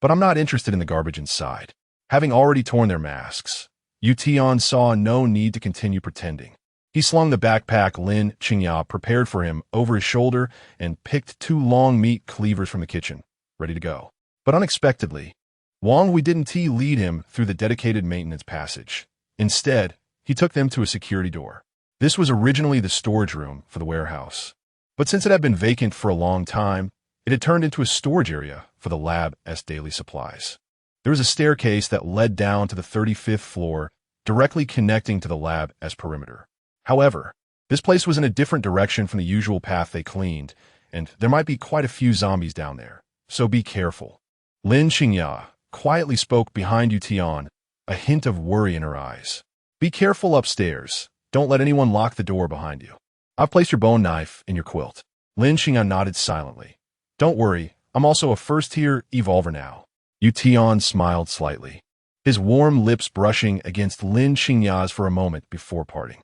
but I'm not interested in the garbage inside. Having already torn their masks, Tian saw no need to continue pretending. He slung the backpack Lin Qingya prepared for him over his shoulder and picked 2 long meat cleavers from the kitchen, ready to go. But unexpectedly, Wang Hui didn't lead him through the dedicated maintenance passage. Instead, he took them to a security door. This was originally the storage room for the warehouse, but since it had been vacant for a long time, it had turned into a storage area for the lab's daily supplies. There was a staircase that led down to the 35th floor, directly connecting to the lab's perimeter. However, this place was in a different direction from the usual path they cleaned, and there might be quite a few zombies down there, so be careful. Lin Qingya quietly spoke behind Tian, a hint of worry in her eyes. Be careful upstairs. Don't let anyone lock the door behind you. I've placed your bone knife in your quilt. Lin Qingya nodded silently. Don't worry, I'm also a first-tier evolver now. Tian smiled slightly, his warm lips brushing against Lin Qingya's for a moment before parting.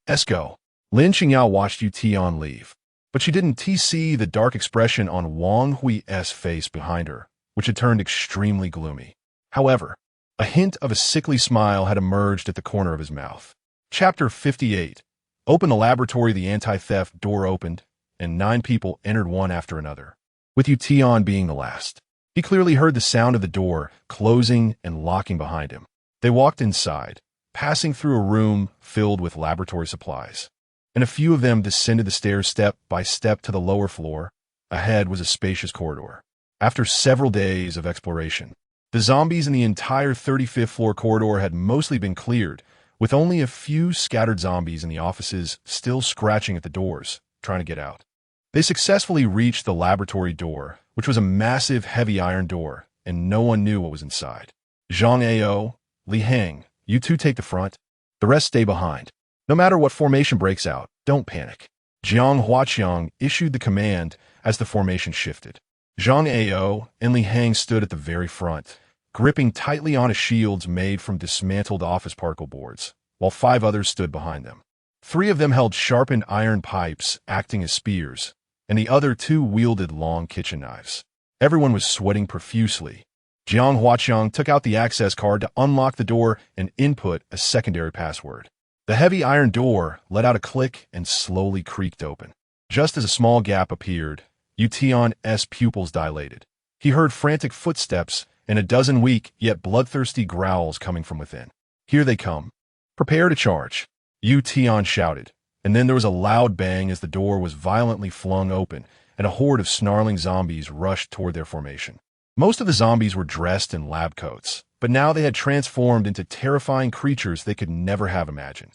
Let's go. Lin Qingya watched Tian leave, but she didn't see the dark expression on Wang Hui's face behind her, which had turned extremely gloomy. However, a hint of a sickly smile had emerged at the corner of his mouth. Chapter 58. Open the laboratory. The anti-theft door opened, and 9 people entered one after another, with Tian being the last. He clearly heard the sound of the door closing and locking behind him. They walked inside, passing through a room filled with laboratory supplies, and a few of them descended the stairs step by step to the lower floor. Ahead was a spacious corridor. After several days of exploration, the zombies in the entire 35th floor corridor had mostly been cleared, with only a few scattered zombies in the offices still scratching at the doors, trying to get out. They successfully reached the laboratory door, which was a massive heavy iron door, and no one knew what was inside. Zhang Li Heng, you 2 take the front. The rest stay behind. No matter what formation breaks out, don't panic. Jiang Huaqing issued the command as the formation shifted. Zhang and Li Heng stood at the very front, gripping tightly on shields made from dismantled office particle boards, while 5 others stood behind them. 3 of them held sharpened iron pipes acting as spears, and the other 2 wielded long kitchen knives. Everyone was sweating profusely. Jiang Huaqiang took out the access card to unlock the door and input a secondary password. The heavy iron door let out a click and slowly creaked open. Just as a small gap appeared, Tian's pupils dilated. He heard frantic footsteps and a dozen weak yet bloodthirsty growls coming from within. "Here they come. Prepare to charge," Tian shouted, and then there was a loud bang as the door was violently flung open and a horde of snarling zombies rushed toward their formation. Most of the zombies were dressed in lab coats, but now they had transformed into terrifying creatures they could never have imagined.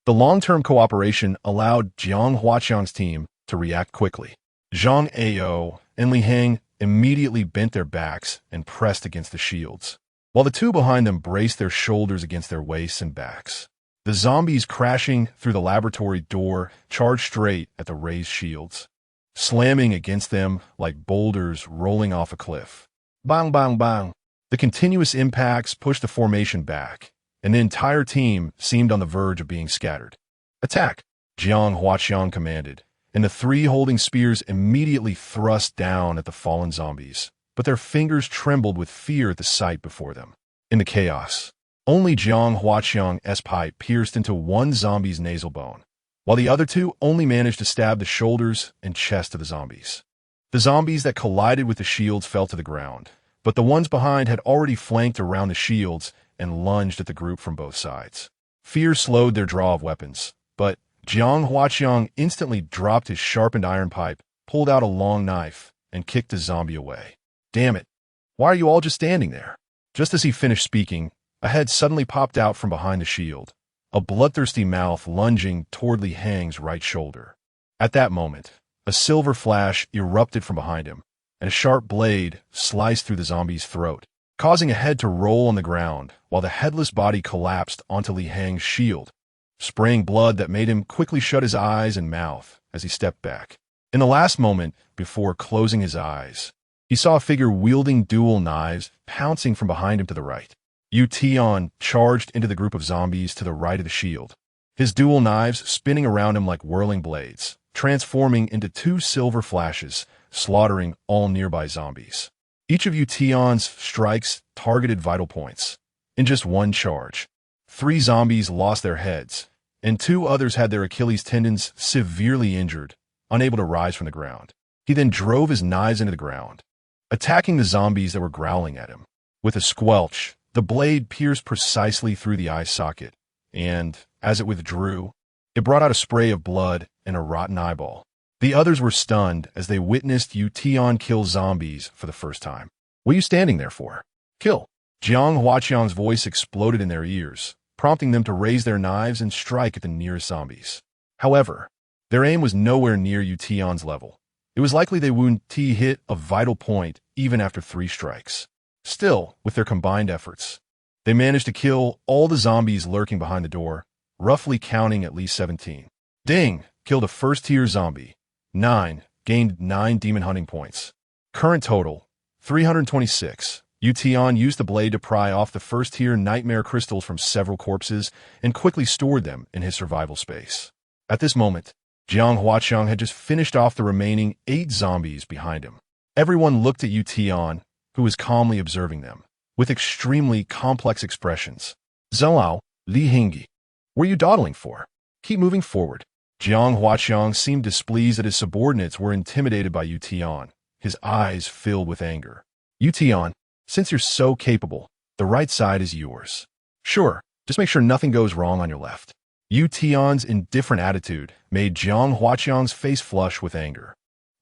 The long-term cooperation allowed Jiang Huaqiang's team to react quickly. Zhang Ao and Li Heng immediately bent their backs and pressed against the shields, while the two behind them braced their shoulders against their waists and backs. The zombies crashing through the laboratory door charged straight at the raised shields, slamming against them like boulders rolling off a cliff. Bang, bang, bang. The continuous impacts pushed the formation back, and the entire team seemed on the verge of being scattered. "Attack!" Jiang Huaqiang commanded, and the three holding spears immediately thrust down at the fallen zombies, but their fingers trembled with fear at the sight before them. In the chaos, only Jiang Huaqiang's pipe pierced into one zombie's nasal bone, while the other two only managed to stab the shoulders and chest of the zombies. The zombies that collided with the shields fell to the ground, but the ones behind had already flanked around the shields and lunged at the group from both sides. Fear slowed their draw of weapons, but Jiang Huaqiang instantly dropped his sharpened iron pipe, pulled out a long knife, and kicked the zombie away. "Damn it! Why are you all just standing there?" Just as he finished speaking, a head suddenly popped out from behind the shield, a bloodthirsty mouth lunging toward Li Heng's right shoulder. At that moment, a silver flash erupted from behind him, and a sharp blade sliced through the zombie's throat, causing a head to roll on the ground while the headless body collapsed onto Li Heng's shield, spraying blood that made him quickly shut his eyes and mouth as he stepped back. In the last moment before closing his eyes, he saw a figure wielding dual knives pouncing from behind him to the right. Tian charged into the group of zombies to the right of the shield, his dual knives spinning around him like whirling blades, transforming into two silver flashes, slaughtering all nearby zombies. Each of Tian's strikes targeted vital points. In just one charge, 3 zombies lost their heads, and 2 others had their Achilles tendons severely injured, unable to rise from the ground. He then drove his knives into the ground, attacking the zombies that were growling at him. With a squelch, the blade pierced precisely through the eye socket, and, as it withdrew, it brought out a spray of blood and a rotten eyeball. The others were stunned as they witnessed Tian kill zombies for the first time. "What are you standing there for? Kill!" Jiang Huaqiang's voice exploded in their ears, prompting them to raise their knives and strike at the nearest zombies. However, their aim was nowhere near Tian's level. It was likely they wouldn't hit a vital point even after 3 strikes. Still, with their combined efforts, they managed to kill all the zombies lurking behind the door, roughly counting at least 17. Ding! Killed a first-tier zombie. 9. Gained 9 demon hunting points. Current total, 326. Tian used the blade to pry off the first-tier nightmare crystals from several corpses and quickly stored them in his survival space. At this moment, Jiang Huaqiang had just finished off the remaining 8 zombies behind him. Everyone looked at Tian, who was calmly observing them, with extremely complex expressions. "Zhao, Li Hengyi, what are you dawdling for? Keep moving forward." Jiang Huaqiang seemed displeased that his subordinates were intimidated by Tian, his eyes filled with anger. "Tian, since you're so capable, the right side is yours. Sure, just make sure nothing goes wrong on your left." Tian's indifferent attitude made Jiang Huaqiang's face flush with anger.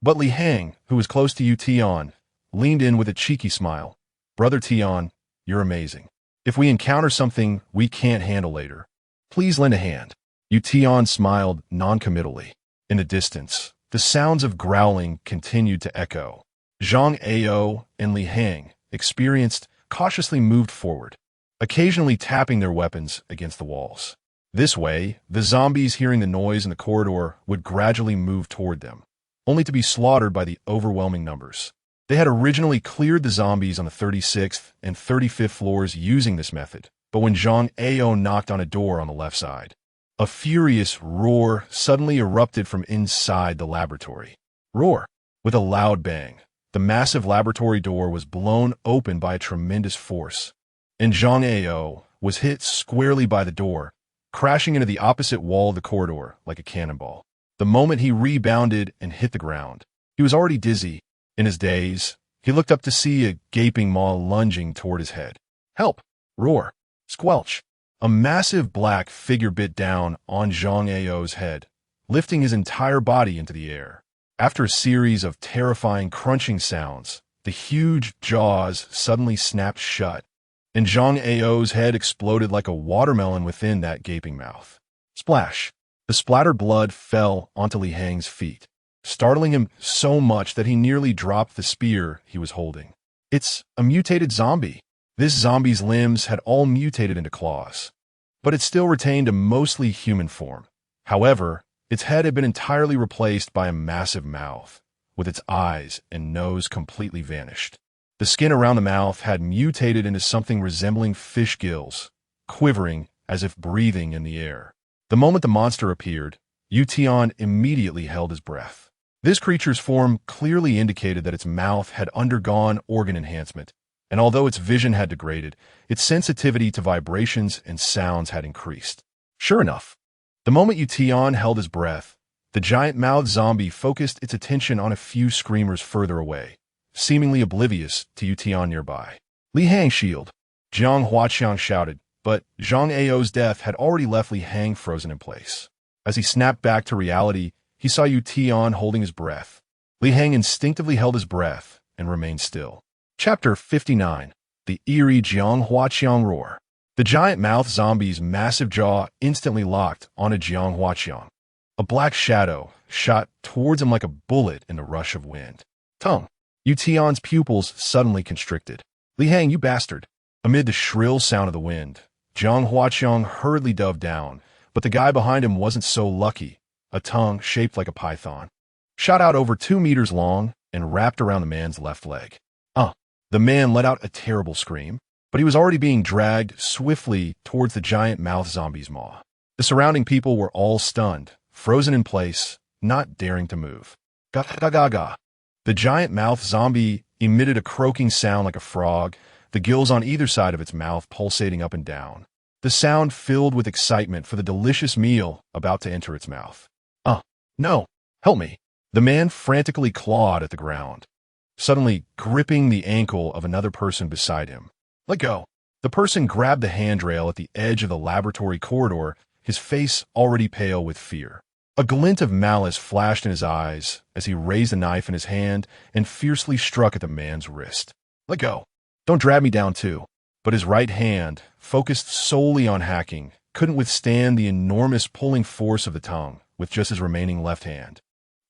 But Li Heng, who was close to Tian, leaned in with a cheeky smile. "Brother Tian, you're amazing. If we encounter something we can't handle later, please lend a hand." Tian smiled noncommittally. In the distance, the sounds of growling continued to echo. Zhang Ao and Li Heng, experienced, cautiously moved forward, occasionally tapping their weapons against the walls. This way, the zombies hearing the noise in the corridor would gradually move toward them, only to be slaughtered by the overwhelming numbers. They had originally cleared the zombies on the 36th and 35th floors using this method, but when Zhang Ao knocked on a door on the left side, a furious roar suddenly erupted from inside the laboratory. Roar! With a loud bang, the massive laboratory door was blown open by a tremendous force, and ants.Yu was hit squarely by the door, crashing into the opposite wall of the corridor like a cannonball. The moment he rebounded and hit the ground, he was already dizzy. In his daze, he looked up to see a gaping maw lunging toward his head. Help! Roar! Squelch! A massive black figure bit down on ants.Yu's head, lifting his entire body into the air. After a series of terrifying crunching sounds, the huge jaws suddenly snapped shut, and ants.Yu's head exploded like a watermelon within that gaping mouth. Splash! The splattered blood fell onto Li Hang's feet, startling him so much that he nearly dropped the spear he was holding. It's a mutated zombie. This zombie's limbs had all mutated into claws, but it still retained a mostly human form. However, its head had been entirely replaced by a massive mouth, with its eyes and nose completely vanished. The skin around the mouth had mutated into something resembling fish gills, quivering as if breathing in the air. The moment the monster appeared, Tian immediately held his breath. This creature's form clearly indicated that its mouth had undergone organ enhancement, and although its vision had degraded, its sensitivity to vibrations and sounds had increased. Sure enough, the moment Tian held his breath, the giant-mouthed zombie focused its attention on a few screamers further away, seemingly oblivious to Tian nearby. Li Hang shield! Jiang Huaqiang shouted, but ants.Yu's death had already left Li Hang frozen in place. As he snapped back to reality, he saw Tian holding his breath. Li Hang instinctively held his breath and remained still. Chapter 59. The eerie Jiang Huaqiang roar. The giant-mouthed zombie's massive jaw instantly locked onto Jiang Huaqiang. A black shadow shot towards him like a bullet in a rush of wind. Tongue! Tian's pupils suddenly constricted. Li Hang, you bastard! Amid the shrill sound of the wind, Jiang Huaqiang hurriedly dove down, but the guy behind him wasn't so lucky. A tongue shaped like a python shot out over 2 meters long and wrapped around the man's left leg. The man let out a terrible scream, but he was already being dragged swiftly towards the giant-mouthed zombie's maw. The surrounding people were all stunned, frozen in place, not daring to move. Ga-ga-ga-ga. The giant-mouthed zombie emitted a croaking sound like a frog, the gills on either side of its mouth pulsating up and down. The sound filled with excitement for the delicious meal about to enter its mouth. No, help me. The man frantically clawed at the ground, suddenly gripping the ankle of another person beside him. Let go. The person grabbed the handrail at the edge of the laboratory corridor, his face already pale with fear. A glint of malice flashed in his eyes as he raised a knife in his hand and fiercely struck at the man's wrist. Let go. Don't drag me down too. But his right hand, focused solely on hacking, couldn't withstand the enormous pulling force of the tongue with just his remaining left hand.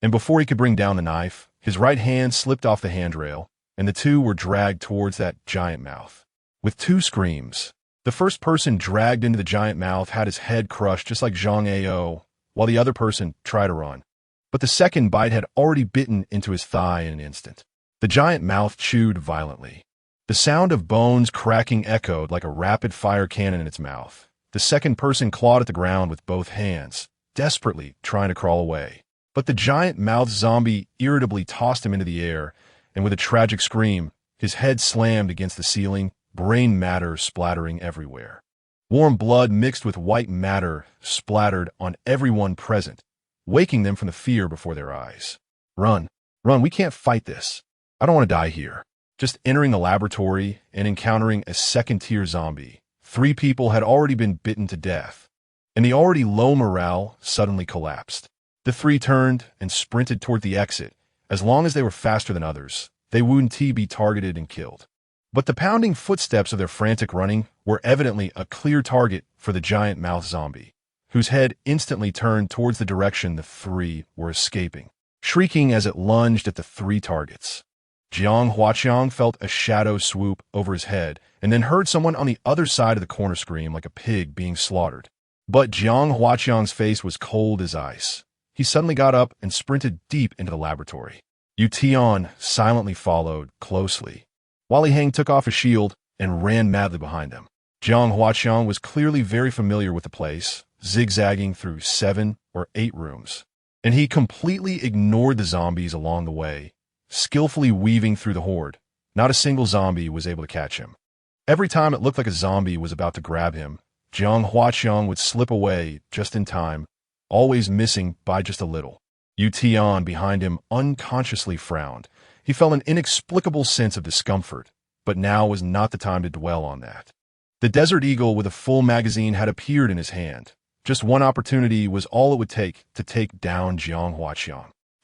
And before he could bring down the knife, his right hand slipped off the handrail, and the two were dragged towards that giant mouth. With 2 screams, the first person dragged into the giant mouth had his head crushed just like ants.Yu, while the other person tried to run. But the second bite had already bitten into his thigh in an instant. The giant mouth chewed violently. The sound of bones cracking echoed like a rapid-fire cannon in its mouth. The second person clawed at the ground with both hands, desperately trying to crawl away. But the giant-mouthed zombie irritably tossed him into the air, and with a tragic scream, his head slammed against the ceiling, brain matter splattering everywhere. Warm blood mixed with white matter splattered on everyone present, waking them from the fear before their eyes. Run, we can't fight this. I don't want to die here. Just entering the laboratory and encountering a second-tier zombie. 3 people had already been bitten to death, and the already low morale suddenly collapsed. The 3 turned and sprinted toward the exit. As long as they were faster than others, they wouldn't be targeted and killed. But the pounding footsteps of their frantic running were evidently a clear target for the giant-mouthed zombie, whose head instantly turned towards the direction the 3 were escaping, shrieking as it lunged at the 3 targets. Jiang Huaqiang felt a shadow swoop over his head and then heard someone on the other side of the corner scream like a pig being slaughtered. But Jiang Huaqiang's face was cold as ice. He suddenly got up and sprinted deep into the laboratory. Tian silently followed closely, while Li Hang took off his shield and ran madly behind them. Jiang Huaqiang was clearly very familiar with the place, zigzagging through 7 or 8 rooms, and he completely ignored the zombies along the way, skillfully weaving through the horde. Not a single zombie was able to catch him. Every time it looked like a zombie was about to grab him, Jiang would slip away just in time, always missing by just a little. Tian behind him unconsciously frowned. He felt an inexplicable sense of discomfort, but now was not the time to dwell on that. The Desert Eagle with a full magazine had appeared in his hand. Just one opportunity was all it would take to take down Jiang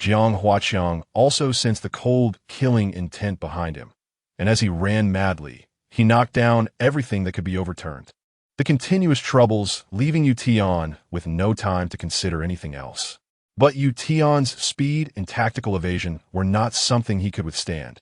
Huaqiang also sensed the cold, killing intent behind him, and as he ran madly, he knocked down everything that could be overturned. The continuous troubles leaving Tian with no time to consider anything else. But Tian's speed and tactical evasion were not something he could withstand.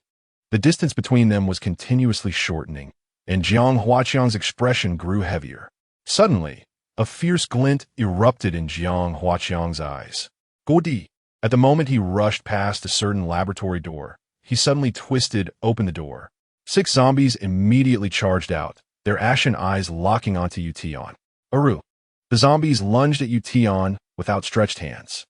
The distance between them was continuously shortening, and Jiang Huaqiang's expression grew heavier. Suddenly, a fierce glint erupted in Jiang Huaqiang's eyes. Godi! At the moment he rushed past a certain laboratory door, he suddenly twisted open the door. 6 zombies immediately charged out, their ashen eyes locking onto Tian. Aru! The zombies lunged at Tian with outstretched hands.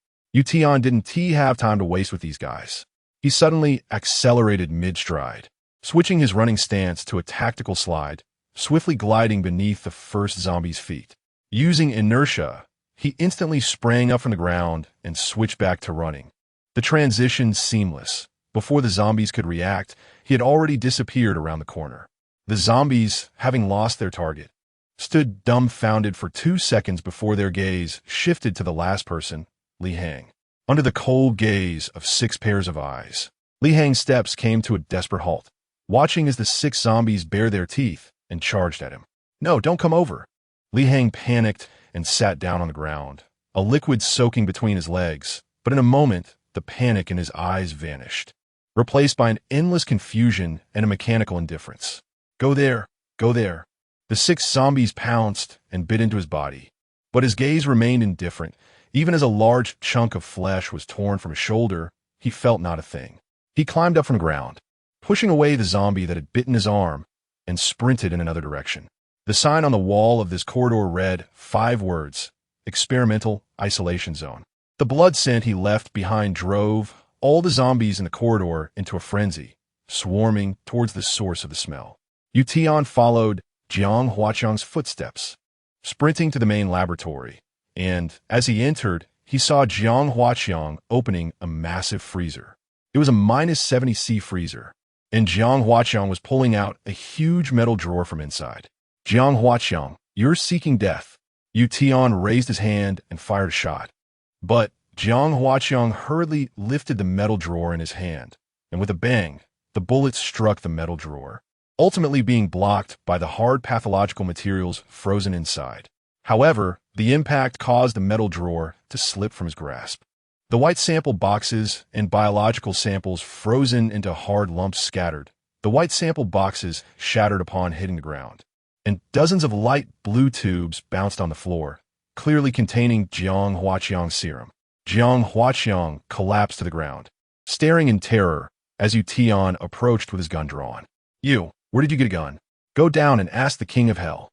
Tian didn't have time to waste with these guys. He suddenly accelerated mid-stride, switching his running stance to a tactical slide, swiftly gliding beneath the first zombie's feet. Using inertia, he instantly sprang up from the ground and switched back to running. The transition seamless. Before the zombies could react, he had already disappeared around the corner. The zombies, having lost their target, stood dumbfounded for 2 seconds before their gaze shifted to the last person, Li Hang. Under the cold gaze of 6 pairs of eyes, Li Hang's steps came to a desperate halt, watching as the 6 zombies bared their teeth and charged at him. "No, don't come over." Li Hang panicked and sat down on the ground, a liquid soaking between his legs, but in a moment, the panic in his eyes vanished, replaced by an endless confusion and a mechanical indifference. Go there, go there." The 6 zombies pounced and bit into his body, but his gaze remained indifferent. Even as a large chunk of flesh was torn from his shoulder, he felt not a thing. He climbed up from the ground, pushing away the zombie that had bitten his arm, and sprinted in another direction. The sign on the wall of this corridor read 5 words: Experimental Isolation Zone. The blood scent he left behind drove all the zombies in the corridor into a frenzy, swarming towards the source of the smell. Tian followed Jiang Huaqiang's footsteps, sprinting to the main laboratory, and as he entered, he saw Jiang Huaqiang opening a massive freezer. It was a -70°C freezer, and Jiang Huaqiang was pulling out a huge metal drawer from inside. "Jiang Huaqiang, you're seeking death." Tian raised his hand and fired a shot. But Jiang Huaqiang hurriedly lifted the metal drawer in his hand, and with a bang, the bullet struck the metal drawer, ultimately being blocked by the hard pathological materials frozen inside. However, the impact caused the metal drawer to slip from his grasp. The white sample boxes and biological samples frozen into hard lumps scattered. The white sample boxes shattered upon hitting the ground, and dozens of light blue tubes bounced on the floor, clearly containing Jiang Huaqiang's serum. Jiang Huaqiang collapsed to the ground, staring in terror as Tian approached with his gun drawn. "You, where did you get a gun? Go down and ask the King of Hell."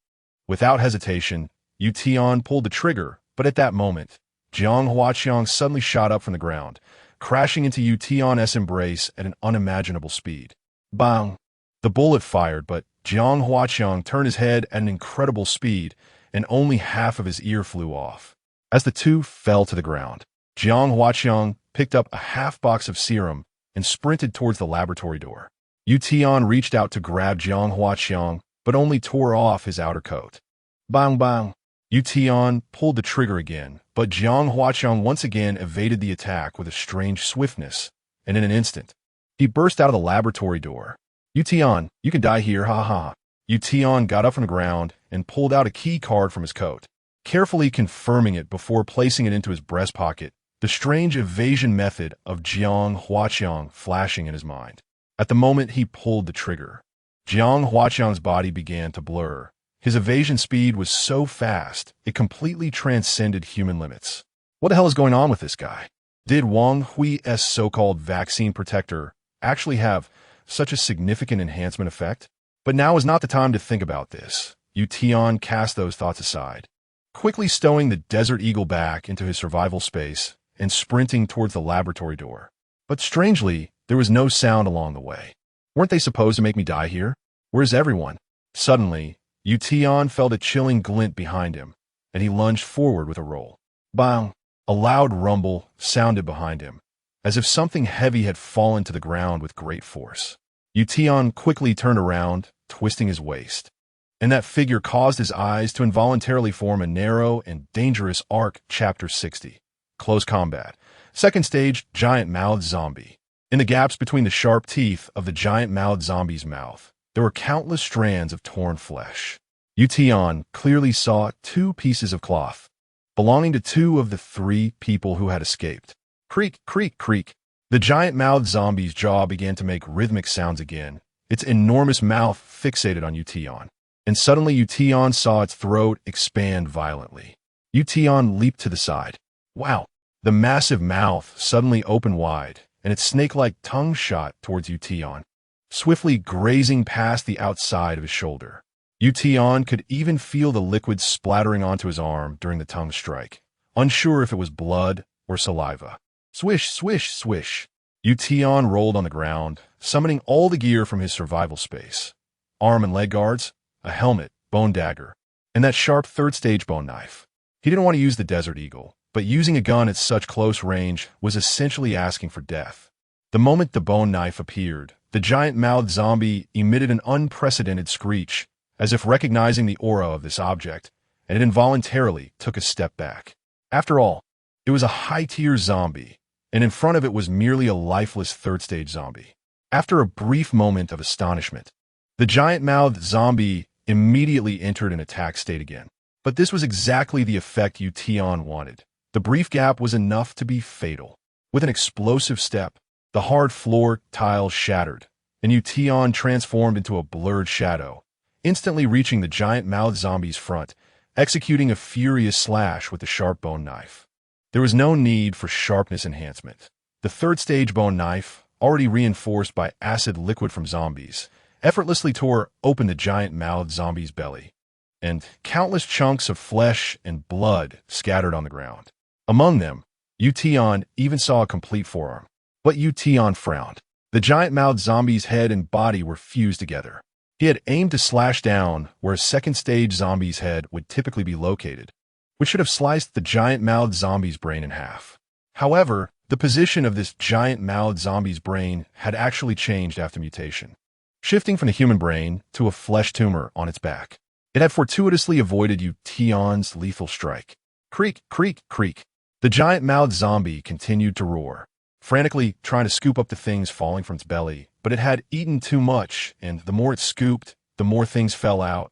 Without hesitation, Tian pulled the trigger, but at that moment, Jiang Huaqiang suddenly shot up from the ground, crashing into Tian's embrace at an unimaginable speed. Bang! The bullet fired, but Jiang Huaqiang turned his head at an incredible speed, and only half of his ear flew off. As the two fell to the ground, Jiang Huaqiang picked up a half box of serum and sprinted towards the laboratory door. Tian reached out to grab Jiang Huaqiang, but only tore off his outer coat. Bang bang! Tian pulled the trigger again, but Jiang Huaqiang once again evaded the attack with a strange swiftness, and in an instant, he burst out of the laboratory door. "Tian, you can die here, ha ha." Tian got up from the ground and pulled out a key card from his coat, carefully confirming it before placing it into his breast pocket, the strange evasion method of Jiang Huaqiang flashing in his mind. At the moment he pulled the trigger, Jiang Huaqiang's body began to blur. His evasion speed was so fast, it completely transcended human limits. What the hell is going on with this guy? Did Wang Hui's so-called vaccine protector actually have such a significant enhancement effect? But now is not the time to think about this. Tian cast those thoughts aside, quickly stowing the Desert Eagle back into his survival space and sprinting towards the laboratory door. But strangely, There was no sound along the way. Weren't they supposed to make me die here? Where's everyone? Suddenly, Tian felt a chilling glint behind him, and he lunged forward with a roll. Bang! A loud rumble sounded behind him, as if something heavy had fallen to the ground with great force. Tian quickly turned around, twisting his waist, and that figure caused his eyes to involuntarily form a narrow and dangerous arc. Chapter 60. Close Combat. Second stage, giant-mouthed zombie. In the gaps between the sharp teeth of the giant-mouthed zombie's mouth, there were countless strands of torn flesh. Tian clearly saw 2 pieces of cloth, belonging to 2 of the 3 people who had escaped. Creak, creak, creak. The giant-mouthed zombie's jaw began to make rhythmic sounds again, its enormous mouth fixated on Tian. And suddenly Tian saw its throat expand violently. Tian leaped to the side. Wow! The massive mouth suddenly opened wide, and its snake-like tongue shot towards Tian, swiftly grazing past the outside of his shoulder. Tian could even feel the liquid splattering onto his arm during the tongue strike, unsure if it was blood or saliva. Swish, swish, swish. Tian rolled on the ground, summoning all the gear from his survival space. Arm and leg guards, a helmet, bone dagger, and that sharp third-stage bone knife. He didn't want to use the Desert Eagle, but using a gun at such close range was essentially asking for death. The moment the bone knife appeared, the giant-mouthed zombie emitted an unprecedented screech, as if recognizing the aura of this object, and it involuntarily took a step back. After all, it was a high-tier zombie, and in front of it was merely a lifeless third-stage zombie. After a brief moment of astonishment, the giant-mouthed zombie immediately entered an attack state again. But this was exactly the effect Tian wanted. The brief gap was enough to be fatal. With an explosive step, the hard floor tiles shattered, and Tian transformed into a blurred shadow, instantly reaching the giant-mouthed zombie's front, executing a furious slash with the sharp bone knife. There was no need for sharpness enhancement. The third-stage bone knife, already reinforced by acid liquid from zombies, effortlessly tore open the giant-mouthed zombie's belly, and countless chunks of flesh and blood scattered on the ground. Among them, Tian even saw a complete forearm. But Tian frowned. The giant-mouthed zombie's head and body were fused together. He had aimed to slash down where a second-stage zombie's head would typically be located, which should have sliced the giant-mouthed zombie's brain in half. However, the position of this giant-mouthed zombie's brain had actually changed after mutation, shifting from the human brain to a flesh tumor on its back. It had fortuitously avoided Tian's lethal strike. Creak, creak, creak. The giant-mouthed zombie continued to roar, frantically trying to scoop up the things falling from its belly, but it had eaten too much, and the more it scooped, the more things fell out,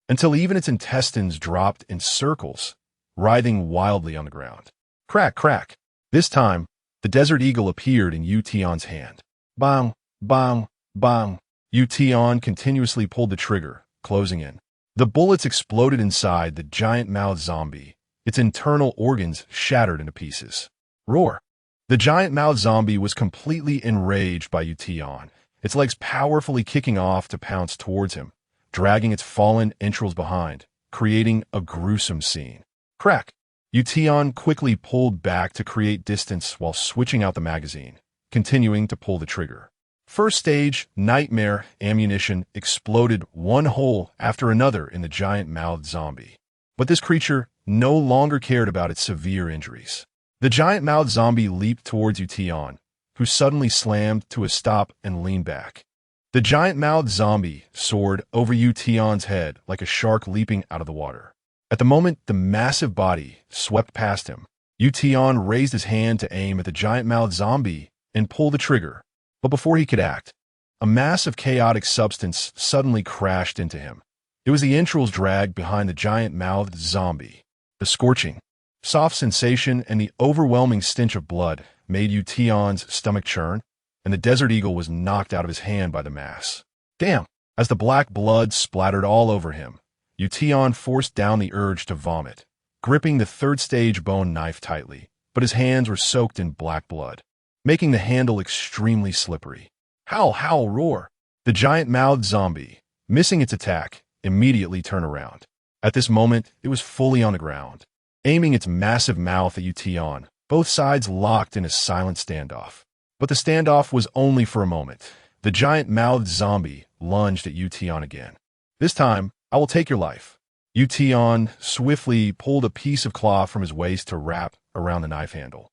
until even its intestines dropped in circles, writhing wildly on the ground. Crack, crack. This time, the Desert Eagle appeared in Tian's hand. Bang, bang, bang. Tian continuously pulled the trigger, closing in. The bullets exploded inside the giant-mouthed zombie, its internal organs shattered into pieces. Roar! The giant-mouthed zombie was completely enraged by Tian, its legs powerfully kicking off to pounce towards him, dragging its fallen entrails behind, creating a gruesome scene. Crack! Tian quickly pulled back to create distance while switching out the magazine, continuing to pull the trigger. First stage, nightmare ammunition exploded one hole after another in the giant-mouthed zombie. But this creature no longer cared about its severe injuries. The giant-mouthed zombie leaped towards Tian, who suddenly slammed to a stop and leaned back. The giant-mouthed zombie soared over Tian's head like a shark leaping out of the water. At the moment the massive body swept past him, Tian raised his hand to aim at the giant-mouthed zombie and pull the trigger. But before he could act, a mass of chaotic substance suddenly crashed into him. It was the entrails dragged behind the giant-mouthed zombie. The scorching, soft sensation and the overwhelming stench of blood made Tian's stomach churn, and the Desert Eagle was knocked out of his hand by the mass. Damn! As the black blood splattered all over him, Tian forced down the urge to vomit, gripping the third-stage bone knife tightly, but his hands were soaked in black blood, making the handle extremely slippery. Howl, howl, roar! The giant-mouthed zombie, missing its attack, immediately turned around. At this moment, it was fully on the ground, aiming its massive mouth at Tian, both sides locked in a silent standoff. But the standoff was only for a moment. The giant-mouthed zombie lunged at Tian again. This time, I will take your life. Tian swiftly pulled a piece of cloth from his waist to wrap around the knife handle.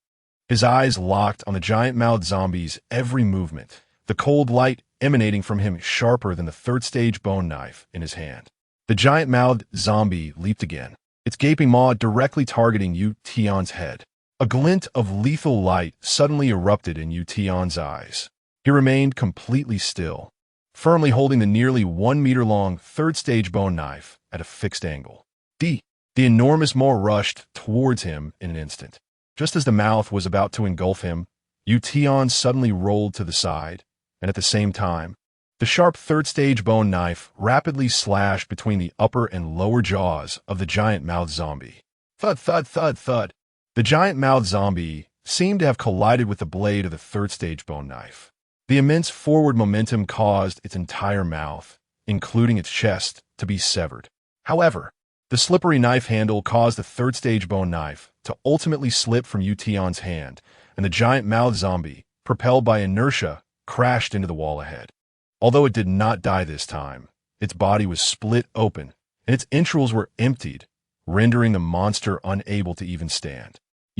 His eyes locked on the giant-mouthed zombie's every movement, the cold light emanating from him sharper than the third-stage bone knife in his hand. The giant-mouthed zombie leaped again, its gaping maw directly targeting Tian's head. A glint of lethal light suddenly erupted in Tian's eyes. He remained completely still, firmly holding the nearly 1 meter long third-stage bone knife at a fixed angle. The enormous maw rushed towards him in an instant. Just as the mouth was about to engulf him, Tian suddenly rolled to the side, and at the same time, the sharp third-stage bone knife rapidly slashed between the upper and lower jaws of the giant-mouthed zombie. Thud, thud, thud, thud. The giant-mouthed zombie seemed to have collided with the blade of the third-stage bone knife. The immense forward momentum caused its entire mouth, including its chest, to be severed. However, the slippery knife handle caused the third-stage bone knife to ultimately slip from Tian's hand, and the giant-mouthed zombie, propelled by inertia, crashed into the wall ahead. Although it did not die this time, its body was split open, and its entrails were emptied, rendering the monster unable to even stand.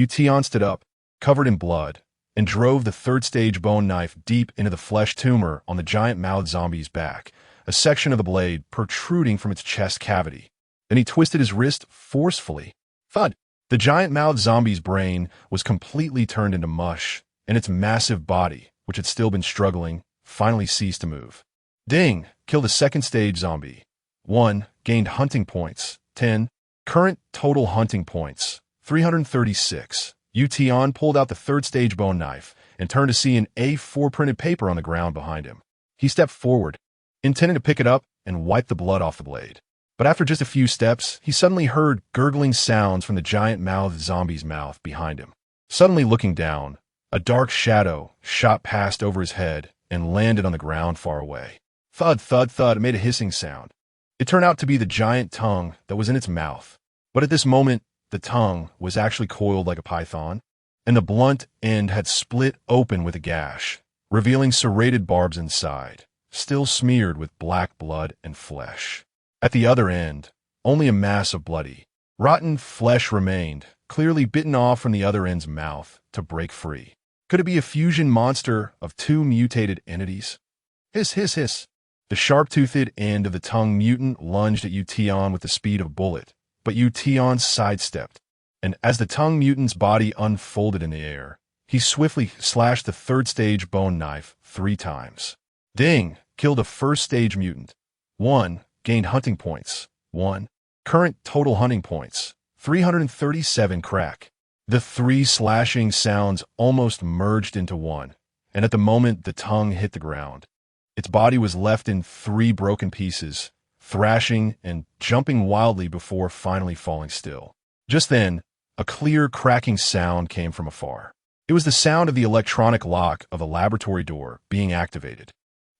Tian stood up, covered in blood, and drove the third-stage bone knife deep into the flesh tumor on the giant-mouthed zombie's back, a section of the blade protruding from its chest cavity. Then he twisted his wrist forcefully. Thud! The giant-mouthed zombie's brain was completely turned into mush, and its massive body, which had still been struggling, finally ceased to move. Ding! Killed a second-stage zombie. 1. Gained hunting points. 10. Current total hunting points. 336. Tian pulled out the third-stage bone knife and turned to see an A4 printed paper on the ground behind him. He stepped forward, intending to pick it up and wipe the blood off the blade. But after just a few steps, he suddenly heard gurgling sounds from the giant-mouthed zombie's mouth behind him. Suddenly looking down, a dark shadow shot past over his head and landed on the ground far away. Thud, thud, thud, it made a hissing sound. It turned out to be the giant tongue that was in its mouth. But at this moment, the tongue was actually coiled like a python, and the blunt end had split open with a gash, revealing serrated barbs inside, still smeared with black blood and flesh. At the other end, only a mass of bloody, rotten flesh remained, clearly bitten off from the other end's mouth to break free. Could it be a fusion monster of two mutated entities? Hiss, hiss, hiss. The sharp-toothed end of the tongue mutant lunged at Tian with the speed of a bullet, but Tian sidestepped, and as the tongue mutant's body unfolded in the air, he swiftly slashed the third-stage bone knife 3 times. Ding! Killed a first-stage mutant. 1. Gained hunting points. 1. Current total hunting points. 337 crack. The 3 slashing sounds almost merged into one, and at the moment the tongue hit the ground, its body was left in 3 broken pieces, thrashing and jumping wildly before finally falling still. Just then, a clear cracking sound came from afar. It was the sound of the electronic lock of a laboratory door being activated.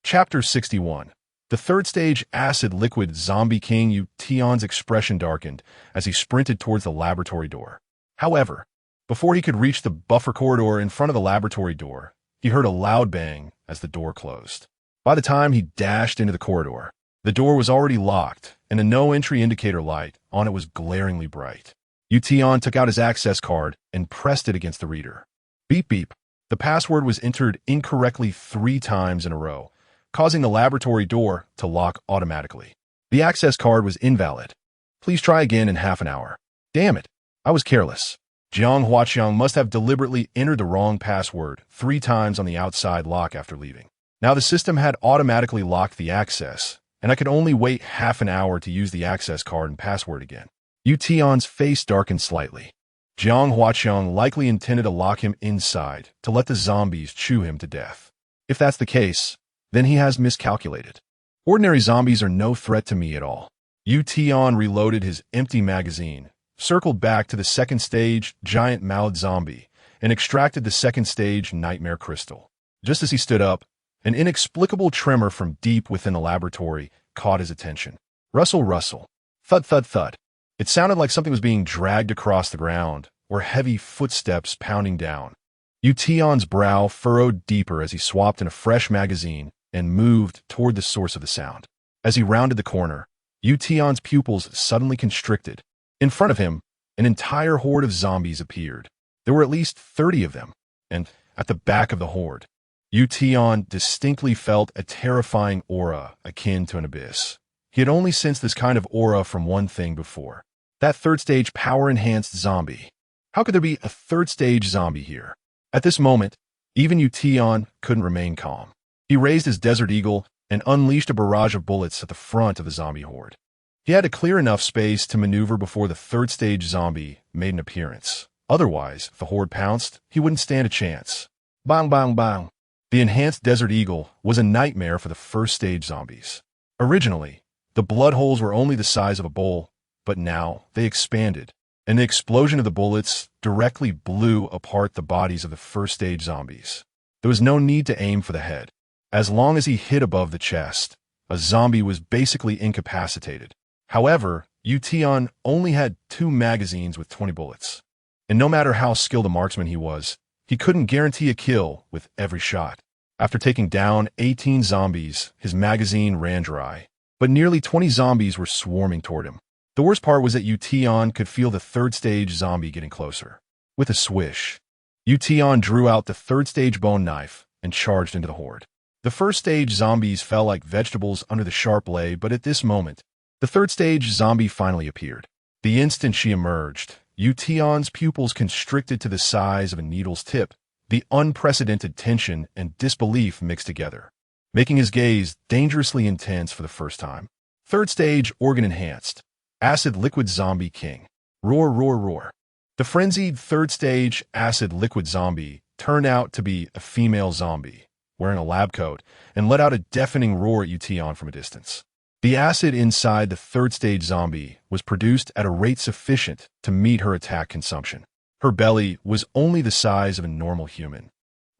Chapter 61. The third-stage acid liquid zombie king Tian's expression darkened as he sprinted towards the laboratory door. However, before he could reach the buffer corridor in front of the laboratory door, he heard a loud bang as the door closed. By the time he dashed into the corridor, the door was already locked, and a no-entry indicator light on it was glaringly bright. Tian took out his access card and pressed it against the reader. Beep beep. The password was entered incorrectly 3 times in a row, causing the laboratory door to lock automatically. The access card was invalid. Please try again in half an hour. Damn it, I was careless. Jiang Huaqiang must have deliberately entered the wrong password 3 times on the outside lock after leaving. Now the system had automatically locked the access, and I could only wait half an hour to use the access card and password again. Tian's face darkened slightly. Jiang Huaqiang likely intended to lock him inside to let the zombies chew him to death. If that's the case, then he has miscalculated. Ordinary zombies are no threat to me at all. Tian reloaded his empty magazine, circled back to the second-stage giant-mouthed zombie, and extracted the second-stage nightmare crystal. Just as he stood up, an inexplicable tremor from deep within the laboratory caught his attention. Rustle, rustle. Thud, thud, thud. It sounded like something was being dragged across the ground, or heavy footsteps pounding down. Tian's brow furrowed deeper as he swapped in a fresh magazine and moved toward the source of the sound. As he rounded the corner, Tian's pupils suddenly constricted. In front of him, an entire horde of zombies appeared. There were at least 30 of them, and at the back of the horde, Tian distinctly felt a terrifying aura akin to an abyss. He had only sensed this kind of aura from one thing before. That third-stage power-enhanced zombie. How could there be a third-stage zombie here? At this moment, even Tian couldn't remain calm. He raised his Desert Eagle and unleashed a barrage of bullets at the front of the zombie horde. He had to clear enough space to maneuver before the third-stage zombie made an appearance. Otherwise, if the horde pounced, he wouldn't stand a chance. Bang, bang, bang. The enhanced Desert Eagle was a nightmare for the first-stage zombies. Originally, the blood holes were only the size of a bowl, but now they expanded, and the explosion of the bullets directly blew apart the bodies of the first-stage zombies. There was no need to aim for the head. As long as he hit above the chest, a zombie was basically incapacitated. However, Tian only had 2 magazines with 20 bullets. And no matter how skilled a marksman he was, he couldn't guarantee a kill with every shot. After taking down 18 zombies, his magazine ran dry. But nearly 20 zombies were swarming toward him. The worst part was that Tian could feel the third-stage zombie getting closer. With a swish, Tian drew out the third-stage bone knife and charged into the horde. The first-stage zombies fell like vegetables under the sharp blade, but at this moment, the third-stage zombie finally appeared. The instant she emerged, Tian's pupils constricted to the size of a needle's tip. The unprecedented tension and disbelief mixed together, making his gaze dangerously intense for the first time. Third-stage organ-enhanced. Acid liquid zombie king. Roar, roar, roar. The frenzied third-stage acid liquid zombie turned out to be a female zombie, wearing a lab coat, and let out a deafening roar at Tian from a distance. The acid inside the third-stage zombie was produced at a rate sufficient to meet her attack consumption. Her belly was only the size of a normal human,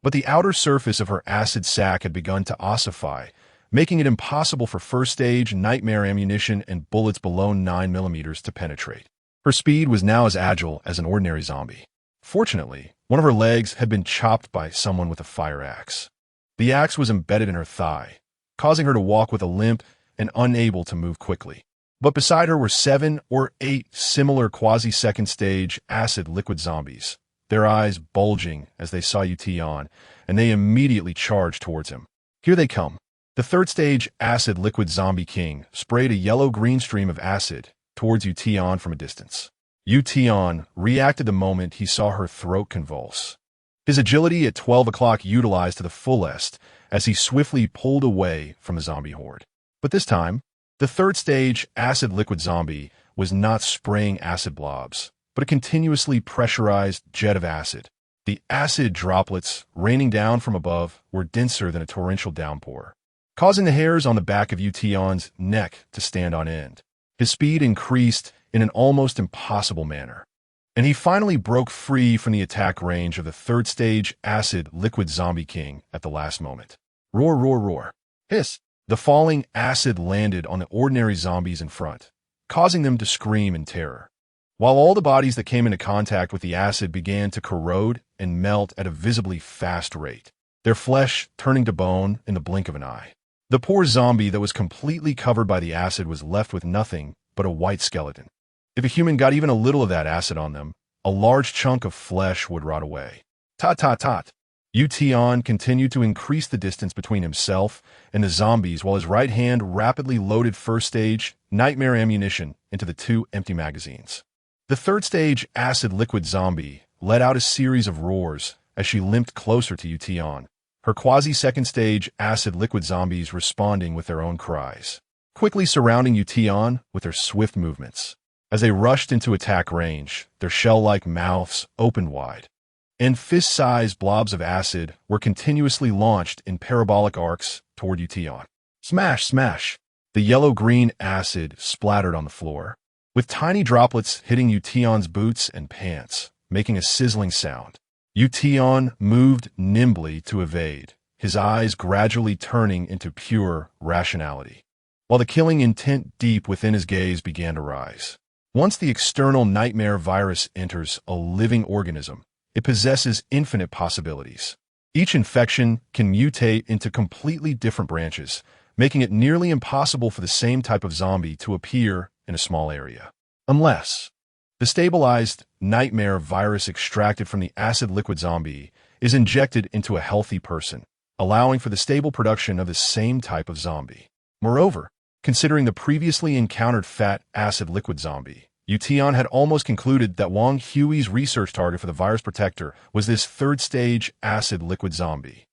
but the outer surface of her acid sac had begun to ossify, making it impossible for first-stage nightmare ammunition and bullets below 9mm to penetrate. Her speed was now as agile as an ordinary zombie. Fortunately, one of her legs had been chopped by someone with a fire axe. The axe was embedded in her thigh, causing her to walk with a limp and unable to move quickly. But beside her were 7 or 8 similar quasi-second-stage acid liquid zombies, their eyes bulging as they saw Tian, and they immediately charged towards him. Here they come. The third-stage acid liquid zombie king sprayed a yellow-green stream of acid towards Tian from a distance. Tian reacted the moment he saw her throat convulse. His agility at 12 o'clock utilized to the fullest as he swiftly pulled away from the zombie horde. But this time, the third-stage acid liquid zombie was not spraying acid blobs, but a continuously pressurized jet of acid. The acid droplets raining down from above were denser than a torrential downpour, causing the hairs on the back of Tian's neck to stand on end. His speed increased in an almost impossible manner, and he finally broke free from the attack range of the third-stage acid liquid zombie king at the last moment. Roar, roar, roar. Hiss! The falling acid landed on the ordinary zombies in front, causing them to scream in terror, while all the bodies that came into contact with the acid began to corrode and melt at a visibly fast rate, their flesh turning to bone in the blink of an eye. The poor zombie that was completely covered by the acid was left with nothing but a white skeleton. If a human got even a little of that acid on them, a large chunk of flesh would rot away. Tot, tot, tot. Tian continued to increase the distance between himself and the zombies while his right hand rapidly loaded first-stage nightmare ammunition into the 2 empty magazines. The third-stage acid liquid zombie let out a series of roars as she limped closer to Tian, her quasi-second-stage acid liquid zombies responding with their own cries, quickly surrounding Tian with their swift movements. As they rushed into attack range, their shell-like mouths opened wide, and fist-sized blobs of acid were continuously launched in parabolic arcs toward Tian. Smash, smash! The yellow-green acid splattered on the floor, with tiny droplets hitting Tian's boots and pants, making a sizzling sound. Tian moved nimbly to evade, his eyes gradually turning into pure rationality, while the killing intent deep within his gaze began to rise. Once the external nightmare virus enters a living organism, It possesses infinite possibilities. Each infection can mutate into completely different branches, making it nearly impossible for the same type of zombie to appear in a small area. Unless the stabilized nightmare virus extracted from the acid liquid zombie is injected into a healthy person, allowing for the stable production of the same type of zombie. Moreover, considering the previously encountered fat acid liquid zombie, Tian had almost concluded that Wang Hui's research target for the virus protector was this third-stage acid liquid zombie.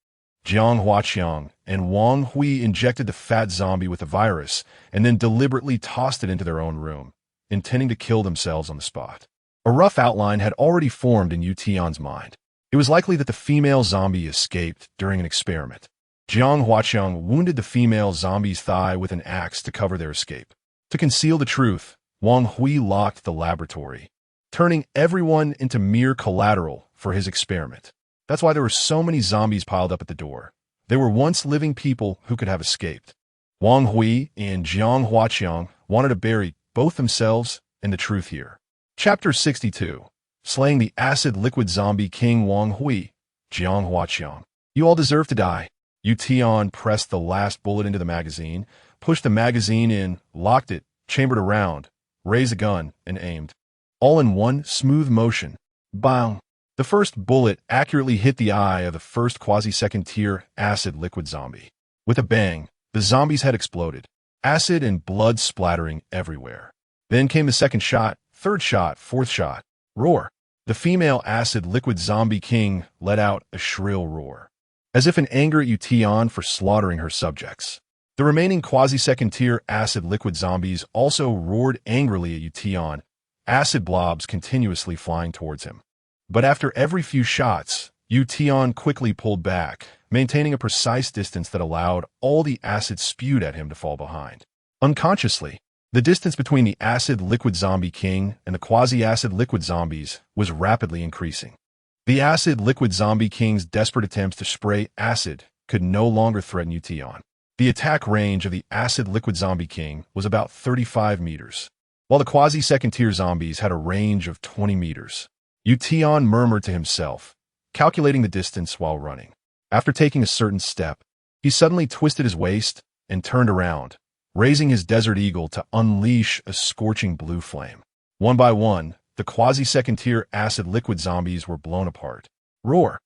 Jiang Huaqiang and Wang Hui injected the fat zombie with the virus and then deliberately tossed it into their own room, intending to kill themselves on the spot. A rough outline had already formed in Tian's mind. It was likely that the female zombie escaped during an experiment. Jiang Huaqiang wounded the female zombie's thigh with an axe to cover their escape. To conceal the truth, Wang Hui locked the laboratory, turning everyone into mere collateral for his experiment. That's why there were so many zombies piled up at the door. They were once living people who could have escaped. Wang Hui and Jiang Huaqiang wanted to bury both themselves and the truth here. Chapter 62. Slaying the acid liquid zombie king Wang Hui, Jiang Huaqiang. You all deserve to die. Tian pressed the last bullet into the magazine, pushed the magazine in, locked it, chambered around, raised a gun, and aimed. All in one smooth motion. Bang! The first bullet accurately hit the eye of the first quasi-second-tier acid liquid zombie. With a bang, the zombie's head exploded, acid and blood splattering everywhere. Then came the second shot, third shot, fourth shot. Roar! The female acid liquid zombie king let out a shrill roar, as if in anger at Tian for slaughtering her subjects. The remaining quasi-second-tier acid liquid zombies also roared angrily at Tian, acid blobs continuously flying towards him. But after every few shots, Tian quickly pulled back, maintaining a precise distance that allowed all the acid spewed at him to fall behind. Unconsciously, the distance between the acid liquid zombie king and the quasi-acid liquid zombies was rapidly increasing. The acid liquid zombie king's desperate attempts to spray acid could no longer threaten Tian. The attack range of the acid liquid zombie king was about 35 meters, while the quasi-second-tier zombies had a range of 20 meters. Tian murmured to himself, calculating the distance while running. After taking a certain step, he suddenly twisted his waist and turned around, raising his desert eagle to unleash a scorching blue flame. One by one, the quasi-second-tier acid liquid zombies were blown apart. Roar!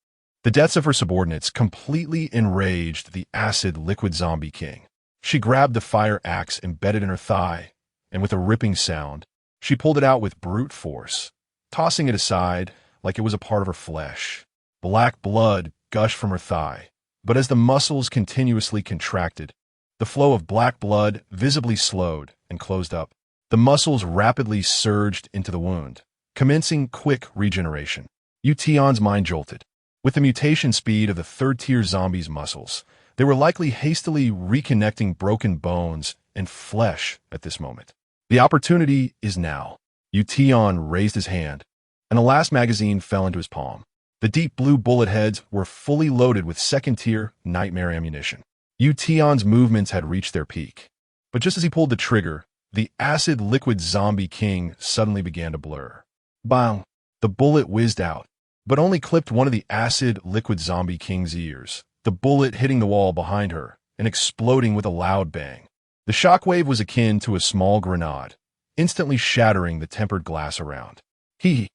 The deaths of her subordinates completely enraged the acid liquid zombie king. She grabbed the fire axe embedded in her thigh, and with a ripping sound, she pulled it out with brute force, tossing it aside like it was a part of her flesh. Black blood gushed from her thigh, but as the muscles continuously contracted, the flow of black blood visibly slowed and closed up. The muscles rapidly surged into the wound, commencing quick regeneration. Tian's mind jolted. With the mutation speed of the third-tier zombies' muscles, they were likely hastily reconnecting broken bones and flesh at this moment. The opportunity is now. Tian raised his hand, and the last magazine fell into his palm. The deep blue bullet heads were fully loaded with second-tier nightmare ammunition. Tian's movements had reached their peak. But just as he pulled the trigger, the acid liquid zombie king suddenly began to blur. Bang! The bullet whizzed out, but only clipped one of the acid liquid zombie king's ears, the bullet hitting the wall behind her and exploding with a loud bang. The shockwave was akin to a small grenade, instantly shattering the tempered glass around. The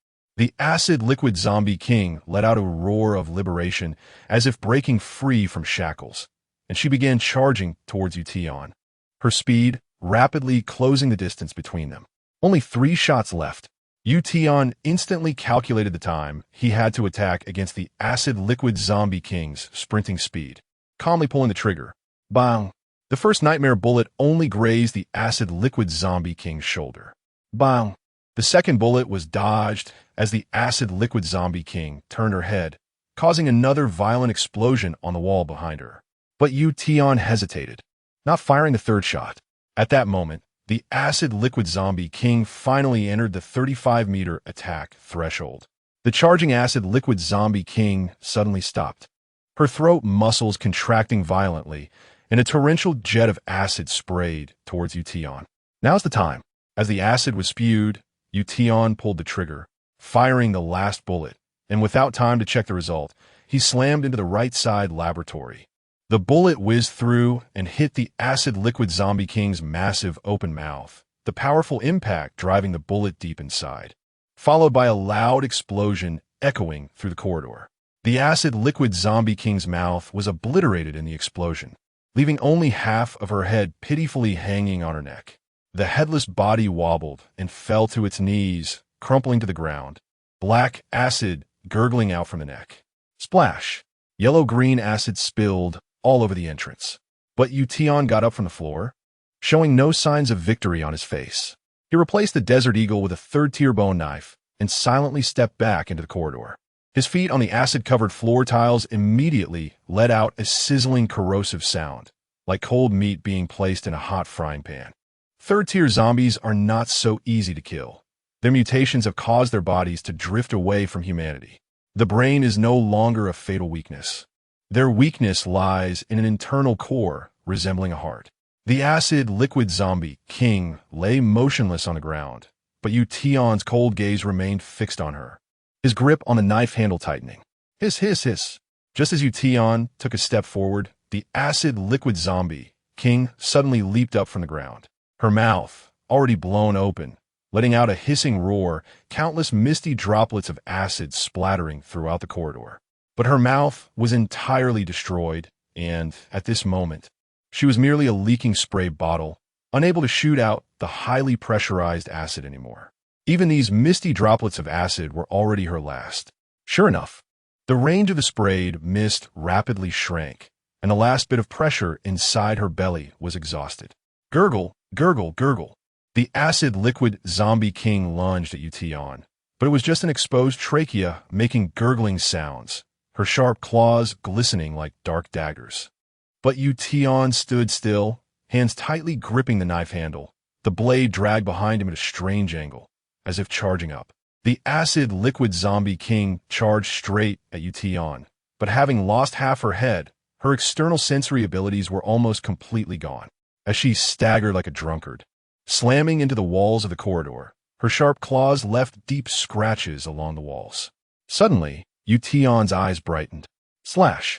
acid liquid zombie king let out a roar of liberation as if breaking free from shackles, and she began charging towards Tian, her speed rapidly closing the distance between them. Only 3 shots left. Tian instantly calculated the time he had to attack against the acid liquid zombie king's sprinting speed, calmly pulling the trigger. Bang! The first nightmare bullet only grazed the acid liquid zombie king's shoulder. Bang! The second bullet was dodged as the acid liquid zombie king turned her head, causing another violent explosion on the wall behind her. But Tian hesitated, not firing the third shot. At that moment, the acid liquid zombie king finally entered the 35-meter attack threshold. The charging acid liquid zombie king suddenly stopped, her throat muscles contracting violently, and a torrential jet of acid sprayed towards Tian. Now's the time. As the acid was spewed, Tian pulled the trigger, firing the last bullet, and without time to check the result, he slammed into the right side laboratory. The bullet whizzed through and hit the acid liquid zombie king's massive open mouth, the powerful impact driving the bullet deep inside, followed by a loud explosion echoing through the corridor. The acid liquid zombie king's mouth was obliterated in the explosion, leaving only half of her head pitifully hanging on her neck. The headless body wobbled and fell to its knees, crumpling to the ground, black acid gurgling out from the neck. Splash! Yellow-green acid spilled all over the entrance. But Tian got up from the floor, showing no signs of victory on his face. He replaced the Desert Eagle with a third-tier bone knife and silently stepped back into the corridor. His feet on the acid-covered floor tiles immediately let out a sizzling, corrosive sound, like cold meat being placed in a hot frying pan. Third-tier zombies are not so easy to kill. Their mutations have caused their bodies to drift away from humanity. The brain is no longer a fatal weakness. Their weakness lies in an internal core resembling a heart. The acid liquid zombie king lay motionless on the ground, but Tian's cold gaze remained fixed on her, his grip on the knife handle tightening. Hiss, hiss, hiss. Just as Tian took a step forward, the acid liquid zombie king suddenly leaped up from the ground. Her mouth, already blown open, letting out a hissing roar, countless misty droplets of acid splattering throughout the corridor. But her mouth was entirely destroyed, and, at this moment, she was merely a leaking spray bottle, unable to shoot out the highly pressurized acid anymore. Even these misty droplets of acid were already her last. Sure enough, the range of the sprayed mist rapidly shrank, and the last bit of pressure inside her belly was exhausted. Gurgle, gurgle, gurgle. The acid liquid zombie king lunged at Tian, but it was just an exposed trachea making gurgling sounds, her sharp claws glistening like dark daggers. But Tian stood still, hands tightly gripping the knife handle, the blade dragged behind him at a strange angle, as if charging up. The acid liquid zombie king charged straight at Tian, but having lost half her head, her external sensory abilities were almost completely gone, as she staggered like a drunkard, slamming into the walls of the corridor. Her sharp claws left deep scratches along the walls. Suddenly, Tian's eyes brightened. Slash!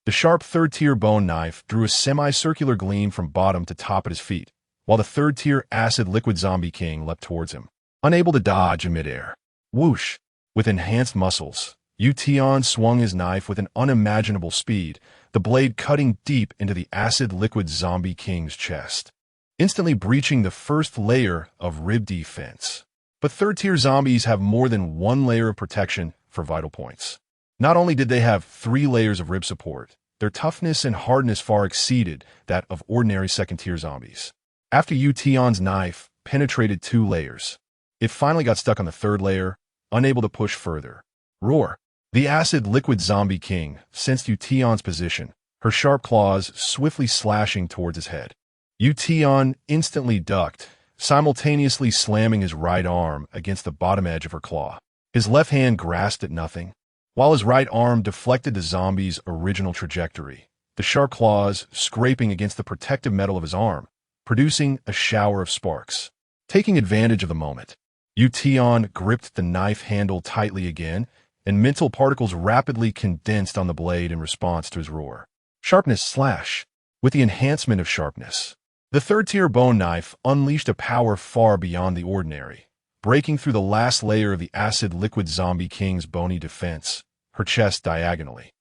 The sharp third-tier bone knife drew a semicircular gleam from bottom to top at his feet, while the third-tier acid liquid zombie king leapt towards him, unable to dodge in midair. Whoosh! With enhanced muscles, Tian swung his knife with an unimaginable speed, the blade cutting deep into the acid liquid zombie king's chest, instantly breaching the first layer of rib defense. But third-tier zombies have more than one layer of protection for vital points. Not only did they have 3 layers of rib support, their toughness and hardness far exceeded that of ordinary second-tier zombies. After Tian's knife penetrated 2 layers, it finally got stuck on the 3rd layer, unable to push further. Roar! The acid liquid zombie king sensed Tian's position, her sharp claws swiftly slashing towards his head. Tian instantly ducked, simultaneously slamming his right arm against the bottom edge of her claw. His left hand grasped at nothing, while his right arm deflected the zombie's original trajectory, the sharp claws scraping against the protective metal of his arm, producing a shower of sparks. Taking advantage of the moment, Tian gripped the knife handle tightly again, and mental particles rapidly condensed on the blade in response to his roar. Sharpness slash! With the enhancement of sharpness, the third-tier bone knife unleashed a power far beyond the ordinary, breaking through the last layer of the acid liquid zombie king's bony defense, her chest diagonally.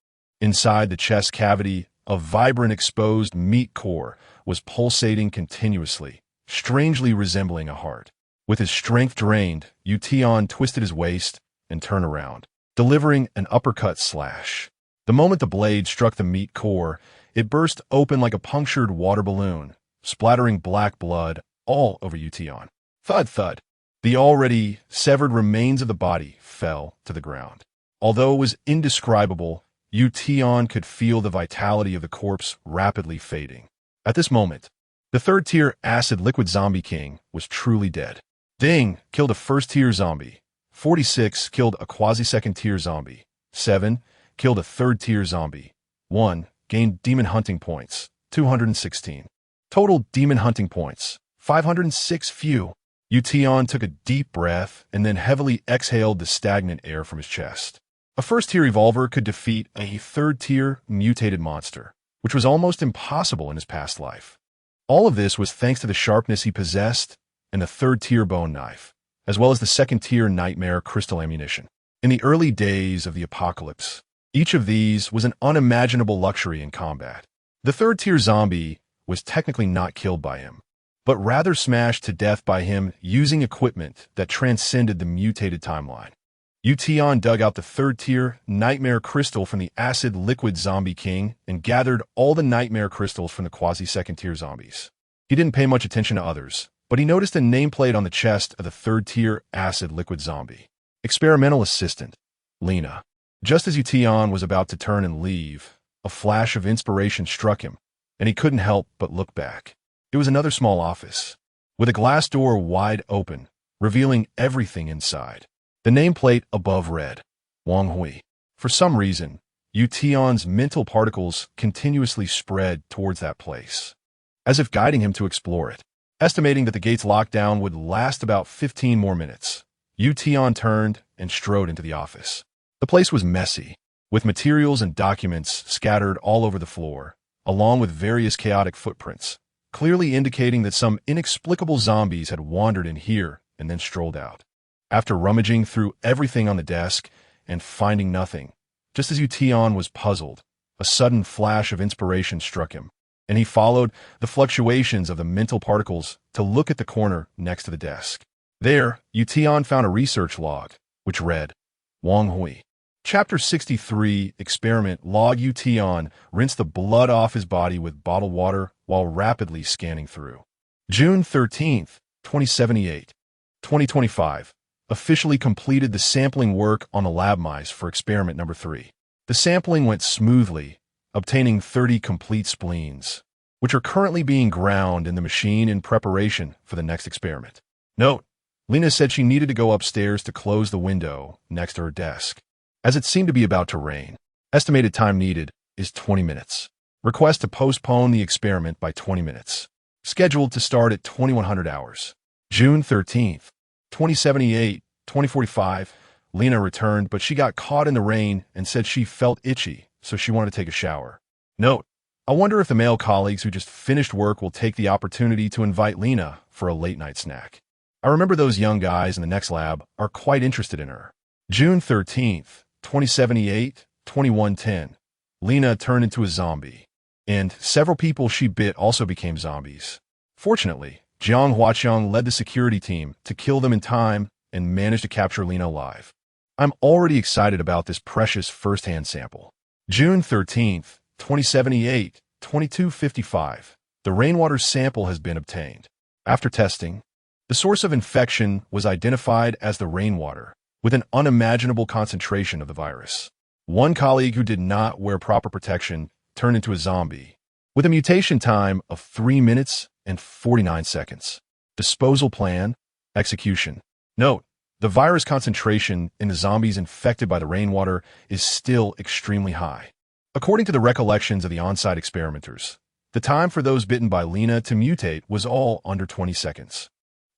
Inside the chest cavity, a vibrant exposed meat core was pulsating continuously, strangely resembling a heart. With his strength drained, Tian twisted his waist and turned around, delivering an uppercut slash. The moment the blade struck the meat core, it burst open like a punctured water balloon, splattering black blood all over Tian. Thud, thud. The already severed remains of the body fell to the ground. Although it was indescribable, Tian could feel the vitality of the corpse rapidly fading. At this moment, the third-tier acid liquid zombie king was truly dead. Ding killed a first-tier zombie. 46 killed a quasi-second-tier zombie. 7 killed a third-tier zombie. 1 gained demon hunting points. 216. Total demon hunting points. 506 few. Tian took a deep breath and then heavily exhaled the stagnant air from his chest. A first-tier evolver could defeat a third-tier mutated monster, which was almost impossible in his past life. All of this was thanks to the sharpness he possessed and the third-tier bone knife, as well as the second-tier nightmare crystal ammunition. In the early days of the apocalypse, each of these was an unimaginable luxury in combat. The third-tier zombie was technically not killed by him, but rather smashed to death by him using equipment that transcended the mutated timeline. Tian dug out the third-tier nightmare crystal from the acid liquid zombie king and gathered all the nightmare crystals from the quasi-second-tier zombies. He didn't pay much attention to others, but he noticed a nameplate on the chest of the third-tier acid liquid zombie. Experimental assistant, Lena. Just as Tian was about to turn and leave, a flash of inspiration struck him, and he couldn't help but look back. It was another small office, with a glass door wide open, revealing everything inside. The nameplate above read, Wang Hui. For some reason, Tian's mental particles continuously spread towards that place, as if guiding him to explore it. Estimating that the gate's lockdown would last about 15 more minutes, Tian turned and strode into the office. The place was messy, with materials and documents scattered all over the floor, along with various chaotic footprints, clearly indicating that some inexplicable zombies had wandered in here and then strolled out. After rummaging through everything on the desk and finding nothing, just as Tian was puzzled, a sudden flash of inspiration struck him, and he followed the fluctuations of the mental particles to look at the corner next to the desk. There, Tian found a research log, which read, Wang Hui. Chapter 63, Experiment Log. Tian rinsed the blood off his body with bottled water while rapidly scanning through. June 13th, 2025. Officially completed the sampling work on the lab mice for experiment number 3. The sampling went smoothly, obtaining 30 complete spleens, which are currently being ground in the machine in preparation for the next experiment. Note, Lena said she needed to go upstairs to close the window next to her desk, as it seemed to be about to rain. Estimated time needed is 20 minutes. Request to postpone the experiment by 20 minutes. Scheduled to start at 2100 hours. June 13th. 2045, Lena returned, but she got caught in the rain and said she felt itchy, so she wanted to take a shower. Note, I wonder if the male colleagues who just finished work will take the opportunity to invite Lena for a late-night snack. I remember those young guys in the next lab are quite interested in her. June 13th, 2110, Lena turned into a zombie, and several people she bit also became zombies. Fortunately, Jiang Huaqiang led the security team to kill them in time and managed to capture Lena alive. I'm already excited about this precious first-hand sample. June 13th, 2255. The rainwater sample has been obtained. After testing, the source of infection was identified as the rainwater, with an unimaginable concentration of the virus. One colleague who did not wear proper protection turned into a zombie, with a mutation time of 3 minutes and 49 seconds. Disposal plan, execution. Note, the virus concentration in the zombies infected by the rainwater is still extremely high. According to the recollections of the on-site experimenters, the time for those bitten by Lena to mutate was all under 20 seconds.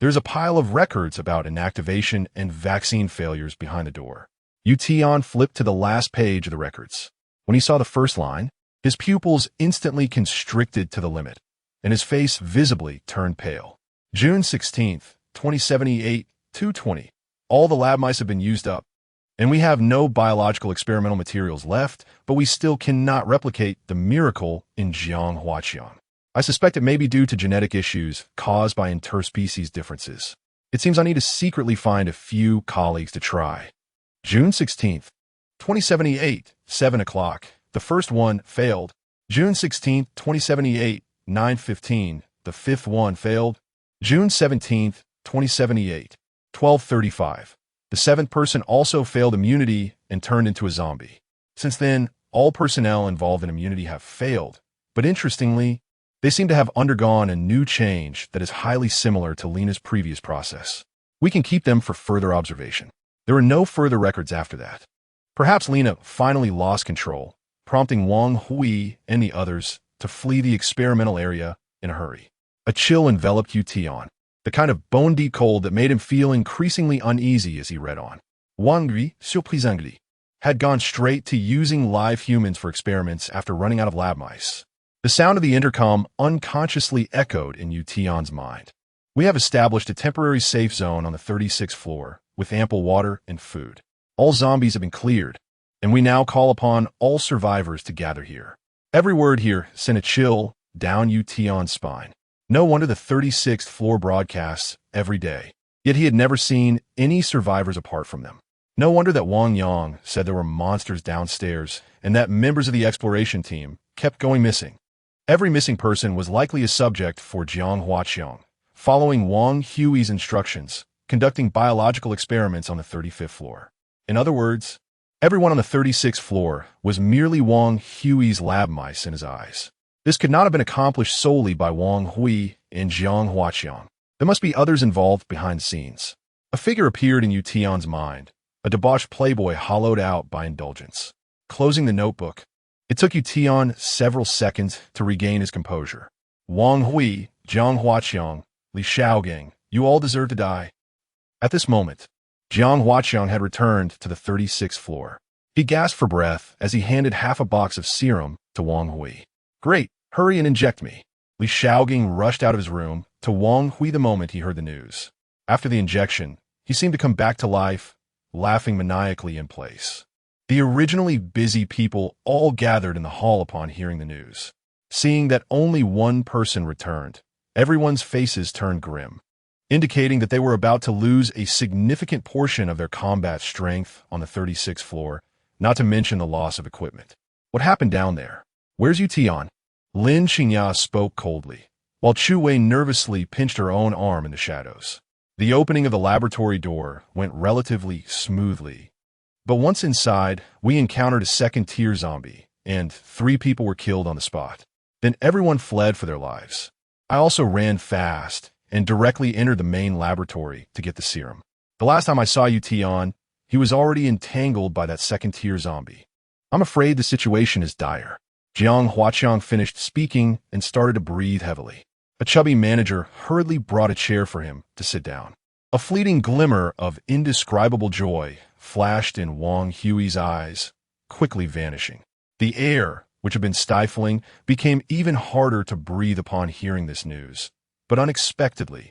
There's a pile of records about inactivation and vaccine failures behind the door. Tian flipped to the last page of the records. When he saw the first line, his pupils instantly constricted to the limit, and his face visibly turned pale. June 16th, 220. All the lab mice have been used up, and we have no biological experimental materials left, but we still cannot replicate the miracle in Jiang Huaqiang. I suspect it may be due to genetic issues caused by interspecies differences. It seems I need to secretly find a few colleagues to try. June 16th, 7 o'clock. The first one failed. June 16th, 9:15. The fifth one failed. June 17th, 12:35. The seventh person also failed immunity and turned into a zombie. Since then, all personnel involved in immunity have failed, but interestingly, they seem to have undergone a new change that is highly similar to Lena's previous process. We can keep them for further observation. There are no further records after that. Perhaps Lena finally lost control, prompting Wang Hui and the others to flee the experimental area in a hurry. A chill enveloped Tian, the kind of bone-deep cold that made him feel increasingly uneasy as he read on. Wang Hui, surprise angli. had gone straight to using live humans for experiments after running out of lab mice. The sound of the intercom unconsciously echoed in Tian's mind. We have established a temporary safe zone on the 36th floor, with ample water and food. All zombies have been cleared, and we now call upon all survivors to gather here. Every word here sent a chill down Tian's spine. No wonder the 36th floor broadcasts every day. Yet he had never seen any survivors apart from them. No wonder that Wang Yang said there were monsters downstairs, and that members of the exploration team kept going missing. Every missing person was likely a subject for Jiang Huaqiang, following Wang Hui's instructions, conducting biological experiments on the 35th floor. In other words, everyone on the 36th floor was merely Wang Hui's lab mice in his eyes. This could not have been accomplished solely by Wang Hui and Jiang Huaqiang. There must be others involved behind the scenes. A figure appeared in Tian's mind, a debauched playboy hollowed out by indulgence. Closing the notebook, it took Tian several seconds to regain his composure. Wang Hui, Jiang Huaqiang, Li Shaogang, you all deserve to die. At this moment, Jiang Huaqiang had returned to the 36th floor. He gasped for breath as he handed half a box of serum to Wang Hui. Great, hurry and inject me. Li Shaogang rushed out of his room to Wang Hui the moment he heard the news. After the injection, he seemed to come back to life, laughing maniacally in place. The originally busy people all gathered in the hall upon hearing the news. Seeing that only one person returned, everyone's faces turned grim, indicating that they were about to lose a significant portion of their combat strength on the 36th floor, not to mention the loss of equipment. What happened down there? Where's Tian? Lin Xingya spoke coldly, while Chu Wei nervously pinched her own arm in the shadows. The opening of the laboratory door went relatively smoothly. But once inside, we encountered a second-tier zombie, and 3 people were killed on the spot. Then everyone fled for their lives. I also ran fast and directly entered the main laboratory to get the serum. The last time I saw Tian, he was already entangled by that second-tier zombie. I'm afraid the situation is dire. Jiang Huaqiang finished speaking and started to breathe heavily. A chubby manager hurriedly brought a chair for him to sit down. A fleeting glimmer of indescribable joy flashed in Wang Hui's eyes, quickly vanishing. The air, which had been stifling, became even harder to breathe upon hearing this news. But unexpectedly,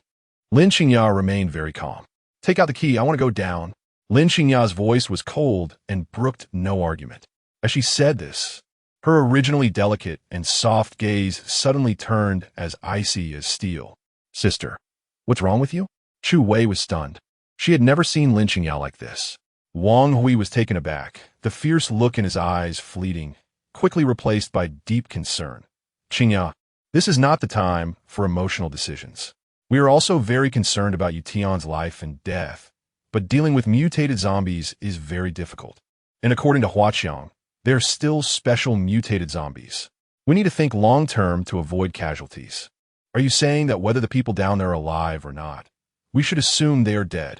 Lin Xingya remained very calm. Take out the key, I want to go down. Lin Xingya's voice was cold and brooked no argument. As she said this, her originally delicate and soft gaze suddenly turned as icy as steel. Sister, what's wrong with you? Chu Wei was stunned. She had never seen Lin Xingya like this. Wang Hui was taken aback, the fierce look in his eyes fleeting, quickly replaced by deep concern. Xingya, this is not the time for emotional decisions. We are also very concerned about Tian's life and death, but dealing with mutated zombies is very difficult. And according to Huaqiang, there are still special mutated zombies. We need to think long-term to avoid casualties. Are you saying that whether the people down there are alive or not, we should assume they are dead?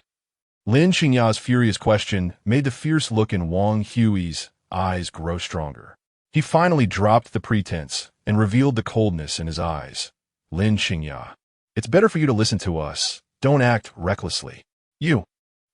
Lin Xingya's furious question made the fierce look in Wang Hui's eyes grow stronger. He finally dropped the pretense and revealed the coldness in his eyes. Lin Xingya, it's better for you to listen to us. Don't act recklessly. You.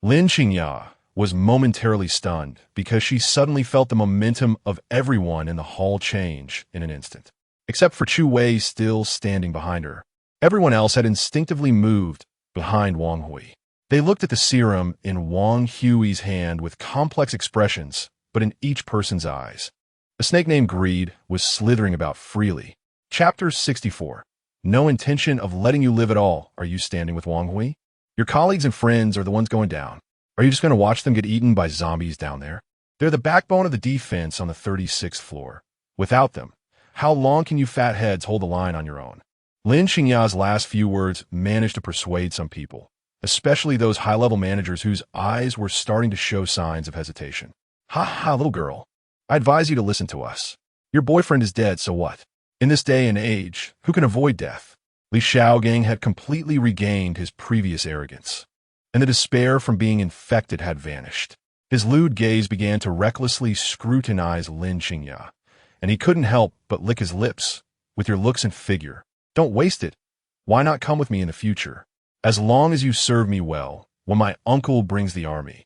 Lin Xingya was momentarily stunned because she suddenly felt the momentum of everyone in the hall change in an instant. Except for Chu Wei still standing behind her. Everyone else had instinctively moved behind Wang Hui. They looked at the serum in Wang Hui's hand with complex expressions, but in each person's eyes. A snake named Greed was slithering about freely. Chapter 64. No intention of letting you live at all. Are you standing with Wang Hui? Your colleagues and friends are the ones going down. Are you just going to watch them get eaten by zombies down there? They're the backbone of the defense on the 36th floor. Without them, how long can you fat heads hold the line on your own? Lin Xingya's last few words managed to persuade some people, especially those high-level managers whose eyes were starting to show signs of hesitation. Ha ha, little girl. I advise you to listen to us. Your boyfriend is dead, so what? In this day and age, who can avoid death? Li Shaogang had completely regained his previous arrogance, and the despair from being infected had vanished. His lewd gaze began to recklessly scrutinize Lin Xingya, and he couldn't help but lick his lips. With your looks and figure, don't waste it. Why not come with me in the future? As long as you serve me well, when my uncle brings the army,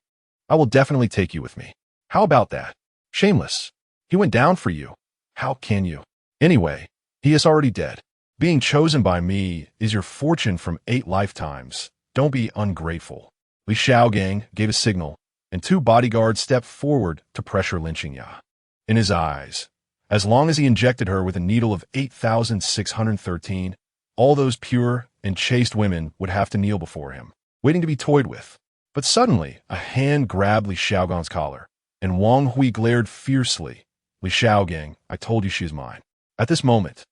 I will definitely take you with me. How about that? Shameless. He went down for you. How can you? Anyway, he is already dead. Being chosen by me is your fortune from 8 lifetimes. Don't be ungrateful. Li Xiaogang gave a signal, and 2 bodyguards stepped forward to pressure Lin Qingya. In his eyes, as long as he injected her with a needle of 8,613, all those pure and chaste women would have to kneel before him, waiting to be toyed with. But suddenly, a hand grabbed Li Xiaogang's collar, and Wang Hui glared fiercely. Li Xiaogang, I told you she is mine. At this moment,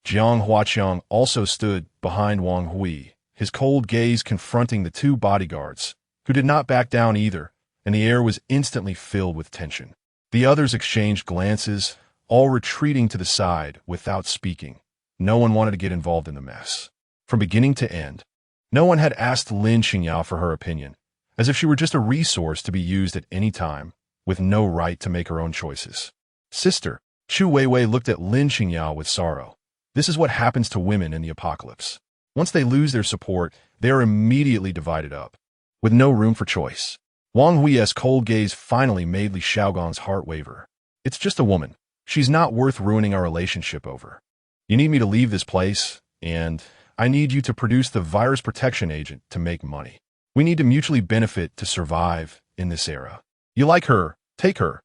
Jiang Huaqiang also stood behind Wang Hui, his cold gaze confronting the 2 bodyguards, who did not back down either, and the air was instantly filled with tension. The others exchanged glances, all retreating to the side without speaking. No one wanted to get involved in the mess. From beginning to end, no one had asked Lin Qingya for her opinion, as if she were just a resource to be used at any time, with no right to make her own choices. Sister, Chu Weiwei looked at Lin Qingya with sorrow. This is what happens to women in the apocalypse. Once they lose their support, they are immediately divided up, with no room for choice. Wang Hui's cold gaze finally made Li Xiaogang's heart waver. It's just a woman. She's not worth ruining our relationship over. You need me to leave this place, and I need you to produce the virus protection agent to make money. We need to mutually benefit to survive in this era. You like her, take her.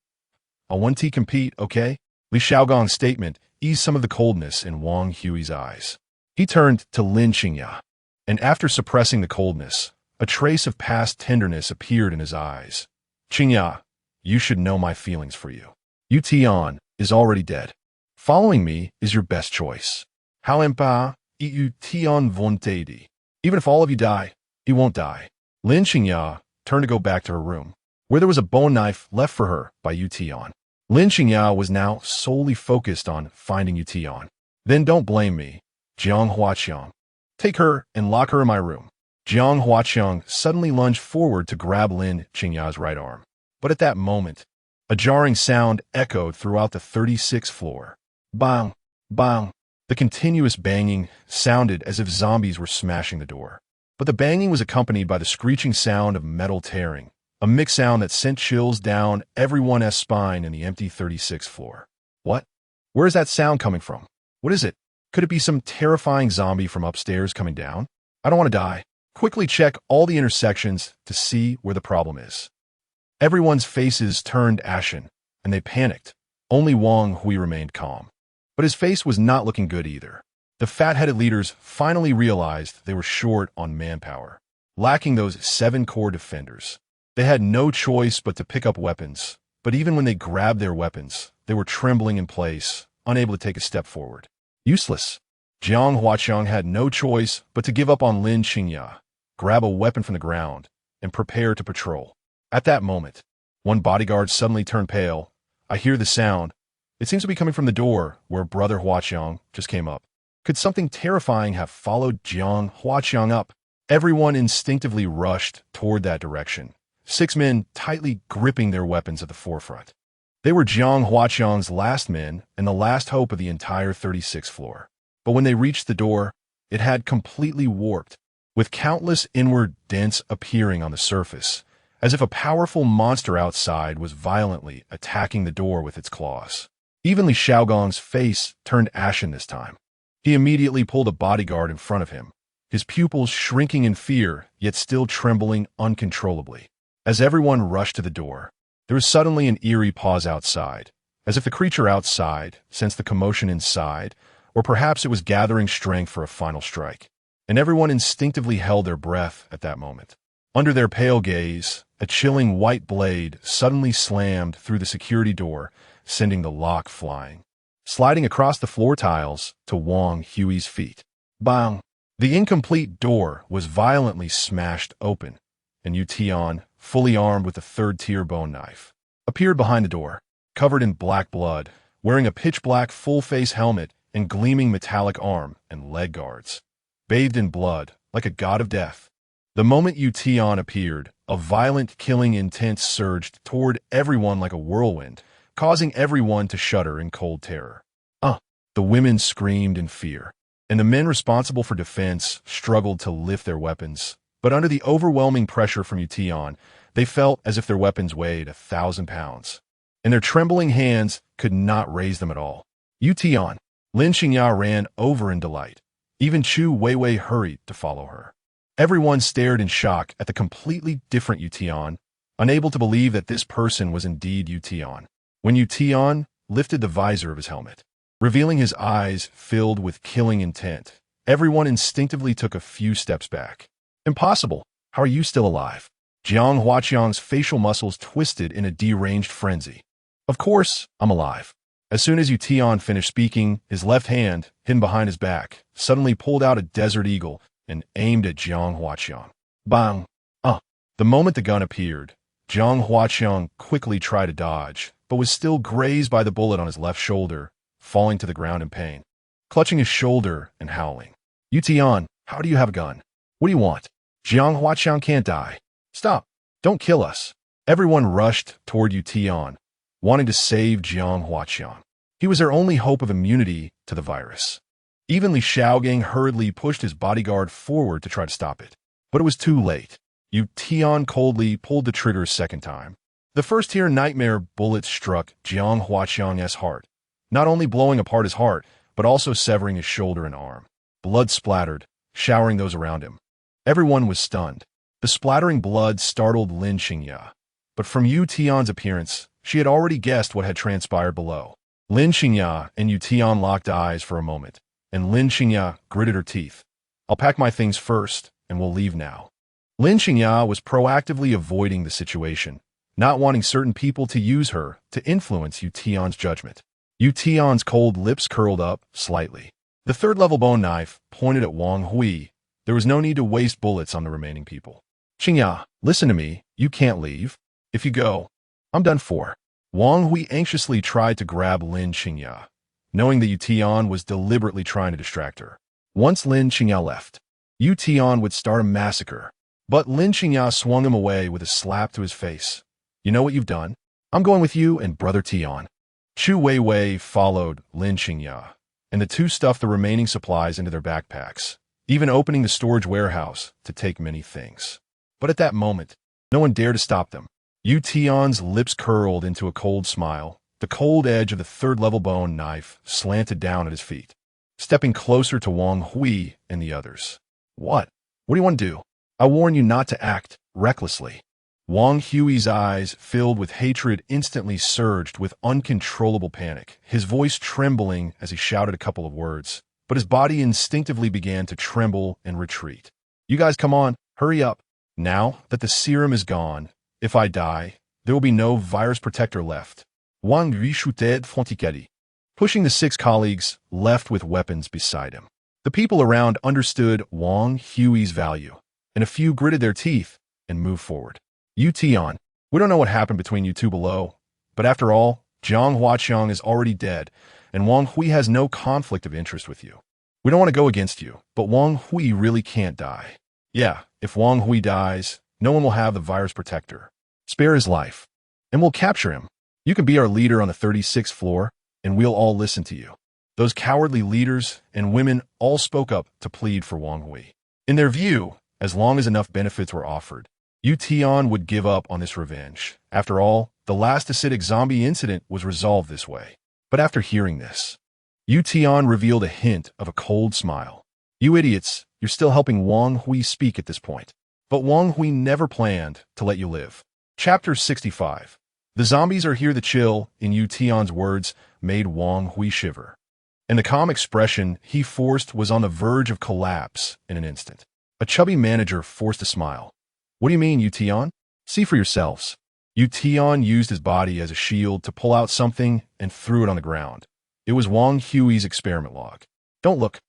I'll 1T compete, okay? Li Xiaogang's statement eased some of the coldness in Wang Hui's eyes. He turned to Lin Qingya, and after suppressing the coldness, a trace of past tenderness appeared in his eyes. Qingya, you should know my feelings for you. Tian is already dead. Following me is your best choice. How yu Tian vontedi. Even if all of you die, he won't die. Lin Qingya turned to go back to her room, where there was a bone knife left for her by Tian. Lin Qingya was now solely focused on finding Tian. Then don't blame me, Jiang Huaqiang. Take her and lock her in my room. Jiang Huaqiang suddenly lunged forward to grab Lin Qingya's right arm. But at that moment, a jarring sound echoed throughout the 36th floor. Bang! Bang! The continuous banging sounded as if zombies were smashing the door. But the banging was accompanied by the screeching sound of metal tearing, a mixed sound that sent chills down everyone's spine in the empty 36th floor. What? Where is that sound coming from? What is it? Could it be some terrifying zombie from upstairs coming down? I don't want to die. Quickly check all the intersections to see where the problem is. Everyone's faces turned ashen, and they panicked. Only Wang Hui remained calm. But his face was not looking good either. The fat-headed leaders finally realized they were short on manpower, lacking those 7 core defenders. They had no choice but to pick up weapons, but even when they grabbed their weapons, they were trembling in place, unable to take a step forward. Useless. Jiang Huaqiang had no choice but to give up on Lin Qingya, grab a weapon from the ground, and prepare to patrol. At that moment, one bodyguard suddenly turned pale. I hear the sound. It seems to be coming from the door where Brother Huaqiang just came up. Could something terrifying have followed Jiang Huaqiang up? Everyone instinctively rushed toward that direction, 6 men tightly gripping their weapons at the forefront. They were Jiang Huaqiang's last men and the last hope of the entire 36th floor. But when they reached the door, it had completely warped, with countless inward dents appearing on the surface, as if a powerful monster outside was violently attacking the door with its claws. Even Li Xiaogang's face turned ashen this time. He immediately pulled a bodyguard in front of him, his pupils shrinking in fear, yet still trembling uncontrollably. As everyone rushed to the door, there was suddenly an eerie pause outside, as if the creature outside sensed the commotion inside, or perhaps it was gathering strength for a final strike. And everyone instinctively held their breath at that moment. Under their pale gaze, a chilling white blade suddenly slammed through the security door, sending the lock flying, sliding across the floor tiles to Wang Hui's feet. Bang! The incomplete door was violently smashed open, and Tian, fully armed with a 3rd-tier bone knife, appeared behind the door, covered in black blood, wearing a pitch-black full-face helmet and gleaming metallic arm and leg guards. Bathed in blood, like a god of death. The moment Tian appeared, a violent killing intent surged toward everyone like a whirlwind, causing everyone to shudder in cold terror. The women screamed in fear, and the men responsible for defense struggled to lift their weapons. But under the overwhelming pressure from Tian, they felt as if their weapons weighed 1,000 pounds. and their trembling hands could not raise them at all. Tian. Lin Xingya ran over in delight. Even Chu Weiwei hurried to follow her. Everyone stared in shock at the completely different Tian, unable to believe that this person was indeed Tian. When Tian lifted the visor of his helmet, revealing his eyes filled with killing intent, everyone instinctively took a few steps back. Impossible! How are you still alive? Jiang Huaqiang's facial muscles twisted in a deranged frenzy. Of course, I'm alive. As soon as Tian finished speaking, his left hand, hidden behind his back, suddenly pulled out a desert eagle and aimed at Jiang Huaqiang. Bang! The moment the gun appeared, Jiang Huaqiang quickly tried to dodge, but was still grazed by the bullet on his left shoulder, falling to the ground in pain. Clutching his shoulder and howling. Tian, how do you have a gun? What do you want? Jiang Huaqiang can't die. Stop! Don't kill us! Everyone rushed toward Tian, wanting to save Jiang Huaqiang. He was their only hope of immunity to the virus. Even Li Shaogang hurriedly pushed his bodyguard forward to try to stop it. But it was too late. Tian coldly pulled the trigger a second time. The first-tier nightmare bullet struck Jiang Huaqiang's heart, not only blowing apart his heart, but also severing his shoulder and arm. Blood splattered, showering those around him. Everyone was stunned. The splattering blood startled Lin Xingya. But from Tian's appearance, she had already guessed what had transpired below. Lin Xingya and Tian locked eyes for a moment, and Lin Xingya gritted her teeth. I'll pack my things first, and we'll leave now. Lin Xingya was proactively avoiding the situation, not wanting certain people to use her to influence Tian's judgment. Tian's cold lips curled up slightly. The third-level bone knife pointed at Wang Hui. There was no need to waste bullets on the remaining people. Xingya, listen to me. You can't leave. If you go, I'm done for. Wang Hui anxiously tried to grab Lin Xingya, knowing that Tian was deliberately trying to distract her. Once Lin Xingya left, Tian would start a massacre. But Lin Xingya swung him away with a slap to his face. You know what you've done? I'm going with you and Brother Tian. Chu Weiwei followed Lin Xingya, and the two stuffed the remaining supplies into their backpacks, even opening the storage warehouse to take many things. But at that moment, no one dared to stop them. Tian's lips curled into a cold smile. The cold edge of the third-level bone knife slanted down at his feet, stepping closer to Wang Hui and the others. What? What do you want to do? I warn you not to act recklessly. Wang Hui's eyes, filled with hatred, instantly surged with uncontrollable panic, his voice trembling as he shouted a couple of words, but his body instinctively began to tremble and retreat. You guys come on, hurry up. Now that the serum is gone, if I die, there will be no virus protector left. Wang Yu shouted frantically, pushing the 6 colleagues left with weapons beside him. The people around understood Wang Hui's value, and a few gritted their teeth and moved forward. Tian, we don't know what happened between you two below, but after all, Jiang Huaqiang is already dead, and Wang Hui has no conflict of interest with you. We don't want to go against you, but Wang Hui really can't die. Yeah, if Wang Hui dies, no one will have the virus protector. Spare his life, and we'll capture him. You can be our leader on the 36th floor, and we'll all listen to you. Those cowardly leaders and women all spoke up to plead for Wang Hui. In their view, as long as enough benefits were offered, Tian would give up on this revenge. After all, the last acidic zombie incident was resolved this way. But after hearing this, Tian revealed a hint of a cold smile. You idiots, you're still helping Wang Hui speak at this point. But Wang Hui never planned to let you live. Chapter 65. The zombies are here. The chill in Tian's words made Wang Hui shiver, and the calm expression he forced was on the verge of collapse in an instant. A chubby manager forced a smile. What do you mean, Tian? See for yourselves. Tian used his body as a shield to pull out something and threw it on the ground. It was Wang Hui's experiment log. Don't look.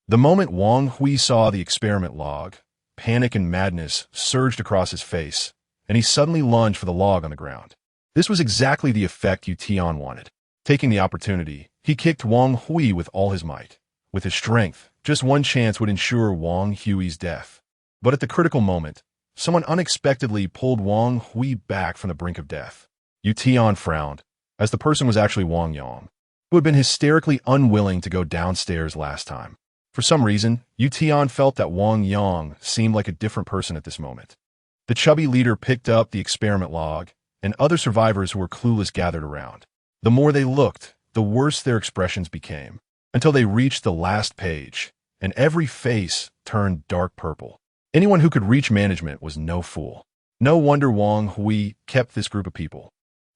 The moment Wang Hui saw the experiment log, panic and madness surged across his face, and he suddenly lunged for the log on the ground. This was exactly the effect Tian wanted. Taking the opportunity, he kicked Wang Hui with all his might. With his strength, just one chance would ensure Wang Hui's death. But at the critical moment, someone unexpectedly pulled Wang Hui back from the brink of death. Tian frowned, as the person was actually Wang Yang, who had been hysterically unwilling to go downstairs last time. For some reason, Tian felt that Wang Yang seemed like a different person at this moment. The chubby leader picked up the experiment log and other survivors who were clueless gathered around. The more they looked, the worse their expressions became, until they reached the last page, and every face turned dark purple. Anyone who could reach management was no fool. No wonder Wang Hui kept this group of people.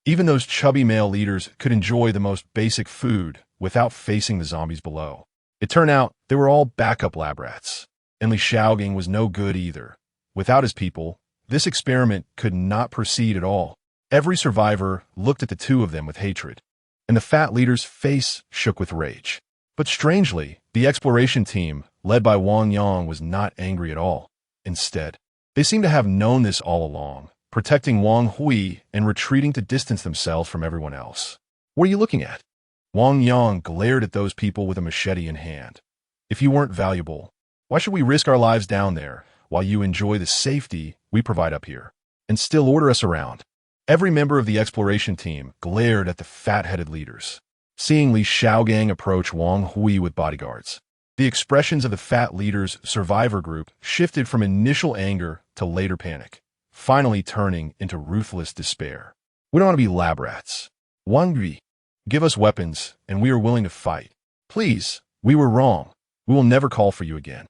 Even those chubby male leaders could enjoy the most basic food without facing the zombies below. It turned out they were all backup lab rats, and Li Shaogang was no good either. Without his people, this experiment could not proceed at all. Every survivor looked at the two of them with hatred, and the fat leader's face shook with rage. But strangely, the exploration team, led by Wang Yang, was not angry at all. Instead, they seemed to have known this all along, protecting Wang Hui and retreating to distance themselves from everyone else. What are you looking at? Wang Yang glared at those people with a machete in hand. If you weren't valuable, why should we risk our lives down there while you enjoy the safety we provide up here and still order us around? Every member of the exploration team glared at the fat-headed leaders. Seeing Li Shaogang approach Wang Hui with bodyguards, the expressions of the fat leader's survivor group shifted from initial anger to later panic, finally turning into ruthless despair. We don't want to be lab rats. Wang Hui, give us weapons, and we are willing to fight. Please, we were wrong. We will never call for you again.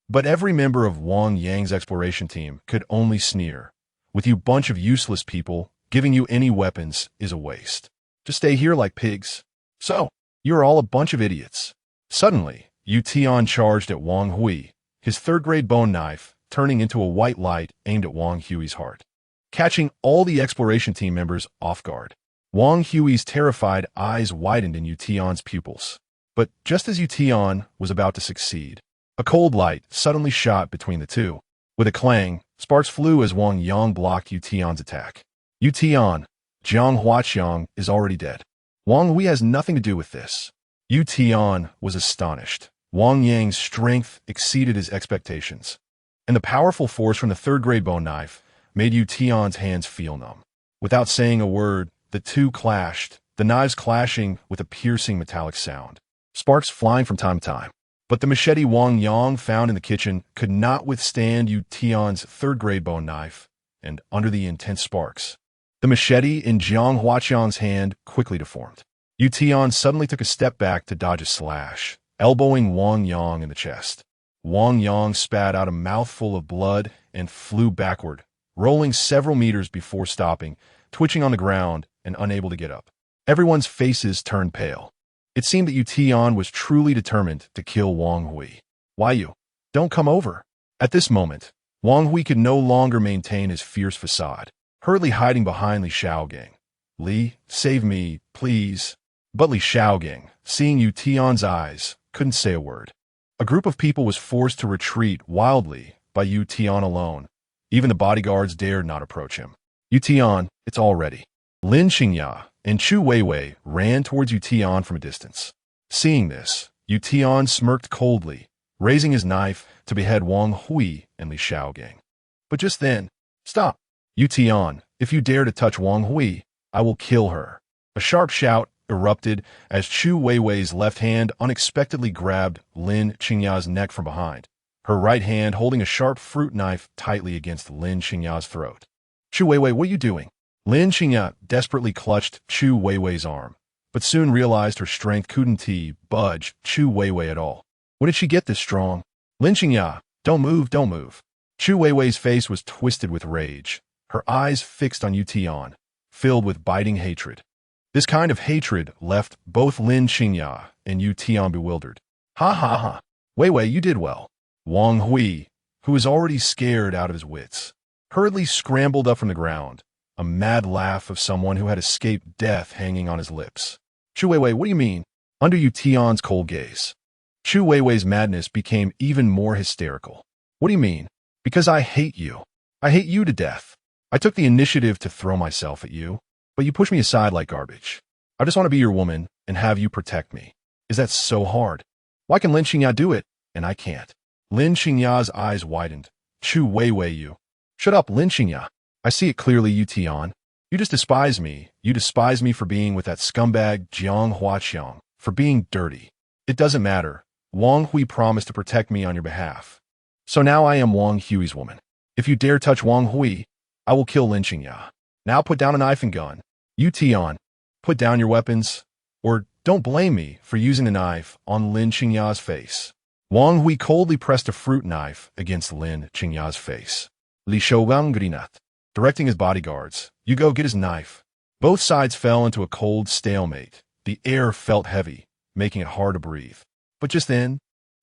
But every member of Wang Yang's exploration team could only sneer. With you bunch of useless people, giving you any weapons is a waste. Just stay here like pigs. So, you're all a bunch of idiots. Suddenly, Tian charged at Wang Hui, his third-grade bone knife turning into a white light aimed at Wang Hui's heart, catching all the exploration team members off guard. Wang Hui's terrified eyes widened in Tian's pupils. But just as Tian was about to succeed, a cold light suddenly shot between the two. With a clang, sparks flew as Wang Yang blocked Tian's attack. Tian, Jiang Huaqiang is already dead. Wang Hui has nothing to do with this. Tian was astonished. Wang Yang's strength exceeded his expectations, and the powerful force from the third-grade bone knife made Tian's hands feel numb. Without saying a word, the two clashed, the knives clashing with a piercing metallic sound, sparks flying from time to time. But the machete Wang Yang found in the kitchen could not withstand Tian's third-grade bone knife, and under the intense sparks, the machete in Jiang Huaqiang's hand quickly deformed. Tian suddenly took a step back to dodge a slash, elbowing Wang Yang in the chest. Wang Yang spat out a mouthful of blood and flew backward, rolling several meters before stopping, twitching on the ground and unable to get up. Everyone's faces turned pale. It seemed that Tian was truly determined to kill Wang Hui. Why you? Don't come over. At this moment, Wang Hui could no longer maintain his fierce facade, hurriedly hiding behind Li Shaogang. Li, save me, please. But Li Shaogang, seeing Tian's eyes, couldn't say a word. A group of people was forced to retreat wildly by Tian alone. Even the bodyguards dared not approach him. Tian, it's all ready. Lin Xingya and Chu Weiwei ran towards Tian from a distance. Seeing this, Tian smirked coldly, raising his knife to behead Wang Hui and Li Shaogang. But just then, stop! Tian, if you dare to touch Wang Hui, I will kill her. A sharp shout erupted as Chu Weiwei's left hand unexpectedly grabbed Lin Xingya's neck from behind, her right hand holding a sharp fruit knife tightly against Lin Xingya's throat. Chu Weiwei, what are you doing? Lin Xingya desperately clutched Chu Weiwei's arm, but soon realized her strength couldn't budge Chu Weiwei at all. When did she get this strong? Lin Xingya, don't move, don't move. Chu Weiwei's face was twisted with rage, her eyes fixed on Tian, filled with biting hatred. This kind of hatred left both Lin Xingya and Tian bewildered. Ha ha ha. Weiwei, you did well. Wang Hui, who was already scared out of his wits, hurriedly scrambled up from the ground, a mad laugh of someone who had escaped death hanging on his lips. Chu Weiwei, what do you mean? Under Tian's cold gaze, Chu Weiwei's madness became even more hysterical. What do you mean? Because I hate you. I hate you to death. I took the initiative to throw myself at you, but you pushed me aside like garbage. I just want to be your woman and have you protect me. Is that so hard? Why can Lin Xingya do it, and I can't? Lin Xingya's eyes widened. Chu Weiwei, you. Shut up, Lin Xingya. I see it clearly, Tian. You just despise me. You despise me for being with that scumbag Jiang Huaqiang, for being dirty. It doesn't matter. Wang Hui promised to protect me on your behalf. So now I am Wang Hui's woman. If you dare touch Wang Hui, I will kill Lin Xingya. Now put down a knife and gun. You Tian, put down your weapons, or don't blame me for using the knife on Lin Qingya's face. Wang Hui coldly pressed a fruit knife against Lin Qingya's face. Li Shouwang grinat, directing his bodyguards, you go get his knife. Both sides fell into a cold stalemate. The air felt heavy, making it hard to breathe. But just then,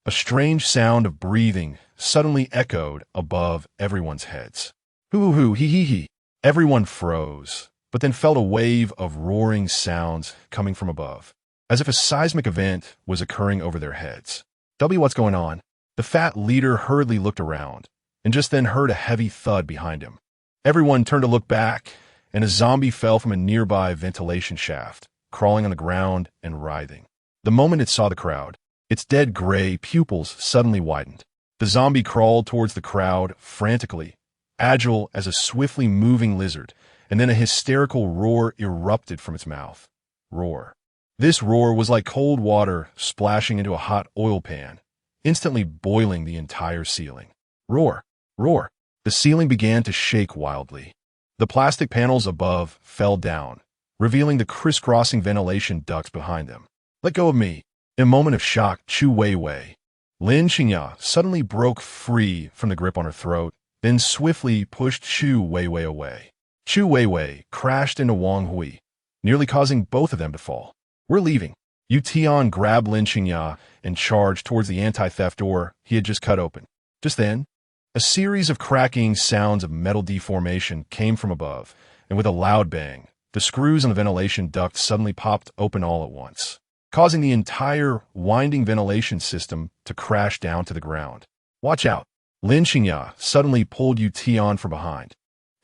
a strange sound of breathing suddenly echoed above everyone's heads. Hoo-hoo, hee-hee-hee. Everyone froze, but then felt a wave of roaring sounds coming from above, as if a seismic event was occurring over their heads. What's going on? The fat leader hurriedly looked around, and just then heard a heavy thud behind him. Everyone turned to look back, and a zombie fell from a nearby ventilation shaft, crawling on the ground and writhing. The moment it saw the crowd, its dead gray pupils suddenly widened. The zombie crawled towards the crowd frantically, agile as a swiftly moving lizard, and then a hysterical roar erupted from its mouth. Roar. This roar was like cold water splashing into a hot oil pan, instantly boiling the entire ceiling. Roar. Roar. The ceiling began to shake wildly. The plastic panels above fell down, revealing the crisscrossing ventilation ducts behind them. Let go of me. In a moment of shock, Chu Weiwei. Lin Qingya suddenly broke free from the grip on her throat, then swiftly pushed Chu Weiwei away. Chu Weiwei crashed into Wang Hui, nearly causing both of them to fall. We're leaving. Yu Tian grabbed Lin Qingya and charged towards the anti-theft door he had just cut open. Just then, a series of cracking sounds of metal deformation came from above, and with a loud bang, the screws on the ventilation duct suddenly popped open all at once, causing the entire winding ventilation system to crash down to the ground. Watch out! Lin Qingya suddenly pulled Yu Tian from behind,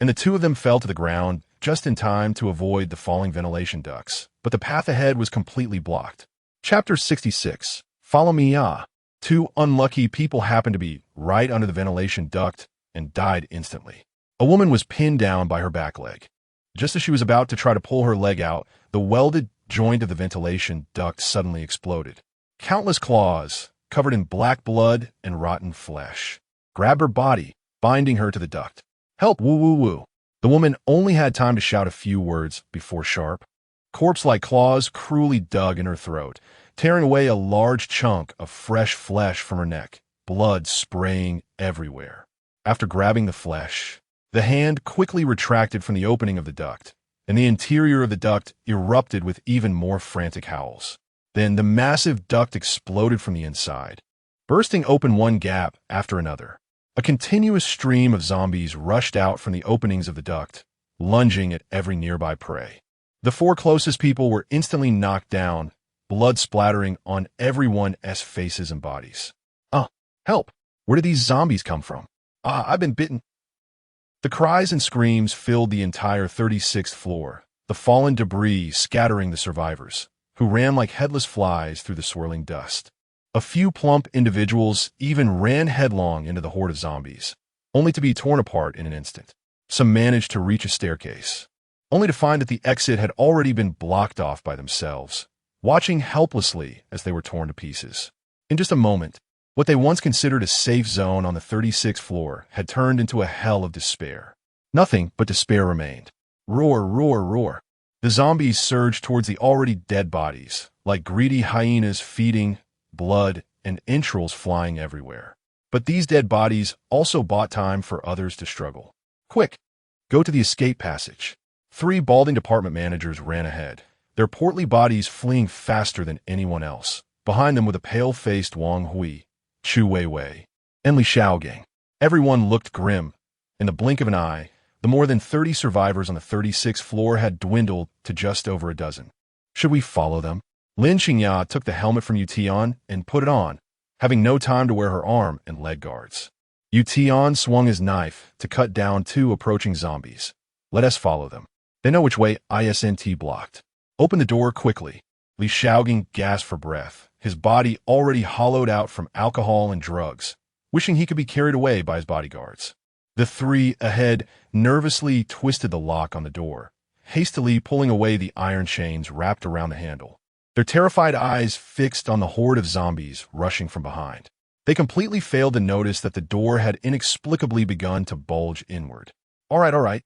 and the two of them fell to the ground just in time to avoid the falling ventilation ducts, but the path ahead was completely blocked. Chapter 66. Follow me, ya. Two unlucky people happened to be right under the ventilation duct and died instantly. A woman was pinned down by her back leg. Just as she was about to try to pull her leg out, the welded joint of the ventilation duct suddenly exploded. Countless claws, covered in black blood and rotten flesh, grabbed her body, binding her to the duct. Help! Woo woo woo! The woman only had time to shout a few words before sharp, corpse-like claws cruelly dug in her throat, tearing away a large chunk of fresh flesh from her neck, blood spraying everywhere. After grabbing the flesh, the hand quickly retracted from the opening of the duct, and the interior of the duct erupted with even more frantic howls. Then the massive duct exploded from the inside, bursting open one gap after another. A continuous stream of zombies rushed out from the openings of the duct, lunging at every nearby prey. The four closest people were instantly knocked down, blood splattering on everyone's faces and bodies. Help! Where did these zombies come from? I've been bitten. The cries and screams filled the entire 36th floor, the fallen debris scattering the survivors, who ran like headless flies through the swirling dust. A few plump individuals even ran headlong into the horde of zombies, only to be torn apart in an instant. Some managed to reach a staircase, only to find that the exit had already been blocked off by themselves, watching helplessly as they were torn to pieces. In just a moment, what they once considered a safe zone on the 36th floor had turned into a hell of despair. Nothing but despair remained. Roar, roar, roar. The zombies surged towards the already dead bodies, like greedy hyenas feeding, blood and entrails flying everywhere. But these dead bodies also bought time for others to struggle. Quick! Go to the escape passage. 3 balding department managers ran ahead, their portly bodies fleeing faster than anyone else. Behind them were the pale-faced Wang Hui, Chu Weiwei, and Li Shaogang. Everyone looked grim. In the blink of an eye, the more than 30 survivors on the 36th floor had dwindled to just over a dozen. Should we follow them? Lin Qingya took the helmet from Yu Tian and put it on, having no time to wear her arm and leg guards. Yu Tian swung his knife to cut down 2 approaching zombies. Let us follow them. They know which way ISNT blocked. Open the door quickly. Li Shaogang gasped for breath, his body already hollowed out from alcohol and drugs, wishing he could be carried away by his bodyguards. The 3 ahead nervously twisted the lock on the door, hastily pulling away the iron chains wrapped around the handle, their terrified eyes fixed on the horde of zombies rushing from behind. They completely failed to notice that the door had inexplicably begun to bulge inward. All right.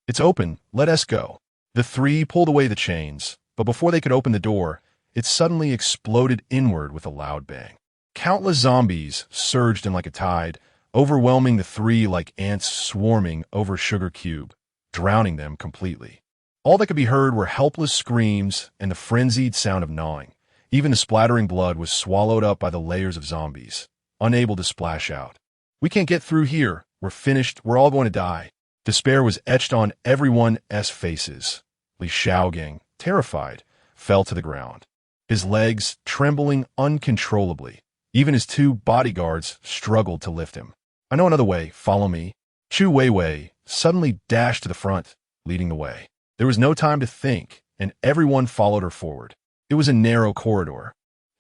It's open. Let us go. The three pulled away the chains, but before they could open the door, it suddenly exploded inward with a loud bang. Countless zombies surged in like a tide, overwhelming the three like ants swarming over a sugar cube, drowning them completely. All that could be heard were helpless screams and the frenzied sound of gnawing. Even the splattering blood was swallowed up by the layers of zombies, unable to splash out. We can't get through here. We're finished. We're all going to die. Despair was etched on everyone's faces. Li Xiaogang, terrified, fell to the ground, his legs trembling uncontrollably. Even his two bodyguards struggled to lift him. I know another way. Follow me. Chu Weiwei suddenly dashed to the front, leading the way. There was no time to think, and everyone followed her forward. It was a narrow corridor,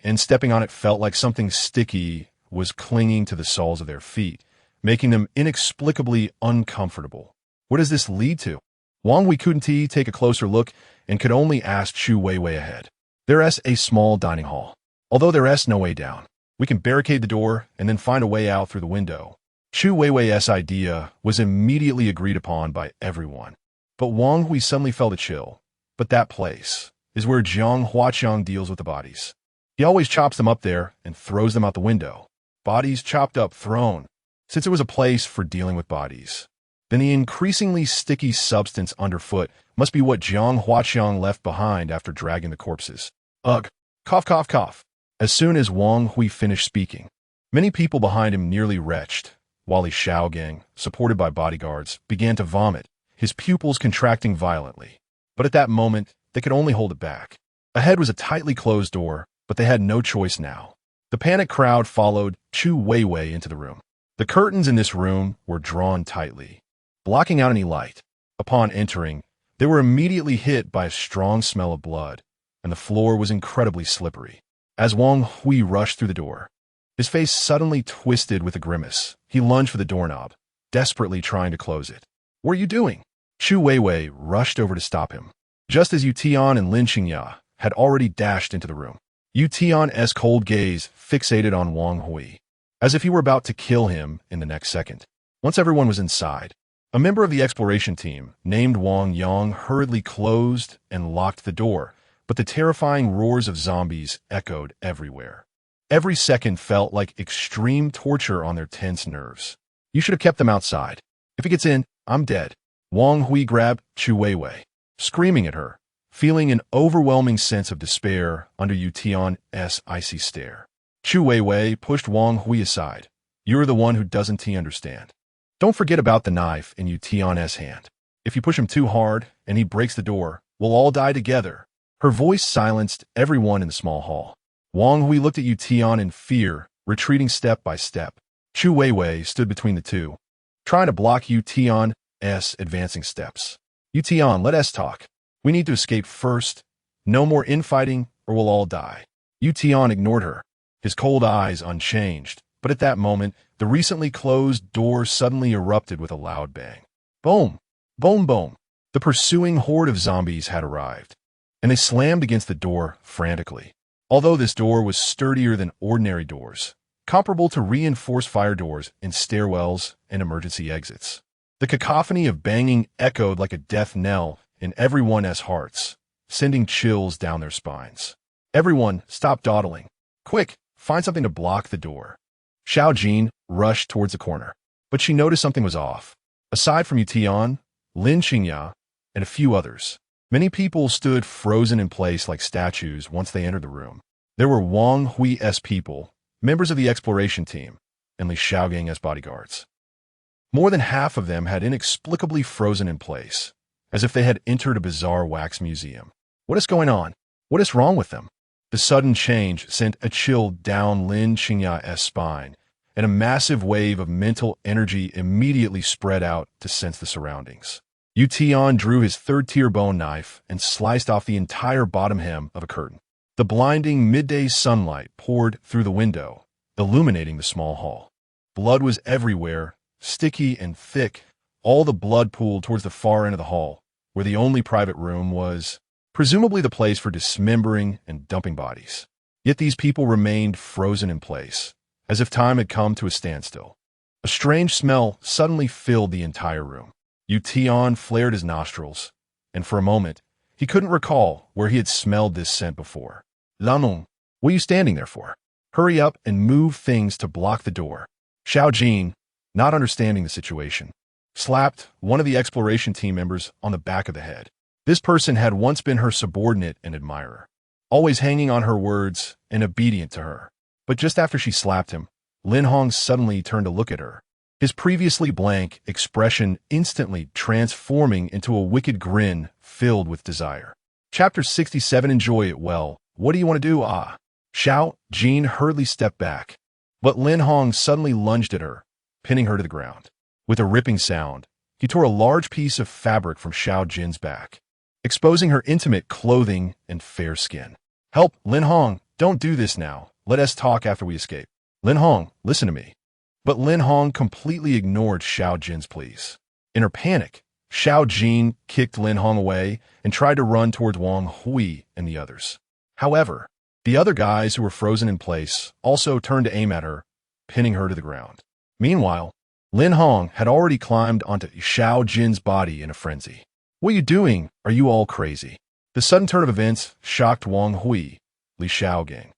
and stepping on it felt like something sticky was clinging to the soles of their feet, making them inexplicably uncomfortable. What does this lead to? Wang Hui couldn't take a closer look and could only ask Chu Weiwei ahead. There's a small dining hall. Although there's no way down, we can barricade the door and then find a way out through the window. Chu Weiwei's idea was immediately agreed upon by everyone. But Wang Hui suddenly felt a chill. But that place is where Jiang Huaqiang deals with the bodies. He always chops them up there and throws them out the window. Bodies chopped up, thrown. Since it was a place for dealing with bodies, then the increasingly sticky substance underfoot must be what Jiang Huaqiang left behind after dragging the corpses. Ugh. Cough, cough, cough. As soon as Wang Hui finished speaking, many people behind him nearly retched, while Li Xiaogang, supported by bodyguards, began to vomit, his pupils contracting violently. But at that moment, they could only hold it back. Ahead was a tightly closed door, but they had no choice now. The panicked crowd followed Chu Weiwei into the room. The curtains in this room were drawn tightly, blocking out any light. Upon entering, they were immediately hit by a strong smell of blood, and the floor was incredibly slippery. As Wang Hui rushed through the door, his face suddenly twisted with a grimace. He lunged for the doorknob, desperately trying to close it. What are you doing? Chu Weiwei rushed over to stop him, just as Tian and Lin Xingya had already dashed into the room. Tian's cold gaze fixated on Wang Hui, as if he were about to kill him in the next second. Once everyone was inside, a member of the exploration team, named Wang Yang, hurriedly closed and locked the door, but the terrifying roars of zombies echoed everywhere. Every second felt like extreme torture on their tense nerves. You should have kept them outside. If he gets in, I'm dead. Wang Hui grabbed Chu Weiwei, screaming at her, feeling an overwhelming sense of despair under Tian's icy stare. Chu Weiwei pushed Wang Hui aside. You're the one who doesn't understand. Don't forget about the knife in Tian's hand. If you push him too hard and he breaks the door, we'll all die together. Her voice silenced everyone in the small hall. Wang Hui looked at Tian in fear, retreating step by step. Chu Weiwei stood between the two, trying to block Tian's advancing steps. Tian, let us talk. We need to escape first. No more infighting or we'll all die. Tian ignored her, his cold eyes unchanged. But at that moment, the recently closed door suddenly erupted with a loud bang. Boom! Boom, boom! The pursuing horde of zombies had arrived, and they slammed against the door frantically. Although this door was sturdier than ordinary doors, comparable to reinforced fire doors in stairwells and emergency exits. The cacophony of banging echoed like a death knell in everyone's hearts, sending chills down their spines. Everyone stopped dawdling. Quick, find something to block the door. Xiao Jin rushed towards the corner, but she noticed something was off. Aside from Tian, Lin Xingya, and a few others, many people stood frozen in place like statues once they entered the room. There were Wang Hui's people, members of the exploration team, and Li Xiaogang's bodyguards. More than half of them had inexplicably frozen in place, as if they had entered a bizarre wax museum. What is going on? What is wrong with them? The sudden change sent a chill down Lin Xingya's spine, and a massive wave of mental energy immediately spread out to sense the surroundings. Tian drew his third-tier bone knife and sliced off the entire bottom hem of a curtain. The blinding midday sunlight poured through the window, illuminating the small hall. Blood was everywhere, sticky and thick. All the blood pooled towards the far end of the hall, where the only private room was, presumably the place for dismembering and dumping bodies. Yet these people remained frozen in place, as if time had come to a standstill. A strange smell suddenly filled the entire room. Tian flared his nostrils, and for a moment, he couldn't recall where he had smelled this scent before. Lanong, what are you standing there for? Hurry up and move things to block the door. Xiao Jin, not understanding the situation, slapped one of the exploration team members on the back of the head. This person had once been her subordinate and admirer, always hanging on her words and obedient to her. But just after she slapped him, Lin Hong suddenly turned to look at her, his previously blank expression instantly transforming into a wicked grin filled with desire. Chapter 67. Enjoy it well. What do you want to do? Xiao Jin hurriedly stepped back, but Lin Hong suddenly lunged at her, pinning her to the ground. With a ripping sound, he tore a large piece of fabric from Xiao Jin's back, exposing her intimate clothing and fair skin. Help, Lin Hong, don't do this now. Let us talk after we escape. Lin Hong, listen to me. But Lin Hong completely ignored Xiao Jin's pleas. In her panic, Xiao Jin kicked Lin Hong away and tried to run towards Wang Hui and the others. However, the other guys who were frozen in place also turned to aim at her, pinning her to the ground. Meanwhile, Lin Hong had already climbed onto Xiao Jin's body in a frenzy. What are you doing? Are you all crazy? The sudden turn of events shocked Wang Hui, Li Xiaogang,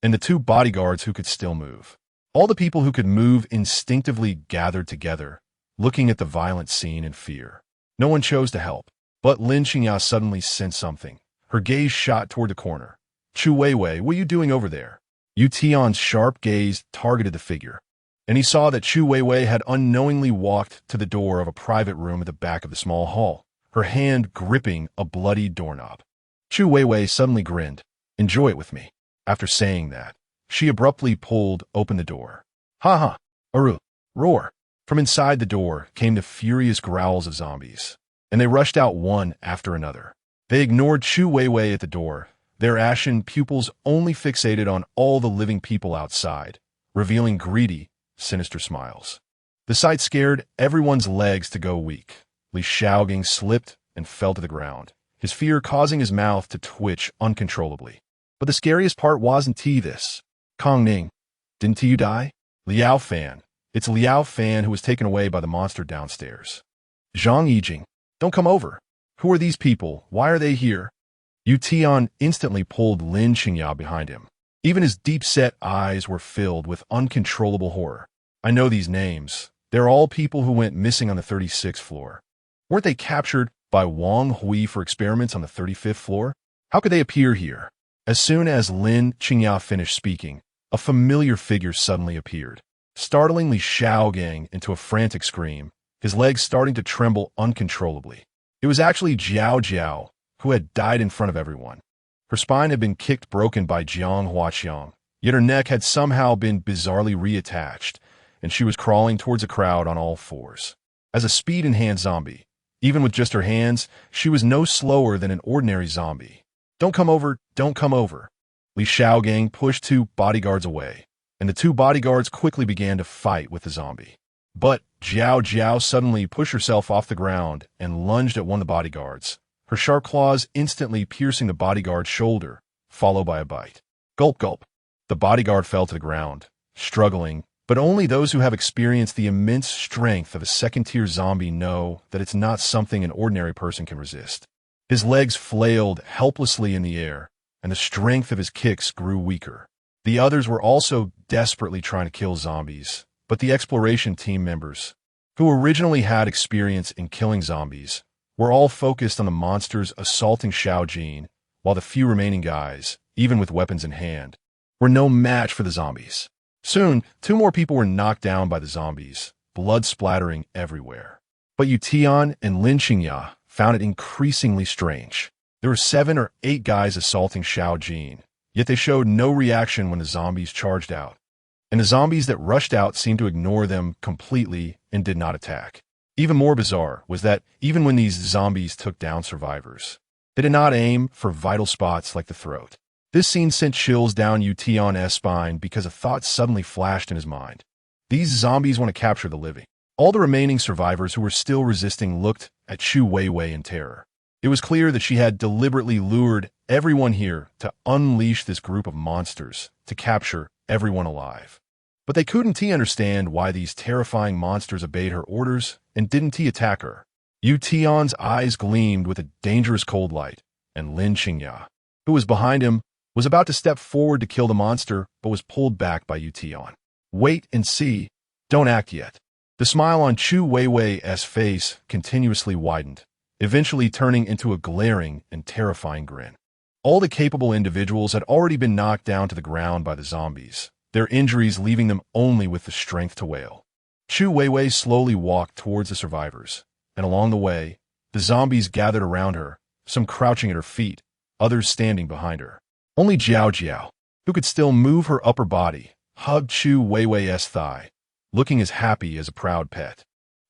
and the two bodyguards who could still move. All the people who could move instinctively gathered together, looking at the violent scene in fear. No one chose to help, but Lin Qingya suddenly sensed something. Her gaze shot toward the corner. Chu Weiwei, what are you doing over there? Yu Tian's sharp gaze targeted the figure, and he saw that Chu Weiwei had unknowingly walked to the door of a private room at the back of the small hall, her hand gripping a bloody doorknob. Chu Weiwei suddenly grinned. Enjoy it with me. After saying that, she abruptly pulled open the door. Ha ha! Aru! Roar! From inside the door came the furious growls of zombies, and they rushed out one after another. They ignored Chu Weiwei at the door, their ashen pupils only fixated on all the living people outside, revealing greedy, sinister smiles. The sight scared everyone's legs to go weak. Li Xiaogang slipped and fell to the ground, his fear causing his mouth to twitch uncontrollably. But the scariest part wasn't this. Kong Ning, didn't you die? Liao Fan. It's Liao Fan who was taken away by the monster downstairs. Zhang Yijing, don't come over. Who are these people? Why are they here? Yu Tian instantly pulled Lin Qingya behind him. Even his deep-set eyes were filled with uncontrollable horror. I know these names. They're all people who went missing on the 36th floor. Weren't they captured by Wang Hui for experiments on the 35th floor? How could they appear here? As soon as Lin Qingya finished speaking, a familiar figure suddenly appeared, startling Li Xiaogang into a frantic scream, his legs starting to tremble uncontrollably. It was actually Jiao Jiao, who had died in front of everyone. Her spine had been kicked broken by Jiang Huaqiang, yet her neck had somehow been bizarrely reattached, and she was crawling towards the crowd on all fours. As a speed-enhanced zombie, even with just her hands, she was no slower than an ordinary zombie. Don't come over, don't come over. Li Xiaogang pushed two bodyguards away, and the two bodyguards quickly began to fight with the zombie. But Jiao Jiao suddenly pushed herself off the ground and lunged at one of the bodyguards, her sharp claws instantly piercing the bodyguard's shoulder, followed by a bite. Gulp gulp. The bodyguard fell to the ground, struggling, but only those who have experienced the immense strength of a second-tier zombie know that it's not something an ordinary person can resist. His legs flailed helplessly in the air, and the strength of his kicks grew weaker. The others were also desperately trying to kill zombies, but the exploration team members, who originally had experience in killing zombies, were all focused on the monsters assaulting Xiao Jin, while the few remaining guys, even with weapons in hand, were no match for the zombies. Soon, two more people were knocked down by the zombies, blood splattering everywhere. But Yu Tian and Lin Qingya found it increasingly strange. There were 7 or 8 guys assaulting Xiao Jin, yet they showed no reaction when the zombies charged out. And the zombies that rushed out seemed to ignore them completely and did not attack. Even more bizarre was that even when these zombies took down survivors, they did not aim for vital spots like the throat. This scene sent chills down Yu Tian's spine because a thought suddenly flashed in his mind. These zombies want to capture the living. All the remaining survivors who were still resisting looked at Chu Weiwei in terror. It was clear that she had deliberately lured everyone here to unleash this group of monsters to capture everyone alive. But they couldn't understand why these terrifying monsters obeyed her orders and didn't attack her. Yu Tian's eyes gleamed with a dangerous cold light, and Lin Qingya, who was behind him, was about to step forward to kill the monster, but was pulled back by Yu Tian. Wait and see. Don't act yet. The smile on Chu Weiwei's face continuously widened, eventually turning into a glaring and terrifying grin. All the capable individuals had already been knocked down to the ground by the zombies, their injuries leaving them only with the strength to wail. Chu Weiwei slowly walked towards the survivors, and along the way, the zombies gathered around her, some crouching at her feet, others standing behind her. Only Jiao Jiao, who could still move her upper body, hugged Chu Weiwei's thigh, looking as happy as a proud pet.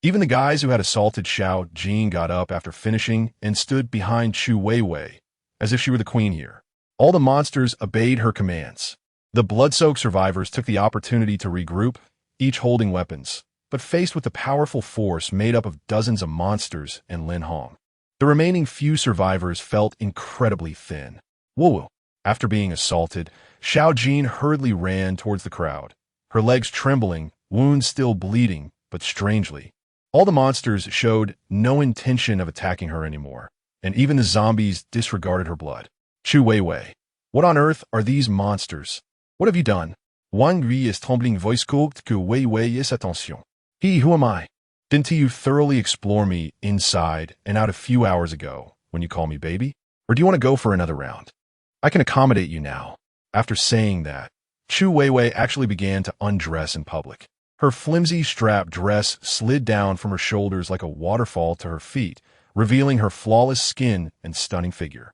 Even the guys who had assaulted Xiao Jing got up after finishing and stood behind Chu Weiwei, as if she were the queen here. All the monsters obeyed her commands. The blood-soaked survivors took the opportunity to regroup, each holding weapons, but faced with the powerful force made up of dozens of monsters and Lin Hong. The remaining few survivors felt incredibly thin. Whoa! After being assaulted, Xiao Jing hurriedly ran towards the crowd, her legs trembling, wounds still bleeding, but strangely, all the monsters showed no intention of attacking her anymore, and even the zombies disregarded her blood. Chu Weiwei, what on earth are these monsters? What have you done? Wang Yui's trembling voice cooked que Weiwei's attention. Who am I? Didn't you thoroughly explore me inside and out a few hours ago when you call me baby? Or do you want to go for another round? I can accommodate you now. After saying that, Chu Weiwei actually began to undress in public. Her flimsy strap dress slid down from her shoulders like a waterfall to her feet, revealing her flawless skin and stunning figure.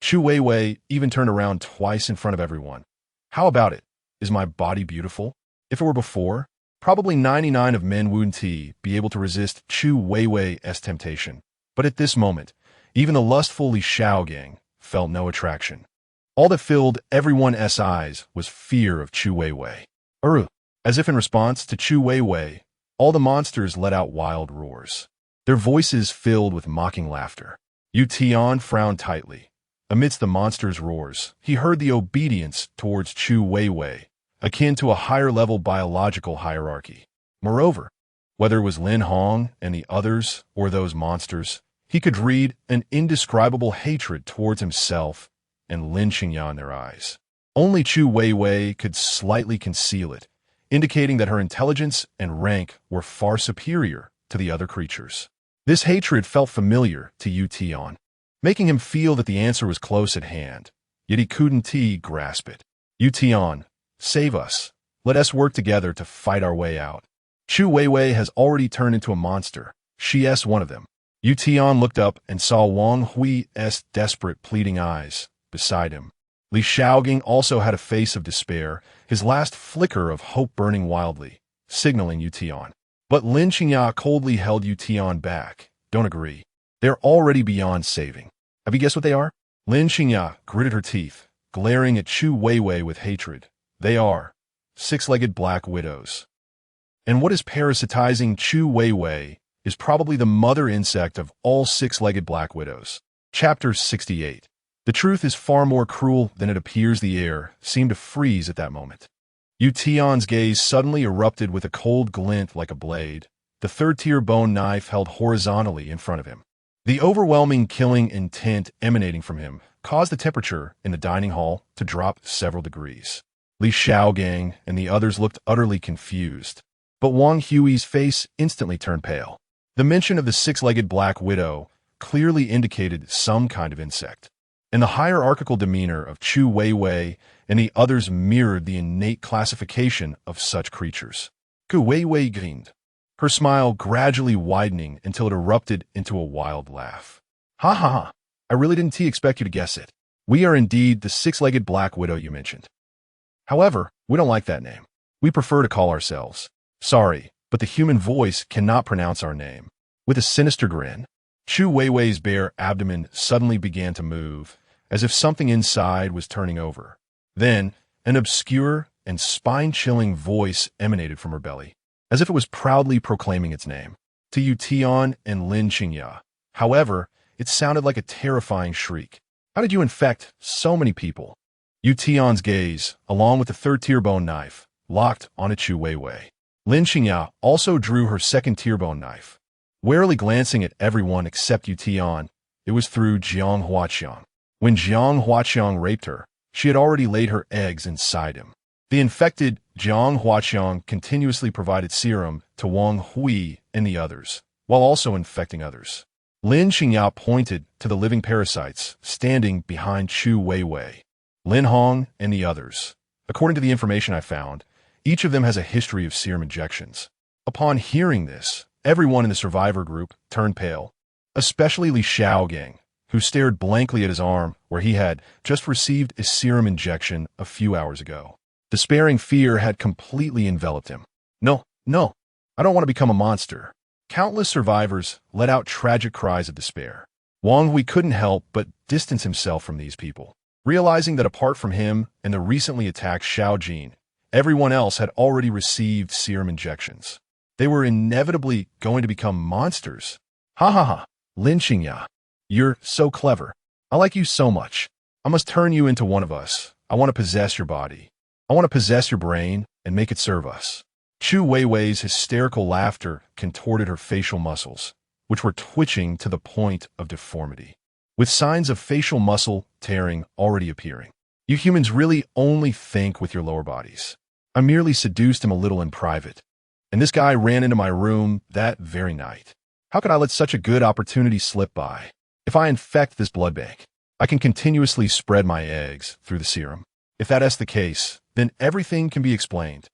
Chu Weiwei even turned around twice in front of everyone. How about it? Is my body beautiful? If it were before, probably 99 of men wouldn't be able to resist Chu Weiwei's temptation. But at this moment, even the lustful Li Xiao gang felt no attraction. All that filled everyone's eyes was fear of Chu Weiwei. As if in response to Chu Weiwei, all the monsters let out wild roars. Their voices filled with mocking laughter. Yu Tian frowned tightly. Amidst the monsters' roars, he heard the obedience towards Chu Weiwei, akin to a higher-level biological hierarchy. Moreover, whether it was Lin Hong and the others or those monsters, he could read an indescribable hatred towards himself and Lin Qingya in their eyes. Only Chu Weiwei could slightly conceal it, indicating that her intelligence and rank were far superior to the other creatures. This hatred felt familiar to Yu Tian, making him feel that the answer was close at hand, yet he couldn't grasp it. Yu Tian, save us. Let us work together to fight our way out. Chu Weiwei has already turned into a monster. She's one of them. Yu Tian looked up and saw Wang Hui's desperate, pleading eyes beside him. Li Xiaogang also had a face of despair, his last flicker of hope burning wildly, signaling Yu Tian. But Lin Qingya coldly held Yu Tian back. Don't agree. They're already beyond saving. Have you guessed what they are? Lin Qingya gritted her teeth, glaring at Chu Weiwei with hatred. They are six-legged black widows. And what is parasitizing Chu Weiwei is probably the mother insect of all six-legged black widows. Chapter 68. The truth is far more cruel than it appears. The air seemed to freeze at that moment. Yu Tian's gaze suddenly erupted with a cold glint like a blade, the third-tier bone knife held horizontally in front of him. The overwhelming killing intent emanating from him caused the temperature in the dining hall to drop several degrees. Li Xiaogang and the others looked utterly confused, but Wang Hui's face instantly turned pale. The mention of the six-legged black widow clearly indicated some kind of insect, and the hierarchical demeanor of Chu Weiwei and the others mirrored the innate classification of such creatures. Chu Weiwei grinned, her smile gradually widening until it erupted into a wild laugh. Ha ha ha, I really didn't expect you to guess it. We are indeed the six-legged black widow you mentioned. However, we don't like that name. We prefer to call ourselves. Sorry, but the human voice cannot pronounce our name. With a sinister grin, Chu Weiwei's bare abdomen suddenly began to move, as if something inside was turning over. Then, an obscure and spine-chilling voice emanated from her belly, as if it was proudly proclaiming its name. To Yu Tian and Lin Qingya. However, it sounded like a terrifying shriek. How did you infect so many people? Yu Tian's gaze, along with the third-tier bone knife, locked onto Chu Weiwei. Lin Qingya also drew her second-tier bone knife. Warily glancing at everyone except Tian, it was through Jiang Huaqiang. When Jiang Huaqiang raped her, she had already laid her eggs inside him. The infected Jiang Huaqiang continuously provided serum to Wang Hui and the others, while also infecting others. Lin Xingyao pointed to the living parasites standing behind Chu Weiwei, Lin Hong, and the others. According to the information I found, each of them has a history of serum injections. Upon hearing this, everyone in the survivor group turned pale, especially Li Xiaogang, who stared blankly at his arm where he had just received a serum injection a few hours ago. Despairing fear had completely enveloped him. No, I don't want to become a monster. Countless survivors let out tragic cries of despair. Wang Hui couldn't help but distance himself from these people, realizing that apart from him and the recently attacked Xiao Jin, everyone else had already received serum injections. They were inevitably going to become monsters. Ha ha ha, Lin Xingya. You're so clever. I like you so much. I must turn you into one of us. I want to possess your body. I want to possess your brain and make it serve us. Chu Weiwei's hysterical laughter contorted her facial muscles, which were twitching to the point of deformity, with signs of facial muscle tearing already appearing. You humans really only think with your lower bodies. I merely seduced him a little in private, and this guy ran into my room that very night. How could I let such a good opportunity slip by? If I infect this blood bank, I can continuously spread my eggs through the serum. If that is the case, then everything can be explained.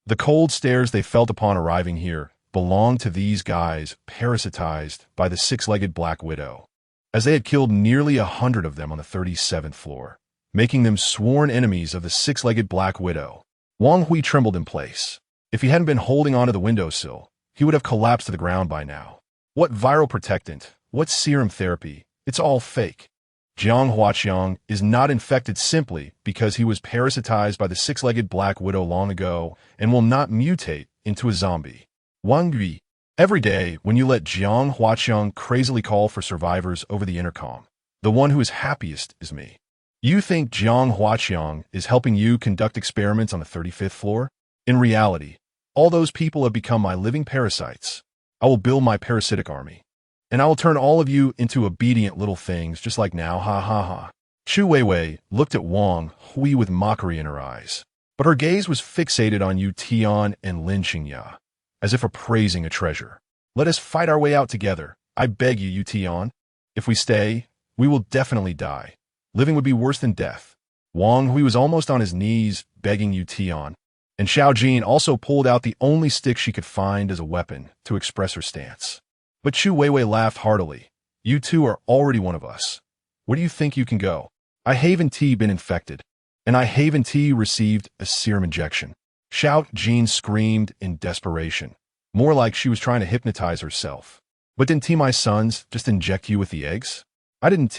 The cold stares they felt upon arriving here belonged to these guys parasitized by the six-legged Black Widow, as they had killed nearly 100 of them on the 37th floor, making them sworn enemies of the six-legged Black Widow. Wang Hui trembled in place. If he hadn't been holding onto the windowsill, he would have collapsed to the ground by now. What viral protectant? What serum therapy? It's all fake. Jiang Huaqiang is not infected simply because he was parasitized by the six-legged Black Widow long ago and will not mutate into a zombie. Wang Yu. Every day, when you let Jiang Huaqiang crazily call for survivors over the intercom, the one who is happiest is me. You think Jiang Huaqiang is helping you conduct experiments on the 35th floor? In reality, all those people have become my living parasites. I will build my parasitic army, and I will turn all of you into obedient little things just like now, ha ha ha. Chu Weiwei looked at Wang Hui with mockery in her eyes, but her gaze was fixated on Yu Tian and Lin Xingya, as if appraising a treasure. Let us fight our way out together. I beg you, Yu Tian. If we stay, we will definitely die. Living would be worse than death. Wang Hui was almost on his knees begging Yu Tian, and Xiao Jin also pulled out the only stick she could find as a weapon to express her stance. But Chu Weiwei laughed heartily. You two are already one of us. Where do you think you can go? I haven't been infected, and I haven't received a serum injection. Xiao Jin screamed in desperation, more like she was trying to hypnotize herself. But didn't my sons just inject you with the eggs? I didn't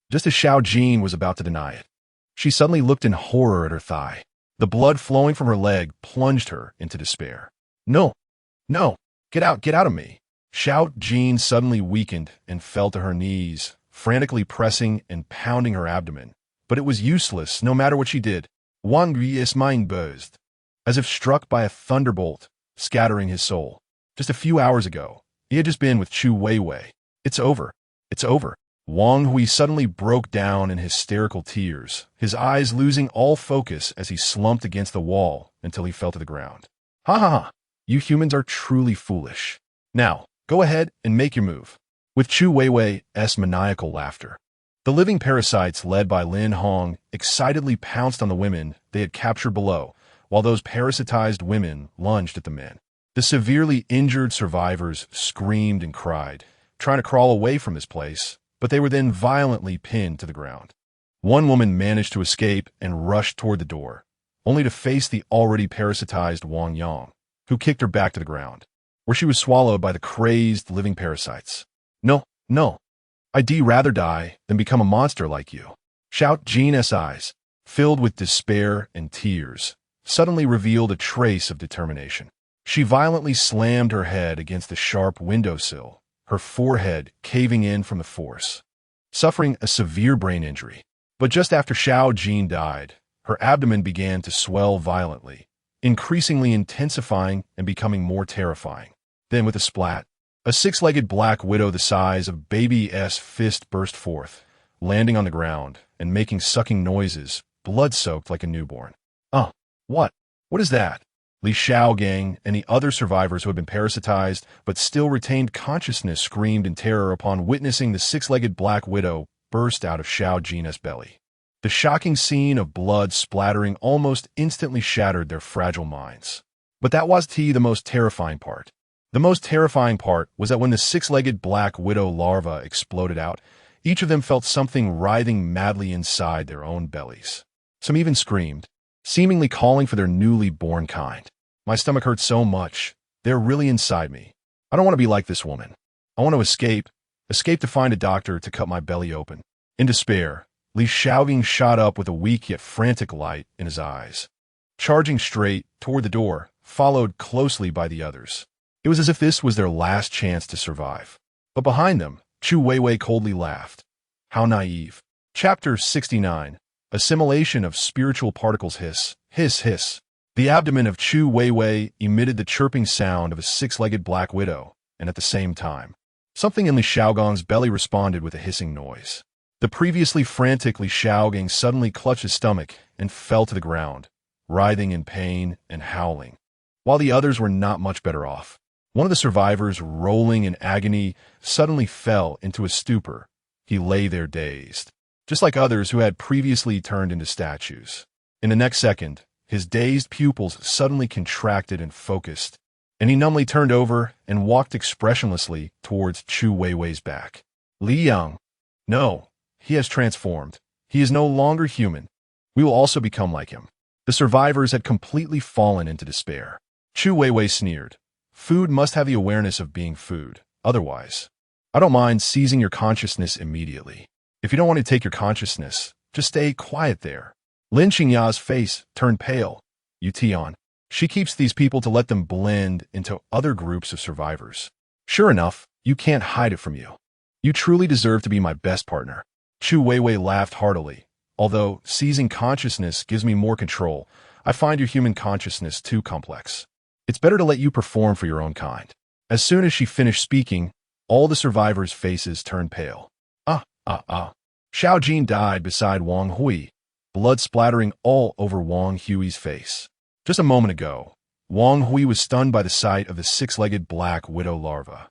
just as Xiao Jin was about to deny it. She suddenly looked in horror at her thigh. The blood flowing from her leg plunged her into despair. No, get out of me. Xiao Jin suddenly weakened and fell to her knees, frantically pressing and pounding her abdomen. But it was useless no matter what she did. Wang Yu's mind buzzed, as if struck by a thunderbolt, scattering his soul. Just a few hours ago, he had just been with Chu Weiwei. It's over. Wang Hui suddenly broke down in hysterical tears, his eyes losing all focus as he slumped against the wall until he fell to the ground. Ha ha ha, you humans are truly foolish. Now, go ahead and make your move. With Chu Weiwei's maniacal laughter, the living parasites led by Lin Hong excitedly pounced on the women they had captured below, while those parasitized women lunged at the men. The severely injured survivors screamed and cried, trying to crawl away from this place, but they were then violently pinned to the ground. One woman managed to escape and rushed toward the door, only to face the already parasitized Wang Yang, who kicked her back to the ground, where she was swallowed by the crazed living parasites. No, I'd rather die than become a monster like you. Xiao Jin's eyes, filled with despair and tears, suddenly revealed a trace of determination. She violently slammed her head against the sharp windowsill, her forehead caving in from the force, suffering a severe brain injury. But just after Xiao Jin died, her abdomen began to swell violently, increasingly intensifying and becoming more terrifying. Then with a splat, A six-legged black widow the size of baby S fist burst forth, landing on the ground and making sucking noises, blood-soaked like a newborn. What? What is that? Li Xiaogang and the other survivors who had been parasitized but still retained consciousness screamed in terror upon witnessing the six-legged black widow burst out of Xiao Jin's belly. The shocking scene of blood splattering almost instantly shattered their fragile minds. But that was the most terrifying part. The most terrifying part was that when the six-legged black widow larva exploded out, each of them felt something writhing madly inside their own bellies. Some even screamed, seemingly calling for their newly born kind. My stomach hurts so much. They're really inside me. I don't want to be like this woman. I want to escape to find a doctor to cut my belly open. In despair, Li Xiaogang shot up with a weak yet frantic light in his eyes, charging straight toward the door, followed closely by the others. It was as if this was their last chance to survive. But behind them, Chu Weiwei coldly laughed. How naive. Chapter 69. Assimilation of spiritual particles. Hiss, hiss, hiss. The abdomen of Chu Weiwei emitted the chirping sound of a six-legged black widow, and at the same time, something in Li Xiaogang's belly responded with a hissing noise. The previously frantic Li Xiaogang suddenly clutched his stomach and fell to the ground, writhing in pain and howling, while the others were not much better off. One of the survivors, rolling in agony, suddenly fell into a stupor. He lay there dazed, just like others who had previously turned into statues. In the next second, his dazed pupils suddenly contracted and focused, and he numbly turned over and walked expressionlessly towards Chu Weiwei's back. Li Yang. No, he has transformed. He is no longer human. We will also become like him. The survivors had completely fallen into despair. Chu Weiwei sneered. Food must have the awareness of being food. Otherwise, I don't mind seizing your consciousness immediately. If you don't want to take your consciousness, just stay quiet there. Lin Xingya's face turned pale. Tian. She keeps these people to let them blend into other groups of survivors. Sure enough, you can't hide it from you. You truly deserve to be my best partner. Chu Weiwei laughed heartily. Although seizing consciousness gives me more control, I find your human consciousness too complex. It's better to let you perform for your own kind. As soon as she finished speaking, all the survivors' faces turned pale. Xiao Jin died beside Wang Hui, blood splattering all over Wang Hui's face. Just a moment ago, Wang Hui was stunned by the sight of the six-legged black widow larva.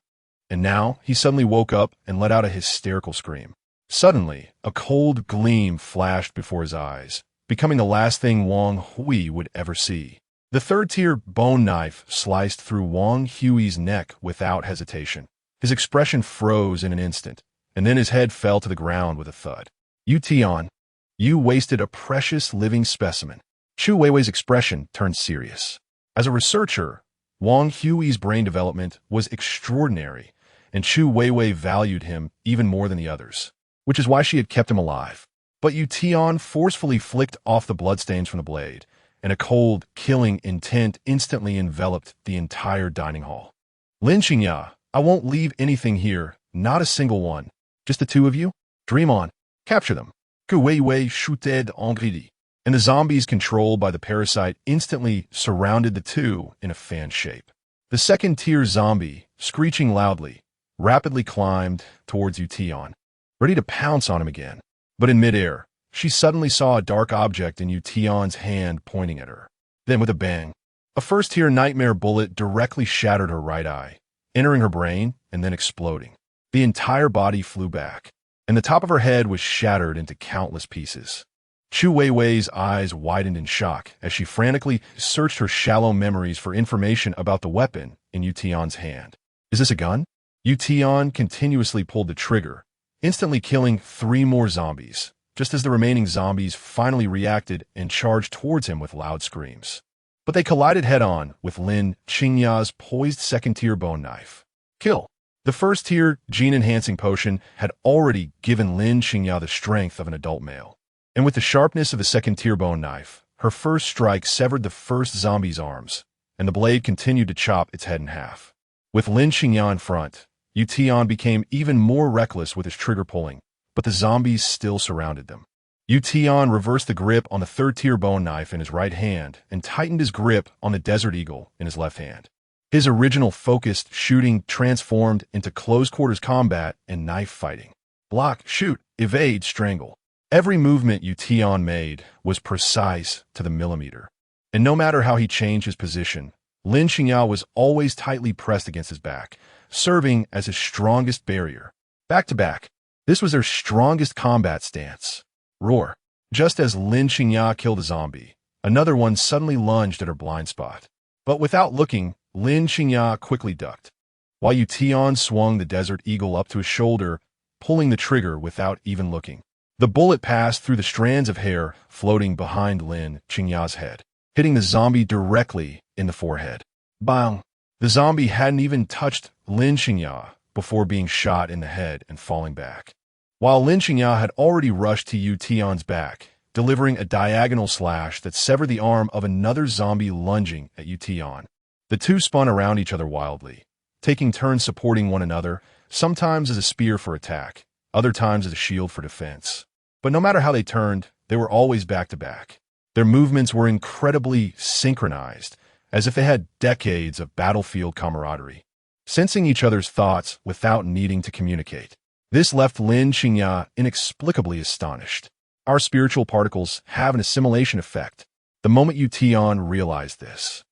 And now he suddenly woke up and let out a hysterical scream. Suddenly, a cold gleam flashed before his eyes, becoming the last thing Wang Hui would ever see. The third-tier bone knife sliced through Wang Hui's neck without hesitation. His expression froze in an instant, and then his head fell to the ground with a thud. Tian, you wasted a precious living specimen. Chu Weiwei's expression turned serious. As a researcher, Wang Hui's brain development was extraordinary, and Chu Weiwei valued him even more than the others, which is why she had kept him alive. But Tian forcefully flicked off the bloodstains from the blade, and a cold, killing intent instantly enveloped the entire dining hall. Lin Xingya, I won't leave anything here, not a single one. Just the two of you? Dream on. Capture them. Que Weiwei shooted en greedy. And the zombies controlled by the parasite instantly surrounded the two in a fan shape. The second-tier zombie, screeching loudly, rapidly climbed towards Tian, ready to pounce on him again. But in midair, she suddenly saw a dark object in Tian's hand pointing at her. Then with a bang, a first-tier nightmare bullet directly shattered her right eye, entering her brain and then exploding. The entire body flew back, and the top of her head was shattered into countless pieces. Chu Weiwei's eyes widened in shock as she frantically searched her shallow memories for information about the weapon in Tian's hand. Is this a gun? Tian continuously pulled the trigger, instantly killing 3 more zombies, just as the remaining zombies finally reacted and charged towards him with loud screams. But they collided head-on with Lin Xingya's poised second-tier bone knife. Kill. The first-tier gene-enhancing potion had already given Lin Xingya the strength of an adult male. And with the sharpness of the second-tier bone knife, her first strike severed the first zombie's arms, and the blade continued to chop its head in half. With Lin Xingya in front, Tian became even more reckless with his trigger pulling, but the zombies still surrounded them. Tian reversed the grip on the third-tier bone knife in his right hand and tightened his grip on the Desert Eagle in his left hand. His original focused shooting transformed into close-quarters combat and knife fighting. Block, shoot, evade, strangle. Every movement Tian made was precise to the millimeter. And no matter how he changed his position, Lin Qingya was always tightly pressed against his back, serving as his strongest barrier. Back to back, this was their strongest combat stance. Roar. Just as Lin Qingya killed a zombie, another one suddenly lunged at her blind spot. But without looking, Lin Qingya quickly ducked, while Tian swung the Desert Eagle up to his shoulder, pulling the trigger without even looking. The bullet passed through the strands of hair floating behind Lin Qingya's head, hitting the zombie directly in the forehead. Bang! The zombie hadn't even touched Lin Qingya before being shot in the head and falling back, while Lin Qingya had already rushed to Tian's back, delivering a diagonal slash that severed the arm of another zombie lunging at Tian. The two spun around each other wildly, taking turns supporting one another, sometimes as a spear for attack, other times as a shield for defense. But no matter how they turned, they were always back-to-back. Their movements were incredibly synchronized, as if they had decades of battlefield camaraderie, sensing each other's thoughts without needing to communicate. This left Lin Qingya inexplicably astonished. Our spiritual particles have an assimilation effect. The moment Tian realized this,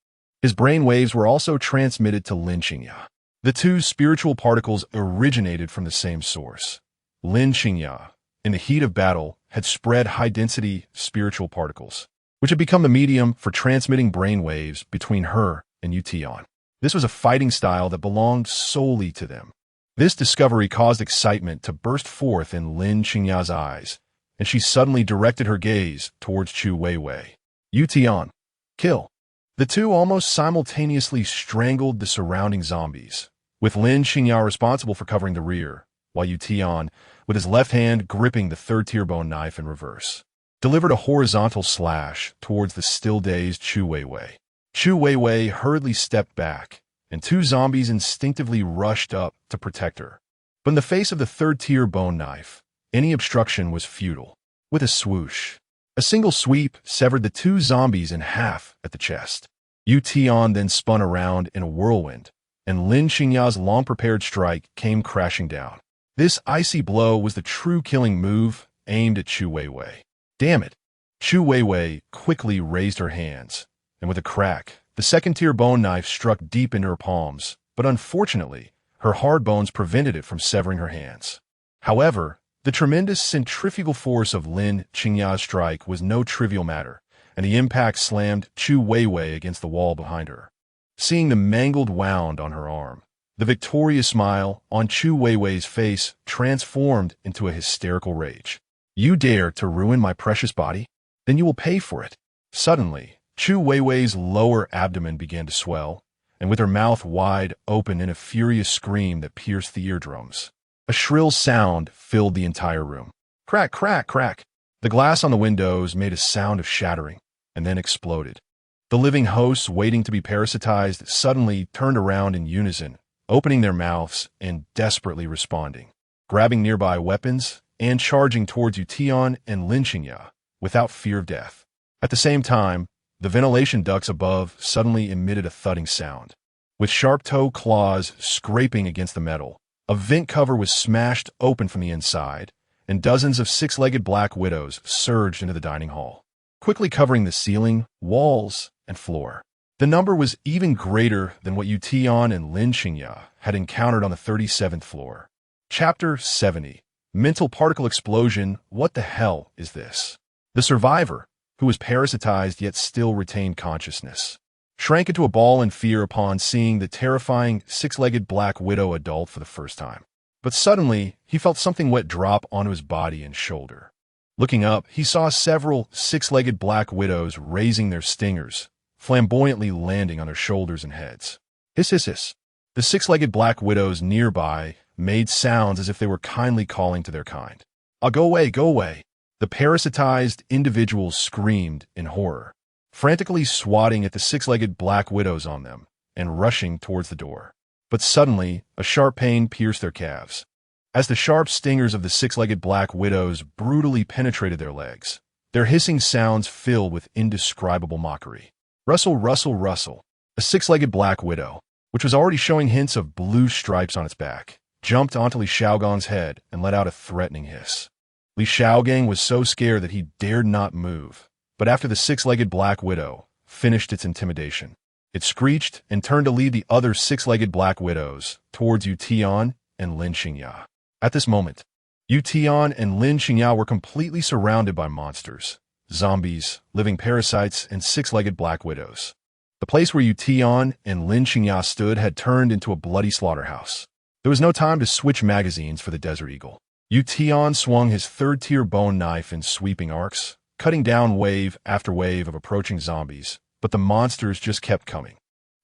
his brain waves were also transmitted to Lin Qingya. The two spiritual particles originated from the same source. Lin Qingya, in the heat of battle, had spread high-density spiritual particles, which had become the medium for transmitting brain waves between her and Tian. This was a fighting style that belonged solely to them. This discovery caused excitement to burst forth in Lin Qingya's eyes, and she suddenly directed her gaze towards Chu Weiwei. Tian, kill. The two almost simultaneously strangled the surrounding zombies, with Lin Qingya responsible for covering the rear, while Tian, with his left hand gripping the third-tier bone knife in reverse, delivered a horizontal slash towards the still-dazed Chu Weiwei. Chu Weiwei hurriedly stepped back, and two zombies instinctively rushed up to protect her. But in the face of the third-tier bone knife, any obstruction was futile. With a swoosh, a single sweep severed the two zombies in half at the chest. Tian then spun around in a whirlwind, and Lin Qingya's long-prepared strike came crashing down. This icy blow was the true killing move aimed at Chu Weiwei. Damn it! Chu Weiwei quickly raised her hands, and with a crack, the second-tier bone knife struck deep into her palms, but unfortunately, her hard bones prevented it from severing her hands. However, the tremendous centrifugal force of Lin Qingya's strike was no trivial matter, and the impact slammed Chu Weiwei against the wall behind her. Seeing the mangled wound on her arm, the victorious smile on Chu Weiwei's face transformed into a hysterical rage. You dare to ruin my precious body? Then you will pay for it. Suddenly, Chu Weiwei's lower abdomen began to swell, and with her mouth wide open in a furious scream that pierced the eardrums, a shrill sound filled the entire room. Crack, crack, crack. The glass on the windows made a sound of shattering, and then exploded. The living hosts waiting to be parasitized suddenly turned around in unison, opening their mouths and desperately responding, grabbing nearby weapons and charging towards Tian and Lin Qingya without fear of death. At the same time, the ventilation ducts above suddenly emitted a thudding sound. With sharp-toe claws scraping against the metal, a vent cover was smashed open from the inside, and dozens of six-legged black widows surged into the dining hall, quickly covering the ceiling, walls, and floor. The number was even greater than what Tian and Lin Qingya had encountered on the 37th floor. Chapter 70. Mental Particle Explosion. What the hell is this? The survivor, who was parasitized yet still retained consciousness, shrank into a ball in fear upon seeing the terrifying six-legged black widow adult for the first time. But suddenly, he felt something wet drop onto his body and shoulder. Looking up, he saw several six-legged black widows raising their stingers, flamboyantly landing on their shoulders and heads. Hiss, hiss, hiss. The six-legged black widows nearby made sounds as if they were kindly calling to their kind. Go away, go away. The parasitized individuals screamed in horror, frantically swatting at the six-legged black widows on them and rushing towards the door. But suddenly, a sharp pain pierced their calves, as the sharp stingers of the six-legged black widows brutally penetrated their legs, their hissing sounds filled with indescribable mockery. Rustle, rustle, rustle. A six-legged black widow, which was already showing hints of blue stripes on its back, jumped onto Li Shaogang's head and let out a threatening hiss. Li Shaogang was so scared that he dared not move, but after the six-legged Black Widow finished its intimidation, it screeched and turned to lead the other six-legged Black Widows towards Yu Tian and Lin Xingya. At this moment, Yu Tian and Lin Xingya were completely surrounded by monsters, zombies, living parasites, and six-legged Black Widows. The place where Yu Tian and Lin Xingya stood had turned into a bloody slaughterhouse. There was no time to switch magazines for the Desert Eagle. Yu Tian swung his third-tier bone knife in sweeping arcs, cutting down wave after wave of approaching zombies, but the monsters just kept coming.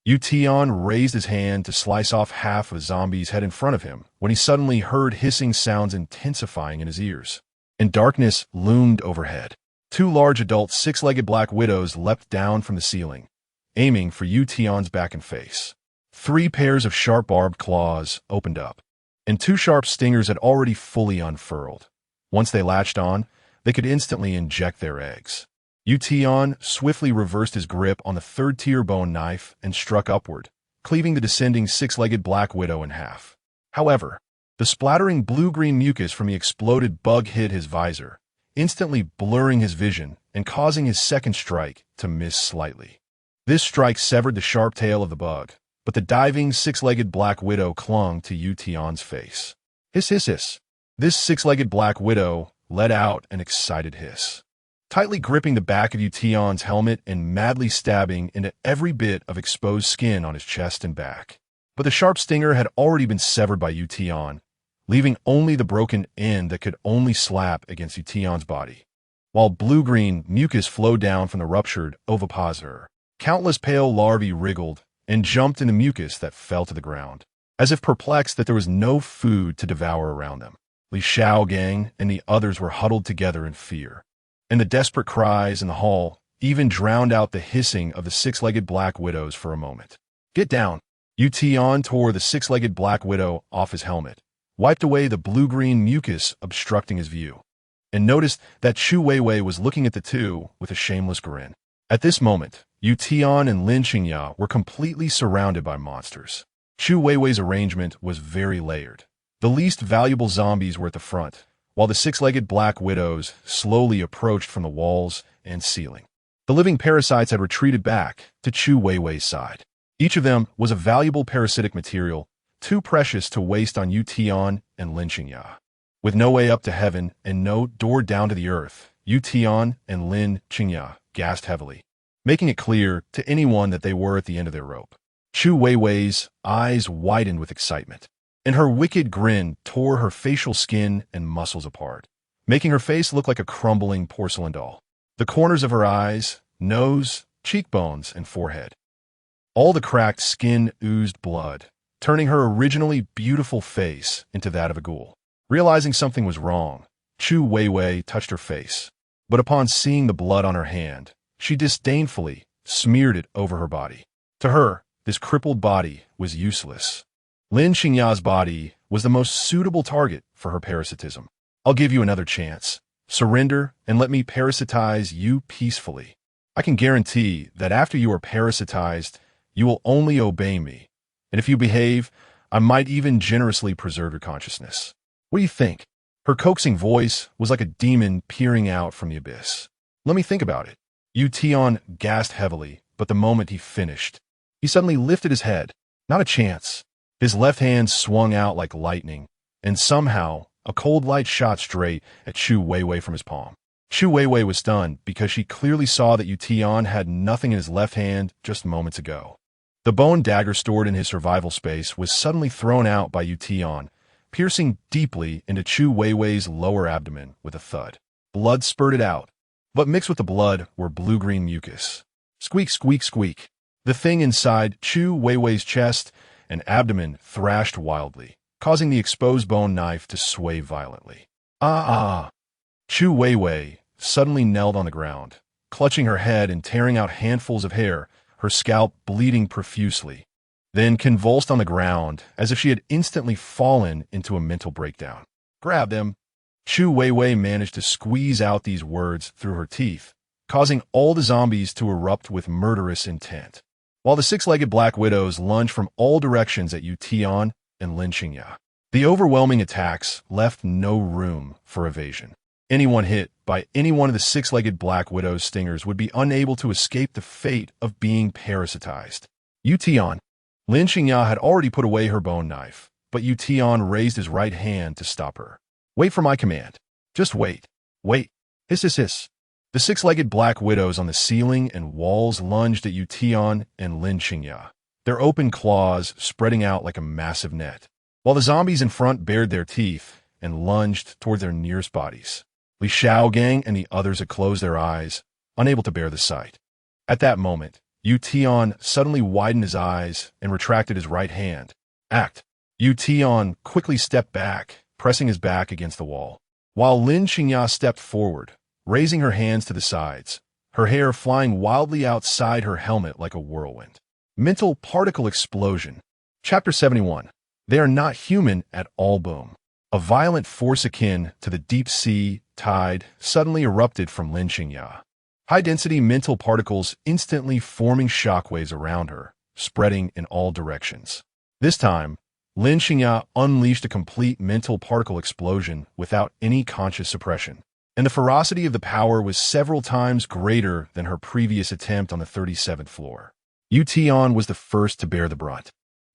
Yu Tian raised his hand to slice off half of a zombie's head in front of him when he suddenly heard hissing sounds intensifying in his ears. And darkness loomed overhead. Two large adult six-legged Black Widows leapt down from the ceiling, aiming for Yu Tian's back and face. 3 pairs of sharp barbed claws opened up, and 2 sharp stingers had already fully unfurled. Once they latched on, they could instantly inject their eggs. Yu Tian swiftly reversed his grip on the third-tier bone knife and struck upward, cleaving the descending six-legged Black Widow in half. However, the splattering blue-green mucus from the exploded bug hit his visor, instantly blurring his vision and causing his second strike to miss slightly. This strike severed the sharp tail of the bug, but the diving six-legged Black Widow clung to Yu Tian's face. Hiss, hiss, hiss. This six-legged Black Widow let out an excited hiss, tightly gripping the back of Yu Tian's helmet and madly stabbing into every bit of exposed skin on his chest and back. But the sharp stinger had already been severed by Yu Tian, leaving only the broken end that could only slap against Yu Tian's body. While blue-green mucus flowed down from the ruptured ovipositor, countless pale larvae wriggled and jumped in the mucus that fell to the ground, as if perplexed that there was no food to devour around them. Li Shaogang and the others were huddled together in fear, and the desperate cries in the hall even drowned out the hissing of the six-legged Black Widows for a moment. Get down! Yu Tian tore the six-legged Black Widow off his helmet, wiped away the blue-green mucus obstructing his view, and noticed that Chu Weiwei was looking at the two with a shameless grin. At this moment, Yu Tian and Lin Xingya were completely surrounded by monsters. Chu Weiwei's arrangement was very layered. The least valuable zombies were at the front, while the six-legged Black Widows slowly approached from the walls and ceiling. The living parasites had retreated back to Chu Weiwei's side. Each of them was a valuable parasitic material, too precious to waste on Yu Tian and Lin Xingya. With no way up to heaven and no door down to the earth, Yu Tian and Lin Xingya gasped heavily, making it clear to anyone that they were at the end of their rope. Chu Weiwei's eyes widened with excitement, and her wicked grin tore her facial skin and muscles apart, making her face look like a crumbling porcelain doll. The corners of her eyes, nose, cheekbones, and forehead. All the cracked skin oozed blood, turning her originally beautiful face into that of a ghoul. Realizing something was wrong, Chu Weiwei touched her face, but upon seeing the blood on her hand, she disdainfully smeared it over her body. To her, this crippled body was useless. Lin Xingya's body was the most suitable target for her parasitism. I'll give you another chance. Surrender and let me parasitize you peacefully. I can guarantee that after you are parasitized, you will only obey me. And if you behave, I might even generously preserve your consciousness. What do you think? Her coaxing voice was like a demon peering out from the abyss. Let me think about it. Yu Tian gasped heavily, but the moment he finished, he suddenly lifted his head. Not a chance. His left hand swung out like lightning, and somehow a cold light shot straight at Chu Weiwei from his palm. Chu Weiwei was stunned because she clearly saw that Yu Tian had nothing in his left hand just moments ago. The bone dagger stored in his survival space was suddenly thrown out by Yu Tian, piercing deeply into Chu Weiwei's lower abdomen with a thud. Blood spurted out, but mixed with the blood were blue-green mucus. Squeak, squeak, squeak. The thing inside Chu Weiwei's chest and abdomen thrashed wildly, causing the exposed bone knife to sway violently. Ah! Chu Weiwei suddenly knelt on the ground, clutching her head and tearing out handfuls of hair, her scalp bleeding profusely, then convulsed on the ground as if she had instantly fallen into a mental breakdown. Grab them! Chu Weiwei managed to squeeze out these words through her teeth, causing all the zombies to erupt with murderous intent. while the six-legged Black Widows lunged from all directions at Tian and Yu. The overwhelming attacks left no room for evasion. Anyone hit by any one of the six-legged Black Widow's stingers would be unable to escape the fate of being parasitized. Tian. Yu had already put away her bone knife, but Tian raised his right hand to stop her. "Wait for my command. Just wait. Wait." Hiss, hiss, hiss. The six-legged Black Widows on the ceiling and walls lunged at Tian and Yu, their open claws spreading out like a massive net, while the zombies in front bared their teeth and lunged toward their nearest bodies. Li Xiaogang and the others had closed their eyes, unable to bear the sight. At that moment, Tian suddenly widened his eyes and retracted his right hand. Tian quickly stepped back, pressing his back against the wall, while Yu stepped forward, raising her hands to the sides, her hair flying wildly outside her helmet like a whirlwind. Mental particle explosion. Chapter 71. They are not human at all. Boom. A violent force akin to the deep sea tide suddenly erupted from Yu. High-density mental particles instantly forming shockwaves around her, spreading in all directions. This time, Yu unleashed a complete mental particle explosion without any conscious suppression, and the ferocity of the power was several times greater than her previous attempt on the 37th floor. Tian was the first to bear the brunt.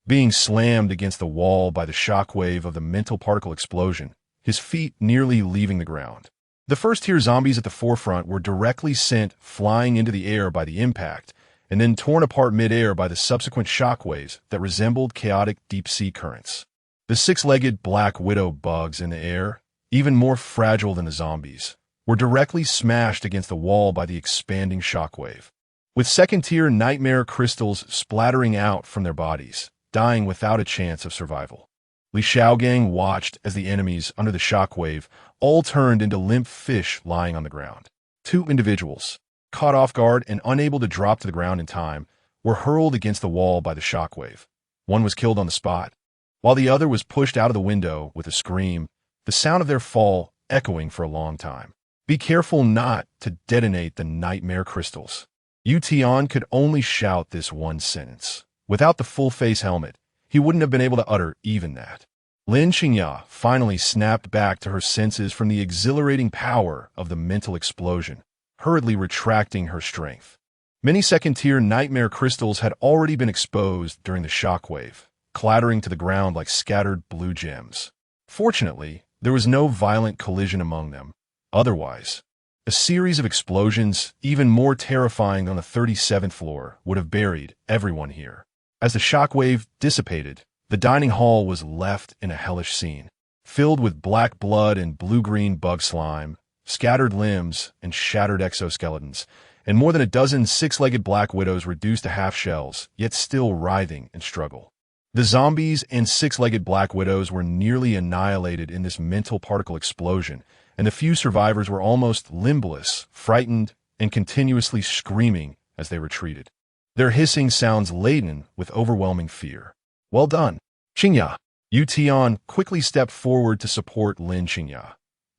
Being slammed against the wall by the shockwave of the mental particle explosion, his feet nearly leaving the ground. The first-tier zombies at the forefront were directly sent flying into the air by the impact, and then torn apart mid-air by the subsequent shockwaves that resembled chaotic deep-sea currents. The six-legged Black Widow bugs in the air, even more fragile than the zombies, were directly smashed against the wall by the expanding shockwave, with second-tier nightmare crystals splattering out from their bodies, dying without a chance of survival. Li Xiaogang watched as the enemies under the shockwave all turned into limp fish lying on the ground. Two individuals, caught off guard and unable to drop to the ground in time, were hurled against the wall by the shockwave. One was killed on the spot, while the other was pushed out of the window with a scream, the sound of their fall echoing for a long time. Be careful not to detonate the nightmare crystals. Tian could only shout this one sentence. Without the full-face helmet, he wouldn't have been able to utter even that. Yu finally snapped back to her senses from the exhilarating power of the mental explosion, hurriedly retracting her strength. Many second-tier nightmare crystals had already been exposed during the shockwave, clattering to the ground like scattered blue gems. Fortunately, there was no violent collision among them. Otherwise, a series of explosions, even more terrifying on the 37th floor, would have buried everyone here. As the shockwave dissipated, the dining hall was left in a hellish scene, filled with black blood and blue-green bug slime, scattered limbs and shattered exoskeletons, and more than a dozen six-legged Black Widows reduced to half-shells, yet still writhing in struggle. The zombies and six-legged Black Widows were nearly annihilated in this mental particle explosion, and the few survivors were almost limbless, frightened, and continuously screaming as they retreated. Their hissing sounds laden with overwhelming fear. Well done, Qingya. Tian quickly stepped forward to support Qingya.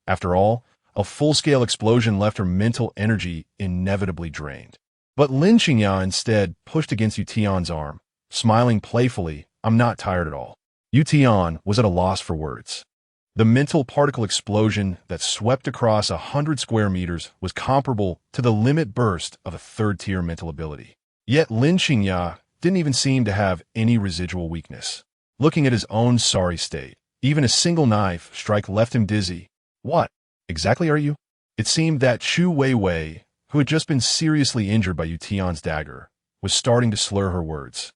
After all, a full-scale explosion left her mental energy inevitably drained. But Qingya instead pushed against Tian's arm, smiling playfully. "I'm not tired at all." Tian was at a loss for words. The mental particle explosion that swept across 100 square meters was comparable to the limit burst of a third-tier mental ability. Yet Qingya didn't even seem to have any residual weakness. Looking at his own sorry state, even a single knife strike left him dizzy. "What exactly are you?" It seemed that Chu Weiwei, who had just been seriously injured by Tian's dagger, was starting to slur her words,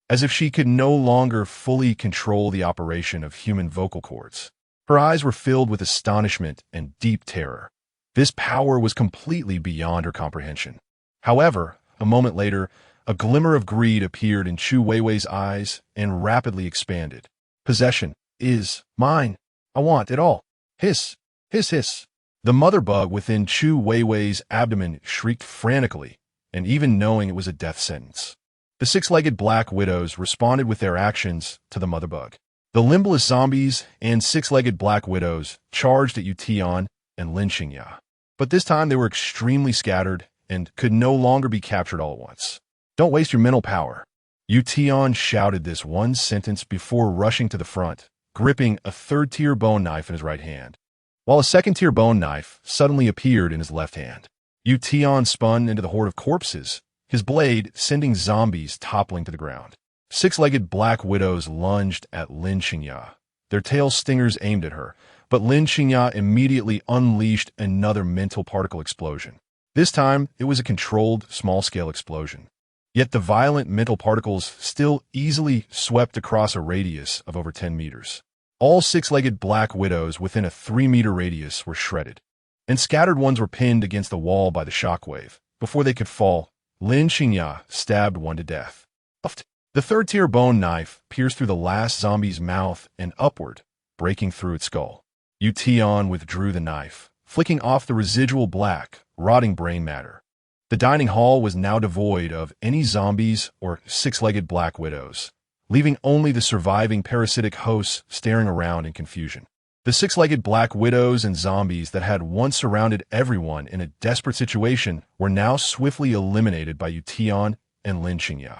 as if she could no longer fully control the operation of human vocal cords. Her eyes were filled with astonishment and deep terror. This power was completely beyond her comprehension. However, a moment later, a glimmer of greed appeared in Chu Weiwei's eyes and rapidly expanded. "Possession is mine. I want it all." Hiss, hiss, hiss. The mother bug within Chu Weiwei's abdomen shrieked frantically, and even knowing it was a death sentence. The six-legged Black Widows responded with their actions to the mother bug. The limbless zombies and six-legged Black Widows charged at Tian and Qingya. But this time they were extremely scattered and could no longer be captured all at once. Don't waste your mental power. Tian shouted this one sentence before rushing to the front, gripping a third-tier bone knife in his right hand, while a second-tier bone knife suddenly appeared in his left hand. Tian spun into the horde of corpses, his blade sending zombies toppling to the ground. Six-legged black widows lunged at Lin Qingya, their tail stingers aimed at her, but Lin Qingya immediately unleashed another mental particle explosion. This time, it was a controlled, small-scale explosion. Yet the violent mental particles still easily swept across a radius of over 10 meters. All six-legged black widows within a 3-meter radius were shredded, and scattered ones were pinned against the wall by the shockwave. Before they could fall, Lin Qingya stabbed one to death. The third-tier bone knife pierced through the last zombie's mouth and upward, breaking through its skull. Tian withdrew the knife, flicking off the residual black, rotting brain matter. The dining hall was now devoid of any zombies or six-legged black widows, leaving only the surviving parasitic hosts staring around in confusion. The six-legged black widows and zombies that had once surrounded everyone in a desperate situation were now swiftly eliminated by Tian and Lin Qingya.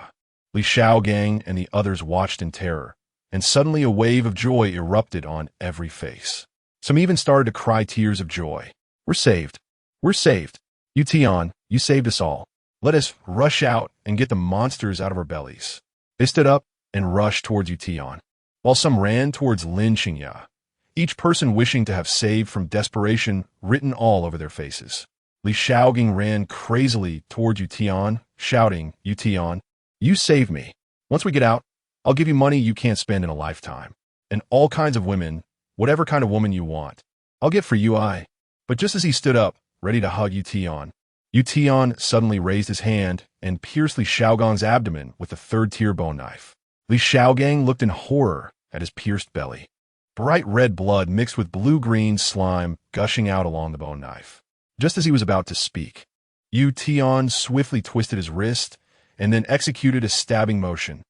Li Xiaogang and the others watched in terror, and suddenly a wave of joy erupted on every face. Some even started to cry tears of joy. We're saved. We're saved. Tian, you saved us all. Let us rush out and get the monsters out of our bellies. They stood up and rushed towards Tian, while some ran towards Lin Qingya, each person wishing to have saved from desperation written all over their faces. Li Xiaogang ran crazily towards Tian, shouting, Tian, you saved me. Once we get out, I'll give you money you can't spend in a lifetime. And all kinds of women, whatever kind of woman you want. I'll get for you. But just as he stood up, ready to hug Tian suddenly raised his hand and pierced Li Xiaogang's abdomen with a third-tier bone knife. Li Xiaogang looked in horror at his pierced belly. Bright red blood mixed with blue-green slime gushing out along the bone knife. Just as he was about to speak, Tian swiftly twisted his wrist and then executed a stabbing motion.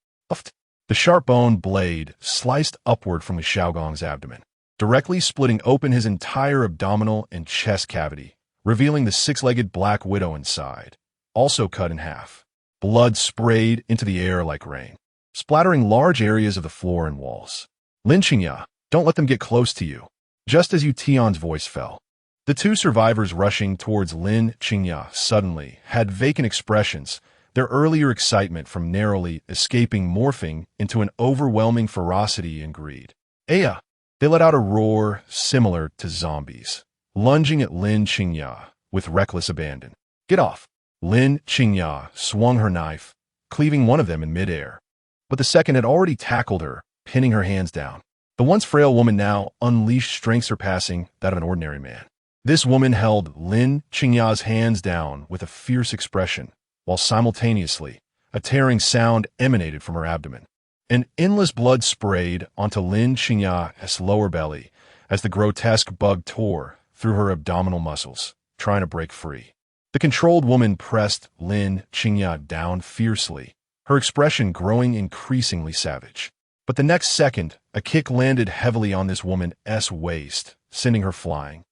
The sharp bone blade sliced upward from Li Xiaogang's abdomen, directly splitting open his entire abdominal and chest cavity, revealing the six-legged black widow inside, also cut in half. Blood sprayed into the air like rain, splattering large areas of the floor and walls. Lin Qingya, don't let them get close to you. Just as Tian's voice fell, the two survivors rushing towards Lin Qingya suddenly had vacant expressions, their earlier excitement from narrowly escaping morphing into an overwhelming ferocity and greed. Aya! They let out a roar similar to zombies, lunging at Lin Qingya with reckless abandon. Get off! Lin Qingya swung her knife, cleaving one of them in midair. But the second had already tackled her, pinning her hands down. The once frail woman now unleashed strength surpassing that of an ordinary man. This woman held Lin Qingya's hands down with a fierce expression, while simultaneously, a tearing sound emanated from her abdomen. An endless blood sprayed onto Lin Qingya's lower belly as the grotesque bug tore through her abdominal muscles, trying to break free. The controlled woman pressed Lin Qingya down fiercely, her expression growing increasingly savage. But the next second, a kick landed heavily on this woman's waist, sending her flying,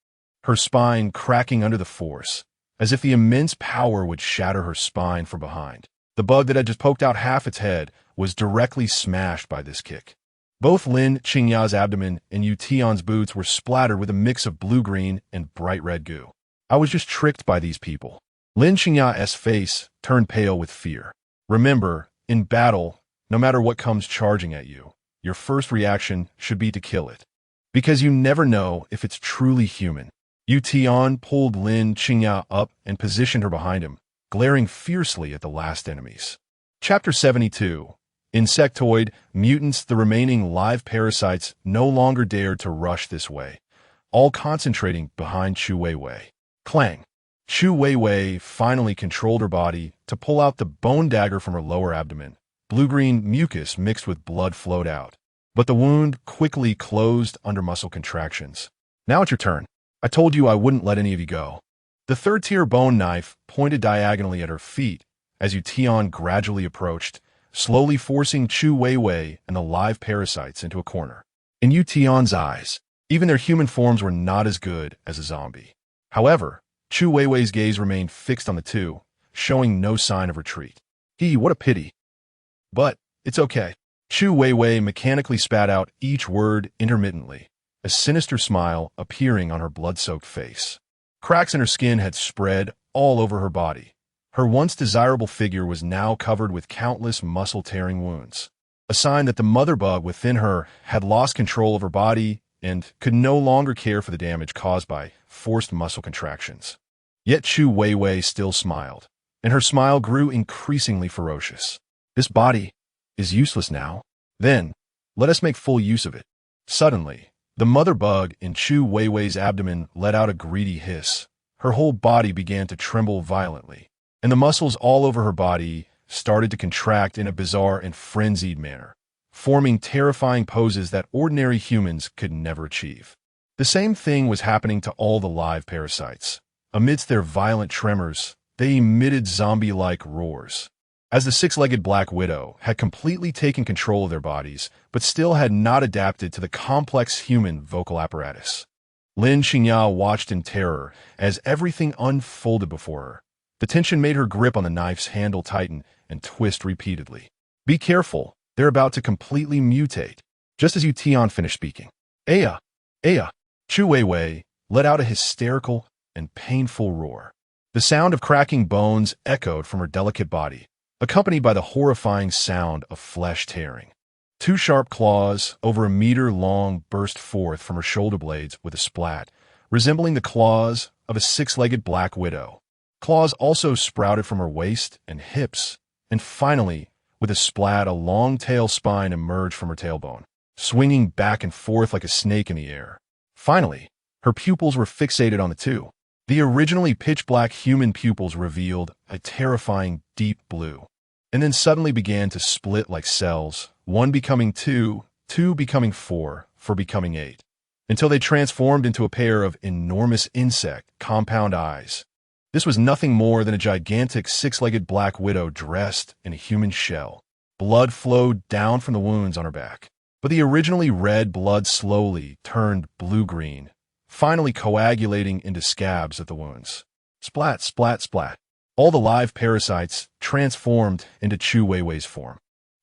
her spine cracking under the force, as if the immense power would shatter her spine from behind. The bug that had just poked out half its head was directly smashed by this kick. Both Lin Qingya's abdomen and Tian's boots were splattered with a mix of blue-green and bright red goo. I was just tricked by these people. Lin Qingya's face turned pale with fear. Remember, in battle, no matter what comes charging at you, your first reaction should be to kill it. Because you never know if it's truly human. Tian pulled Lin Qingya up and positioned her behind him, glaring fiercely at the last enemies. Chapter 72. Insectoid mutants. The remaining live parasites no longer dared to rush this way, all concentrating behind Chu Weiwei. Clang! Chu Weiwei finally controlled her body to pull out the bone dagger from her lower abdomen. Blue-green mucus mixed with blood flowed out, but the wound quickly closed under muscle contractions. Now it's your turn. I told you I wouldn't let any of you go. The third-tier bone knife pointed diagonally at her feet as Tian gradually approached, slowly forcing Chu Weiwei and the live parasites into a corner. In Tian's eyes, even their human forms were not as good as a zombie. However, Chu Weiwei's gaze remained fixed on the two, showing no sign of retreat. What a pity. But it's okay. Chu Weiwei mechanically spat out each word intermittently, a sinister smile appearing on her blood-soaked face. Cracks in her skin had spread all over her body. Her once desirable figure was now covered with countless muscle-tearing wounds, a sign that the mother bug within her had lost control of her body and could no longer care for the damage caused by forced muscle contractions. Yet Chu Weiwei still smiled, and her smile grew increasingly ferocious. This body is useless now. Then, let us make full use of it. Suddenly, the mother bug in Chu Weiwei's abdomen let out a greedy hiss. Her whole body began to tremble violently, and the muscles all over her body started to contract in a bizarre and frenzied manner, forming terrifying poses that ordinary humans could never achieve. The same thing was happening to all the live parasites. Amidst their violent tremors, they emitted zombie-like roars. As the six-legged Black Widow had completely taken control of their bodies, but still had not adapted to the complex human vocal apparatus. Lin Xingya watched in terror as everything unfolded before her. The tension made her grip on the knife's handle tighten and twist repeatedly. Be careful, they're about to completely mutate. Just as Tian finished speaking, Aya! Chu Weiwei let out a hysterical and painful roar. The sound of cracking bones echoed from her delicate body, accompanied by the horrifying sound of flesh tearing. Two sharp claws, over a meter long, burst forth from her shoulder blades with a splat, resembling the claws of a six-legged Black Widow. Claws also sprouted from her waist and hips, and finally, with a splat, a long tail spine emerged from her tailbone, swinging back and forth like a snake in the air. Finally, her pupils were fixated on the two. The originally pitch-black human pupils revealed a terrifying deep blue, and then suddenly began to split like cells, one becoming two, two becoming four becoming eight, until they transformed into a pair of enormous insect, compound eyes. This was nothing more than a gigantic six-legged Black Widow dressed in a human shell. Blood flowed down from the wounds on her back, but the originally red blood slowly turned blue-green, finally coagulating into scabs at the wounds. Splat, splat, splat. All the live parasites transformed into Chu Weiwei's form,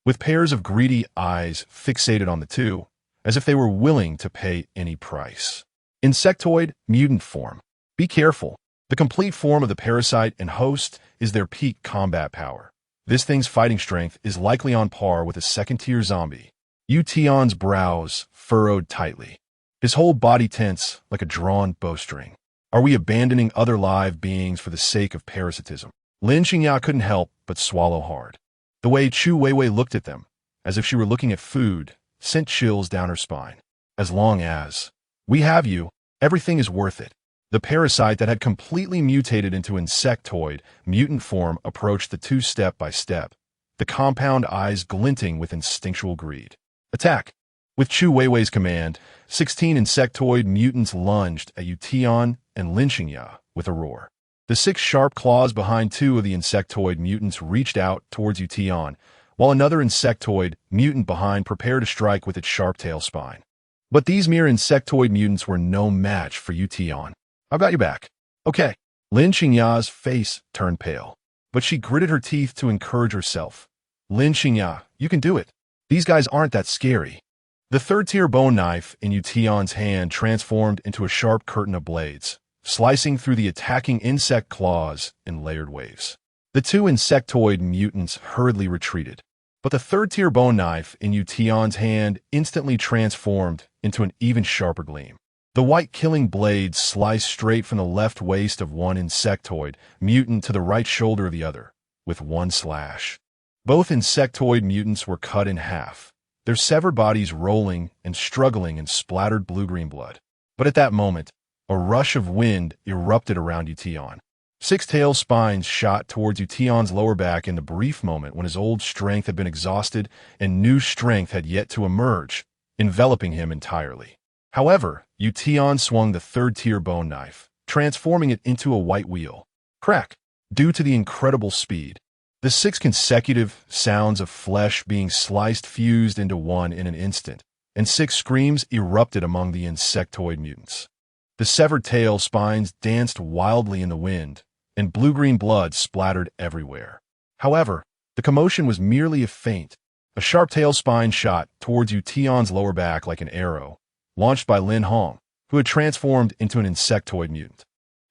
with pairs of greedy eyes fixated on the two, as if they were willing to pay any price. Insectoid mutant form. Be careful. The complete form of the parasite and host is their peak combat power. This thing's fighting strength is likely on par with a second-tier zombie. Tian's brows furrowed tightly, his whole body tense like a drawn bowstring. Are we abandoning other live beings for the sake of parasitism? Lin Xingya couldn't help but swallow hard. The way Chu Weiwei looked at them, as if she were looking at food, sent chills down her spine. As long as we have you, everything is worth it. The parasite that had completely mutated into insectoid mutant form approached the two step by step, the compound eyes glinting with instinctual greed. Attack! With Chu Weiwei's command, 16 insectoid mutants lunged at Tian and Lin Xingya with a roar. The 6 sharp claws behind 2 of the insectoid mutants reached out towards Tian, while another insectoid mutant behind prepared to strike with its sharp tail spine. But these mere insectoid mutants were no match for Tian. I've got you back. Okay. Lin Xingya's face turned pale, but she gritted her teeth to encourage herself. Lin Xingya, you can do it. These guys aren't that scary. The third-tier bone knife in Tian's hand transformed into a sharp curtain of blades, slicing through the attacking insect claws in layered waves. The 2 insectoid mutants hurriedly retreated, but the third-tier bone knife in Tian's hand instantly transformed into an even sharper gleam. The white killing blade sliced straight from the left waist of one insectoid mutant to the right shoulder of the other, with one slash. Both insectoid mutants were cut in half, their severed bodies rolling and struggling in splattered blue-green blood. But at that moment, a rush of wind erupted around Tian. 6 tail spines shot towards Tian's lower back in the brief moment when his old strength had been exhausted and new strength had yet to emerge, enveloping him entirely. However, Tian swung the third-tier bone knife, transforming it into a white wheel. Crack! Due to the incredible speed, the 6 consecutive sounds of flesh being sliced fused into one in an instant, and 6 screams erupted among the insectoid mutants. The severed tail spines danced wildly in the wind, and blue-green blood splattered everywhere. However, The commotion was merely a feint. A sharp tail spine shot towards Tian's lower back like an arrow, launched by Lin Hong, who had transformed into an insectoid mutant.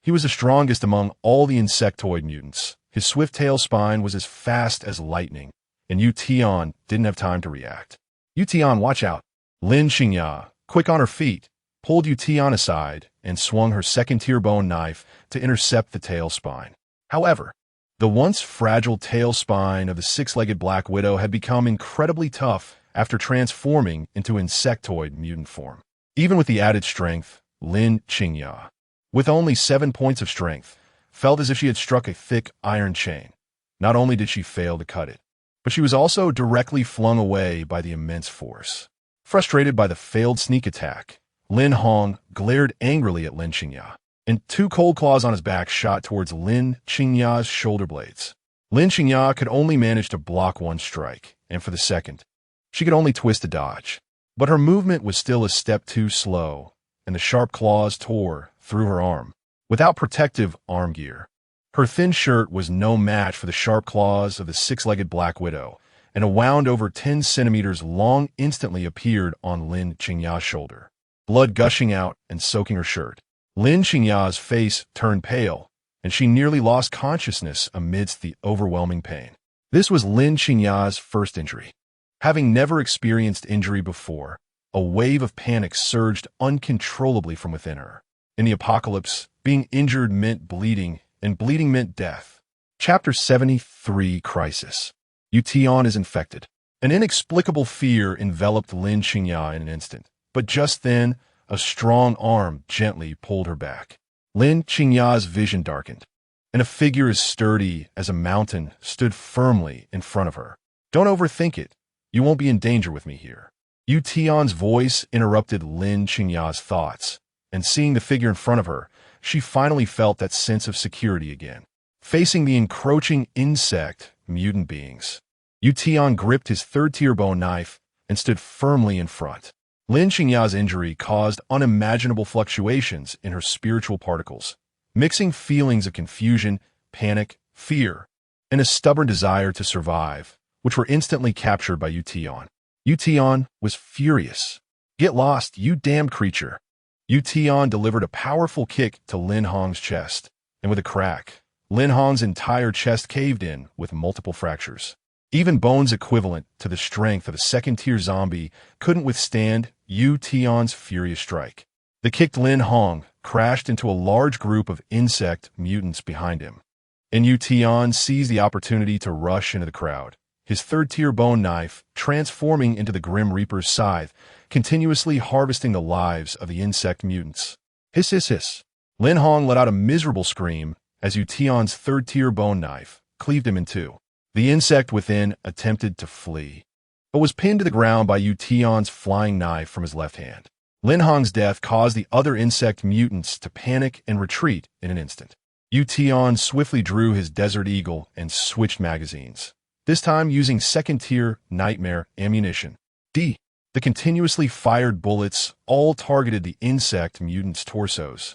He was the strongest among all the insectoid mutants. His swift tail spine was as fast as lightning, and Tian didn't have time to react. Tian, watch out! Lin Qingya, quick on her feet, pulled Tian aside and swung her second-tier bone knife to intercept the tail spine. However, the once fragile tail spine of the six-legged Black Widow had become incredibly tough after transforming into insectoid mutant form. Even with the added strength, Lin Qingya, with only 7 points of strength, felt as if she had struck a thick iron chain. Not only did she fail to cut it, but she was also directly flung away by the immense force. Frustrated by the failed sneak attack, Lin Hong glared angrily at Lin Qingya, and 2 cold claws on his back shot towards Lin Qingya's shoulder blades. Lin Qingya could only manage to block one strike, and for the second, she could only twist to dodge. But her movement was still a step too slow, and the sharp claws tore through her arm. Without protective arm gear, her thin shirt was no match for the sharp claws of the six-legged Black Widow, and a wound over 10 centimeters long instantly appeared on Lin Qingya's shoulder, blood gushing out and soaking her shirt. Lin Qingya's face turned pale, and she nearly lost consciousness amidst the overwhelming pain. This was Lin Qingya's first injury. Having never experienced injury before, a wave of panic surged uncontrollably from within her. In the apocalypse, being injured meant bleeding, and bleeding meant death. Chapter 73 Crisis. Tian is infected. An inexplicable fear enveloped Lin Qingya in an instant, but just then, a strong arm gently pulled her back. Lin Qingya's vision darkened, and a figure as sturdy as a mountain stood firmly in front of her. Don't overthink it. You won't be in danger with me here. Tian's voice interrupted Lin Qingya's thoughts, and seeing the figure in front of her, she finally felt that sense of security again. Facing the encroaching insect mutant beings, Tian gripped his third-tier bone knife and stood firmly in front. Lin Qingya's injury caused unimaginable fluctuations in her spiritual particles, mixing feelings of confusion, panic, fear, and a stubborn desire to survive, which were instantly captured by Tian. Tian was furious. Get lost, you damned creature. Tian delivered a powerful kick to Lin Hong's chest, and with a crack, Lin Hong's entire chest caved in with multiple fractures. Even bones equivalent to the strength of a second-tier zombie couldn't withstand Tian's furious strike. The kicked Lin Hong crashed into a large group of insect mutants behind him, and Tian seized the opportunity to rush into the crowd, his third-tier bone knife transforming into the Grim Reaper's scythe, continuously harvesting the lives of the insect mutants. Hiss, hiss, hiss. Lin Hong let out a miserable scream as Tian's third-tier bone knife cleaved him in two. The insect within attempted to flee, but was pinned to the ground by Tian's flying knife from his left hand. Lin Hong's death caused the other insect mutants to panic and retreat in an instant. Tian swiftly drew his Desert Eagle and switched magazines, this time using second-tier Nightmare ammunition. The continuously fired bullets all targeted the insect mutants' torsos,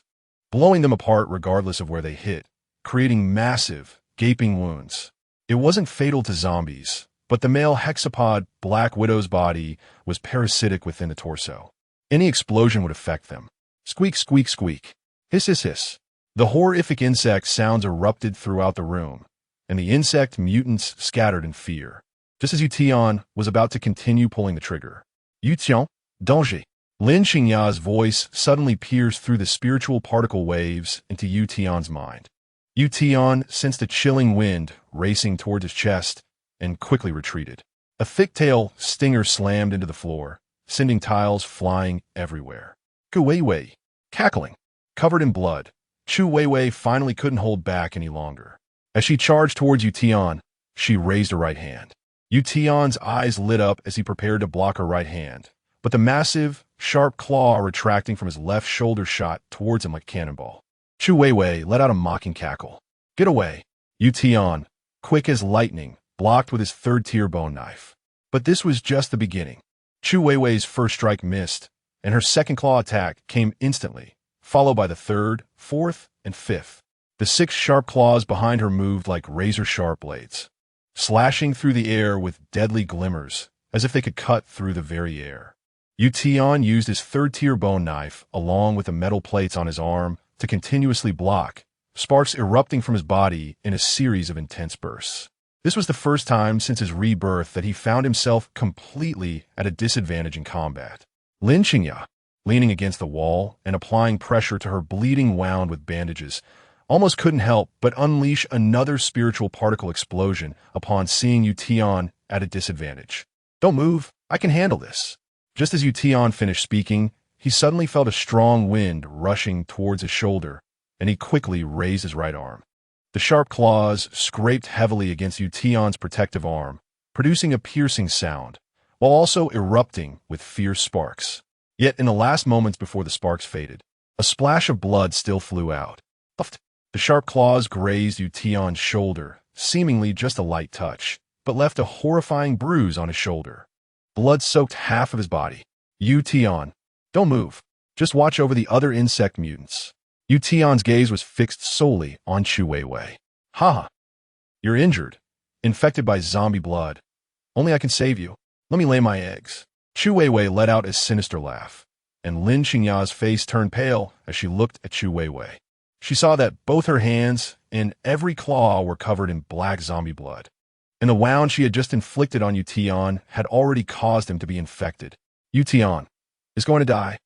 blowing them apart regardless of where they hit, creating massive, gaping wounds. It wasn't fatal to zombies, but the male hexapod Black Widow's body was parasitic within the torso. Any explosion would affect them. Squeak, squeak, squeak. Hiss, hiss, hiss. The horrific insect sounds erupted throughout the room, and the insect mutants scattered in fear. Just as Tian was about to continue pulling the trigger, Tian, danger. Lin Qingya's voice suddenly pierced through the spiritual particle waves into Tian's mind. Tian sensed a chilling wind racing towards his chest and quickly retreated. A thick tail stinger slammed into the floor, sending tiles flying everywhere. Ku Weiwei, cackling, covered in blood, Chu Weiwei finally couldn't hold back any longer. As she charged towards Tian, she raised her right hand. Tian's eyes lit up as he prepared to block her right hand, but the massive, sharp claw retracting from his left shoulder shot towards him like a cannonball. Chu Weiwei let out a mocking cackle. Get away. Tian, quick as lightning, blocked with his third-tier bone knife. But this was just the beginning. Chu Weiwei's first strike missed, and her second claw attack came instantly, followed by the third, fourth, and fifth. The 6 sharp claws behind her moved like razor-sharp blades. slashing through the air with deadly glimmers, as if they could cut through the very air. Tian used his third-tier bone knife, along with the metal plates on his arm, to continuously block, sparks erupting from his body in a series of intense bursts. This was the first time since his rebirth that he found himself completely at a disadvantage in combat. Yu, leaning against the wall and applying pressure to her bleeding wound with bandages, almost couldn't help but unleash another spiritual particle explosion upon seeing Tian at a disadvantage. "Don't move, I can handle this." Just as Tian finished speaking, he suddenly felt a strong wind rushing towards his shoulder, and he quickly raised his right arm. The sharp claws scraped heavily against Tian's protective arm, producing a piercing sound, while also erupting with fierce sparks. Yet in the last moments before the sparks faded, a splash of blood still flew out. The sharp claws grazed Tian's shoulder, seemingly just a light touch, but left a horrifying bruise on his shoulder. Blood soaked half of his body. Tian, don't move. Just watch over the other insect mutants. Tian's gaze was fixed solely on Chu Weiwei. Ha! You're injured, infected by zombie blood. Only I can save you. Let me lay my eggs. Chu Weiwei let out a sinister laugh, and Lin Qingya's face turned pale as she looked at Chu Weiwei. She saw that both her hands and every claw were covered in black zombie blood, and the wound she had just inflicted on Tian had already caused him to be infected. Tian is going to die.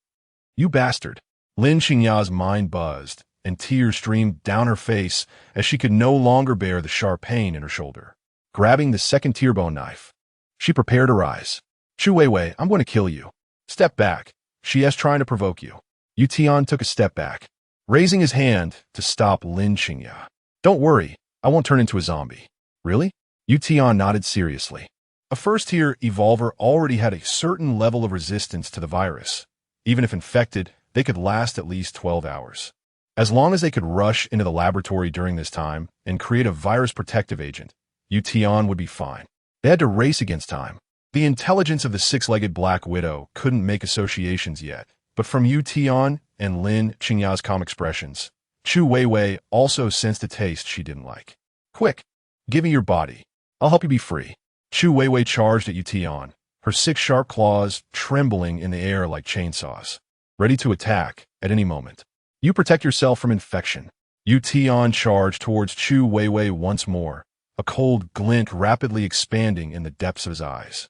You bastard. Lin Qingya's mind buzzed, and tears streamed down her face as she could no longer bear the sharp pain in her shoulder. Grabbing the second-tier bone knife, she prepared to rise. Chu Weiwei, I'm going to kill you. Step back, she asked, trying to provoke you. Tian took a step back, raising his hand to stop Lin Qingya. Don't worry, I won't turn into a zombie. Really? Tian nodded seriously. A first-tier evolver already had a certain level of resistance to the virus. Even if infected, they could last at least 12 hours. As long as they could rush into the laboratory during this time and create a virus protective agent, Tian would be fine. They had to race against time. The intelligence of the six-legged Black Widow couldn't make associations yet, but from Tian and Lin Qingya's calm expressions, Chu Weiwei also sensed a taste she didn't like. Quick, give me your body. I'll help you be free. Chu Weiwei charged at Tian, her 6 sharp claws trembling in the air like chainsaws, ready to attack at any moment. You protect yourself from infection. Tian charged towards Chu Weiwei once more, a cold glint rapidly expanding in the depths of his eyes.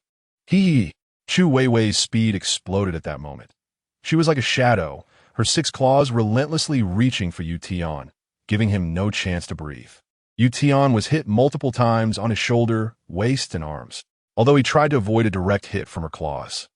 Hee! Chu Weiwei's speed exploded at that moment. She was like a shadow, her 6 claws relentlessly reaching for Tian, giving him no chance to breathe. Tian was hit multiple times on his shoulder, waist, and arms, although he tried to avoid a direct hit from her claws.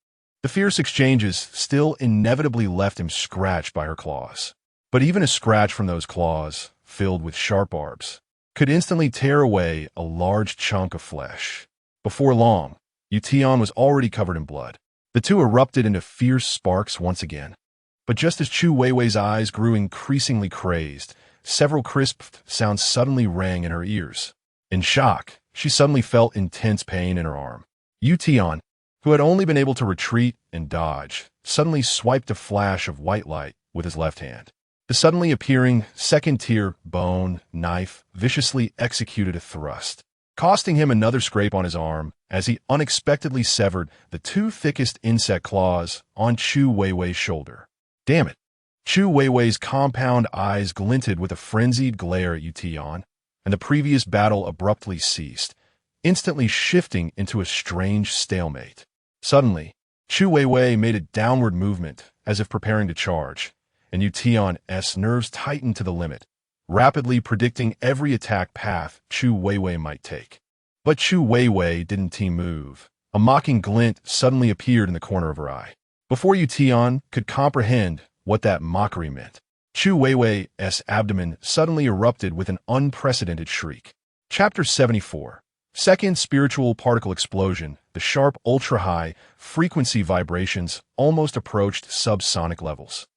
The fierce exchanges still inevitably left him scratched by her claws. But even a scratch from those claws, filled with sharp barbs, could instantly tear away a large chunk of flesh. Before long, Tian was already covered in blood. The two erupted into fierce sparks once again. But just as Chu Weiwei's eyes grew increasingly crazed, several crisp sounds suddenly rang in her ears. In shock, she suddenly felt intense pain in her arm. Tian, who had only been able to retreat and dodge, suddenly swiped a flash of white light with his left hand. The suddenly appearing second-tier bone knife viciously executed a thrust, costing him another scrape on his arm as he unexpectedly severed the 2 thickest insect claws on Chu Weiwei's shoulder. Damn it! Chu Weiwei's compound eyes glinted with a frenzied glare at Tian, and the previous battle abruptly ceased, instantly shifting into a strange stalemate. Suddenly, Chu Weiwei made a downward movement as if preparing to charge, and Tian's nerves tightened to the limit, rapidly predicting every attack path Chu Weiwei might take. But Chu Weiwei didn't move. A mocking glint suddenly appeared in the corner of her eye. Before Tian could comprehend what that mockery meant, Chu Weiwei's abdomen suddenly erupted with an unprecedented shriek. Chapter 74. Second spiritual particle explosion. The sharp, ultra-high frequency vibrations almost approached subsonic levels,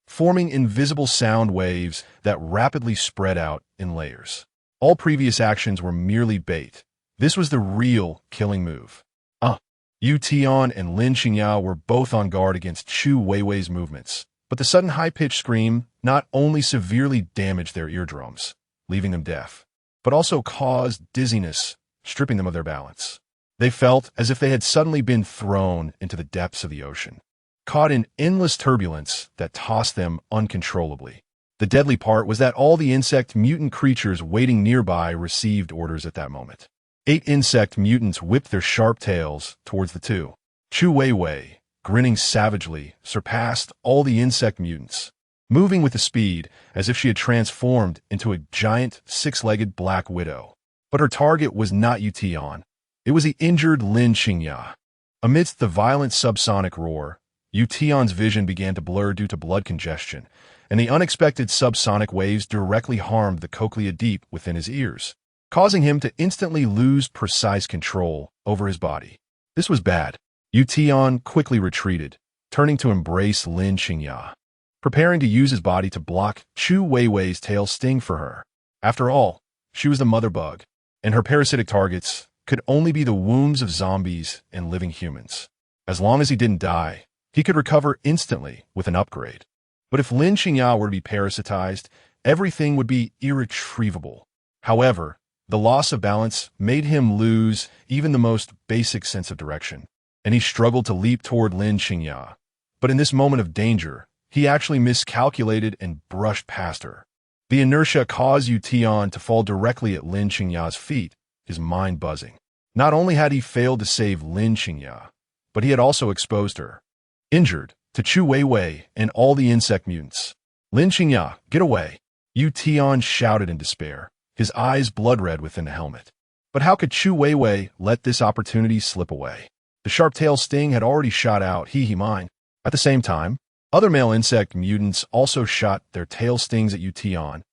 forming invisible sound waves that rapidly spread out in layers. All previous actions were merely bait. This was the real killing move. Tian and Lin Qingya were both on guard against Chu Weiwei's movements, but the sudden high-pitched scream not only severely damaged their eardrums, leaving them deaf, but also caused dizziness, stripping them of their balance. They felt as if they had suddenly been thrown into the depths of the ocean, caught in endless turbulence that tossed them uncontrollably. The deadly part was that all the insect mutant creatures waiting nearby received orders at that moment. 8 insect mutants whipped their sharp tails towards the two. Chu Weiwei, grinning savagely, surpassed all the insect mutants, moving with the speed as if she had transformed into a giant 6-legged black widow. But her target was not Tian. It was the injured Lin Qingya. Amidst the violent subsonic roar, Tian's vision began to blur due to blood congestion, and the unexpected subsonic waves directly harmed the cochlea deep within his ears, causing him to instantly lose precise control over his body. This was bad. Tian quickly retreated, turning to embrace Lin Qingya, preparing to use his body to block Chu Weiwei's tail sting for her. After all, she was the mother bug, and her parasitic targets could only be the wombs of zombies and living humans. As long as he didn't die, he could recover instantly with an upgrade. But if Lin Qingya were to be parasitized, everything would be irretrievable. However, the loss of balance made him lose even the most basic sense of direction, and he struggled to leap toward Lin Qingya. But in this moment of danger, he actually miscalculated and brushed past her. The inertia caused Tian to fall directly at Lin Qingya's feet, his mind buzzing. Not only had he failed to save Lin Qingya, but he had also exposed her, injured, to Chu Weiwei and all the insect mutants. Lin Qingya, get away! Tian shouted in despair, his eyes blood-red within the helmet. But how could Chu Weiwei let this opportunity slip away? The sharp tail sting had already shot out, mine. At the same time, other male insect mutants also shot their tail stings at Tian,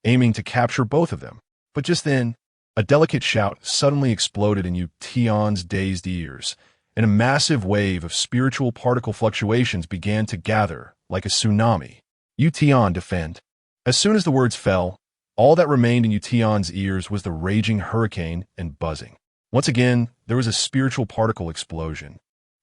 aiming to capture both of them. But just then, a delicate shout suddenly exploded in Tian's dazed ears, and a massive wave of spiritual particle fluctuations began to gather like a tsunami. Tian, defend. As soon as the words fell, all that remained in Tian's ears was the raging hurricane and buzzing. Once again, there was a spiritual particle explosion,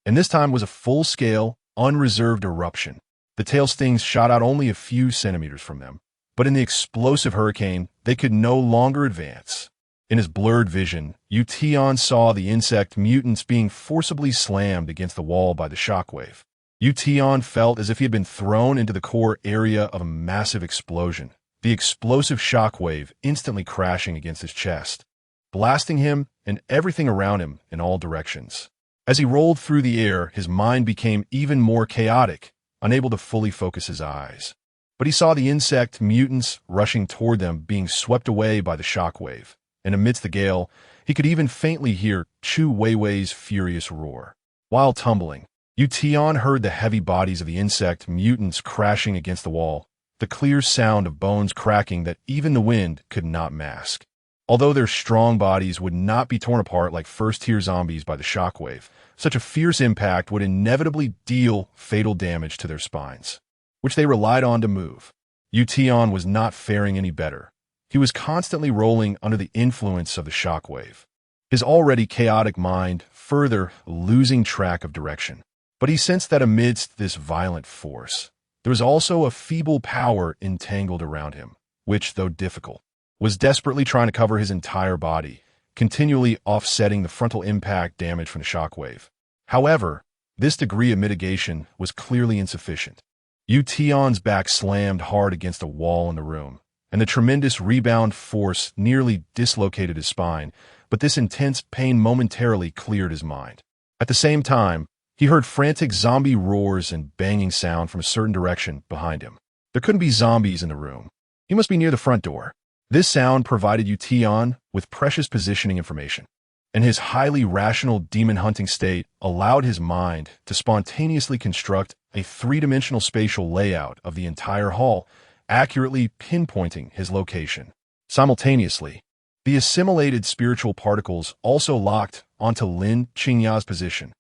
and this time was a full-scale, unreserved eruption. The tail stings shot out only a few centimeters from them, but in the explosive hurricane, they could no longer advance. In his blurred vision, Tian saw the insect mutants being forcibly slammed against the wall by the shockwave. Tian felt as if he had been thrown into the core area of a massive explosion, the explosive shockwave instantly crashing against his chest, blasting him and everything around him in all directions. As he rolled through the air, his mind became even more chaotic, unable to fully focus his eyes. But he saw the insect mutants rushing toward them being swept away by the shockwave, and amidst the gale, he could even faintly hear Chu Weiwei's furious roar. While tumbling, Tian heard the heavy bodies of the insect mutants crashing against the wall, the clear sound of bones cracking that even the wind could not mask. Although their strong bodies would not be torn apart like first-tier zombies by the shockwave, such a fierce impact would inevitably deal fatal damage to their spines, which they relied on to move. Tian was not faring any better. He was constantly rolling under the influence of the shockwave, his already chaotic mind further losing track of direction. But he sensed that amidst this violent force, there was also a feeble power entangled around him, which, though difficult, was desperately trying to cover his entire body, continually offsetting the frontal impact damage from the shockwave. However, this degree of mitigation was clearly insufficient. Tian's back slammed hard against a wall in the room, and the tremendous rebound force nearly dislocated his spine, but this intense pain momentarily cleared his mind. At the same time, he heard frantic zombie roars and banging sound from a certain direction behind him. There couldn't be zombies in the room. He must be near the front door. This sound provided Tian with precious positioning information, and his highly rational demon-hunting state allowed his mind to spontaneously construct a three-dimensional spatial layout of the entire hall, accurately pinpointing his location. Simultaneously, the assimilated spiritual particles also locked onto Lin Qingya's position.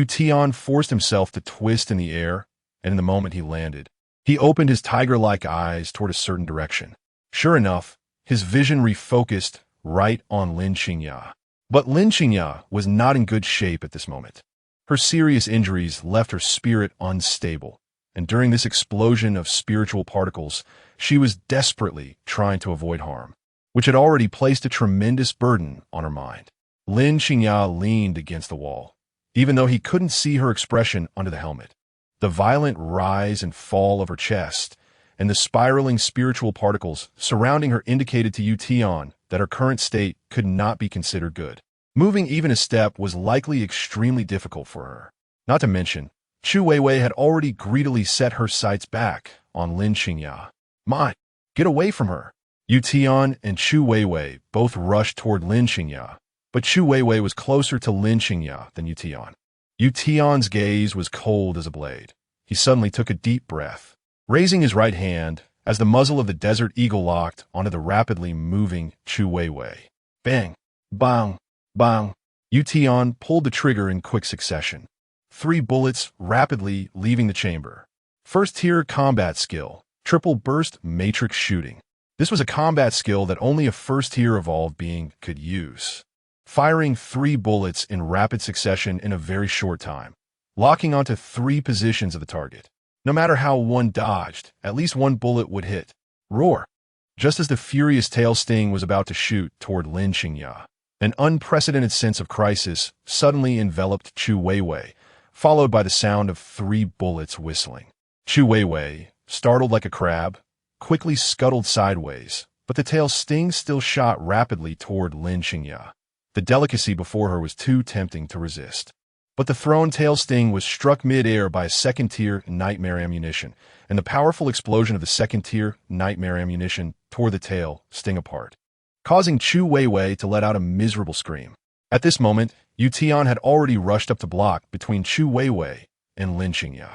Tian forced himself to twist in the air, and in the moment he landed, he opened his tiger-like eyes toward a certain direction. Sure enough, his vision refocused right on Lin Qingya. But Lin Qingya was not in good shape at this moment. Her serious injuries left her spirit unstable, and during this explosion of spiritual particles, she was desperately trying to avoid harm, which had already placed a tremendous burden on her mind. Lin Qingya leaned against the wall, even though he couldn't see her expression under the helmet. The violent rise and fall of her chest and the spiraling spiritual particles surrounding her indicated to Yu Tian that her current state could not be considered good. Moving even a step was likely extremely difficult for her. Not to mention, Chu Weiwei had already greedily set her sights back on Lin Qingya. "My, get away from her!" Yu Tian and Chu Weiwei both rushed toward Lin Qingya, but Chu Weiwei was closer to Lin Qingya than Yu Tian. Yu Tian's gaze was cold as a blade. He suddenly took a deep breath, raising his right hand as the muzzle of the desert eagle locked onto the rapidly moving Chu Weiwei. Bang! Bang! Bang! Yu Tian pulled the trigger in quick succession. 3 bullets rapidly leaving the chamber. First-tier combat skill, triple burst matrix shooting. This was a combat skill that only a first-tier evolved being could use. Firing 3 bullets in rapid succession in a very short time, locking onto 3 positions of the target. No matter how one dodged, at least 1 bullet would hit. Roar! Just as the furious tail sting was about to shoot toward Lin Qingya, an unprecedented sense of crisis suddenly enveloped Chu Weiwei, followed by the sound of 3 bullets whistling. Chu Weiwei, startled like a crab, quickly scuttled sideways, but the tail sting still shot rapidly toward Lin Qingya. The delicacy before her was too tempting to resist. But the thrown tail sting was struck mid-air by a second-tier nightmare ammunition, and the powerful explosion of the second-tier nightmare ammunition tore the tail sting apart, causing Chu Weiwei to let out a miserable scream. At this moment, Yu Tian had already rushed up to block between Chu Weiwei and Lin Qingya.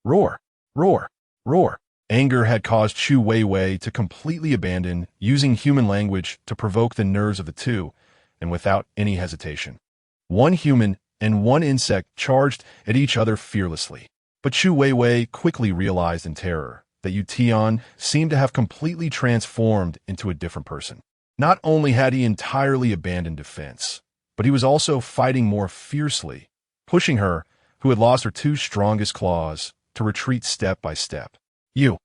Roar! Roar! Roar! Anger had caused Chu Weiwei to completely abandon using human language to provoke the nerves of the two, and without any hesitation. 1 human and 1 insect charged at each other fearlessly. But Chu Weiwei quickly realized in terror that Yu Tian seemed to have completely transformed into a different person. Not only had he entirely abandoned defense, but he was also fighting more fiercely, pushing her, who had lost her 2 strongest claws, to retreat step by step. "You!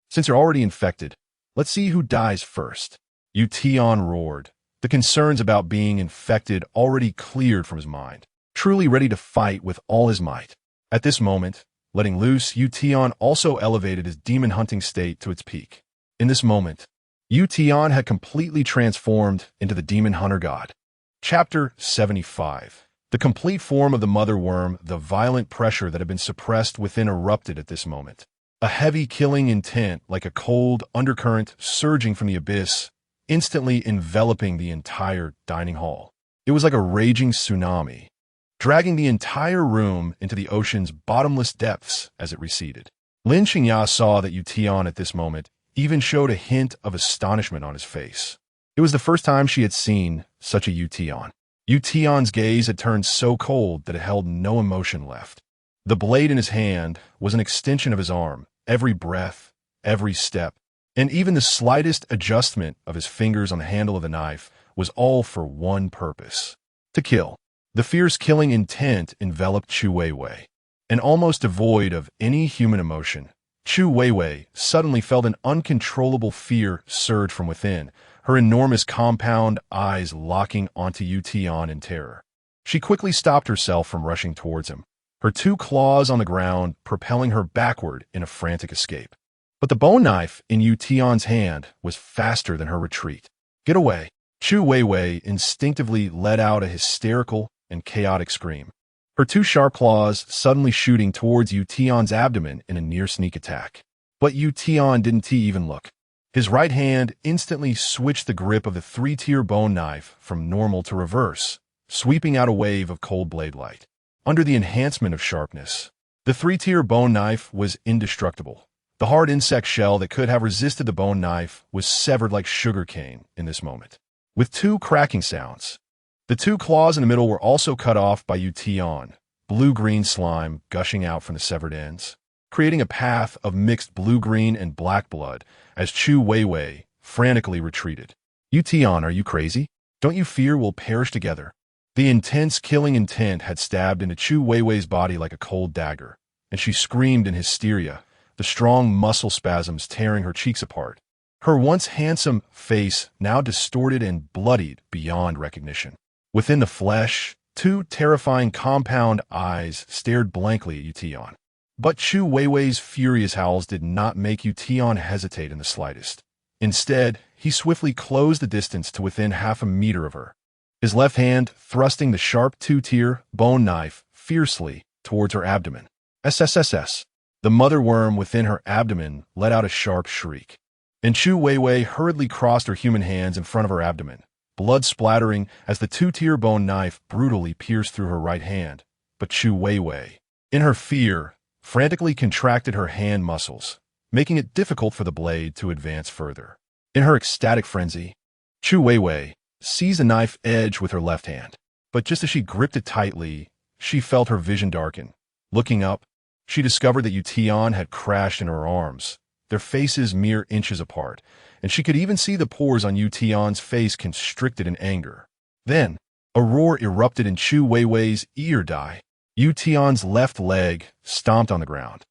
Since you're already infected, let's see who dies first." Yu Tian roared, the concerns about being infected already cleared from his mind, truly ready to fight with all his might. At this moment, letting loose, Yu Tian also elevated his demon hunting state to its peak. In this moment, Yu Tian had completely transformed into the demon hunter god. Chapter 75. The complete form of the mother worm, the violent pressure that had been suppressed within erupted at this moment. A heavy killing intent like a cold undercurrent surging from the abyss, instantly enveloping the entire dining hall. It was like a raging tsunami, dragging the entire room into the ocean's bottomless depths as it receded. Lin Qingya saw that Yu Tian at this moment even showed a hint of astonishment on his face. It was the first time she had seen such a Yu Tian. Yu Tian's gaze had turned so cold that it held no emotion left. The blade in his hand was an extension of his arm. Every breath, every step, and even the slightest adjustment of his fingers on the handle of the knife was all for one purpose: to kill. The fierce killing intent enveloped Chu Weiwei. And almost devoid of any human emotion, Chu Weiwei suddenly felt an uncontrollable fear surge from within, her enormous compound eyes locking onto Yu Tian in terror. She quickly stopped herself from rushing towards him, her 2 claws on the ground propelling her backward in a frantic escape. But the bone knife in Yu Tian's hand was faster than her retreat. "Get away!" Chu Weiwei instinctively let out a hysterical and chaotic scream, her 2 sharp claws suddenly shooting towards Yu Tian's abdomen in a near sneak attack. But Yu Tian didn't even look. His right hand instantly switched the grip of the 3-tier bone knife from normal to reverse, sweeping out a wave of cold blade light. Under the enhancement of sharpness, the 3-tier bone knife was indestructible. The hard insect shell that could have resisted the bone knife was severed like sugar cane in this moment, with 2 cracking sounds. The 2 claws in the middle were also cut off by Yu Tian, blue-green slime gushing out from the severed ends, creating a path of mixed blue-green and black blood as Chu Weiwei frantically retreated. "Yu Tian, are you crazy? Don't you fear we'll perish together?" The intense killing intent had stabbed into Chu Weiwei's body like a cold dagger, and she screamed in hysteria, the strong muscle spasms tearing her cheeks apart. Her once handsome face now distorted and bloodied beyond recognition. Within the flesh, two terrifying compound eyes stared blankly at Tian. But Chu Weiwei's furious howls did not make Tian hesitate in the slightest. Instead, he swiftly closed the distance to within half a meter of her, his left hand thrusting the sharp two-tier bone knife fiercely towards her abdomen. SSSS. The mother worm within her abdomen let out a sharp shriek, and Chu Weiwei hurriedly crossed her human hands in front of her abdomen, blood splattering as the two-tier bone knife brutally pierced through her right hand. But Chu Weiwei, in her fear, frantically contracted her hand muscles, making it difficult for the blade to advance further. In her ecstatic frenzy, Chu Weiwei seized the knife edge with her left hand. But just as she gripped it tightly, she felt her vision darken. Looking up, she discovered that Tian had crashed in her arms, their faces mere inches apart, and she could even see the pores on Tian's face constricted in anger. Then, a roar erupted in Chu Weiwei's ear. Tian's left leg stomped on the ground,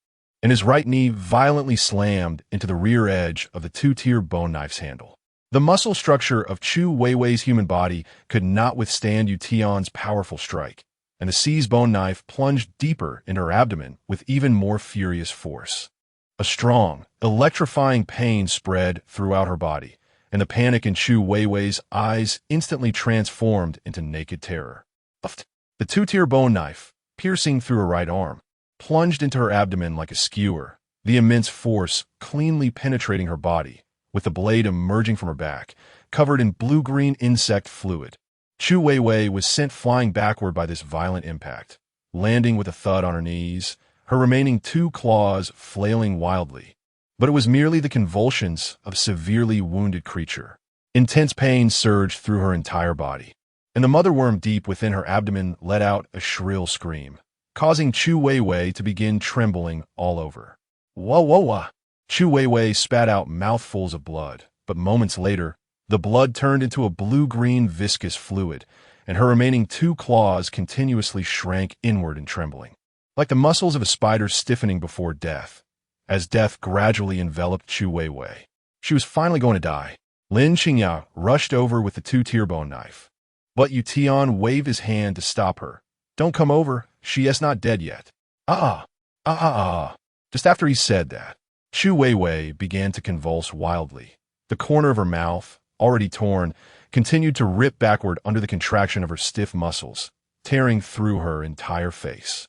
and his right knee violently slammed into the rear edge of the two-tier bone knife's handle. The muscle structure of Chu Weiwei's human body could not withstand Tian's powerful strike, and the seized bone knife plunged deeper into her abdomen with even more furious force. A strong, electrifying pain spread throughout her body, and the panic in Chu Weiwei's eyes instantly transformed into naked terror. The two-tier bone knife, piercing through her right arm, plunged into her abdomen like a skewer, the immense force cleanly penetrating her body, with the blade emerging from her back, covered in blue-green insect fluid. Chu Weiwei was sent flying backward by this violent impact, landing with a thud on her knees, her remaining two claws flailing wildly. But it was merely the convulsions of a severely wounded creature. Intense pain surged through her entire body, and the mother worm deep within her abdomen let out a shrill scream, causing Chu Weiwei to begin trembling all over. Whoa, whoa, whoa! Chu Weiwei spat out mouthfuls of blood, but moments later, the blood turned into a blue-green viscous fluid, and her remaining two claws continuously shrank inward in trembling, like the muscles of a spider stiffening before death. As death gradually enveloped Chu Weiwei, she was finally going to die. Lin Qingya rushed over with the two-tier bone knife, but Tian waved his hand to stop her. "Don't come over, she is not dead yet." Just after he said that, Chu Weiwei began to convulse wildly. The corner of her mouth, already torn, continued to rip backward under the contraction of her stiff muscles, tearing through her entire face.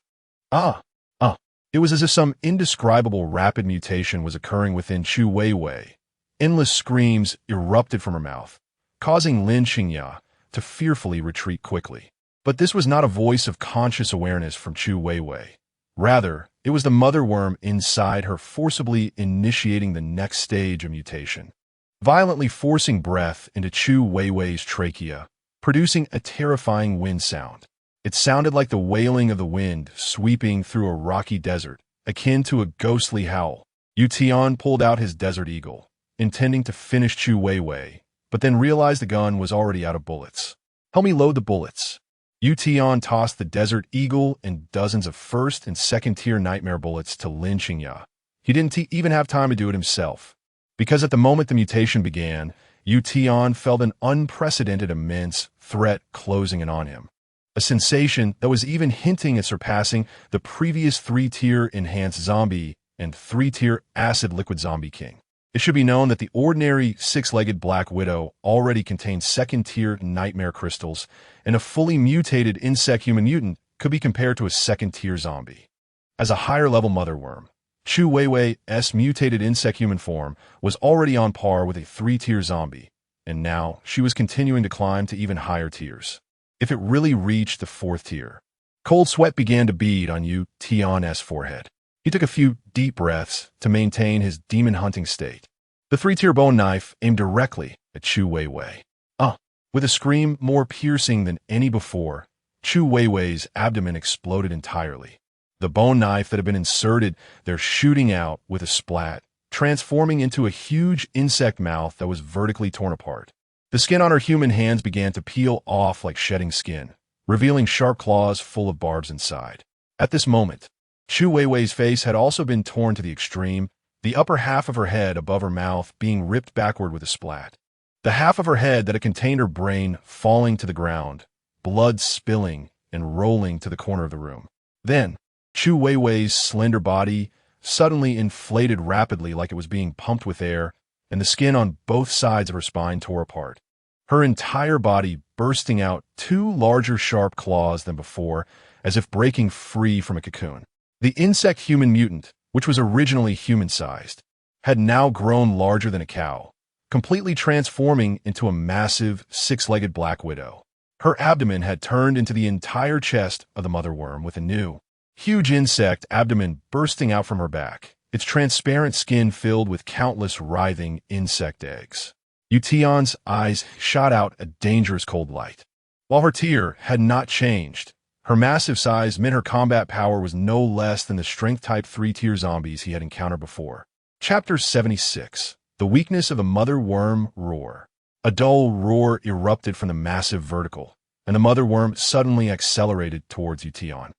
It was as if some indescribable rapid mutation was occurring within Chu Weiwei. Endless screams erupted from her mouth, causing Lin Qingya to fearfully retreat quickly. But this was not a voice of conscious awareness from Chu Weiwei. Rather, it was the mother worm inside her forcibly initiating the next stage of mutation, violently forcing breath into Chu Weiwei's trachea, producing a terrifying wind sound. It sounded like the wailing of the wind sweeping through a rocky desert, akin to a ghostly howl. Tian pulled out his Desert Eagle, intending to finish Chu Weiwei, but then realized the gun was already out of bullets. "Help me load the bullets." Tian tossed the Desert Eagle and dozens of first- and second-tier nightmare bullets to Lin Qingya. He didn't even have time to do it himself, because at the moment the mutation began, Tian felt an unprecedented immense threat closing in on him. A sensation that was even hinting at surpassing the previous three-tier enhanced zombie and three-tier acid liquid zombie king. It should be known that the ordinary six-legged Black Widow already contains second-tier nightmare crystals, and a fully mutated insect-human mutant could be compared to a second-tier zombie. As a higher-level mother worm, Chu Weiwei's mutated insect-human form was already on par with a three-tier zombie, and now she was continuing to climb to even higher tiers. If it really reached the fourth tier, cold sweat began to bead on Tian's forehead. He took a few deep breaths to maintain his demon-hunting state. The three-tier bone knife aimed directly at Chu Weiwei. With a scream more piercing than any before, Chu Weiwei's abdomen exploded entirely. The bone knife that had been inserted there shooting out with a splat, transforming into a huge insect mouth that was vertically torn apart. The skin on her human hands began to peel off like shedding skin, revealing sharp claws full of barbs inside. At this moment, Chu Weiwei's face had also been torn to the extreme, the upper half of her head above her mouth being ripped backward with a splat. The half of her head that had contained her brain falling to the ground, blood spilling and rolling to the corner of the room. Then, Chu Weiwei's slender body suddenly inflated rapidly like it was being pumped with air, and the skin on both sides of her spine tore apart. Her entire body bursting out 2 larger sharp claws than before, as if breaking free from a cocoon. The insect-human mutant, which was originally human-sized, had now grown larger than a cow, completely transforming into a massive, 6-legged black widow. Her abdomen had turned into the entire chest of the mother worm, with a new, huge insect abdomen bursting out from her back, its transparent skin filled with countless writhing insect eggs. Tian's eyes shot out a dangerous cold light. While her tier had not changed, her massive size meant her combat power was no less than the strength-type 3-tier zombies he had encountered before. Chapter 76. The Weakness of the Mother Worm Roar. A dull roar erupted from the massive vertical, and the mother worm suddenly accelerated towards Tian.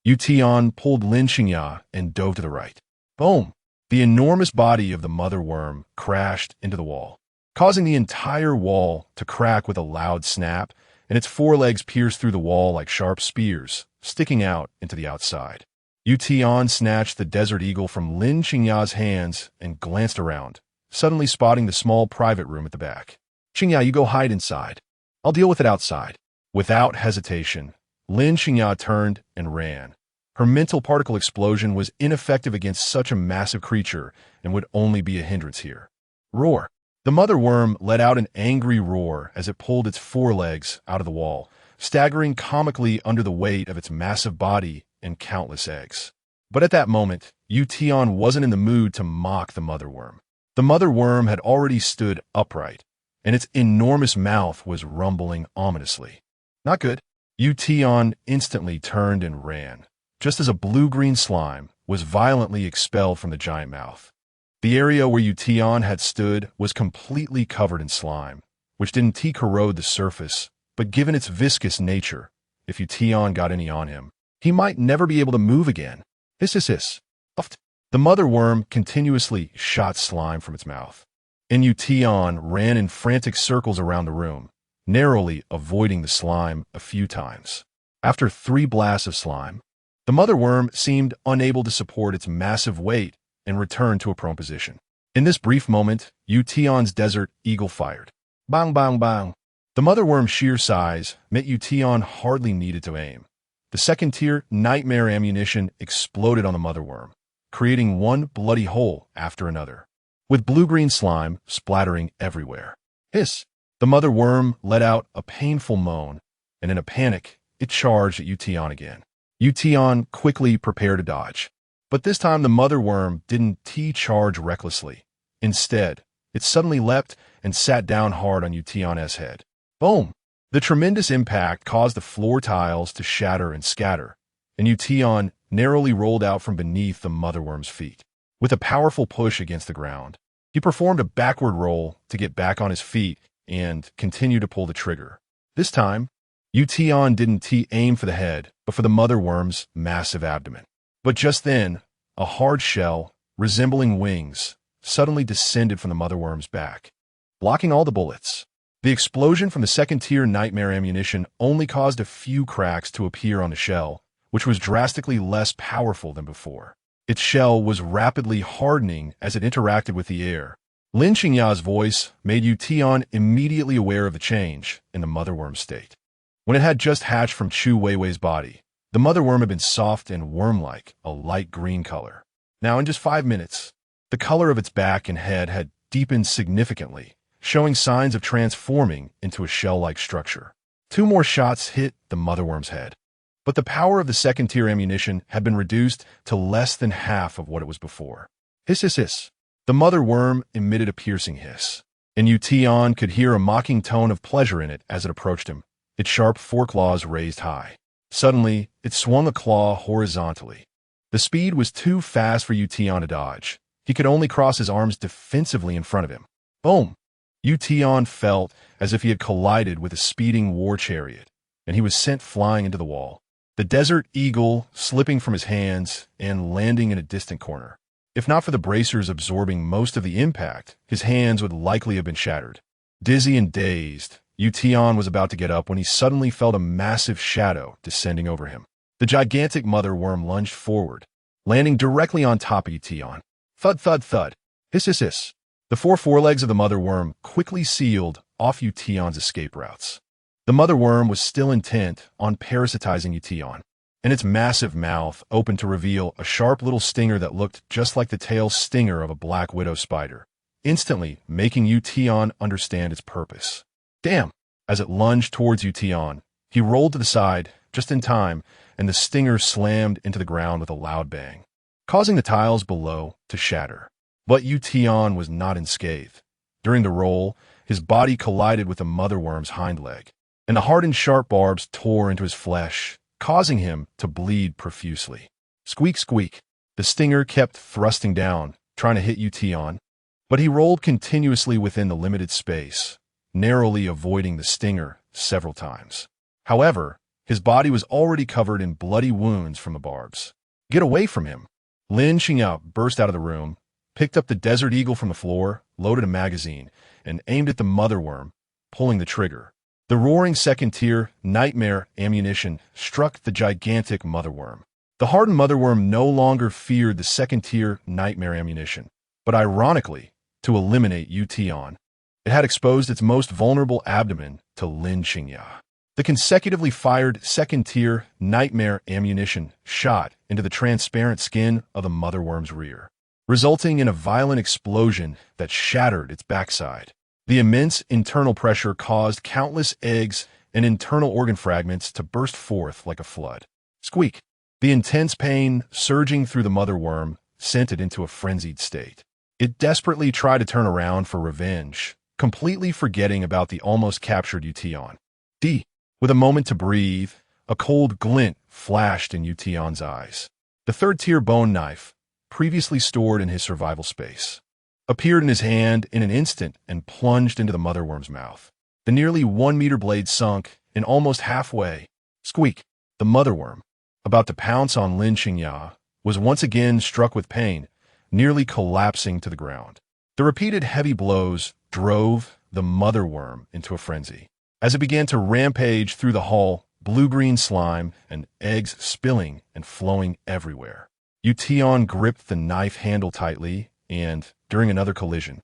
Tian pulled Lin Qingya and dove to the right. Boom! The enormous body of the mother worm crashed into the wall, causing the entire wall to crack with a loud snap, and its forelegs pierced through the wall like sharp spears, sticking out into the outside. Tian snatched the desert eagle from Lin Qingya's hands and glanced around, suddenly spotting the small private room at the back. Qingya, you go hide inside. I'll deal with it outside. Without hesitation, Lin Qingya turned and ran. Her mental particle explosion was ineffective against such a massive creature and would only be a hindrance here. Roar! The mother worm let out an angry roar as it pulled its forelegs out of the wall, staggering comically under the weight of its massive body and countless eggs. But at that moment, Tian wasn't in the mood to mock the mother worm. The mother worm had already stood upright, and its enormous mouth was rumbling ominously. Not good. Tian instantly turned and ran, just as a blue-green slime was violently expelled from the giant mouth. The area where Tian had stood was completely covered in slime, which didn't corrode the surface, but given its viscous nature, if Tian got any on him, he might never be able to move again. Hiss, hiss, hiss. The mother worm continuously shot slime from its mouth, and Tian ran in frantic circles around the room, narrowly avoiding the slime a few times. After 3 blasts of slime, the mother worm seemed unable to support its massive weight and returned to a prone position. In this brief moment, Tian's desert eagle fired. Bang, bang, bang. The mother worm's sheer size meant Tian hardly needed to aim. The 2nd-tier nightmare ammunition exploded on the mother worm, creating one bloody hole after another, with blue-green slime splattering everywhere. Hiss! The mother worm let out a painful moan, and in a panic, it charged at Tian again. Tian quickly prepared to dodge. But this time the mother worm didn't charge recklessly. Instead, it suddenly leapt and sat down hard on Tian's head. Boom! The tremendous impact caused the floor tiles to shatter and scatter, and Tian narrowly rolled out from beneath the mother worm's feet. With a powerful push against the ground, he performed a backward roll to get back on his feet and continue to pull the trigger. This time, Tian didn't aim for the head, but for the mother worm's massive abdomen. But just then, a hard shell, resembling wings, suddenly descended from the mother worm's back, blocking all the bullets. The explosion from the 2nd-tier nightmare ammunition only caused a few cracks to appear on the shell, which was drastically less powerful than before. Its shell was rapidly hardening as it interacted with the air. Lin Qingya's voice made Tian immediately aware of the change in the mother worm's state. When it had just hatched from Chu Weiwei's body, the mother worm had been soft and worm-like, a light green color. Now, in just 5 minutes, the color of its back and head had deepened significantly, showing signs of transforming into a shell-like structure. 2 more shots hit the mother worm's head, but the power of the 2nd-tier ammunition had been reduced to less than half of what it was before. Hiss, hiss, hiss. The mother worm emitted a piercing hiss, and Tian could hear a mocking tone of pleasure in it as it approached him, its sharp foreclaws raised high. Suddenly, it swung a claw horizontally. The speed was too fast for Tian to dodge. He could only cross his arms defensively in front of him. Boom! Tian felt as if he had collided with a speeding war chariot, and he was sent flying into the wall, the desert eagle slipping from his hands and landing in a distant corner. If not for the bracers absorbing most of the impact, his hands would likely have been shattered. Dizzy and dazed, Tian was about to get up when he suddenly felt a massive shadow descending over him. The gigantic mother worm lunged forward, landing directly on top of Tian. Thud, thud, thud. Hiss, hiss, hiss. The four forelegs of the mother worm quickly sealed off Tian's escape routes. The mother worm was still intent on parasitizing Tian, and its massive mouth opened to reveal a sharp little stinger that looked just like the tail stinger of a black widow spider, instantly making Tian understand its purpose. Damn! As it lunged towards Tian, he rolled to the side just in time, and the stinger slammed into the ground with a loud bang, causing the tiles below to shatter. But Tian was not unscathed. During the roll, his body collided with the mother worm's hind leg, and the hardened sharp barbs tore into his flesh, causing him to bleed profusely. Squeak, squeak. The stinger kept thrusting down, trying to hit Tian, but he rolled continuously within the limited space, narrowly avoiding the stinger several times. However, his body was already covered in bloody wounds from the barbs. Get away from him! Lin Xingya burst out of the room, picked up the Desert Eagle from the floor, loaded a magazine, and aimed at the mother worm, pulling the trigger. The roaring second-tier nightmare ammunition struck the gigantic mother worm. The hardened mother worm no longer feared the second-tier nightmare ammunition, but ironically, to eliminate Tian, it had exposed its most vulnerable abdomen to Lin Xingya. The consecutively fired second-tier nightmare ammunition shot into the transparent skin of the mother worm's rear, resulting in a violent explosion that shattered its backside. The immense internal pressure caused countless eggs and internal organ fragments to burst forth like a flood. Squeak! The intense pain surging through the mother worm sent it into a frenzied state. It desperately tried to turn around for revenge, completely forgetting about the almost captured Tian. With a moment to breathe, a cold glint flashed in Tian's eyes. The third-tier bone knife, previously stored in his survival space, appeared in his hand in an instant and plunged into the mother worm's mouth. The nearly 1-meter blade sunk in almost halfway. Squeak! The mother worm, about to pounce on Lin Xingya, was once again struck with pain, nearly collapsing to the ground. The repeated heavy blows drove the mother worm into a frenzy. As it began to rampage through the hall, blue-green slime and eggs spilling and flowing everywhere. Tian gripped the knife handle tightly and, during another collision,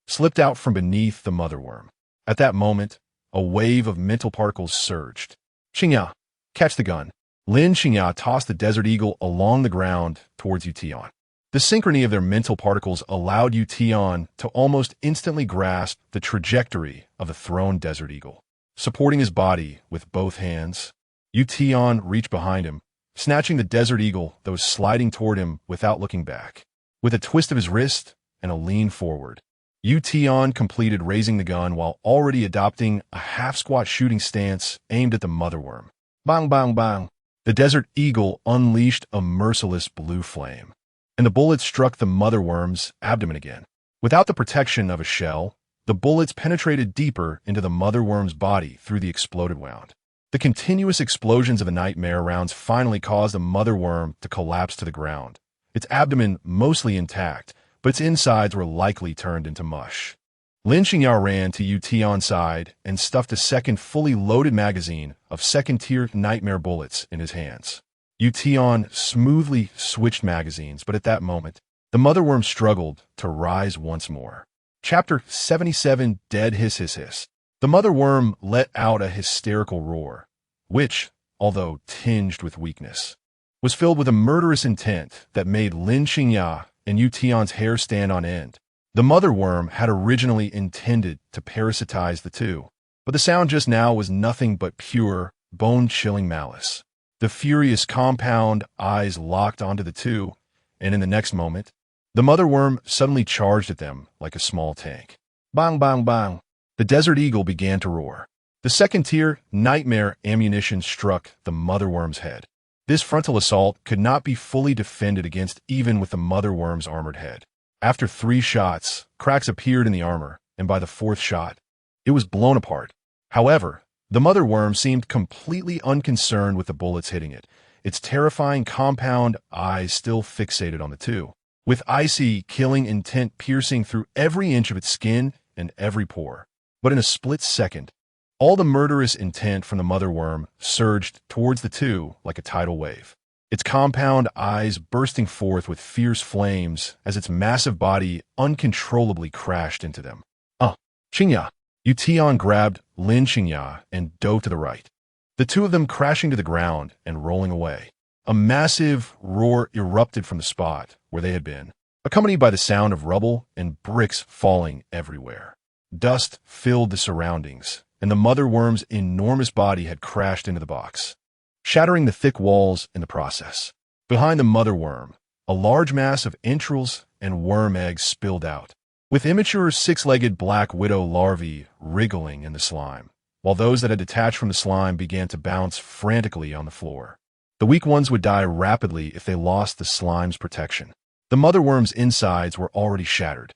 slipped out from beneath the mother worm. At that moment, a wave of mental particles surged. Xingya, catch the gun. Lin Xingya tossed the Desert Eagle along the ground towards Tian. The synchrony of their mental particles allowed Tian to almost instantly grasp the trajectory of the thrown Desert Eagle. Supporting his body with both hands, Tian reached behind him, snatching the Desert Eagle that was sliding toward him without looking back. With a twist of his wrist and a lean forward, Tian completed raising the gun while already adopting a half-squat shooting stance aimed at the mother worm. Bang, bang, bang! The Desert Eagle unleashed a merciless blue flame, and the bullet struck the mother worm's abdomen again. Without the protection of a shell, the bullets penetrated deeper into the mother worm's body through the exploded wound. The continuous explosions of the nightmare rounds finally caused the mother worm to collapse to the ground, its abdomen mostly intact, but its insides were likely turned into mush. Lin Xingya ran to Tian's side and stuffed a second fully loaded magazine of second-tier nightmare bullets in his hands. Tian smoothly switched magazines, but at that moment, the mother worm struggled to rise once more. Chapter 77 Dead Hiss Hiss Hiss. The mother worm let out a hysterical roar, which, although tinged with weakness, was filled with a murderous intent that made Lin Xingya and Tian's hair stand on end. The mother worm had originally intended to parasitize the two, but the sound just now was nothing but pure, bone-chilling malice. The furious compound eyes locked onto the two, and in the next moment, the mother worm suddenly charged at them like a small tank. Bang, bang, bang! The Desert Eagle began to roar. The second-tier nightmare ammunition struck the mother worm's head. This frontal assault could not be fully defended against even with the mother worm's armored head. After 3 shots, cracks appeared in the armor, and by the 4th shot, it was blown apart. However, the mother worm seemed completely unconcerned with the bullets hitting it, its terrifying compound eyes still fixated on the two, with icy, killing intent piercing through every inch of its skin and every pore. But in a split second, All the murderous intent from the mother worm surged towards the two like a tidal wave, its compound eyes bursting forth with fierce flames as its massive body uncontrollably crashed into them. Qingya! Tian grabbed Lin Qingya and dove to the right, the two of them crashing to the ground and rolling away. A massive roar erupted from the spot where they had been, accompanied by the sound of rubble and bricks falling everywhere. Dust filled the surroundings, and the mother worm's enormous body had crashed into the box, shattering the thick walls in the process. Behind the mother worm, a large mass of entrails and worm eggs spilled out, with immature six-legged black widow larvae wriggling in the slime, while those that had detached from the slime began to bounce frantically on the floor. The weak ones would die rapidly if they lost the slime's protection. The mother worm's insides were already shattered.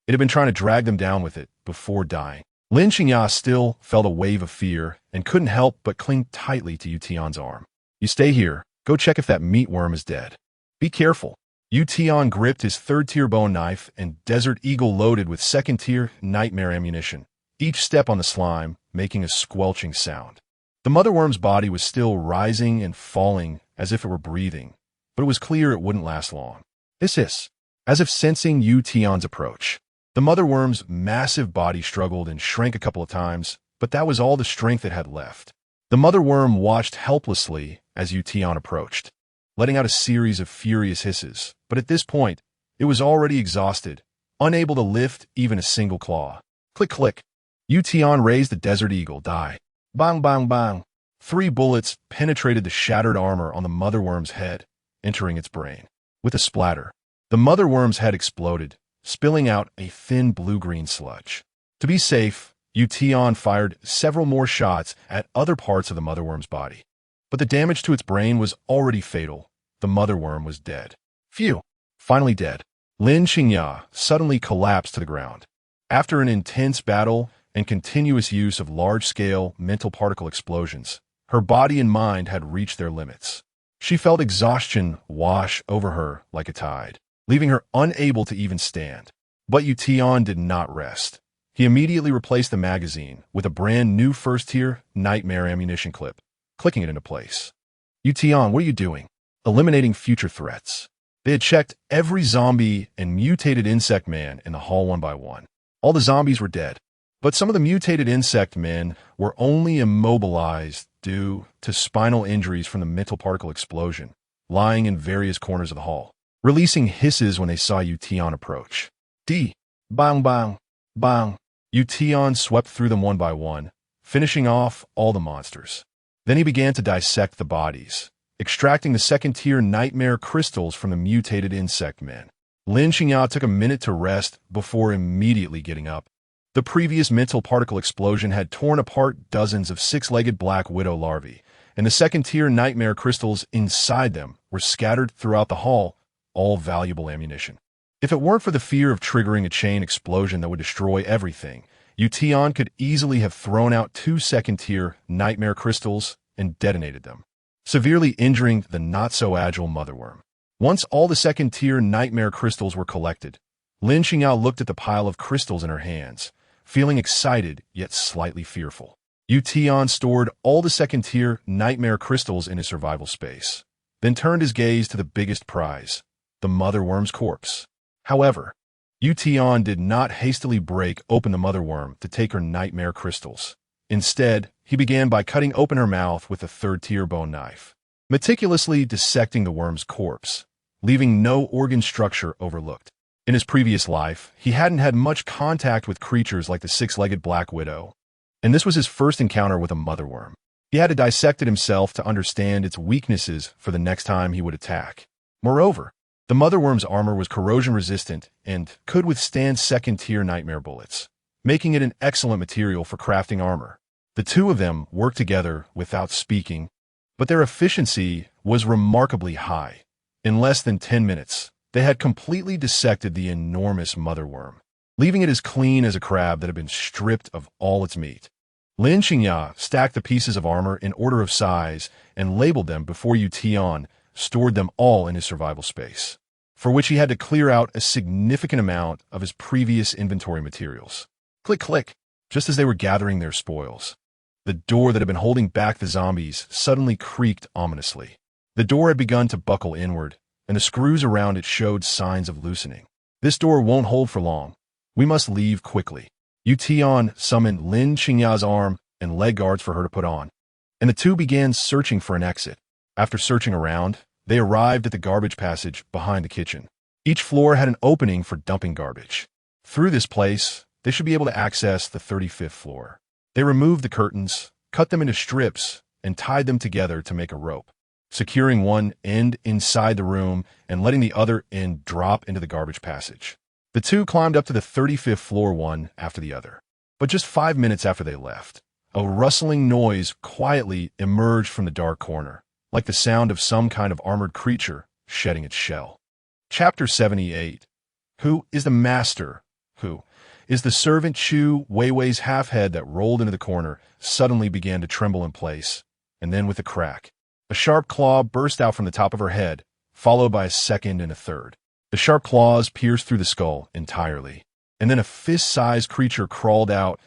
It had been trying to drag them down with it before dying. Lin Qingya still felt a wave of fear and couldn't help but cling tightly to Yu Tian's arm. "You stay here. Go check if that meat worm is dead. Be careful." Yu Tian gripped his third-tier bone knife and Desert Eagle loaded with second-tier nightmare ammunition, each step on the slime making a squelching sound. The mother worm's body was still rising and falling as if it were breathing, but it was clear it wouldn't last long. Hiss. As if sensing Yu Tian's approach, the mother worm's massive body struggled and shrank a couple of times, but that was all the strength it had left. The mother worm watched helplessly as Yu Tian approached, letting out a series of furious hisses, but at this point, it was already exhausted, unable to lift even a single claw. Click, click. Yu Tian raised the Desert Eagle die. Bang, bang, bang. 3 bullets penetrated the shattered armor on the mother worm's head, entering its brain. With a splatter, the mother worm's head exploded, spilling out a thin blue-green sludge. To be safe, Yu Tian fired several more shots at other parts of the mother worm's body. But the damage to its brain was already fatal. The mother worm was dead. Phew! Finally dead. Lin Qingya suddenly collapsed to the ground. After an intense battle and continuous use of large-scale mental particle explosions, her body and mind had reached their limits. She felt exhaustion wash over her like a tide, leaving her unable to even stand. But Yu Tian did not rest. He immediately replaced the magazine with a brand new first-tier nightmare ammunition clip, clicking it into place. "Yu Tian, what are you doing?" "Eliminating future threats." They had checked every zombie and mutated insect man in the hall one by one. All the zombies were dead, but some of the mutated insect men were only immobilized due to spinal injuries from the mental particle explosion, lying in various corners of the hall, releasing hisses when they saw Yu Tian approach. Bang, bang, bang. Yu Tian swept through them one by one, finishing off all the monsters. Then he began to dissect the bodies, extracting the second-tier nightmare crystals from the mutated insect men. Lin Qingya took a minute to rest before immediately getting up. The previous mental particle explosion had torn apart dozens of 6-legged black widow larvae, and the second-tier nightmare crystals inside them were scattered throughout the hall, all valuable ammunition. If it weren't for the fear of triggering a chain explosion that would destroy everything, Yu Tian could easily have thrown out 2 second-tier nightmare crystals and detonated them, severely injuring the not-so-agile motherworm. Once all the second-tier nightmare crystals were collected, Lin Qingya looked at the pile of crystals in her hands, feeling excited yet slightly fearful. Yu Tian stored all the second-tier nightmare crystals in his survival space, then turned his gaze to the biggest prize, the motherworm's corpse. However, Yu Tian did not hastily break open the motherworm to take her nightmare crystals. Instead, he began by cutting open her mouth with a third-tier bone knife, meticulously dissecting the worm's corpse, leaving no organ structure overlooked. In his previous life, he hadn't had much contact with creatures like the 6-legged black widow, and this was his first encounter with a motherworm. He had to dissect it himself to understand its weaknesses for the next time he would attack. Moreover, the motherworm's armor was corrosion-resistant and could withstand second-tier nightmare bullets, making it an excellent material for crafting armor. The two of them worked together without speaking, but their efficiency was remarkably high. In less than 10 minutes, they had completely dissected the enormous motherworm, leaving it as clean as a crab that had been stripped of all its meat. Lin Qingya stacked the pieces of armor in order of size and labeled them before Yu Tian stored them all in his survival space, for which he had to clear out a significant amount of his previous inventory materials. Click, click, just as they were gathering their spoils. The door that had been holding back the zombies suddenly creaked ominously. The door had begun to buckle inward, and the screws around it showed signs of loosening. This door won't hold for long. We must leave quickly. Tian summoned Lin Qingya's arm and leg guards for her to put on, and the two began searching for an exit. After searching around, they arrived at the garbage passage behind the kitchen. Each floor had an opening for dumping garbage. Through this place, they should be able to access the 35th floor. They removed the curtains, cut them into strips, and tied them together to make a rope, securing one end inside the room and letting the other end drop into the garbage passage. The two climbed up to the 35th floor one after the other. But just 5 minutes after they left, a rustling noise quietly emerged from the dark corner, like the sound of some kind of armored creature shedding its shell. Chapter 78. Who is the master? Who is the servant? Chu Weiwei's half-head that rolled into the corner suddenly began to tremble in place, and then with a crack, a sharp claw burst out from the top of her head, followed by a second and a third. The sharp claws pierced through the skull entirely, and then a fist-sized creature crawled out,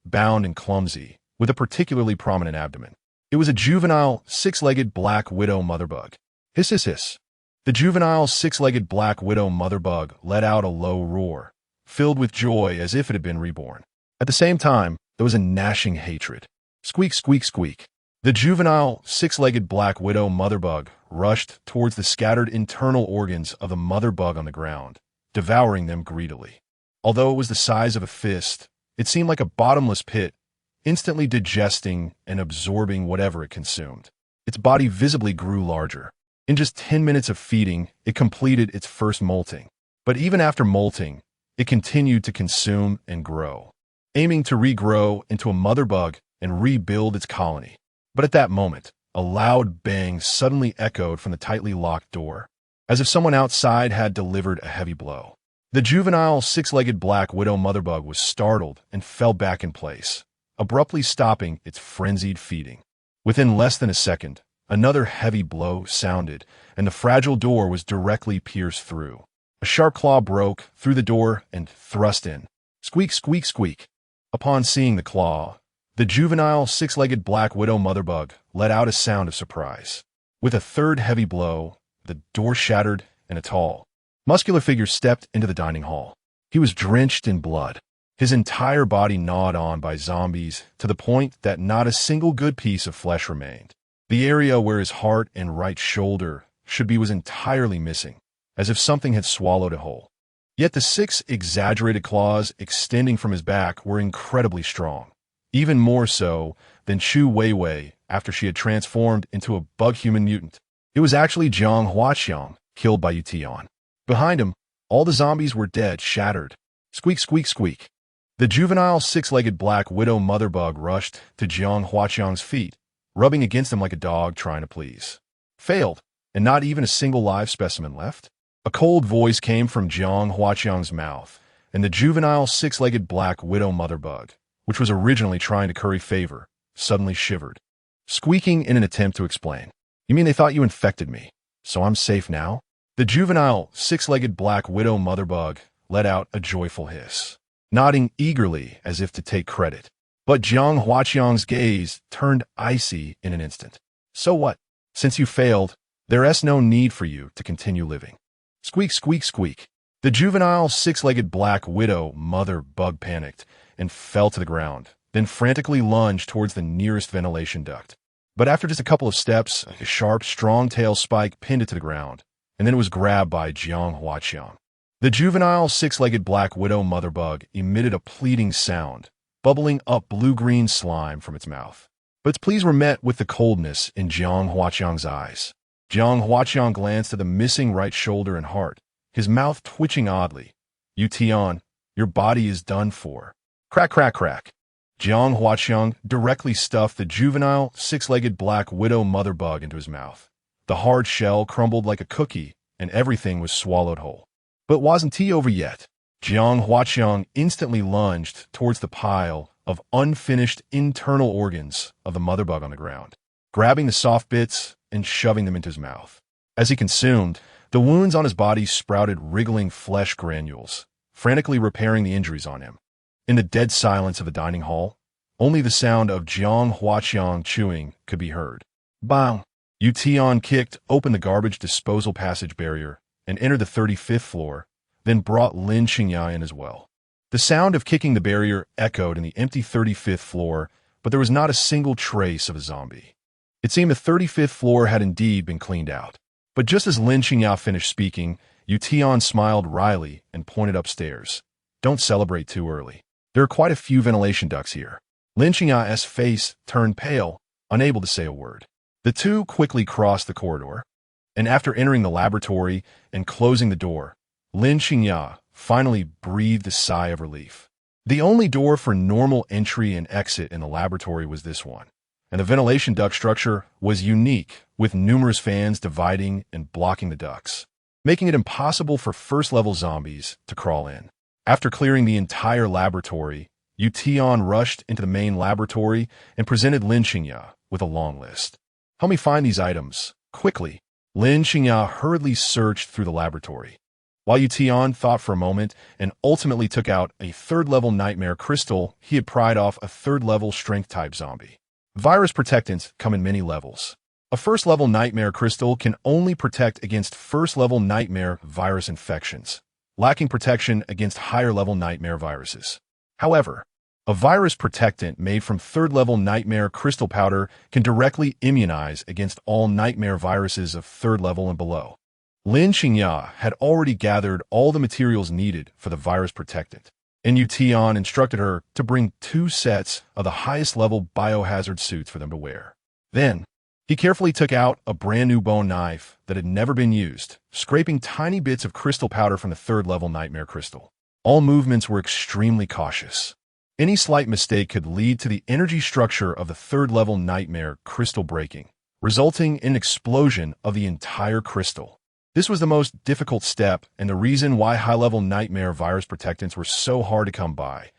bound and clumsy, with a particularly prominent abdomen. It was a juvenile, six-legged black widow motherbug. Hiss, hiss, hiss. The juvenile, six-legged black widow motherbug let out a low roar, filled with joy as if it had been reborn. At the same time, there was a gnashing hatred. Squeak, squeak, squeak. The juvenile, six-legged black widow motherbug rushed towards the scattered internal organs of the motherbug on the ground, devouring them greedily. Although it was the size of a fist, it seemed like a bottomless pit, instantly digesting and absorbing whatever it consumed. Its body visibly grew larger. In just 10 minutes of feeding, it completed its first molting. But even after molting, it continued to consume and grow, aiming to regrow into a motherbug and rebuild its colony. But at that moment, a loud bang suddenly echoed from the tightly locked door, as if someone outside had delivered a heavy blow. The juvenile, six-legged black widow motherbug was startled and fell back in place, abruptly stopping its frenzied feeding. Within less than a second, another heavy blow sounded, and the fragile door was directly pierced through. A sharp claw broke through the door and thrust in. Squeak, squeak, squeak. Upon seeing the claw, the juvenile, six-legged black widow motherbug let out a sound of surprise. With a third heavy blow, the door shattered and a tall, muscular figure stepped into the dining hall. He was drenched in blood, his entire body gnawed on by zombies to the point that not a single good piece of flesh remained. The area where his heart and right shoulder should be was entirely missing, as if something had swallowed it whole. Yet the 6 exaggerated claws extending from his back were incredibly strong, even more so than Chu Weiwei after she had transformed into a bug-human mutant. It was actually Jiang Huaqiang, killed by Tian. Behind him, all the zombies were dead, shattered. Squeak, squeak, squeak. The juvenile, six-legged black widow motherbug rushed to Jiang Huaqiang's feet, rubbing against him like a dog trying to please. Failed, and not even a single live specimen left? A cold voice came from Jiang Huaqiang's mouth, and the juvenile, six-legged black widow motherbug, which was originally trying to curry favor, suddenly shivered, squeaking in an attempt to explain. You mean they thought you infected me, so I'm safe now? The juvenile, six-legged black widow motherbug let out a joyful hiss, nodding eagerly as if to take credit. But Jiang Huaqiang's gaze turned icy in an instant. So what? Since you failed, there's no need for you to continue living. Squeak, squeak, squeak. The juvenile, six-legged black widow mother bug panicked and fell to the ground, then frantically lunged towards the nearest ventilation duct. But after just a couple of steps, a sharp, strong tail spike pinned it to the ground, and then it was grabbed by Jiang Huaqiang. The juvenile, six-legged black widow mother bug emitted a pleading sound, bubbling up blue-green slime from its mouth. But its pleas were met with the coldness in Jiang Huaqiang's eyes. Jiang Huaqiang glanced at the missing right shoulder and heart, his mouth twitching oddly. Tian, your body is done for. Crack, crack, crack. Jiang Huaqiang directly stuffed the juvenile, six-legged black widow mother bug into his mouth. The hard shell crumbled like a cookie, and everything was swallowed whole. But wasn't tea over yet? Jiang Huaqiang instantly lunged towards the pile of unfinished internal organs of the mother bug on the ground, grabbing the soft bits and shoving them into his mouth. As he consumed, the wounds on his body sprouted wriggling flesh granules, frantically repairing the injuries on him. In the dead silence of the dining hall, Only the sound of Jiang Huaqiang chewing could be heard. Bang! Tian kicked open the garbage disposal passage barrier and entered the 35th floor, then brought Lin Qingya in as well. The sound of kicking the barrier echoed in the empty 35th floor, but there was not a single trace of a zombie. It seemed the 35th floor had indeed been cleaned out. But just as Lin Qingya finished speaking, Tian smiled wryly and pointed upstairs. Don't celebrate too early. There are quite a few ventilation ducts here. Lin Qingya's face turned pale, unable to say a word. The two quickly crossed the corridor, and after entering the laboratory and closing the door, Lin Qingya finally breathed a sigh of relief. The only door for normal entry and exit in the laboratory was this one, and the ventilation duct structure was unique, with numerous fans dividing and blocking the ducts, making it impossible for first-level zombies to crawl in. After clearing the entire laboratory, Tian rushed into the main laboratory and presented Lin Qingya with a long list. Help me find these items, quickly. Lin Qingya hurriedly searched through the laboratory, while Tian thought for a moment and ultimately took out a third-level nightmare crystal he had pried off a third-level strength-type zombie. Virus protectants come in many levels. A first-level nightmare crystal can only protect against first-level nightmare virus infections, lacking protection against higher-level nightmare viruses. However, a virus protectant made from third-level nightmare crystal powder can directly immunize against all nightmare viruses of third level and below. Lin Qingya had already gathered all the materials needed for the virus protectant, and Tian instructed her to bring 2 sets of the highest-level biohazard suits for them to wear. Then, he carefully took out a brand-new bone knife that had never been used, scraping tiny bits of crystal powder from the third-level nightmare crystal. All movements were extremely cautious. Any slight mistake could lead to the energy structure of the third-level nightmare crystal breaking, resulting in an explosion of the entire crystal. This was the most difficult step and the reason why high-level nightmare virus protectants were so hard to come by,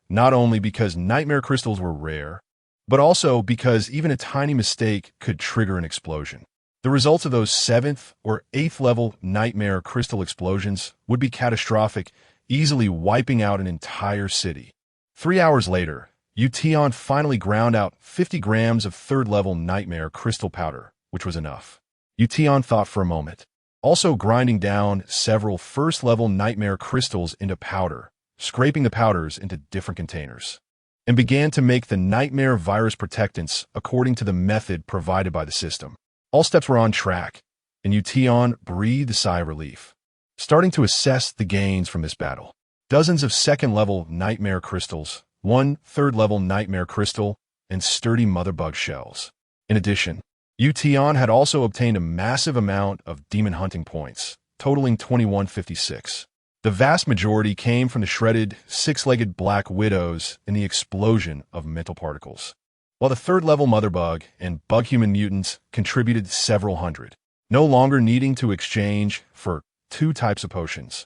not only because nightmare crystals were rare, but also because even a tiny mistake could trigger an explosion. The results of those 7th or 8th level nightmare crystal explosions would be catastrophic, easily wiping out an entire city. 3 hours later, Tian finally ground out 50 grams of third-level nightmare crystal powder, which was enough. Tian thought for a moment, also grinding down several first-level nightmare crystals into powder, scraping the powders into different containers, and began to make the nightmare virus protectants according to the method provided by the system. All steps were on track, and Tian breathed a sigh of relief, starting to assess the gains from this battle. Dozens of second-level nightmare crystals, 1 third-level nightmare crystal, and sturdy mother bug shells. In addition, Tian had also obtained a massive amount of demon hunting points, totaling 2156. The vast majority came from the shredded, 6-legged black widows in the explosion of mental particles, while the third-level mother bug and bug-human mutants contributed several hundred, no longer needing to exchange for 2 types of potions.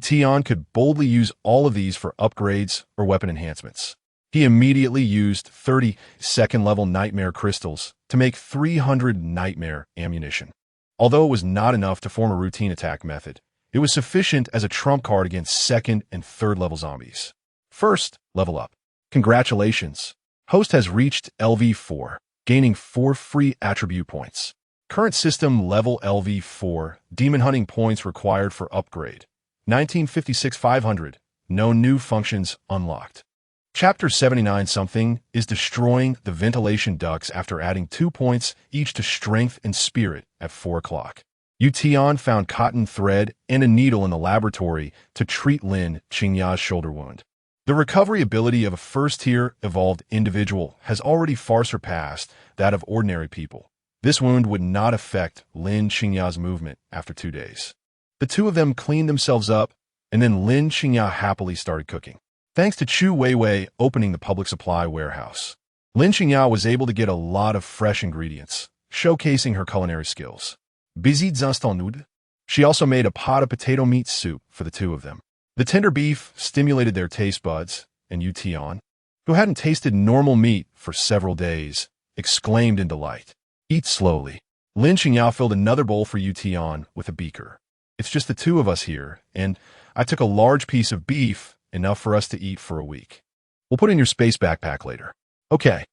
Tian could boldly use all of these for upgrades or weapon enhancements. He immediately used 30 second-level nightmare crystals to make 300 nightmare ammunition. Although it was not enough to form a routine attack method, it was sufficient as a trump card against second and third-level zombies. First, level up. Congratulations! Host has reached LV4, gaining 4 free attribute points. Current system level LV4, demon hunting points required for upgrade. 1956-500, no new functions unlocked. Chapter 79 something is destroying the ventilation ducts after adding 2 points each to strength and spirit at 4 o'clock. Tian found cotton thread and a needle in the laboratory to treat Lin Qingya's shoulder wound. The recovery ability of a first-tier evolved individual has already far surpassed that of ordinary people. This wound would not affect Lin Qingya's movement after 2 days. The two of them cleaned themselves up, and then Lin Qingya happily started cooking. Thanks to Chu Weiwei opening the public supply warehouse, Lin Qingya was able to get a lot of fresh ingredients, showcasing her culinary skills. Busy ants.Yu, she also made a pot of potato meat soup for the two of them. The tender beef stimulated their taste buds, and Tian, who hadn't tasted normal meat for several days, exclaimed in delight. Eat slowly. Lin Qingya filled another bowl for Tian with a beaker. It's just the two of us here, and I took a large piece of beef, enough for us to eat for a week. We'll put in your space backpack later. Okay,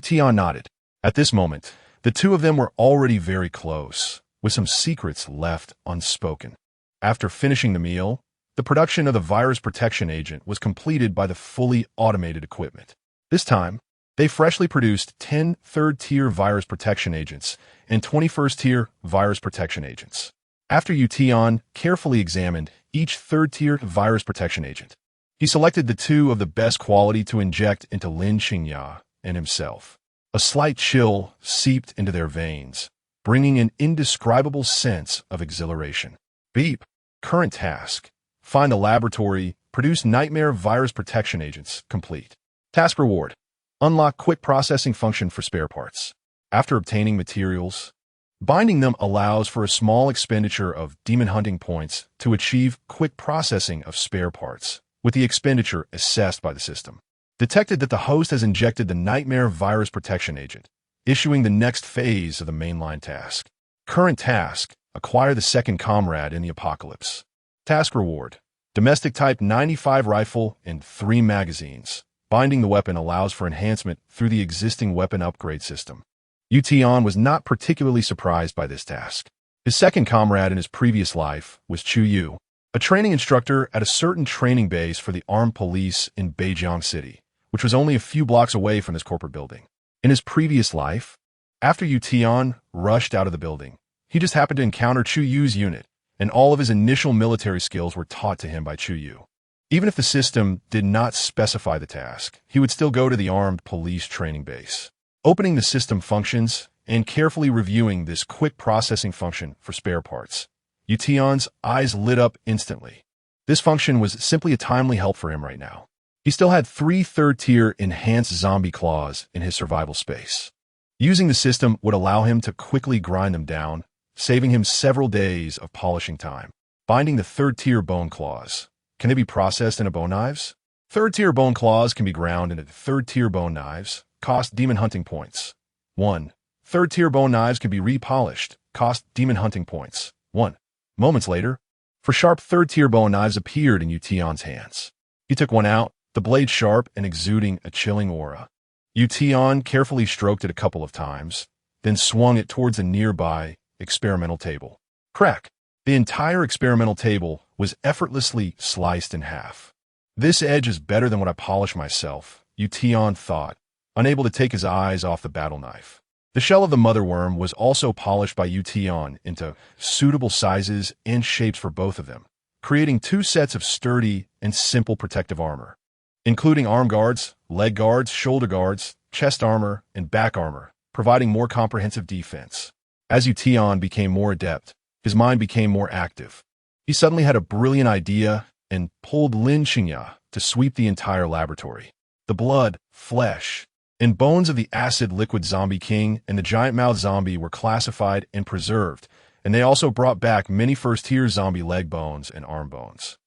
Tian nodded. At this moment, the two of them were already very close, with some secrets left unspoken. After finishing the meal, the production of the virus protection agent was completed by the fully automated equipment. This time, they freshly produced 10 third-tier virus protection agents and 21st-tier virus protection agents. After Tian carefully examined each third-tier virus protection agent, he selected the two of the best quality to inject into Lin Qingya and himself. A slight chill seeped into their veins, bringing an indescribable sense of exhilaration. Beep. Current task. Find the laboratory, produce nightmare virus protection agents, complete. Task reward. Unlock quick processing function for spare parts. After obtaining materials, binding them allows for a small expenditure of demon hunting points to achieve quick processing of spare parts, with the expenditure assessed by the system. Detected that the host has injected the nightmare virus protection agent, issuing the next phase of the mainline task. Current task. Acquire the second comrade in the apocalypse. Task reward. Domestic Type 95 rifle and 3 magazines. Binding the weapon allows for enhancement through the existing weapon upgrade system. Tian was not particularly surprised by this task. His second comrade in his previous life was Yu, a training instructor at a certain training base for the armed police in Beijiang City, which was only a few blocks away from this corporate building. In his previous life, after Tian rushed out of the building, he just happened to encounter Yu's unit, and all of his initial military skills were taught to him by Yu. Even if the system did not specify the task, he would still go to the armed police training base. Opening the system functions and carefully reviewing this quick processing function for spare parts, Tian's eyes lit up instantly. This function was simply a timely help for him right now. He still had 3 third-tier enhanced zombie claws in his survival space. Using the system would allow him to quickly grind them down, saving him several days of polishing time. Binding the third-tier bone claws. Can they be processed into bone knives? Third-tier bone claws can be ground into third-tier bone knives. Cost demon hunting points. 1. Third-tier bone knives can be repolished. Cost demon hunting points. 1. Moments later, for sharp third-tier bone knives appeared in Tian's hands. He took one out, the blade sharp and exuding a chilling aura. Tian carefully stroked it a couple of times, then swung it towards a nearby experimental table. Crack! The entire experimental table was effortlessly sliced in half. This edge is better than what I polish myself, Tian thought, unable to take his eyes off the battle knife. The shell of the mother worm was also polished by Tian into suitable sizes and shapes for both of them, creating 2 sets of sturdy and simple protective armor, including arm guards, leg guards, shoulder guards, chest armor, and back armor, providing more comprehensive defense. As Tian became more adept, his mind became more active. He suddenly had a brilliant idea and pulled Lin Qingya to sweep the entire laboratory. The blood, flesh, and bones of the acid liquid zombie king and the giant mouth zombie were classified and preserved, and they also brought back many first-tier zombie leg bones and arm bones.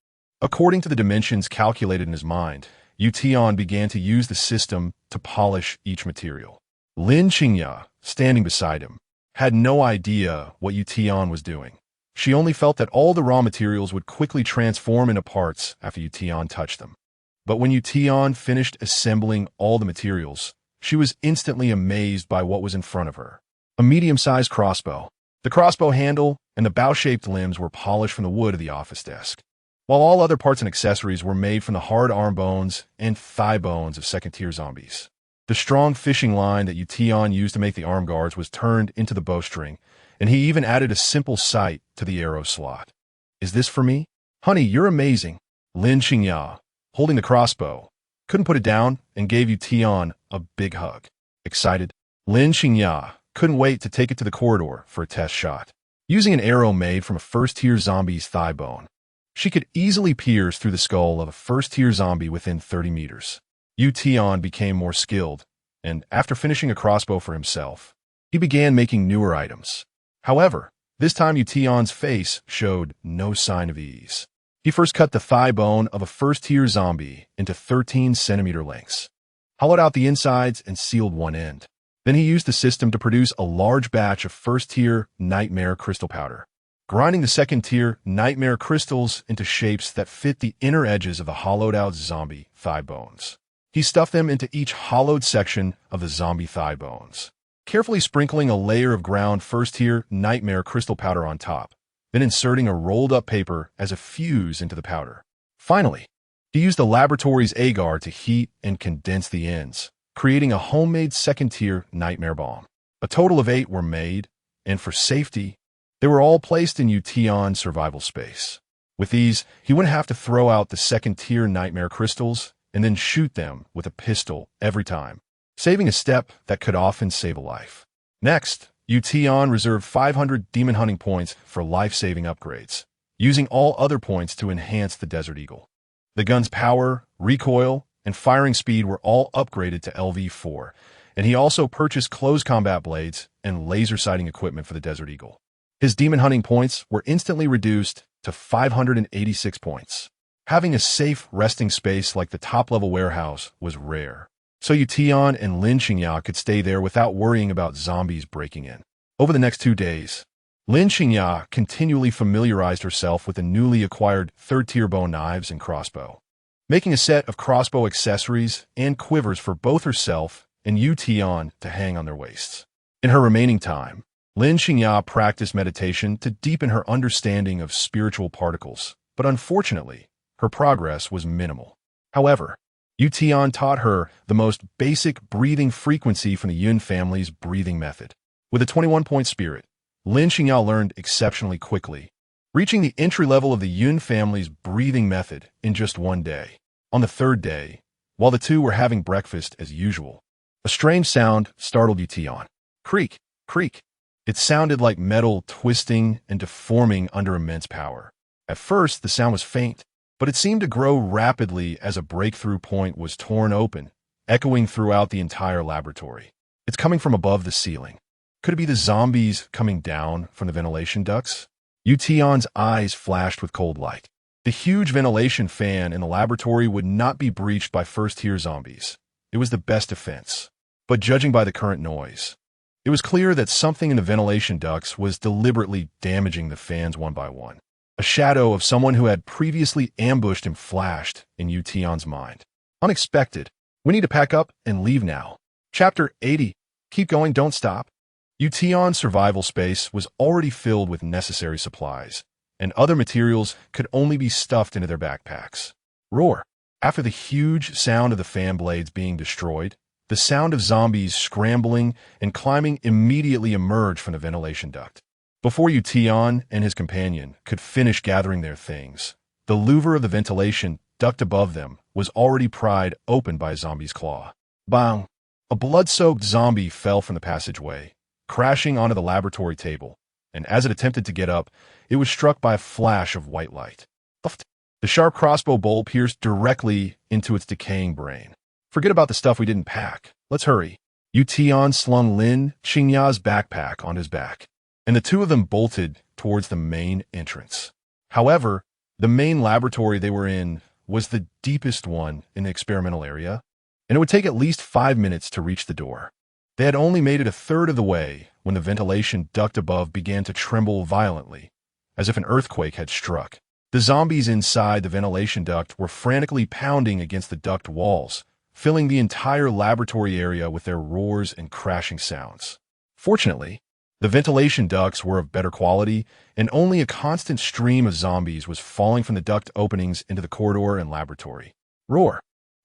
According to the dimensions calculated in his mind, Tian began to use the system to polish each material. Lin Qingya, standing beside him, had no idea what Tian was doing. She only felt that all the raw materials would quickly transform into parts after Tian touched them. But when Tian finished assembling all the materials, she was instantly amazed by what was in front of her. A medium-sized crossbow. The crossbow handle and the bow-shaped limbs were polished from the wood of the office desk, while all other parts and accessories were made from the hard arm bones and thigh bones of second-tier zombies. The strong fishing line that Tian used to make the arm guards was turned into the bowstring, and he even added a simple sight to the arrow slot. Is this for me? Honey, you're amazing. Lin Qingya, holding the crossbow, couldn't put it down and gave Tian a big hug. Excited, Lin Qingya couldn't wait to take it to the corridor for a test shot. Using an arrow made from a first-tier zombie's thigh bone, she could easily pierce through the skull of a first-tier zombie within 30 meters. Tian became more skilled, and after finishing a crossbow for himself, he began making newer items. However, this time Tian's face showed no sign of ease. He first cut the thigh bone of a first-tier zombie into 13-centimeter lengths, hollowed out the insides, and sealed one end. Then he used the system to produce a large batch of first-tier nightmare crystal powder, grinding the second-tier nightmare crystals into shapes that fit the inner edges of the hollowed-out zombie thigh bones. He stuffed them into each hollowed section of the zombie thigh bones, carefully sprinkling a layer of ground first-tier nightmare crystal powder on top, then inserting a rolled-up paper as a fuse into the powder. Finally, he used the laboratory's agar to heat and condense the ends, creating a homemade second-tier nightmare bomb. A total of 8 were made, and for safety, they were all placed in Tian's survival space. With these, he wouldn't have to throw out the second-tier nightmare crystals and then shoot them with a pistol every time, saving a step that could often save a life. Next, Tian reserved 500 demon hunting points for life-saving upgrades, using all other points to enhance the Desert Eagle. The gun's power, recoil, and firing speed were all upgraded to LV4, and he also purchased close combat blades and laser sighting equipment for the Desert Eagle. His demon hunting points were instantly reduced to 586 points. Having a safe resting space like the top-level warehouse was rare, so Tian and Lin Xingya could stay there without worrying about zombies breaking in. Over the next 2 days, Lin Xingya continually familiarized herself with the newly acquired third-tier bow knives and crossbow, making a set of crossbow accessories and quivers for both herself and Tian to hang on their waists. In her remaining time, Lin Xingya practiced meditation to deepen her understanding of spiritual particles, but unfortunately, her progress was minimal. However, Tian taught her the most basic breathing frequency from the Yun family's breathing method. With a 21-point spirit, Lin Xingya learned exceptionally quickly, reaching the entry level of the Yun family's breathing method in just 1 day. On the 3rd day, while the two were having breakfast as usual, a strange sound startled Tian. Creak, creak. It sounded like metal twisting and deforming under immense power. At first, the sound was faint, but it seemed to grow rapidly as a breakthrough point was torn open, echoing throughout the entire laboratory. It's coming from above the ceiling. Could it be the zombies coming down from the ventilation ducts? Tian's eyes flashed with cold light. The huge ventilation fan in the laboratory would not be breached by first-tier zombies. It was the best defense. But judging by the current noise, it was clear that something in the ventilation ducts was deliberately damaging the fans one by one. A shadow of someone who had previously ambushed him flashed in Tian's mind. Unexpected. We need to pack up and leave now. Chapter 80. Keep going, don't stop. Tian's survival space was already filled with necessary supplies, and other materials could only be stuffed into their backpacks. Roar. After the huge sound of the fan blades being destroyed, the sound of zombies scrambling and climbing immediately emerged from the ventilation duct. Before Tian and his companion could finish gathering their things, the louver of the ventilation duct above them was already pried open by a zombie's claw. Bang! A blood-soaked zombie fell from the passageway, crashing onto the laboratory table, and as it attempted to get up, it was struck by a flash of white light. The sharp crossbow bolt pierced directly into its decaying brain. Forget about the stuff we didn't pack. Let's hurry. Tian slung Lin Xingya's backpack on his back, and the two of them bolted towards the main entrance. However, the main laboratory they were in was the deepest one in the experimental area, and it would take at least 5 minutes to reach the door. They had only made it a third of the way when the ventilation duct above began to tremble violently, as if an earthquake had struck. The zombies inside the ventilation duct were frantically pounding against the duct walls, filling the entire laboratory area with their roars and crashing sounds. Fortunately, the ventilation ducts were of better quality, and only a constant stream of zombies was falling from the duct openings into the corridor and laboratory. Roar!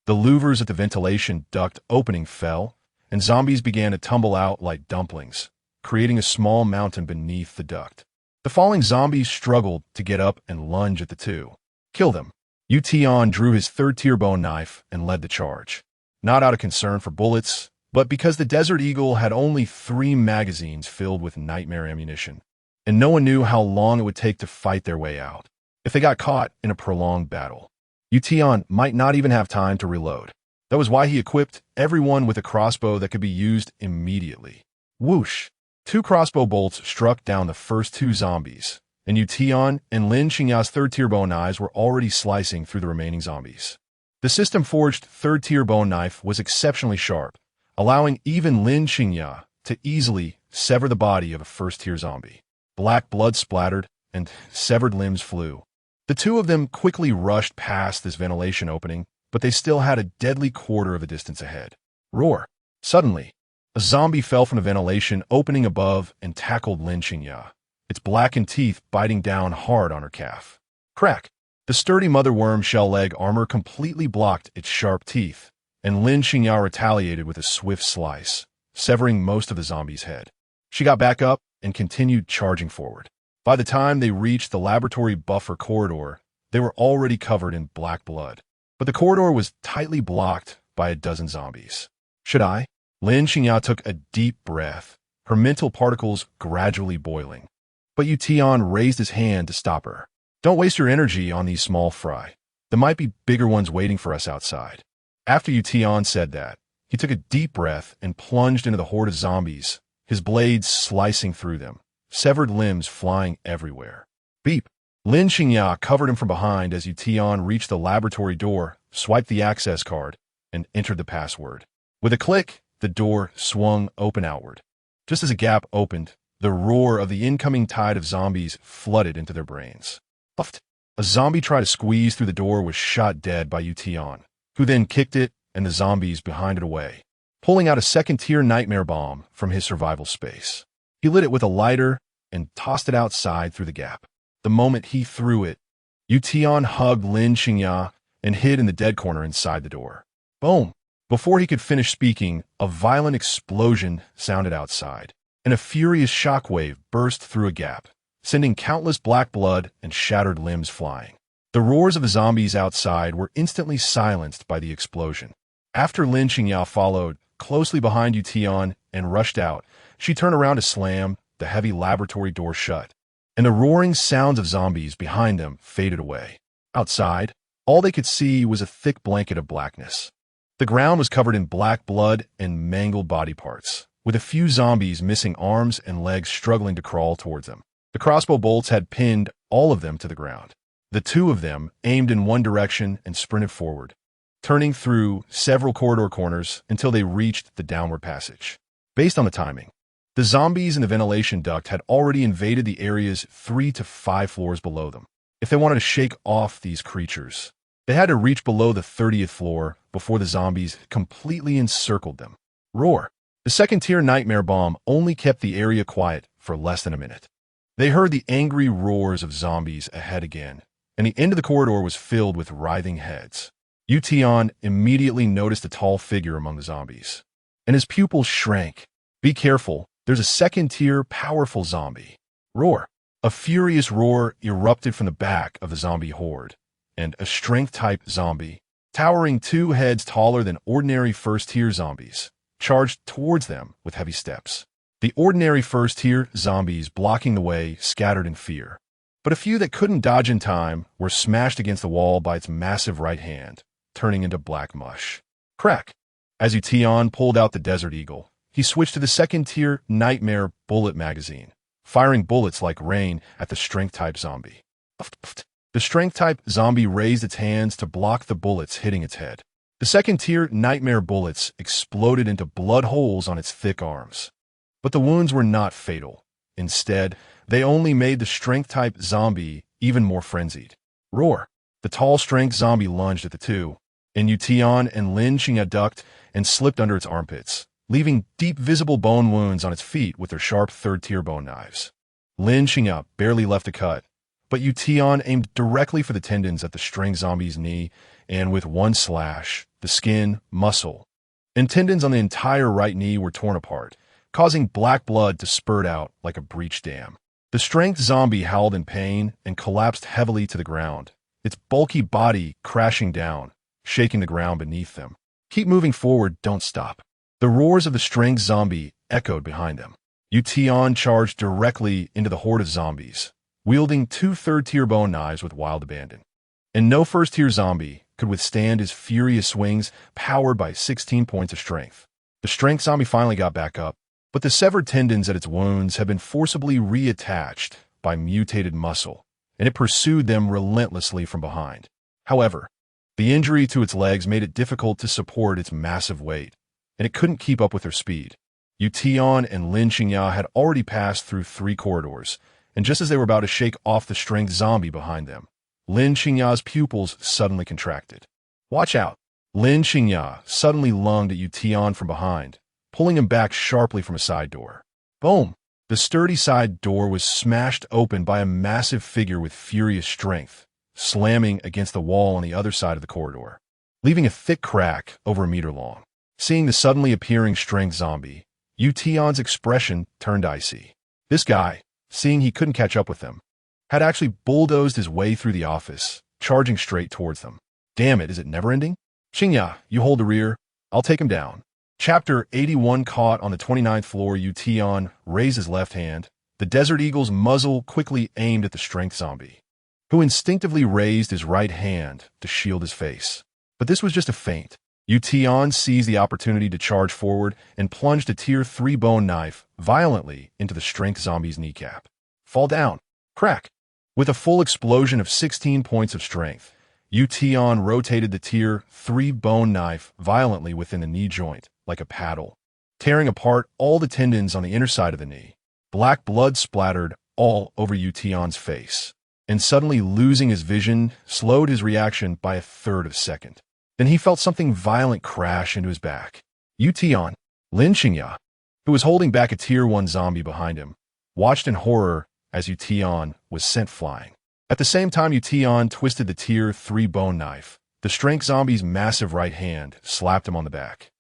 The louvers at the ventilation duct opening fell, and zombies began to tumble out like dumplings, creating a small mountain beneath the duct. The falling zombies struggled to get up and lunge at the two. Kill them. Tian drew his third-tier bone knife and led the charge, not out of concern for bullets, but because the Desert Eagle had only 3 magazines filled with nightmare ammunition, and no one knew how long it would take to fight their way out. If they got caught in a prolonged battle, Tian might not even have time to reload. That was why he equipped everyone with a crossbow that could be used immediately. Whoosh! 2 crossbow bolts struck down the first 2 zombies, and Tian and Lin Xingya's third-tier bone knives were already slicing through the remaining zombies. The system-forged third-tier bone knife was exceptionally sharp, allowing even Lin Xingya to easily sever the body of a first-tier zombie. Black blood splattered, and severed limbs flew. The two of them quickly rushed past this ventilation opening but they still had a deadly quarter of a distance ahead. Roar! Suddenly, a zombie fell from the ventilation opening above and tackled Lin Xingya, its blackened teeth biting down hard on her calf. Crack! The sturdy mother worm shell leg armor completely blocked its sharp teeth, and Lin Xingya retaliated with a swift slice, severing most of the zombie's head. She got back up and continued charging forward. By the time they reached the laboratory buffer corridor, they were already covered in black blood. But the corridor was tightly blocked by a dozen zombies. Should I? Lin Xingya took a deep breath, her mental particles gradually boiling. But Tian raised his hand to stop her. Don't waste your energy on these small fry. There might be bigger ones waiting for us outside. After Tian said that, he took a deep breath and plunged into the horde of zombies, his blades slicing through them, severed limbs flying everywhere. Beep! Lin Xingya covered him from behind as Tian reached the laboratory door, swiped the access card, and entered the password. With a click, the door swung open outward. Just as a gap opened, the roar of the incoming tide of zombies flooded into their brains. Puffed! A zombie tried to squeeze through the door was shot dead by Tian, who then kicked it and the zombies behind it away, pulling out a second-tier nightmare bomb from his survival space. He lit it with a lighter and tossed it outside through the gap. The moment he threw it, Tian hugged Lin Xingya and hid in the dead corner inside the door. Boom! Before he could finish speaking, a violent explosion sounded outside, and a furious shockwave burst through a gap, sending countless black blood and shattered limbs flying. The roars of the zombies outside were instantly silenced by the explosion. After Lin Xingya followed, closely behind Tian, and rushed out, she turned around to slam the heavy laboratory door shut, and the roaring sounds of zombies behind them faded away. Outside, all they could see was a thick blanket of blackness. The ground was covered in black blood and mangled body parts, with a few zombies missing arms and legs struggling to crawl towards them. The crossbow bolts had pinned all of them to the ground. The two of them aimed in one direction and sprinted forward, turning through several corridor corners until they reached the downward passage. Based on the timing, the zombies in the ventilation duct had already invaded the areas 3 to 5 floors below them. If they wanted to shake off these creatures, they had to reach below the 30th floor before the zombies completely encircled them. Roar! The second-tier nightmare bomb only kept the area quiet for less than a minute. They heard the angry roars of zombies ahead again, and the end of the corridor was filled with writhing heads. Tian immediately noticed a tall figure among the zombies, and his pupils shrank. Be careful, there's a second-tier powerful zombie. Roar! A furious roar erupted from the back of the zombie horde, and a strength-type zombie, towering 2 heads taller than ordinary first-tier zombies, charged towards them with heavy steps. The ordinary first-tier zombies blocking the way scattered in fear, but a few that couldn't dodge in time were smashed against the wall by its massive right hand, turning into black mush. Crack! As Tian pulled out the Desert Eagle, he switched to the second-tier Nightmare bullet magazine, firing bullets like rain at the strength-type zombie. The strength-type zombie raised its hands to block the bullets hitting its head. The second-tier Nightmare bullets exploded into blood holes on its thick arms. But the wounds were not fatal. Instead, they only made the strength-type zombie even more frenzied. Roar! The tall strength zombie lunged at the two, and Tian and Lin Xingya ducked and slipped under its armpits, leaving deep visible bone wounds on its feet with their sharp third-tier bone knives. Lin Xingya barely left a cut, but Tian aimed directly for the tendons at the strength zombie's knee, and with one slash, the skin, muscle, and tendons on the entire right knee were torn apart, causing black blood to spurt out like a breached dam. The strength zombie howled in pain and collapsed heavily to the ground, its bulky body crashing down, shaking the ground beneath them. Keep moving forward, don't stop. The roars of the strength zombie echoed behind them. Tian charged directly into the horde of zombies, wielding 2 third-tier bone knives with wild abandon. And no first-tier zombie could withstand his furious swings powered by 16 points of strength. The strength zombie finally got back up, but the severed tendons at its wounds had been forcibly reattached by mutated muscle, and it pursued them relentlessly from behind. However, the injury to its legs made it difficult to support its massive weight, and it couldn't keep up with their speed. Tian and Lin Xingya had already passed through 3 corridors, and just as they were about to shake off the strength zombie behind them, Lin Xingya's pupils suddenly contracted. Watch out! Lin Qingya suddenly lunged at Yu Tian from behind, pulling him back sharply from a side door. Boom! The sturdy side door was smashed open by a massive figure with furious strength, slamming against the wall on the other side of the corridor, leaving a thick crack over a meter long. Seeing the suddenly appearing strength zombie, Yu Tian's expression turned icy. This guy, seeing he couldn't catch up with them, had actually bulldozed his way through the office, charging straight towards them. Damn it, is it never-ending? Qingya, you hold the rear. I'll take him down. Chapter 81. Caught on the 29th floor, Yu Tian raised his left hand. The Desert Eagle's muzzle quickly aimed at the strength zombie, who instinctively raised his right hand to shield his face. But this was just a feint. Yu Tian seized the opportunity to charge forward and plunged a Tier 3 bone knife violently into the strength zombie's kneecap. Fall down. Crack. With a full explosion of 16 points of strength, Yu Tian rotated the Tier 3 bone knife violently within the knee joint, like a paddle, tearing apart all the tendons on the inner side of the knee. Black blood splattered all over Yu Tian's face, and suddenly losing his vision slowed his reaction by a third of a second. Then he felt something violent crash into his back. Yu Tian, Lin Qingya, who was holding back a Tier 1 zombie behind him, watched in horror as Yu Tian was sent flying. At the same time Yu Tian twisted the Tier 3 bone knife, the strength zombie's massive right hand slapped him on the back.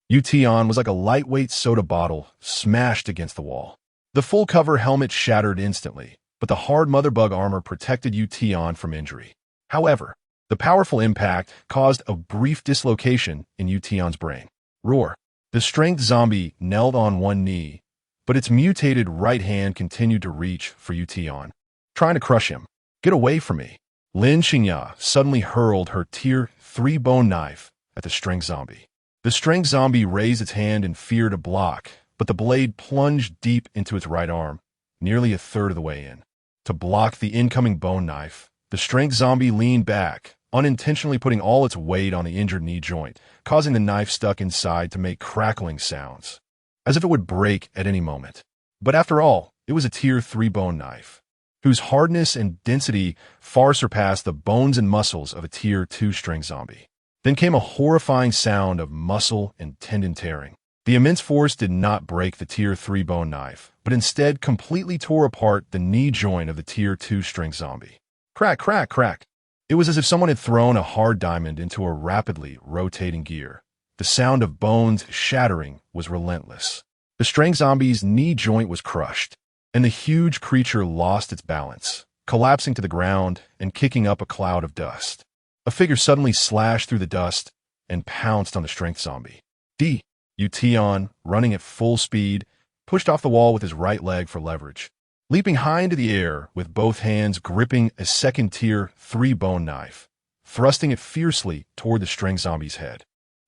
Yu Tian was like a lightweight soda bottle smashed against the wall. The full cover helmet shattered instantly, but the hard mother-bug armor protected Yu Tian from injury. However, the powerful impact caused a brief dislocation in Yu Tian's brain. Roar. The strength zombie knelt on one knee, but its mutated right hand continued to reach for Yu Tian, trying to crush him. Get away from me. Lin Qingya suddenly hurled her Tier 3 bone knife at the strength zombie. The strength zombie raised its hand in fear to block, but the blade plunged deep into its right arm, nearly a third of the way in. To block the incoming bone knife, the strength zombie leaned back, unintentionally putting all its weight on the injured knee joint, causing the knife stuck inside to make crackling sounds, as if it would break at any moment. But after all, it was a Tier 3 bone knife, whose hardness and density far surpassed the bones and muscles of a Tier 2 strength zombie. Then came a horrifying sound of muscle and tendon tearing. The immense force did not break the Tier 3 bone knife, but instead completely tore apart the knee joint of the Tier 2 strength zombie. Crack, crack, crack. It was as if someone had thrown a hard diamond into a rapidly rotating gear. The sound of bones shattering was relentless. The strength zombie's knee joint was crushed, and the huge creature lost its balance, collapsing to the ground and kicking up a cloud of dust. A figure suddenly slashed through the dust and pounced on the strength zombie. Yu Tian, running at full speed, pushed off the wall with his right leg for leverage, leaping high into the air with both hands gripping a second Tier 3 bone knife, thrusting it fiercely toward the strength zombie's head.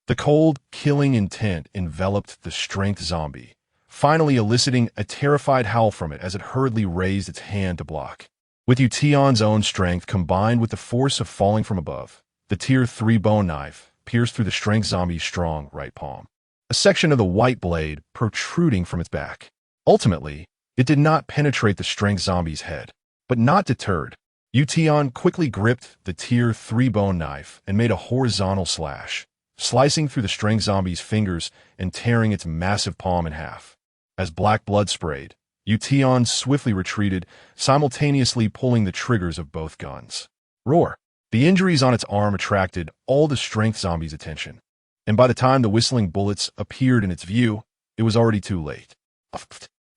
The cold, killing intent enveloped the strength zombie, finally eliciting a terrified howl from it as it hurriedly raised its hand to block. With Yu Tian's own strength combined with the force of falling from above, the Tier 3 bone knife pierced through the strength zombie's strong right palm, a section of the white blade protruding from its back. Ultimately, it did not penetrate the strength zombie's head. But not deterred, Yu Tian quickly gripped the Tier 3 bone knife and made a horizontal slash, slicing through the strength zombie's fingers and tearing its massive palm in half. As black blood sprayed, Yu Tian swiftly retreated, simultaneously pulling the triggers of both guns. Roar! The injuries on its arm attracted all the strength zombie's attention, and by the time the whistling bullets appeared in its view, it was already too late.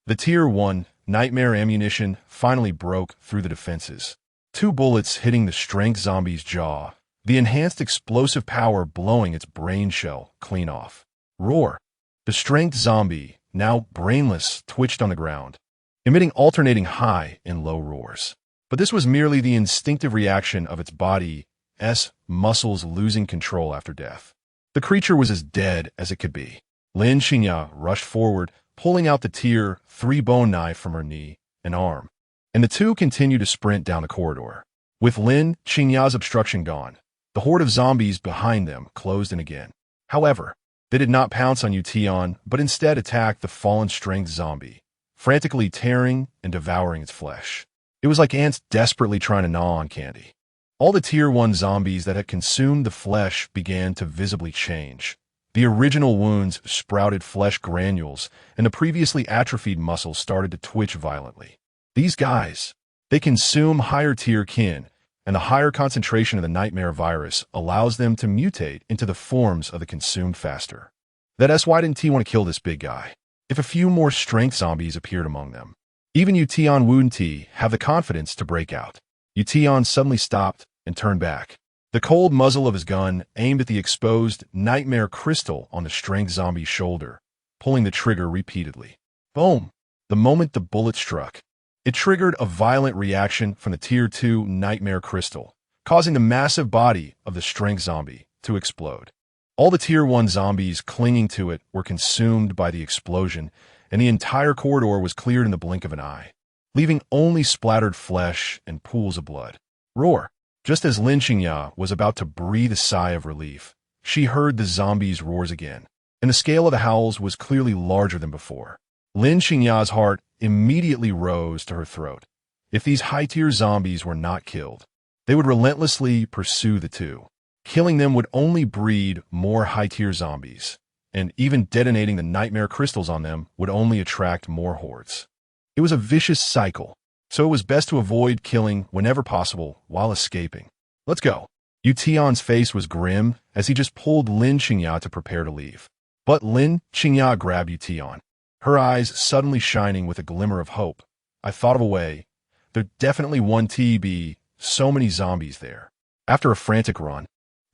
The Tier 1 nightmare ammunition finally broke through the defenses. 2 bullets hitting the strength zombie's jaw, the enhanced explosive power blowing its brain shell clean off. Roar! The strength zombie, now brainless, twitched on the ground, emitting alternating high and low roars. But this was merely the instinctive reaction of its body's muscles losing control after death. The creature was as dead as it could be. Lin Qingya rushed forward, pulling out the Tier 3 bone knife from her knee and arm, and the two continued to sprint down the corridor. With Lin Qingya's obstruction gone, the horde of zombies behind them closed in again. However, they did not pounce on Yu Tian, but instead attacked the fallen strength zombie, frantically tearing and devouring its flesh. It was like ants desperately trying to gnaw on candy. All the Tier 1 zombies that had consumed the flesh began to visibly change. The original wounds sprouted flesh granules, and the previously atrophied muscles started to twitch violently. These guys, they consume higher-tier kin, and the higher concentration of the nightmare virus allows them to mutate into the forms of the consumed faster. That's why didn't T want to kill this big guy? If a few more strength zombies appeared among them, even Tian wouldn't have the confidence to break out. Tian suddenly stopped and turned back. The cold muzzle of his gun aimed at the exposed nightmare crystal on the strength zombie's shoulder, pulling the trigger repeatedly. Boom! The moment the bullet struck, it triggered a violent reaction from the Tier 2 nightmare crystal, causing the massive body of the strength zombie to explode. All the Tier 1 zombies clinging to it were consumed by the explosion, and the entire corridor was cleared in the blink of an eye, leaving only splattered flesh and pools of blood. Roar! Just as ants.Yu was about to breathe a sigh of relief, she heard the zombies' roars again, and the scale of the howls was clearly larger than before. ants.Yu's heart immediately rose to her throat. If these high-tier zombies were not killed, they would relentlessly pursue the two. Killing them would only breed more high-tier zombies, and even detonating the nightmare crystals on them would only attract more hordes. It was a vicious cycle, so it was best to avoid killing whenever possible while escaping. Let's go. Tian's face was grim as he just pulled ants.Yu to prepare to leave. But ants.Yu grabbed Tian, her eyes suddenly shining with a glimmer of hope. I thought of a way. There definitely won't be so many zombies there. After a frantic run,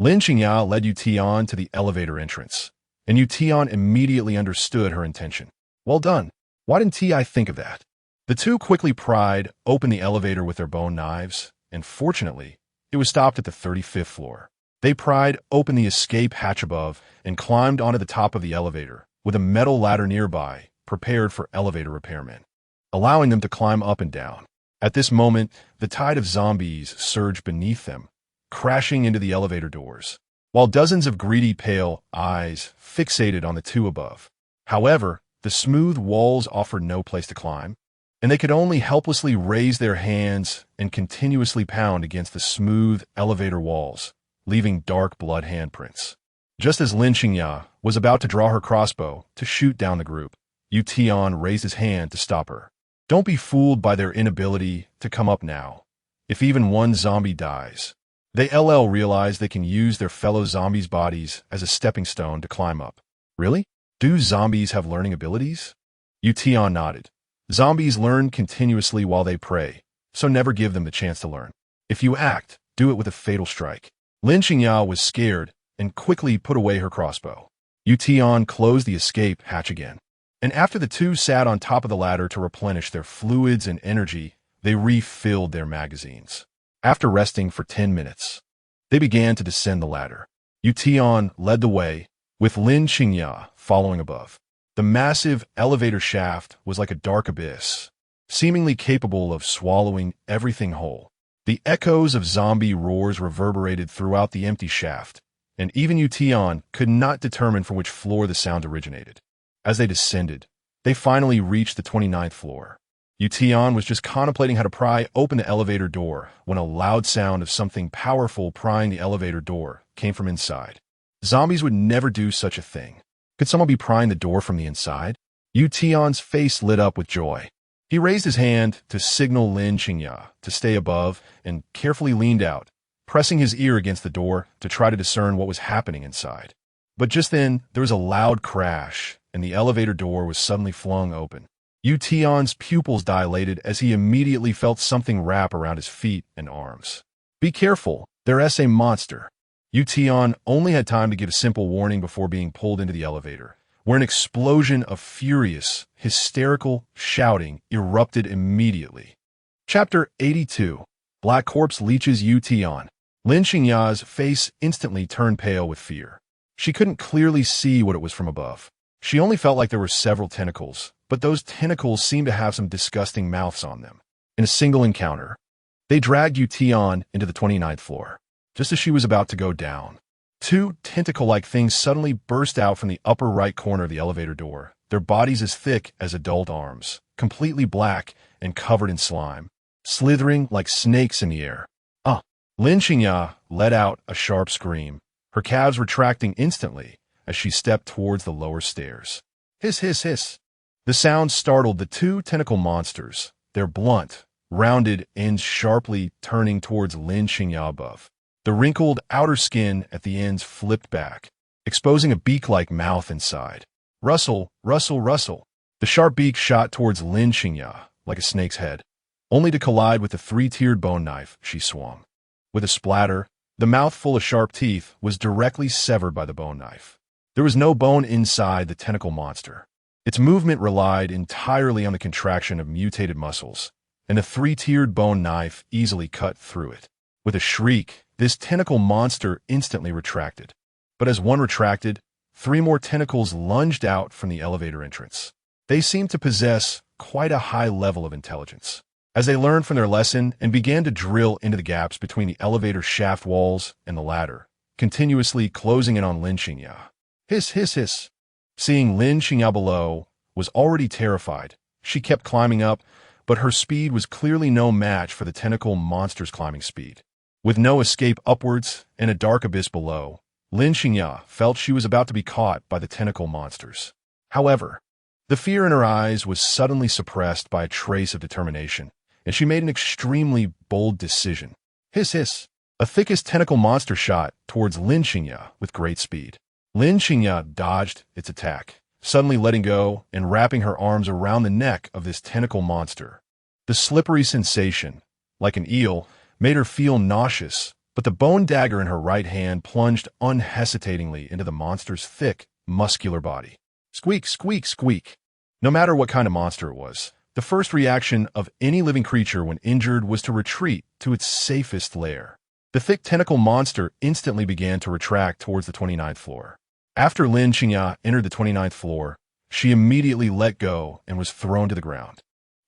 ants.Yu led Tian to the elevator entrance, and Tian immediately understood her intention. Well done. Why didn't I think of that? The two quickly pried open the elevator with their bone knives, and fortunately, it was stopped at the 35th floor. They pried open the escape hatch above and climbed onto the top of the elevator, with a metal ladder nearby, prepared for elevator repairmen, allowing them to climb up and down. At this moment, the tide of zombies surged beneath them, crashing into the elevator doors, while dozens of greedy pale eyes fixated on the two above. However, the smooth walls offered no place to climb, and they could only helplessly raise their hands and continuously pound against the smooth elevator walls, leaving dark blood handprints. Just as ants.Yu was about to draw her crossbow to shoot down the group, Tian raised his hand to stop her. Don't be fooled by their inability to come up now. If even one zombie dies, they realize they can use their fellow zombies' bodies as a stepping stone to climb up. Really? Do zombies have learning abilities? Tian nodded. Zombies learn continuously while they prey, so never give them the chance to learn. If you act, do it with a fatal strike. ants.Yu was scared and quickly put away her crossbow. Tian closed the escape hatch again, and after the two sat on top of the ladder to replenish their fluids and energy, they refilled their magazines. After resting for 10 minutes, they began to descend the ladder. Tian led the way, with ants.Yu following above. The massive elevator shaft was like a dark abyss, seemingly capable of swallowing everything whole. The echoes of zombie roars reverberated throughout the empty shaft, and even Tian could not determine from which floor the sound originated. As they descended, they finally reached the 29th floor. Tian was just contemplating how to pry open the elevator door when a loud sound of something powerful prying the elevator door came from inside. Zombies would never do such a thing. Could someone be prying the door from the inside? Tian's face lit up with joy. He raised his hand to signal ants.Yu to stay above and carefully leaned out, pressing his ear against the door to try to discern what was happening inside. But just then, there was a loud crash, and the elevator door was suddenly flung open. Tian's pupils dilated as he immediately felt something wrap around his feet and arms. Be careful, there's a monster. Tian only had time to give a simple warning before being pulled into the elevator, where an explosion of furious, hysterical shouting erupted immediately. Chapter 82. Black Corpse leeches Tian. ants.Yu's face instantly turned pale with fear. She couldn't clearly see what it was from above. She only felt like there were several tentacles, but those tentacles seemed to have some disgusting mouths on them. In a single encounter, they dragged Tian into the 29th floor. Just as she was about to go down, two tentacle-like things suddenly burst out from the upper right corner of the elevator door, their bodies as thick as adult arms, completely black and covered in slime, slithering like snakes in the air. Lin Xingya let out a sharp scream, her calves retracting instantly as she stepped towards the lower stairs. Hiss, hiss, hiss. The sound startled the two tentacle monsters, their blunt, rounded ends sharply turning towards Lin Xingya above. The wrinkled outer skin at the ends flipped back, exposing a beak-like mouth inside. Rustle, rustle, rustle. The sharp beak shot towards Lin Xingya like a snake's head, only to collide with the three-tiered bone knife she swung. With a splatter, the mouth full of sharp teeth was directly severed by the bone knife. There was no bone inside the tentacle monster. Its movement relied entirely on the contraction of mutated muscles, and the three-tiered bone knife easily cut through it. With a shriek, this tentacle monster instantly retracted. But as one retracted, three more tentacles lunged out from the elevator entrance. They seemed to possess quite a high level of intelligence. As they learned from their lesson and began to drill into the gaps between the elevator shaft walls and the ladder, continuously closing in on Lin Xingya. Hiss, hiss, hiss. Seeing Lin Xingya below was already terrified. She kept climbing up, but her speed was clearly no match for the tentacle monster's climbing speed. With no escape upwards and a dark abyss below, Lin Xingya felt she was about to be caught by the tentacle monsters. However, the fear in her eyes was suddenly suppressed by a trace of determination, and she made an extremely bold decision. Hiss, hiss. A thickest tentacle monster shot towards Lin Xingya with great speed. Lin Xingya dodged its attack, suddenly letting go and wrapping her arms around the neck of this tentacle monster. The slippery sensation, like an eel, made her feel nauseous, but the bone dagger in her right hand plunged unhesitatingly into the monster's thick, muscular body. Squeak, squeak, squeak. No matter what kind of monster it was, the first reaction of any living creature when injured was to retreat to its safest lair. The thick tentacle monster instantly began to retract towards the 29th floor. After Lin Xingya entered the 29th floor, she immediately let go and was thrown to the ground.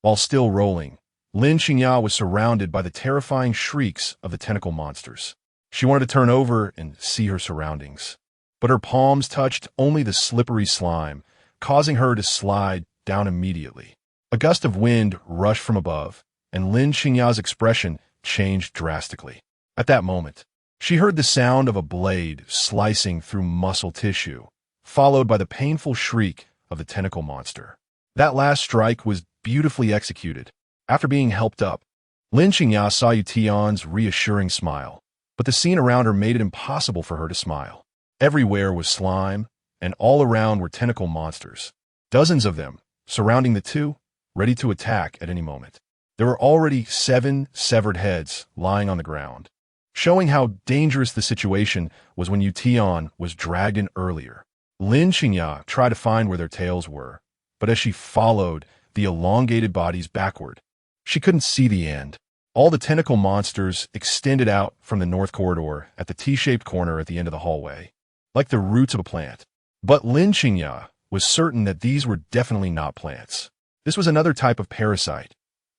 While still rolling, Lin Xingya was surrounded by the terrifying shrieks of the tentacle monsters. She wanted to turn over and see her surroundings, but her palms touched only the slippery slime, causing her to slide down immediately. A gust of wind rushed from above, and Lin Xingya's expression changed drastically. At that moment, she heard the sound of a blade slicing through muscle tissue, followed by the painful shriek of the tentacle monster. That last strike was beautifully executed. After being helped up, Lin Xingya saw Tian's reassuring smile, but the scene around her made it impossible for her to smile. Everywhere was slime, and all around were tentacle monsters, dozens of them, surrounding the two, ready to attack at any moment. There were already 7 severed heads lying on the ground, showing how dangerous the situation was when Tian was dragged in earlier. Lin Xingya tried to find where their tails were, but as she followed the elongated bodies backward, she couldn't see the end. All the tentacle monsters extended out from the north corridor at the T-shaped corner at the end of the hallway, like the roots of a plant. But Lin Xingya was certain that these were definitely not plants. This was another type of parasite,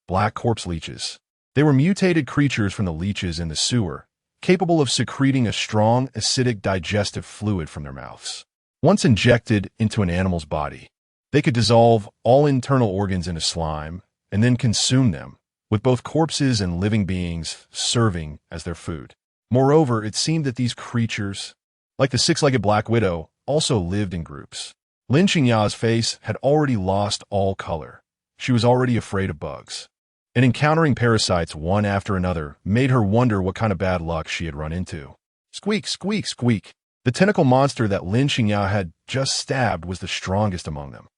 black corpse leeches. They were mutated creatures from the leeches in the sewer, capable of secreting a strong acidic digestive fluid from their mouths. Once injected into an animal's body, they could dissolve all internal organs into slime and then consume them, with both corpses and living beings serving as their food. Moreover, it seemed that these creatures, like the six-legged Black Widow, also lived in groups. Lin Xingya's face had already lost all color. She was already afraid of bugs, and encountering parasites one after another made her wonder what kind of bad luck she had run into. Squeak, squeak, squeak. The tentacle monster that Lin Xingya had just stabbed was the strongest among them.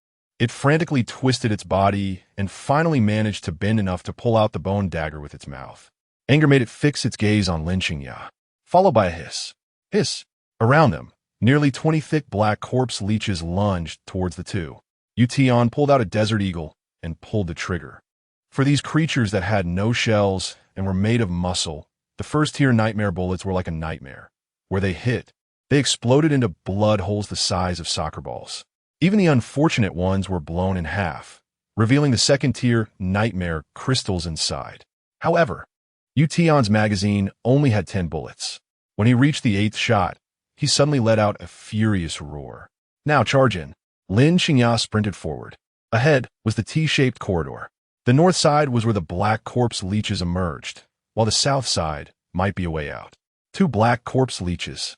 It frantically twisted its body and finally managed to bend enough to pull out the bone dagger with its mouth. Anger made it fix its gaze on Lin Xingya, followed by a hiss. Hiss. Around them, nearly 20 thick black corpse leeches lunged towards the two. Tian pulled out a desert eagle and pulled the trigger. For these creatures that had no shells and were made of muscle, the first-tier nightmare bullets were like a nightmare. Where they hit, they exploded into blood holes the size of soccer balls. Even the unfortunate ones were blown in half, revealing the second-tier nightmare crystals inside. However, Tian's magazine only had 10 bullets. When he reached the 8th shot, he suddenly let out a furious roar. Now charge in. Lin Xingya sprinted forward. Ahead was the T-shaped corridor. The north side was where the black corpse leeches emerged, while the south side, might be a way out. Two black corpse leeches,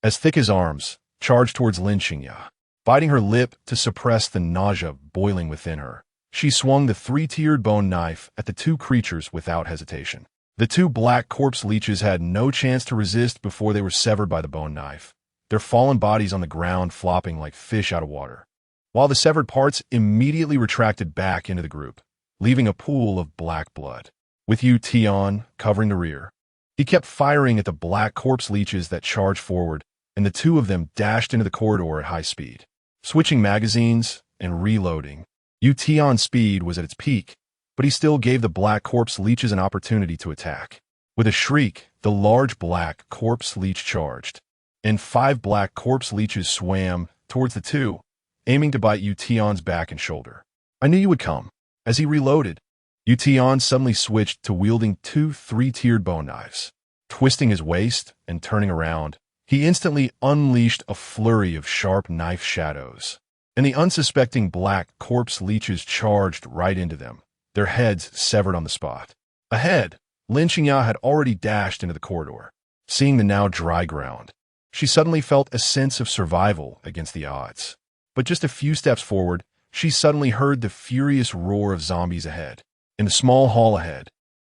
as thick as arms, charged towards Lin Xingya. Biting her lip to suppress the nausea boiling within her, she swung the three-tiered bone knife at the two creatures without hesitation. The two black corpse leeches had no chance to resist before they were severed by the bone knife, their fallen bodies on the ground flopping like fish out of water, while the severed parts immediately retracted back into the group, leaving a pool of black blood. With Tian covering the rear, he kept firing at the black corpse leeches that charged forward, and the two of them dashed into the corridor at high speed. Switching magazines and reloading, Tian's speed was at its peak, but he still gave the black corpse leeches an opportunity to attack. With a shriek, the large black corpse leech charged, and 5 black corpse leeches swam towards the two, aiming to bite Tian's back and shoulder. I knew you would come. As he reloaded, Tian suddenly switched to wielding 2 three-tiered bone knives. Twisting his waist and turning around, he instantly unleashed a flurry of sharp knife shadows, and the unsuspecting black corpse leeches charged right into them, their heads severed on the spot. Ahead, Lin Xingya had already dashed into the corridor. Seeing the now dry ground, she suddenly felt a sense of survival against the odds. But just a few steps forward, she suddenly heard the furious roar of zombies ahead. In the small hall ahead,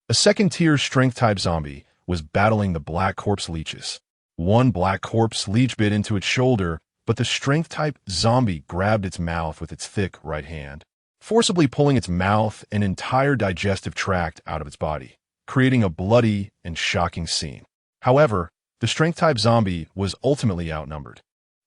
a second-tier strength-type zombie was battling the black corpse leeches. One black corpse leech bit into its shoulder, but the strength-type zombie grabbed its mouth with its thick right hand, forcibly pulling its mouth and entire digestive tract out of its body, creating a bloody and shocking scene. However, the strength-type zombie was ultimately outnumbered.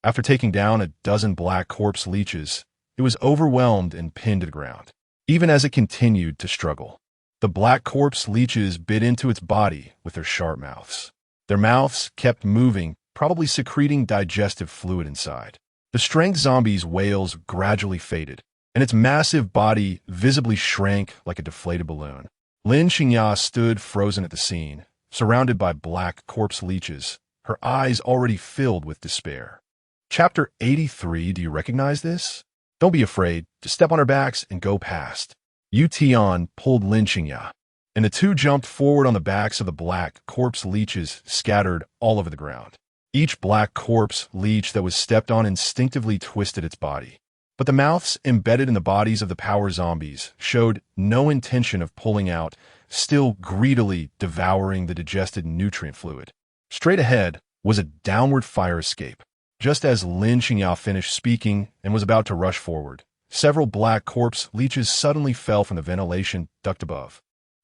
After taking down a dozen black corpse leeches, it was overwhelmed and pinned to the ground. Even as it continued to struggle, the black corpse leeches bit into its body with their sharp mouths. Their mouths kept moving, probably secreting digestive fluid inside. The strength zombie's wails gradually faded, and its massive body visibly shrank like a deflated balloon. Lin Xingya stood frozen at the scene, surrounded by black corpse leeches, her eyes already filled with despair. Chapter 83, do you recognize this? Don't be afraid, just step on our backs and go past. Tian pulled Lin Xingya, and the two jumped forward on the backs of the black corpse leeches scattered all over the ground. Each black corpse leech that was stepped on instinctively twisted its body, but the mouths embedded in the bodies of the power zombies showed no intention of pulling out, still greedily devouring the digested nutrient fluid. Straight ahead was a downward fire escape. Just as Lin Xingya finished speaking and was about to rush forward, several black corpse leeches suddenly fell from the ventilation duct above,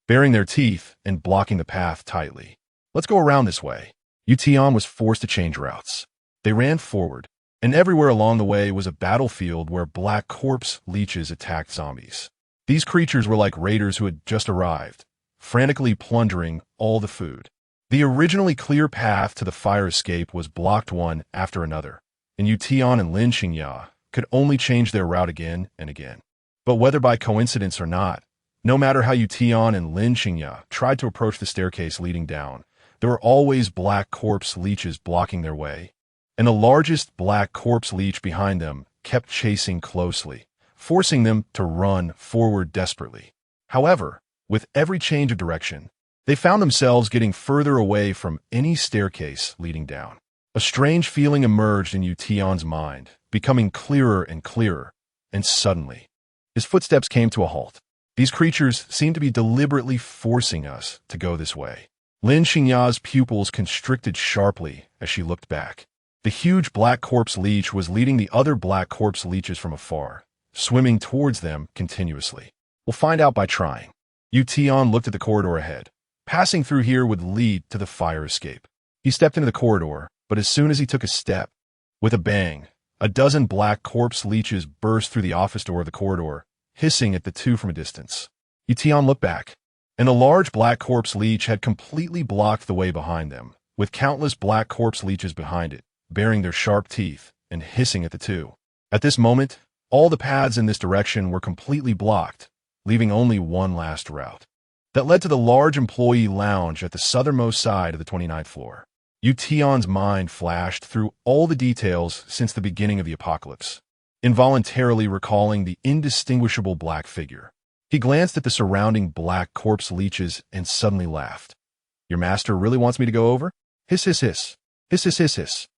baring their teeth and blocking the path tightly. Let's go around this way. Tian was forced to change routes. They ran forward, and everywhere along the way was a battlefield where black corpse leeches attacked zombies. These creatures were like raiders who had just arrived, frantically plundering all the food. The originally clear path to the fire escape was blocked one after another, and Tian and Lin Xingya could only change their route again and again. But whether by coincidence or not, no matter how Tian and Lin Xingya tried to approach the staircase leading down, there were always black corpse leeches blocking their way, and the largest black corpse leech behind them kept chasing closely, forcing them to run forward desperately. However, with every change of direction, they found themselves getting further away from any staircase leading down. A strange feeling emerged in Tian's mind, becoming clearer and clearer, and suddenly, his footsteps came to a halt. These creatures seemed to be deliberately forcing us to go this way. Lin Xingya's pupils constricted sharply as she looked back. The huge black corpse leech was leading the other black corpse leeches from afar, swimming towards them continuously. We'll find out by trying. Tian looked at the corridor ahead. Passing through here would lead to the fire escape. He stepped into the corridor, but as soon as he took a step, with a bang, a dozen black corpse leeches burst through the office door of the corridor, hissing at the two from a distance. Tian looked back, and a large black corpse leech had completely blocked the way behind them, with countless black corpse leeches behind it, baring their sharp teeth and hissing at the two. At this moment, all the paths in this direction were completely blocked, leaving only one last route that led to the large employee lounge at the southernmost side of the 29th floor. Tian's mind flashed through all the details since the beginning of the apocalypse, involuntarily recalling the indistinguishable black figure. He glanced at the surrounding black corpse leeches and suddenly laughed. Your master really wants me to go over? Hiss, hiss, hiss. Hiss, hiss, hiss, hiss.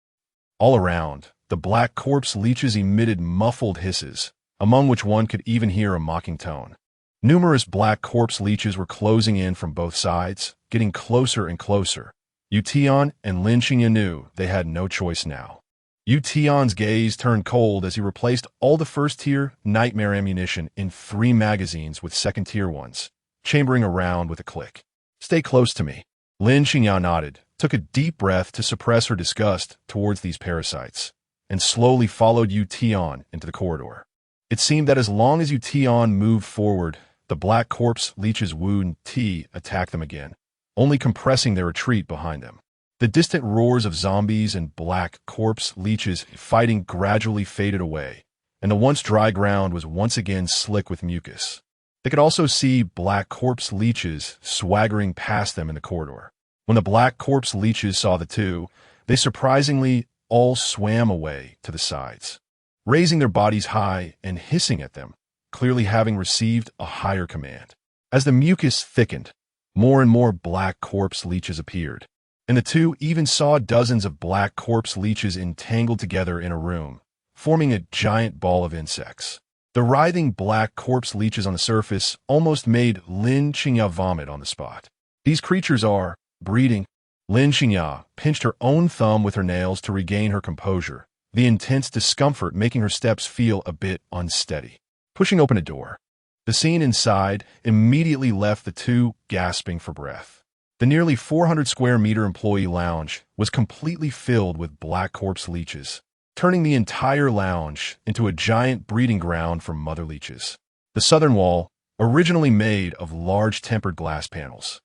All around, the black corpse leeches emitted muffled hisses, among which one could even hear a mocking tone. Numerous black corpse leeches were closing in from both sides, getting closer and closer. Tian and Yu knew they had no choice now. Tian's gaze turned cold as he replaced all the first-tier nightmare ammunition in 3 magazines with second-tier ones, chambering around with a click. Stay close to me. Yu nodded, took a deep breath to suppress her disgust towards these parasites, and slowly followed Tian into the corridor. It seemed that as long as Tian moved forward, the black corpse leech's wound T attacked them again, only compressing their retreat behind them. The distant roars of zombies and black corpse leeches fighting gradually faded away, and the once dry ground was once again slick with mucus. They could also see black corpse leeches swaggering past them in the corridor. When the black corpse leeches saw the two, they surprisingly all swam away to the sides, raising their bodies high and hissing at them, clearly having received a higher command. As the mucus thickened, more and more black corpse leeches appeared, and the two even saw dozens of black corpse leeches entangled together in a room, forming a giant ball of insects. The writhing black corpse leeches on the surface almost made Yu vomit on the spot. These creatures are breeding. Yu pinched her own thumb with her nails to regain her composure, the intense discomfort making her steps feel a bit unsteady. Pushing open a door, the scene inside immediately left the two gasping for breath. The nearly 400-square-meter employee lounge was completely filled with black corpse leeches, turning the entire lounge into a giant breeding ground for mother leeches. The southern wall, originally made of large tempered glass panels,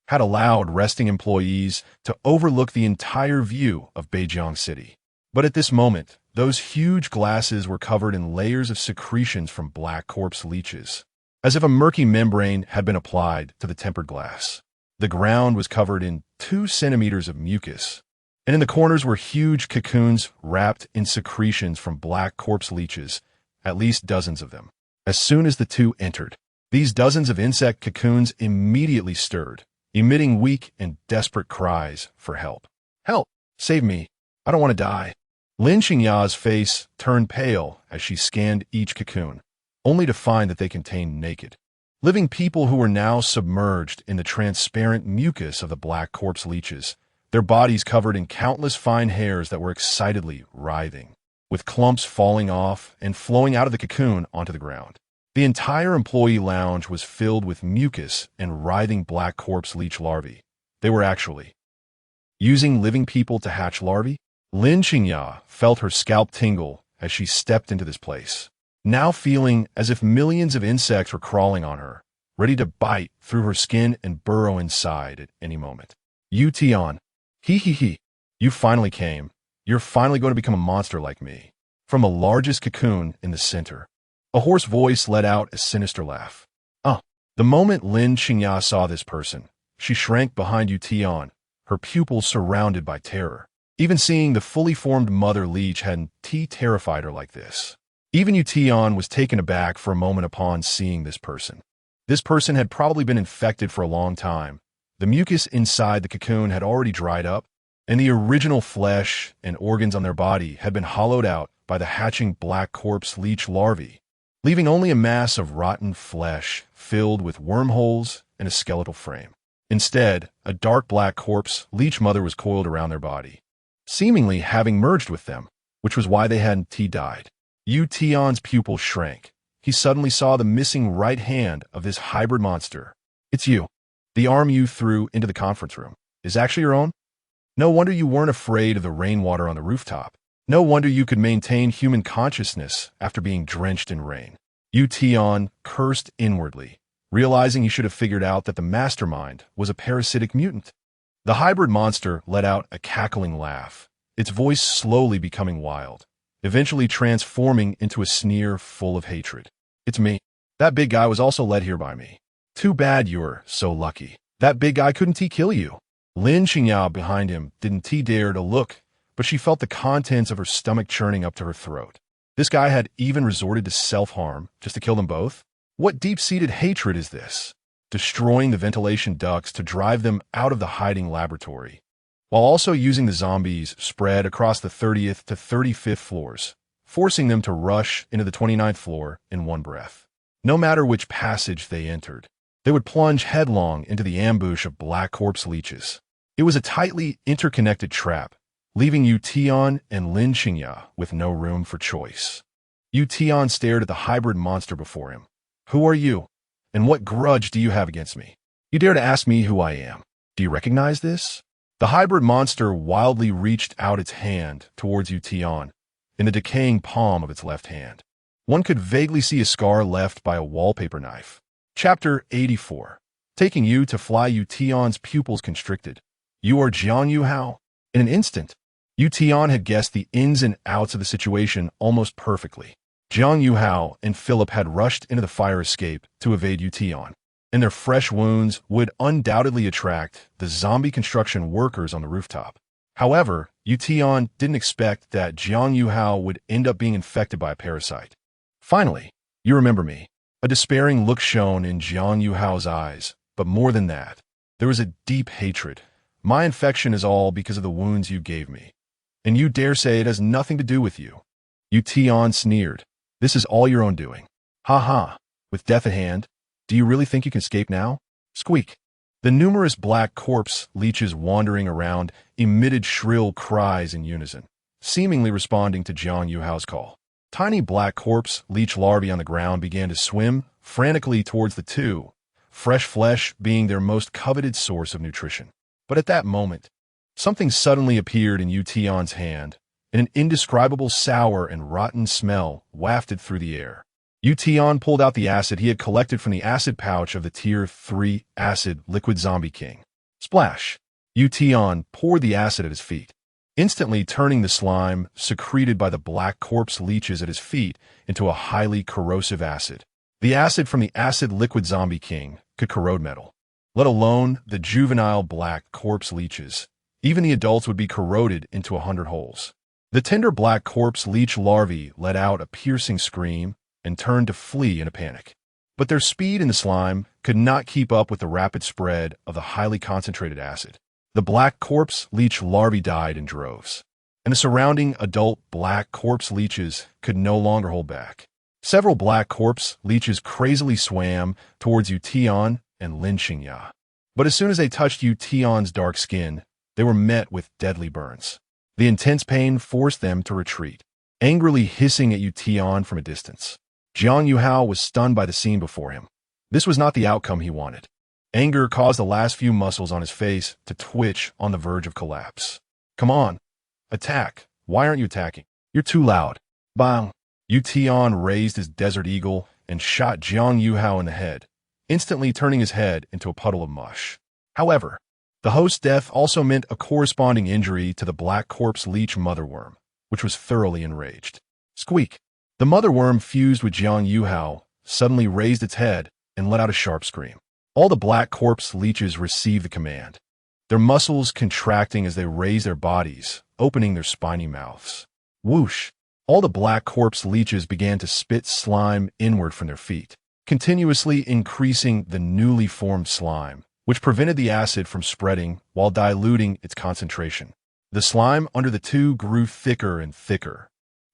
had allowed resting employees to overlook the entire view of Beijing City. But at this moment, those huge glasses were covered in layers of secretions from black corpse leeches, as if a murky membrane had been applied to the tempered glass. The ground was covered in 2 centimeters of mucus, and in the corners were huge cocoons wrapped in secretions from black corpse leeches, at least dozens of them. As soon as the two entered, these dozens of insect cocoons immediately stirred, emitting weak and desperate cries for help. Help! Save me! I don't want to die. Yu's face turned pale as she scanned each cocoon, only to find that they contained naked, living people who were now submerged in the transparent mucus of the black corpse leeches, their bodies covered in countless fine hairs that were excitedly writhing, with clumps falling off and flowing out of the cocoon onto the ground. The entire employee lounge was filled with mucus and writhing black corpse leech larvae. They were actually using living people to hatch larvae. Yu felt her scalp tingle as she stepped into this place, now feeling as if millions of insects were crawling on her, ready to bite through her skin and burrow inside at any moment. Tian, he, you finally came. You're finally going to become a monster like me. From the largest cocoon in the center, a hoarse voice let out a sinister laugh. The moment Yu saw this person, she shrank behind Tian, her pupils surrounded by terror. Even seeing the fully formed mother leech hadn't terrified her like this. Even Tian was taken aback for a moment upon seeing this person. This person had probably been infected for a long time. The mucus inside the cocoon had already dried up, and the original flesh and organs on their body had been hollowed out by the hatching black corpse leech larvae, leaving only a mass of rotten flesh filled with wormholes and a skeletal frame. Instead, a dark black corpse leech mother was coiled around their body, seemingly having merged with them, which was why they hadn't died. Tian's pupil shrank. He suddenly saw the missing right hand of this hybrid monster. It's you. The arm you threw into the conference room is actually your own? No wonder you weren't afraid of the rainwater on the rooftop. No wonder you could maintain human consciousness after being drenched in rain. Tian cursed inwardly, realizing he should have figured out that the mastermind was a parasitic mutant. The hybrid monster let out a cackling laugh, its voice slowly becoming wild, eventually transforming into a sneer full of hatred. It's me. That big guy was also led here by me. Too bad you're so lucky. That big guy couldn't kill you. Yu behind him didn't dare to look, but she felt the contents of her stomach churning up to her throat. This guy had even resorted to self-harm just to kill them both? What deep-seated hatred is this? destroying the ventilation ducts to drive them out of the hiding laboratory, while also using the zombies spread across the 30th to 35th floors, forcing them to rush into the 29th floor in one breath. No matter which passage they entered, they would plunge headlong into the ambush of black corpse leeches. It was a tightly interconnected trap, leaving Tian and Xingya with no room for choice. Tian stared at the hybrid monster before him. "Who are you? And what grudge do you have against me? You dare to ask me who I am? Do you recognize this?" The hybrid monster wildly reached out its hand towards Tian, in the decaying palm of its left hand. One could vaguely see a scar left by a wallpaper knife. Chapter 84. Taking you to fly, Tian's pupils constricted. "You are Yu Hao?" In an instant, Tian had guessed the ins and outs of the situation almost perfectly. Yu Hao and Philip had rushed into the fire escape to evade Tian, and their fresh wounds would undoubtedly attract the zombie construction workers on the rooftop. However, Tian didn't expect that Yu Hao would end up being infected by a parasite. "Finally, you remember me." A despairing look shone in Yu Hao's eyes, but more than that, there was a deep hatred. "My infection is all because of the wounds you gave me, and you dare say it has nothing to do with you." Tian sneered. "This is all your own doing. Ha ha. With death at hand, do you really think you can escape now?" Squeak. The numerous black corpse leeches wandering around emitted shrill cries in unison, seemingly responding to Yu Hao's call. Tiny black corpse leech larvae on the ground began to swim frantically towards the two, fresh flesh being their most coveted source of nutrition. But at that moment, something suddenly appeared in Tian's hand, and an indescribable sour and rotten smell wafted through the air. Tian pulled out the acid he had collected from the acid pouch of the Tier 3 acid liquid zombie king. Splash! Tian poured the acid at his feet, instantly turning the slime secreted by the black corpse leeches at his feet into a highly corrosive acid. The acid from the acid liquid zombie king could corrode metal, let alone the juvenile black corpse leeches. Even the adults would be corroded into 100 holes. The tender black corpse leech larvae let out a piercing scream and turned to flee in a panic. But their speed in the slime could not keep up with the rapid spread of the highly concentrated acid. The black corpse leech larvae died in droves, and the surrounding adult black corpse leeches could no longer hold back. Several black corpse leeches crazily swam towards Tian and Xingya. But as soon as they touched Tian's dark skin, they were met with deadly burns. The intense pain forced them to retreat, angrily hissing at Tian from a distance. Yu Hao was stunned by the scene before him. This was not the outcome he wanted. Anger caused the last few muscles on his face to twitch on the verge of collapse. "Come on, attack. Why aren't you attacking? You're too loud." Bang! Tian raised his desert eagle and shot Yu Hao in the head, instantly turning his head into a puddle of mush. However, the host's death also meant a corresponding injury to the black corpse leech motherworm, which was thoroughly enraged. Squeak! The motherworm fused with Yu Hao, suddenly raised its head and let out a sharp scream. All the black corpse leeches received the command, their muscles contracting as they raised their bodies, opening their spiny mouths. Whoosh! All the black corpse leeches began to spit slime inward from their feet, continuously increasing the newly formed slime, which prevented the acid from spreading while diluting its concentration. The slime under the two grew thicker and thicker,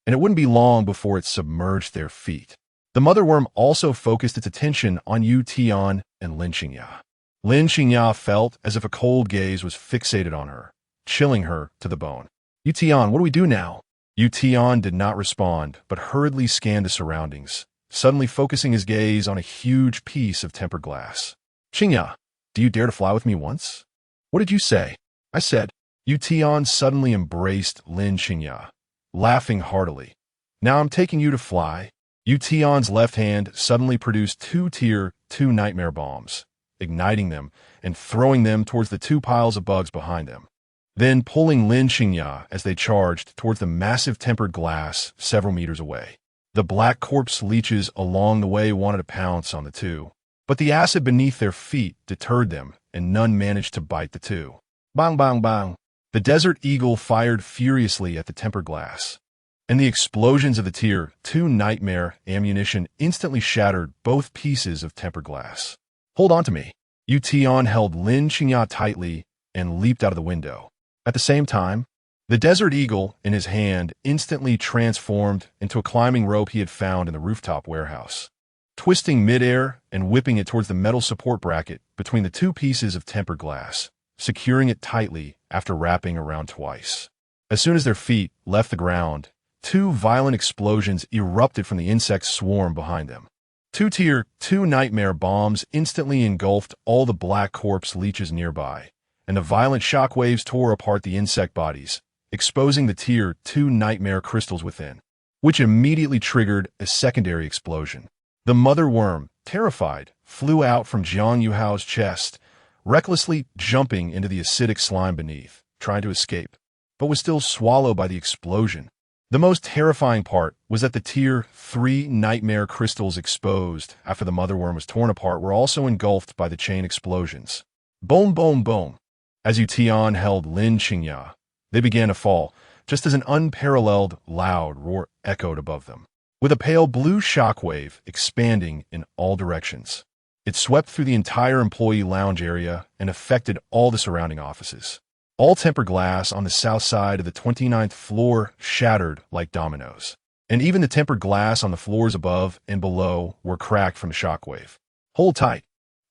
and it wouldn't be long before it submerged their feet. The motherworm also focused its attention on Tian and Xingya. Xingya felt as if a cold gaze was fixated on her, chilling her to the bone. "Tian, what do we do now?" Tian did not respond, but hurriedly scanned the surroundings, suddenly focusing his gaze on a huge piece of tempered glass. "Xingya, do you dare to fly with me once?" "What did you say?" "I said." Tian suddenly embraced Xingya, laughing heartily. "Now I'm taking you to fly." Tian's left hand suddenly produced two Tier 2 nightmare bombs, igniting them and throwing them towards the two piles of bugs behind them, then pulling Xingya as they charged towards the massive tempered glass several meters away. The black corpse leeches along the way wanted to pounce on the two, but the acid beneath their feet deterred them, and none managed to bite the two. Bang, bang, bang! The desert eagle fired furiously at the tempered glass, and the explosions of the Tier 2 nightmare ammunition instantly shattered both pieces of tempered glass. Hold on to me. Tian held Lin Qingya tightly and leaped out of the window. At the same time, the desert eagle in his hand instantly transformed into a climbing rope he had found in the rooftop warehouse. Twisting midair and whipping it towards the metal support bracket between the two pieces of tempered glass, securing it tightly after wrapping around twice. As soon as their feet left the ground, two violent explosions erupted from the insect swarm behind them. Two Tier 2 nightmare bombs instantly engulfed all the black corpse leeches nearby, and the violent shockwaves tore apart the insect bodies, exposing the Tier 2 nightmare crystals within, which immediately triggered a secondary explosion. The mother worm, terrified, flew out from Jiang Yuhao's chest, recklessly jumping into the acidic slime beneath, trying to escape, but was still swallowed by the explosion. The most terrifying part was that the Tier 3 nightmare crystals exposed after the mother worm was torn apart were also engulfed by the chain explosions. Boom, boom, boom. As Tian held Lin Qingya, they began to fall, just as an unparalleled, loud roar echoed above them, with a pale blue shockwave expanding in all directions. It swept through the entire employee lounge area and affected all the surrounding offices. All tempered glass on the south side of the 29th floor shattered like dominoes, and even the tempered glass on the floors above and below were cracked from the shockwave. Hold tight.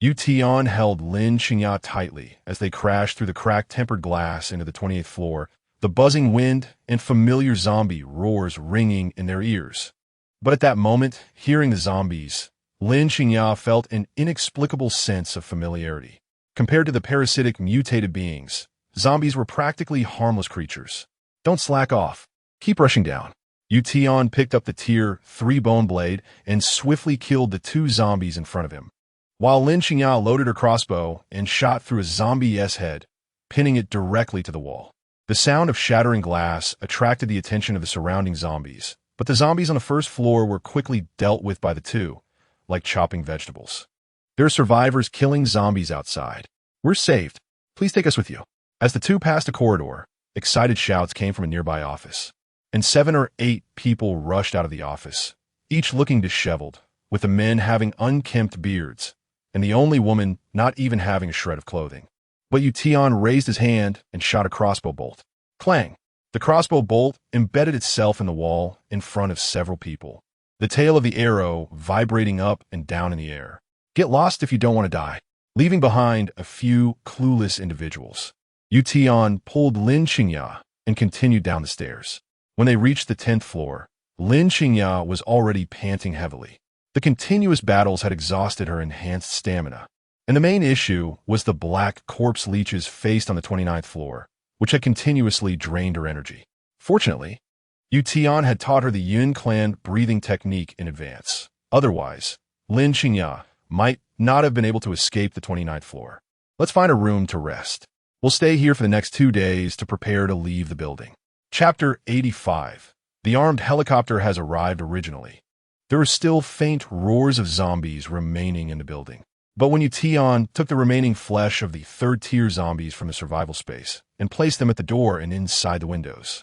Tian held Lin Qingya tightly as they crashed through the cracked tempered glass into the 28th floor, the buzzing wind and familiar zombie roars ringing in their ears. But at that moment, hearing the zombies, Lin Qingya felt an inexplicable sense of familiarity. Compared to the parasitic mutated beings, zombies were practically harmless creatures. Don't slack off. Keep rushing down. Tian picked up the Tier 3 bone blade and swiftly killed the two zombies in front of him, while Lin Qingya loaded her crossbow and shot through a zombie's head, pinning it directly to the wall. The sound of shattering glass attracted the attention of the surrounding zombies, but the zombies on the first floor were quickly dealt with by the two, like chopping vegetables. There are survivors killing zombies outside. We're saved. Please take us with you. As the two passed a corridor, excited shouts came from a nearby office, and 7 or 8 people rushed out of the office, each looking disheveled, with the men having unkempt beards, and the only woman not even having a shred of clothing. But Tian raised his hand and shot a crossbow bolt. Clang! The crossbow bolt embedded itself in the wall in front of several people, the tail of the arrow vibrating up and down in the air. Get lost if you don't want to die. Leaving behind a few clueless individuals, Tian pulled Lin Qingya and continued down the stairs. When they reached the 10th floor, Lin Qingya was already panting heavily. The continuous battles had exhausted her enhanced stamina, and the main issue was the black corpse leeches faced on the 29th floor, which had continuously drained her energy. Fortunately, Tian had taught her the Yun clan breathing technique in advance. Otherwise, Lin Qingya might not have been able to escape the 29th floor. Let's find a room to rest. We'll stay here for the next 2 days to prepare to leave the building. Chapter 85. The armed helicopter has arrived originally. There are still faint roars of zombies remaining in the building. But when Tian took the remaining flesh of the 3rd-tier zombies from the survival space and placed them at the door and inside the windows,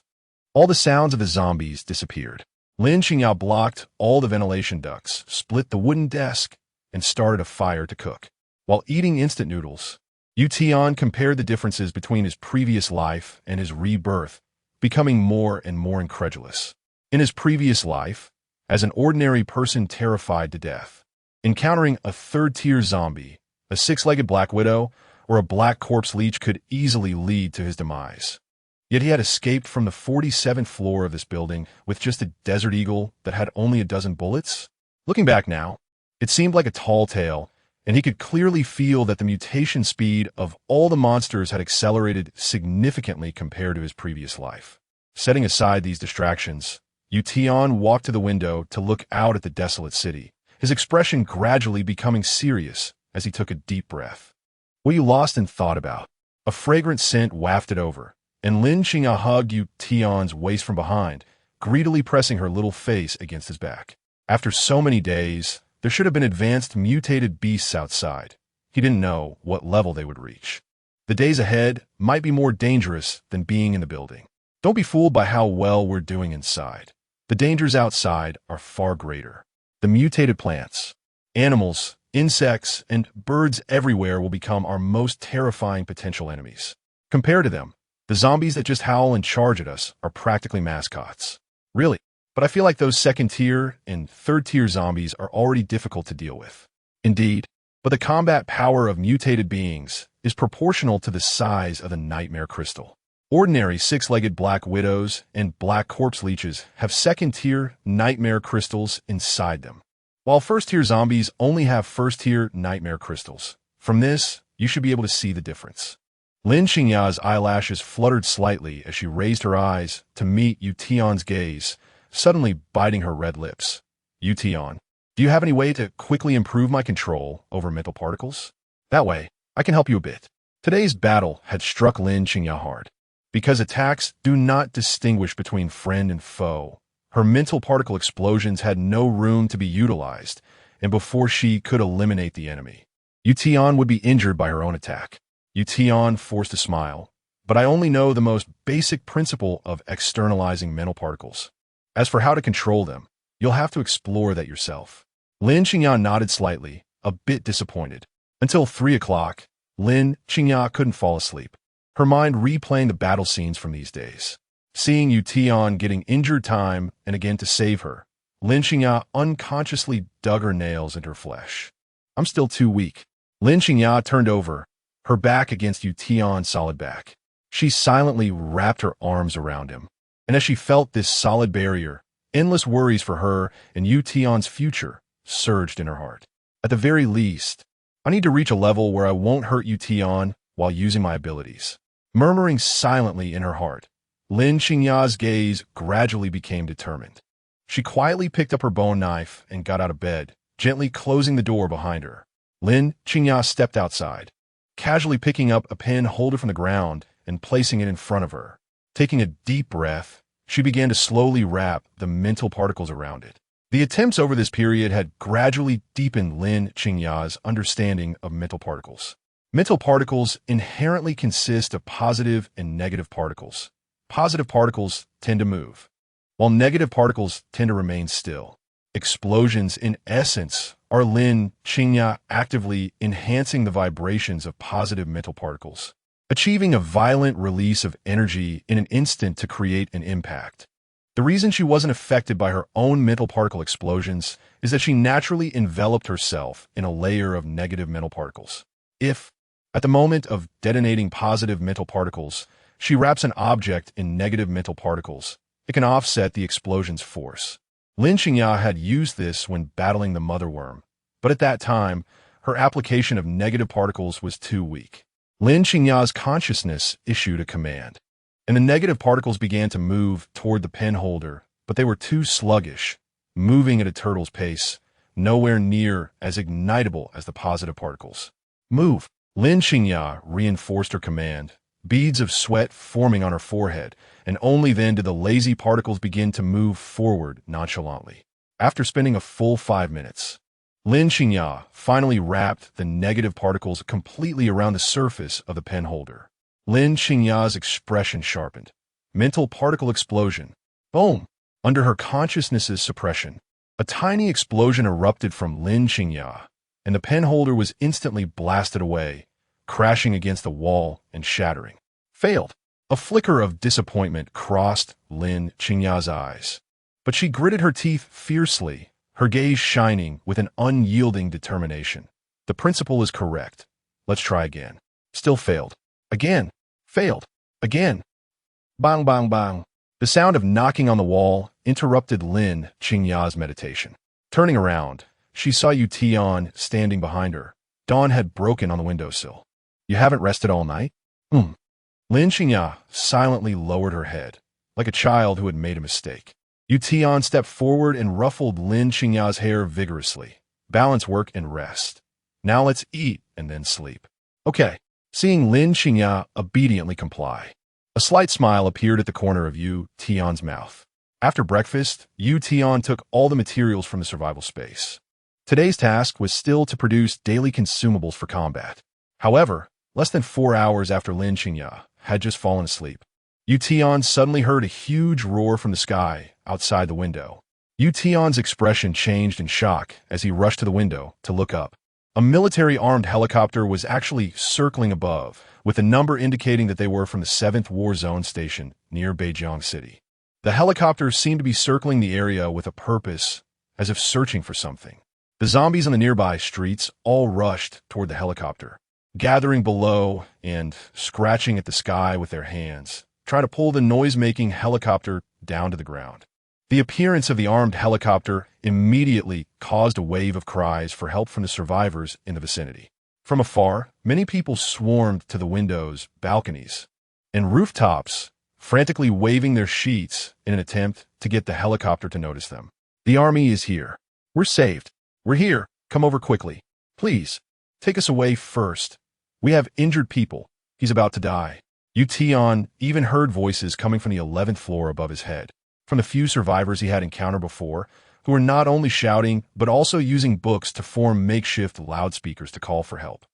all the sounds of the zombies disappeared. Lin Qingya blocked all the ventilation ducts, split the wooden desk, and started a fire to cook. While eating instant noodles, Tian compared the differences between his previous life and his rebirth, becoming more and more incredulous. In his previous life, as an ordinary person terrified to death, encountering a 3rd-tier zombie, a 6-legged black widow, or a black corpse leech could easily lead to his demise. Yet he had escaped from the 47th floor of this building with just a desert eagle that had only a dozen bullets. Looking back now, it seemed like a tall tale, and he could clearly feel that the mutation speed of all the monsters had accelerated significantly compared to his previous life. Setting aside these distractions, Tian walked to the window to look out at the desolate city, his expression gradually becoming serious as he took a deep breath. What you lost in thought about? A fragrant scent wafted over, and Lin Qingya hugged Tian's waist from behind, greedily pressing her little face against his back. After so many days, there should have been advanced mutated beasts outside. He didn't know what level they would reach. The days ahead might be more dangerous than being in the building. Don't be fooled by how well we're doing inside. The dangers outside are far greater. The mutated plants, animals, insects, and birds everywhere will become our most terrifying potential enemies. Compared to them, the zombies that just howl and charge at us are practically mascots. Really, but I feel like those second-tier and third-tier zombies are already difficult to deal with. Indeed, but the combat power of mutated beings is proportional to the size of the nightmare crystal. Ordinary six-legged black widows and black corpse leeches have second-tier nightmare crystals inside them, while first-tier zombies only have first-tier nightmare crystals. From this, you should be able to see the difference. Lin Qingya's eyelashes fluttered slightly as she raised her eyes to meet Yu Tian's gaze, suddenly biting her red lips. Yu Tian, do you have any way to quickly improve my control over mental particles? That way, I can help you a bit. Today's battle had struck Lin Qingya hard. Because attacks do not distinguish between friend and foe, her mental particle explosions had no room to be utilized, and before she could eliminate the enemy, Yu Tian would be injured by her own attack. Yu Tian forced a smile, but I only know the most basic principle of externalizing mental particles. As for how to control them, you'll have to explore that yourself. Lin Qingya nodded slightly, a bit disappointed. Until 3 o'clock, Lin Qingya couldn't fall asleep, her mind replaying the battle scenes from these days. Seeing Yu Tian getting injured time and again to save her, Lin Qingya unconsciously dug her nails into her flesh. I'm still too weak. Lin Qingya turned over, her back against Yu Tian's solid back. She silently wrapped her arms around him, and as she felt this solid barrier, endless worries for her and Yu Tian's future surged in her heart. At the very least, I need to reach a level where I won't hurt Yu Tian while using my abilities. Murmuring silently in her heart, Lin Qingya's gaze gradually became determined. She quietly picked up her bone knife and got out of bed, gently closing the door behind her. Lin Qingya stepped outside, casually picking up a pen holder from the ground and placing it in front of her. Taking a deep breath, she began to slowly wrap the mental particles around it. The attempts over this period had gradually deepened Lin Qingya's understanding of mental particles. Mental particles inherently consist of positive and negative particles. Positive particles tend to move, while negative particles tend to remain still. Explosions, in essence, are Lin Qingya actively enhancing the vibrations of positive mental particles, achieving a violent release of energy in an instant to create an impact. The reason she wasn't affected by her own mental particle explosions is that she naturally enveloped herself in a layer of negative mental particles. If, at the moment of detonating positive mental particles, she wraps an object in negative mental particles, it can offset the explosion's force. Lin Qingya had used this when battling the mother worm, but at that time, her application of negative particles was too weak. Lin Qingya's consciousness issued a command, and the negative particles began to move toward the pen holder, but they were too sluggish, moving at a turtle's pace, nowhere near as ignitable as the positive particles. Move! Lin Qingya reinforced her command, beads of sweat forming on her forehead, and only then did the lazy particles begin to move forward nonchalantly. After spending a full 5 minutes, Lin Qingya finally wrapped the negative particles completely around the surface of the pen holder. Lin Qingya's expression sharpened. Mental particle explosion. Boom! Under her consciousness's suppression, a tiny explosion erupted from Lin Qingya, and the pen holder was instantly blasted away, crashing against the wall and shattering. Failed. A flicker of disappointment crossed Lin Qingya's eyes, but she gritted her teeth fiercely, her gaze shining with an unyielding determination. The principle is correct. Let's try again. Still failed. Again. Failed. Again. Bang, bang, bang. The sound of knocking on the wall interrupted Lin Qingya's meditation. Turning around, she saw Yu Tian standing behind her. Dawn had broken on the windowsill. You haven't rested all night? Lin Qingya silently lowered her head, like a child who had made a mistake. Yu Tian stepped forward and ruffled Lin Qingya's hair vigorously. Balance work and rest. Now let's eat and then sleep. Okay. Seeing Lin Qingya obediently comply, a slight smile appeared at the corner of Yu Tian's mouth. After breakfast, Yu Tian took all the materials from the survival space. Today's task was still to produce daily consumables for combat. However, less than 4 hours after Lin Qingya had just fallen asleep, Yu Tian suddenly heard a huge roar from the sky outside the window. Yu Tian's expression changed in shock as he rushed to the window to look up. A military armed helicopter was actually circling above, with a number indicating that they were from the 7th War Zone station near Beijing City. The helicopters seemed to be circling the area with a purpose, as if searching for something. The zombies on the nearby streets all rushed toward the helicopter, gathering below and scratching at the sky with their hands, trying to pull the noise-making helicopter down to the ground. The appearance of the armed helicopter immediately caused a wave of cries for help from the survivors in the vicinity. From afar, many people swarmed to the windows, balconies, and rooftops, frantically waving their sheets in an attempt to get the helicopter to notice them. "The army is here. We're saved. We're here. Come over quickly. Please, take us away first. We have injured people. He's about to die." Tian even heard voices coming from the 11th floor above his head, from the few survivors he had encountered before, who were not only shouting, but also using books to form makeshift loudspeakers to call for help.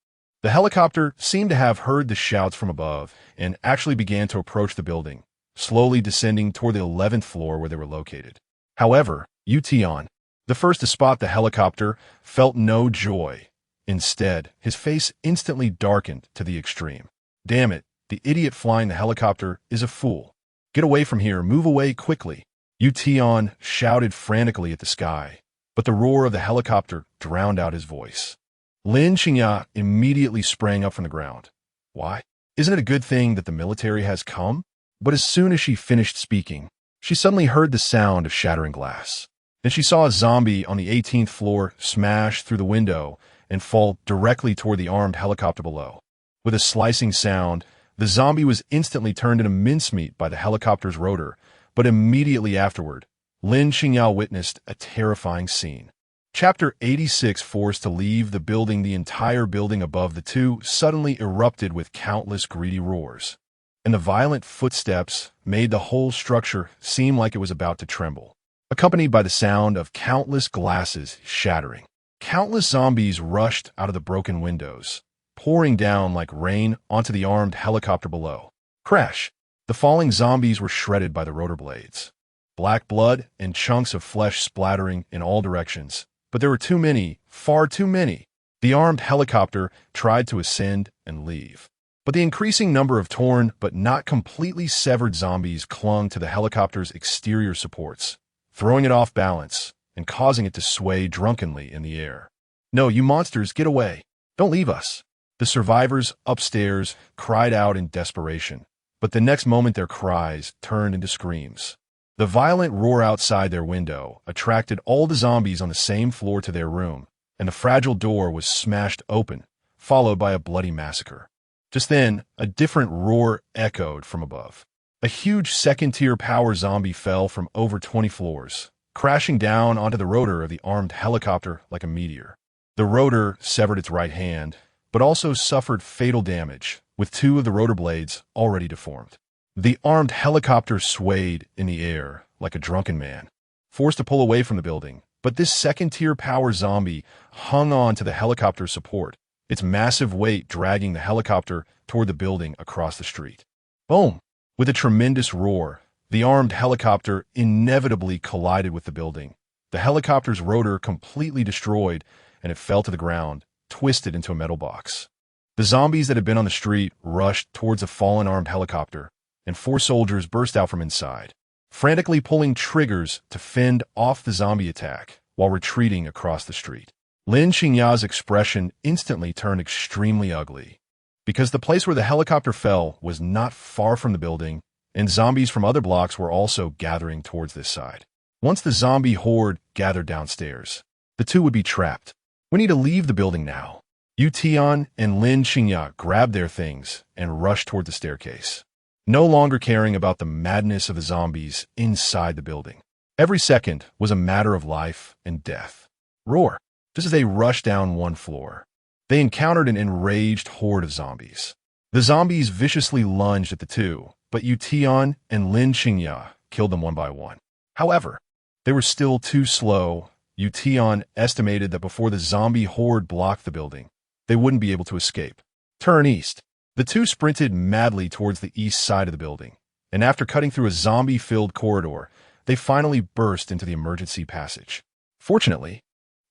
The helicopter seemed to have heard the shouts from above and actually began to approach the building, slowly descending toward the 11th floor where they were located. However, Tian, the first to spot the helicopter, felt no joy. Instead, his face instantly darkened to the extreme. "Damn it, the idiot flying the helicopter is a fool. Get away from here, move away quickly." Tian shouted frantically at the sky, but the roar of the helicopter drowned out his voice. Lin Xingya immediately sprang up from the ground. "Why? Isn't it a good thing that the military has come?" But as soon as she finished speaking, she suddenly heard the sound of shattering glass. Then she saw a zombie on the 18th floor smash through the window and fall directly toward the armed helicopter below. With a slicing sound, the zombie was instantly turned into mincemeat by the helicopter's rotor, but immediately afterward, Lin Xingya witnessed a terrifying scene. Chapter 86. Forced to leave the building. The entire building above the two suddenly erupted with countless greedy roars, and the violent footsteps made the whole structure seem like it was about to tremble, accompanied by the sound of countless glasses shattering. Countless zombies rushed out of the broken windows, pouring down like rain onto the armed helicopter below. Crash! The falling zombies were shredded by the rotor blades, black blood and chunks of flesh splattering in all directions. But there were too many, far too many. The armed helicopter tried to ascend and leave, but the increasing number of torn but not completely severed zombies clung to the helicopter's exterior supports, throwing it off balance and causing it to sway drunkenly in the air. "No, you monsters, get away. Don't leave us." The survivors upstairs cried out in desperation, but the next moment their cries turned into screams. The violent roar outside their window attracted all the zombies on the same floor to their room, and the fragile door was smashed open, followed by a bloody massacre. Just then, a different roar echoed from above. A huge second-tier power zombie fell from over 20 floors, crashing down onto the rotor of the armed helicopter like a meteor. The rotor severed its right hand, but also suffered fatal damage, with two of the rotor blades already deformed. The armed helicopter swayed in the air like a drunken man, forced to pull away from the building, but this second-tier power zombie hung on to the helicopter's support, its massive weight dragging the helicopter toward the building across the street. Boom! With a tremendous roar, the armed helicopter inevitably collided with the building. The helicopter's rotor completely destroyed, and it fell to the ground, twisted into a metal box. The zombies that had been on the street rushed towards the fallen armed helicopter, and 4 soldiers burst out from inside, frantically pulling triggers to fend off the zombie attack while retreating across the street. Lin Xingya's expression instantly turned extremely ugly, because the place where the helicopter fell was not far from the building, and zombies from other blocks were also gathering towards this side. Once the zombie horde gathered downstairs, the two would be trapped. "We need to leave the building now." Tian and Lin Xingya grabbed their things and rushed toward the staircase, no longer caring about the madness of the zombies inside the building. Every second was a matter of life and death. Roar! Just as they rushed down one floor, they encountered an enraged horde of zombies. The zombies viciously lunged at the two, but Tian and Lin Xingya killed them one by one. However, they were still too slow. Tian estimated that before the zombie horde blocked the building, they wouldn't be able to escape. Turn east. The two sprinted madly towards the east side of the building, and after cutting through a zombie-filled corridor, they finally burst into the emergency passage. Fortunately,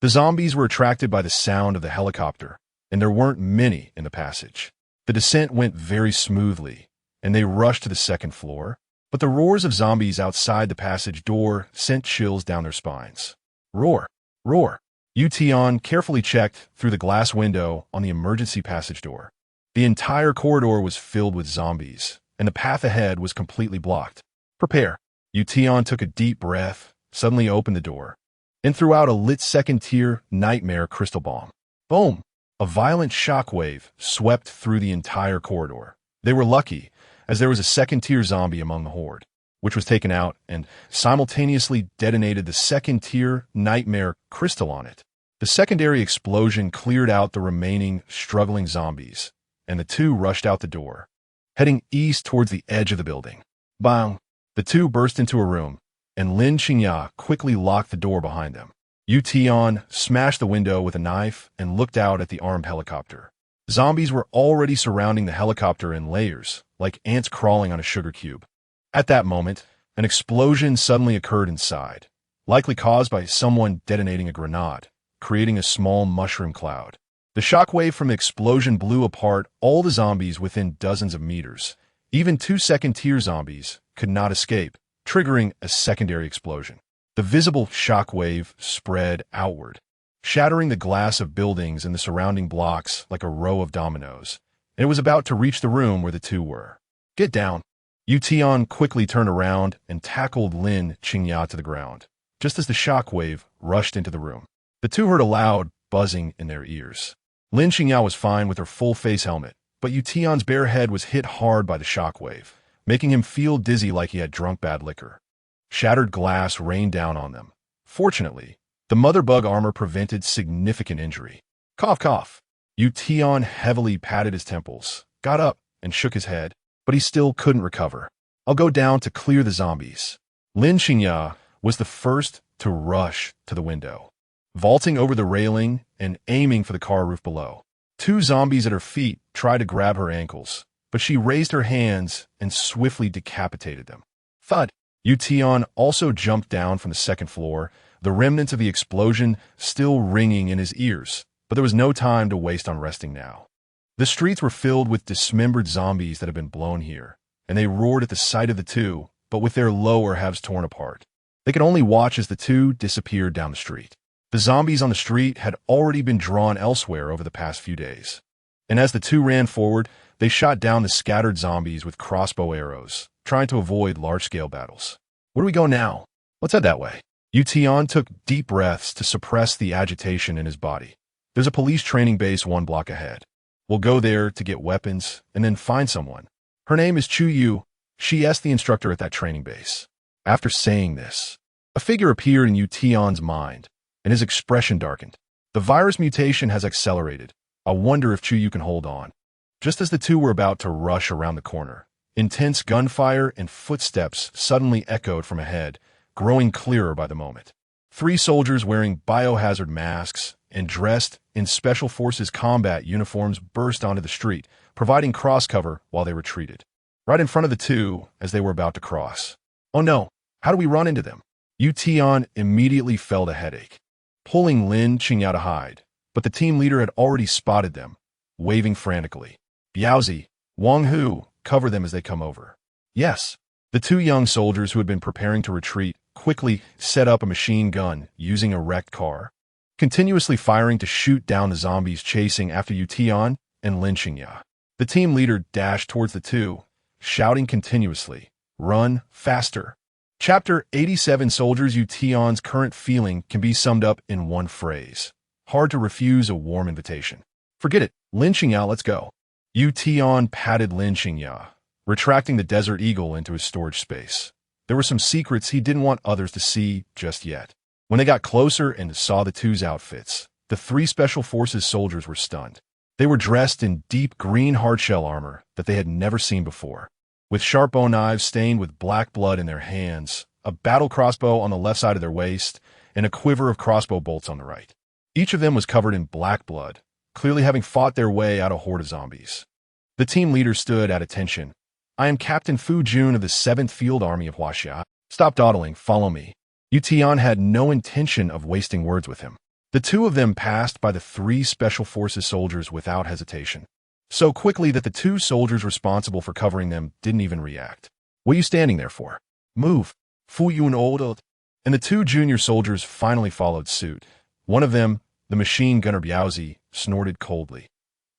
The zombies were attracted by the sound of the helicopter, and there weren't many in the passage. The descent went very smoothly, and they rushed to the second floor, but the roars of zombies outside the passage door sent chills down their spines. Roar! Roar! Tian carefully checked through the glass window on the emergency passage door. The entire corridor was filled with zombies, and the path ahead was completely blocked. Prepare! Tian took a deep breath, suddenly opened the door, and threw out a lit second-tier nightmare crystal bomb. Boom! A violent shockwave swept through the entire corridor. They were lucky, as there was a second-tier zombie among the horde, which was taken out and simultaneously detonated the second-tier nightmare crystal on it. The secondary explosion cleared out the remaining struggling zombies, and the two rushed out the door, heading east towards the edge of the building. Bang! The two burst into a room, and Yu quickly locked the door behind them. Tian smashed the window with a knife and looked out at the armed helicopter. Zombies were already surrounding the helicopter in layers, like ants crawling on a sugar cube. At that moment, an explosion suddenly occurred inside, likely caused by someone detonating a grenade, creating a small mushroom cloud. The shockwave from the explosion blew apart all the zombies within dozens of meters. Even two second-tier zombies could not escape, triggering a secondary explosion. The visible shockwave spread outward, shattering the glass of buildings and the surrounding blocks like a row of dominoes. And it was about to reach the room where the two were. Get down! Tian quickly turned around and tackled Yu to the ground, just as the shockwave rushed into the room. The two heard a loud buzzing in their ears. Yu was fine with her full-face helmet, but Tian's bare head was hit hard by the shockwave, making him feel dizzy like he had drunk bad liquor. Shattered glass rained down on them. Fortunately, the mother bug armor prevented significant injury. Cough, cough. Tian heavily patted his temples, got up, and shook his head, but he still couldn't recover. I'll go down to clear the zombies. Yu was the first to rush to the window, vaulting over the railing and aiming for the car roof below. Two zombies at her feet tried to grab her ankles, but she raised her hands and swiftly decapitated them. Thud! Tian also jumped down from the second floor, the remnants of the explosion still ringing in his ears, but there was no time to waste on resting now. The streets were filled with dismembered zombies that had been blown here, and they roared at the sight of the two, but with their lower halves torn apart. They could only watch as the two disappeared down the street. The zombies on the street had already been drawn elsewhere over the past few days, and as the two ran forward, they shot down the scattered zombies with crossbow arrows, trying to avoid large-scale battles. Where do we go now? Let's head that way. Tian took deep breaths to suppress the agitation in his body. There's a police training base 1 block ahead. We'll go there to get weapons and then find someone. Her name is Yu. She asked the instructor at that training base. After saying this, a figure appeared in Tian's mind, and his expression darkened. The virus mutation has accelerated. I wonder if Yu can hold on. Just as the two were about to rush around the corner, intense gunfire and footsteps suddenly echoed from ahead, growing clearer by the moment. 3 soldiers wearing biohazard masks and dressed in Special Forces combat uniforms burst onto the street, providing cross cover while they retreated. Right in front of the two as they were about to cross. Oh no, how do we run into them? Tian immediately felt a headache, pulling Yu to hide, but the team leader had already spotted them, waving frantically. Biaozi, Wang Hu, cover them as they come over. Yes. The 2 young soldiers who had been preparing to retreat quickly set up a machine gun using a wrecked car, continuously firing to shoot down the zombies chasing after Tian and Yu. The team leader dashed towards the two, shouting continuously, "Run faster!" Chapter 87 Soldiers. Tian's current feeling can be summed up in one phrase. Hard to refuse a warm invitation. Forget it, Yu, let's go. Tian patted Yu, retracting the Desert Eagle into his storage space. There were some secrets he didn't want others to see just yet. When they got closer and saw the two's outfits, the 3 Special Forces soldiers were stunned. They were dressed in deep green hardshell armor that they had never seen before, with sharp bow knives stained with black blood in their hands, a battle crossbow on the left side of their waist, and a quiver of crossbow bolts on the right. Each of them was covered in black blood, clearly having fought their way out of a horde of zombies. The team leader stood at attention. I am Captain Fu Jun of the 7th Field Army of Huaxia. Stop dawdling, follow me. Tian had no intention of wasting words with him. The two of them passed by the three Special Forces soldiers without hesitation, so quickly that the two soldiers responsible for covering them didn't even react. What are you standing there for? Move! Fu Yun ordered. And the two junior soldiers finally followed suit. One of them, the machine gunner Biaozi, snorted coldly.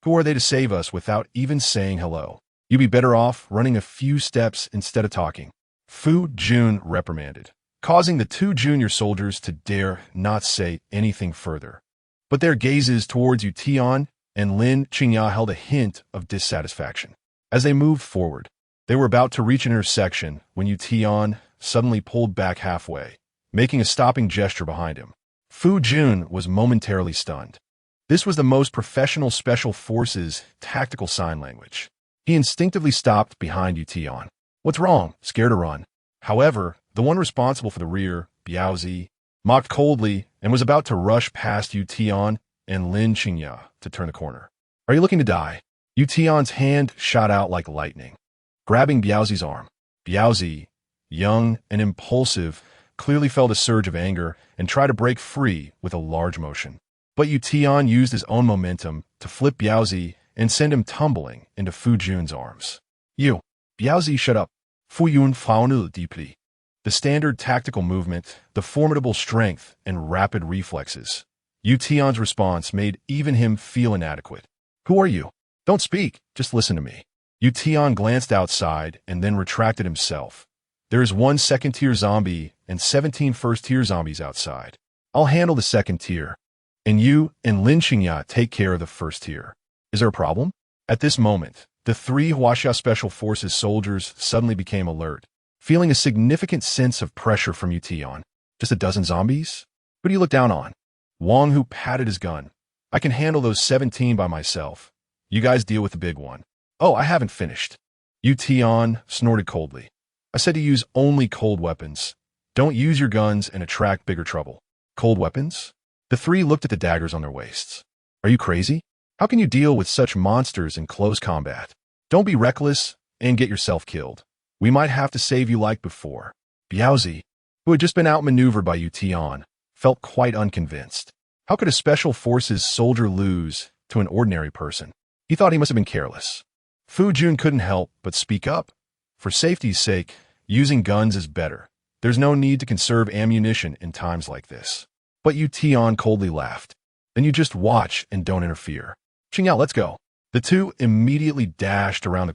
Who are they to save us without even saying hello? You'd be better off running a few steps instead of talking. Fu Jun reprimanded, causing the two junior soldiers to dare not say anything further. But their gazes towards Yu Tian and Lin Qingya held a hint of dissatisfaction. As they moved forward, they were about to reach an intersection when Yu Tian suddenly pulled back halfway, making a stopping gesture behind him. Fu Jun was momentarily stunned. This was the most professional Special Forces tactical sign language. He instinctively stopped behind Yu Tian. What's wrong? Scared to run. However, the one responsible for the rear, Biaozi, mocked coldly and was about to rush past Yu Tian and Lin Qingya to turn the corner. Are you looking to die? Yu Tian's hand shot out like lightning, grabbing Biaozi's arm. Biaozi, young and impulsive, clearly felt a surge of anger and tried to break free with a large motion. But Yu Tian used his own momentum to flip Biaozi and send him tumbling into Fu Jun's arms. You! Biaozi, shut up! Fu Yun frowned deeply. The standard tactical movement, the formidable strength, and rapid reflexes. Yu Tian's response made even him feel inadequate. Who are you? Don't speak, just listen to me. Yu Tian glanced outside and then retracted himself. There is one second-tier zombie and 17 first-tier zombies outside. I'll handle the second tier. And you and Lin Qingya take care of the first tier. Is there a problem? At this moment, the three Huaxia Special Forces soldiers suddenly became alert, feeling a significant sense of pressure from Yu Tian. Just a dozen zombies? Who do you look down on? Wang Hu patted his gun. I can handle those 17 by myself. You guys deal with the big one. Oh, I haven't finished. Yu Tian snorted coldly. I said to use only cold weapons. Don't use your guns and attract bigger trouble. Cold weapons? The three looked at the daggers on their waists. Are you crazy? How can you deal with such monsters in close combat? Don't be reckless and get yourself killed. We might have to save you like before. Biaozi, who had just been outmaneuvered by Yu Tian, felt quite unconvinced. How could a Special Forces soldier lose to an ordinary person? He thought he must have been careless. Fu Jun couldn't help but speak up. For safety's sake, using guns is better. There's no need to conserve ammunition in times like this. But Yu Tian coldly laughed. Then you just watch and don't interfere. Qingya, let's go. The two immediately dashed around the